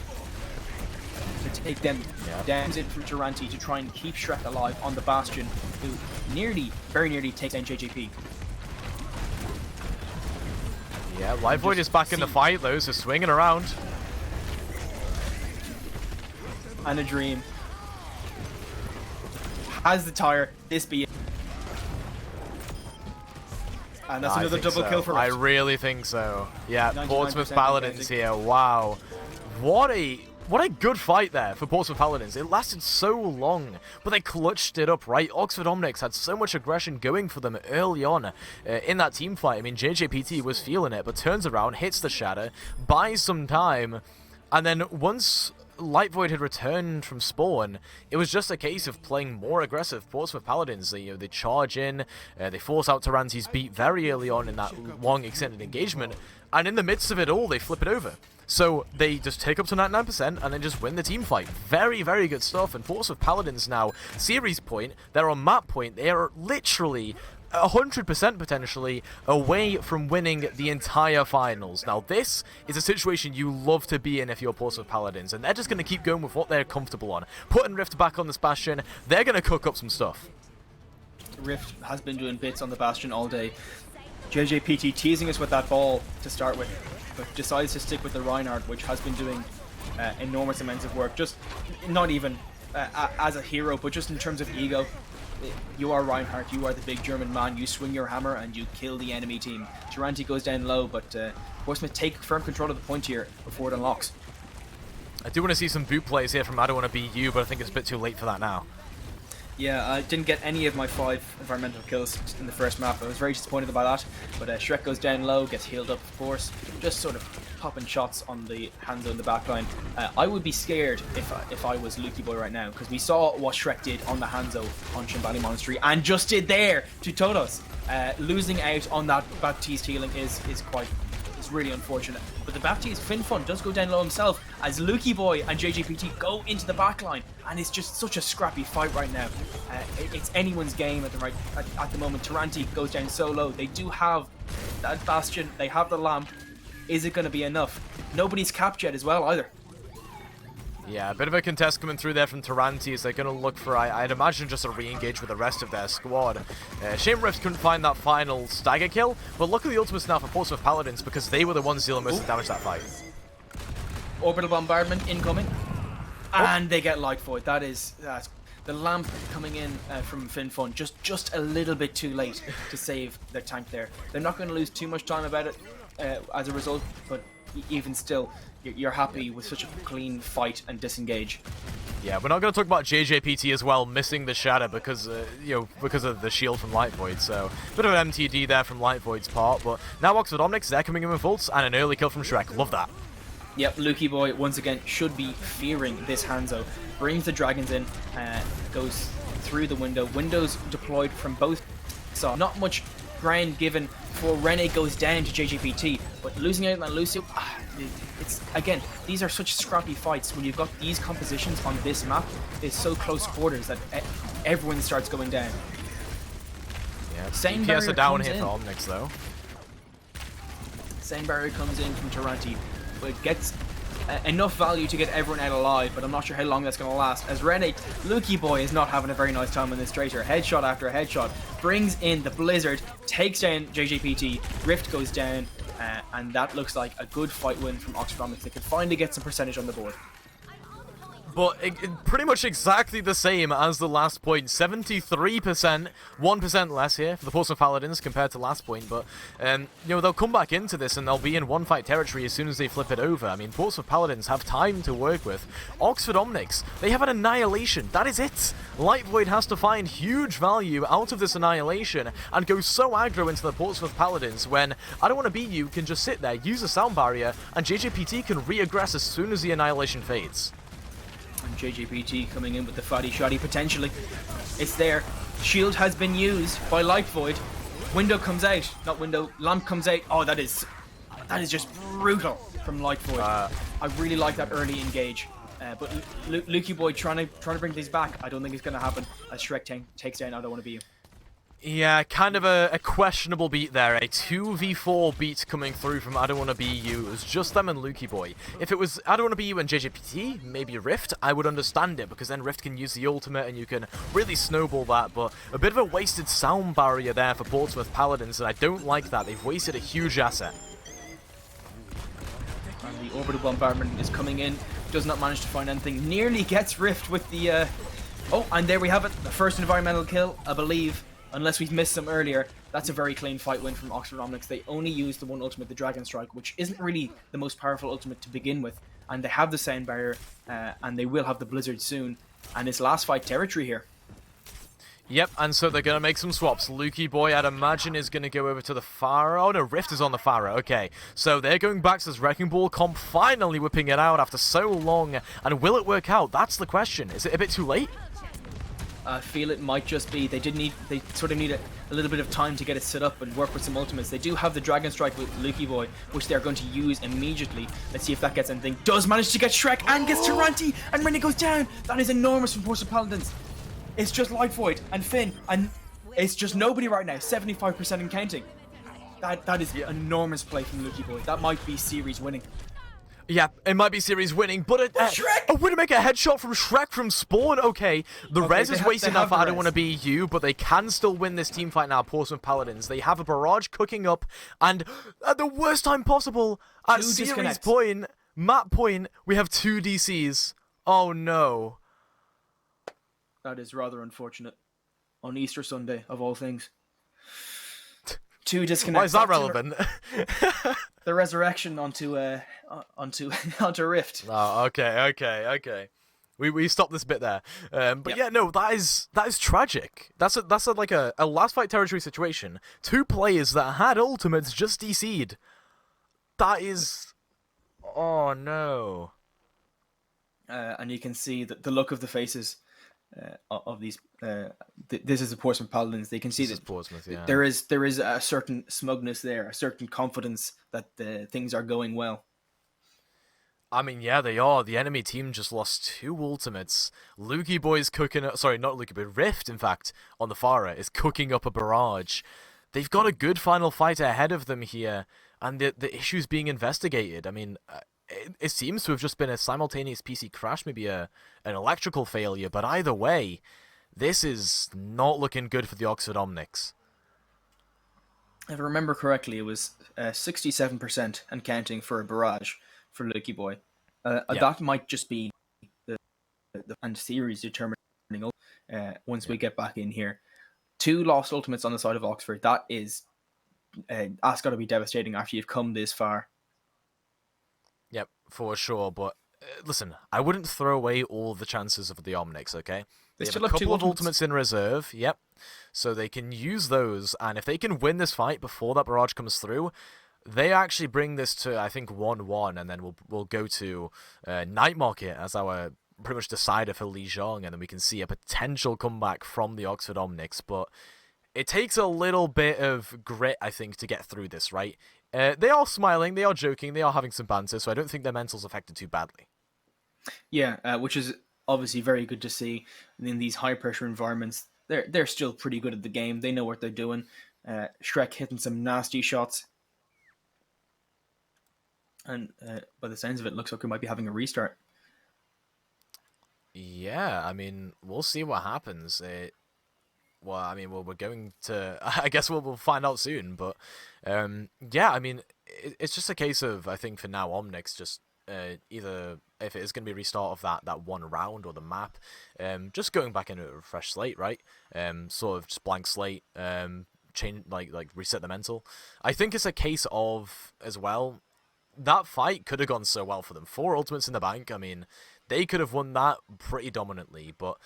To take them down in from Taranti to try and keep Shrek alive on the Bastion, who very nearly takes down JJP. Yeah, Light Void is back in the fight though, so swinging around. And a dream. Has the tire, this be it. And that's I another think double kill for I Rift. really think so. Yeah, 99% Portsmouth Paladins engaging. here. Wow. What a good fight there for Portsmouth Paladins. It lasted so long, but they clutched it up, right? Oxford Omnics had so much aggression going for them early on in that team fight. I mean, JJPT was feeling it, but turns around, hits the Shatter, buys some time, and then once Light Void had returned from spawn, it was just a case of playing more aggressive. Portsmouth Paladins, they charge in, they force out Taranti's beat very early on in that long extended engagement, and in the midst of it all, they flip it over. So they just take up to 99% and then just win the team fight. Very, very good stuff. And Portsmouth Paladins now, series point, they're on map point, they are literally 100% potentially away from winning the entire finals. Now this is a situation you love to be in if you're Portsmouth Paladins, and they're just going to keep going with what they're comfortable on. Putting Rift back on this Bastion, they're going to cook up some stuff. Rift has been doing bits on the Bastion all day. JJPT teasing us with that ball to start with, but decides to stick with the Reinhardt, which has been doing enormous amounts of work. Just not even as a hero, but just in terms of ego. You are Reinhardt, you are the big German man, you swing your hammer and you kill the enemy team. Taranti goes down low, but Portsmouth take firm control of the point here before it unlocks. I do want to see some boot plays here from I Don't Want to Be You, but I think it's a bit too late for that now. Yeah, I didn't get any of my 5 environmental kills in the first map. I was very disappointed by that, but Shrek goes down low, gets healed up, of course, just sort of popping shots on the Hanzo in the backline. I would be scared if I was Lukey Boy right now, because we saw what Shrek did on the Hanzo on Shimbali Monastery, and just did there to Todos. Losing out on that Baptiste healing is really unfortunate. But the Baptiste Finfun does go down low himself as Lukey Boy and JJPT go into the backline, and it's just such a scrappy fight right now. It's anyone's game at the moment. Taranti goes down so low. They do have that Bastion, they have the lamp. Is it going to be enough? Nobody's capped yet as well either. Yeah, a bit of a contest coming through there from Taranti as they're going to look for, I'd imagine, just a re-engage with the rest of their squad. Shame Rift couldn't find that final stagger kill, but look at the ultimates now for Portsmouth Paladins because they were the ones dealing most of the damage that fight. Orbital bombardment incoming, and they get Light Void. That's the lamp coming in from Finfun just a little bit too late to save their tank there. They're not going to lose too much time about it as a result, but even still, you're happy with such a clean fight and disengage. Yeah, we're not going to talk about JJPT as well, missing the Shatter because because of the shield from Light Void. So, bit of an MTD there from Light Void's part. But now Oxford Omnics, they're coming in with ults and an early kill from Shrek. Love that. Yep, Lukey Boy once again should be fearing this Hanzo. Brings the dragons in, goes through the window. Windows deployed from both sides. Not much ground given before Rene goes down to JJPT, but losing out on Lucio, it's again, these are such scrappy fights when you've got these compositions on this map. It's so close quarters that everyone starts going down. Yeah, Same DPS are down here in. for Omnics though. Same barrier comes in from Taranti, but gets enough value to get everyone out alive, but I'm not sure how long that's going to last, as Rene, Lukey Boy is not having a very nice time on this traitor. Headshot after headshot, brings in the Blizzard, takes down JJPT, Rift goes down, and that looks like a good fight win from Oxford Omnics. They can finally get some percentage on the board. But pretty much exactly the same as the last point. 73%, 1% less here for the Portsmouth Paladins compared to last point. But, they'll come back into this and they'll be in one-fight territory as soon as they flip it over. I mean, Portsmouth Paladins have time to work with. Oxford Omnics, they have an Annihilation. That is it. Light Void has to find huge value out of this Annihilation and go so aggro into the Portsmouth Paladins when I Don't Want to Be You can just sit there, use a sound barrier, and JJPT can re-aggress as soon as the Annihilation fades. And JJPT coming in with the fatty shoddy potentially. It's there. Shield has been used by Light Void. Window comes out. Not window. Lamp comes out. Oh, that is just brutal from Light Void. I really like that early engage. But Lukey Boy trying to bring these back. I don't think it's going to happen as Shrek takes down I Don't Want to Be You. Yeah, kind of a questionable beat there. A 2v4 beat coming through from I Don't Want to Be You. It was just them and Lukey Boy. If it was I Don't Want to Be You and JJPT, maybe Rift, I would understand it, because then Rift can use the ultimate and you can really snowball that. But a bit of a wasted sound barrier there for Portsmouth Paladins, and I don't like that. They've wasted a huge asset. And the orbital bombardment is coming in. Does not manage to find anything. Nearly gets Rift with the... Oh, and there we have it. The first environmental kill, I believe, unless we've missed some earlier, that's a very clean fight win from Oxford Omnics. They only used the one ultimate, the Dragon Strike, which isn't really the most powerful ultimate to begin with. And they have the Sound Barrier, and they will have the Blizzard soon. And it's last fight territory here. Yep, and so they're going to make some swaps. Lukey Boy, I'd imagine, is going to go over to the Pharah. Oh, no, Rift is on the Pharah. Okay, so they're going back to this Wrecking Ball comp, finally whipping it out after so long. And will it work out? That's the question. Is it a bit too late? I feel it might just be they sort of need a little bit of time to get it set up and work with some ultimates. They do have the Dragon Strike with Lukey Boy, which they're going to use immediately. Let's see if that gets anything. Does manage to get Shrek and gets Taranti, and when it goes down, that is enormous from Porcelain Paladins. It's just Light Void and Finn, and it's just nobody right now. 75% and counting. That is enormous play from Lukey Boy. That might be series winning. Yeah, it might be series winning, but a Widowmaker headshot from Shrek from Spawn. Okay, the res is wasting that for I don't want to be you, but they can still win this team fight now, Porcelain Paladins. They have a barrage cooking up, and at the worst time possible, at series point, map point, we have 2 DCs. Oh no. That is rather unfortunate. On Easter Sunday, of all things. 2 disconnects. Why is that relevant? The resurrection onto Rift. Oh, okay. We stopped this bit there. But yeah, no, that is tragic. That's like a last fight territory situation. 2 players that had ultimates just DC'd. That is... Oh, no. And you can see the look of the faces of these. This is the Portsmouth Paladins. They can see that Portsmouth, yeah. there is a certain smugness there, a certain confidence that things are going well. I mean, yeah, they are. The enemy team just lost 2 ultimates. Lukey Boy's cooking up... Sorry, not Lukey Boy. Rift, in fact, on the Pharah is cooking up a barrage. They've got a good final fight ahead of them here, and the issues being investigated. I mean... It seems to have just been a simultaneous PC crash, maybe an electrical failure, but either way, this is not looking good for the Oxford Omnics. If I remember correctly, it was 67% and counting for a barrage for Lukey Boy. That might just be the series determining once we get back in here. 2 lost ultimates on the side of Oxford. That's got to be devastating after you've come this far. Yep, for sure, but listen, I wouldn't throw away all the chances of the Omnics, okay? They have a couple of ultimates in reserve, yep, so they can use those, and if they can win this fight before that barrage comes through, they actually bring this to, I think, 1-1, and then we'll go to Night Market as our pretty much decider for Lijiang, and then we can see a potential comeback from the Oxford Omnics, but it takes a little bit of grit, I think, to get through this, right? They are smiling, they are joking, they are having some banter, so I don't think their mental's affected too badly. Yeah, which is obviously very good to see in these high-pressure environments. They're still pretty good at the game. They know what they're doing. Shrek hitting some nasty shots. And by the sounds of it, looks like we might be having a restart. Yeah, I mean, we'll see what happens. Well, I mean, we're going to... I guess we'll find out soon, but... yeah, I mean, it's just a case of, I think, for now, Omnics just either... If it is going to be a restart of that one round or the map, just going back into a fresh slate, right? Sort of just blank slate, change, like reset the mental. I think it's a case of, as well, that fight could have gone so well for them. 4 ultimates in the bank, I mean, they could have won that pretty dominantly, but...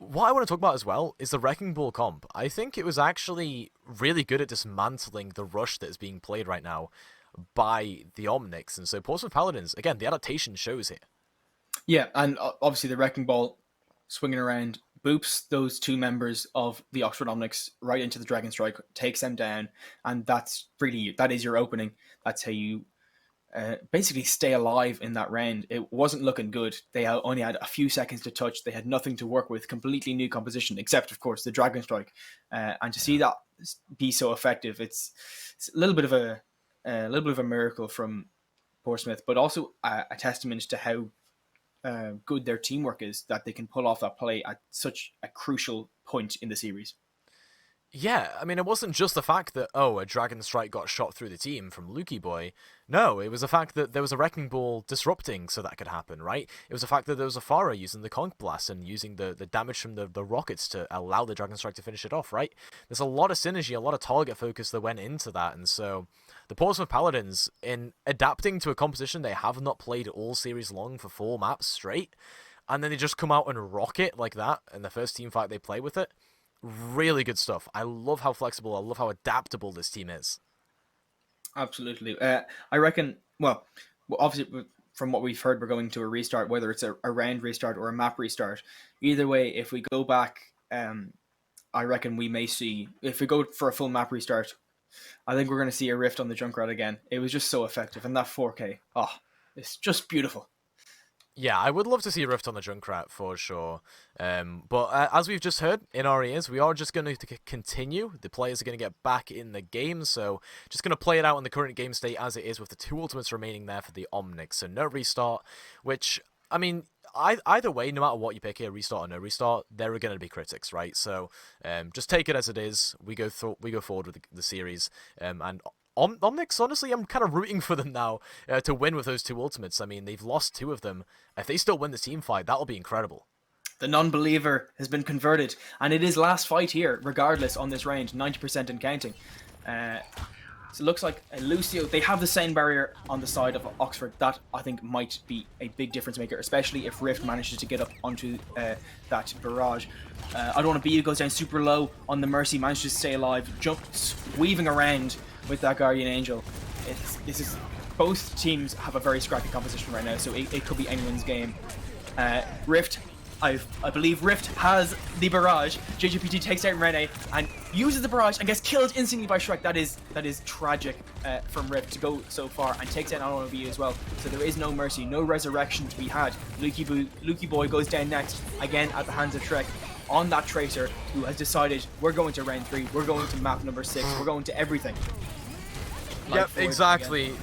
What I want to talk about as well is the Wrecking Ball comp. I think it was actually really good at dismantling the rush that is being played right now by the Omnics. And so Portsmouth Paladins, again, the adaptation shows here. Yeah, and obviously the Wrecking Ball swinging around boops those 2 members of the Oxford Omnics right into the Dragon Strike, takes them down, and that is your opening. That's how you basically stay alive in that round. It wasn't looking good. They only had a few seconds to touch. They had nothing to work with. Completely new composition, except of course the Dragon Strike. And to see that be so effective, it's a little bit of a miracle from Portsmouth, but also a testament to how good their teamwork is, that they can pull off that play at such a crucial point in the series. Yeah, I mean, it wasn't just the fact that, oh, a Dragon Strike got shot through the team from Lukey Boy. No, it was the fact that there was a Wrecking Ball disrupting so that could happen, right? It was the fact that there was a Pharah using the Conch Blast and using the damage from the rockets to allow the Dragon Strike to finish it off, right? There's a lot of synergy, a lot of target focus that went into that, and so the Portsmouth Paladins, in adapting to a composition they have not played all series long for 4 maps straight, and then they just come out and rock it like that in the first team fight they play with it. Really good stuff. I love how flexible, I love how adaptable this team is. Absolutely. I reckon, well, obviously from what we've heard, we're going to a restart, whether it's a round restart or a map restart. Either way, if we go back, I reckon we may see, if we go for a full map restart, I think we're going to see a Rift on the Junkrat again. It was just so effective, and that 4K, it's just beautiful. Yeah, I would love to see Rift on the Junkrat for sure. But as we've just heard in our ears, we are just going to continue. The players are going to get back in the game, so just going to play it out in the current game state as it is with the 2 ultimates remaining there for the Omnics. So no restart, which, I mean, either way, no matter what you pick here, restart or no restart, there are going to be critics, right? So just take it as it is. We go forward with the series, and Omnics, honestly, I'm kind of rooting for them now to win with those 2 ultimates. I mean, they've lost 2 of them. If they still win the team fight, that'll be incredible. The non-believer has been converted, and it is last fight here, regardless, on this range, 90% and counting. So it looks like Lucio, they have the same barrier on the side of Oxford. That, I think, might be a big difference maker, especially if Rift manages to get up onto that barrage. I don't want to be, goes down super low on the Mercy, manages to stay alive, jumps, weaving around with that Guardian Angel. Both teams have a very scrappy composition right now, so it could be anyone's game. Rift, I believe Rift has the barrage. JGPT takes out Rene and uses the barrage and gets killed instantly by Shrek. That is tragic from Rift to go so far, and takes out Anobi as well. So there is no mercy, no resurrection to be had. Lukey Boy goes down next, again at the hands of Shrek, on that Tracer, who has decided we're going to round 3, we're going to map number 6, we're going to everything. Yep, exactly.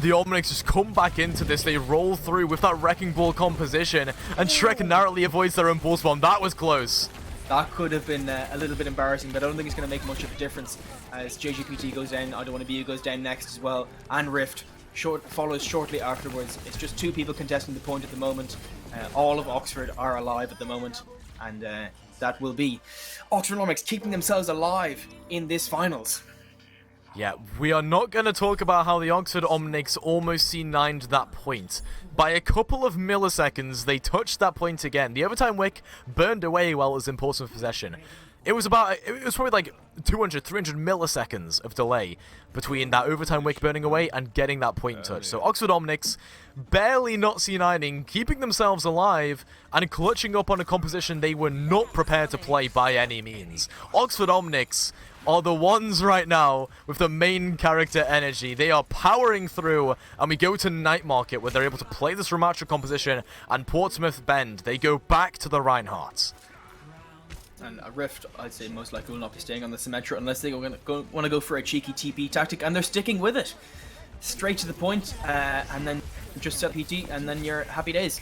The Omnics just come back into this, they roll through with that Wrecking Ball composition, and Shrek narrowly avoids their own Pulse Bomb. That was close. That could have been a little bit embarrassing, but I don't think it's going to make much of a difference as JGPT goes down, I Don't Want to Be You goes down next as well, and Rift follows shortly afterwards. It's just 2 people contesting the point at the moment. All of Oxford are alive at the moment, and that will be Oxford Omnics keeping themselves alive in this finals. Yeah, we are not going to talk about how the Oxford Omnics almost C9'd that point. By a couple of milliseconds, they touched that point again. The overtime wick burned away while it was in Portsmouth possession. It was probably like 200, 300 milliseconds of delay between that overtime wick burning away and getting that point touch. So Oxford Omnics barely not C9ing, keeping themselves alive, and clutching up on a composition they were not prepared to play by any means. Oxford Omnics are the ones right now with the main character energy. They are powering through, and we go to Night Market where they're able to play this Ramatra composition, and Portsmouth bend. They go back to the Reinhardt. And a Rift, I'd say, most likely will not be staying on the Symmetra unless they want to go for a cheeky TP tactic, and they're sticking with it. Straight to the point, and then just set PT, and then you're happy days.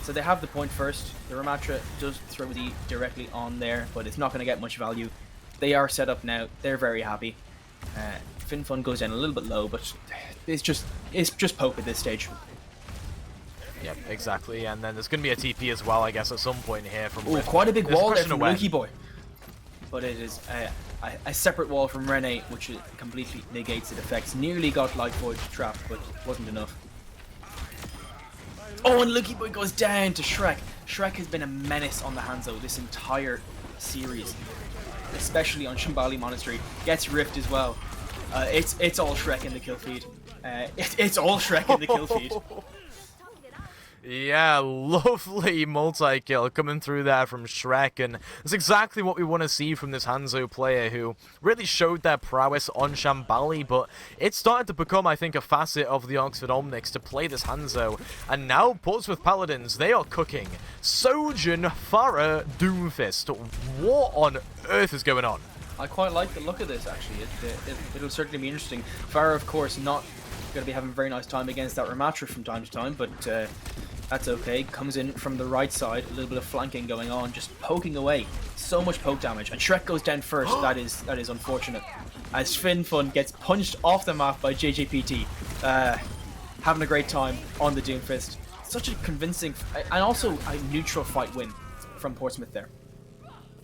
So they have the point first. The Ramatra does throw the directly on there, but it's not going to get much value. They are set up now. They're very happy. FinFun goes down a little bit low, but it's just poke at this stage. Yep, exactly. And then there's going to be a TP as well, I guess, at some point here from. Oh, quite a big wall there from Lukey Boy. But it is a separate wall from Rene, which completely negates its effects. Nearly got Light Void trapped, but wasn't enough. Oh, and Lukey Boy goes down to Shrek. Shrek has been a menace on the Hanzo this entire series, especially on Shambali Monastery. Gets Rift as well. It's all Shrek in the kill feed. It's all Shrek in the kill feed. Yeah, lovely multi-kill coming through there from Shrek, and that's exactly what we want to see from this Hanzo player who really showed their prowess on Shambali, but it started to become, I think, a facet of the Oxford Omnics to play this Hanzo, and now Portsmouth Paladins, they are cooking. Sojourn, Pharah, Doomfist. What on earth is going on? I quite like the look of this, actually. It'll certainly be interesting. Pharah, of course, not going to be having a very nice time against that Ramatra from time to time, but That's okay. Comes in from the right side. A little bit of flanking going on. Just poking away. So much poke damage. And Shrek goes down first. That is unfortunate. As FinFun gets punched off the map by JJPT. Having a great time on the Doomfist. Such a convincing and also a neutral fight win from Portsmouth there.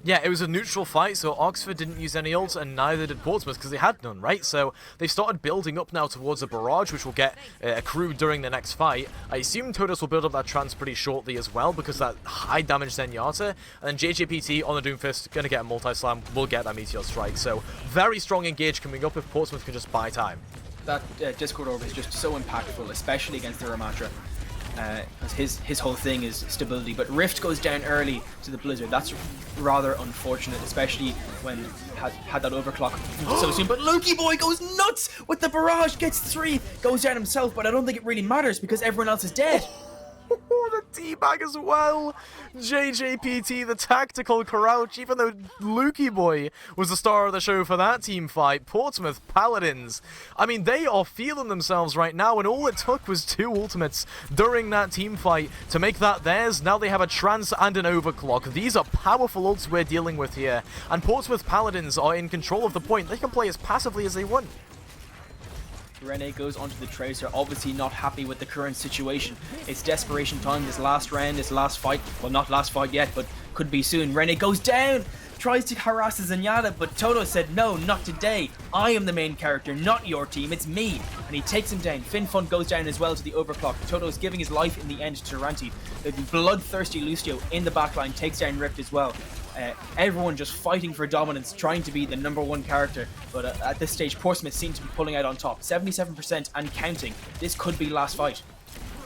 Yeah, it was a neutral fight, so Oxford didn't use any ults, and neither did Portsmouth, because they had none, right? So they've started building up now towards a barrage, which will get accrued during the next fight. I assume Todos will build up that trance pretty shortly as well, because that high damage Zenyatta, and then JJPT on the Doomfist, going to get a multi-slam, will get that Meteor Strike. So very strong engage coming up if Portsmouth can just buy time. That Discord Orb is just so impactful, especially against the Ramatra. His whole thing is stability, but Rift goes down early to the Blizzard. That's rather unfortunate, especially when had that overclock so soon. But Lukey Boy goes nuts with the barrage, gets 3, goes down himself, but I don't think it really matters because everyone else is dead. The teabag as well. JJPT, the tactical crouch, even though Lukey Boy was the star of the show for that team fight. Portsmouth Paladins, I mean, they are feeling themselves right now, and all it took was 2 ultimates during that team fight to make that theirs. Now they have a trance and an overclock. These are powerful ults we're dealing with here, and Portsmouth Paladins are in control of the point. They can play as passively as they want. Rene goes onto the Tracer, obviously not happy with the current situation. It's desperation time, this last round, this last fight. Well, not last fight yet, but could be soon. Rene goes down, tries to harass the Zenyatta, but Toto said, no, not today. I am the main character, not your team, it's me. And he takes him down. FinFun goes down as well to the overclock. Toto's giving his life in the end to Taranti. The bloodthirsty Lucio in the backline takes down Rift as well. Everyone just fighting for dominance, trying to be the #1 character, but at this stage Portsmouth seem to be pulling out on top. 77% and counting. This could be last fight.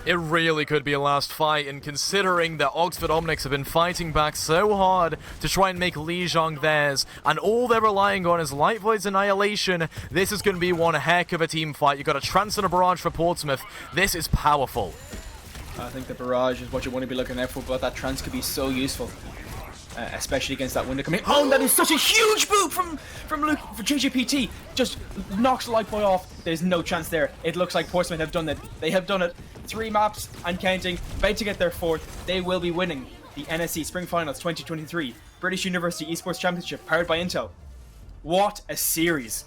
It really could be a last fight, and considering that Oxford Omnics have been fighting back so hard to try and make Lijiang theirs, and all they're relying on is Light Void's Annihilation, this is going to be one heck of a team fight. You've got a trance and a barrage for Portsmouth. This is powerful. I think the barrage is what you want to be looking out for, but that trance could be so useful. Especially against that window coming. Oh, that is such a huge boot from Luke for JJPT. Just knocks Lightboy off. There's no chance there. It looks like Portsmouth have done it. They have done it. 3 maps and counting. About to get their 4th. They will be winning the NSC Spring Finals 2023 British University Esports Championship powered by Intel. What a series.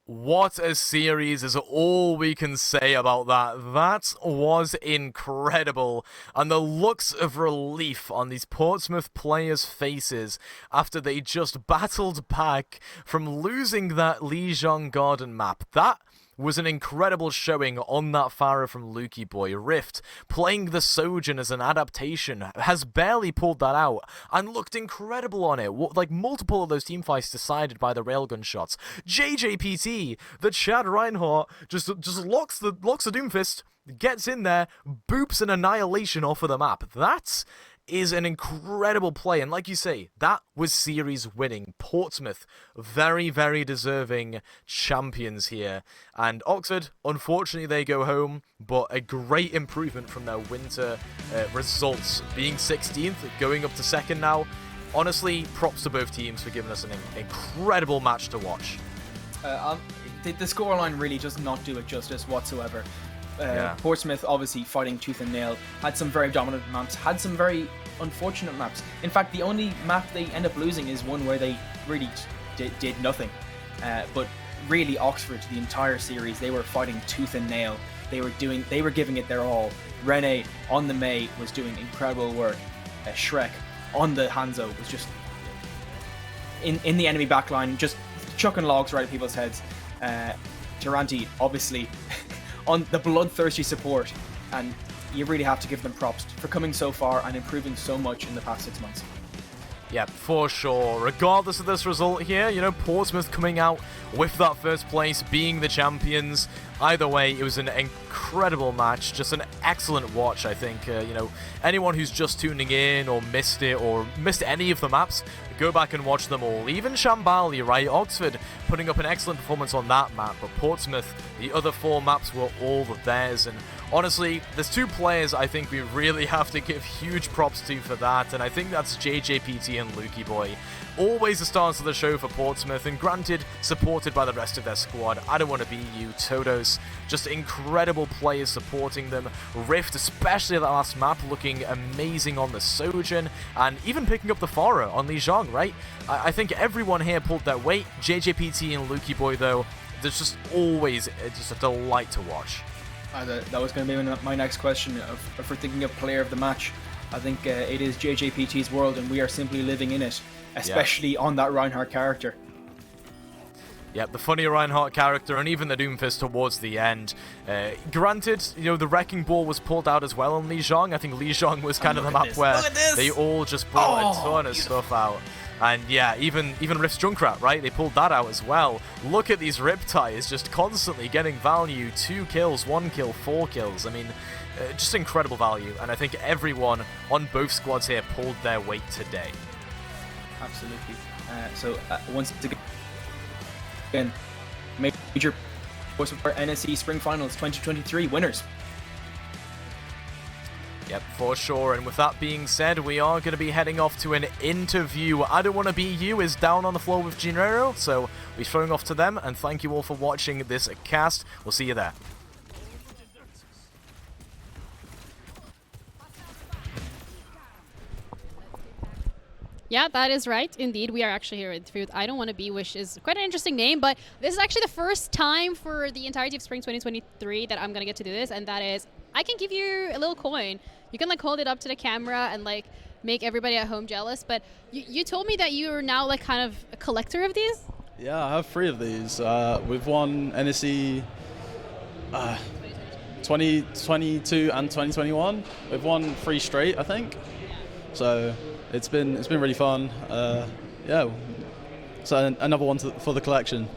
What a series is all we can say about that. That was incredible. And the looks of relief on these Portsmouth players' faces after they just battled back from losing that Lijiang Garden map. That was an incredible showing on that Pharah from Lukey Boy. Rift, playing the Sojourn as an adaptation, has barely pulled that out and looked incredible on it. Like, multiple of those teamfights decided by the railgun shots. JJPT, the Chad Reinhardt, just locks the Doomfist, gets in there, boops an Annihilation off of the map. That is an incredible play, and like you say, that was series winning. Portsmouth, very, very deserving champions here, and Oxford, unfortunately they go home, but a great improvement from their winter results, being 16th, going up to 2nd now. Honestly, props to both teams for giving us an incredible match to watch. The scoreline really does not do it justice whatsoever. Yeah. Portsmouth obviously fighting tooth and nail, had some very dominant maps, had some very unfortunate maps. In fact, the only map they end up losing is one where they really did nothing. But really, Oxford, the entire series, they were fighting tooth and nail. They were giving it their all. Rene on the Mei was doing incredible work. Shrek on the Hanzo was just in the enemy backline, just chucking logs right at people's heads. Taranti, obviously, on the bloodthirsty support, and you really have to give them props for coming so far and improving so much in the past 6 months. Yeah, for sure. Regardless of this result here, you know, Portsmouth coming out with that first place, being the champions. Either way, it was an incredible match, just an excellent watch, I think. You know, anyone who's just tuning in or missed it or missed any of the maps, go back and watch them all. Even Shambali, right? Oxford putting up an excellent performance on that map, but Portsmouth, the other 4 maps were all theirs. And honestly, there's 2 players I think we really have to give huge props to for that, and I think that's JJPT and Lukey Boy. always the stars of the show for Portsmouth, and granted, supported by the rest of their squad. I don't want to be you, Todos. Just incredible players supporting them. Rift, especially at that last map, looking amazing on the Sojourn, and even picking up the Farah on Li Zhang, right? I think everyone here pulled their weight. JJPT and Lukey Boy, though, there's just always just a delight to watch. That was going to be my next question. If we're thinking of player of the match, I think it is JJPT's world, and we are simply living in it, especially on that Reinhardt character. Yep, the funny Reinhardt character, and even the Doomfist towards the end. Granted, the Wrecking Ball was pulled out as well on Li Zhang. I think Li Zhang was kind of the map where they all just brought a ton of stuff out. And yeah, even Rift's Junkrat, right? They pulled that out as well. Look at these Riptides just constantly getting value. 2 kills, 1 kill, 4 kills. I mean, just incredible value. And I think everyone on both squads here pulled their weight today. Absolutely. Once again, major voice for NSE Spring Finals 2023 winners. Yep, for sure. And with that being said, we are going to be heading off to an interview. I Don't Want to Be You is down on the floor with Gennaro, so we're throwing off to them. And thank you all for watching this cast. We'll see you there. Yeah, that is right. Indeed, we are actually here with I Don't Want to Be, which is quite an interesting name, but this is actually the first time for the entirety of Spring 2023 that I'm going to get to do this, and that is I can give you a little coin. You can hold it up to the camera and make everybody at home jealous, but you told me that you are now kind of a collector of these? Yeah, I have 3 of these. We've won NSE 2022 and 2021. We've won 3 straight, I think. So it's been really fun. Yeah, so another one for the collection.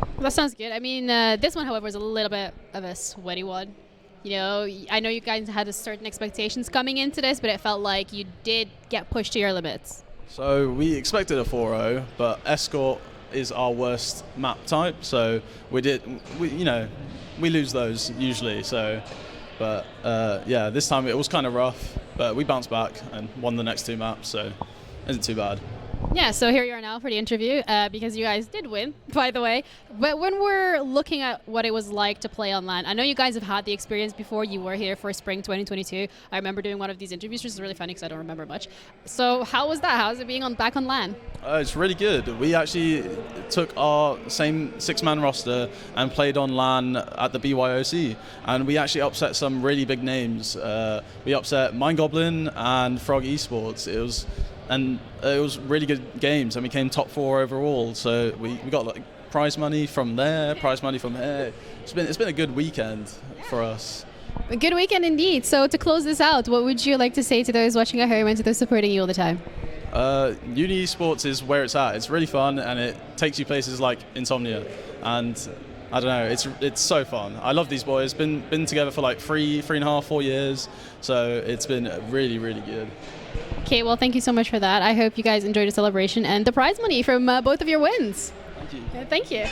Well, that sounds good. I mean, this one, however, is a little bit of a sweaty one. I know you guys had a certain expectations coming into this, but it felt like you did get pushed to your limits. So we expected a 4-0, but Escort is our worst map type, so we lose those usually. So, but yeah, this time it was kind of rough, but we bounced back and won the next 2 maps, so it isn't too bad. Yeah, so here you are now for the interview, because you guys did win, by the way. But when we're looking at what it was like to play on LAN, I know you guys have had the experience before. You were here for Spring 2022. I remember doing one of these interviews, which is really funny because I don't remember much. So how was that? How's it being back on LAN? It's really good. We actually took our same 6-man roster and played on LAN at the BYOC, and we actually upset some really big names. We upset Mind Goblin and Frog Esports. It was really good games, and we came top 4 overall. So we got prize money from there, prize money from here. It's been a good weekend for us. A good weekend indeed. So to close this out, what would you like to say to those watching at home and to those supporting you all the time? Uni Esports is where it's at. It's really fun, and it takes you places like Insomnia, and I don't know, it's so fun. I love these boys. Been together for 3.5, 4 years, so it's been really, really good. Okay, well, thank you so much for that. I hope you guys enjoyed the celebration and the prize money from both of your wins. Thank you. Thank you.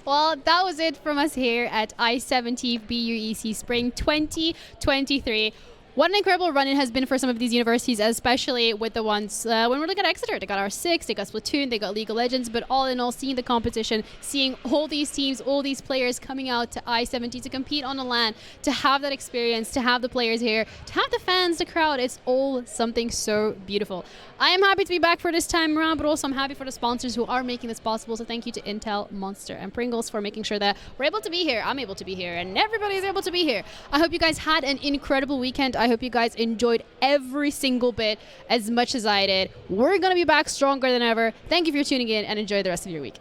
Well, that was it from us here at I-70 BUEC Spring 2023. What an incredible run it has been for some of these universities, especially with the ones when we're looking at Exeter. They got R6, they got Splatoon, they got League of Legends, but all in all, seeing the competition, seeing all these teams, all these players coming out to I-70 to compete on a LAN, to have that experience, to have the players here, to have the fans, the crowd, it's all something so beautiful. I am happy to be back for this time around, but also I'm happy for the sponsors who are making this possible. So thank you to Intel, Monster, and Pringles for making sure that we're able to be here. I'm able to be here, and everybody's able to be here. I hope you guys had an incredible weekend. I hope you guys enjoyed every single bit as much as I did. We're going to be back stronger than ever. Thank you for tuning in, and enjoy the rest of your week.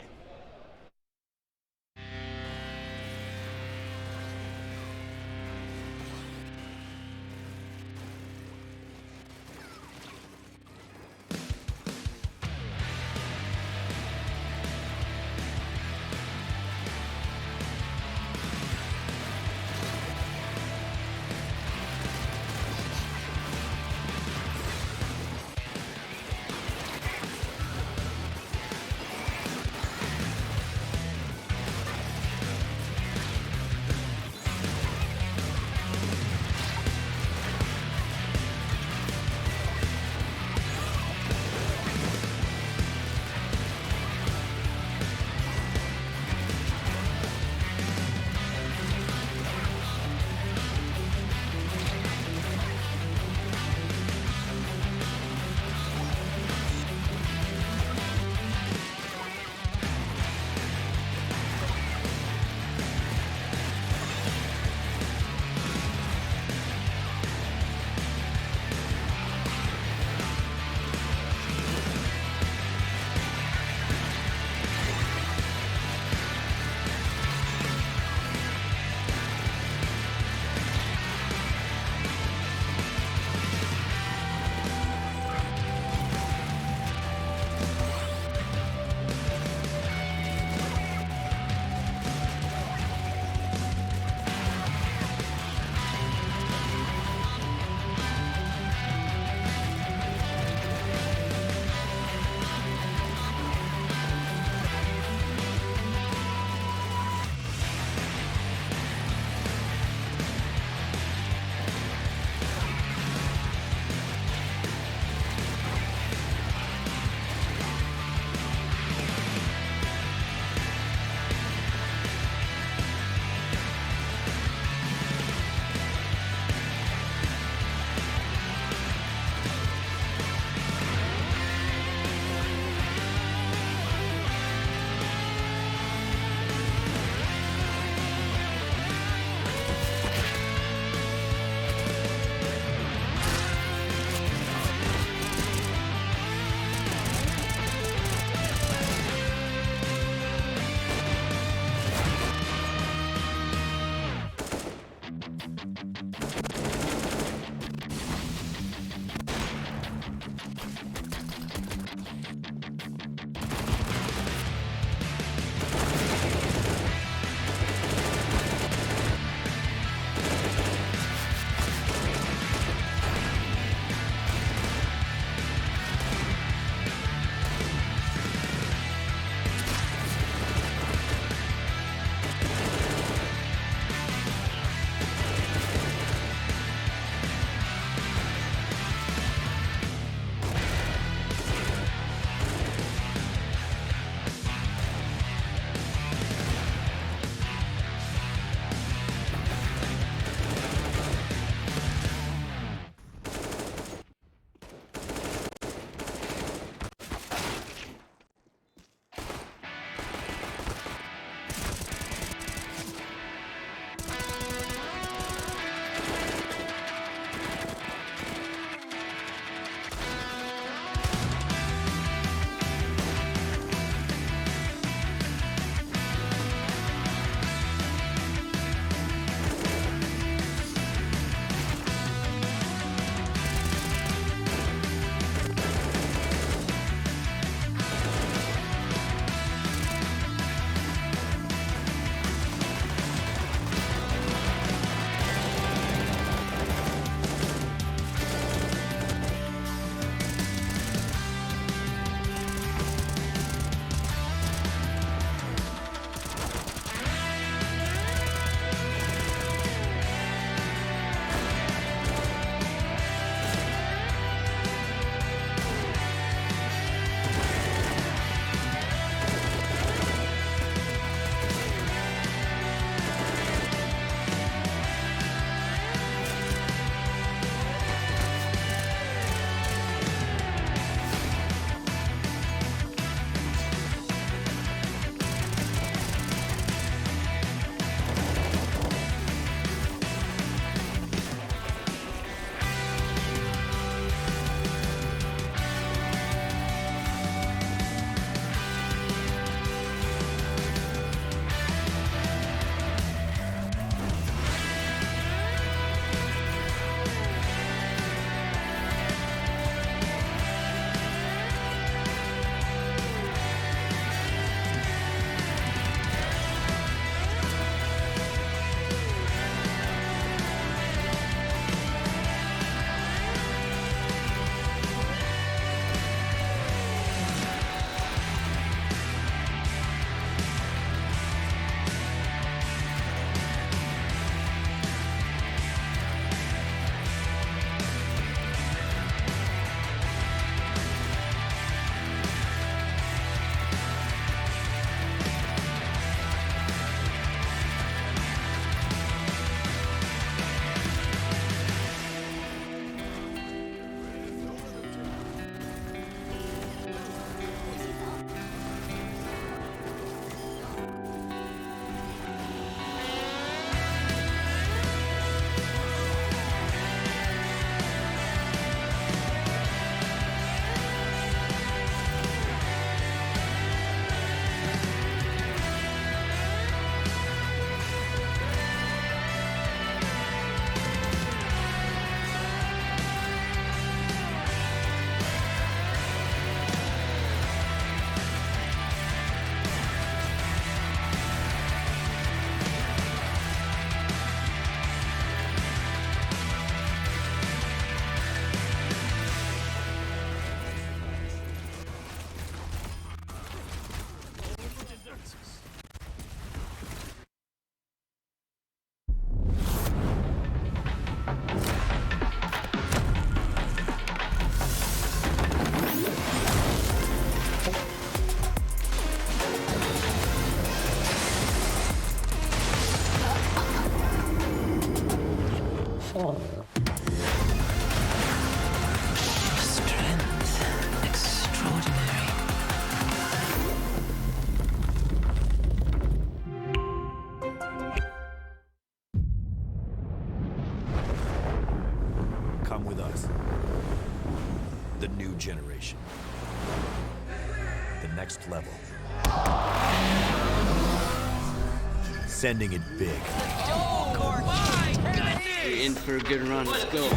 stage. The next level. Sending it big. You're in for a good run. Let's go.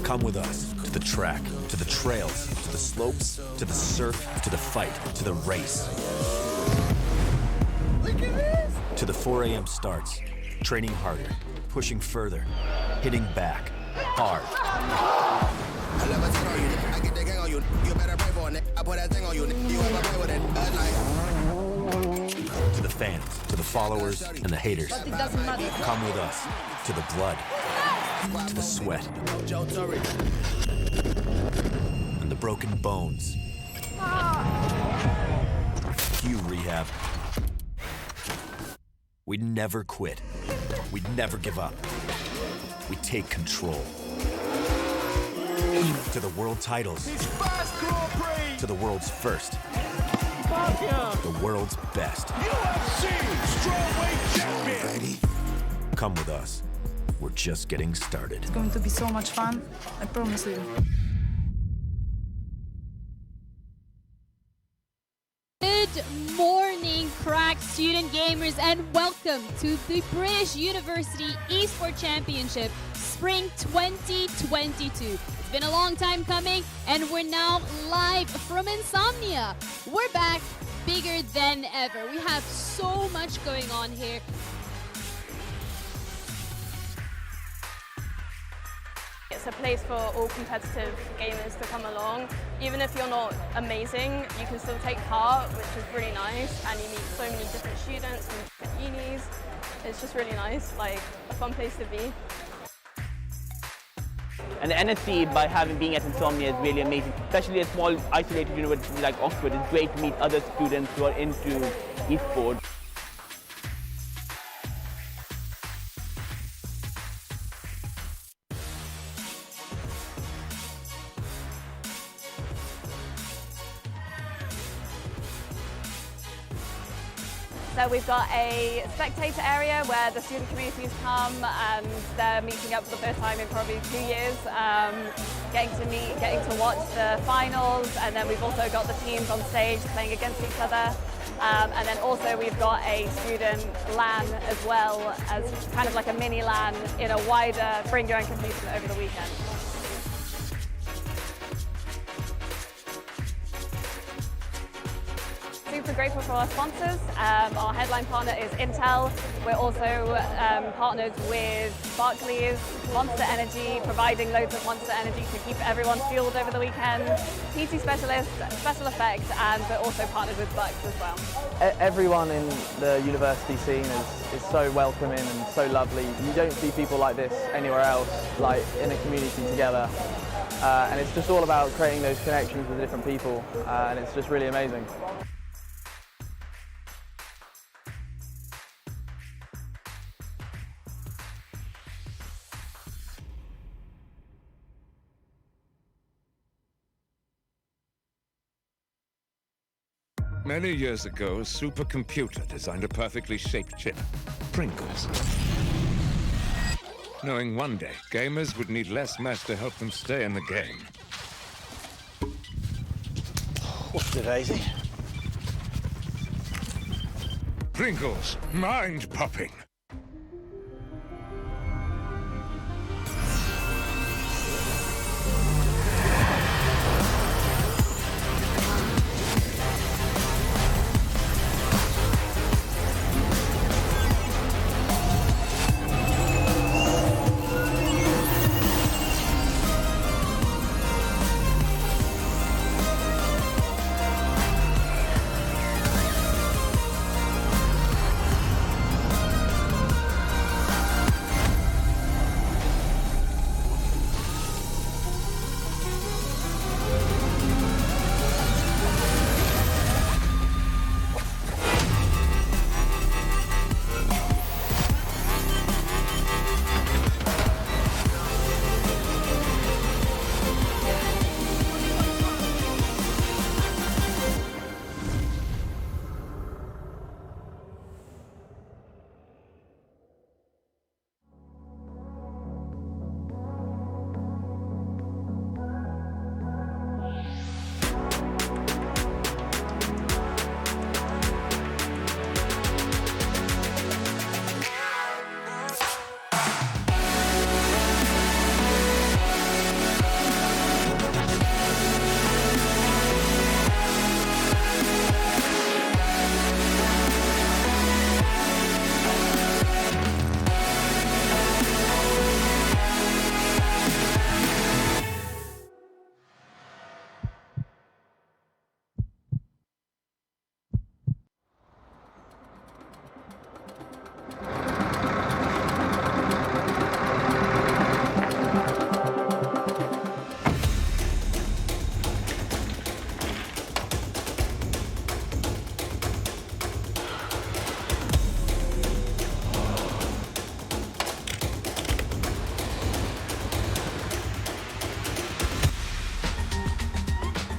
Come with us to the track, to the trails, to the slopes, to the surf, to the fight, to the race. Look at this! To the 4 a.m. starts, training harder, pushing further, hitting back, hard. To the fans, to the followers, and the haters. But it doesn't matter. Come with us to the blood, to the sweat, and the broken bones. Cue rehab. We never quit. We never give up. We take control. To the world titles. To the world's first. The world's best. UFC strawweight champion. Come with us. We're just getting started. It's going to be so much fun, I promise you. Good morning, crack student gamers, and welcome to the British University Esports Championship Spring 2022. It's been a long time coming, and we're now live from Insomnia. We're back bigger than ever. We have so much going on here. It's a place for all competitive gamers to come along. Even if you're not amazing, you can still take part, which is really nice, and you meet so many different students from different unis. It's just really nice, like a fun place to be. And the NSC, by being at Insomnia, is really amazing. Especially a small, isolated university like Oxford, it's great to meet other students who are into esports. So we've got a spectator area where the student communities come and they're meeting up for the first time in probably 2 years, getting to meet, getting to watch the finals, and then we've also got the teams on stage playing against each other. And then also we've got a student LAN as well as kind of like a mini LAN in a wider bring your own computer over the weekend. Super grateful for our sponsors. Our headline partner is Intel. We're also partnered with Barclays, Monster Energy, providing loads of Monster Energy to keep everyone fueled over the weekend. PC Specialist, Special Effects, and we're also partnered with Bucks as well. Everyone in the university scene is so welcoming and so lovely. You don't see people like this anywhere else, like in a community together. And it's just all about creating those connections with different people, and it's just really amazing. Many years ago, a supercomputer designed a perfectly shaped chip, Pringles. Knowing one day, gamers would need less mess to help them stay in the game. What's it, Daisy? Pringles, mind-popping.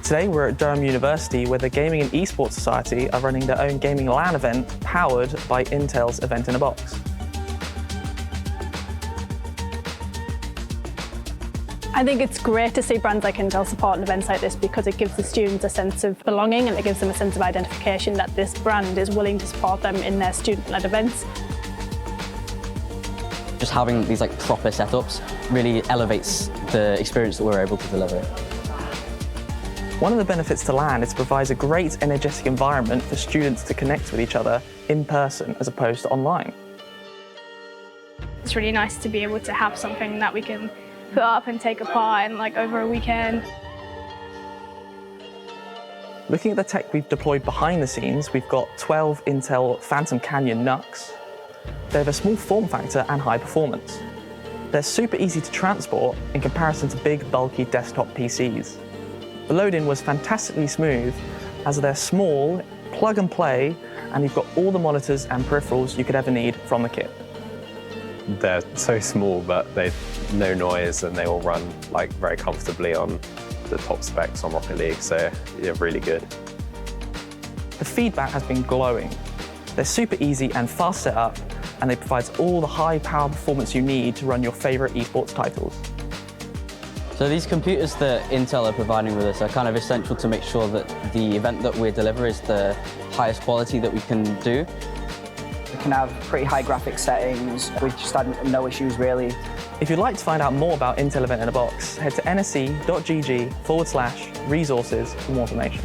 Today we're at Durham University where the Gaming and Esports Society are running their own gaming LAN event powered by Intel's Event in a Box. I think it's great to see brands like Intel supporting events like this because it gives the students a sense of belonging and it gives them a sense of identification that this brand is willing to support them in their student-led events. Just having these proper setups really elevates the experience that we're able to deliver. One of the benefits to LAN is it provides a great energetic environment for students to connect with each other in person as opposed to online. It's really nice to be able to have something that we can put up and take apart and over a weekend. Looking at the tech we've deployed behind the scenes, we've got 12 Intel Phantom Canyon NUCs. They have a small form factor and high performance. They're super easy to transport in comparison to big, bulky desktop PCs. The load-in was fantastically smooth as they're small, plug and play, and you've got all the monitors and peripherals you could ever need from the kit. They're so small, but they've no noise and they all run very comfortably on the top specs on Rocket League, so they're really good. The feedback has been glowing. They're super easy and fast set up, and they provide all the high power performance you need to run your favorite esports titles. So these computers that Intel are providing with us are kind of essential to make sure that the event that we deliver is the highest quality that we can do. We can have pretty high graphic settings. We've just had no issues really. If you'd like to find out more about Intel Event in a Box, head to nsc.gg/resources for more information.